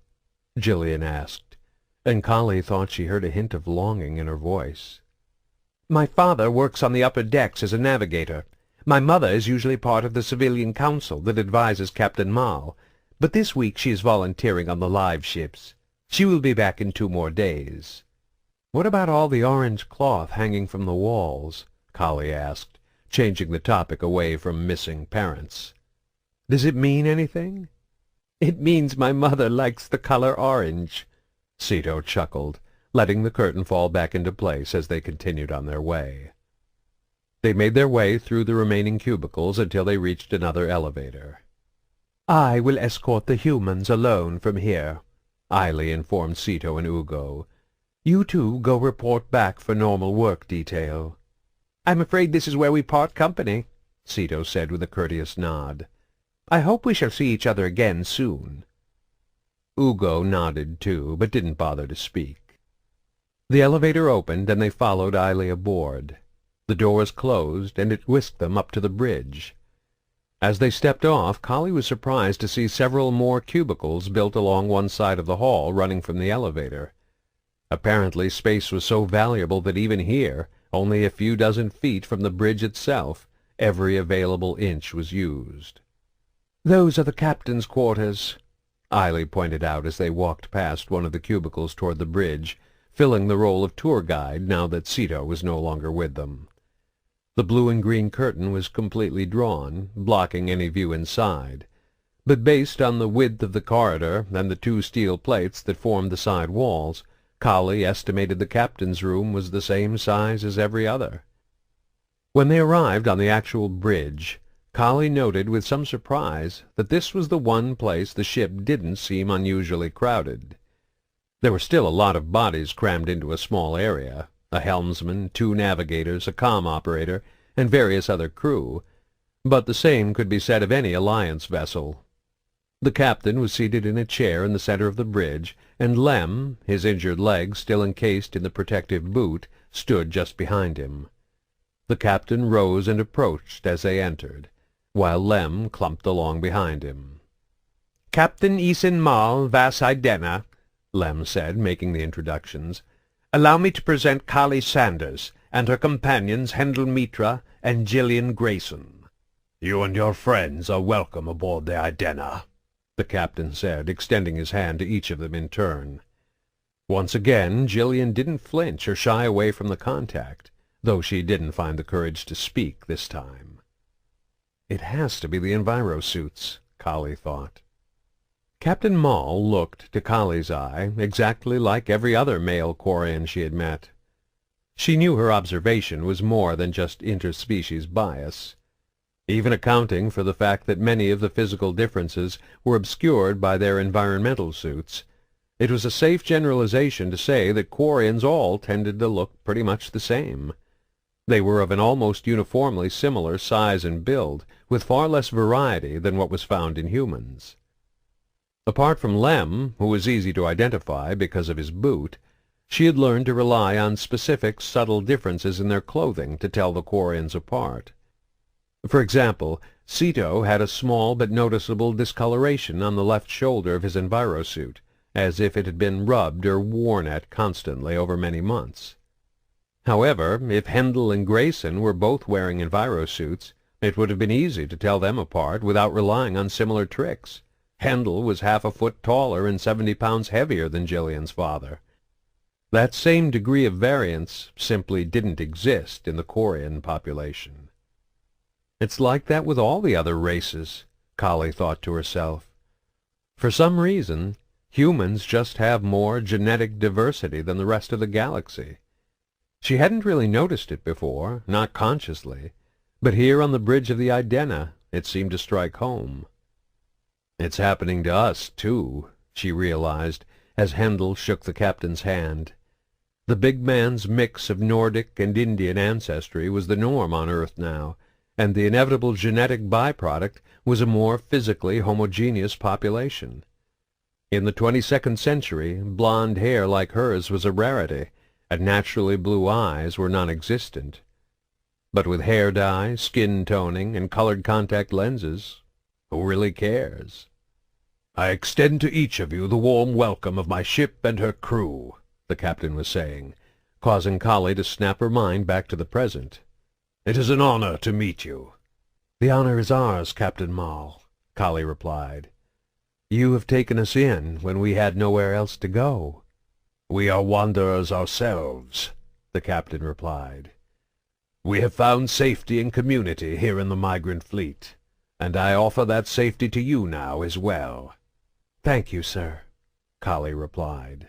Gillian asked, and Kahlee thought she heard a hint of longing in her voice. "My father works on the upper decks as a navigator. My mother is usually part of the civilian council that advises Captain Mal, but this week she is volunteering on the live ships. She will be back in 2 more days." "What about all the orange cloth hanging from the walls?" Kahlee asked, changing the topic away from missing parents. "Does it mean anything?" "It means my mother likes the color orange," Sito chuckled, letting the curtain fall back into place as they continued on their way. They made their way through the remaining cubicles until they reached another elevator. "I will escort the humans alone from here," Eiley informed Sito and Ugo. "You two go report back for normal work detail." "I'm afraid this is where we part company," Sito said with a courteous nod. "I hope we shall see each other again soon." Ugo nodded too, but didn't bother to speak. The elevator opened, and they followed Eiley aboard. The doors closed, and it whisked them up to the bridge. As they stepped off, Kahlee was surprised to see several more cubicles built along one side of the hall running from the elevator. Apparently space was so valuable that even here, only a few dozen feet from the bridge itself, every available inch was used. "Those are the captain's quarters," Eiley pointed out as they walked past one of the cubicles toward the bridge, filling the role of tour guide now that Sito was no longer with them. The blue and green curtain was completely drawn, blocking any view inside, but based on the width of the corridor and the two steel plates that formed the side walls, Kahlee estimated the captain's room was the same size as every other. When they arrived on the actual bridge, Kahlee noted with some surprise that this was the one place the ship didn't seem unusually crowded. There were still a lot of bodies crammed into a small area, a helmsman, 2 navigators, a comm operator, and various other crew, but the same could be said of any Alliance vessel. The captain was seated in a chair in the center of the bridge, and Lem, his injured leg still encased in the protective boot, stood just behind him. The captain rose and approached as they entered, while Lem clumped along behind him. "Captain Isin Mal Vas Idena," Lem said, making the introductions. "Allow me to present Kahlee Sanders, and her companions Hendel Mitra and Gillian Grayson." "You and your friends are welcome aboard the Idena," the captain said, extending his hand to each of them in turn. Once again, Gillian didn't flinch or shy away from the contact, though she didn't find the courage to speak this time. It has to be the envirosuits, Kahlee thought. Captain Mall looked, to Kahlee's eye, exactly like every other male Quarian she had met. She knew her observation was more than just interspecies bias. Even accounting for the fact that many of the physical differences were obscured by their environmental suits, it was a safe generalization to say that Quarians all tended to look pretty much the same. They were of an almost uniformly similar size and build, with far less variety than what was found in humans. Apart from Lem, who was easy to identify because of his boot, she had learned to rely on specific, subtle differences in their clothing to tell the Quarians apart. For example, Sito had a small but noticeable discoloration on the left shoulder of his envirosuit, as if it had been rubbed or worn at constantly over many months. However, if Hendel and Grayson were both wearing envirosuits, it would have been easy to tell them apart without relying on similar tricks. Hendel was half a foot taller and 70 pounds heavier than Gillian's father. That same degree of variance simply didn't exist in the Quarian population. It's like that with all the other races, Kahlee thought to herself. For some reason, humans just have more genetic diversity than the rest of the galaxy. She hadn't really noticed it before, not consciously, but here on the bridge of the Idena it seemed to strike home. "It's happening to us, too," she realized, as Hendel shook the captain's hand. The big man's mix of Nordic and Indian ancestry was the norm on Earth now, and the inevitable genetic byproduct was a more physically homogeneous population. In the 22nd century, blonde hair like hers was a rarity, and naturally blue eyes were non-existent. But with hair dye, skin toning, and colored contact lenses, who really cares? "I extend to each of you the warm welcome of my ship and her crew," the captain was saying, causing Kahlee to snap her mind back to the present. "It is an honor to meet you." "The honor is ours, Captain Mall," Kahlee replied. "You have taken us in when we had nowhere else to go." "We are wanderers ourselves," the captain replied. "We have found safety and community here in the migrant fleet, and I offer that safety to you now as well." "Thank you, sir," Kahlee replied.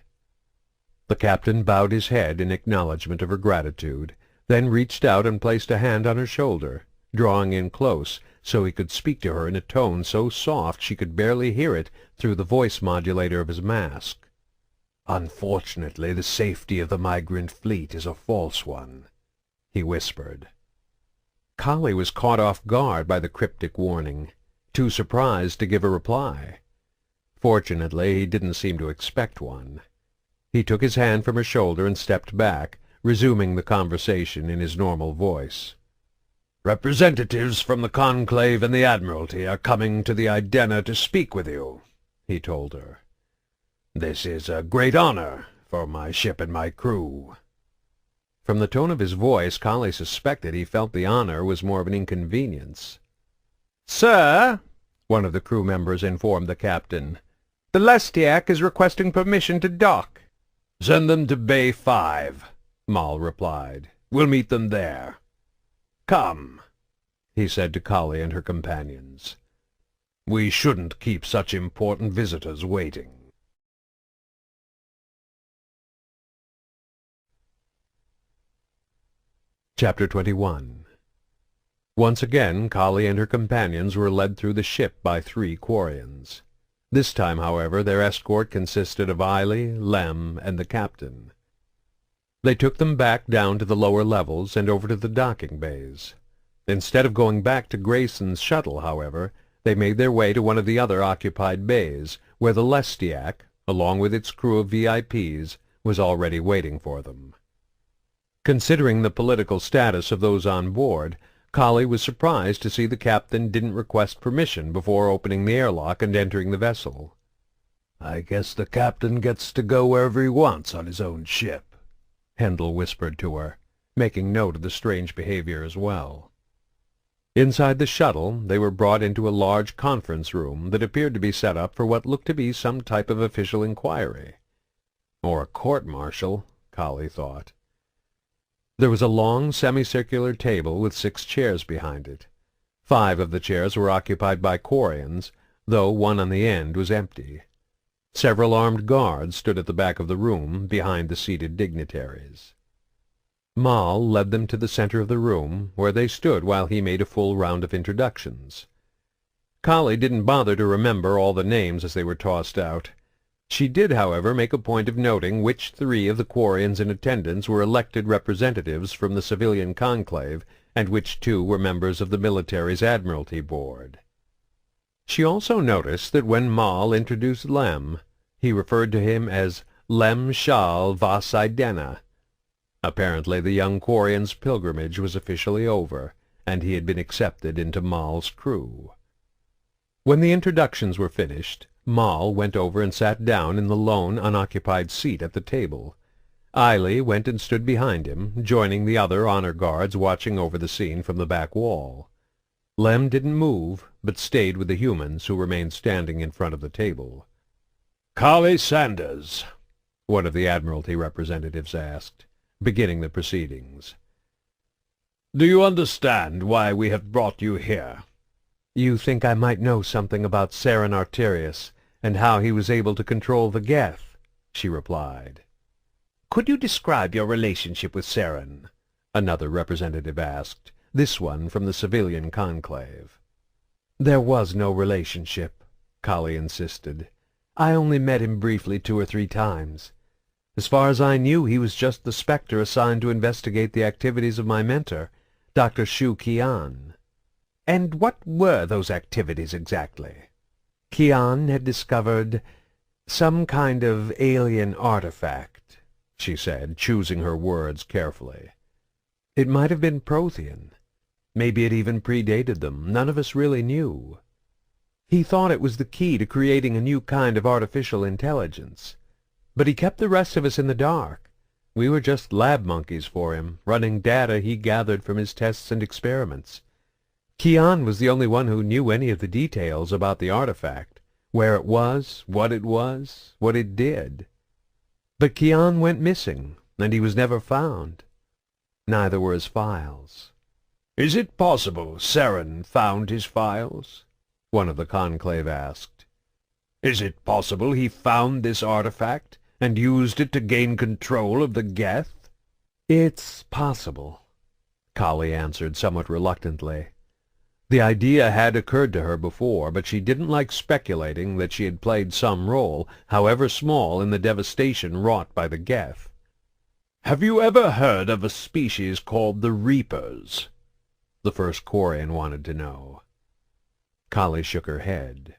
The captain bowed his head in acknowledgment of her gratitude, then reached out and placed a hand on her shoulder, drawing in close so he could speak to her in a tone so soft she could barely hear it through the voice modulator of his mask. "Unfortunately, the safety of the migrant fleet is a false one," he whispered. Kahlee was caught off guard by the cryptic warning, too surprised to give a reply. Fortunately, he didn't seem to expect one. He took his hand from her shoulder and stepped back, resuming the conversation in his normal voice. "Representatives from the Conclave and the Admiralty are coming to the Idena to speak with you," he told her. "This is a great honor for my ship and my crew." From the tone of his voice, Kahlee suspected he felt the honor was more of an inconvenience. "Sir," one of the crew members informed the captain, "the Lestiak is requesting permission to dock." "Send them to Bay 5, Maul replied. "We'll meet them there. Come," he said to Kahlee and her companions. "We shouldn't keep such important visitors waiting." Chapter 21. Once again, Kahlee and her companions were led through the ship by 3 Quarians. This time, however, their escort consisted of Eiley, Lem, and the captain. They took them back down to the lower levels and over to the docking bays. Instead of going back to Grayson's shuttle, however, they made their way to one of the other occupied bays, where the Lestiak, along with its crew of VIPs, was already waiting for them. Considering the political status of those on board, Kahlee was surprised to see the captain didn't request permission before opening the airlock and entering the vessel. "I guess the captain gets to go wherever he wants on his own ship," Hendel whispered to her, making note of the strange behavior as well. Inside the shuttle, they were brought into a large conference room that appeared to be set up for what looked to be some type of official inquiry. Or a court-martial, Kahlee thought. There was a long semicircular table with 6 chairs behind it. 5 of the chairs were occupied by Quarians, though one on the end was empty. Several armed guards stood at the back of the room, behind the seated dignitaries. Maul led them to the center of the room, where they stood while he made a full round of introductions. Kahlee didn't bother to remember all the names as they were tossed out. She did, however, make a point of noting which 3 of the Quarians in attendance were elected representatives from the civilian conclave, and which 2 were members of the military's Admiralty Board. She also noticed that when Maul introduced Lem, he referred to him as Lem Shal Vas Idena. Apparently the young Quarian's pilgrimage was officially over, and he had been accepted into Maul's crew. When the introductions were finished, Maul went over and sat down in the lone unoccupied seat at the table. Eiley went and stood behind him, joining the other honor guards watching over the scene from the back wall. Lem didn't move, but stayed with the humans who remained standing in front of the table. "Kahlee Sanders," one of the Admiralty representatives asked, beginning the proceedings. "Do you understand why we have brought you here?" "You think I might know something about Saren Arterius, and how he was able to control the Geth," she replied. "Could you describe your relationship with Saren?" another representative asked, this one from the civilian conclave. "There was no relationship," Kahlee insisted. "I only met him briefly 2 or 3 times. As far as I knew, he was just the Spectre assigned to investigate the activities of my mentor, Dr. Shu Qian." "And what were those activities exactly?" "Qian had discovered some kind of alien artifact," she said, choosing her words carefully. "It might have been Prothean. Maybe it even predated them. None of us really knew. He thought it was the key to creating a new kind of artificial intelligence. But he kept the rest of us in the dark. We were just lab monkeys for him, running data he gathered from his tests and experiments. Qian was the only one who knew any of the details about the artifact, where it was, what it did. But Qian went missing, and he was never found. Neither were his files." "Is it possible Saren found his files?" one of the conclave asked. "Is it possible he found this artifact and used it to gain control of the Geth?" "It's possible," Kahlee answered somewhat reluctantly. The idea had occurred to her before, but she didn't like speculating that she had played some role, however small, in the devastation wrought by the Geth. "Have you ever heard of a species called the Reapers?" the first Quarian wanted to know. Kahlee shook her head.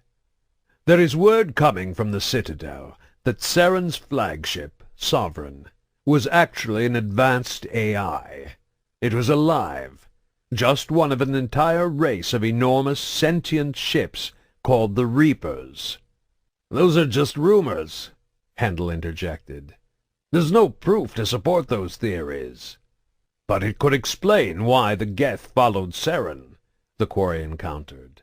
"There is word coming from the Citadel that Saren's flagship, Sovereign, was actually an advanced AI. It was alive, just one of an entire race of enormous sentient ships called the Reapers. "Those are just rumors," Handel interjected. "There's no proof to support those theories." "But it could explain why the Geth followed Saren," the Quarian countered.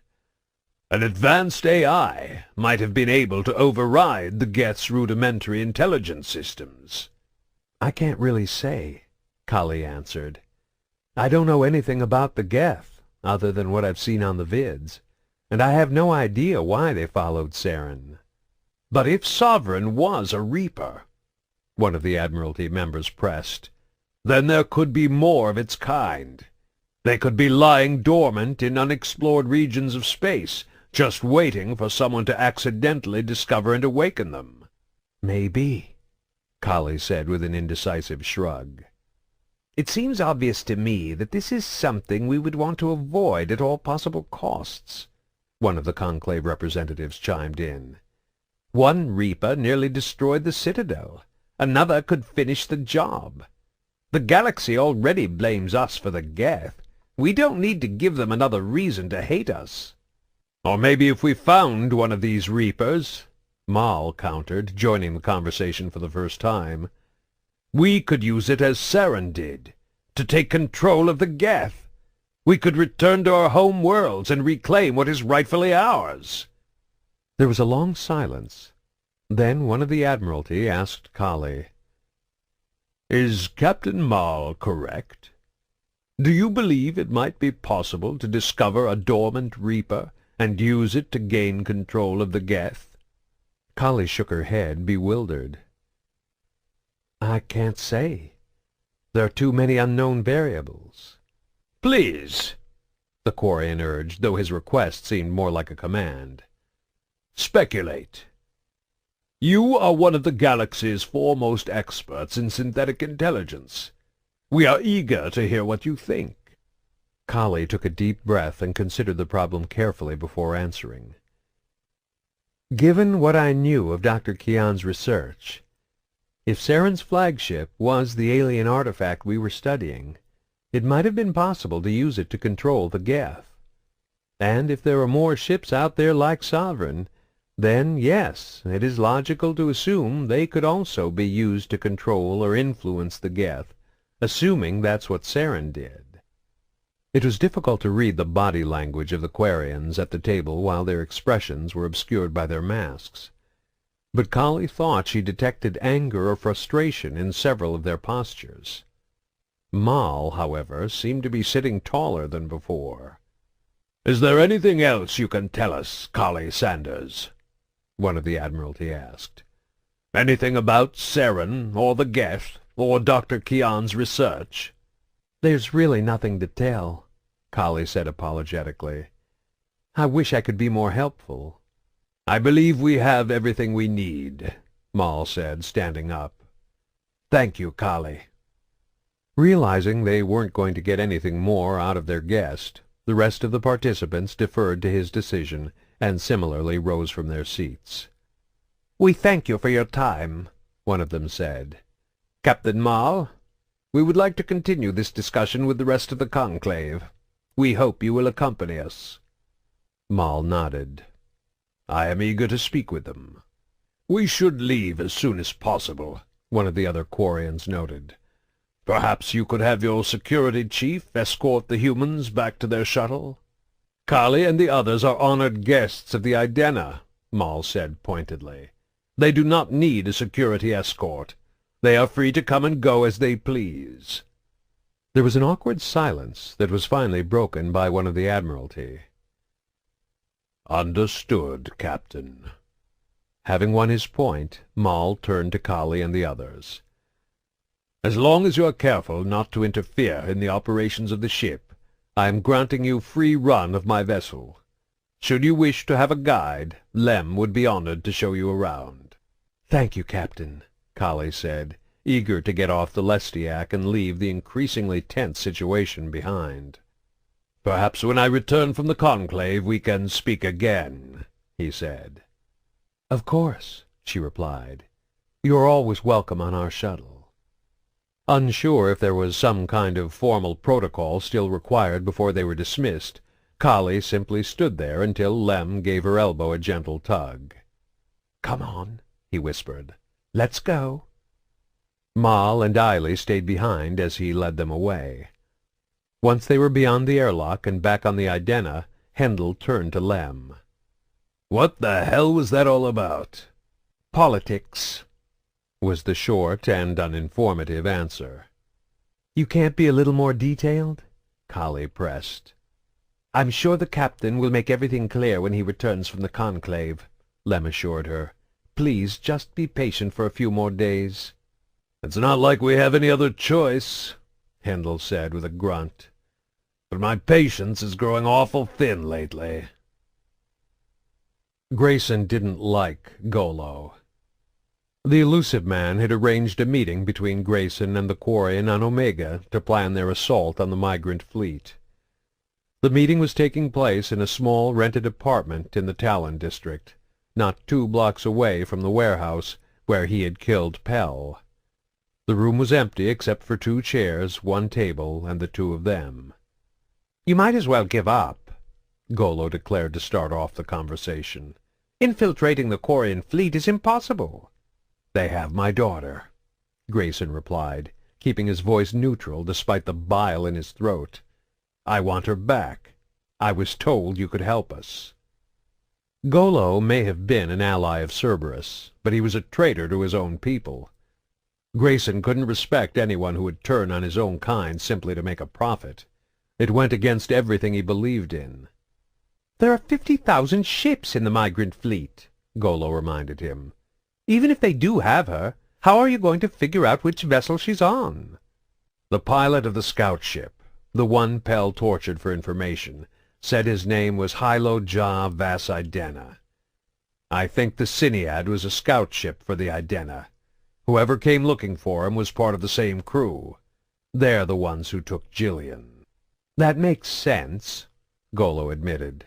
"An advanced AI might have been able to override the Geth's rudimentary intelligence systems." "I can't really say," Kahlee answered. "I don't know anything about the Geth, other than what I've seen on the vids, and I have no idea why they followed Saren." "But if Sovereign was a Reaper," one of the Admiralty members pressed, "then there could be more of its kind. They could be lying dormant in unexplored regions of space, just waiting for someone to accidentally discover and awaken them." "Maybe," Kahlee said with an indecisive shrug. "It seems obvious to me that this is something we would want to avoid at all possible costs," one of the Conclave representatives chimed in. "One Reaper nearly destroyed the Citadel. Another could finish the job. The galaxy already blames us for the Geth. We don't need to give them another reason to hate us." "Or maybe if we found one of these Reapers," Mal countered, joining the conversation for the first time, "we could use it as Saren did, to take control of the Geth. We could return to our home worlds and reclaim what is rightfully ours." There was a long silence. Then one of the Admiralty asked Kahlee, "Is Captain Mal correct? Do you believe it might be possible to discover a dormant Reaper and use it to gain control of the Geth?" Kahlee shook her head, bewildered. "I can't say. There are too many unknown variables." "Please," the Quarian urged, though his request seemed more like a command. "Speculate. You are one of the galaxy's foremost experts in synthetic intelligence. We are eager to hear what you think." Kahlee took a deep breath and considered the problem carefully before answering. "Given what I knew of Dr. Kian's research, if Saren's flagship was the alien artifact we were studying, it might have been possible to use it to control the Geth. And if there are more ships out there like Sovereign, then yes, it is logical to assume they could also be used to control or influence the Geth, assuming that's what Saren did." It was difficult to read the body language of the Quarians at the table while their expressions were obscured by their masks. But Kahlee thought she detected anger or frustration in several of their postures. Mal, however, seemed to be sitting taller than before. "Is there anything else you can tell us, Kahlee Sanders?" one of the Admiralty asked. "Anything about Saren, or the Geth, or Dr. Kian's research?" "There's really nothing to tell," Kahlee said apologetically. "I wish I could be more helpful." "I believe we have everything we need," Mal said, standing up. "Thank you, Kahlee." Realizing they weren't going to get anything more out of their guest, the rest of the participants deferred to his decision and similarly rose from their seats. "We thank you for your time," one of them said. "Captain Mal, we would like to continue this discussion with the rest of the conclave. We hope you will accompany us." Mal nodded. "I am eager to speak with them." "We should leave as soon as possible," one of the other Quarians noted. "Perhaps you could have your security chief escort the humans back to their shuttle?" "Kahlee and the others are honored guests of the Idena," Mal said pointedly. "They do not need a security escort. They are free to come and go as they please." There was an awkward silence that was finally broken by one of the Admiralty. "Understood, Captain." Having won his point, Mal turned to Kahlee and the others. "As long as you are careful not to interfere in the operations of the ship, I am granting you free run of my vessel. Should you wish to have a guide, Lem would be honored to show you around." "Thank you, Captain," Kahlee said, eager to get off the Lestiak and leave the increasingly tense situation behind. "Perhaps when I return from the conclave we can speak again," he said. "Of course," she replied. You're always welcome on our shuttle." Unsure if there was some kind of formal protocol still required before they were dismissed, Kahlee simply stood there until Lem gave her elbow a gentle tug. "Come on," he whispered. "Let's go." Mal and Eiley stayed behind as he led them away. Once they were beyond the airlock and back on the Idena, Hendel turned to Lem. "What the hell was that all about?" "Politics," was the short and uninformative answer. "You can't be a little more detailed?" Kahlee pressed. "I'm sure the captain will make everything clear when he returns from the conclave," Lem assured her. "Please just be patient for a few more days." "It's not like we have any other choice," Hendel said with a grunt. "But my patience is growing awful thin lately." Grayson didn't like Golo. The elusive man had arranged a meeting between Grayson and the Quarian on Omega to plan their assault on the migrant fleet. The meeting was taking place in a small rented apartment in the Talon district, not 2 blocks away from the warehouse where he had killed Pell. The room was empty except for 2 chairs, 1 table, and the 2 of them. "You might as well give up," Golo declared to start off the conversation. "Infiltrating the Quarian fleet is impossible." "They have my daughter," Grayson replied, keeping his voice neutral despite the bile in his throat. "I want her back. I was told you could help us." Golo may have been an ally of Cerberus, but he was a traitor to his own people. Grayson couldn't respect anyone who would turn on his own kind simply to make a profit. It went against everything he believed in. "There are 50,000 ships in the migrant fleet," Golo reminded him. "Even if they do have her, how are you going to figure out which vessel she's on?" The pilot of the scout ship, the one Pell tortured for information, said his name was Hilo Ja Vas Idena. I think the Siniad was a scout ship for the Idena. Whoever came looking for him was part of the same crew. They're the ones who took Gillian. "That makes sense," Golo admitted.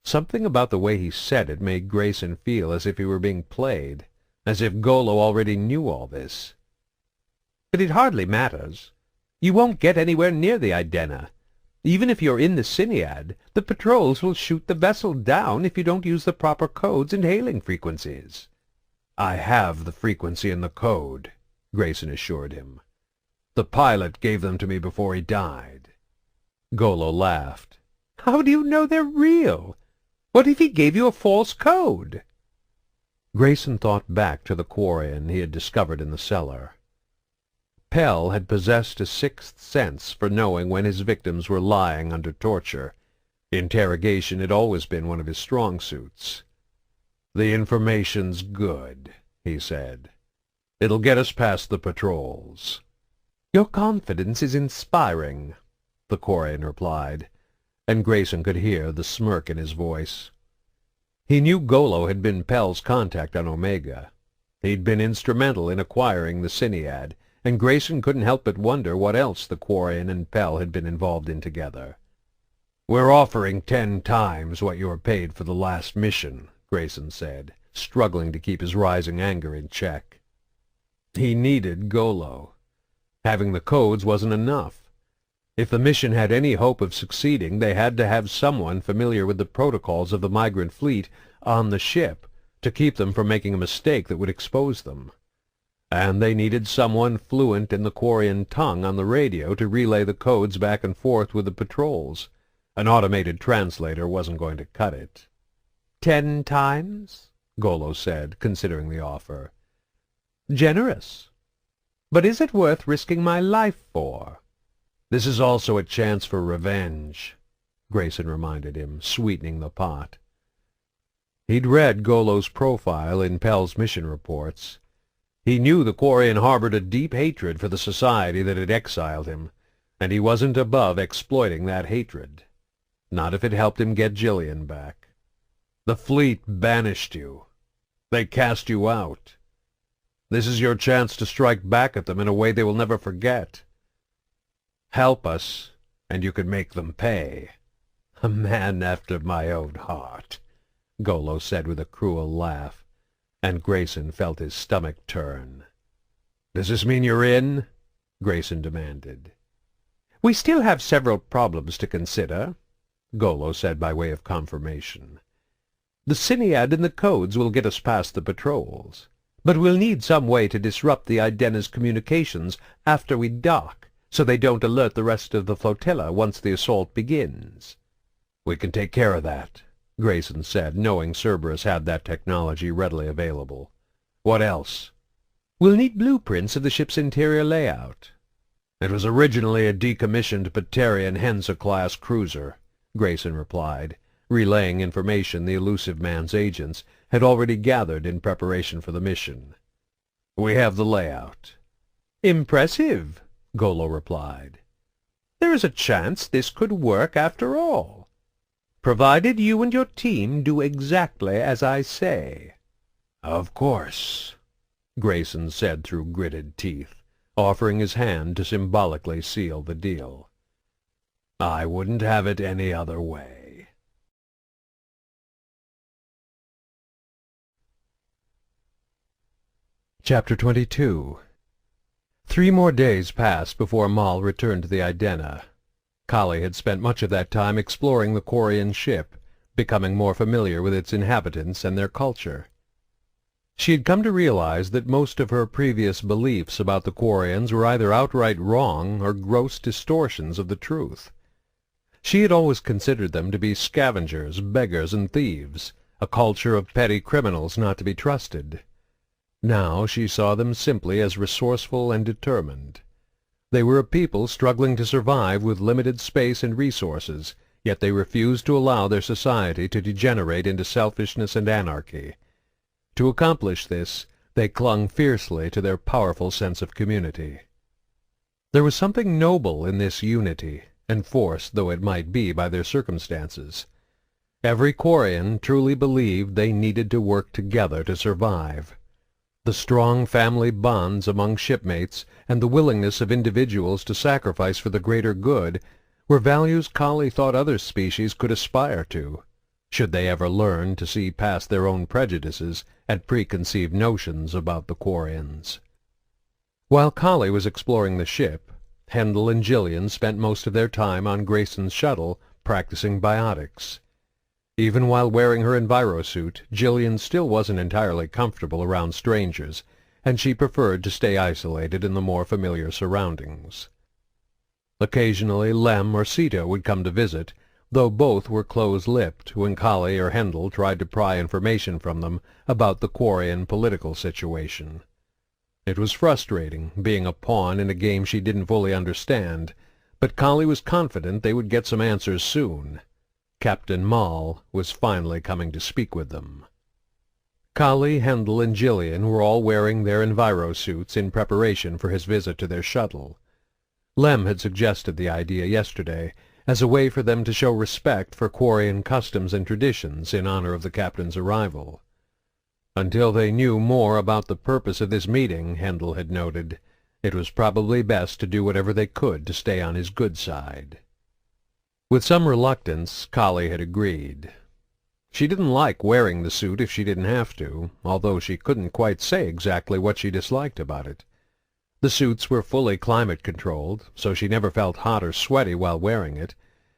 Something about the way he said it made Grayson feel as if he were being played, as if Golo already knew all this. "But it hardly matters. You won't get anywhere near the Idena. Even if you're in the Siniad, the patrols will shoot the vessel down if you don't use the proper codes and hailing frequencies." "I have the frequency and the code," Grayson assured him. "The pilot gave them to me before he died." Golo laughed. "How do you know they're real? What if he gave you a false code?" Grayson thought back to the Quarian he had discovered in the cellar. Pell had possessed a 6th sense for knowing when his victims were lying under torture. Interrogation had always been one of his strong suits. "The information's good," he said. "It'll get us past the patrols." "Your confidence is inspiring," the Quarian replied, and Grayson could hear the smirk in his voice. He knew Golo had been Pell's contact on Omega. He'd been instrumental in acquiring the Siniad, and Grayson couldn't help but wonder what else the Quarian and Pell had been involved in together. "We're offering 10 times what you were paid for the last mission," Grayson said, struggling to keep his rising anger in check. He needed Golo. Having the codes wasn't enough. If the mission had any hope of succeeding, they had to have someone familiar with the protocols of the migrant fleet on the ship to keep them from making a mistake that would expose them. And they needed someone fluent in the Quarian tongue on the radio to relay the codes back and forth with the patrols. An automated translator wasn't going to cut it. 10 times? Golo said, considering the offer. Generous. But is it worth risking my life for? This is also a chance for revenge, Grayson reminded him, sweetening the pot. He'd read Golo's profile in Pell's mission reports. He knew the Quarian harbored a deep hatred for the society that had exiled him, and he wasn't above exploiting that hatred. Not if it helped him get Gillian back. The fleet banished you. They cast you out. This is your chance to strike back at them in a way they will never forget. Help us, and you can make them pay. A man after my own heart, Golo said with a cruel laugh. and Grayson felt his stomach turn. "Does this mean you're in?" Grayson demanded. "We still have several problems to consider," Golo said by way of confirmation. "The Syniad and the codes will get us past the patrols, but we'll need some way to disrupt the Idenna's communications after we dock, so they don't alert the rest of the flotilla once the assault begins." "We can take care of that," Grayson said, knowing Cerberus had that technology readily available. "What else?" "We'll need blueprints of the ship's interior layout." "It was originally a decommissioned Batarian Hensa-class cruiser," Grayson replied, relaying information the elusive man's agents had already gathered in preparation for the mission. "We have the layout." "Impressive," Golo replied. "There is a chance this could work after all, provided you and your team do exactly as I say." "Of course," Grayson said through gritted teeth, offering his hand to symbolically seal the deal. "I wouldn't have it any other way." Chapter 22. 3 more days passed before Mal returned to the Idenna. Kahlee had spent much of that time exploring the Quarian ship, becoming more familiar with its inhabitants and their culture. She had come to realize that most of her previous beliefs about the Quarians were either outright wrong or gross distortions of the truth. She had always considered them to be scavengers, beggars, and thieves, a culture of petty criminals not to be trusted. Now she saw them simply as resourceful and determined. They were a people struggling to survive with limited space and resources, yet they refused to allow their society to degenerate into selfishness and anarchy. To accomplish this, they clung fiercely to their powerful sense of community. There was something noble in this unity, enforced though it might be by their circumstances. Every Quarian truly believed they needed to work together to survive. The strong family bonds among shipmates and the willingness of individuals to sacrifice for the greater good were values Kahlee thought other species could aspire to, should they ever learn to see past their own prejudices and preconceived notions about the Quarians. While Kahlee was exploring the ship, Hendel and Gillian spent most of their time on Grayson's shuttle practicing biotics. Even while wearing her envirosuit, Gillian still wasn't entirely comfortable around strangers, and she preferred to stay isolated in the more familiar surroundings. Occasionally Lem or Sita would come to visit, though both were close-lipped when Kahlee or Hendel tried to pry information from them about the Quarian political situation. It was frustrating, being a pawn in a game she didn't fully understand, but Kahlee was confident they would get some answers soon. Captain Mal was finally coming to speak with them. Kahlee, Hendel, and Gillian were all wearing their envirosuits in preparation for his visit to their shuttle. Lem had suggested the idea yesterday as a way for them to show respect for Quarian customs and traditions in honor of the captain's arrival. Until they knew more about the purpose of this meeting, Hendel had noted, it was probably best to do whatever they could to stay on his good side. With some reluctance, Kahlee had agreed. She didn't like wearing the suit if she didn't have to, although she couldn't quite say exactly what she disliked about it. The suits were fully climate-controlled, so she never felt hot or sweaty while wearing it,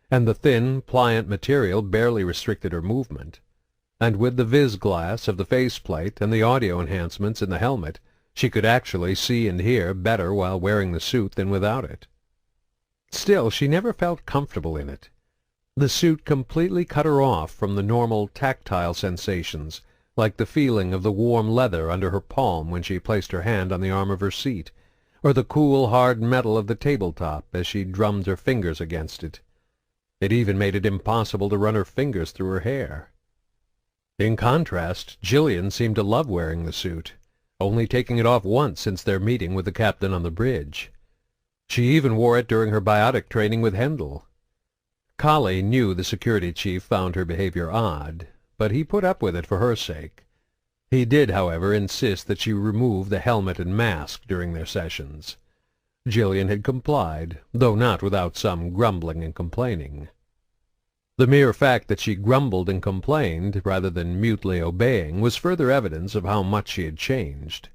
and the thin, pliant material barely restricted her movement. And with the vis-glass of the faceplate and the audio enhancements in the helmet, she could actually see and hear better while wearing the suit than without it. Still, she never felt comfortable in it. The suit completely cut her off from the normal tactile sensations, like the feeling of the warm leather under her palm when she placed her hand on the arm of her seat, or the cool, hard metal of the tabletop as she drummed her fingers against it. It even made it impossible to run her fingers through her hair. In contrast, Gillian seemed to love wearing the suit, only taking it off once since their meeting with the captain on the bridge. She even wore it during her biotic training with Hendel. Kahlee knew the security chief found her behavior odd, but he put up with it for her sake. He did, however, insist that she remove the helmet and mask during their sessions. Gillian had complied, though not without some grumbling and complaining. The mere fact that she grumbled and complained, rather than mutely obeying, was further evidence of how much she had changed.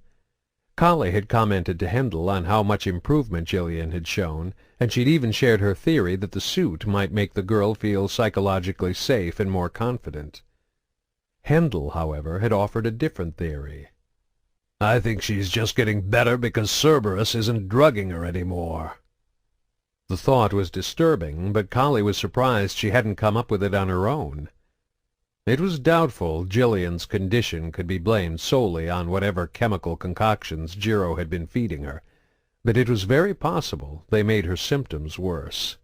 Kahlee had commented to Hendel on how much improvement Gillian had shown, and she'd even shared her theory that the suit might make the girl feel psychologically safe and more confident. Hendel, however, had offered a different theory. "I think she's just getting better because Cerberus isn't drugging her anymore." The thought was disturbing, but Kahlee was surprised she hadn't come up with it on her own. It was doubtful Gillian's condition could be blamed solely on whatever chemical concoctions Jiro had been feeding her, but it was very possible they made her symptoms worse.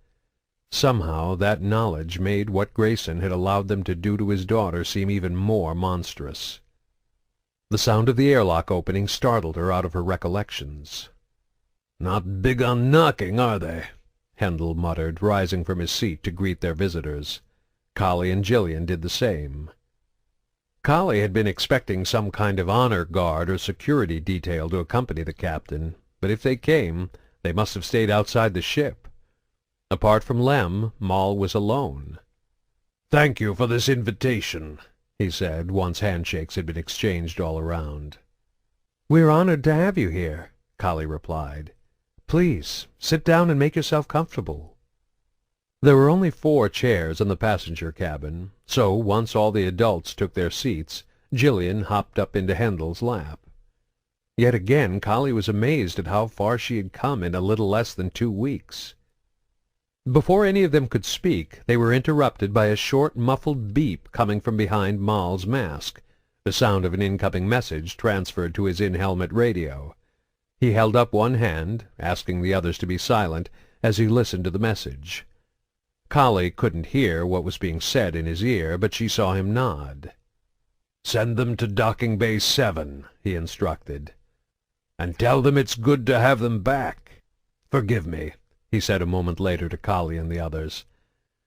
Somehow that knowledge made what Grayson had allowed them to do to his daughter seem even more monstrous. The sound of the airlock opening startled her out of her recollections. "Not big on knocking, are they?" Hendel muttered, rising from his seat to greet their visitors. Kahlee and Gillian did the same. Kahlee had been expecting some kind of honor guard or security detail to accompany the captain, but if they came, they must have stayed outside the ship. Apart from Lem, Maul was alone. "Thank you for this invitation," he said, once handshakes had been exchanged all around. "We're honored to have you here," Kahlee replied. "Please, sit down and make yourself comfortable." There were only 4 chairs in the passenger cabin, so once all the adults took their seats, Gillian hopped up into Hendel's lap. Yet again Kahlee was amazed at how far she had come in a little less than 2 weeks. Before any of them could speak, they were interrupted by a short, muffled beep coming from behind Maul's mask, the sound of an incoming message transferred to his in-helmet radio. He held up one hand, asking the others to be silent, as he listened to the message. Kahlee couldn't hear what was being said in his ear, but she saw him nod. "Send them to Docking Bay 7, he instructed. "And tell them it's good to have them back. Forgive me," he said a moment later to Kahlee and the others.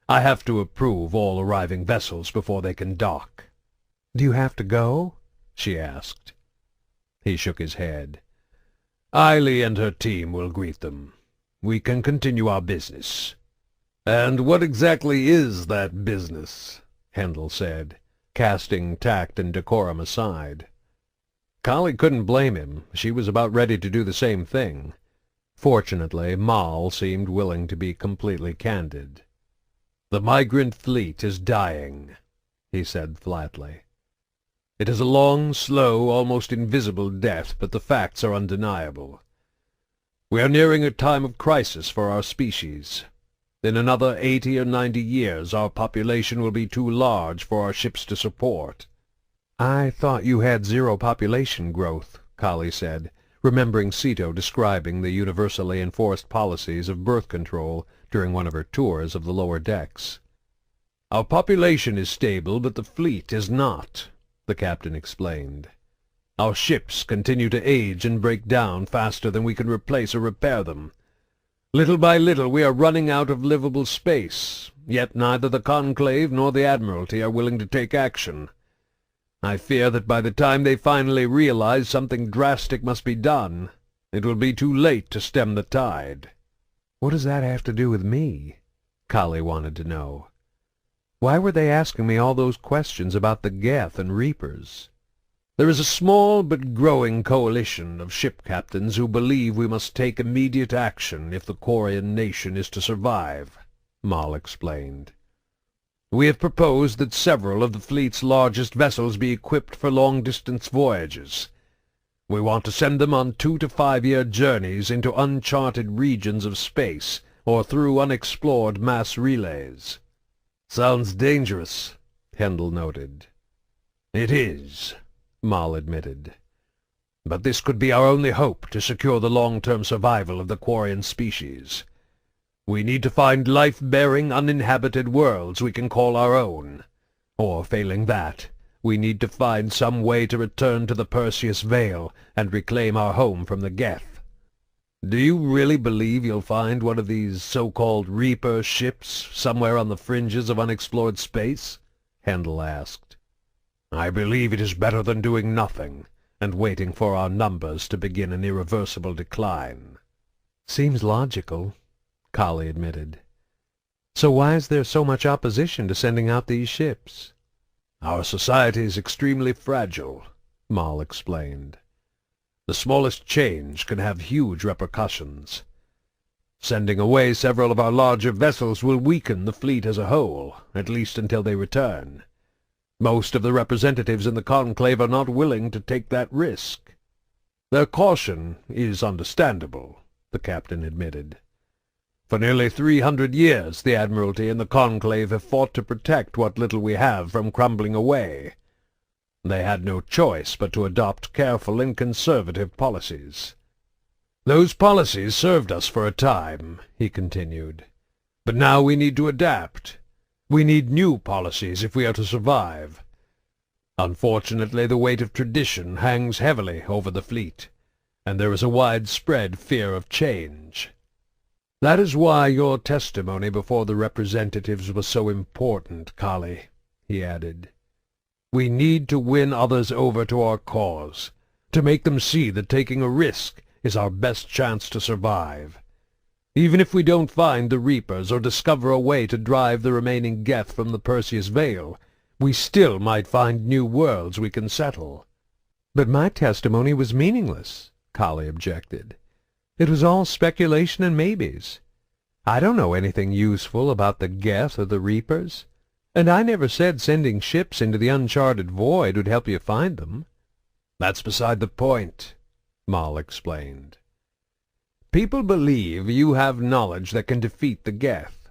"I have to approve all arriving vessels before they can dock." "Do you have to go?" she asked. He shook his head. "Eiley and her team will greet them. We can continue our business." "And what exactly is that business?" Hendel said, casting tact and decorum aside. Kahlee couldn't blame him. She was about ready to do the same thing. Fortunately, Maul seemed willing to be completely candid. "The migrant fleet is dying," he said flatly. "It is a long, slow, almost invisible death, but the facts are undeniable. We are nearing a time of crisis for our species. In another 80 or 90 years, our population will be too large for our ships to support." "I thought you had 0 population growth," Kahlee said, remembering Sito describing the universally enforced policies of birth control during one of her tours of the lower decks. "Our population is stable, but the fleet is not," the captain explained. "Our ships continue to age and break down faster than we can replace or repair them. Little by little we are running out of livable space, yet neither the Conclave nor the Admiralty are willing to take action. I fear that by the time they finally realize something drastic must be done, it will be too late to stem the tide." "What does that have to do with me?" Kahlee wanted to know. "Why were they asking me all those questions about the Geth and Reapers?" "There is a small but growing coalition of ship captains who believe we must take immediate action if the Quarian nation is to survive," Maul explained. "We have proposed that several of the fleet's largest vessels be equipped for long-distance voyages. We want to send them on 2 to 5 year journeys into uncharted regions of space or through unexplored mass relays." "Sounds dangerous," Hendel noted. "It is," Maul admitted. "But this could be our only hope to secure the long-term survival of the Quarian species. We need to find life-bearing, uninhabited worlds we can call our own. Or, failing that, we need to find some way to return to the Perseus Vale and reclaim our home from the Geth." "Do you really believe you'll find one of these so-called Reaper ships somewhere on the fringes of unexplored space?" Hendel asked. "I believe it is better than doing nothing, and waiting for our numbers to begin an irreversible decline." "Seems logical," Kahlee admitted. So why is there so much opposition to sending out these ships? Our society is extremely fragile, Maul explained. The smallest change can have huge repercussions. Sending away several of our larger vessels will weaken the fleet as a whole, at least until they return. Most of the representatives in the Conclave are not willing to take that risk. Their caution is understandable, the captain admitted. For nearly 300 years the Admiralty and the Conclave have fought to protect what little we have from crumbling away. They had no choice but to adopt careful and conservative policies. Those policies served us for a time, he continued. But now we need to adapt. We need new policies if we are to survive. Unfortunately, the weight of tradition hangs heavily over the fleet, and there is a widespread fear of change. That is why your testimony before the representatives was so important, Kahlee, he added. We need to win others over to our cause, to make them see that taking a risk is our best chance to survive. Even if we don't find the Reapers or discover a way to drive the remaining Geth from the Perseus Vale, we still might find new worlds we can settle. But my testimony was meaningless, Kahlee objected. It was all speculation and maybes. I don't know anything useful about the Geth or the Reapers, and I never said sending ships into the uncharted void would help you find them. That's beside the point, Maul explained. People believe you have knowledge that can defeat the Geth.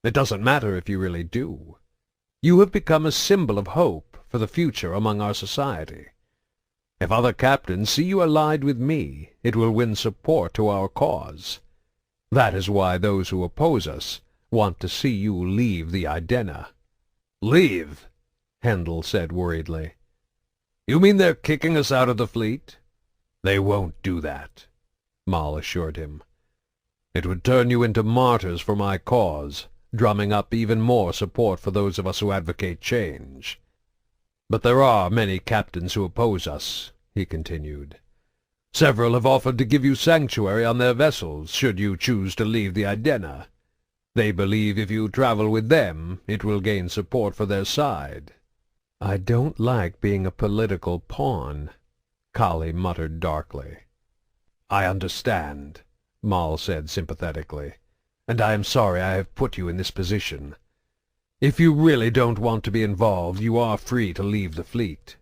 It doesn't matter if you really do. You have become a symbol of hope for the future among our society. If other captains see you allied with me, it will win support to our cause. That is why those who oppose us want to see you leave the Idena. Leave? Hendel said worriedly. You mean they're kicking us out of the fleet? They won't do that, Maul assured him. It would turn you into martyrs for my cause, drumming up even more support for those of us who advocate change. But there are many captains who oppose us, he continued. Several have offered to give you sanctuary on their vessels, should you choose to leave the Idena. They believe if you travel with them, it will gain support for their side. I don't like being a political pawn, Kahlee muttered darkly. I understand, Maul said sympathetically, and I am sorry I have put you in this position. If you really don't want to be involved, you are free to leave the fleet.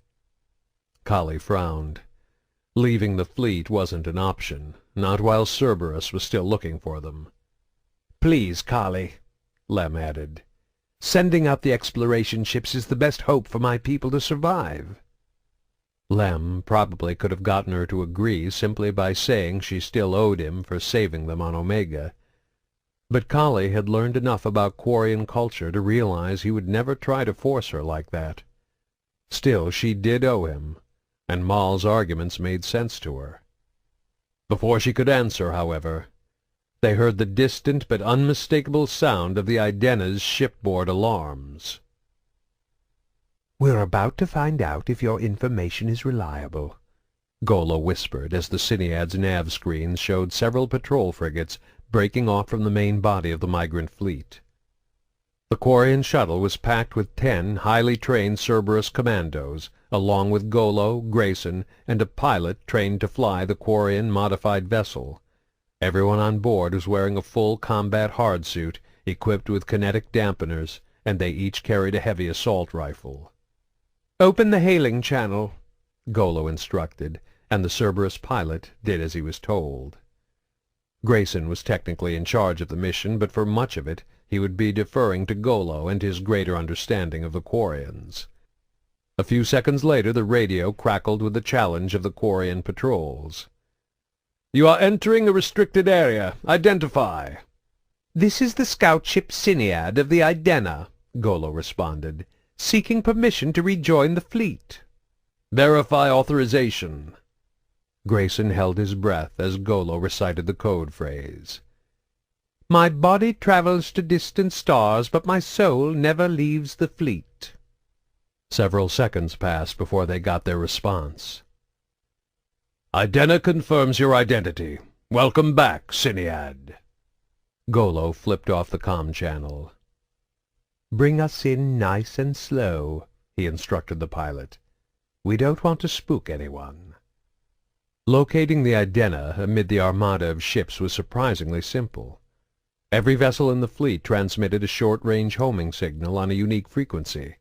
Kahlee frowned. Leaving the fleet wasn't an option, not while Cerberus was still looking for them. Please, Kahlee, Lem added. Sending out the exploration ships is the best hope for my people to survive. Lem probably could have gotten her to agree simply by saying she still owed him for saving them on Omega. But Kahlee had learned enough about Quarian culture to realize he would never try to force her like that. Still, she did owe him, and Maul's arguments made sense to her. Before she could answer, however, they heard the distant but unmistakable sound of the Idena's shipboard alarms. We're about to find out if your information is reliable, Golo whispered as the Cinead's nav screens showed several patrol frigates breaking off from the main body of the migrant fleet. The Quarian shuttle was packed with 10 highly trained Cerberus commandos, along with Golo, Grayson, and a pilot trained to fly the Quarian modified vessel. Everyone on board was wearing a full combat hardsuit, equipped with kinetic dampeners, and they each carried a heavy assault rifle. Open the hailing channel, Golo instructed, and the Cerberus pilot did as he was told. Grayson was technically in charge of the mission, but for much of it he would be deferring to Golo and his greater understanding of the Quarians. A few seconds later the radio crackled with the challenge of the Quarian patrols. You are entering a restricted area. Identify. This is the scout ship Cinead of the Idena, Golo responded, seeking permission to rejoin the fleet. Verify authorization. Grayson held his breath as Golo recited the code phrase. My body travels to distant stars, but my soul never leaves the fleet. Several seconds passed before they got their response. Idena confirms your identity. Welcome back, Cinead. Golo flipped off the comm channel. "Bring us in nice and slow," he instructed the pilot. "We don't want to spook anyone." Locating the Idena amid the armada of ships was surprisingly simple. Every vessel in the fleet transmitted a short-range homing signal on a unique frequency.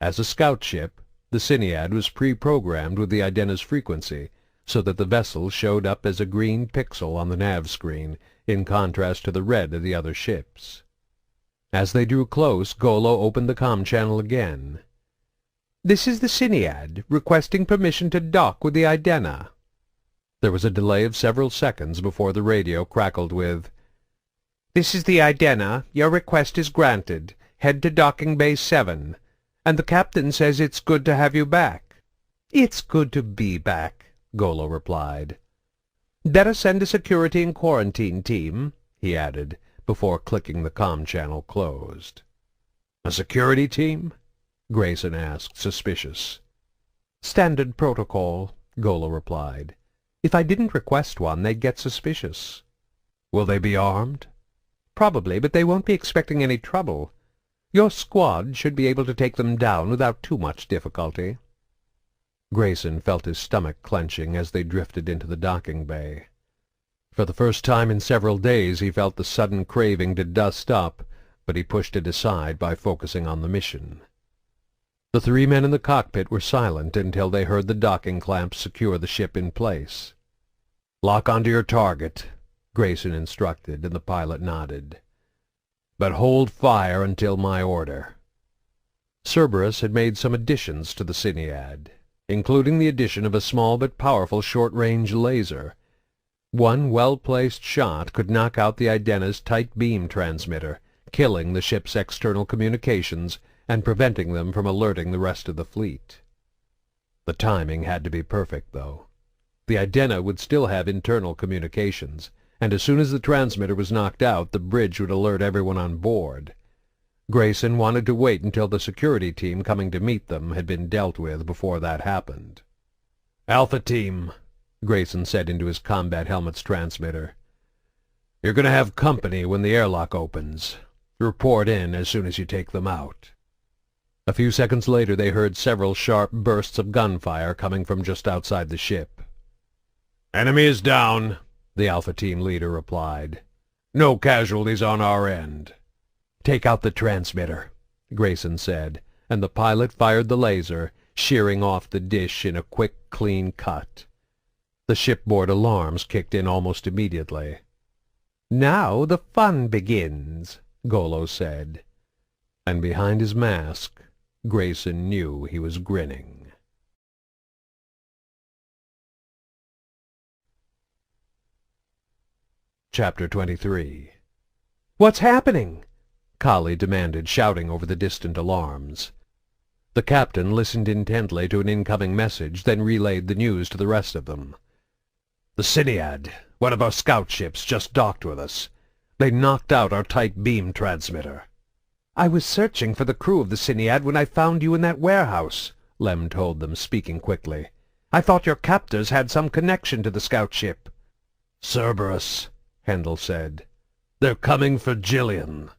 As a scout ship, the Siniad was pre-programmed with the Idena's frequency, so that the vessel showed up as a green pixel on the nav screen, in contrast to the red of the other ships. As they drew close, Golo opened the comm channel again. "This is the Siniad, requesting permission to dock with the Idena." There was a delay of several seconds before the radio crackled with, "This is the Idena. Your request is granted. Head to docking bay 7. And the captain says it's good to have you back." "It's good to be back," Golo replied. "Better send a security and quarantine team," he added, before clicking the comm channel closed. "A security team?" Grayson asked, suspicious. "Standard protocol," Golo replied. "If I didn't request one, they'd get suspicious." "Will they be armed?" "Probably, but they won't be expecting any trouble. Your squad should be able to take them down without too much difficulty." Grayson felt his stomach clenching as they drifted into the docking bay. For the first time in several days he felt the sudden craving to dust up, but he pushed it aside by focusing on the mission. The 3 men in the cockpit were silent until they heard the docking clamps secure the ship in place. "Lock onto your target," Grayson instructed, and the pilot nodded. "But hold fire until my order." Cerberus had made some additions to the Siniad, including the addition of a small but powerful short-range laser. One well-placed shot could knock out the Idena's tight beam transmitter, killing the ship's external communications and preventing them from alerting the rest of the fleet. The timing had to be perfect, though. The Idena would still have internal communications, and as soon as the transmitter was knocked out, the bridge would alert everyone on board. Grayson wanted to wait until the security team coming to meet them had been dealt with before that happened. "Alpha Team," Grayson said into his combat helmet's transmitter. "You're going to have company when the airlock opens. Report in as soon as you take them out." A few seconds later they heard several sharp bursts of gunfire coming from just outside the ship. "Enemy is down," the Alpha Team leader replied. "No casualties on our end." "Take out the transmitter," Grayson said, and the pilot fired the laser, shearing off the dish in a quick, clean cut. The shipboard alarms kicked in almost immediately. "Now the fun begins," Golo said, and behind his mask, Grayson knew he was grinning. Chapter 23. "What's happening?" Kahlee demanded, shouting over the distant alarms. The captain listened intently to an incoming message, then relayed the news to the rest of them. "The Siniad, one of our scout ships, just docked with us. They knocked out our tight beam transmitter." "I was searching for the crew of the Siniad when I found you in that warehouse," Lem told them, speaking quickly. "I thought your captors had some connection to the scout ship." "Cerberus," Hendel said. "They're coming for Gillian."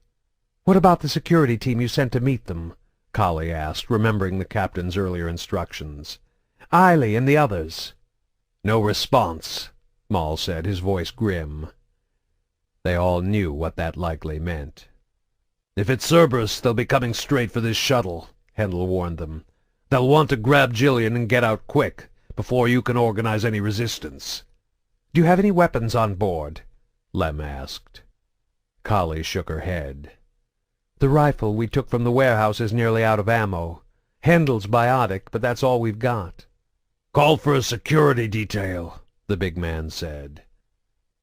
"What about the security team you sent to meet them?" Kahlee asked, remembering the captain's earlier instructions. "Eiley and the others." "No response," Maul said, his voice grim. They all knew what that likely meant. "If it's Cerberus, they'll be coming straight for this shuttle," Hendel warned them. "They'll want to grab Gillian and get out quick, before you can organize any resistance." "Do you have any weapons on board?" Lem asked. Kahlee shook her head. "The rifle we took from the warehouse is nearly out of ammo. Hendel's biotic, but that's all we've got." "Call for a security detail," the big man said.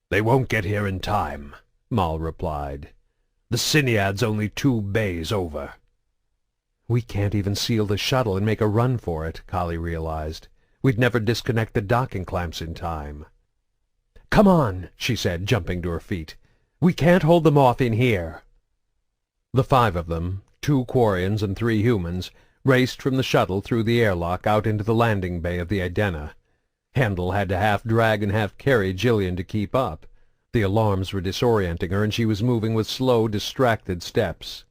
"They won't get here in time," Maul replied. "The Siniad's only 2 bays over." "We can't even seal the shuttle and make a run for it," Kahlee realized. "We'd never disconnect the docking clamps in time." "Come on," she said, jumping to her feet. "We can't hold them off in here." The 5 of them, 2 Quarians and 3 humans, raced from the shuttle through the airlock out into the landing bay of the Idena. Hendel had to half drag and half carry Gillian to keep up. The alarms were disorienting her, and she was moving with slow, distracted steps.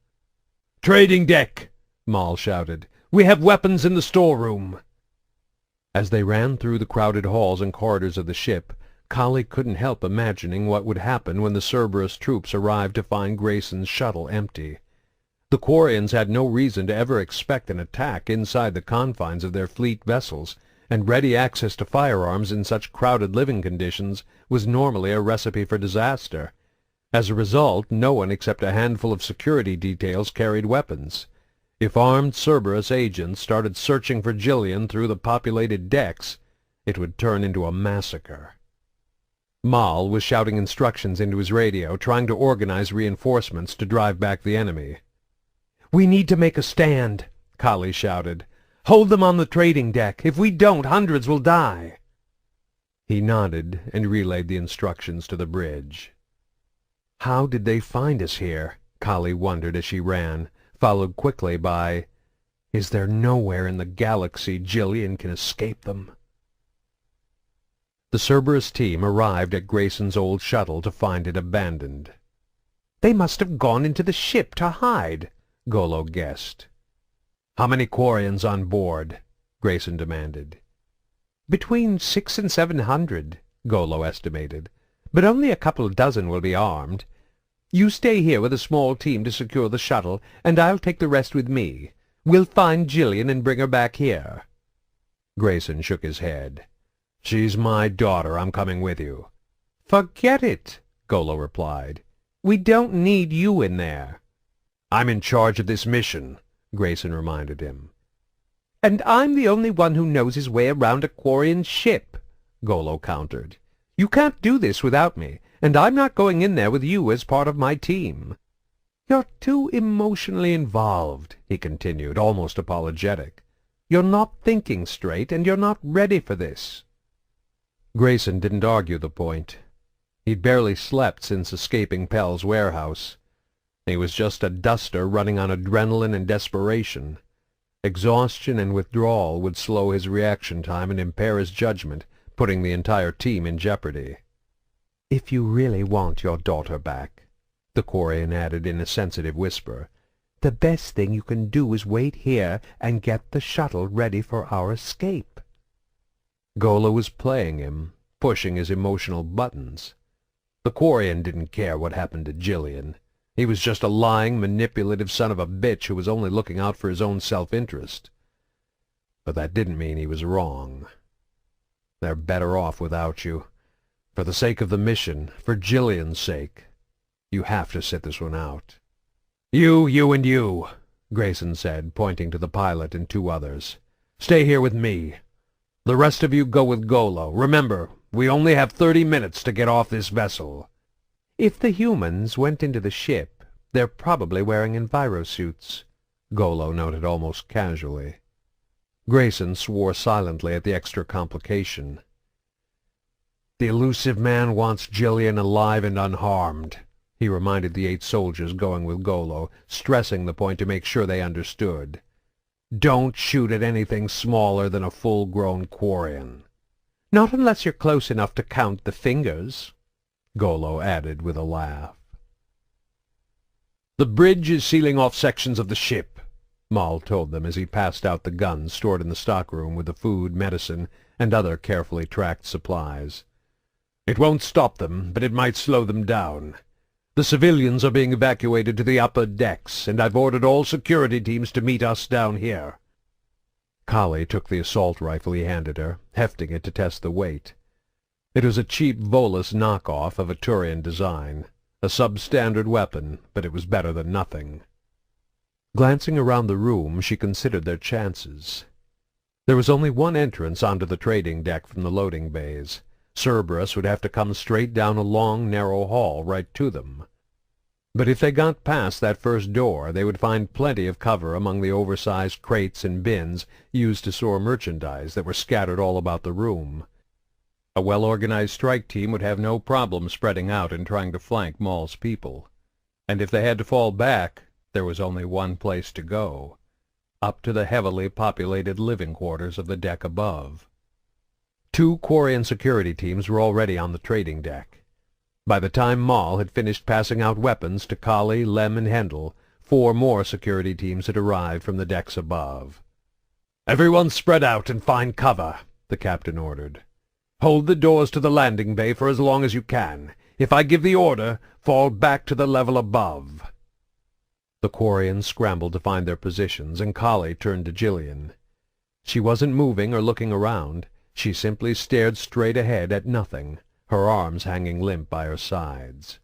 trading deck!" Maul shouted. "We have weapons in the storeroom." As they ran through the crowded halls and corridors of the ship, Kahlee couldn't help imagining what would happen when the Cerberus troops arrived to find Grayson's shuttle empty. The Quarians had no reason to ever expect an attack inside the confines of their fleet vessels, and ready access to firearms in such crowded living conditions was normally a recipe for disaster. As a result, no one except a handful of security details carried weapons. If armed Cerberus agents started searching for Gillian through the populated decks, it would turn into a massacre. Maul was shouting instructions into his radio, trying to organize reinforcements to drive back the enemy. "We need to make a stand," Kahlee shouted. "Hold them on the trading deck. If we don't, hundreds will die." He nodded and relayed the instructions to the bridge. "How did they find us here?" Kahlee wondered as she ran, followed quickly by, "Is there nowhere in the galaxy Gillian can escape them?" The Cerberus team arrived at Grayson's old shuttle to find it abandoned. "They must have gone into the ship to hide," Golo guessed. "How many Quarians on board?" Grayson demanded. "Between 600 and 700, Golo estimated, but only a couple of dozen will be armed. You stay here with a small team to secure the shuttle, and I'll take the rest with me. We'll find Gillian and bring her back here." Grayson shook his head. "She's my daughter. I'm coming with you." "Forget it," Golo replied. "We don't need you in there." "I'm in charge of this mission," Grayson reminded him. "And I'm the only one who knows his way around a Quarian ship," Golo countered. "You can't do this without me, and I'm not going in there with you as part of my team." "You're too emotionally involved," he continued, almost apologetic. "You're not thinking straight, and you're not ready for this." Grayson didn't argue the point. He'd barely slept since escaping Pell's warehouse. He was just a duster running on adrenaline and desperation. Exhaustion and withdrawal would slow his reaction time and impair his judgment, putting the entire team in jeopardy. "If you really want your daughter back," the Quarian added in a sensitive whisper, "the best thing you can do is wait here and get the shuttle ready for our escape." Golo was playing him, pushing his emotional buttons. The Quarian didn't care what happened to Gillian. He was just a lying, manipulative son of a bitch who was only looking out for his own self-interest. But that didn't mean he was wrong. "They're better off without you. For the sake of the mission, for Gillian's sake, you have to sit this one out." You, and you," Grayson said, pointing to the pilot and two others. "Stay here with me. The rest of you go with Golo. Remember, we only have 30 minutes to get off this vessel." "If the humans went into the ship, they're probably wearing envirosuits," Golo noted almost casually. Grayson swore silently at the extra complication. "The elusive man wants Gillian alive and unharmed," he reminded the 8 soldiers going with Golo, stressing the point to make sure they understood. "Don't shoot at anything smaller than a full-grown Quarian." "Not unless you're close enough to count the fingers," Golo added with a laugh. "The bridge is sealing off sections of the ship," Maul told them as he passed out the guns stored in the stockroom with the food, medicine, and other carefully tracked supplies. "It won't stop them, but it might slow them down. The civilians are being evacuated to the upper decks, and I've ordered all security teams to meet us down here." Kahlee took the assault rifle he handed her, hefting it to test the weight. It was a cheap Volus knockoff of a Turian design, a substandard weapon, but it was better than nothing. Glancing around the room, she considered their chances. There was only one entrance onto the trading deck from the loading bays. Cerberus would have to come straight down a long, narrow hall right to them. But if they got past that first door, they would find plenty of cover among the oversized crates and bins used to store merchandise that were scattered all about the room. A well-organized strike team would have no problem spreading out and trying to flank Maul's people. And if they had to fall back, there was only one place to go, up to the heavily populated living quarters of the deck above. 2 Quarian security teams were already on the trading deck. By the time Maul had finished passing out weapons to Kahlee, Lem, and Hendel, 4 more security teams had arrived from the decks above. "Everyone spread out and find cover," the captain ordered. "Hold the doors to the landing bay for as long as you can. If I give the order, fall back to the level above." The Quarians scrambled to find their positions, and Kahlee turned to Gillian. She wasn't moving or looking around. She simply stared straight ahead at nothing, her arms hanging limp by her sides.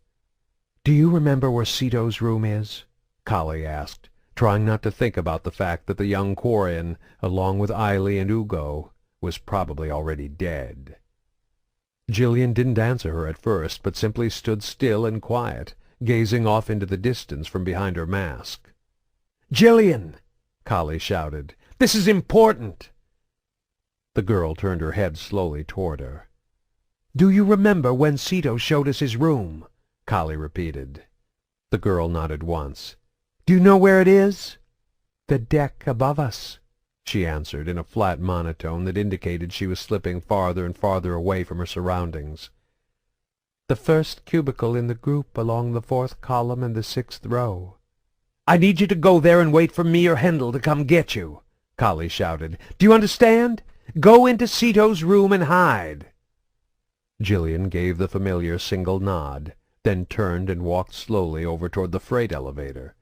"Do you remember where Ceto's room is?" Kahlee asked, trying not to think about the fact that the young Quarian, along with Eiley and Ugo, was probably already dead. Gillian didn't answer her at first, but simply stood still and quiet, gazing off into the distance from behind her mask. "Gillian!" Kahlee shouted. "This is important!" The girl turned her head slowly toward her. "Do you remember when Ceto showed us his room?" Kahlee repeated. The girl nodded once. "Do you know where it is?" "The deck above us," she answered in a flat monotone that indicated she was slipping farther and farther away from her surroundings. "The first cubicle in the group along the 4th column and the 6th row." "I need you to go there and wait for me or Hendel to come get you," Kahlee shouted. "Do you understand? Go into Ceto's room and hide." Gillian gave the familiar single nod, then turned and walked slowly over toward the freight elevator.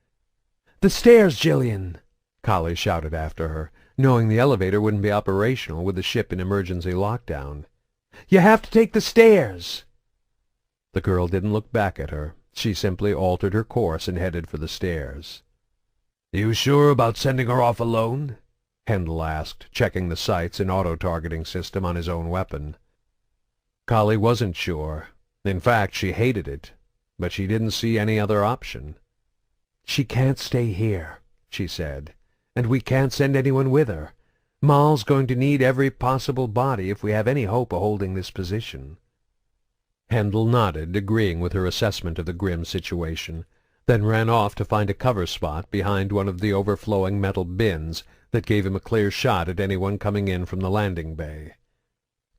"The stairs, Gillian!" Kahlee shouted after her, knowing the elevator wouldn't be operational with the ship in emergency lockdown. "You have to take the stairs!" The girl didn't look back at her. She simply altered her course and headed for the stairs. "You sure about sending her off alone?" Hendel asked, checking the sights and auto-targeting system on his own weapon. Kahlee wasn't sure. In fact, she hated it, but she didn't see any other option. "She can't stay here," she said, "and we can't send anyone with her. Maul's going to need every possible body if we have any hope of holding this position." Hendel nodded, agreeing with her assessment of the grim situation, then ran off to find a cover spot behind one of the overflowing metal bins that gave him a clear shot at anyone coming in from the landing bay.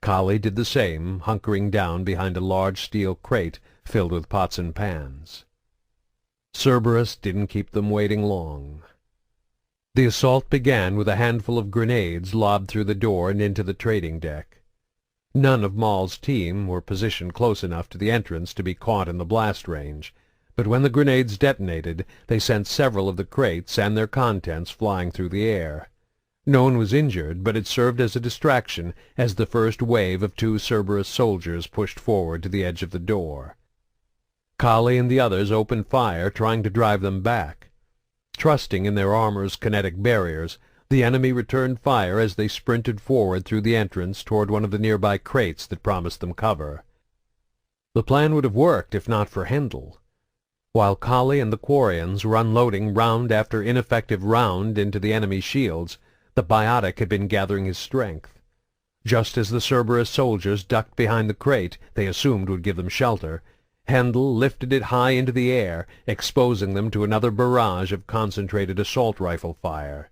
Kahlee did the same, hunkering down behind a large steel crate filled with pots and pans. Cerberus didn't keep them waiting long. The assault began with a handful of grenades lobbed through the door and into the trading deck. None of Maul's team were positioned close enough to the entrance to be caught in the blast range, but when the grenades detonated, they sent several of the crates and their contents flying through the air. No one was injured, but it served as a distraction as the first wave of 2 Cerberus soldiers pushed forward to the edge of the door. Kahlee and the others opened fire, trying to drive them back. Trusting in their armor's kinetic barriers, the enemy returned fire as they sprinted forward through the entrance toward one of the nearby crates that promised them cover. The plan would have worked if not for Hendel. While Kahlee and the Quarians were unloading round after ineffective round into the enemy shields, the biotic had been gathering his strength. Just as the Cerberus soldiers ducked behind the crate they assumed would give them shelter, Hendel lifted it high into the air, exposing them to another barrage of concentrated assault rifle fire.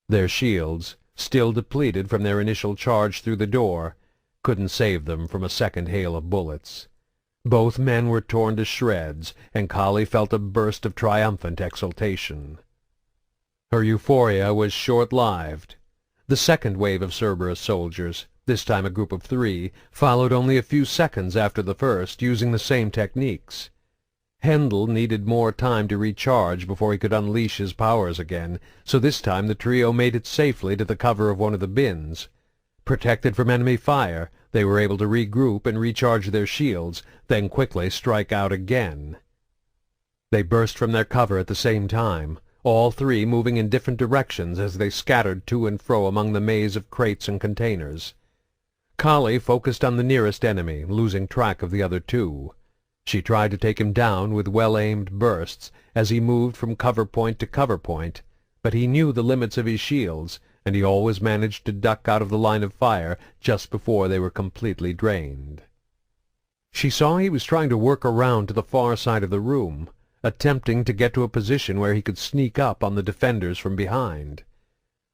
Their shields, still depleted from their initial charge through the door, couldn't save them from a second hail of bullets. Both men were torn to shreds, and Kahlee felt a burst of triumphant exultation. Her euphoria was short-lived. The second wave of Cerberus soldiers, this time a group of 3, followed only a few seconds after the first, using the same techniques. Hendel needed more time to recharge before he could unleash his powers again, so this time the trio made it safely to the cover of one of the bins. Protected from enemy fire, they were able to regroup and recharge their shields, then quickly strike out again. They burst from their cover at the same time, all 3 moving in different directions as they scattered to and fro among the maze of crates and containers. Kahlee focused on the nearest enemy, losing track of the other 2. She tried to take him down with well-aimed bursts as he moved from cover point to cover point, but he knew the limits of his shields, and he always managed to duck out of the line of fire just before they were completely drained. She saw he was trying to work around to the far side of the room, attempting to get to a position where he could sneak up on the defenders from behind.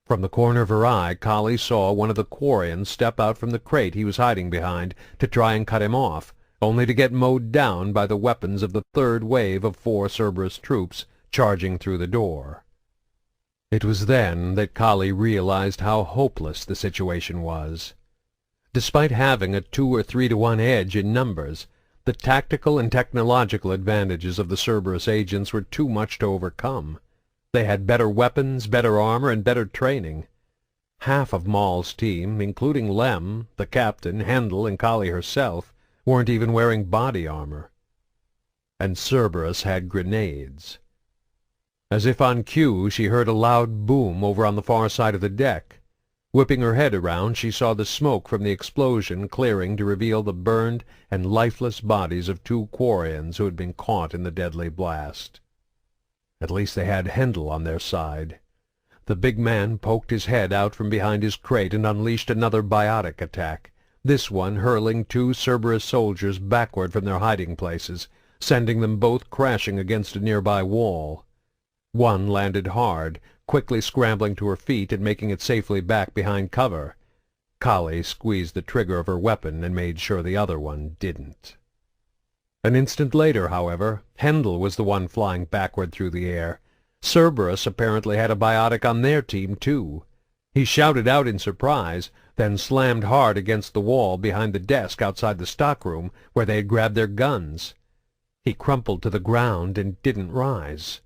From the corner of her eye, Kahlee saw one of the Quarians step out from the crate he was hiding behind to try and cut him off, only to get mowed down by the weapons of the third wave of 4 Cerberus troops charging through the door. It was then that Kahlee realized how hopeless the situation was. Despite having a 2 or 3 to 1 edge in numbers, the tactical and technological advantages of the Cerberus agents were too much to overcome. They had better weapons, better armor, and better training. Half of Maul's team, including Lem, the captain, Hendel, and Kahlee herself, weren't even wearing body armor. And Cerberus had grenades. As if on cue, she heard a loud boom over on the far side of the deck. Whipping her head around, she saw the smoke from the explosion clearing to reveal the burned and lifeless bodies of 2 Quarians who had been caught in the deadly blast. At least they had Hendel on their side. The big man poked his head out from behind his crate and unleashed another biotic attack, this one hurling 2 Cerberus soldiers backward from their hiding places, sending them both crashing against a nearby wall. One landed hard, quickly scrambling to her feet and making it safely back behind cover. Kahlee squeezed the trigger of her weapon and made sure the other one didn't. An instant later, however, Hendel was the one flying backward through the air. Cerberus apparently had a biotic on their team, too. He shouted out in surprise, then slammed hard against the wall behind the desk outside the stockroom where they had grabbed their guns. He crumpled to the ground and didn't rise.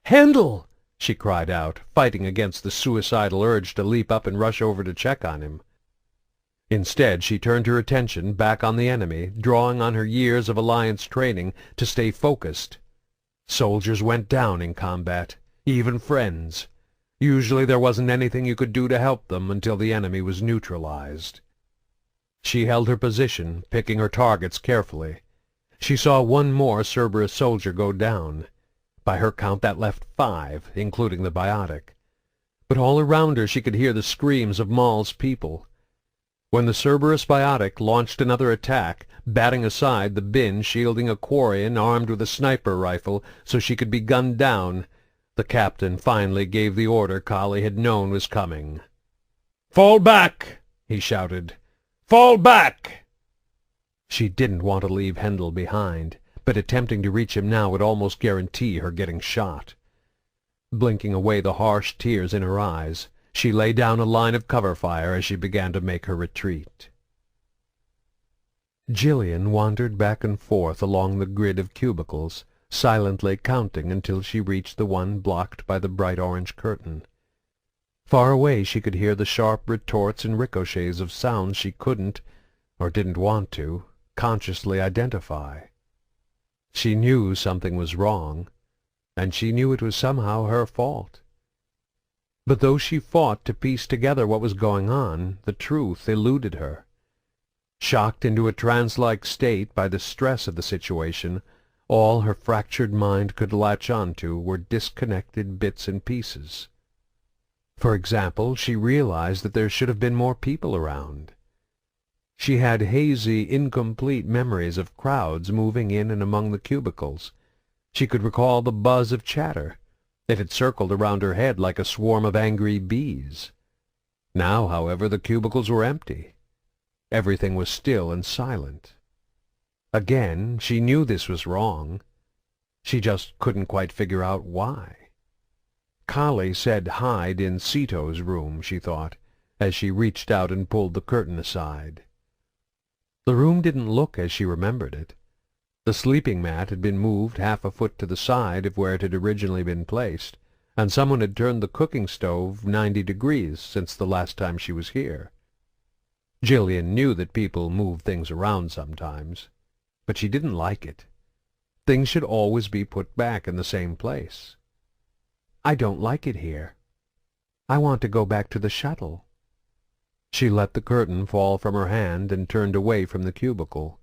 "Hendel!" she cried out, fighting against the suicidal urge to leap up and rush over to check on him. Instead, she turned her attention back on the enemy, drawing on her years of Alliance training to stay focused. Soldiers went down in combat, even friends. Usually there wasn't anything you could do to help them until the enemy was neutralized. She held her position, picking her targets carefully. She saw 1 more Cerberus soldier go down. By her count, that left 5, including the biotic. But all around her she could hear the screams of Maul's people. When the Cerberus biotic launched another attack, batting aside the bin shielding a Quarian armed with a sniper rifle so she could be gunned down, the captain finally gave the order Kahlee had known was coming. "Fall back!" he shouted. "Fall back!" She didn't want to leave Hendel behind, but attempting to reach him now would almost guarantee her getting shot. Blinking away the harsh tears in her eyes, she lay down a line of cover fire as she began to make her retreat. Gillian wandered back and forth along the grid of cubicles, silently counting until she reached the one blocked by the bright orange curtain. Far away she could hear the sharp retorts and ricochets of sounds she couldn't, or didn't want to, consciously identify. She knew something was wrong, and she knew it was somehow her fault. But though she fought to piece together what was going on, the truth eluded her. Shocked into a trance-like state by the stress of the situation, all her fractured mind could latch onto were disconnected bits and pieces. For example, she realized that there should have been more people around. She had hazy, incomplete memories of crowds moving in and among the cubicles. She could recall the buzz of chatter. It had circled around her head like a swarm of angry bees. Now, however, the cubicles were empty. Everything was still and silent. Again, she knew this was wrong. She just couldn't quite figure out why. Kahlee said hide in Ceto's room, she thought, as she reached out and pulled the curtain aside. The room didn't look as she remembered it. The sleeping mat had been moved 1/2 a foot to the side of where it had originally been placed, and someone had turned the cooking stove 90 degrees since the last time she was here. Gillian knew that people moved things around sometimes, but she didn't like it. Things should always be put back in the same place. "I don't like it here. I want to go back to the shuttle." She let the curtain fall from her hand and turned away from the cubicle.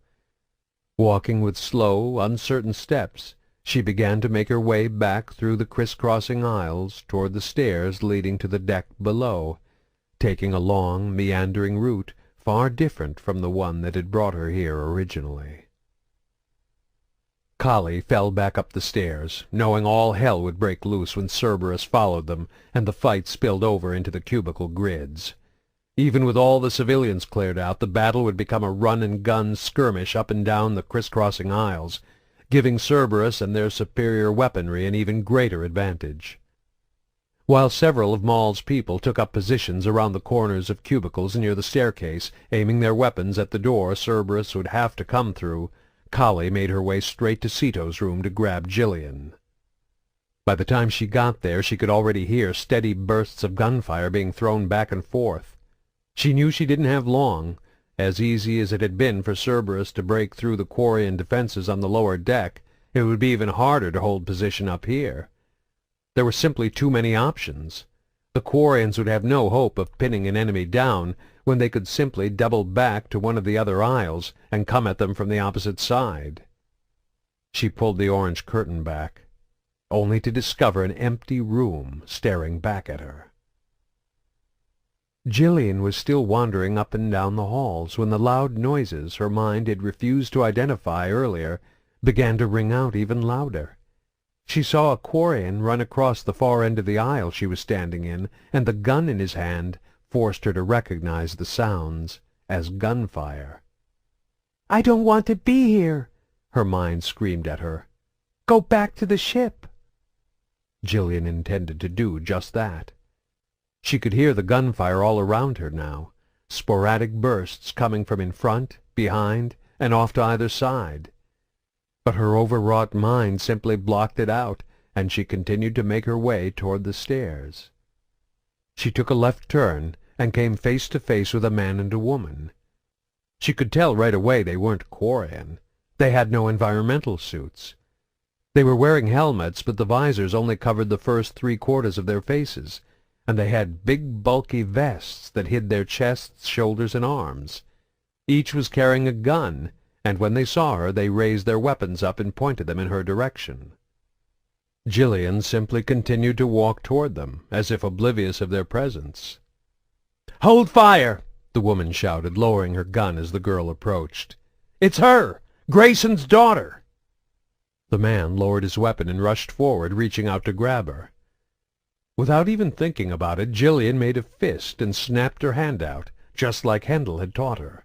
Walking with slow, uncertain steps, she began to make her way back through the crisscrossing aisles toward the stairs leading to the deck below, taking a long, meandering route far different from the one that had brought her here originally. Kahlee fell back up the stairs, knowing all hell would break loose when Cerberus followed them and the fight spilled over into the cubicle grids. Even with all the civilians cleared out, the battle would become a run-and-gun skirmish up and down the crisscrossing aisles. giving Cerberus and their superior weaponry an even greater advantage. While several of Maul's people took up positions around the corners of cubicles near the staircase, aiming their weapons at the door Cerberus would have to come through, Kahlee made her way straight to Ceto's room to grab Gillian. By the time she got there, she could already hear steady bursts of gunfire being thrown back and forth. She knew she didn't have long. As easy as it had been for Cerberus to break through the Quarian defenses on the lower deck, it would be even harder to hold position up here. There were simply too many options. The Quarians would have no hope of pinning an enemy down when they could simply double back to one of the other aisles and come at them from the opposite side. She pulled the orange curtain back, only to discover an empty room staring back at her. Gillian was still wandering up and down the halls when the loud noises her mind had refused to identify earlier began to ring out even louder. She saw a Quarian run across the far end of the aisle she was standing in, and the gun in his hand forced her to recognize the sounds as gunfire. "I don't want to be here," her mind screamed at her. "Go back to the ship." Gillian intended to do just that. She could hear the gunfire all around her now, sporadic bursts coming from in front, behind, and off to either side. But her overwrought mind simply blocked it out, and she continued to make her way toward the stairs. She took a left turn and came face to face with a man and a woman. She could tell right away they weren't Quarian. They had no environmental suits. They were wearing helmets, but the visors only covered the first 3/4 of their faces, and they had big bulky vests that hid their chests, shoulders, and arms. Each was carrying a gun, and when they saw her they raised their weapons up and pointed them in her direction. Gillian simply continued to walk toward them, as if oblivious of their presence. "Hold fire!" the woman shouted, lowering her gun as the girl approached. "It's her! Grayson's daughter!" The man lowered his weapon and rushed forward, reaching out to grab her. Without even thinking about it, Gillian made a fist and snapped her hand out, just like Hendel had taught her.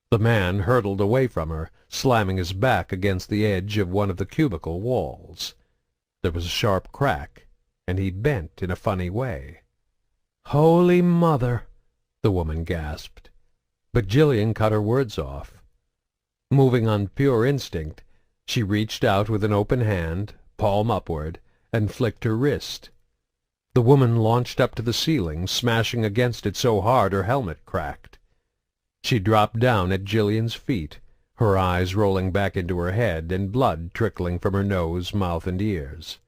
The man hurtled away from her, slamming his back against the edge of one of the cubicle walls. There was a sharp crack, and he bent in a funny way. "Holy Mother!" the woman gasped. But Gillian cut her words off. Moving on pure instinct, she reached out with an open hand, palm upward, and flicked her wrist. The woman launched up to the ceiling, smashing against it so hard her helmet cracked. She dropped down at Gillian's feet, her eyes rolling back into her head and blood trickling from her nose, mouth, and ears.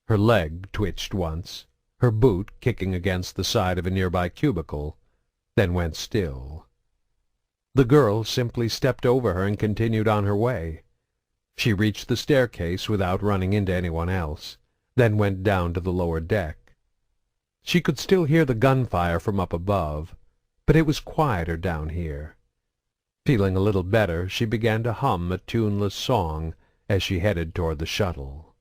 Her leg twitched once, her boot kicking against the side of a nearby cubicle, then went still. The girl simply stepped over her and continued on her way. She reached the staircase without running into anyone else, then went down to the lower deck. She could still hear the gunfire from up above, but it was quieter down here. Feeling a little better, she began to hum a tuneless song as she headed toward the shuttle.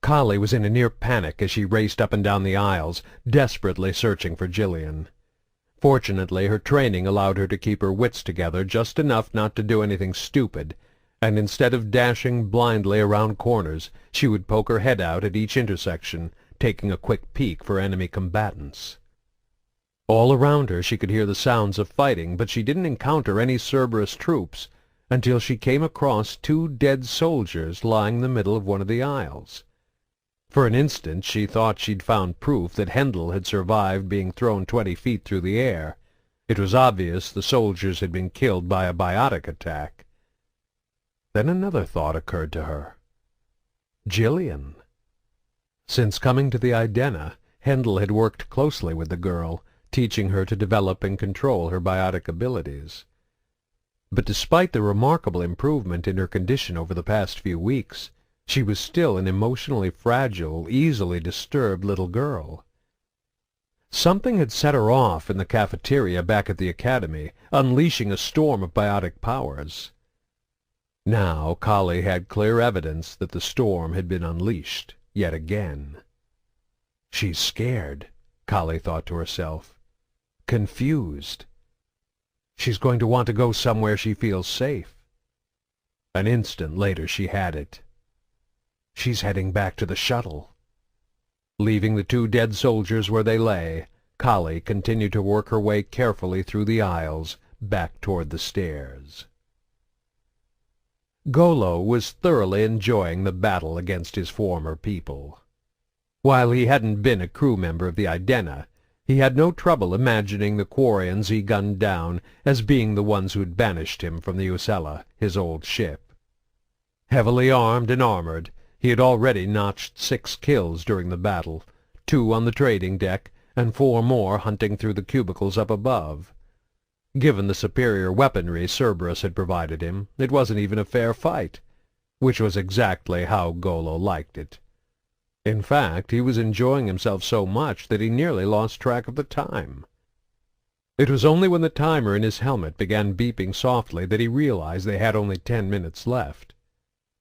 Kahlee was in a near panic as she raced up and down the aisles, desperately searching for Gillian. Fortunately, her training allowed her to keep her wits together just enough not to do anything stupid, and instead of dashing blindly around corners, she would poke her head out at each intersection, taking a quick peek for enemy combatants. All around her she could hear the sounds of fighting, but she didn't encounter any Cerberus troops until she came across 2 dead soldiers lying in the middle of one of the aisles. For an instant she thought she'd found proof that Hendel had survived being thrown 20 feet through the air. It was obvious the soldiers had been killed by a biotic attack. Then another thought occurred to her. Gillian. Since coming to the Idena, Hendel had worked closely with the girl, teaching her to develop and control her biotic abilities. But despite the remarkable improvement in her condition over the past few weeks, she was still an emotionally fragile, easily disturbed little girl. Something had set her off in the cafeteria back at the academy, unleashing a storm of biotic powers. Now Kahlee had clear evidence that the storm had been unleashed yet again. She's scared, Kahlee thought to herself. Confused. She's going to want to go somewhere she feels safe. An instant later she had it. She's heading back to the shuttle. Leaving the two dead soldiers where they lay, Kahlee continued to work her way carefully through the aisles, back toward the stairs. Golo was thoroughly enjoying the battle against his former people. While he hadn't been a crew member of the Idena, he had no trouble imagining the Quarians he gunned down as being the ones who'd banished him from the Usella, his old ship. Heavily armed and armored, he had already notched 6 kills during the battle, 2 on the trading deck, and 4 more hunting through the cubicles up above. Given the superior weaponry Cerberus had provided him, it wasn't even a fair fight, which was exactly how Golo liked it. In fact, he was enjoying himself so much that he nearly lost track of the time. It was only when the timer in his helmet began beeping softly that he realized they had only 10 minutes left.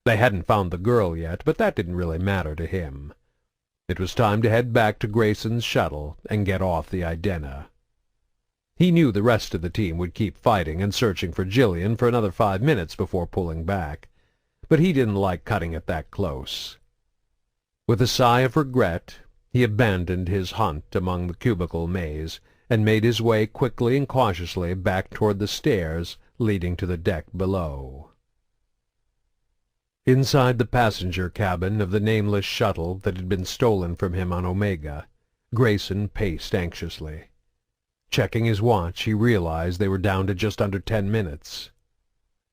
They hadn't found the girl yet, but that didn't really matter to him. It was time to head back to Grayson's shuttle and get off the Idena. He knew the rest of the team would keep fighting and searching for Gillian for another 5 minutes before pulling back, but he didn't like cutting it that close. With a sigh of regret, he abandoned his hunt among the cubicle maze and made his way quickly and cautiously back toward the stairs leading to the deck below. Inside the passenger cabin of the nameless shuttle that had been stolen from him on Omega, Grayson paced anxiously. Checking his watch, he realized they were down to just under 10 minutes.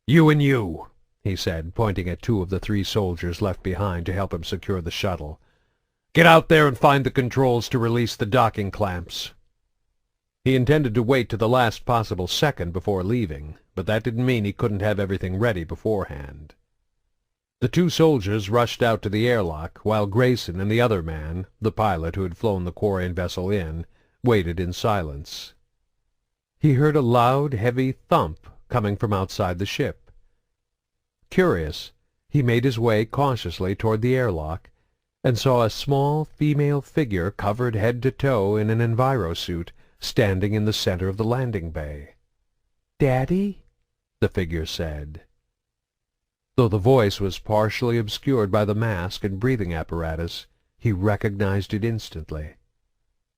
"You and you," he said, pointing at 2 of the 3 soldiers left behind to help him secure the shuttle. "Get out there and find the controls to release the docking clamps." He intended to wait to the last possible second before leaving, but that didn't mean he couldn't have everything ready beforehand. The 2 soldiers rushed out to the airlock, while Grayson and the other man, the pilot who had flown the Quarian vessel in, waited in silence. He heard a loud, heavy thump coming from outside the ship. Curious, he made his way cautiously toward the airlock and saw a small female figure covered head to toe in an envirosuit standing in the center of the landing bay. "Daddy?" the figure said. Though the voice was partially obscured by the mask and breathing apparatus, he recognized it instantly.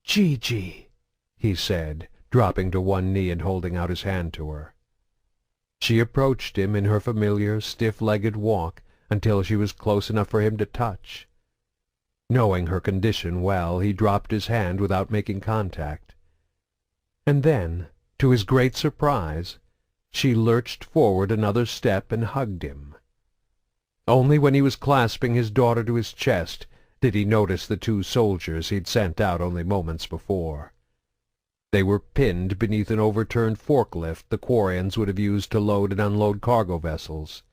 "Gigi," he said, dropping to one knee and holding out his hand to her. She approached him in her familiar stiff-legged walk until she was close enough for him to touch. Knowing her condition well, he dropped his hand without making contact. And then, to his great surprise, she lurched forward another step and hugged him. Only when he was clasping his daughter to his chest did he notice the 2 soldiers he'd sent out only moments before. They were pinned beneath an overturned forklift the Quarians would have used to load and unload cargo vessels.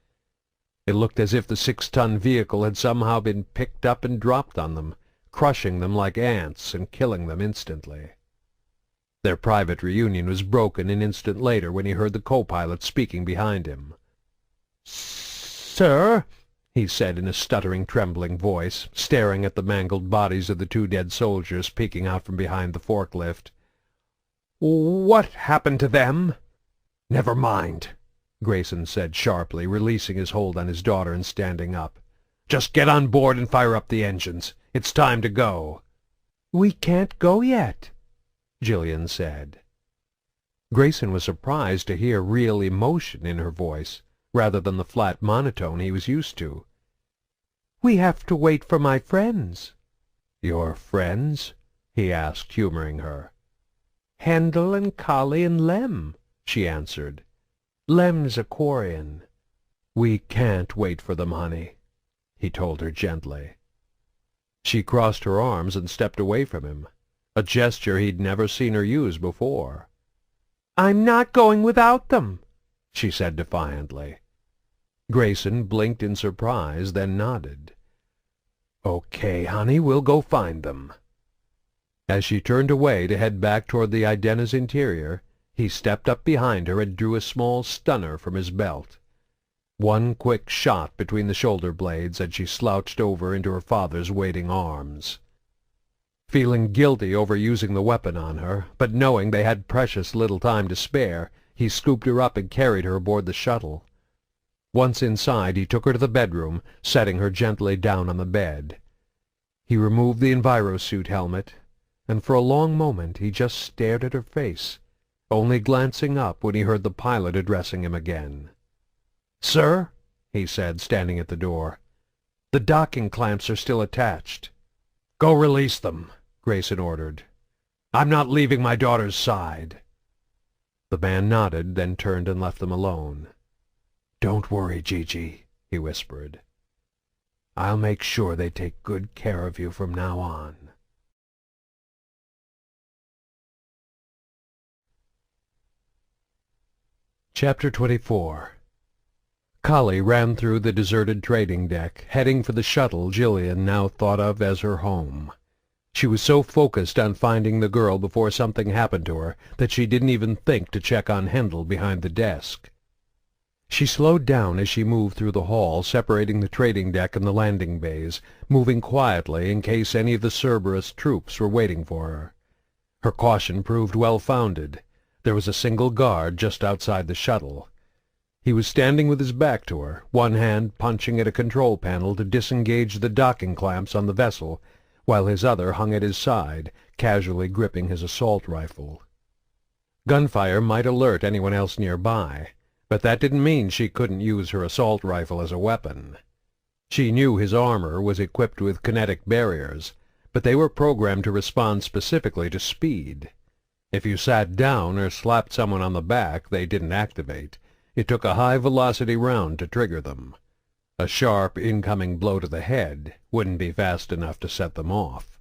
It looked as if the 6-ton vehicle had somehow been picked up and dropped on them, crushing them like ants and killing them instantly. Their private reunion was broken an instant later when he heard the co-pilot speaking behind him. "Sir?" he said in a stuttering, trembling voice, staring at the mangled bodies of the 2 dead soldiers peeking out from behind the forklift. "What happened to them?" "Never mind," Grayson said sharply, releasing his hold on his daughter and standing up. "Just get on board and fire up the engines. It's time to go." "We can't go yet," Gillian said. Grayson was surprised to hear real emotion in her voice, rather than the flat monotone he was used to. "We have to wait for my friends." "Your friends?" he asked, humoring her. "Handel and Kahlee and Lem," she answered. "Lem's a Quarian." "We can't wait for them, honey," he told her gently. She crossed her arms and stepped away from him, a gesture he'd never seen her use before. "I'm not going without them," she said defiantly. Grayson blinked in surprise, then nodded. "Okay, honey, we'll go find them." As she turned away to head back toward the Idena's interior, he stepped up behind her and drew a small stunner from his belt. One quick shot between the shoulder blades, and she slouched over into her father's waiting arms. Feeling guilty over using the weapon on her, but knowing they had precious little time to spare, he scooped her up and carried her aboard the shuttle. Once inside, he took her to the bedroom, setting her gently down on the bed. He removed the envirosuit helmet, and for a long moment he just stared at her face, only glancing up when he heard the pilot addressing him again. "Sir," he said, standing at the door, "the docking clamps are still attached." "Go release them," Grayson ordered. "I'm not leaving my daughter's side." The man nodded, then turned and left them alone. "Don't worry, Gigi," he whispered. "I'll make sure they take good care of you from now on." Chapter 24. Kahlee ran through the deserted trading deck, heading for the shuttle Gillian now thought of as her home. She was so focused on finding the girl before something happened to her that she didn't even think to check on Hendel behind the desk. She slowed down as she moved through the hall separating the trading deck and the landing bays, moving quietly in case any of the Cerberus troops were waiting for her. Her caution proved well-founded. There was a single guard just outside the shuttle. He was standing with his back to her, one hand punching at a control panel to disengage the docking clamps on the vessel, while his other hung at his side, casually gripping his assault rifle. Gunfire might alert anyone else nearby, but that didn't mean she couldn't use her assault rifle as a weapon. She knew his armor was equipped with kinetic barriers, but they were programmed to respond specifically to speed. If you sat down or slapped someone on the back, they didn't activate. It took a high-velocity round to trigger them. A sharp, incoming blow to the head wouldn't be fast enough to set them off.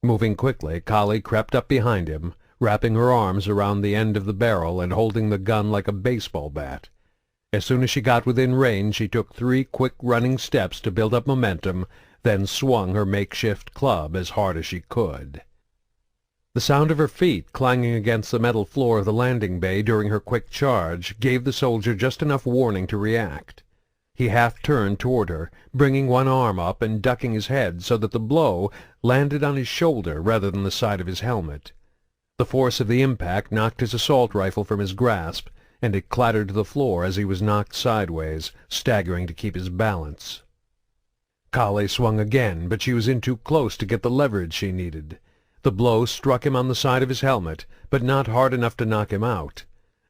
Moving quickly, Kahlee crept up behind him, wrapping her arms around the end of the barrel and holding the gun like a baseball bat. As soon as she got within range, she took 3 quick running steps to build up momentum, then swung her makeshift club as hard as she could. The sound of her feet clanging against the metal floor of the landing bay during her quick charge gave the soldier just enough warning to react. He half-turned toward her, bringing one arm up and ducking his head so that the blow landed on his shoulder rather than the side of his helmet. The force of the impact knocked his assault rifle from his grasp, and it clattered to the floor as he was knocked sideways, staggering to keep his balance. Kahlee swung again, but she was in too close to get the leverage she needed. The blow struck him on the side of his helmet, but not hard enough to knock him out.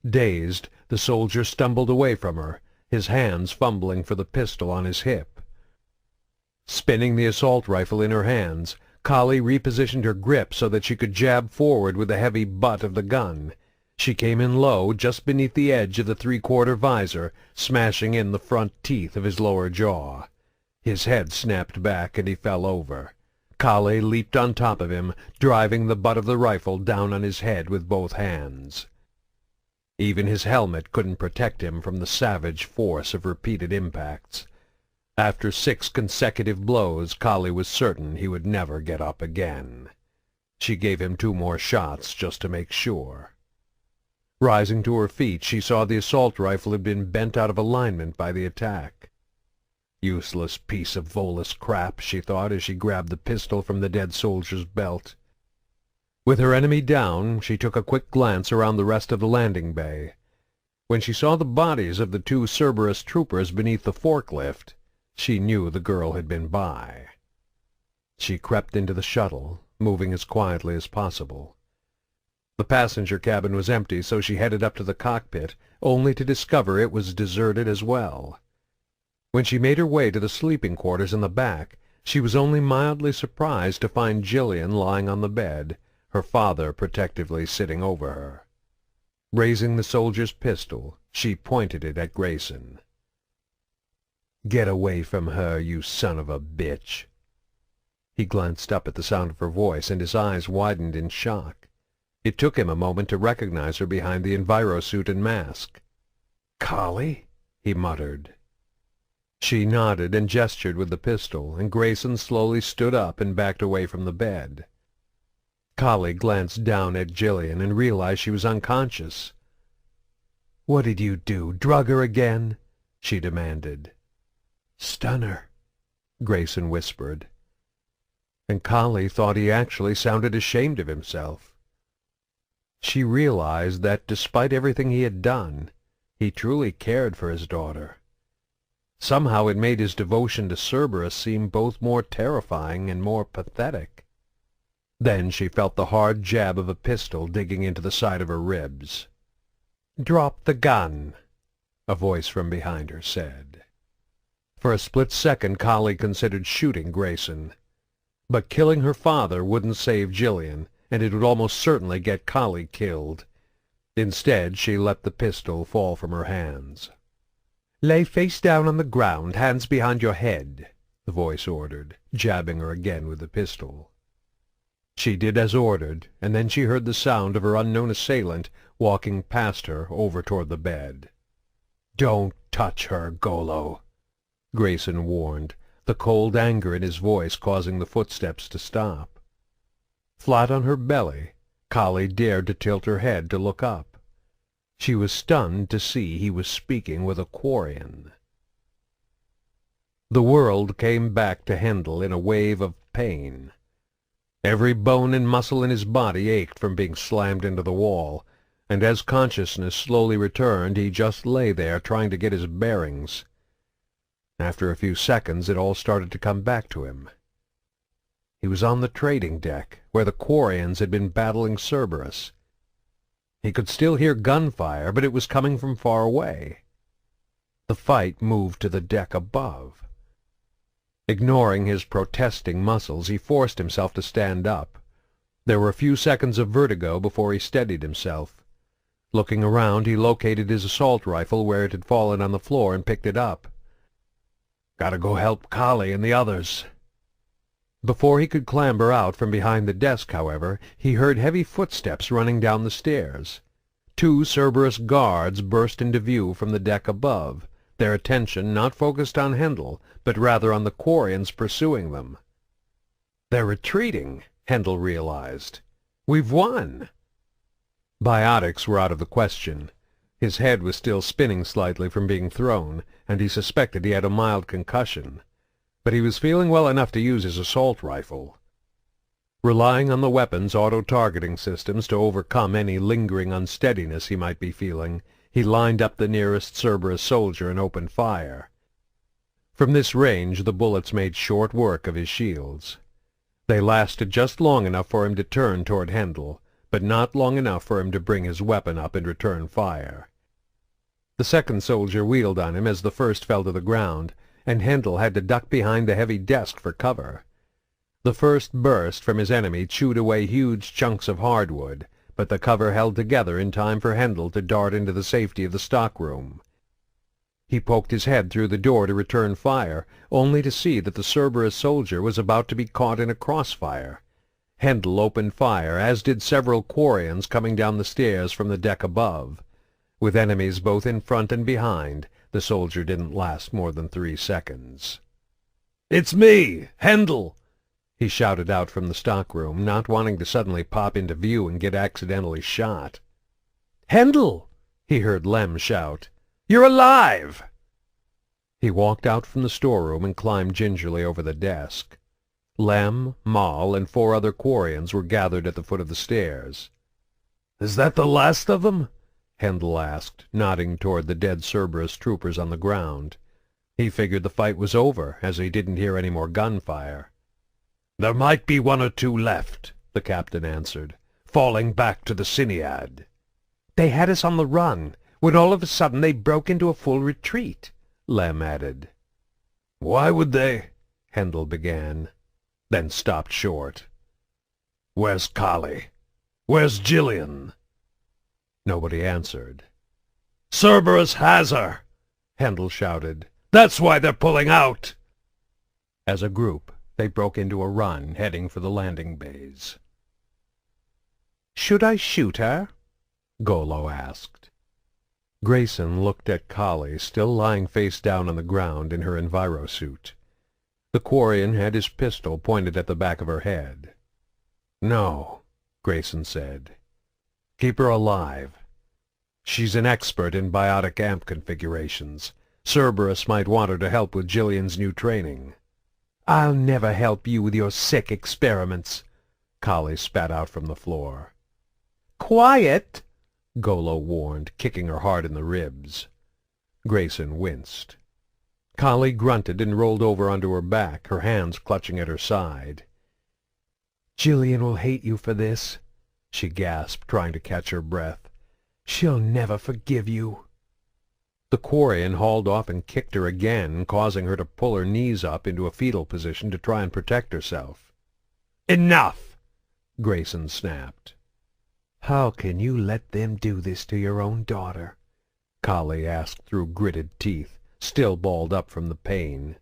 Dazed, the soldier stumbled away from her, his hands fumbling for the pistol on his hip. Spinning the assault rifle in her hands, Kahlee repositioned her grip so that she could jab forward with the heavy butt of the gun. She came in low, just beneath the edge of the 3/4 visor, smashing in the front teeth of his lower jaw. His head snapped back and he fell over. Kahlee leaped on top of him, driving the butt of the rifle down on his head with both hands. Even his helmet couldn't protect him from the savage force of repeated impacts. After 6 consecutive blows, Kahlee was certain he would never get up again. She gave him 2 more shots just to make sure. Rising to her feet, she saw the assault rifle had been bent out of alignment by the attack. Useless piece of Volus crap, she thought as she grabbed the pistol from the dead soldier's belt. With her enemy down, she took a quick glance around the rest of the landing bay. When she saw the bodies of the 2 Cerberus troopers beneath the forklift, she knew the girl had been by. She crept into the shuttle, moving as quietly as possible. The passenger cabin was empty, so she headed up to the cockpit, only to discover it was deserted as well. When she made her way to the sleeping quarters in the back, she was only mildly surprised to find Gillian lying on the bed, her father protectively sitting over her. Raising the soldier's pistol, she pointed it at Grayson. "Get away from her, you son of a bitch." He glanced up at the sound of her voice, and his eyes widened in shock. It took him a moment to recognize her behind the envirosuit and mask. "Kahlee?" he muttered. She nodded and gestured with the pistol, and Grayson slowly stood up and backed away from the bed. Kahlee glanced down at Gillian and realized she was unconscious. "What did you do, drug her again?" she demanded. "Stun her," Grayson whispered. And Kahlee thought he actually sounded ashamed of himself. She realized that despite everything he had done, he truly cared for his daughter. Somehow it made his devotion to Cerberus seem both more terrifying and more pathetic. Then she felt the hard jab of a pistol digging into the side of her ribs. "Drop the gun," a voice from behind her said. For a split second Kahlee considered shooting Grayson. But killing her father wouldn't save Gillian, and it would almost certainly get Kahlee killed. Instead, she let the pistol fall from her hands. "Lay face down on the ground, hands behind your head," the voice ordered, jabbing her again with the pistol. She did as ordered, and then she heard the sound of her unknown assailant walking past her over toward the bed. "Don't touch her, Golo," Grayson warned, the cold anger in his voice causing the footsteps to stop. Flat on her belly, Kahlee dared to tilt her head to look up. She was stunned to see he was speaking with a Quarian. The world came back to Hendel in a wave of pain. Every bone and muscle in his body ached from being slammed into the wall, and as consciousness slowly returned he just lay there trying to get his bearings. After a few seconds it all started to come back to him. He was on the trading deck, where the Quarians had been battling Cerberus. He could still hear gunfire, but it was coming from far away. The fight moved to the deck above. Ignoring his protesting muscles, he forced himself to stand up. There were a few seconds of vertigo before he steadied himself. Looking around, he located his assault rifle where it had fallen on the floor and picked it up. "Gotta go help Kahlee and the others." Before he could clamber out from behind the desk, however, he heard heavy footsteps running down the stairs. 2 Cerberus guards burst into view from the deck above, their attention not focused on Hendel, but rather on the Quarians pursuing them. "They're retreating," Hendel realized. "We've won." Biotics were out of the question. His head was still spinning slightly from being thrown, and he suspected he had a mild concussion. But he was feeling well enough to use his assault rifle. Relying on the weapon's auto-targeting systems to overcome any lingering unsteadiness he might be feeling, he lined up the nearest Cerberus soldier and opened fire. From this range the bullets made short work of his shields. They lasted just long enough for him to turn toward Hendel, but not long enough for him to bring his weapon up and return fire. The second soldier wheeled on him as the first fell to the ground, and Hendel had to duck behind the heavy desk for cover. The first burst from his enemy chewed away huge chunks of hardwood, but the cover held together in time for Hendel to dart into the safety of the stockroom. He poked his head through the door to return fire, only to see that the Cerberus soldier was about to be caught in a crossfire. Hendel opened fire, as did several Quarians coming down the stairs from the deck above. With enemies both in front and behind, the soldier didn't last more than 3 seconds. "It's me, Hendel!" he shouted out from the stockroom, not wanting to suddenly pop into view and get accidentally shot. "Hendel!" he heard Lem shout. "You're alive!" He walked out from the storeroom and climbed gingerly over the desk. Lem, Moll, and 4 other Quarians were gathered at the foot of the stairs. "Is that the last of them?" Hendel asked, nodding toward the dead Cerberus troopers on the ground. He figured the fight was over, as he didn't hear any more gunfire. "There might be 1 or 2 left," the captain answered, "falling back to the Siniad." "They had us on the run, when all of a sudden they broke into a full retreat," Lem added. "Why would they—" Hendel began, then stopped short. "Where's Kahlee? Where's Gillian?" Nobody answered. "Cerberus has her!" Hendel shouted. "That's why they're pulling out!" As a group, they broke into a run, heading for the landing bays. "Should I shoot her?" Golo asked. Grayson looked at Kahlee, still lying face down on the ground in her envirosuit. The Quarian had his pistol pointed at the back of her head. "No," Grayson said. "Keep her alive. She's an expert in biotic amp configurations. Cerberus might want her to help with Gillian's new training." "I'll never help you with your sick experiments," Kahlee spat out from the floor. "Quiet!" Golo warned, kicking her hard in the ribs. Grayson winced. Kahlee grunted and rolled over onto her back, her hands clutching at her side. "Gillian will hate you for this," she gasped, trying to catch her breath. "She'll never forgive you." The Quarian hauled off and kicked her again, causing her to pull her knees up into a fetal position to try and protect herself. "Enough!" Grayson snapped. "How can you let them do this to your own daughter?" Kahlee asked through gritted teeth, still balled up from the pain.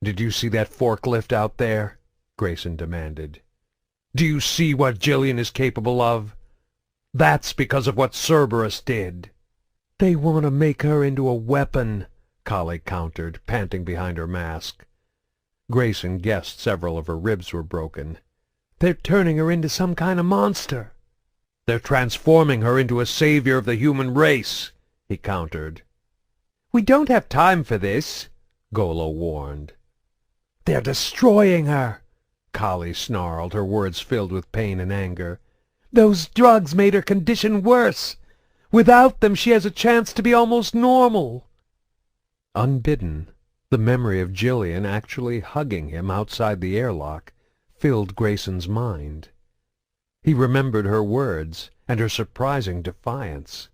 "Did you see that forklift out there?" Grayson demanded. "Do you see what Gillian is capable of? That's because of what Cerberus did." "They want to make her into a weapon," Kahlee countered, panting behind her mask. Grayson guessed several of her ribs were broken. "They're turning her into some kind of monster." "They're transforming her into a savior of the human race," he countered. "We don't have time for this," Golo warned. "They're destroying her," Kahlee snarled, her words filled with pain and anger. "Those drugs made her condition worse. Without them she has a chance to be almost normal." Unbidden, the memory of Gillian actually hugging him outside the airlock filled Grayson's mind. He remembered her words and her surprising defiance.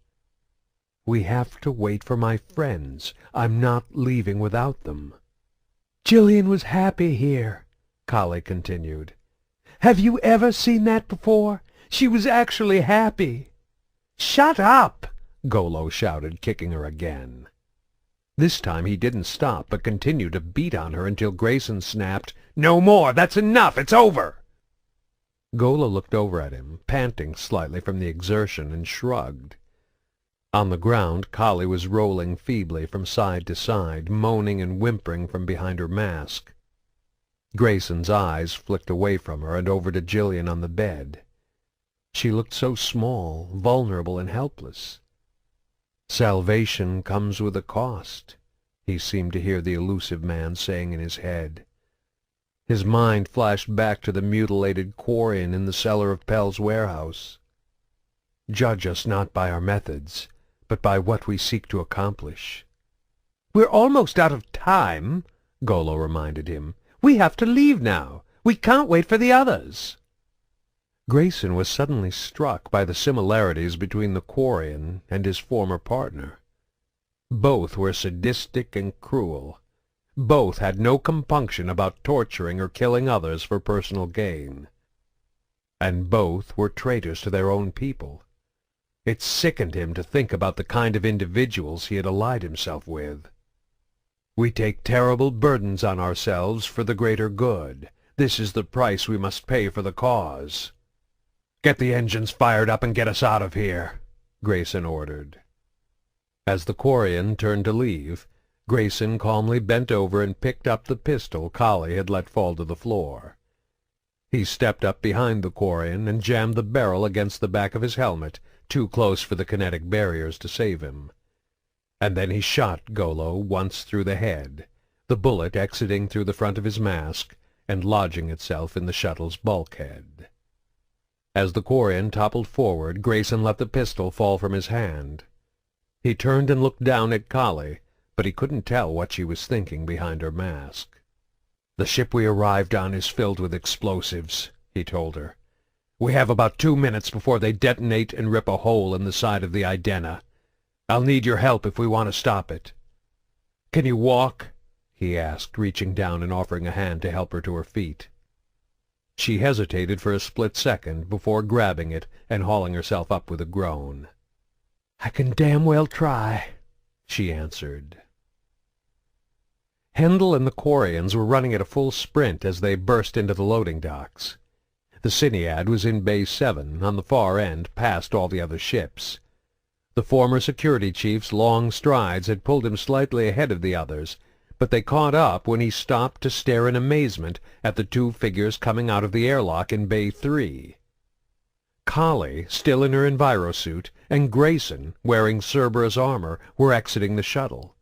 "We have to wait for my friends. I'm not leaving without them." "Gillian was happy here," Kahlee continued. "Have you ever seen that before? She was actually happy." "Shut up!" Golo shouted, kicking her again. This time he didn't stop, but continued to beat on her until Grayson snapped, "No more! That's enough! It's over!" Golo looked over at him, panting slightly from the exertion, and shrugged. On the ground, Kahlee was rolling feebly from side to side, moaning and whimpering from behind her mask. Grayson's eyes flicked away from her and over to Gillian on the bed. She looked so small, vulnerable, and helpless. "Salvation comes with a cost," he seemed to hear the elusive man saying in his head. His mind flashed back to the mutilated Quarian in the cellar of Pell's warehouse. "Judge us not by our methods, but by what we seek to accomplish." "We're almost out of time," Golo reminded him. "We have to leave now. We can't wait for the others." Grayson was suddenly struck by the similarities between the Quarian and his former partner. Both were sadistic and cruel. Both had no compunction about torturing or killing others for personal gain. And both were traitors to their own people. It sickened him to think about the kind of individuals he had allied himself with. "We take terrible burdens on ourselves for the greater good. This is the price we must pay for the cause." "Get the engines fired up and get us out of here," Grayson ordered. As the Quarian turned to leave, Grayson calmly bent over and picked up the pistol Kahlee had let fall to the floor. He stepped up behind the Quarian and jammed the barrel against the back of his helmet, too close for the kinetic barriers to save him. And then he shot Golo once through the head, the bullet exiting through the front of his mask and lodging itself in the shuttle's bulkhead. As the Quarian toppled forward, Grayson let the pistol fall from his hand. He turned and looked down at Kahlee, but he couldn't tell what she was thinking behind her mask. "The ship we arrived on is filled with explosives," he told her. "We have about 2 minutes before they detonate and rip a hole in the side of the Idena. I'll need your help if we want to stop it." "Can you walk?" he asked, reaching down and offering a hand to help her to her feet. She hesitated for a split second before grabbing it and hauling herself up with a groan. "I can damn well try," she answered. Hendel and the Quarians were running at a full sprint as they burst into the loading docks. The Cinead was in Bay 7, on the far end, past all the other ships. The former security chief's long strides had pulled him slightly ahead of the others, but they caught up when he stopped to stare in amazement at the two figures coming out of the airlock in Bay 3. Kahlee, still in her envirosuit, and Grayson, wearing Cerberus armor, were exiting the shuttle.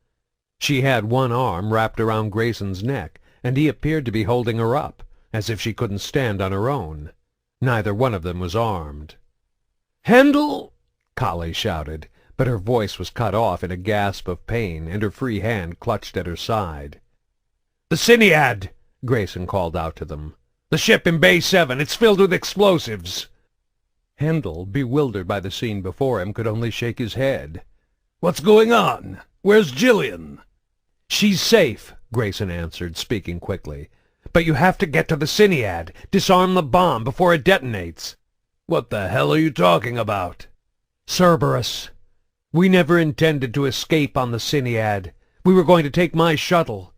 She had one arm wrapped around Grayson's neck, and he appeared to be holding her up, as if she couldn't stand on her own. Neither one of them was armed. "Hendel!" Kahlee shouted, but her voice was cut off in a gasp of pain, and her free hand clutched at her side. "The Siniad!" Grayson called out to them. "The ship in Bay 7, it's filled with explosives!" Hendel, bewildered by the scene before him, could only shake his head. "What's going on? Where's Gillian?" "She's safe," Grayson answered, speaking quickly. "But you have to get to the Siniad, disarm the bomb before it detonates." "What the hell are you talking about?" "Cerberus. We never intended to escape on the Siniad. We were going to take my shuttle.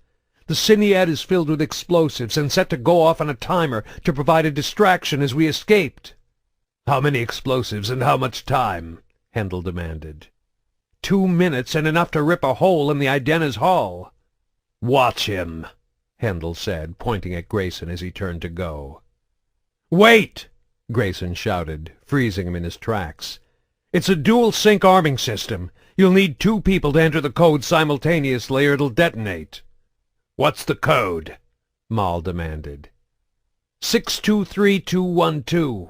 The Siniad is filled with explosives and set to go off on a timer to provide a distraction as we escaped." "How many explosives and how much time?" Hendel demanded. 2 minutes and enough to rip a hole in the Idenna's hull. "Watch him," Hendel said, pointing at Grayson as he turned to go. "Wait!" Grayson shouted, freezing him in his tracks. "It's a dual-sync arming system. You'll need 2 people to enter the code simultaneously or it'll detonate." "What's the code?" Maul demanded. 623212.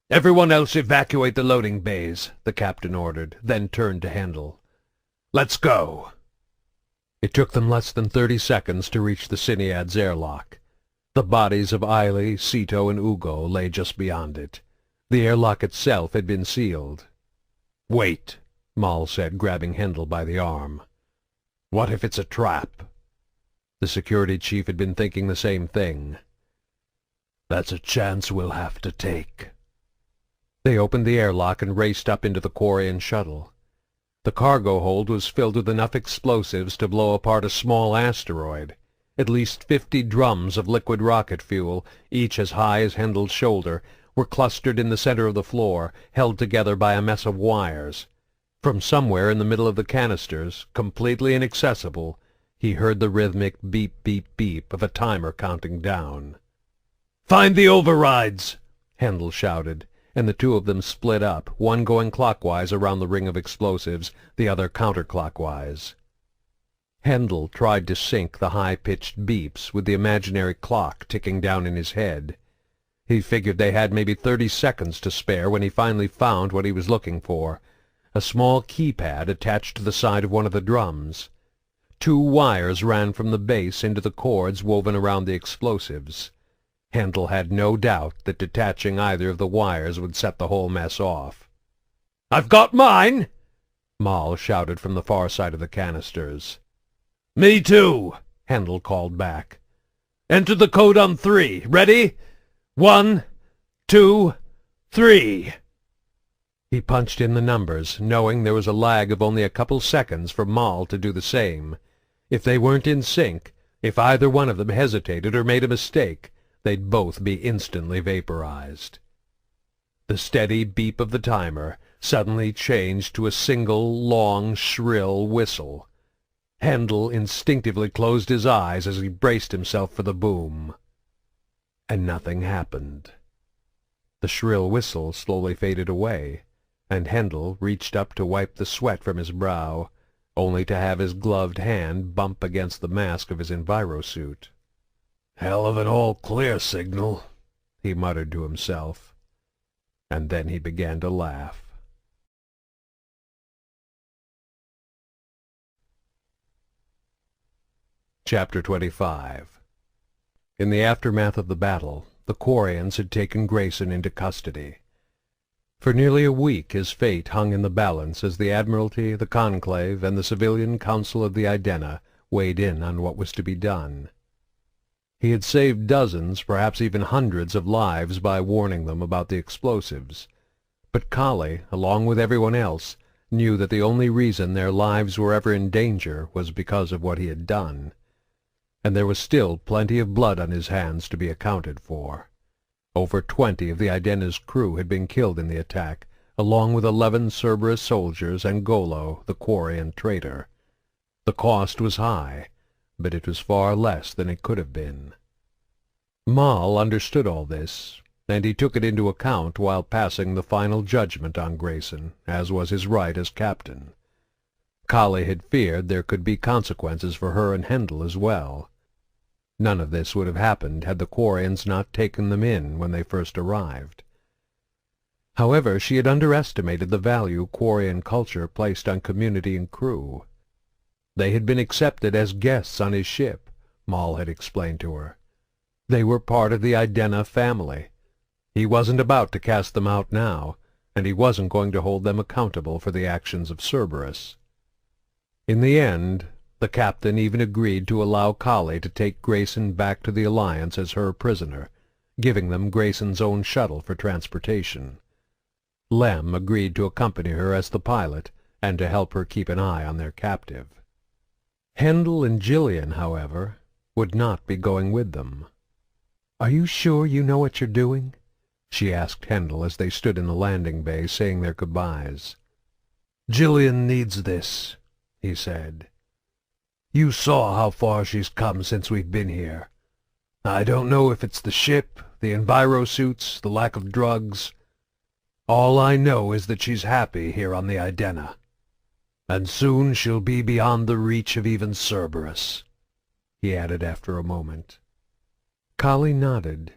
"Everyone else evacuate the loading bays," the captain ordered, then turned to Hendel. "Let's go." It took them less than 30 seconds to reach the Siniad's airlock. The bodies of Eiley, Sito, and Ugo lay just beyond it. The airlock itself had been sealed. "Wait," Maul said, grabbing Hendel by the arm. "What if it's a trap?" The security chief had been thinking the same thing. "That's a chance we'll have to take." They opened the airlock and raced up into the Quarian shuttle. The cargo hold was filled with enough explosives to blow apart a small asteroid. At least 50 drums of liquid rocket fuel, each as high as Hendel's shoulder, were clustered in the center of the floor, held together by a mess of wires. From somewhere in the middle of the canisters, completely inaccessible, he heard the rhythmic beep-beep-beep of a timer counting down. "Find the overrides!" Hendel shouted, and the 2 of them split up, one going clockwise around the ring of explosives, the other counterclockwise. Hendel tried to sync the high-pitched beeps with the imaginary clock ticking down in his head. He figured they had maybe 30 seconds to spare when he finally found what he was looking for, a small keypad attached to the side of one of the drums. 2 wires ran from the base into the cords woven around the explosives. Hendel had no doubt that detaching either of the wires would set the whole mess off. "I've got mine!" Maul shouted from the far side of the canisters. "Me too," Hendel called back. "Enter the code on 3. Ready? 1, 2, 3. He punched in the numbers, knowing there was a lag of only a couple seconds for Maul to do the same. If they weren't in sync, if either one of them hesitated or made a mistake, they'd both be instantly vaporized. The steady beep of the timer suddenly changed to a single, long, shrill whistle. Hendel instinctively closed his eyes as he braced himself for the boom. And nothing happened. The shrill whistle slowly faded away, and Hendel reached up to wipe the sweat from his brow, only to have his gloved hand bump against the mask of his envirosuit. "Hell of an all-clear signal," he muttered to himself, and then he began to laugh. Chapter 25. In the aftermath of the battle, the Quarians had taken Grayson into custody. For nearly a week his fate hung in the balance as the Admiralty, the Conclave, and the Civilian Council of the Idenna weighed in on what was to be done. He had saved dozens, perhaps even hundreds of lives by warning them about the explosives, but Kahlee, along with everyone else, knew that the only reason their lives were ever in danger was because of what he had done. And there was still plenty of blood on his hands to be accounted for. Over 20 of the Idenna's crew had been killed in the attack, along with 11 Cerberus soldiers and Golo, the Quarian traitor. The cost was high, but it was far less than it could have been. Maul understood all this, and he took it into account while passing the final judgment on Grayson, as was his right as captain. Kahlee had feared there could be consequences for her and Hendel as well. None of this would have happened had the Quarians not taken them in when they first arrived. However, she had underestimated the value Quarian culture placed on community and crew. They had been accepted as guests on his ship, Maul had explained to her. They were part of the Idena family. He wasn't about to cast them out now, and he wasn't going to hold them accountable for the actions of Cerberus. In the end, the captain even agreed to allow Kahlee to take Grayson back to the Alliance as her prisoner, giving them Grayson's own shuttle for transportation. Lem agreed to accompany her as the pilot and to help her keep an eye on their captive. Hendel and Gillian, however, would not be going with them. "Are you sure you know what you're doing?" she asked Hendel as they stood in the landing bay saying their goodbyes. "Gillian needs this," he said. "You saw how far she's come since we've been here. I don't know if it's the ship, the envirosuits, the lack of drugs. All I know is that she's happy here on the Idena. And soon she'll be beyond the reach of even Cerberus," he added after a moment. Kahlee nodded,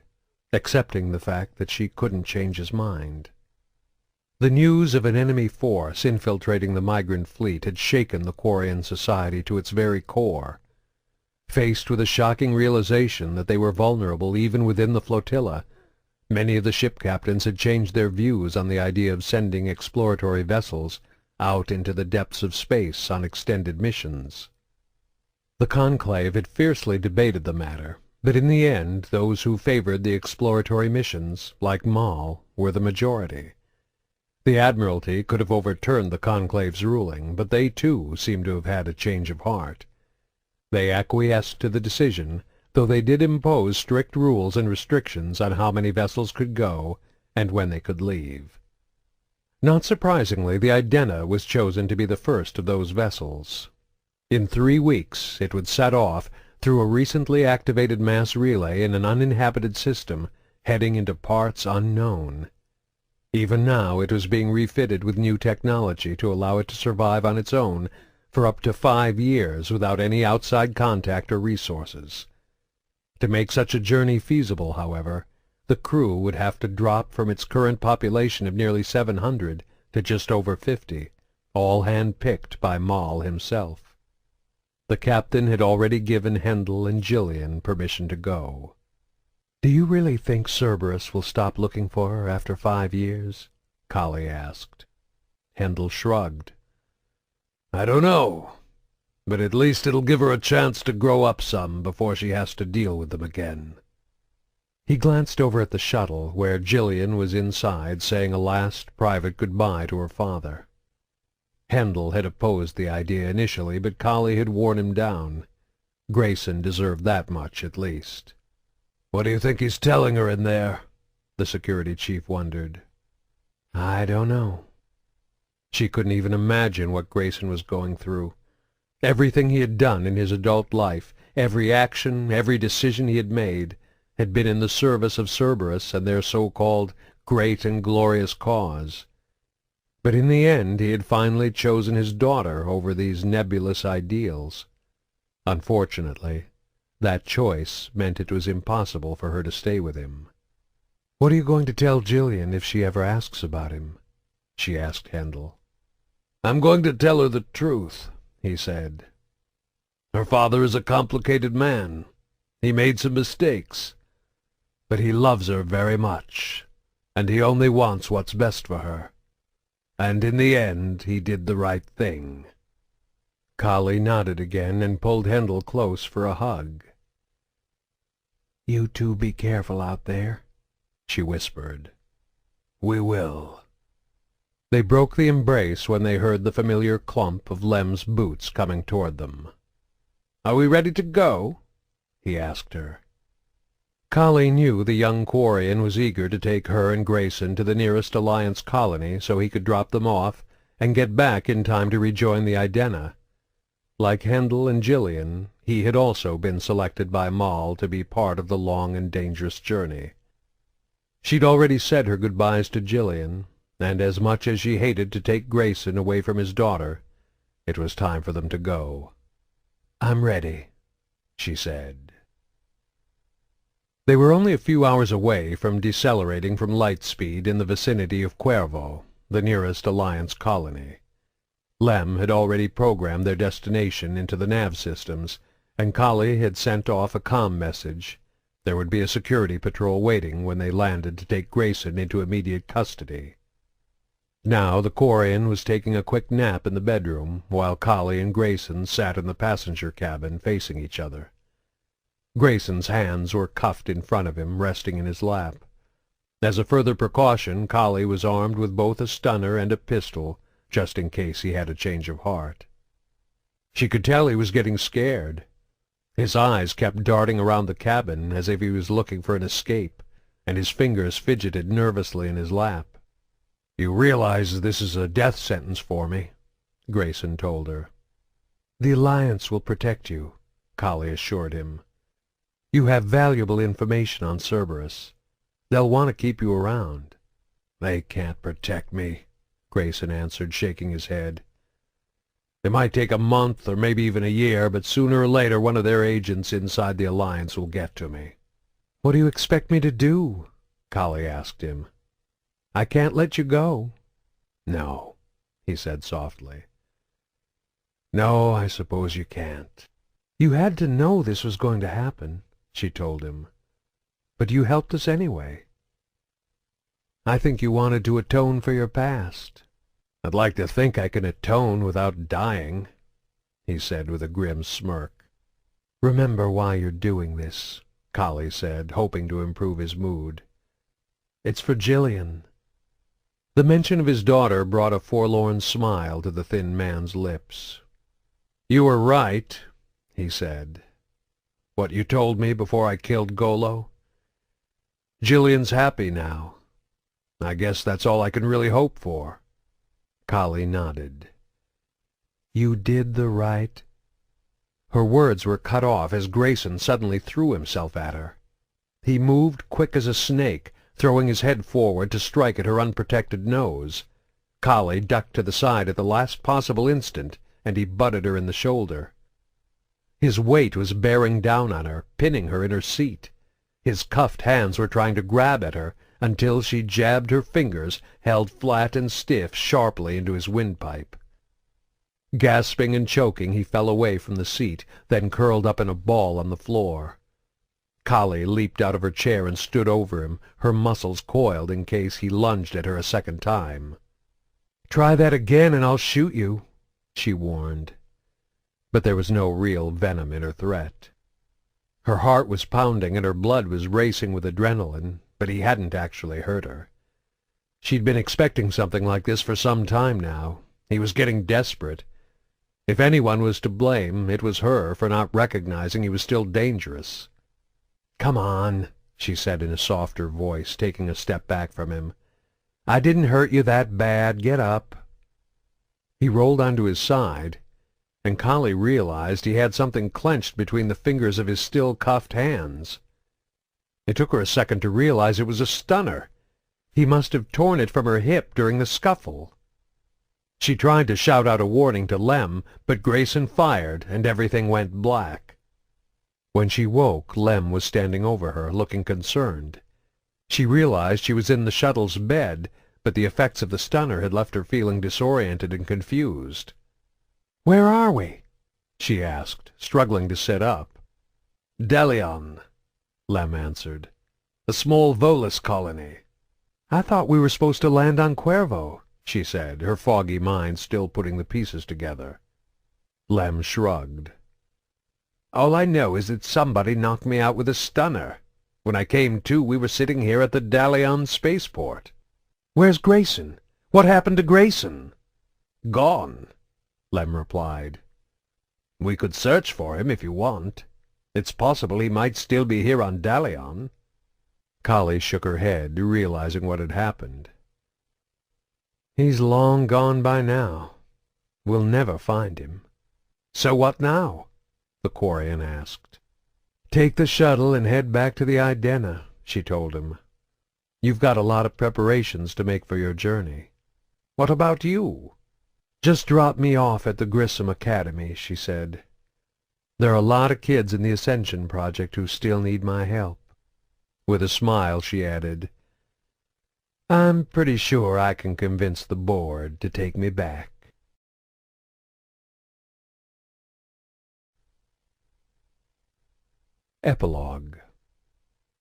accepting the fact that she couldn't change his mind. The news of an enemy force infiltrating the migrant fleet had shaken the Quarian society to its very core. Faced with a shocking realization that they were vulnerable even within the flotilla, many of the ship captains had changed their views on the idea of sending exploratory vessels out into the depths of space on extended missions. The conclave had fiercely debated the matter, but in the end those who favored the exploratory missions, like Maul, were the majority. The Admiralty could have overturned the conclave's ruling, but they too seemed to have had a change of heart. They acquiesced to the decision, though they did impose strict rules and restrictions on how many vessels could go and when they could leave. Not surprisingly, the Idena was chosen to be the first of those vessels. In 3 weeks it would set off through a recently activated mass relay in an uninhabited system, heading into parts unknown. Even now it was being refitted with new technology to allow it to survive on its own for up to 5 years without any outside contact or resources. To make such a journey feasible, however, the crew would have to drop from its current population of nearly 700 to just over 50, all hand-picked by Maul himself. The captain had already given Hendel and Gillian permission to go. "Do you really think Cerberus will stop looking for her after 5 years?" Kahlee asked. Hendel shrugged. "I don't know, but at least it'll give her a chance to grow up some before she has to deal with them again." He glanced over at the shuttle, where Gillian was inside saying a last private goodbye to her father. Hendel had opposed the idea initially, but Kahlee had worn him down. Grayson deserved that much at least. "What do you think he's telling her in there?" the security chief wondered. "I don't know." She couldn't even imagine what Grayson was going through. Everything he had done in his adult life, every action, every decision he had made, had been in the service of Cerberus and their so-called great and glorious cause. But in the end he had finally chosen his daughter over these nebulous ideals. Unfortunately, that choice meant it was impossible for her to stay with him. "What are you going to tell Gillian if she ever asks about him?" she asked Hendel. "I'm going to tell her the truth," he said. "Her father is a complicated man. He made some mistakes. But he loves her very much, and he only wants what's best for her. And in the end he did the right thing." Kahlee nodded again and pulled Hendel close for a hug. "You two be careful out there," she whispered. "We will." They broke the embrace when they heard the familiar clump of Lem's boots coming toward them. "Are we ready to go?" he asked her. Kahlee knew the young Quarian was eager to take her and Grayson to the nearest Alliance colony so he could drop them off and get back in time to rejoin the Idena. Like Hendel and Gillian, he had also been selected by Maul to be part of the long and dangerous journey. She'd already said her goodbyes to Gillian, and as much as she hated to take Grayson away from his daughter, it was time for them to go. "I'm ready," she said. They were only a few hours away from decelerating from light speed in the vicinity of Cuervo, the nearest Alliance colony. Lem had already programmed their destination into the nav systems, and Kahlee had sent off a comm message. There would be a security patrol waiting when they landed to take Grayson into immediate custody. Now the Quarian was taking a quick nap in the bedroom, while Kahlee and Grayson sat in the passenger cabin facing each other. Grayson's hands were cuffed in front of him, resting in his lap. As a further precaution, Kahlee was armed with both a stunner and a pistol, just in case he had a change of heart. She could tell he was getting scared. His eyes kept darting around the cabin as if he was looking for an escape, and his fingers fidgeted nervously in his lap. "You realize this is a death sentence for me," Grayson told her. "The Alliance will protect you," Kahlee assured him. "You have valuable information on Cerberus. They'll want to keep you around." "They can't protect me," Grayson answered, shaking his head. "It might take a month or maybe even a year, but sooner or later one of their agents inside the Alliance will get to me." "What do you expect me to do?" Kahlee asked him. "I can't let you go." "No," he said softly. "No, I suppose you can't." "You had to know this was going to happen," she told him. "But you helped us anyway." "I think you wanted to atone for your past." "I'd like to think I can atone without dying," he said with a grim smirk. "Remember why you're doing this," Kahlee said, hoping to improve his mood. "It's for Gillian." The mention of his daughter brought a forlorn smile to the thin man's lips. "You were right," he said. "What you told me before I killed Golo. Gillian's happy now. I guess that's all I can really hope for." Kahlee nodded. "You did the right—" Her words were cut off as Grayson suddenly threw himself at her. He moved quick as a snake, throwing his head forward to strike at her unprotected nose. Kahlee ducked to the side at the last possible instant, and he butted her in the shoulder. His weight was bearing down on her, pinning her in her seat. His cuffed hands were trying to grab at her, until she jabbed her fingers, held flat and stiff, sharply into his windpipe. Gasping and choking, he fell away from the seat, then curled up in a ball on the floor. Kahlee leaped out of her chair and stood over him, her muscles coiled in case he lunged at her a second time. "Try that again and I'll shoot you," she warned. But there was no real venom in her threat. Her heart was pounding and her blood was racing with adrenaline, but he hadn't actually hurt her. She'd been expecting something like this for some time now. He was getting desperate. If anyone was to blame, it was her for not recognizing he was still dangerous. "Come on," she said in a softer voice, taking a step back from him. "I didn't hurt you that bad. Get up." He rolled onto his side, and Kahlee realized he had something clenched between the fingers of his still cuffed hands. It took her a second to realize it was a stunner. He must have torn it from her hip during the scuffle. She tried to shout out a warning to Lem, but Grayson fired, and everything went black. When she woke, Lem was standing over her, looking concerned. She realized she was in the shuttle's bed, but the effects of the stunner had left her feeling disoriented and confused. "Where are we?" she asked, struggling to sit up. "Delion," Lem answered. "A small Volus colony." "I thought we were supposed to land on Cuervo," she said, her foggy mind still putting the pieces together. Lem shrugged. "All I know is that somebody knocked me out with a stunner. When I came to, we were sitting here at the Dalion spaceport." "Where's Grayson? What happened to Grayson?" "Gone," Lem replied. "We could search for him if you want. It's possible he might still be here on Dalion." Kahlee shook her head, realizing what had happened. "He's long gone by now. We'll never find him." "So what now?" the Quarian asked. "Take the shuttle and head back to the Idena," she told him. "You've got a lot of preparations to make for your journey." "What about you?" "Just drop me off at the Grissom Academy," she said. "There are a lot of kids in the Ascension project who still need my help." With a smile, she added, "I'm pretty sure I can convince the board to take me back." Epilogue.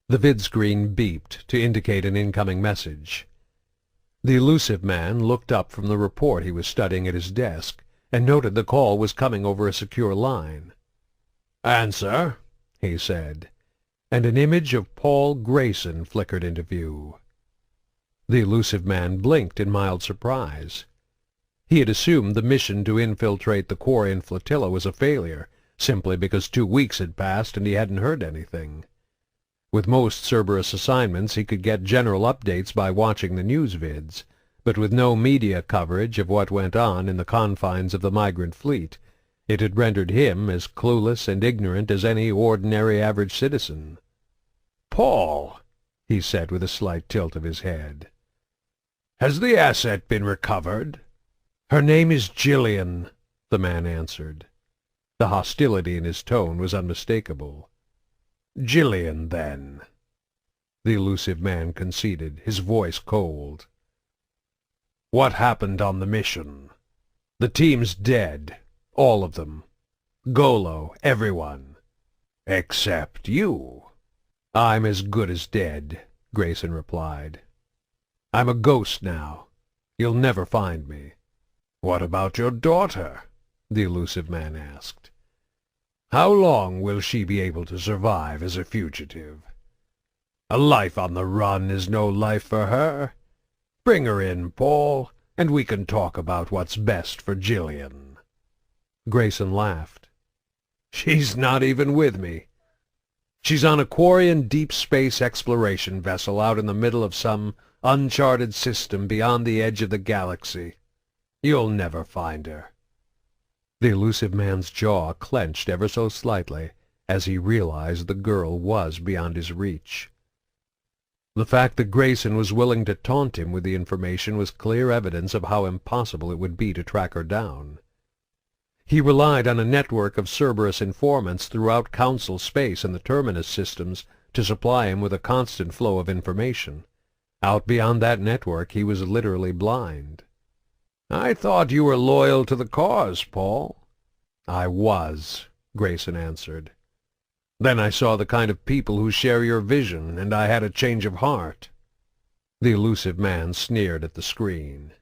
The vidscreen beeped to indicate an incoming message. The elusive man looked up from the report he was studying at his desk and noted the call was coming over a secure line. "Answer," he said, and an image of Paul Grayson flickered into view. The elusive man blinked in mild surprise. He had assumed the mission to infiltrate the Quarian flotilla was a failure, simply because 2 weeks had passed and he hadn't heard anything. With most Cerberus assignments he could get general updates by watching the news vids, but with no media coverage of what went on in the confines of the migrant fleet, it had rendered him as clueless and ignorant as any ordinary average citizen. "Paul," he said with a slight tilt of his head, "has the asset been recovered?" "Her name is Gillian," the man answered. The hostility in his tone was unmistakable. "Gillian, then," the elusive man conceded, his voice cold. "What happened on the mission? The team's dead, all of them. Golo, everyone. Except you." "I'm as good as dead," Grayson replied. "I'm a ghost now. You'll never find me." "What about your daughter?" the elusive man asked. "How long will she be able to survive as a fugitive? A life on the run is no life for her. Bring her in, Paul, and we can talk about what's best for Gillian." Grayson laughed. "She's not even with me. She's on a Quarian deep space exploration vessel out in the middle of some uncharted system beyond the edge of the galaxy. You'll never find her." The elusive man's jaw clenched ever so slightly as he realized the girl was beyond his reach. The fact that Grayson was willing to taunt him with the information was clear evidence of how impossible it would be to track her down. He relied on a network of Cerberus informants throughout Council space and the Terminus systems to supply him with a constant flow of information. Out beyond that network he was literally blind. "I thought you were loyal to the cause, Paul." "I was," Grayson answered. "Then I saw the kind of people who share your vision, and I had a change of heart." The elusive man sneered at the screen.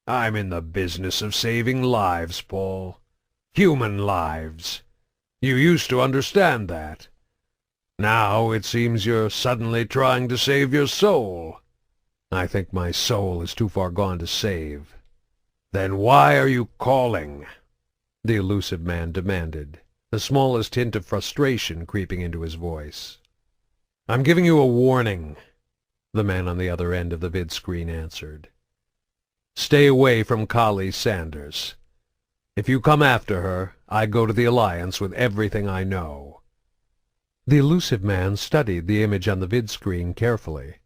"I'm in the business of saving lives, Paul. Human lives. You used to understand that. Now it seems you're suddenly trying to save your soul." "I think my soul is too far gone to save." "Then why are you calling?" the elusive man demanded, the smallest hint of frustration creeping into his voice. "I'm giving you a warning," the man on the other end of the vidscreen answered. "Stay away from Kahlee Sanders. If you come after her, I go to the Alliance with everything I know." The elusive man studied the image on the vidscreen carefully.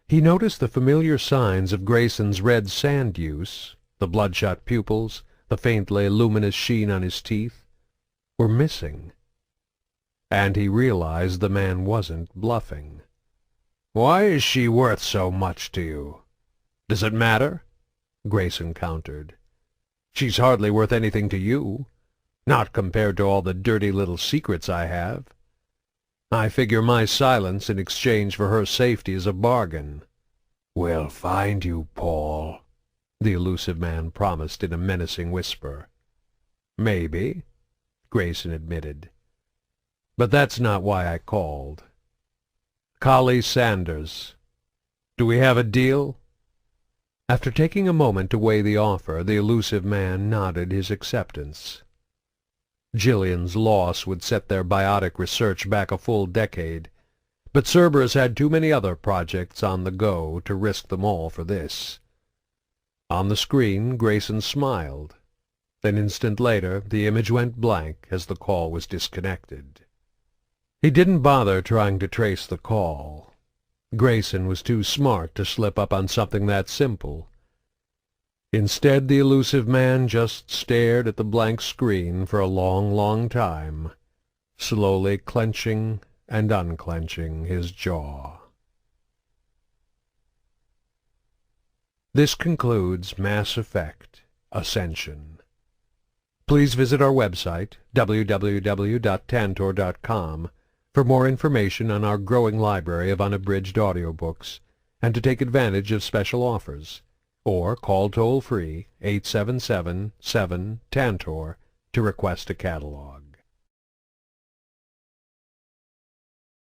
He noticed the familiar signs of Grayson's red sand use, the bloodshot pupils, the faintly luminous sheen on his teeth, were missing. And he realized the man wasn't bluffing. "Why is she worth so much to you? Does it matter?" Grayson countered. "She's hardly worth anything to you, not compared to all the dirty little secrets I have. I figure my silence in exchange for her safety is a bargain." "We'll find you, Paul," the elusive man promised in a menacing whisper. "Maybe," Grayson admitted. "But that's not why I called. Kahlee Sanders. Do we have a deal?" After taking a moment to weigh the offer, the elusive man nodded his acceptance. Gillian's loss would set their biotic research back a full decade, but Cerberus had too many other projects on the go to risk them all for this. On the screen, Grayson smiled. An instant later, the image went blank as the call was disconnected. He didn't bother trying to trace the call. Grayson was too smart to slip up on something that simple. Instead, the elusive man just stared at the blank screen for a long, long time, slowly clenching and unclenching his jaw. This concludes Mass Effect Ascension. Please visit our website, www.tantor.com, for more information on our growing library of unabridged audiobooks, and to take advantage of special offers, or call toll-free 877-7-TANTOR to request a catalog.